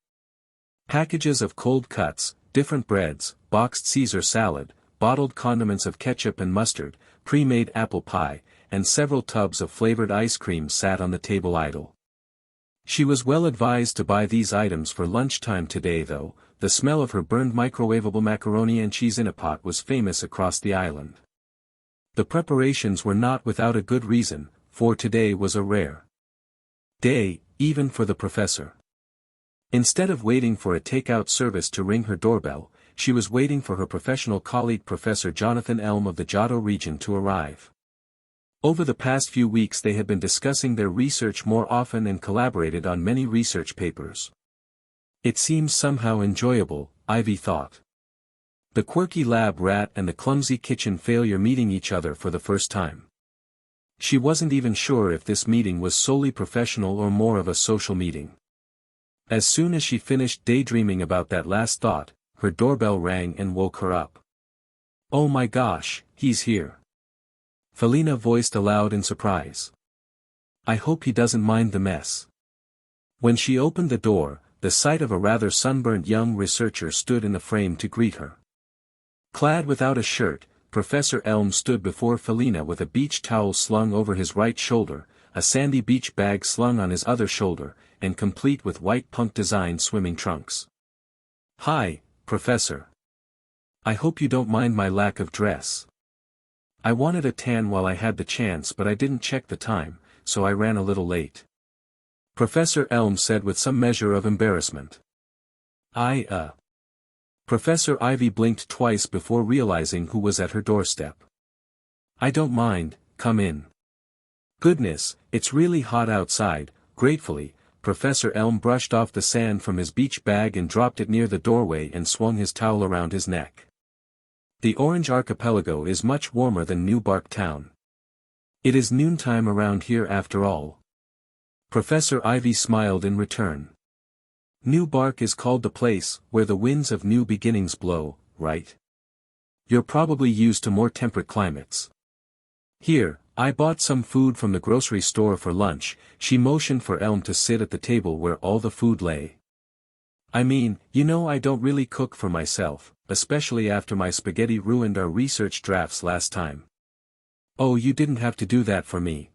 Packages of cold cuts, different breads, boxed Caesar salad, bottled condiments of ketchup and mustard, pre-made apple pie, and several tubs of flavored ice cream sat on the table idle. She was well advised to buy these items for lunchtime today though. The smell of her burned microwavable macaroni and cheese in a pot was famous across the island. The preparations were not without a good reason, for today was a rare day, even for the professor. Instead of waiting for a takeout service to ring her doorbell, she was waiting for her professional colleague Professor Jonathan Elm of the Johto region to arrive. Over the past few weeks they had been discussing their research more often and collaborated on many research papers. It seems somehow enjoyable, Ivy thought. The quirky lab rat and the clumsy kitchen failure meeting each other for the first time. She wasn't even sure if this meeting was solely professional or more of a social meeting. As soon as she finished daydreaming about that last thought, her doorbell rang and woke her up. "Oh my gosh, he's here!" Felina voiced aloud in surprise. "I hope he doesn't mind the mess." When she opened the door, the sight of a rather sunburnt young researcher stood in the frame to greet her. Clad without a shirt, Professor Elm stood before Felina with a beach towel slung over his right shoulder, a sandy beach bag slung on his other shoulder, and complete with white punk-designed swimming trunks. "Hi, Professor. I hope you don't mind my lack of dress. I wanted a tan while I had the chance but I didn't check the time, so I ran a little late." Professor Elm said with some measure of embarrassment. Professor Ivy blinked twice before realizing who was at her doorstep. "I don't mind, come in." "Goodness, it's really hot outside." Gratefully, Professor Elm brushed off the sand from his beach bag and dropped it near the doorway and swung his towel around his neck. "The Orange Archipelago is much warmer than New Bark Town. It is noontime around here after all." Professor Ivy smiled in return. "New Bark is called the place where the winds of new beginnings blow, right? You're probably used to more temperate climates. Here, I bought some food from the grocery store for lunch." She motioned for Elm to sit at the table where all the food lay. "I mean, I don't really cook for myself, especially after my spaghetti ruined our research drafts last time." "Oh, you didn't have to do that for me."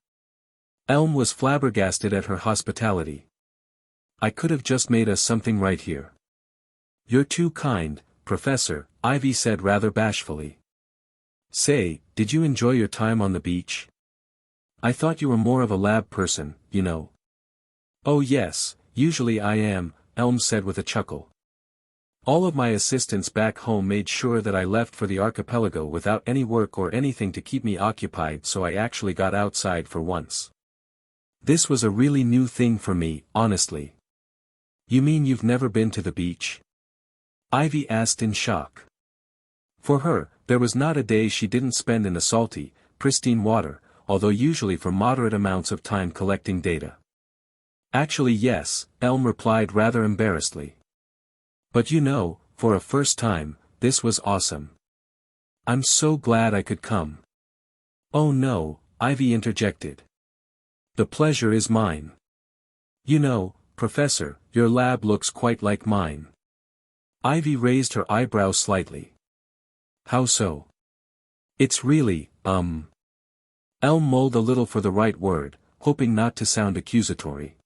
Elm was flabbergasted at her hospitality. "I could have just made us something right here." "You're too kind, Professor," Ivy said rather bashfully. "Say, did you enjoy your time on the beach? I thought you were more of a lab person, "Oh yes, usually I am," Elm said with a chuckle. "All of my assistants back home made sure that I left for the archipelago without any work or anything to keep me occupied, so I actually got outside for once. This was a really new thing for me, honestly." "You mean you've never been to the beach?" Ivy asked in shock. For her, there was not a day she didn't spend in the salty, pristine water, although usually for moderate amounts of time collecting data. "Actually yes," Elm replied rather embarrassedly. "But for a first time, this was awesome. I'm so glad I could come." "Oh no," Ivy interjected. "The pleasure is mine. Professor, your lab looks quite like mine." Ivy raised her eyebrows slightly. "How so?" "It's really, Elm mulled a little for the right word, hoping not to sound accusatory.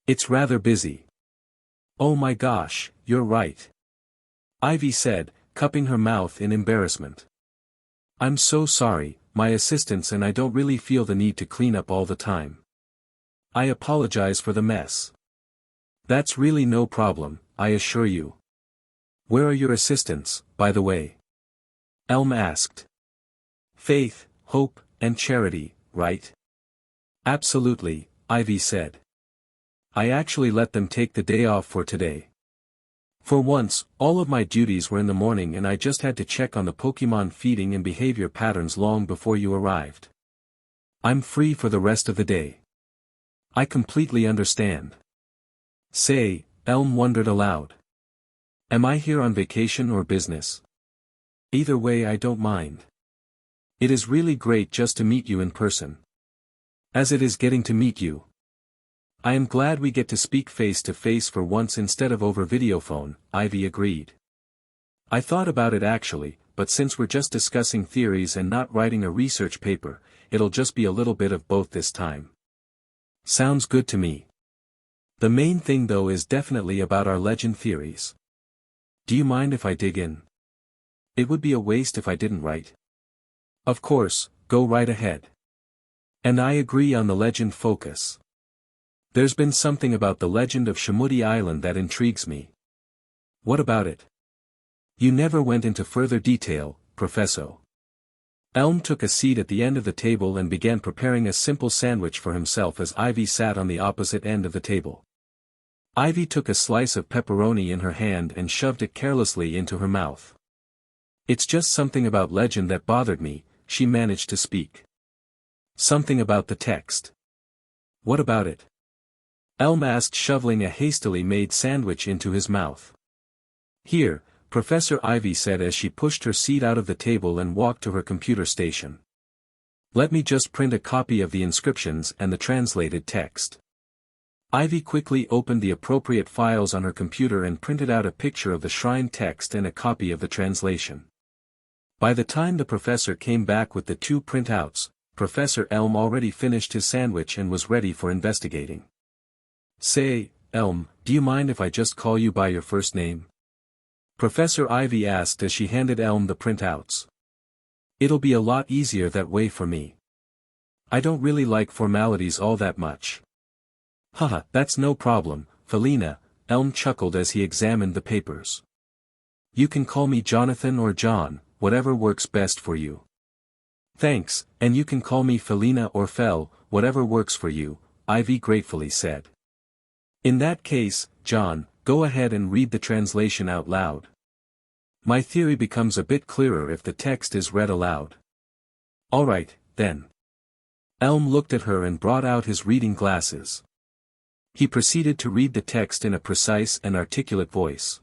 "It's rather busy." "Oh my gosh, you're right," Ivy said, cupping her mouth in embarrassment. "I'm so sorry, my assistants and I don't really feel the need to clean up all the time. I apologize for the mess." "That's really no problem, I assure you. Where are your assistants, by the way? Elm asked. Faith, hope, and charity, right? Absolutely, Ivy said. I actually let them take the day off for today. For once, all of my duties were in the morning and I just had to check on the Pokemon feeding and behavior patterns long before you arrived. I'm free for the rest of the day. I completely understand. Say, Elm wondered aloud. Am I here on vacation or business? Either way I don't mind. It is really great just to meet you in person. As it is getting to meet you. I am glad we get to speak face to face for once instead of over videophone, Ivy agreed. I thought about it actually, but since we're just discussing theories and not writing a research paper, it'll just be a little bit of both this time. Sounds good to me. The main thing though is definitely about our legend theories. Do you mind if I dig in? It would be a waste if I didn't, right? Of course, go right ahead. And I agree on the legend focus. There's been something about the legend of Shamudi Island that intrigues me. What about it? You never went into further detail, Professor. Elm took a seat at the end of the table and began preparing a simple sandwich for himself as Ivy sat on the opposite end of the table. Ivy took a slice of pepperoni in her hand and shoved it carelessly into her mouth. It's just something about legend that bothered me, she managed to speak. Something about the text. What about it? Elm asked, shoveling a hastily made sandwich into his mouth. Here, Professor Ivy said as she pushed her seat out of the table and walked to her computer station. Let me just print a copy of the inscriptions and the translated text. Ivy quickly opened the appropriate files on her computer and printed out a picture of the shrine text and a copy of the translation. By the time the professor came back with the 2 printouts, Professor Elm already finished his sandwich and was ready for investigating. Say, Elm, do you mind if I just call you by your first name? Professor Ivy asked as she handed Elm the printouts. It'll be a lot easier that way for me. I don't really like formalities all that much. Haha, that's no problem, Felina, Elm chuckled as he examined the papers. You can call me Jonathan or John, whatever works best for you. Thanks, and you can call me Felina or Fel, whatever works for you, Ivy gratefully said. In that case, John, go ahead and read the translation out loud. My theory becomes a bit clearer if the text is read aloud. Alright, then. Elm looked at her and brought out his reading glasses. He proceeded to read the text in a precise and articulate voice.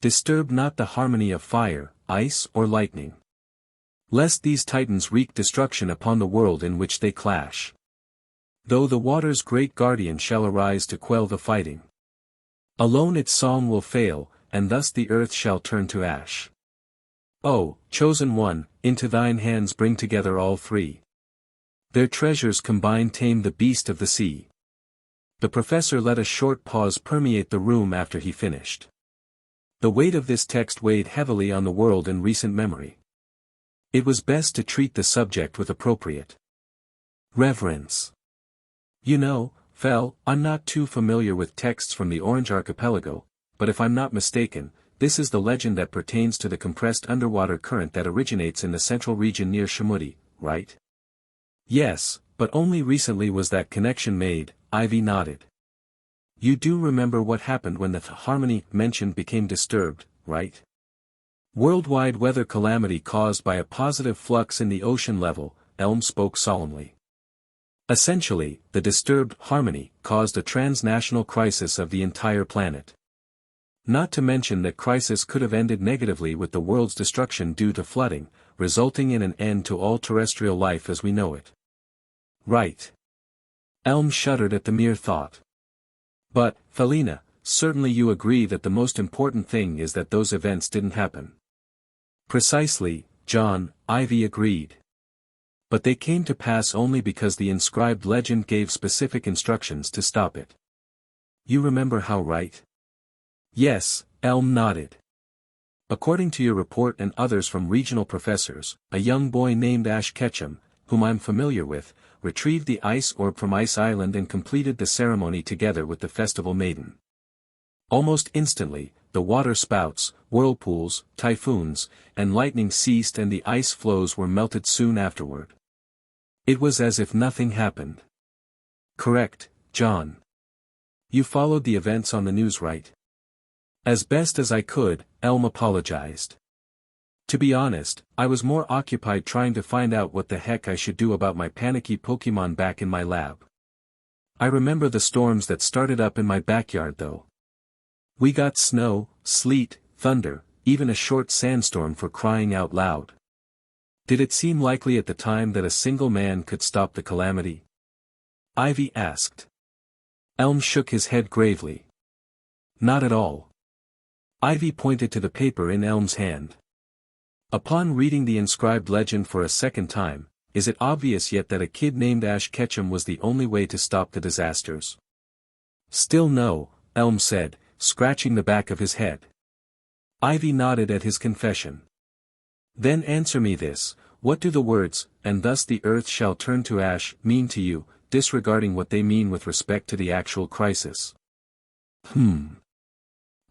Disturb not the harmony of fire, ice or lightning. Lest these titans wreak destruction upon the world in which they clash. Though the water's great guardian shall arise to quell the fighting. Alone its song will fail, and thus the earth shall turn to ash. O, chosen one, into thine hands bring together all 3. Their treasures combined tame the beast of the sea. The professor let a short pause permeate the room after he finished. The weight of this text weighed heavily on the world in recent memory. It was best to treat the subject with appropriate reverence. You know, Fel, I'm not too familiar with texts from the Orange Archipelago, but if I'm not mistaken, this is the legend that pertains to the compressed underwater current that originates in the central region near Shamudi, right? Yes, but only recently was that connection made, Ivy nodded. You do remember what happened when the harmony mentioned became disturbed, right? Worldwide weather calamity caused by a positive flux in the ocean level, Elm spoke solemnly. Essentially, the disturbed harmony caused a transnational crisis of the entire planet. Not to mention that crisis could have ended negatively with the world's destruction due to flooding, resulting in an end to all terrestrial life as we know it. Right. Elm shuddered at the mere thought. But, Felina, certainly you agree that the most important thing is that those events didn't happen. Precisely, John, Ivy agreed. But they came to pass only because the inscribed legend gave specific instructions to stop it. You remember how, right? Yes, Elm nodded. According to your report and others from regional professors, a young boy named Ash Ketchum, whom I'm familiar with, retrieved the ice orb from Ice Island and completed the ceremony together with the festival maiden. Almost instantly, the water spouts, whirlpools, typhoons, and lightning ceased and the ice floes were melted soon afterward. It was as if nothing happened. Correct, John. You followed the events on the news, right? As best as I could, Elm apologized. To be honest, I was more occupied trying to find out what the heck I should do about my panicky Pokémon back in my lab. I remember the storms that started up in my backyard though. We got snow, sleet, thunder, even a short sandstorm for crying out loud. Did it seem likely at the time that a single man could stop the calamity? Ivy asked. Elm shook his head gravely. Not at all. Ivy pointed to the paper in Elm's hand. Upon reading the inscribed legend for a second time, is it obvious yet that a kid named Ash Ketchum was the only way to stop the disasters? Still no, Elm said, scratching the back of his head. Ivy nodded at his confession. Then answer me this, what do the words, "and thus the earth shall turn to ash," mean to you, disregarding what they mean with respect to the actual crisis?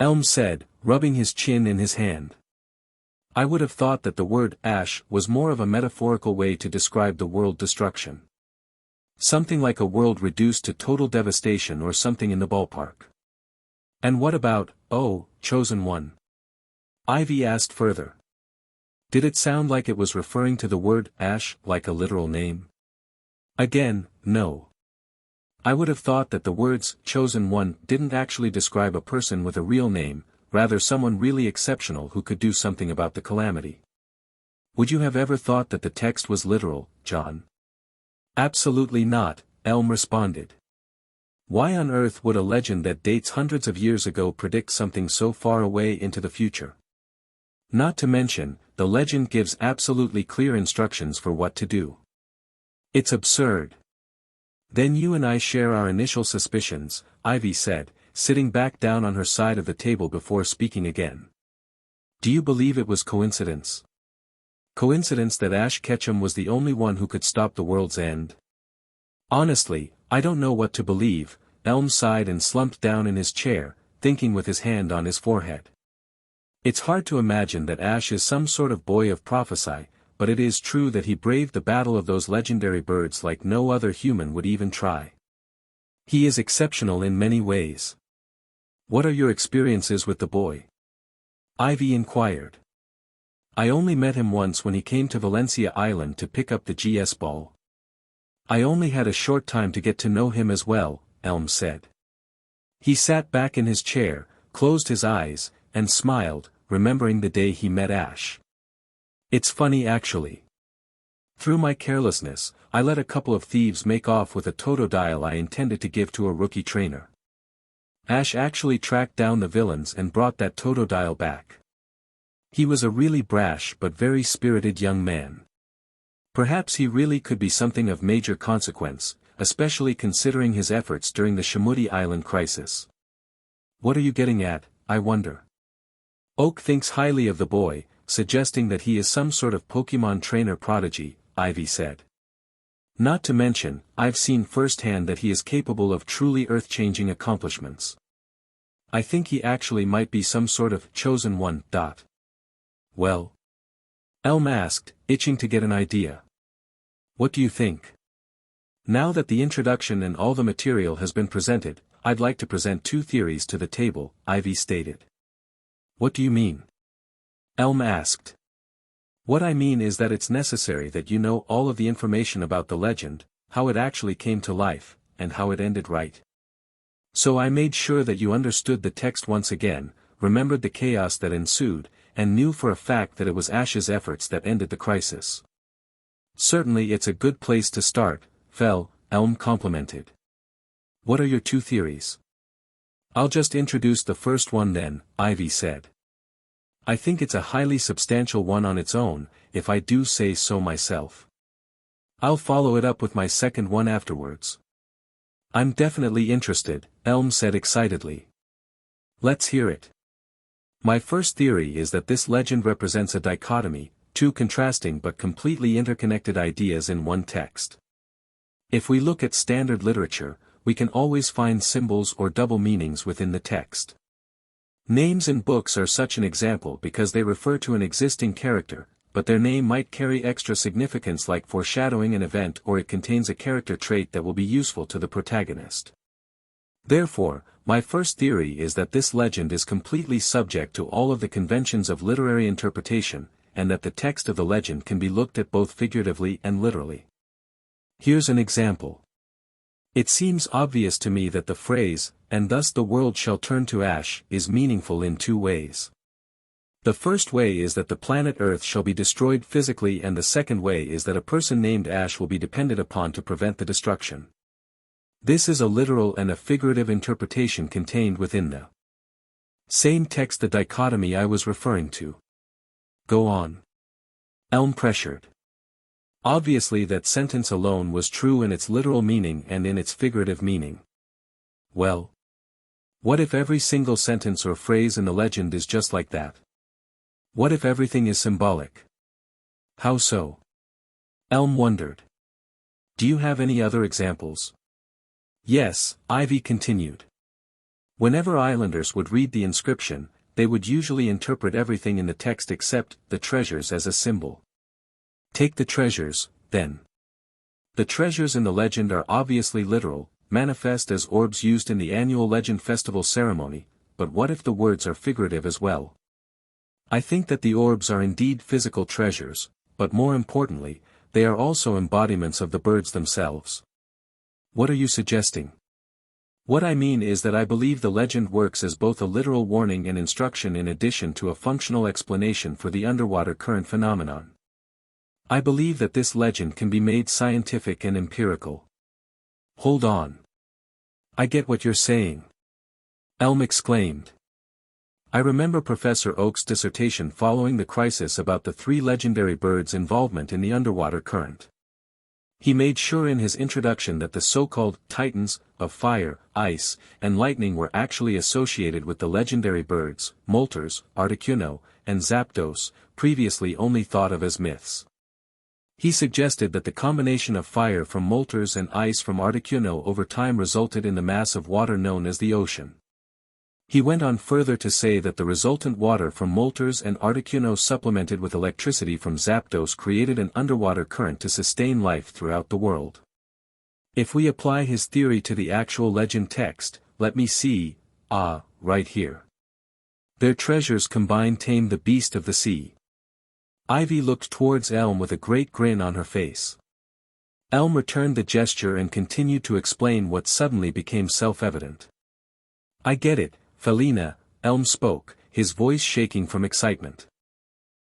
Elm said, rubbing his chin in his hand. I would have thought that the word ash was more of a metaphorical way to describe the world destruction. Something like a world reduced to total devastation or something in the ballpark. And what about, oh, chosen one? Ivy asked further. Did it sound like it was referring to the word ash like a literal name? Again, no. I would have thought that the words chosen one didn't actually describe a person with a real name, rather someone really exceptional who could do something about the calamity. Would you have ever thought that the text was literal, John? Absolutely not, Elm responded. Why on earth would a legend that dates hundreds of years ago predict something so far away into the future? Not to mention, the legend gives absolutely clear instructions for what to do. It's absurd. Then you and I share our initial suspicions, Ivy said, sitting back down on her side of the table before speaking again. Do you believe it was coincidence? Coincidence that Ash Ketchum was the only one who could stop the world's end? Honestly, I don't know what to believe, Elm sighed and slumped down in his chair, thinking with his hand on his forehead. It's hard to imagine that Ash is some sort of boy of prophecy, but it is true that he braved the battle of those legendary birds like no other human would even try. He is exceptional in many ways. What are your experiences with the boy? Ivy inquired. I only met him once when he came to Valencia Island to pick up the GS ball. I only had a short time to get to know him as well, Elm said. He sat back in his chair, closed his eyes, and smiled, remembering the day he met Ash. It's funny actually. Through my carelessness, I let a couple of thieves make off with a Totodile I intended to give to a rookie trainer. Ash actually tracked down the villains and brought that Totodile back. He was a really brash but very spirited young man. Perhaps he really could be something of major consequence, especially considering his efforts during the Shamudi Island crisis. What are you getting at, I wonder? Oak thinks highly of the boy, suggesting that he is some sort of Pokemon trainer prodigy, Ivy said. Not to mention, I've seen firsthand that he is capable of truly earth-changing accomplishments. I think he actually might be some sort of chosen one. Well? Elm asked, itching to get an idea. What do you think? Now that the introduction and all the material has been presented, I'd like to present two theories to the table, Ivy stated. What do you mean? Elm asked. What I mean is that it's necessary that you know all of the information about the legend, how it actually came to life, and how it ended right. So I made sure that you understood the text once again, remembered the chaos that ensued, and knew for a fact that it was Ash's efforts that ended the crisis. Certainly it's a good place to start, Elm complimented. What are your two theories? I'll just introduce the first one then, Ivy said. I think it's a highly substantial one on its own, if I do say so myself. I'll follow it up with my second one afterwards. I'm definitely interested, Elm said excitedly. Let's hear it. My first theory is that this legend represents a dichotomy, two contrasting but completely interconnected ideas in one text. If we look at standard literature, we can always find symbols or double meanings within the text. Names in books are such an example because they refer to an existing character, but their name might carry extra significance like foreshadowing an event, or it contains a character trait that will be useful to the protagonist. Therefore, my first theory is that this legend is completely subject to all of the conventions of literary interpretation, and that the text of the legend can be looked at both figuratively and literally. Here's an example. It seems obvious to me that the phrase, "and thus the world shall turn to ash," is meaningful in two ways. The first way is that the planet Earth shall be destroyed physically, and the second way is that a person named Ash will be depended upon to prevent the destruction. This is a literal and a figurative interpretation contained within the same text, the dichotomy I was referring to. Go on. Elm pressured. Obviously that sentence alone was true in its literal meaning and in its figurative meaning. Well, what if every single sentence or phrase in the legend is just like that? What if everything is symbolic? How so? Elm wondered. Do you have any other examples? Yes, Ivy continued. Whenever islanders would read the inscription, they would usually interpret everything in the text except the treasures as a symbol. Take the treasures, then. The treasures in the legend are obviously literal, manifest as orbs used in the annual legend festival ceremony, but what if the words are figurative as well? I think that the orbs are indeed physical treasures, but more importantly, they are also embodiments of the birds themselves. What are you suggesting? What I mean is that I believe the legend works as both a literal warning and instruction in addition to a functional explanation for the underwater current phenomenon. I believe that this legend can be made scientific and empirical. Hold on. I get what you're saying. Elm exclaimed. I remember Professor Oak's dissertation following the crisis about the three legendary birds' involvement in the underwater current. He made sure in his introduction that the so-called titans of fire, ice, and lightning were actually associated with the legendary birds, Moltres, Articuno, and Zapdos, previously only thought of as myths. He suggested that the combination of fire from Moltres and ice from Articuno over time resulted in the mass of water known as the ocean. He went on further to say that the resultant water from Moltres and Articuno supplemented with electricity from Zapdos created an underwater current to sustain life throughout the world. If we apply his theory to the actual legend text, let me see, right here. Their treasures combined tame the beast of the sea. Ivy looked towards Elm with a great grin on her face. Elm returned the gesture and continued to explain what suddenly became self-evident. I get it, Felina, Elm spoke, his voice shaking from excitement.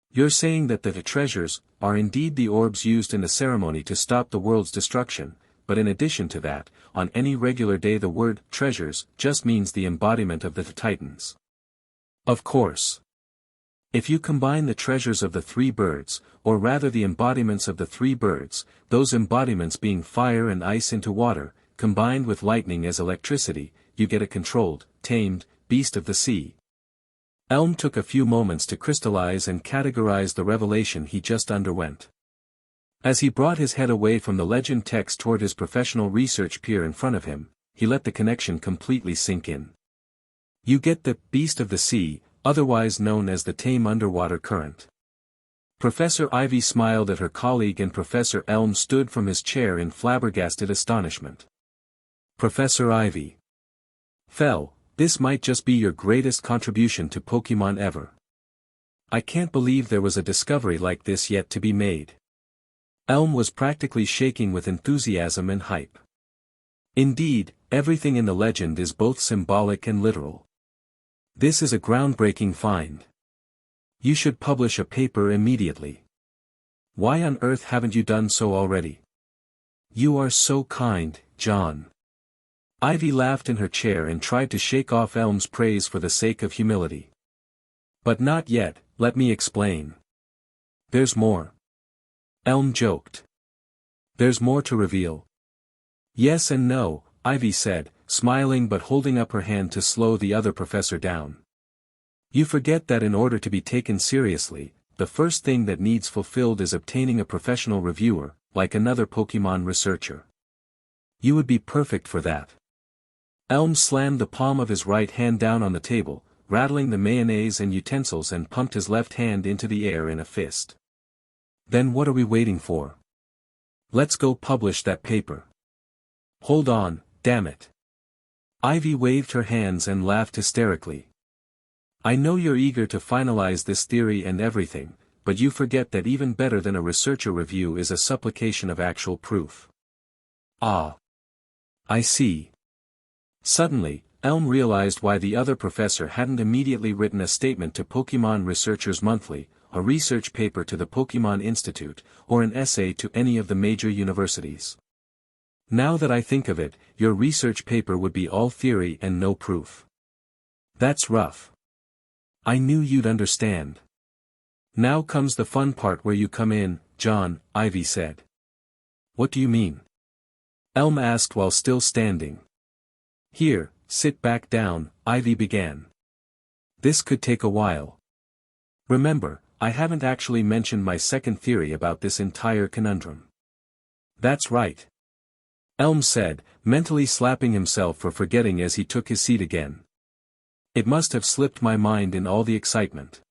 You're saying that the treasures are indeed the orbs used in the ceremony to stop the world's destruction, but in addition to that, on any regular day the word treasures just means the embodiment of the titans. Of course. If you combine the treasures of the three birds, or rather the embodiments of the three birds, those embodiments being fire and ice into water, combined with lightning as electricity, you get a controlled, tamed, beast of the sea. Elm took a few moments to crystallize and categorize the revelation he just underwent. As he brought his head away from the legend text toward his professional research peer in front of him, he let the connection completely sink in. You get the beast of the sea, otherwise known as the tame underwater current. Professor Ivy smiled at her colleague and Professor Elm stood from his chair in flabbergasted astonishment. Professor Ivy. This might just be your greatest contribution to Pokemon ever. I can't believe there was a discovery like this yet to be made. Elm was practically shaking with enthusiasm and hype. Indeed, everything in the legend is both symbolic and literal. This is a groundbreaking find. You should publish a paper immediately. Why on earth haven't you done so already? You are so kind, John. Ivy laughed in her chair and tried to shake off Elm's praise for the sake of humility. But not yet, let me explain. There's more. Elm joked. There's more to reveal. Yes and no, Ivy said, smiling but holding up her hand to slow the other professor down. You forget that in order to be taken seriously, the first thing that needs fulfilled is obtaining a professional reviewer, like another Pokemon researcher. You would be perfect for that. Elm slammed the palm of his right hand down on the table, rattling the mayonnaise and utensils, and pumped his left hand into the air in a fist. Then what are we waiting for? Let's go publish that paper. Hold on, damn it. Ivy waved her hands and laughed hysterically. I know you're eager to finalize this theory and everything, but you forget that even better than a researcher review is a supplication of actual proof. Ah. I see. Suddenly, Elm realized why the other professor hadn't immediately written a statement to Pokémon Researchers Monthly, a research paper to the Pokémon Institute, or an essay to any of the major universities. Now that I think of it, your research paper would be all theory and no proof. That's rough. I knew you'd understand. Now comes the fun part where you come in, John, Ivy said. What do you mean? Elm asked while still standing. Here, sit back down, Ivy began. This could take a while. Remember, I haven't actually mentioned my second theory about this entire conundrum. That's right. Elm said, mentally slapping himself for forgetting as he took his seat again. It must have slipped my mind in all the excitement.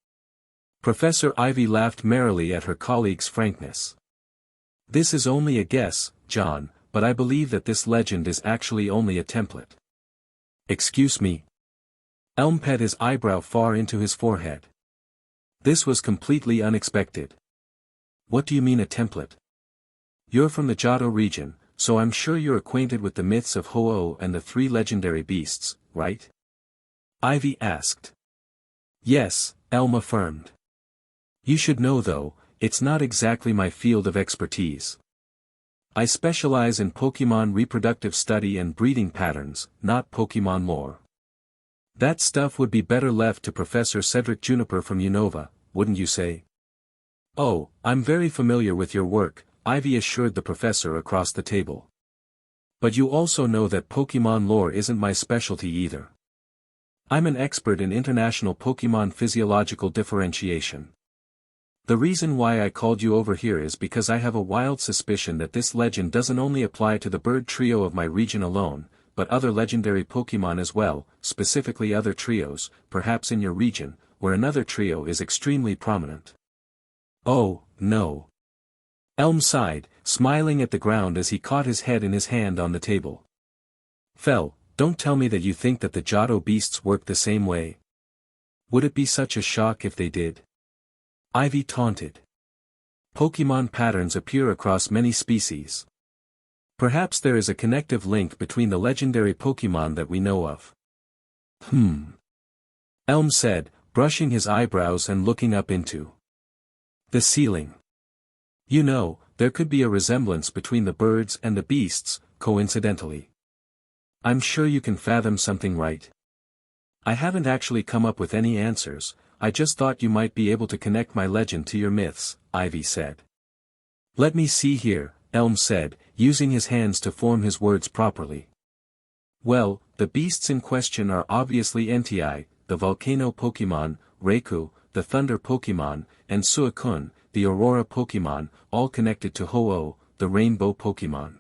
Professor Ivy laughed merrily at her colleague's frankness. This is only a guess, John, but I believe that this legend is actually only a template. Excuse me? Elm pet his eyebrow far into his forehead. This was completely unexpected. What do you mean a template? You're from the Johto region, so I'm sure you're acquainted with the myths of Ho-Oh and the three legendary beasts, right? Ivy asked. Yes, Elm affirmed. You should know though, it's not exactly my field of expertise. I specialize in Pokémon reproductive study and breeding patterns, not Pokémon lore. That stuff would be better left to Professor Cedric Juniper from Unova, wouldn't you say? Oh, I'm very familiar with your work, Ivy assured the professor across the table. But you also know that Pokémon lore isn't my specialty either. I'm an expert in international Pokémon physiological differentiation. The reason why I called you over here is because I have a wild suspicion that this legend doesn't only apply to the bird trio of my region alone, but other legendary Pokémon as well, specifically other trios, perhaps in your region, where another trio is extremely prominent. Oh, no. Elm sighed, smiling at the ground as he caught his head in his hand on the table. Fel, don't tell me that you think that the Johto beasts work the same way. Would it be such a shock if they did? Ivy taunted. Pokémon patterns appear across many species. Perhaps there is a connective link between the legendary Pokémon that we know of. Elm said, brushing his eyebrows and looking up into the ceiling. You know, there could be a resemblance between the birds and the beasts, coincidentally. I'm sure you can fathom something, right? I haven't actually come up with any answers, I just thought you might be able to connect my legend to your myths, Ivy said. Let me see here, Elm said, using his hands to form his words properly. Well, the beasts in question are obviously Entei, the volcano Pokémon, Raikou, the thunder Pokémon, and Suicune, the aurora Pokémon, all connected to Ho-Oh, the rainbow Pokémon.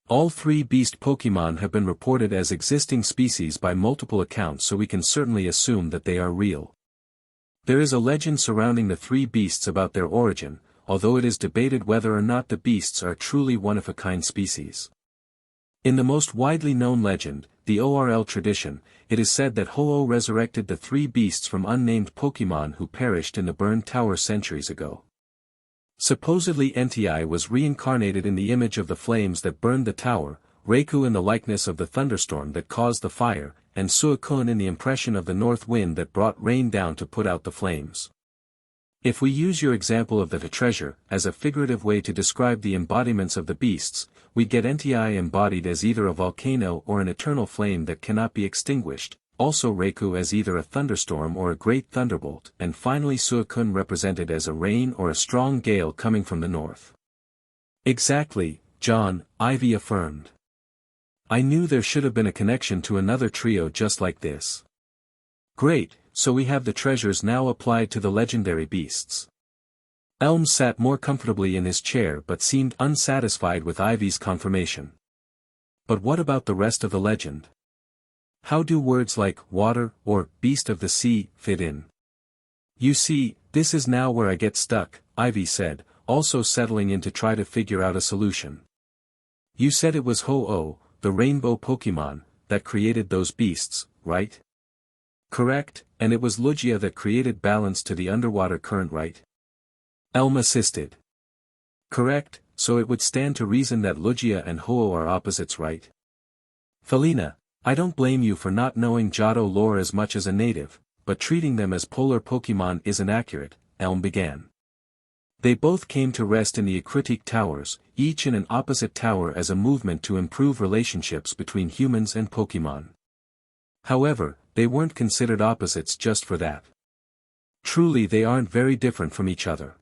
All three beast Pokémon have been reported as existing species by multiple accounts, so we can certainly assume that they are real. There is a legend surrounding the three beasts about their origin, although it is debated whether or not the beasts are truly one-of-a-kind species. In the most widely known legend, the ORL tradition, it is said that Ho-Oh resurrected the three beasts from unnamed Pokémon who perished in the burned tower centuries ago. Supposedly Entei was reincarnated in the image of the flames that burned the tower, Raikou in the likeness of the thunderstorm that caused the fire, and Suicune in the impression of the north wind that brought rain down to put out the flames. If we use your example of the treasure as a figurative way to describe the embodiments of the beasts, we get Entei embodied as either a volcano or an eternal flame that cannot be extinguished, also Raikou as either a thunderstorm or a great thunderbolt, and finally Suicune represented as a rain or a strong gale coming from the north. Exactly, John, Ivy affirmed. I knew there should have been a connection to another trio just like this. Great, so we have the treasures now applied to the legendary beasts. Elm sat more comfortably in his chair but seemed unsatisfied with Ivy's confirmation. But what about the rest of the legend? How do words like water or beast of the sea fit in? You see, this is now where I get stuck, Ivy said, also settling in to try to figure out a solution. You said it was Ho-Oh, the rainbow Pokemon, that created those beasts, right? Correct, and it was Lugia that created balance to the underwater current, right? Elm assisted. Correct, so it would stand to reason that Lugia and Ho-Oh are opposites, right? Felina, I don't blame you for not knowing Johto lore as much as a native, but treating them as polar Pokemon isn't accurate, Elm began. They both came to rest in the Acritic Towers, each in an opposite tower as a movement to improve relationships between humans and Pokemon. However, they weren't considered opposites just for that. Truly they aren't very different from each other.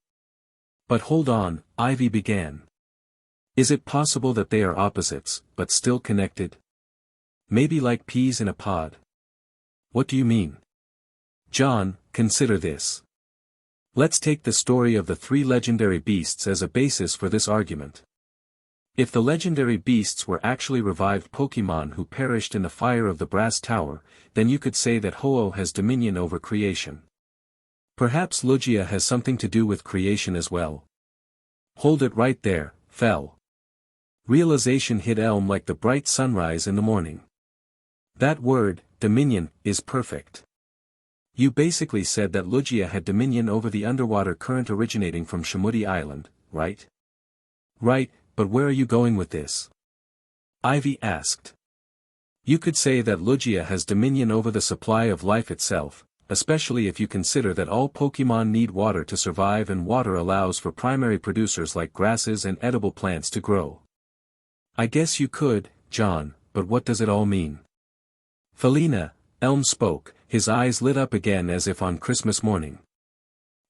But hold on, Ivy began. Is it possible that they are opposites, but still connected? Maybe like peas in a pod? What do you mean? John, consider this. Let's take the story of the three legendary beasts as a basis for this argument. If the legendary beasts were actually revived Pokemon who perished in the fire of the Brass Tower, then you could say that Ho-Oh has dominion over creation. Perhaps Lugia has something to do with creation as well. Hold it right there, Fel. Realization hit Elm like the bright sunrise in the morning. That word, dominion, is perfect. You basically said that Lugia had dominion over the underwater current originating from Shamudi Island, right? Right, but where are you going with this? Ivy asked. You could say that Lugia has dominion over the supply of life itself, especially if you consider that all Pokemon need water to survive and water allows for primary producers like grasses and edible plants to grow. I guess you could, John, but what does it all mean? Felina, Elm spoke, his eyes lit up again as if on Christmas morning.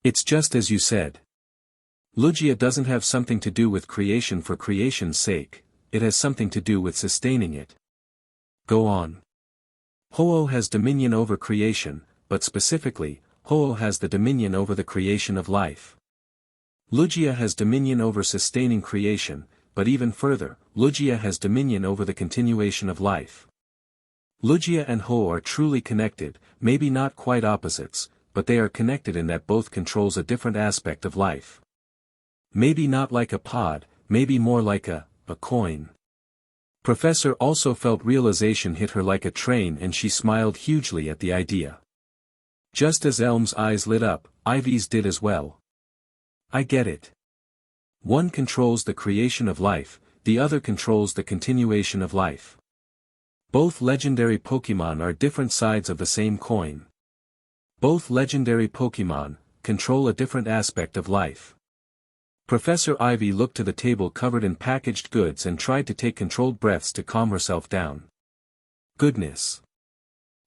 It's just as you said. Lugia doesn't have something to do with creation for creation's sake, it has something to do with sustaining it. Go on. Ho-Oh has dominion over creation, but specifically, Ho-Oh has the dominion over the creation of life. Lugia has dominion over sustaining creation, but even further, Lugia has dominion over the continuation of life. Lugia and Ho are truly connected, maybe not quite opposites, but they are connected in that both controls a different aspect of life. Maybe not like a pod, maybe more like a coin. Professor also felt realization hit her like a train and she smiled hugely at the idea. Just as Elm's eyes lit up, Ivy's did as well. I get it. One controls the creation of life, the other controls the continuation of life. Both legendary Pokemon are different sides of the same coin. Both legendary Pokemon control a different aspect of life. Professor Ivy looked to the table covered in packaged goods and tried to take controlled breaths to calm herself down. Goodness.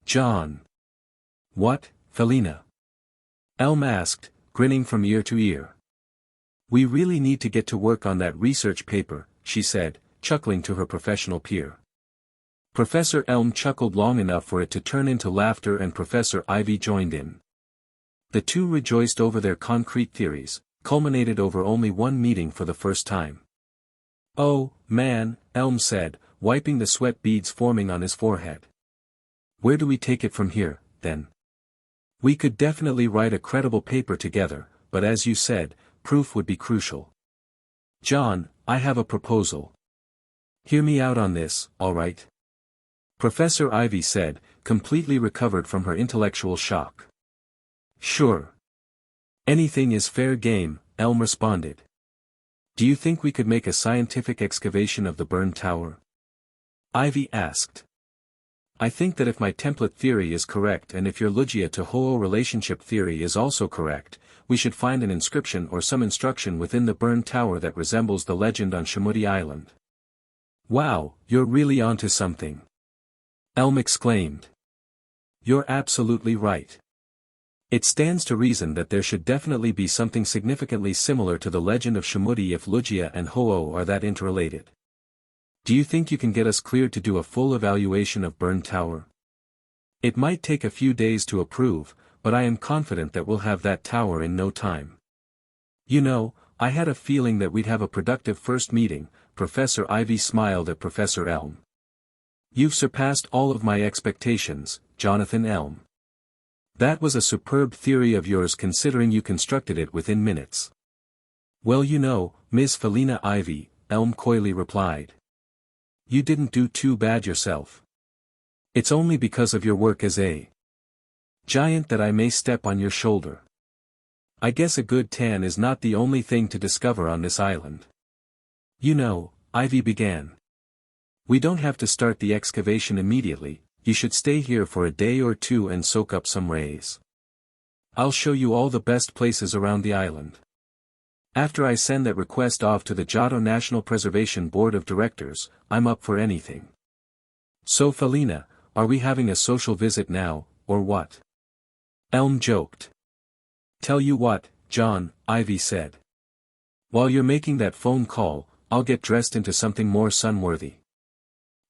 John. What, Felina? Elm asked, grinning from ear to ear. We really need to get to work on that research paper, she said, chuckling to her professional peer. Professor Elm chuckled long enough for it to turn into laughter and Professor Ivy joined in. The two rejoiced over their concrete theories, culminated over only one meeting for the first time. Oh, man, Elm said, wiping the sweat beads forming on his forehead. Where do we take it from here, then? We could definitely write a credible paper together, but as you said, proof would be crucial. John, I have a proposal. Hear me out on this, all right? Professor Ivy said, completely recovered from her intellectual shock. Sure. Anything is fair game, Elm responded. Do you think we could make a scientific excavation of the burned tower? Ivy asked. I think that if my template theory is correct and if your Lugia to Ho-Oh relationship theory is also correct, we should find an inscription or some instruction within the burned tower that resembles the legend on Shamudi Island. Wow, you're really onto something. Elm exclaimed. You're absolutely right. It stands to reason that there should definitely be something significantly similar to the legend of Shamudi if Lugia and Ho-Oh are that interrelated. Do you think you can get us cleared to do a full evaluation of Burned Tower? It might take a few days to approve, but I am confident that we'll have that tower in no time. You know, I had a feeling that we'd have a productive first meeting. Professor Ivy smiled at Professor Elm. You've surpassed all of my expectations, Jonathan Elm. That was a superb theory of yours considering you constructed it within minutes. Well, you know, Ms. Felina Ivy, Elm coyly replied. You didn't do too bad yourself. It's only because of your work as a giant that I may step on your shoulder. I guess a good tan is not the only thing to discover on this island. You know, Ivy began. We don't have to start the excavation immediately, you should stay here for a day or two and soak up some rays. I'll show you all the best places around the island. After I send that request off to the Johto National Preservation Board of Directors, I'm up for anything. So Felina, are we having a social visit now, or what? Elm joked. Tell you what, John, Ivy said. While you're making that phone call, I'll get dressed into something more sun-worthy.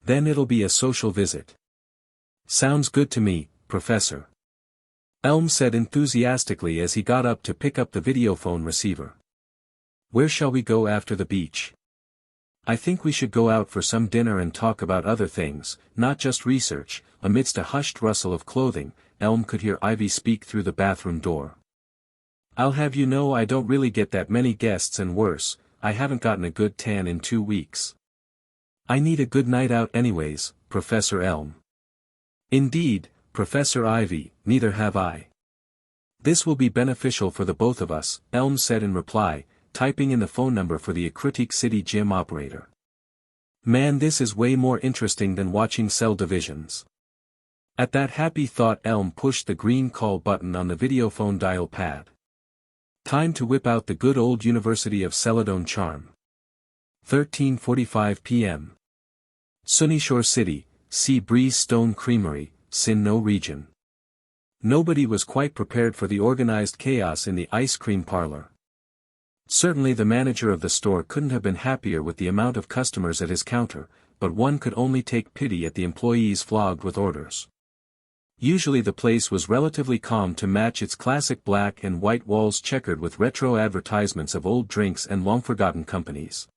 Then it'll be a social visit. Sounds good to me, Professor. Elm said enthusiastically as he got up to pick up the videophone receiver. Where shall we go after the beach? I think we should go out for some dinner and talk about other things, not just research. Amidst a hushed rustle of clothing, Elm could hear Ivy speak through the bathroom door. I'll have you know I don't really get that many guests, and worse, I haven't gotten a good tan in 2 weeks. I need a good night out anyways, Professor Elm. Indeed, Professor Ivy, neither have I. This will be beneficial for the both of us, Elm said in reply, typing in the phone number for the Galactic City gym operator. Man, this is way more interesting than watching cell divisions. At that happy thought, Elm pushed the green call button on the videophone dial pad. Time to whip out the good old University of Celadon charm. 13:45 p.m. Sunyshore City, Sea Breeze Stone Creamery, Sinnoh region. Nobody was quite prepared for the organized chaos in the ice cream parlor. Certainly the manager of the store couldn't have been happier with the amount of customers at his counter, but one could only take pity at the employees flogged with orders. Usually the place was relatively calm to match its classic black and white walls checkered with retro advertisements of old drinks and long-forgotten companies.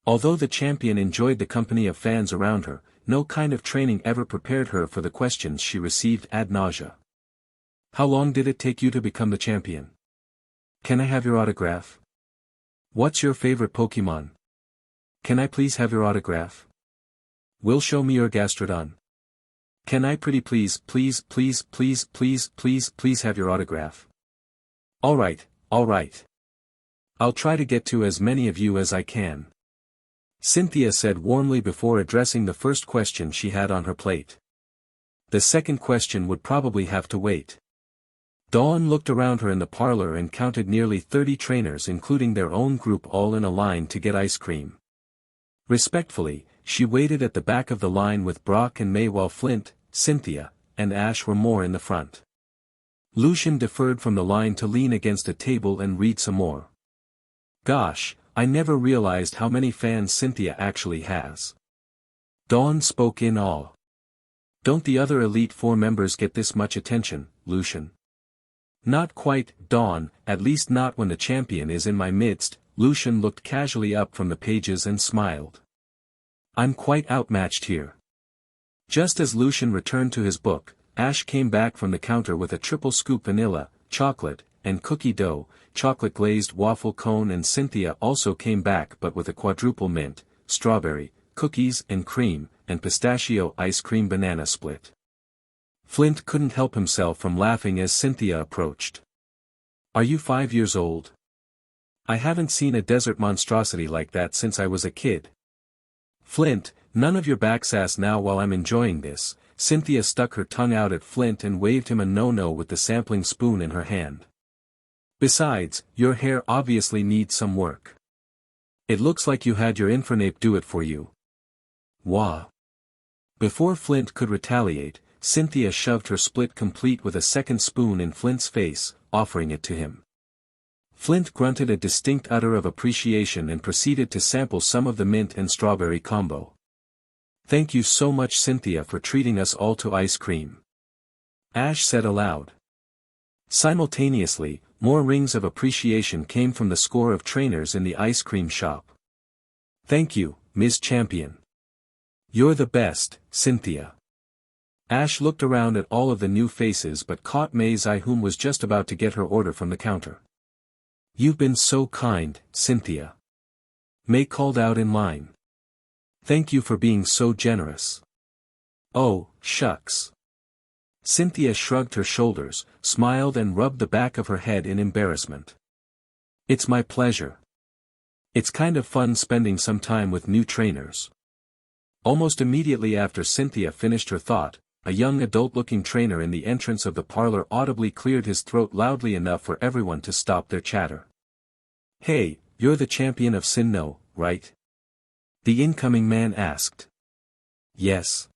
Although the champion enjoyed the company of fans around her, no kind of training ever prepared her for the questions she received ad nausea. How long did it take you to become the champion? Can I have your autograph? What's your favorite Pokemon? Can I please have your autograph? Will show me your Gastrodon. Can I please have your autograph? Alright. I'll try to get to as many of you as I can. Cynthia said warmly before addressing the first question she had on her plate. The second question would probably have to wait. Dawn looked around her in the parlor and counted nearly 30 trainers, including their own group, all in a line to get ice cream. Respectfully, she waited at the back of the line with Brock and May, while Flint, Cynthia, and Ash were more in the front. Lucian deferred from the line to lean against a table and read some more. Gosh, I never realized how many fans Cynthia actually has. Dawn spoke in awe. Don't the other Elite Four members get this much attention, Lucian? Not quite, Dawn, at least not when the champion is in my midst. Lucian looked casually up from the pages and smiled. I'm quite outmatched here. Just as Lucian returned to his book, Ash came back from the counter with a triple scoop vanilla, chocolate, and cookie dough, chocolate glazed waffle cone, and Cynthia also came back but with a quadruple mint, strawberry, cookies and cream, and pistachio ice cream banana split. Flint couldn't help himself from laughing as Cynthia approached. Are you 5 years old? I haven't seen a desert monstrosity like that since I was a kid. Flint, none of your backsass now while I'm enjoying this. Cynthia stuck her tongue out at Flint and waved him a no-no with the sampling spoon in her hand. Besides, your hair obviously needs some work. It looks like you had your Infernape do it for you. Wah. Before Flint could retaliate, Cynthia shoved her split complete with a second spoon in Flint's face, offering it to him. Flint grunted a distinct utter of appreciation and proceeded to sample some of the mint and strawberry combo. Thank you so much, Cynthia, for treating us all to ice cream. Ash said aloud. Simultaneously, more rings of appreciation came from the score of trainers in the ice cream shop. Thank you, Ms. Champion. You're the best, Cynthia. Ash looked around at all of the new faces but caught May's eye, whom was just about to get her order from the counter. You've been so kind, Cynthia. May called out in line. Thank you for being so generous. Oh, shucks. Cynthia shrugged her shoulders, smiled and rubbed the back of her head in embarrassment. It's my pleasure. It's kind of fun spending some time with new trainers. Almost immediately after Cynthia finished her thought, a young adult-looking trainer in the entrance of the parlor audibly cleared his throat loudly enough for everyone to stop their chatter. Hey, you're the champion of Sinnoh, right? The incoming man asked. Yes.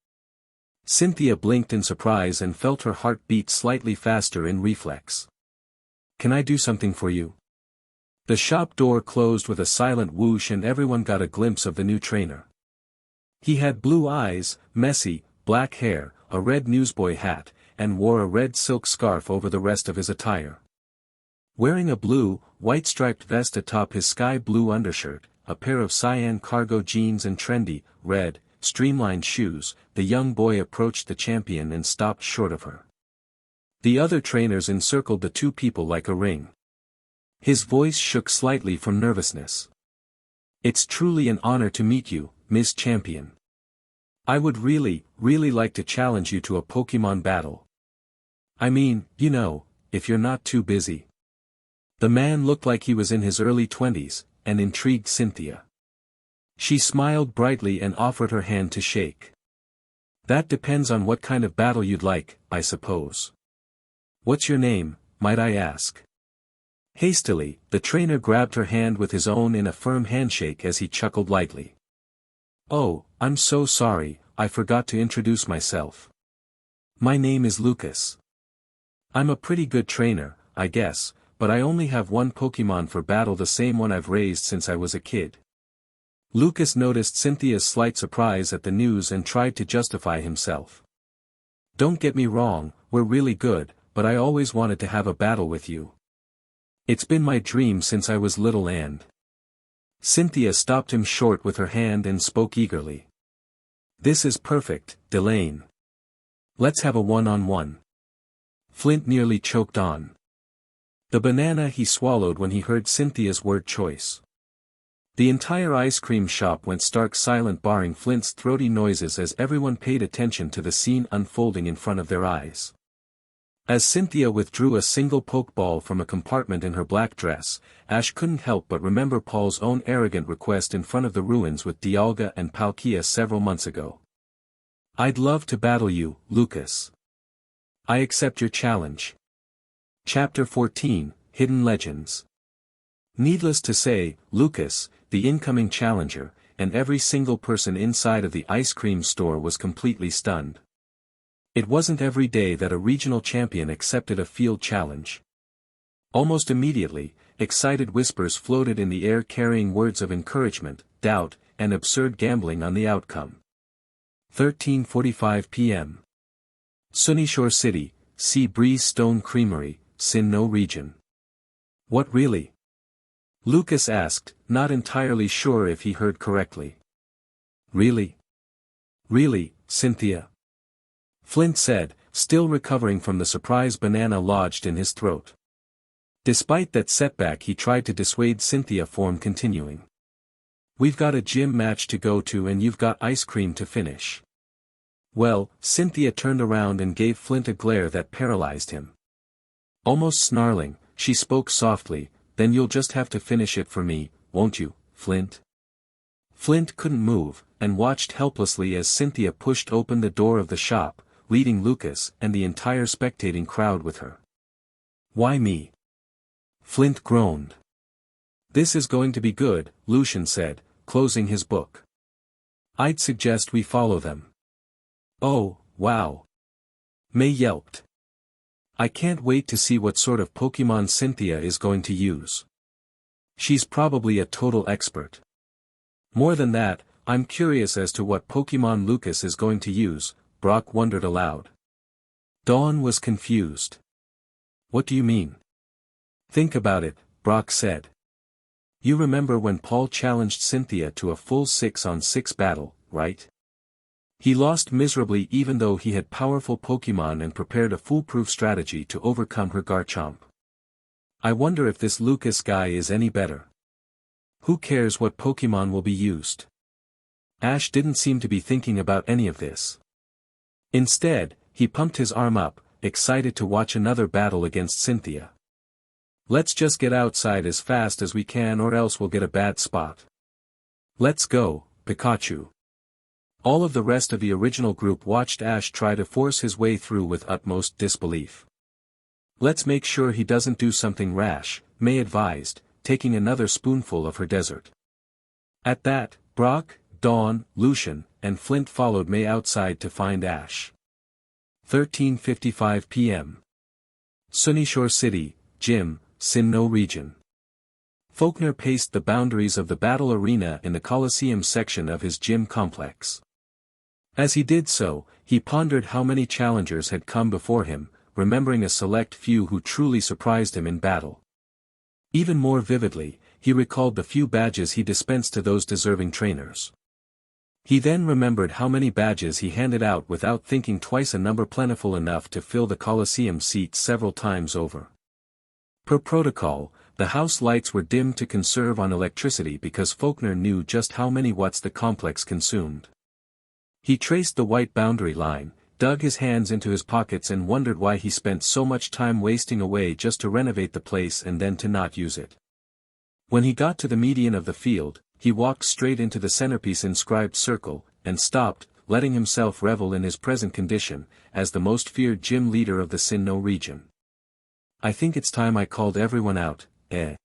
Cynthia blinked in surprise and felt her heart beat slightly faster in reflex. Can I do something for you? The shop door closed with a silent whoosh and everyone got a glimpse of the new trainer. He had blue eyes, messy, black hair, a red newsboy hat, and wore a red silk scarf over the rest of his attire. Wearing a blue, white-striped vest atop his sky blue undershirt, a pair of cyan cargo jeans and trendy, red, streamlined shoes, the young boy approached the champion and stopped short of her. The other trainers encircled the two people like a ring. His voice shook slightly from nervousness. It's truly an honor to meet you, Ms. Champion. I would really like to challenge you to a Pokemon battle. I mean, if you're not too busy. The man looked like he was in his early 20s, and intrigued Cynthia. She smiled brightly and offered her hand to shake. That depends on what kind of battle you'd like, I suppose. What's your name, might I ask? Hastily, the trainer grabbed her hand with his own in a firm handshake as he chuckled lightly. Oh, I'm so sorry, I forgot to introduce myself. My name is Lucas. I'm a pretty good trainer, I guess, but I only have one Pokemon for battle, the same one I've raised since I was a kid. Lucas noticed Cynthia's slight surprise at the news and tried to justify himself. Don't get me wrong, we're really good, but I always wanted to have a battle with you. It's been my dream since I was little and... Cynthia stopped him short with her hand and spoke eagerly. This is perfect, Delane. Let's have a one-on-one. Flint nearly choked on the banana he swallowed when he heard Cynthia's word choice. The entire ice cream shop went stark silent, barring Flint's throaty noises as everyone paid attention to the scene unfolding in front of their eyes. As Cynthia withdrew a single pokeball from a compartment in her black dress, Ash couldn't help but remember Paul's own arrogant request in front of the ruins with Dialga and Palkia several months ago. I'd love to battle you, Lucas. I accept your challenge. Chapter 14, Hidden Legends. Needless to say, Lucas, the incoming challenger, and every single person inside of the ice cream store was completely stunned. It wasn't every day that a regional champion accepted a field challenge. Almost immediately, excited whispers floated in the air carrying words of encouragement, doubt, and absurd gambling on the outcome. 13:45 p.m. Sunyshore City, Sea Breeze Stone Creamery, Sinnoh region. What really? Lucas asked, not entirely sure if he heard correctly. Really? Really, Cynthia? Flint said, still recovering from the surprise banana lodged in his throat. Despite that setback, he tried to dissuade Cynthia from continuing. We've got a gym match to go to and you've got ice cream to finish. Well, Cynthia turned around and gave Flint a glare that paralyzed him. Almost snarling, she spoke softly, then you'll just have to finish it for me, won't you, Flint? Flint couldn't move, and watched helplessly as Cynthia pushed open the door of the shop, leading Lucas and the entire spectating crowd with her. Why me? Flint groaned. This is going to be good, Lucian said, closing his book. I'd suggest we follow them. Oh, wow. May yelped. I can't wait to see what sort of Pokemon Cynthia is going to use. She's probably a total expert. More than that, I'm curious as to what Pokemon Lucas is going to use, Brock wondered aloud. Dawn was confused. What do you mean? Think about it, Brock said. You remember when Paul challenged Cynthia to a full 6-on-6 battle, right? He lost miserably even though he had powerful Pokemon and prepared a foolproof strategy to overcome her Garchomp. I wonder if this Lucas guy is any better. Who cares what Pokemon will be used? Ash didn't seem to be thinking about any of this. Instead, he pumped his arm up, excited to watch another battle against Cynthia. Let's just get outside as fast as we can or else we'll get a bad spot. Let's go, Pikachu. All of the rest of the original group watched Ash try to force his way through with utmost disbelief. Let's make sure he doesn't do something rash, May advised, taking another spoonful of her dessert. At that, Brock, Dawn, Lucian, and Flint followed May outside to find Ash. 13:55 p.m. Sunyshore City, Gym, Sinnoh region. Faulkner paced the boundaries of the battle arena in the Coliseum section of his gym complex. As he did so, he pondered how many challengers had come before him, remembering a select few who truly surprised him in battle. Even more vividly, he recalled the few badges he dispensed to those deserving trainers. He then remembered how many badges he handed out without thinking twice, a number plentiful enough to fill the Coliseum seats several times over. Per protocol, the house lights were dimmed to conserve on electricity because Faulkner knew just how many watts the complex consumed. He traced the white boundary line, dug his hands into his pockets and wondered why he spent so much time wasting away just to renovate the place and then to not use it. When he got to the median of the field, he walked straight into the centerpiece inscribed circle, and stopped, letting himself revel in his present condition, as the most feared gym leader of the Sinnoh region. I think it's time I called everyone out, eh?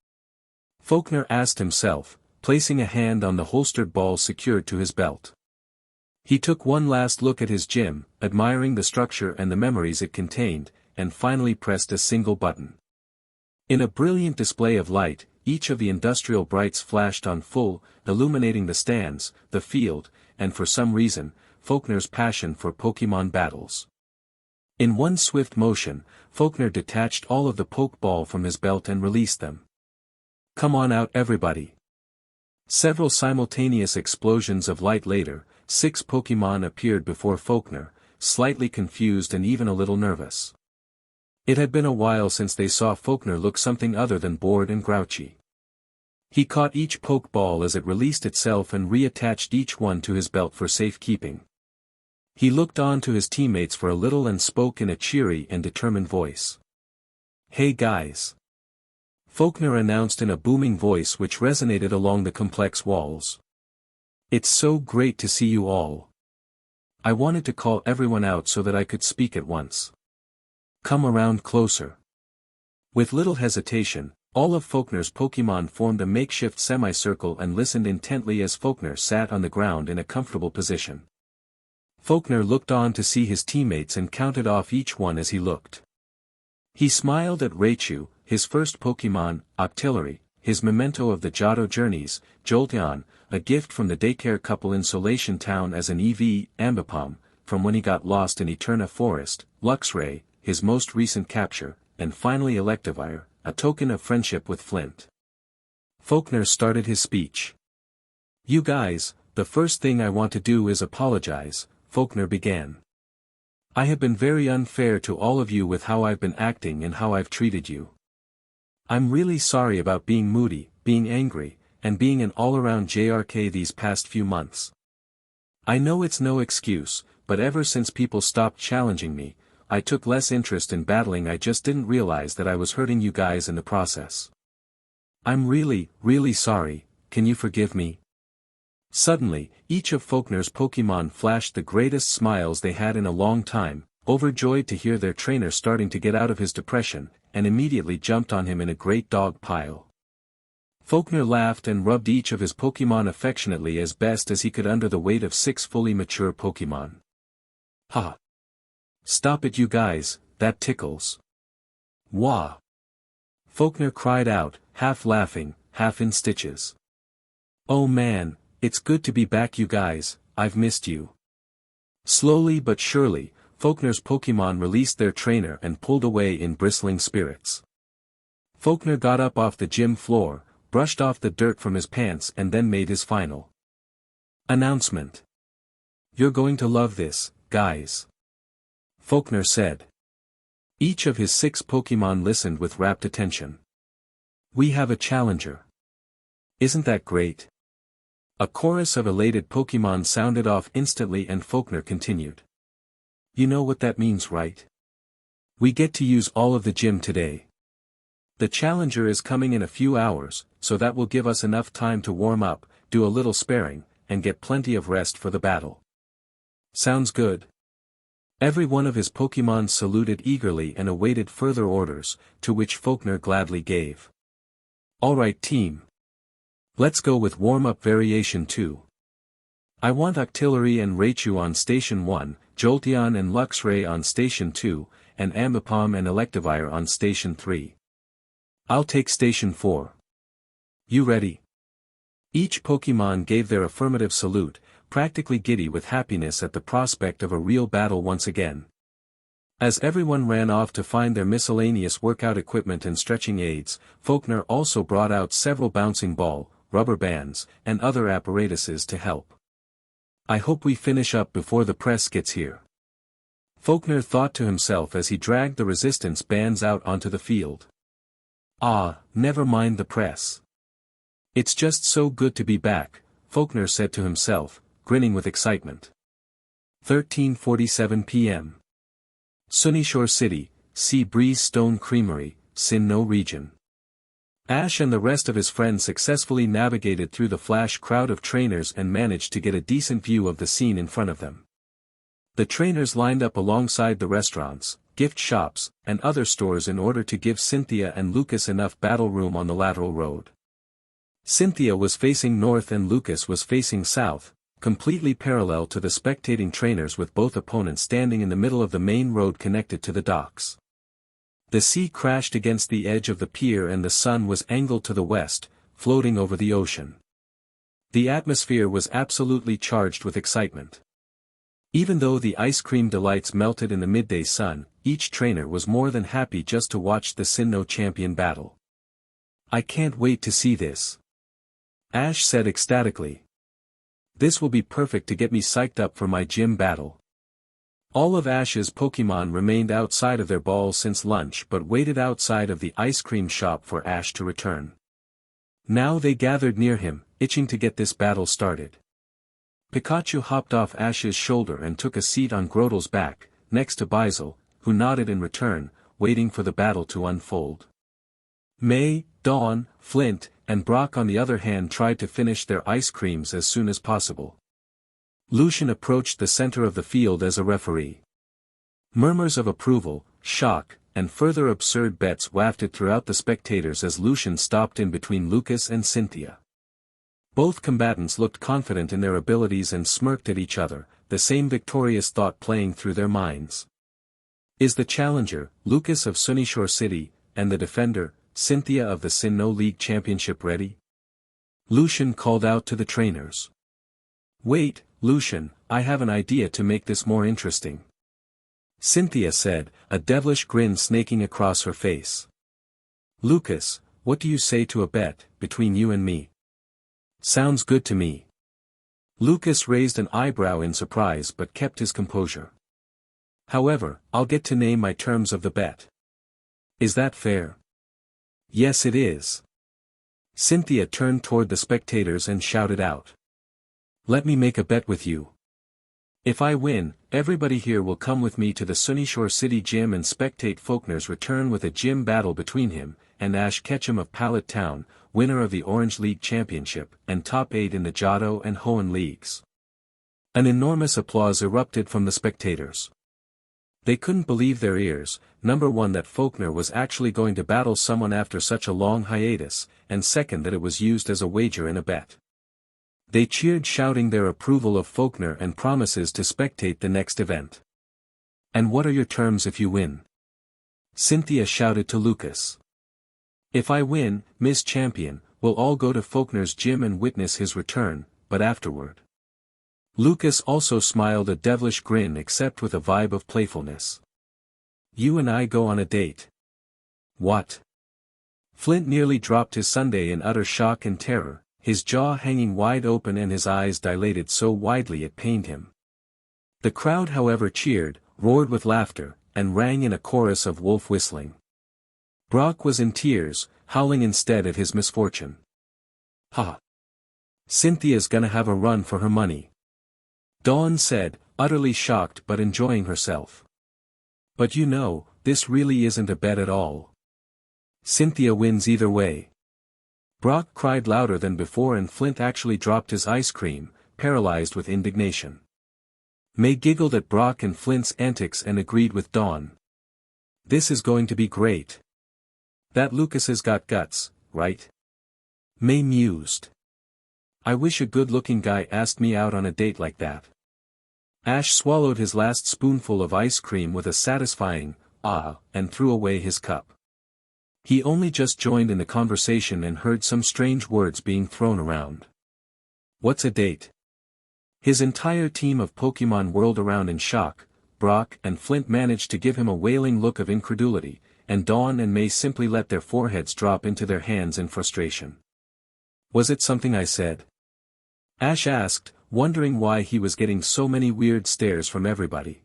Faulkner asked himself, placing a hand on the holstered ball secured to his belt. He took one last look at his gym, admiring the structure and the memories it contained, and finally pressed a single button. In a brilliant display of light, each of the industrial brights flashed on full, illuminating the stands, the field, and for some reason, Faulkner's passion for Pokemon battles. In one swift motion, Faulkner detached all of the Pokeball from his belt and released them. Come on out everybody. Several simultaneous explosions of light later, 6 Pokemon appeared before Faulkner, slightly confused and even a little nervous. It had been a while since they saw Faulkner look something other than bored and grouchy. He caught each Pokeball as it released itself and reattached each one to his belt for safekeeping. He looked on to his teammates for a little and spoke in a cheery and determined voice. Hey guys! Faulkner announced in a booming voice which resonated along the complex walls. It's so great to see you all. I wanted to call everyone out so that I could speak at once. Come around closer. With little hesitation, all of Faulkner's Pokemon formed a makeshift semicircle and listened intently as Faulkner sat on the ground in a comfortable position. Faulkner looked on to see his teammates and counted off each one as he looked. He smiled at Raichu, his first Pokemon, Octillery, his memento of the Johto journeys, Jolteon, a gift from the daycare couple in Solation Town as an EV, Ambipom, from when he got lost in Eterna Forest, Luxray, his most recent capture, and finally Electivire, a token of friendship with Flint. Faulkner started his speech. You guys, the first thing I want to do is apologize, Faulkner began. I have been very unfair to all of you with how I've been acting and how I've treated you. I'm really sorry about being moody, being angry, and being an all-around JRK these past few months. I know it's no excuse, but ever since people stopped challenging me, I took less interest in battling. I just didn't realize that I was hurting you guys in the process. I'm really, really sorry, can you forgive me? Suddenly, each of Faulkner's Pokemon flashed the greatest smiles they had in a long time, overjoyed to hear their trainer starting to get out of his depression, and immediately jumped on him in a great dog pile. Faulkner laughed and rubbed each of his Pokemon affectionately as best as he could under the weight of 6 fully mature Pokemon. Ha! Stop it you guys, that tickles. Wah! Faulkner cried out, half laughing, half in stitches. Oh man, it's good to be back you guys, I've missed you. Slowly but surely, Faulkner's Pokemon released their trainer and pulled away in bristling spirits. Faulkner got up off the gym floor, brushed off the dirt from his pants and then made his final announcement. You're going to love this, guys. Faulkner said. Each of his 6 Pokémon listened with rapt attention. We have a challenger. Isn't that great? A chorus of elated Pokémon sounded off instantly and Faulkner continued. You know what that means, right? We get to use all of the gym today. The challenger is coming in a few hours, so that will give us enough time to warm up, do a little sparring, and get plenty of rest for the battle. Sounds good. Every one of his Pokémon saluted eagerly and awaited further orders, to which Faulkner gladly gave. Alright team. Let's go with warm-up variation 2. I want Octillery and Raichu on Station 1, Jolteon and Luxray on Station 2, and Ambipom and Electivire on Station 3. I'll take Station 4. You ready? Each Pokémon gave their affirmative salute, practically giddy with happiness at the prospect of a real battle once again. As everyone ran off to find their miscellaneous workout equipment and stretching aids, Faulkner also brought out several bouncing ball, rubber bands, and other apparatuses to help. I hope we finish up before the press gets here. Faulkner thought to himself as he dragged the resistance bands out onto the field. Ah, never mind the press. It's just so good to be back, Faulkner said to himself, grinning with excitement. 13:47 p.m. Sunyshore City, Sea Breeze Stone Creamery, Sinnoh region. Ash and the rest of his friends successfully navigated through the flash crowd of trainers and managed to get a decent view of the scene in front of them. The trainers lined up alongside the restaurants, gift shops, and other stores in order to give Cynthia and Lucas enough battle room on the lateral road. Cynthia was facing north and Lucas was facing south, completely parallel to the spectating trainers with both opponents standing in the middle of the main road connected to the docks. The sea crashed against the edge of the pier and the sun was angled to the west, floating over the ocean. The atmosphere was absolutely charged with excitement. Even though the ice cream delights melted in the midday sun, each trainer was more than happy just to watch the Sinnoh Champion battle. I can't wait to see this. Ash said ecstatically. This will be perfect to get me psyched up for my gym battle. All of Ash's Pokémon remained outside of their balls since lunch but waited outside of the ice cream shop for Ash to return. Now they gathered near him, itching to get this battle started. Pikachu hopped off Ash's shoulder and took a seat on Grotl's back, next to Bizel, who nodded in return, waiting for the battle to unfold. May, Dawn, Flint, and Brock on the other hand tried to finish their ice creams as soon as possible. Lucian approached the center of the field as a referee. Murmurs of approval, shock, and further absurd bets wafted throughout the spectators as Lucian stopped in between Lucas and Cynthia. Both combatants looked confident in their abilities and smirked at each other, the same victorious thought playing through their minds. Is the challenger, Lucas of Sunyshore City, and the defender, Cynthia of the Sinnoh League Championship ready? Lucian called out to the trainers. Wait, Lucian, I have an idea to make this more interesting. Cynthia said, a devilish grin snaking across her face. Lucas, what do you say to a bet, between you and me? Sounds good to me. Lucas raised an eyebrow in surprise but kept his composure. However, I'll get to name my terms of the bet. Is that fair? Yes it is. Cynthia turned toward the spectators and shouted out. Let me make a bet with you. If I win, everybody here will come with me to the Sunyshore City gym and spectate Faulkner's return with a gym battle between him and Ash Ketchum of Pallet Town, winner of the Orange League Championship and top 8 in the Johto and Hoenn Leagues. An enormous applause erupted from the spectators. They couldn't believe their ears, number one that Faulkner was actually going to battle someone after such a long hiatus, and second that it was used as a wager in a bet. They cheered shouting their approval of Faulkner and promises to spectate the next event. And what are your terms if you win? Cynthia shouted to Lucas. If I win, Miss Champion, we'll all go to Faulkner's gym and witness his return, but afterward. Lucas also smiled a devilish grin except with a vibe of playfulness. You and I go on a date. What? Flint nearly dropped his sundae in utter shock and terror, his jaw hanging wide open and his eyes dilated so widely it pained him. The crowd however cheered, roared with laughter, and rang in a chorus of wolf whistling. Brock was in tears, howling instead at his misfortune. "Ha! Cynthia's gonna have a run for her money," Dawn said, utterly shocked but enjoying herself. "But you know, this really isn't a bet at all. Cynthia wins either way." Brock cried louder than before and Flint actually dropped his ice cream, paralyzed with indignation. May giggled at Brock and Flint's antics and agreed with Dawn. "This is going to be great. That Lucas has got guts, right?" May mused. "I wish a good-looking guy asked me out on a date like that." Ash swallowed his last spoonful of ice cream with a satisfying, "ah," and threw away his cup. He only just joined in the conversation and heard some strange words being thrown around. "What's a date?" His entire team of Pokemon whirled around in shock. Brock and Flint managed to give him a wailing look of incredulity, and Dawn and May simply let their foreheads drop into their hands in frustration. "Was it something I said?" Ash asked, wondering why he was getting so many weird stares from everybody.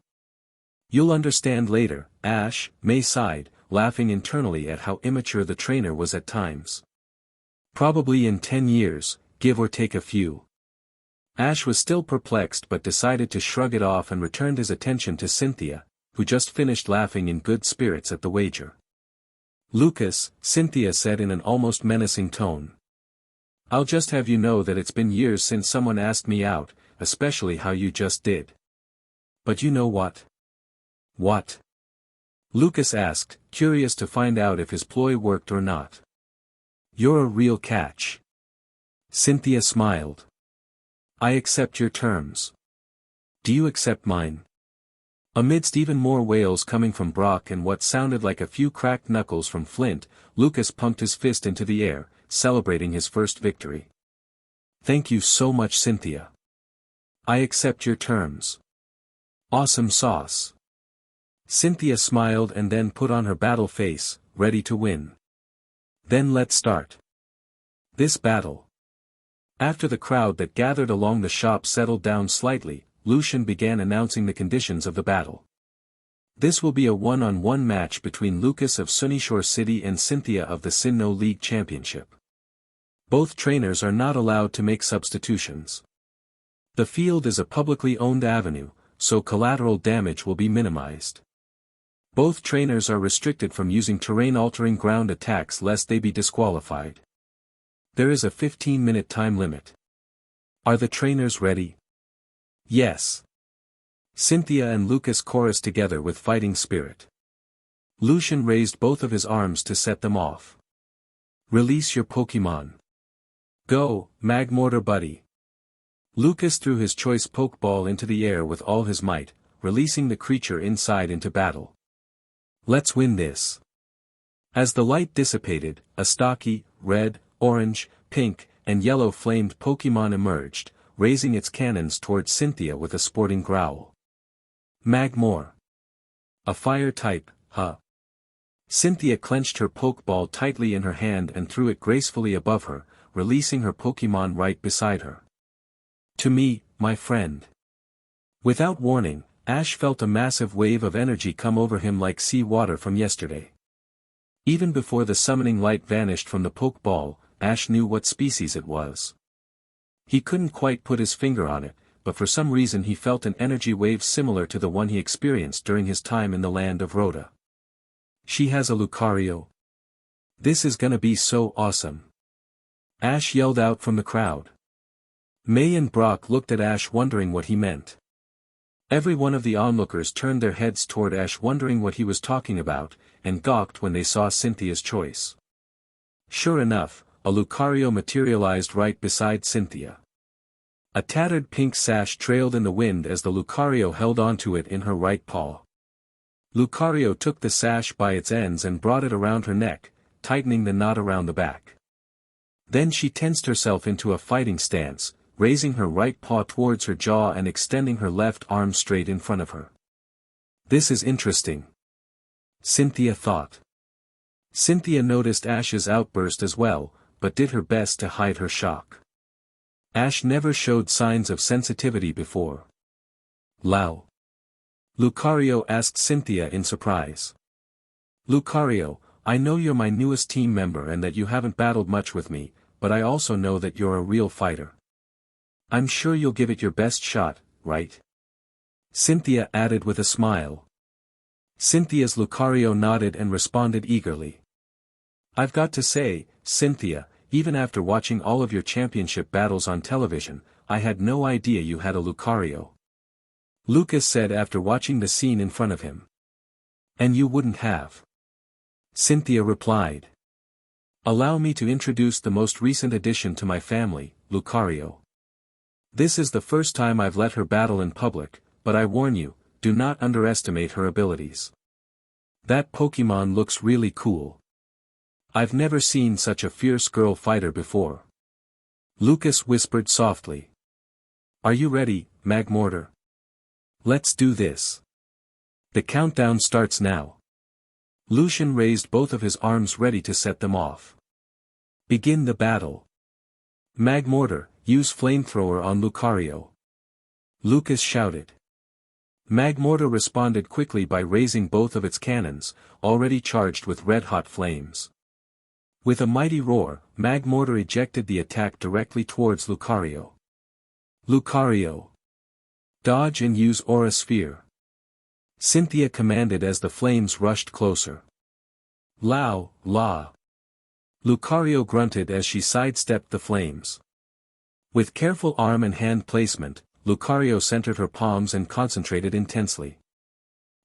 "You'll understand later, Ash," May sighed, laughing internally at how immature the trainer was at times. "Probably in 10 years, give or take a few." Ash was still perplexed but decided to shrug it off and returned his attention to Cynthia, who just finished laughing in good spirits at the wager. "Lucas," Cynthia said in an almost menacing tone. "I'll just have you know that it's been years since someone asked me out, especially how you just did." "But you know what?" "What?" Lucas asked, curious to find out if his ploy worked or not. "You're a real catch." Cynthia smiled. "I accept your terms. Do you accept mine?" Amidst even more wails coming from Brock and what sounded like a few cracked knuckles from Flint, Lucas pumped his fist into the air, celebrating his first victory. "Thank you so much, Cynthia. I accept your terms." "Awesome sauce." Cynthia smiled and then put on her battle face, ready to win. "Then let's start this battle." After the crowd that gathered along the shop settled down slightly, Lucian began announcing the conditions of the battle. "This will be a one-on-one match between Lucas of Sunyshore City and Cynthia of the Sinnoh League Championship. Both trainers are not allowed to make substitutions. The field is a publicly owned avenue, so collateral damage will be minimized. Both trainers are restricted from using terrain-altering ground attacks lest they be disqualified. There is a 15-minute time limit. Are the trainers ready?" "Yes." Cynthia and Lucas chorused together with fighting spirit. Lucian raised both of his arms to set them off. "Release your Pokemon. Go, Magmortar buddy." Lucas threw his choice Pokeball into the air with all his might, releasing the creature inside into battle. "Let's win this." As the light dissipated, a stocky, red, orange, pink, and yellow flamed Pokemon emerged, raising its cannons towards Cynthia with a sporting growl. "Magmor. A fire type, huh?" Cynthia clenched her Pokeball tightly in her hand and threw it gracefully above her, releasing her Pokemon right beside her. "To me, my friend." Without warning, Ash felt a massive wave of energy come over him like sea water from yesterday. Even before the summoning light vanished from the Pokeball, Ash knew what species it was. He couldn't quite put his finger on it, but for some reason he felt an energy wave similar to the one he experienced during his time in the land of Rhoda. "She has a Lucario? This is gonna be so awesome!" Ash yelled out from the crowd. May and Brock looked at Ash wondering what he meant. Every one of the onlookers turned their heads toward Ash wondering what he was talking about, and gawked when they saw Cynthia's choice. Sure enough, a Lucario materialized right beside Cynthia. A tattered pink sash trailed in the wind as the Lucario held onto it in her right paw. Lucario took the sash by its ends and brought it around her neck, tightening the knot around the back. Then she tensed herself into a fighting stance, raising her right paw towards her jaw and extending her left arm straight in front of her. "This is interesting," Cynthia thought. Cynthia noticed Ash's outburst as well, but did her best to hide her shock. Ash never showed signs of sensitivity before. Lao. Lucario asked Cynthia in surprise. Lucario, I know you're my newest team member and that you haven't battled much with me, but I also know that you're a real fighter. I'm sure you'll give it your best shot, right? Cynthia added with a smile. Cynthia's Lucario nodded and responded eagerly. I've got to say, Cynthia, even after watching all of your championship battles on television, I had no idea you had a Lucario. Lucas said after watching the scene in front of him. And you wouldn't have. Cynthia replied. Allow me to introduce the most recent addition to my family, Lucario. This is the first time I've let her battle in public, but I warn you, do not underestimate her abilities. That Pokemon looks really cool. I've never seen such a fierce girl fighter before. Lucas whispered softly. Are you ready, Magmortar? Let's do this. The countdown starts now. Lucian raised both of his arms ready to set them off. Begin the battle. Magmortar, use flamethrower on Lucario. Lucas shouted. Magmortar responded quickly by raising both of its cannons, already charged with red-hot flames. With a mighty roar, Magmortar ejected the attack directly towards Lucario. Lucario. Dodge and use Aura Sphere. Cynthia commanded as the flames rushed closer. Lao, la. Lucario grunted as she sidestepped the flames. With careful arm and hand placement, Lucario centered her palms and concentrated intensely.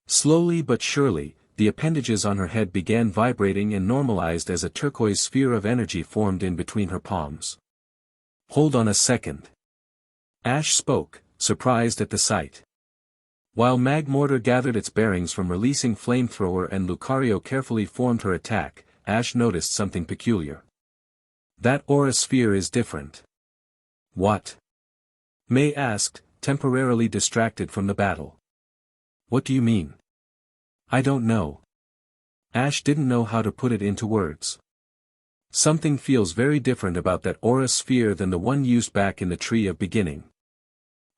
Slowly but surely, the appendages on her head began vibrating and normalized as a turquoise sphere of energy formed in between her palms. Hold on a second. Ash spoke, surprised at the sight. While Magmortar gathered its bearings from releasing flamethrower and Lucario carefully formed her attack, Ash noticed something peculiar. That aura sphere is different. What? May asked, temporarily distracted from the battle. What do you mean? I don't know. Ash didn't know how to put it into words. Something feels very different about that aura sphere than the one used back in the Tree of Beginning.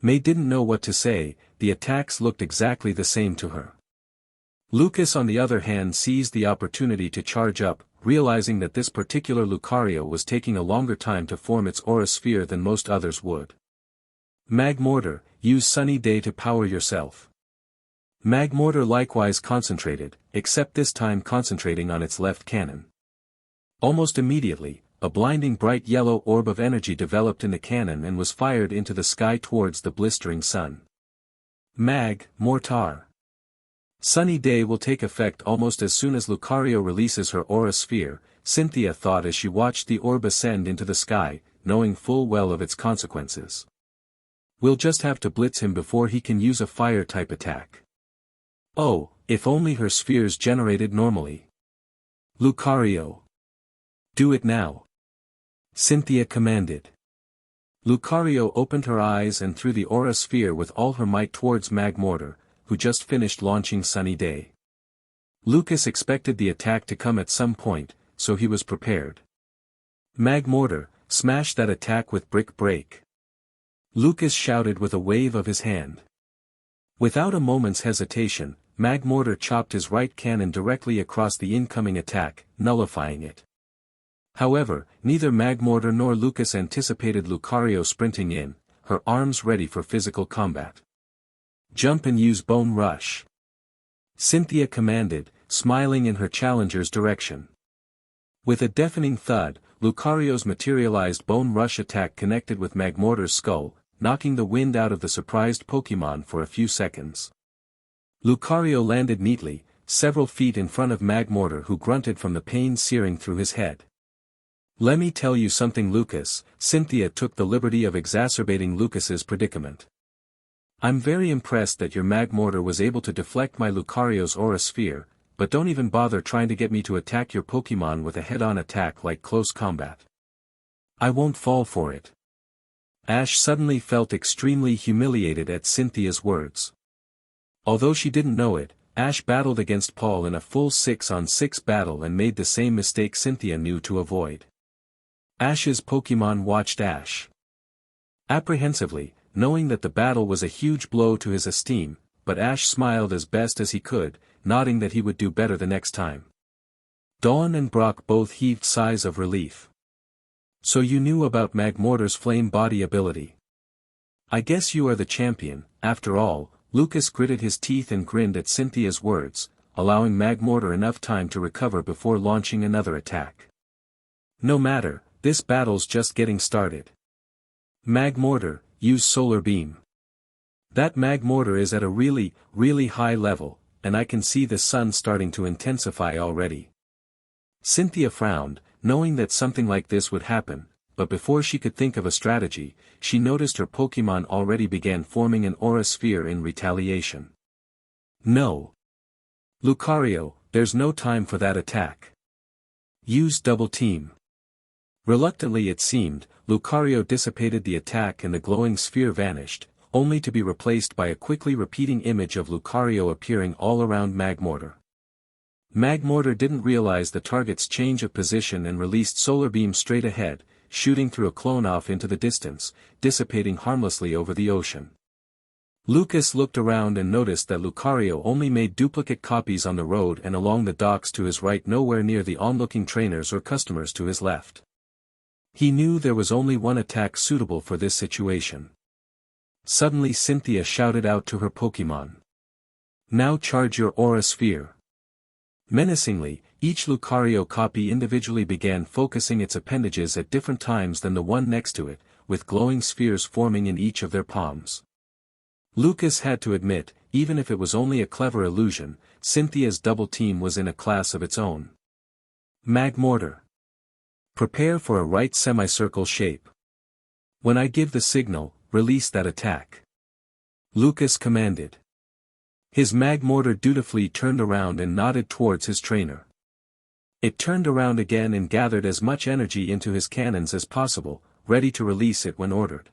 May didn't know what to say, the attacks looked exactly the same to her. Lucas on the other hand seized the opportunity to charge up, realizing that this particular Lucario was taking a longer time to form its aura sphere than most others would. Magmortar, use Sunny Day to power yourself. Magmortar likewise concentrated, except this time concentrating on its left cannon. Almost immediately, a blinding bright yellow orb of energy developed in the cannon and was fired into the sky towards the blistering sun. Mortar. Sunny Day will take effect almost as soon as Lucario releases her aura sphere, Cynthia thought as she watched the orb ascend into the sky, knowing full well of its consequences. We'll just have to blitz him before he can use a fire-type attack. Oh, if only her spheres generated normally. Lucario. Do it now. Cynthia commanded. Lucario opened her eyes and threw the aura sphere with all her might towards Magmortar, who just finished launching Sunny Day. Lucas expected the attack to come at some point, so he was prepared. Magmortar, smash that attack with Brick Break. Lucas shouted with a wave of his hand. Without a moment's hesitation, Magmortar chopped his right cannon directly across the incoming attack, nullifying it. However, neither Magmortar nor Lucas anticipated Lucario sprinting in, her arms ready for physical combat. Jump and use Bone Rush. Cynthia commanded, smiling in her challenger's direction. With a deafening thud, Lucario's materialized Bone Rush attack connected with Magmortar's skull, knocking the wind out of the surprised Pokemon for a few seconds. Lucario landed neatly, several feet in front of Magmortar, who grunted from the pain searing through his head. Let me tell you something, Lucas. Cynthia took the liberty of exacerbating Lucas's predicament. I'm very impressed that your Magmortar was able to deflect my Lucario's aura sphere, but don't even bother trying to get me to attack your Pokemon with a head-on attack like close combat. I won't fall for it. Ash suddenly felt extremely humiliated at Cynthia's words. Although she didn't know it, Ash battled against Paul in a full 6-on-6 battle and made the same mistake Cynthia knew to avoid. Ash's Pokemon watched Ash. Apprehensively, knowing that the battle was a huge blow to his esteem, but Ash smiled as best as he could, nodding that he would do better the next time. Dawn and Brock both heaved sighs of relief. So you knew about Magmortar's flame body ability. I guess you are the champion, after all. Lucas gritted his teeth and grinned at Cynthia's words, allowing Magmortar enough time to recover before launching another attack. No matter, this battle's just getting started. Magmortar, use Solar Beam. That Magmortar is at a really, really high level, and I can see the sun starting to intensify already. Cynthia frowned, knowing that something like this would happen, but before she could think of a strategy, she noticed her Pokémon already began forming an aura sphere in retaliation. No. Lucario, there's no time for that attack. Use Double Team. Reluctantly it seemed, Lucario dissipated the attack and the glowing sphere vanished, only to be replaced by a quickly repeating image of Lucario appearing all around Magmortar. Magmortar didn't realize the target's change of position and released Solar Beam straight ahead, shooting through a clone off into the distance, dissipating harmlessly over the ocean. Lucas looked around and noticed that Lucario only made duplicate copies on the road and along the docks to his right, nowhere near the onlooking trainers or customers to his left. He knew there was only one attack suitable for this situation. Suddenly Cynthia shouted out to her Pokémon. Now charge your aura sphere. Menacingly, each Lucario copy individually began focusing its appendages at different times than the one next to it, with glowing spheres forming in each of their palms. Lucas had to admit, even if it was only a clever illusion, Cynthia's double team was in a class of its own. Magmortar. Prepare for a right semicircle shape. When I give the signal, release that attack. Lucas commanded. His Magmortar dutifully turned around and nodded towards his trainer. It turned around again and gathered as much energy into his cannons as possible, ready to release it when ordered.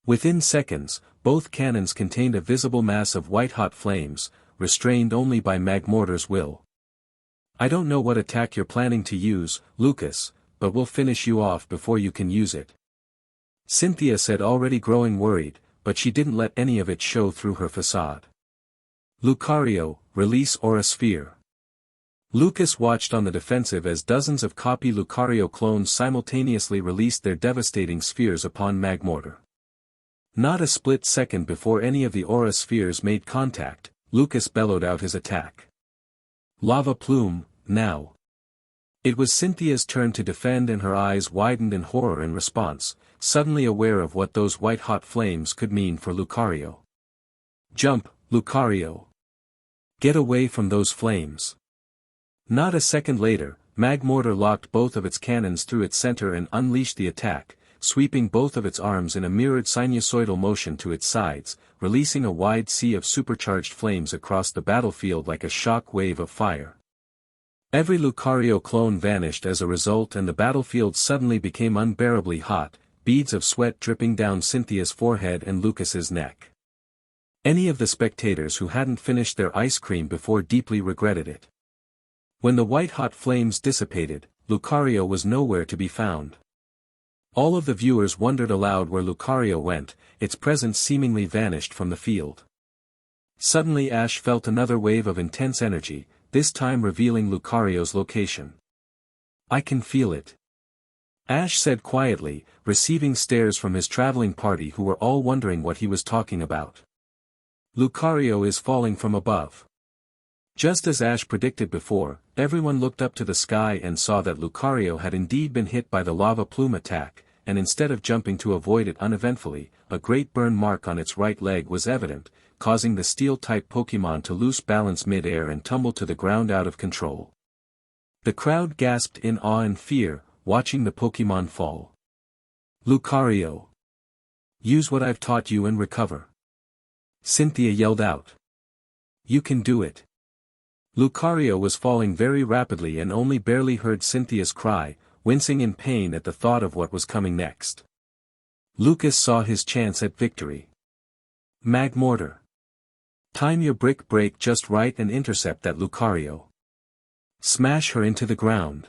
Within seconds, both cannons contained a visible mass of white-hot flames, restrained only by Magmortar's will. I don't know what attack you're planning to use, Lucas, but we'll finish you off before you can use it. Cynthia said, already growing worried, but she didn't let any of it show through her facade. Lucario, release Aura Sphere. Lucas watched on the defensive as dozens of copy Lucario clones simultaneously released their devastating spheres upon Magmortar. Not a split second before any of the aura spheres made contact, Lucas bellowed out his attack. Lava Plume, now. It was Cynthia's turn to defend, and her eyes widened in horror in response, suddenly aware of what those white-hot flames could mean for Lucario. Jump, Lucario. Get away from those flames. Not a second later, Magmortar locked both of its cannons through its center and unleashed the attack, sweeping both of its arms in a mirrored sinusoidal motion to its sides, releasing a wide sea of supercharged flames across the battlefield like a shock wave of fire. Every Lucario clone vanished as a result, and the battlefield suddenly became unbearably hot, beads of sweat dripping down Cynthia's forehead and Lucas's neck. Any of the spectators who hadn't finished their ice cream before deeply regretted it. When the white-hot flames dissipated, Lucario was nowhere to be found. All of the viewers wondered aloud where Lucario went, its presence seemingly vanished from the field. Suddenly Ash felt another wave of intense energy, this time revealing Lucario's location. I can feel it. Ash said quietly, receiving stares from his traveling party who were all wondering what he was talking about. Lucario is falling from above. Just as Ash predicted before, everyone looked up to the sky and saw that Lucario had indeed been hit by the lava plume attack, and instead of jumping to avoid it uneventfully, a great burn mark on its right leg was evident, causing the steel-type Pokémon to lose balance mid-air and tumble to the ground out of control. The crowd gasped in awe and fear, watching the Pokémon fall. Lucario! Use what I've taught you and recover. Cynthia yelled out. You can do it. Lucario was falling very rapidly and only barely heard Cynthia's cry, wincing in pain at the thought of what was coming next. Lucas saw his chance at victory. Magmortar. Time your brick break just right and intercept that Lucario. Smash her into the ground.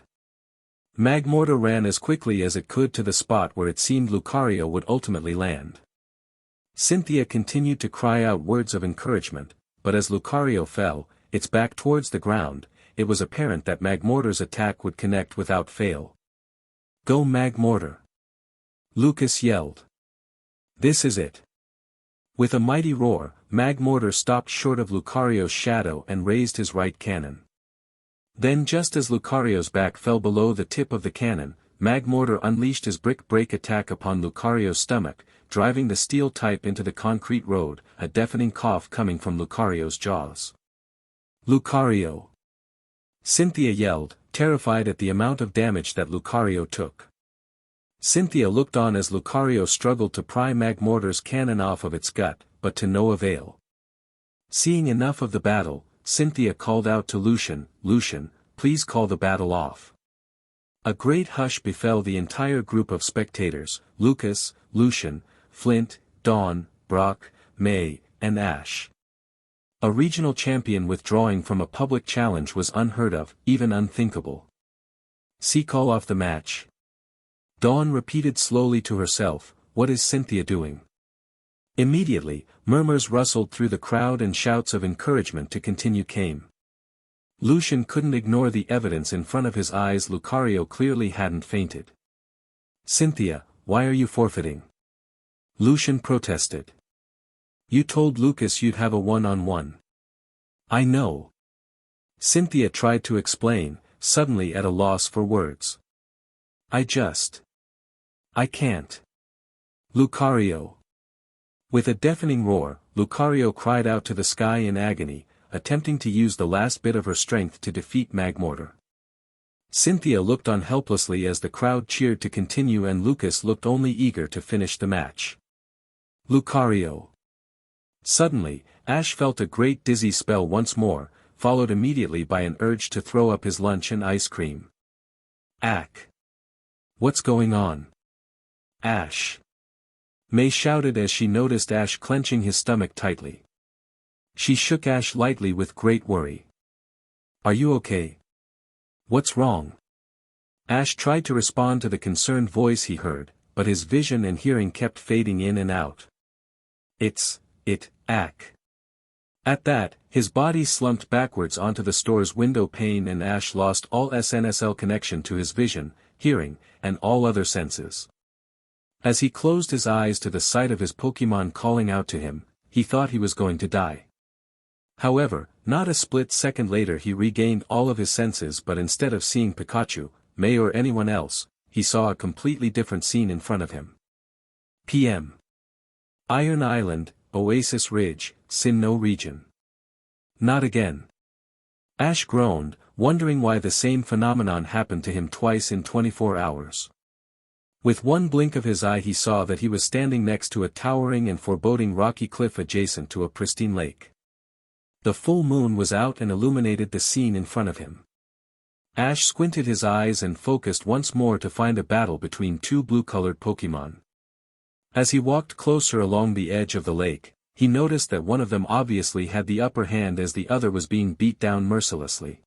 Magmortar ran as quickly as it could to the spot where it seemed Lucario would ultimately land. Cynthia continued to cry out words of encouragement, but as Lucario fell, its back towards the ground, it was apparent that Magmortar's attack would connect without fail. "Go Magmortar!" Lucas yelled. "This is it." With a mighty roar, Magmortar stopped short of Lucario's shadow and raised his right cannon. Then just as Lucario's back fell below the tip of the cannon, Magmortar unleashed his brick break attack upon Lucario's stomach, driving the steel type into the concrete road, a deafening cough coming from Lucario's jaws. "Lucario!" Cynthia yelled, terrified at the amount of damage that Lucario took. Cynthia looked on as Lucario struggled to pry Magmortar's cannon off of its gut, but to no avail. Seeing enough of the battle, Cynthia called out to Lucian, "Lucian, please call the battle off." A great hush befell the entire group of spectators, Lucas, Lucian, Flint, Dawn, Brock, May, and Ash. A regional champion withdrawing from a public challenge was unheard of, even unthinkable. "See, call off the match." Dawn repeated slowly to herself, "What is Cynthia doing?" Immediately, murmurs rustled through the crowd and shouts of encouragement to continue came. Lucian couldn't ignore the evidence in front of his eyes. Lucario clearly hadn't fainted. "Cynthia, why are you forfeiting?" Lucian protested. "You told Lucas you'd have a one-on-one." "I know." Cynthia tried to explain, suddenly at a loss for words. I can't." "Lucario!" With a deafening roar, Lucario cried out to the sky in agony, attempting to use the last bit of her strength to defeat Magmortar. Cynthia looked on helplessly as the crowd cheered to continue, and Lucas looked only eager to finish the match. "Lucario!" Suddenly, Ash felt a great dizzy spell once more, followed immediately by an urge to throw up his lunch and ice cream. "Ack! What's going on?" "Ash!" May shouted as she noticed Ash clenching his stomach tightly. She shook Ash lightly with great worry. "Are you okay? What's wrong?" Ash tried to respond to the concerned voice he heard, but his vision and hearing kept fading in and out. Ack." At that, his body slumped backwards onto the store's window pane, and Ash lost all SNSL connection to his vision, hearing, and all other senses. As he closed his eyes to the sight of his Pokémon calling out to him, he thought he was going to die. However, not a split second later he regained all of his senses, but instead of seeing Pikachu, May or anyone else, he saw a completely different scene in front of him. PM. Iron Island, Oasis Ridge, Sinnoh region. Not again. Ash groaned, wondering why the same phenomenon happened to him twice in 24 hours. With one blink of his eye he saw that he was standing next to a towering and foreboding rocky cliff adjacent to a pristine lake. The full moon was out and illuminated the scene in front of him. Ash squinted his eyes and focused once more to find a battle between two blue-colored Pokémon. As he walked closer along the edge of the lake, he noticed that one of them obviously had the upper hand as the other was being beat down mercilessly.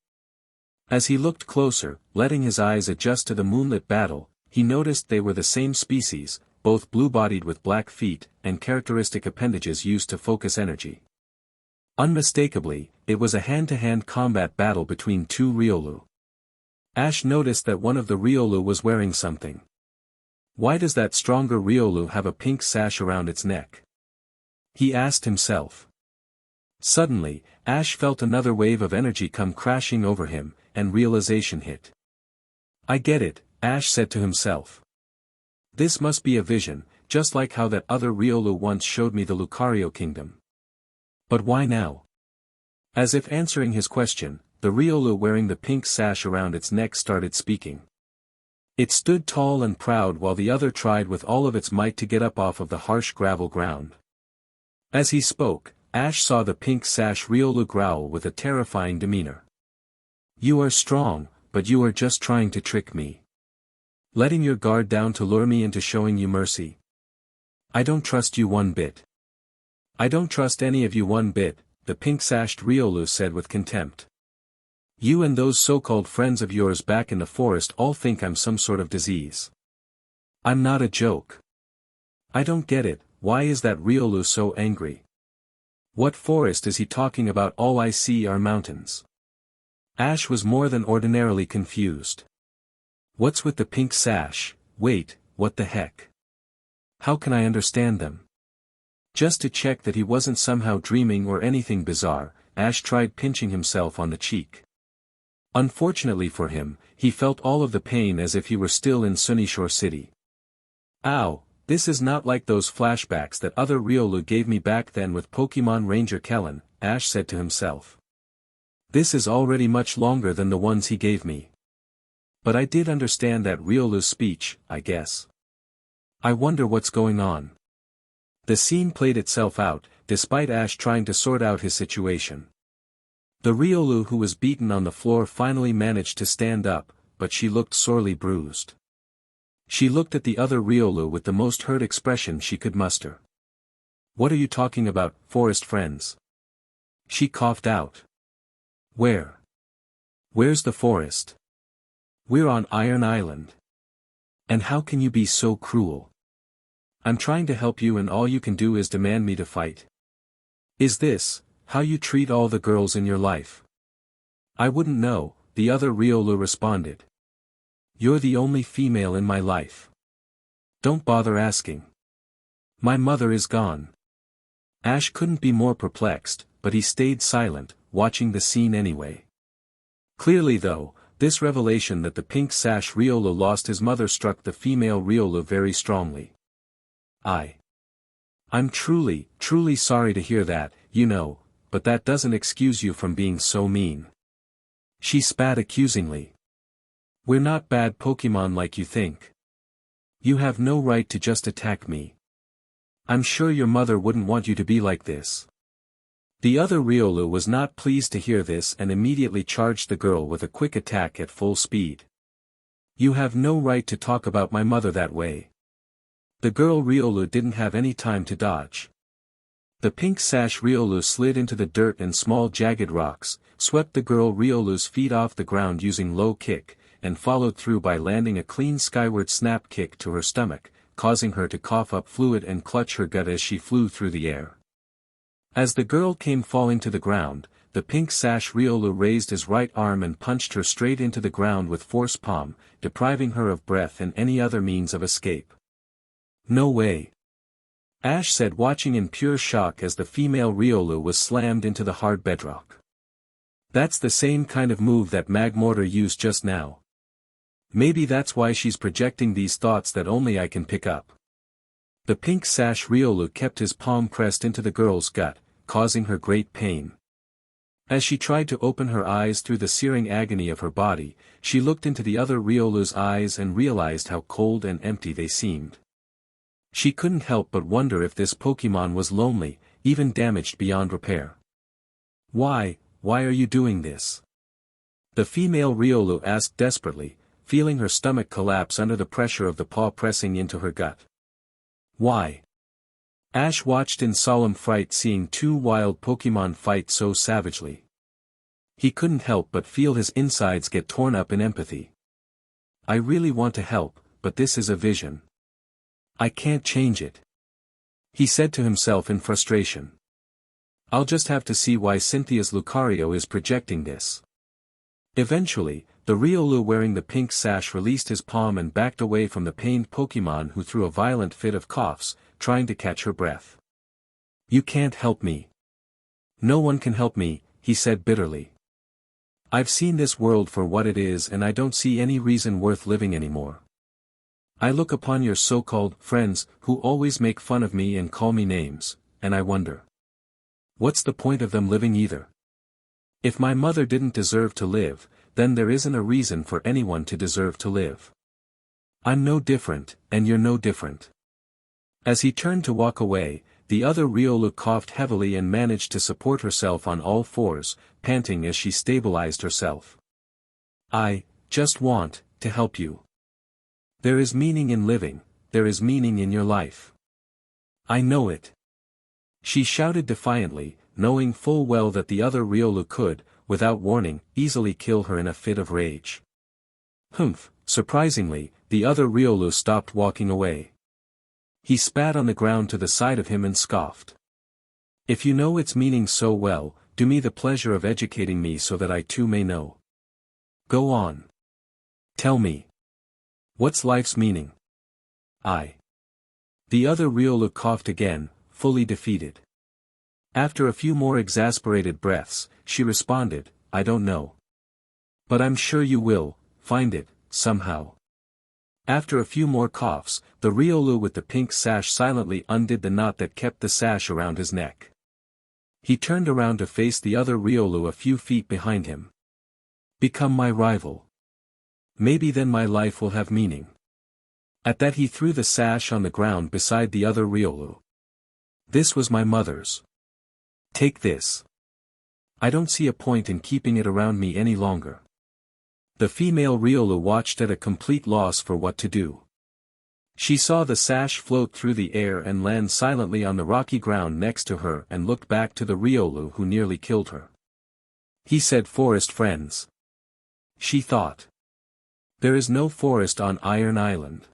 As he looked closer, letting his eyes adjust to the moonlit battle, he noticed they were the same species, both blue-bodied with black feet, and characteristic appendages used to focus energy. Unmistakably, it was a hand-to-hand combat battle between two Riolu. Ash noticed that one of the Riolu was wearing something. Why does that stronger Riolu have a pink sash around its neck? He asked himself. Suddenly, Ash felt another wave of energy come crashing over him, and realization hit. "I get it," Ash said to himself. "This must be a vision, just like how that other Riolu once showed me the Lucario Kingdom. But why now?" As if answering his question, the Riolu wearing the pink sash around its neck started speaking. It stood tall and proud while the other tried with all of its might to get up off of the harsh gravel ground. As he spoke, Ash saw the pink sash Riolu growl with a terrifying demeanor. "You are strong, but you are just trying to trick me. Letting your guard down to lure me into showing you mercy. I don't trust you one bit." "I don't trust any of you one bit," the pink-sashed Riolu said with contempt. "You and those so-called friends of yours back in the forest all think I'm some sort of disease. I'm not a joke." "I don't get it, why is that Riolu so angry? What forest is he talking about? All I see are mountains. Ash was more than ordinarily confused. What's with the pink sash? Wait, what the heck? How can I understand them? Just to check that he wasn't somehow dreaming or anything bizarre, Ash tried pinching himself on the cheek. Unfortunately for him, he felt all of the pain as if he were still in Sunyshore City. Ow, this is not like those flashbacks that other Riolu gave me back then with Pokemon Ranger Kellen, Ash said to himself. This is already much longer than the ones he gave me. But I did understand that Riolu's speech, I guess. I wonder what's going on. The scene played itself out, despite Ash trying to sort out his situation. The Riolu who was beaten on the floor finally managed to stand up, but she looked sorely bruised. She looked at the other Riolu with the most hurt expression she could muster. What are you talking about, forest friends? She coughed out. Where? Where's the forest? We're on Iron Island. And how can you be so cruel? I'm trying to help you and all you can do is demand me to fight. Is this how you treat all the girls in your life? I wouldn't know, the other Riolu responded. You're the only female in my life. Don't bother asking. My mother is gone. Ash couldn't be more perplexed, but he stayed silent, watching the scene anyway. Clearly though, this revelation that the pink sash Riolu lost his mother struck the female Riolu very strongly. I'm truly sorry to hear that, you know, but that doesn't excuse you from being so mean. She spat accusingly. We're not bad Pokemon like you think. You have no right to just attack me. I'm sure your mother wouldn't want you to be like this. The other Riolu was not pleased to hear this and immediately charged the girl with a quick attack at full speed. You have no right to talk about my mother that way. The girl Riolu didn't have any time to dodge. The pink sash Riolu slid into the dirt and small jagged rocks, swept the girl Riolu's feet off the ground using low kick, and followed through by landing a clean skyward snap kick to her stomach, causing her to cough up fluid and clutch her gut as she flew through the air. As the girl came falling to the ground, the pink sash Riolu raised his right arm and punched her straight into the ground with force palm, depriving her of breath and any other means of escape. No way. Ash said, watching in pure shock as the female Riolu was slammed into the hard bedrock. That's the same kind of move that Magmortar used just now. Maybe that's why she's projecting these thoughts that only I can pick up. The pink sash Riolu kept his palm pressed into the girl's gut, causing her great pain. As she tried to open her eyes through the searing agony of her body, she looked into the other Riolu's eyes and realized how cold and empty they seemed. She couldn't help but wonder if this Pokemon was lonely, even damaged beyond repair. Why are you doing this? The female Riolu asked desperately, feeling her stomach collapse under the pressure of the paw pressing into her gut. Why? Ash watched in solemn fright, seeing two wild Pokemon fight so savagely. He couldn't help but feel his insides get torn up in empathy. I really want to help, but this is a vision. I can't change it. He said to himself in frustration. I'll just have to see why Cynthia's Lucario is projecting this. Eventually, the Riolu wearing the pink sash released his palm and backed away from the pained Pokemon, who threw a violent fit of coughs, trying to catch her breath. You can't help me. No one can help me, he said bitterly. I've seen this world for what it is and I don't see any reason worth living anymore. I look upon your so-called friends, who always make fun of me and call me names, and I wonder. What's the point of them living either? If my mother didn't deserve to live, then there isn't a reason for anyone to deserve to live. I'm no different, and you're no different. As he turned to walk away, the other Riolu coughed heavily and managed to support herself on all fours, panting as she stabilized herself. I just want to help you. There is meaning in living, there is meaning in your life. I know it. She shouted defiantly, knowing full well that the other Riolu could, without warning, easily kill her in a fit of rage. Humph, surprisingly, the other Riolu stopped walking away. He spat on the ground to the side of him and scoffed. If you know its meaning so well, do me the pleasure of educating me so that I too may know. Go on. Tell me. What's life's meaning? The other Riolu coughed again, fully defeated. After a few more exasperated breaths, she responded, I don't know. But I'm sure you will find it, somehow. After a few more coughs, the Riolu with the pink sash silently undid the knot that kept the sash around his neck. He turned around to face the other Riolu a few feet behind him. Become my rival. Maybe then my life will have meaning. At that he threw the sash on the ground beside the other Riolu. This was my mother's. Take this. I don't see a point in keeping it around me any longer. The female Riolu watched at a complete loss for what to do. She saw the sash float through the air and land silently on the rocky ground next to her and looked back to the Riolu who nearly killed her. He said forest friends. She thought. There is no forest on Iron Island.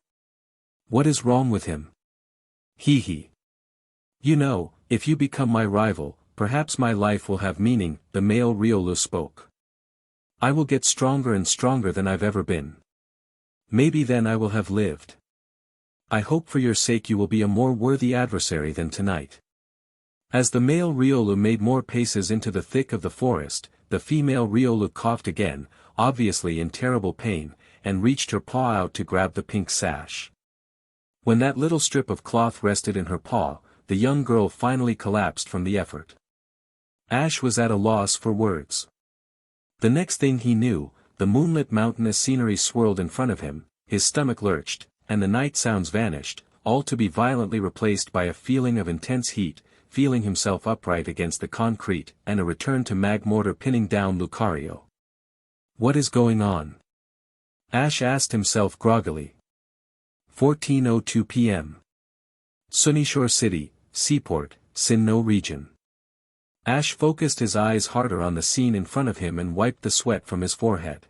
What is wrong with him? Hee. You know, if you become my rival, perhaps my life will have meaning, the male Riolu spoke. I will get stronger and stronger than I've ever been. Maybe then I will have lived. I hope for your sake you will be a more worthy adversary than tonight. As the male Riolu made more paces into the thick of the forest, the female Riolu coughed again, obviously in terrible pain, and reached her paw out to grab the pink sash. When that little strip of cloth rested in her paw, the young girl finally collapsed from the effort. Ash was at a loss for words. The next thing he knew, the moonlit mountainous scenery swirled in front of him, his stomach lurched, and the night sounds vanished, all to be violently replaced by a feeling of intense heat, feeling himself upright against the concrete, and a return to Magmortar pinning down Lucario. What is going on? Ash asked himself groggily. 14:02 p.m. Sunyshore City, Seaport, Sinnoh region. Ash focused his eyes harder on the scene in front of him and wiped the sweat from his forehead.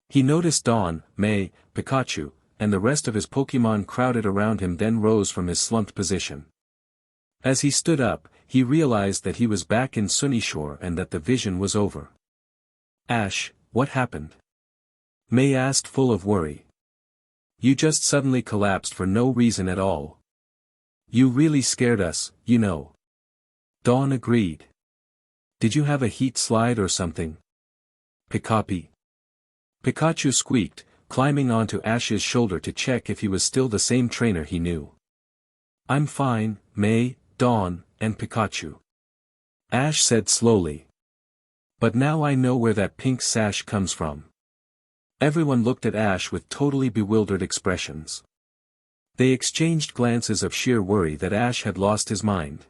He noticed Dawn, May, Pikachu, and the rest of his Pokémon crowded around him, then rose from his slumped position. As he stood up, he realized that he was back in Sunyshore and that the vision was over. Ash, what happened? May asked, full of worry. You just suddenly collapsed for no reason at all. You really scared us, you know. Dawn agreed. Did you have a heat slide or something? Pikachu squeaked, climbing onto Ash's shoulder to check if he was still the same trainer he knew. I'm fine, May, Dawn, and Pikachu. Ash said slowly. But now I know where that pink sash comes from. Everyone looked at Ash with totally bewildered expressions. They exchanged glances of sheer worry that Ash had lost his mind.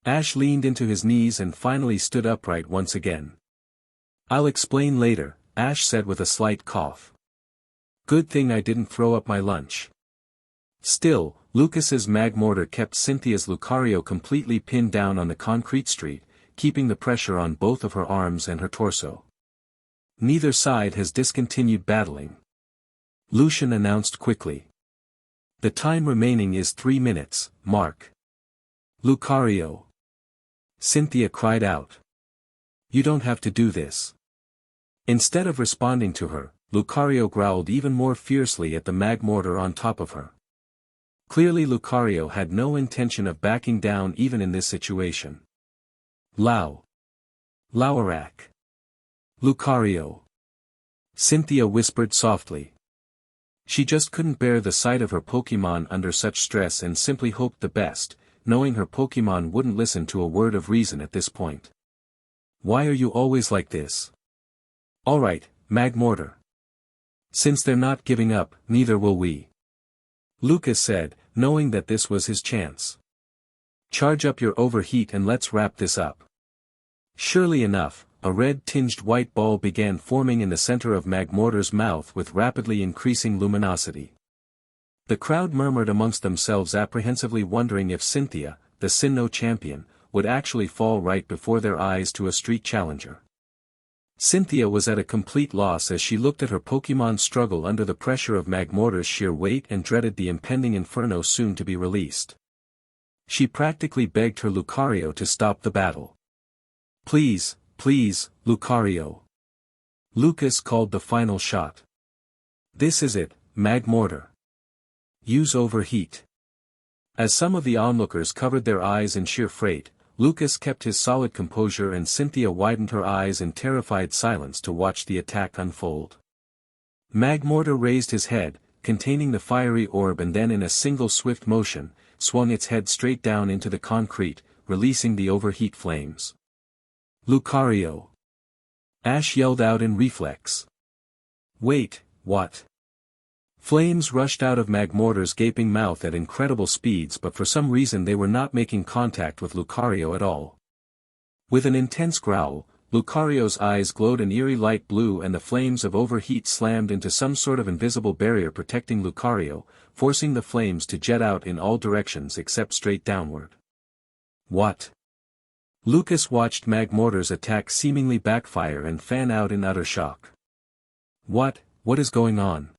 Ash leaned into his knees and finally stood upright once again. I'll explain later, Ash said with a slight cough. Good thing I didn't throw up my lunch. Still, Lucas's Magmortar kept Cynthia's Lucario completely pinned down on the concrete street, keeping the pressure on both of her arms and her torso. Neither side has discontinued battling. Lucian announced quickly. The time remaining is 3 minutes, Mark. Lucario. Cynthia cried out. You don't have to do this. Instead of responding to her, Lucario growled even more fiercely at the Magmortar on top of her. Clearly Lucario had no intention of backing down even in this situation. Lauarak. Lucario. Cynthia whispered softly. She just couldn't bear the sight of her Pokémon under such stress and simply hoped the best, knowing her Pokémon wouldn't listen to a word of reason at this point. Why are you always like this? Alright, Magmortar. Since they're not giving up, neither will we. Lucas said, knowing that this was his chance. Charge up your overheat and let's wrap this up. Surely enough, a red-tinged white ball began forming in the center of Magmortar's mouth with rapidly increasing luminosity. The crowd murmured amongst themselves, apprehensively wondering if Cynthia, the Sinnoh Champion, would actually fall right before their eyes to a street challenger. Cynthia was at a complete loss as she looked at her Pokémon struggle under the pressure of Magmortar's sheer weight and dreaded the impending inferno soon to be released. She practically begged her Lucario to stop the battle. Please, please, Lucario. Lucas called the final shot. This is it, Magmortar. Use overheat. As some of the onlookers covered their eyes in sheer fright, Lucas kept his solid composure and Cynthia widened her eyes in terrified silence to watch the attack unfold. Magmortar raised his head, containing the fiery orb, and then in a single swift motion, swung its head straight down into the concrete, releasing the overheat flames. Lucario! Ash yelled out in reflex. Wait, what? Flames rushed out of Magmortar's gaping mouth at incredible speeds, but for some reason they were not making contact with Lucario at all. With an intense growl, Lucario's eyes glowed an eerie light blue and the flames of overheat slammed into some sort of invisible barrier protecting Lucario, forcing the flames to jet out in all directions except straight downward. What? Lucas watched Magmortar's attack seemingly backfire and fan out in utter shock. What is going on?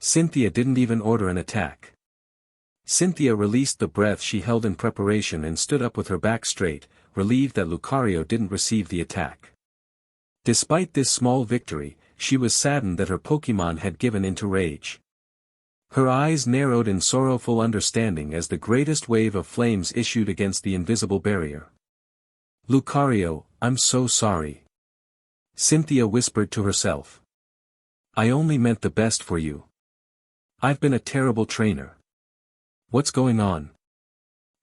Cynthia didn't even order an attack. Cynthia released the breath she held in preparation and stood up with her back straight, relieved that Lucario didn't receive the attack. Despite this small victory, she was saddened that her Pokémon had given into rage. Her eyes narrowed in sorrowful understanding as the greatest wave of flames issued against the invisible barrier. Lucario, I'm so sorry. Cynthia whispered to herself. I only meant the best for you. I've been a terrible trainer. What's going on?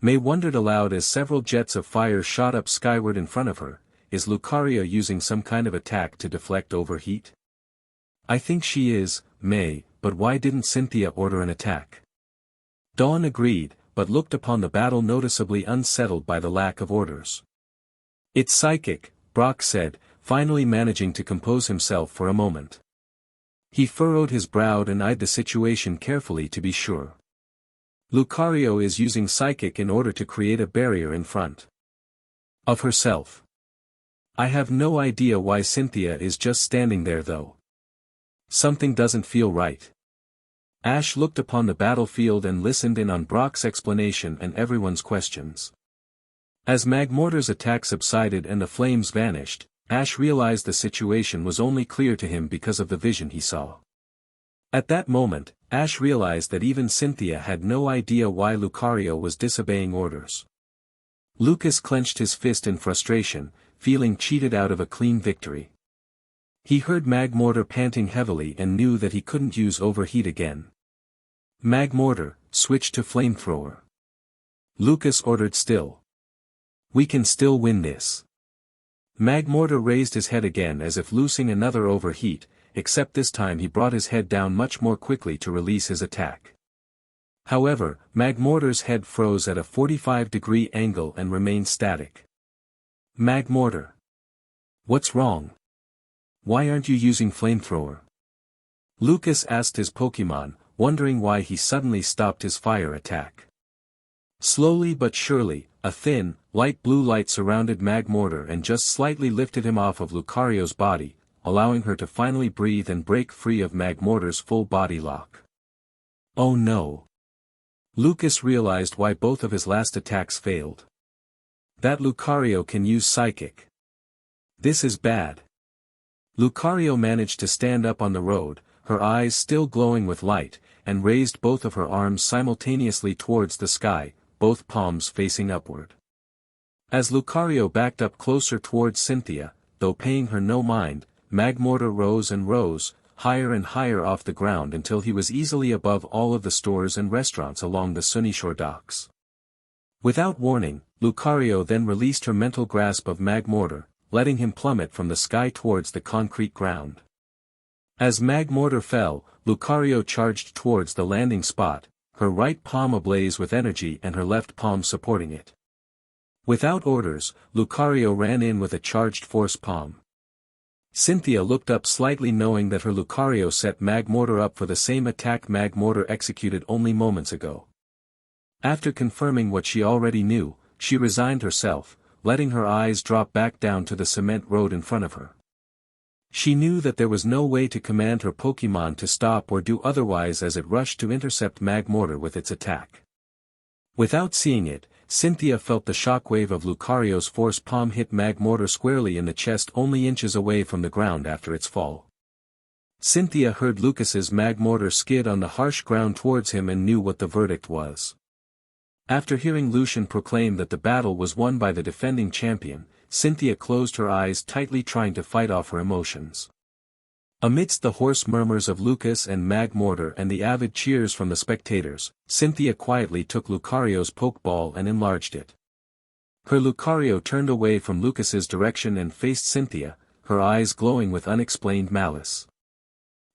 May wondered aloud as several jets of fire shot up skyward in front of her. Is Lucario using some kind of attack to deflect overheat? I think she is, May, but why didn't Cynthia order an attack? Dawn agreed, but looked upon the battle noticeably unsettled by the lack of orders. It's psychic, Brock said, finally managing to compose himself for a moment. He furrowed his brow and eyed the situation carefully to be sure. Lucario is using psychic in order to create a barrier in front of herself. I have no idea why Cynthia is just standing there though. Something doesn't feel right. Ash looked upon the battlefield and listened in on Brock's explanation and everyone's questions. As Magmortar's attack subsided and the flames vanished, Ash realized the situation was only clear to him because of the vision he saw. At that moment, Ash realized that even Cynthia had no idea why Lucario was disobeying orders. Lucas clenched his fist in frustration, feeling cheated out of a clean victory. He heard Magmortar panting heavily and knew that he couldn't use overheat again. Magmortar, switch to flamethrower. Lucas ordered still. We can still win this. Magmortar raised his head again as if loosing another overheat, except this time he brought his head down much more quickly to release his attack. However, Magmortar's head froze at a 45-degree angle and remained static. Magmortar. What's wrong? Why aren't you using flamethrower? Lucas asked his Pokémon, wondering why he suddenly stopped his fire attack. Slowly but surely, a thin, light blue light surrounded Magmortar and just slightly lifted him off of Lucario's body, allowing her to finally breathe and break free of Magmortar's full body lock. Oh no! Lucas realized why both of his last attacks failed. That Lucario can use Psychic. This is bad. Lucario managed to stand up on the road, her eyes still glowing with light, and raised both of her arms simultaneously towards the sky, both palms facing upward. As Lucario backed up closer towards Cynthia, though paying her no mind, Magmortar rose and rose, higher and higher off the ground until he was easily above all of the stores and restaurants along the Sunyshore docks. Without warning, Lucario then released her mental grasp of Magmortar, letting him plummet from the sky towards the concrete ground. As Magmortar fell, Lucario charged towards the landing spot, her right palm ablaze with energy and her left palm supporting it. Without orders, Lucario ran in with a charged force palm. Cynthia looked up slightly knowing that her Lucario set Magmortar up for the same attack Magmortar executed only moments ago. After confirming what she already knew, she resigned herself, letting her eyes drop back down to the cement road in front of her. She knew that there was no way to command her Pokémon to stop or do otherwise as it rushed to intercept Magmortar with its attack. Without seeing it, Cynthia felt the shockwave of Lucario's force palm hit Magmortar squarely in the chest only inches away from the ground after its fall. Cynthia heard Lucas's Magmortar skid on the harsh ground towards him and knew what the verdict was. After hearing Lucian proclaim that the battle was won by the defending champion, Cynthia closed her eyes tightly trying to fight off her emotions. Amidst the hoarse murmurs of Lucas and Magmortar and the avid cheers from the spectators, Cynthia quietly took Lucario's Pokeball and enlarged it. Her Lucario turned away from Lucas's direction and faced Cynthia, her eyes glowing with unexplained malice.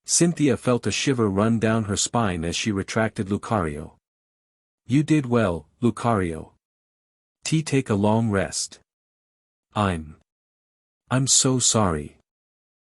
Cynthia felt a shiver run down her spine as she retracted Lucario. "You did well, Lucario. Take a long rest. I'm so sorry."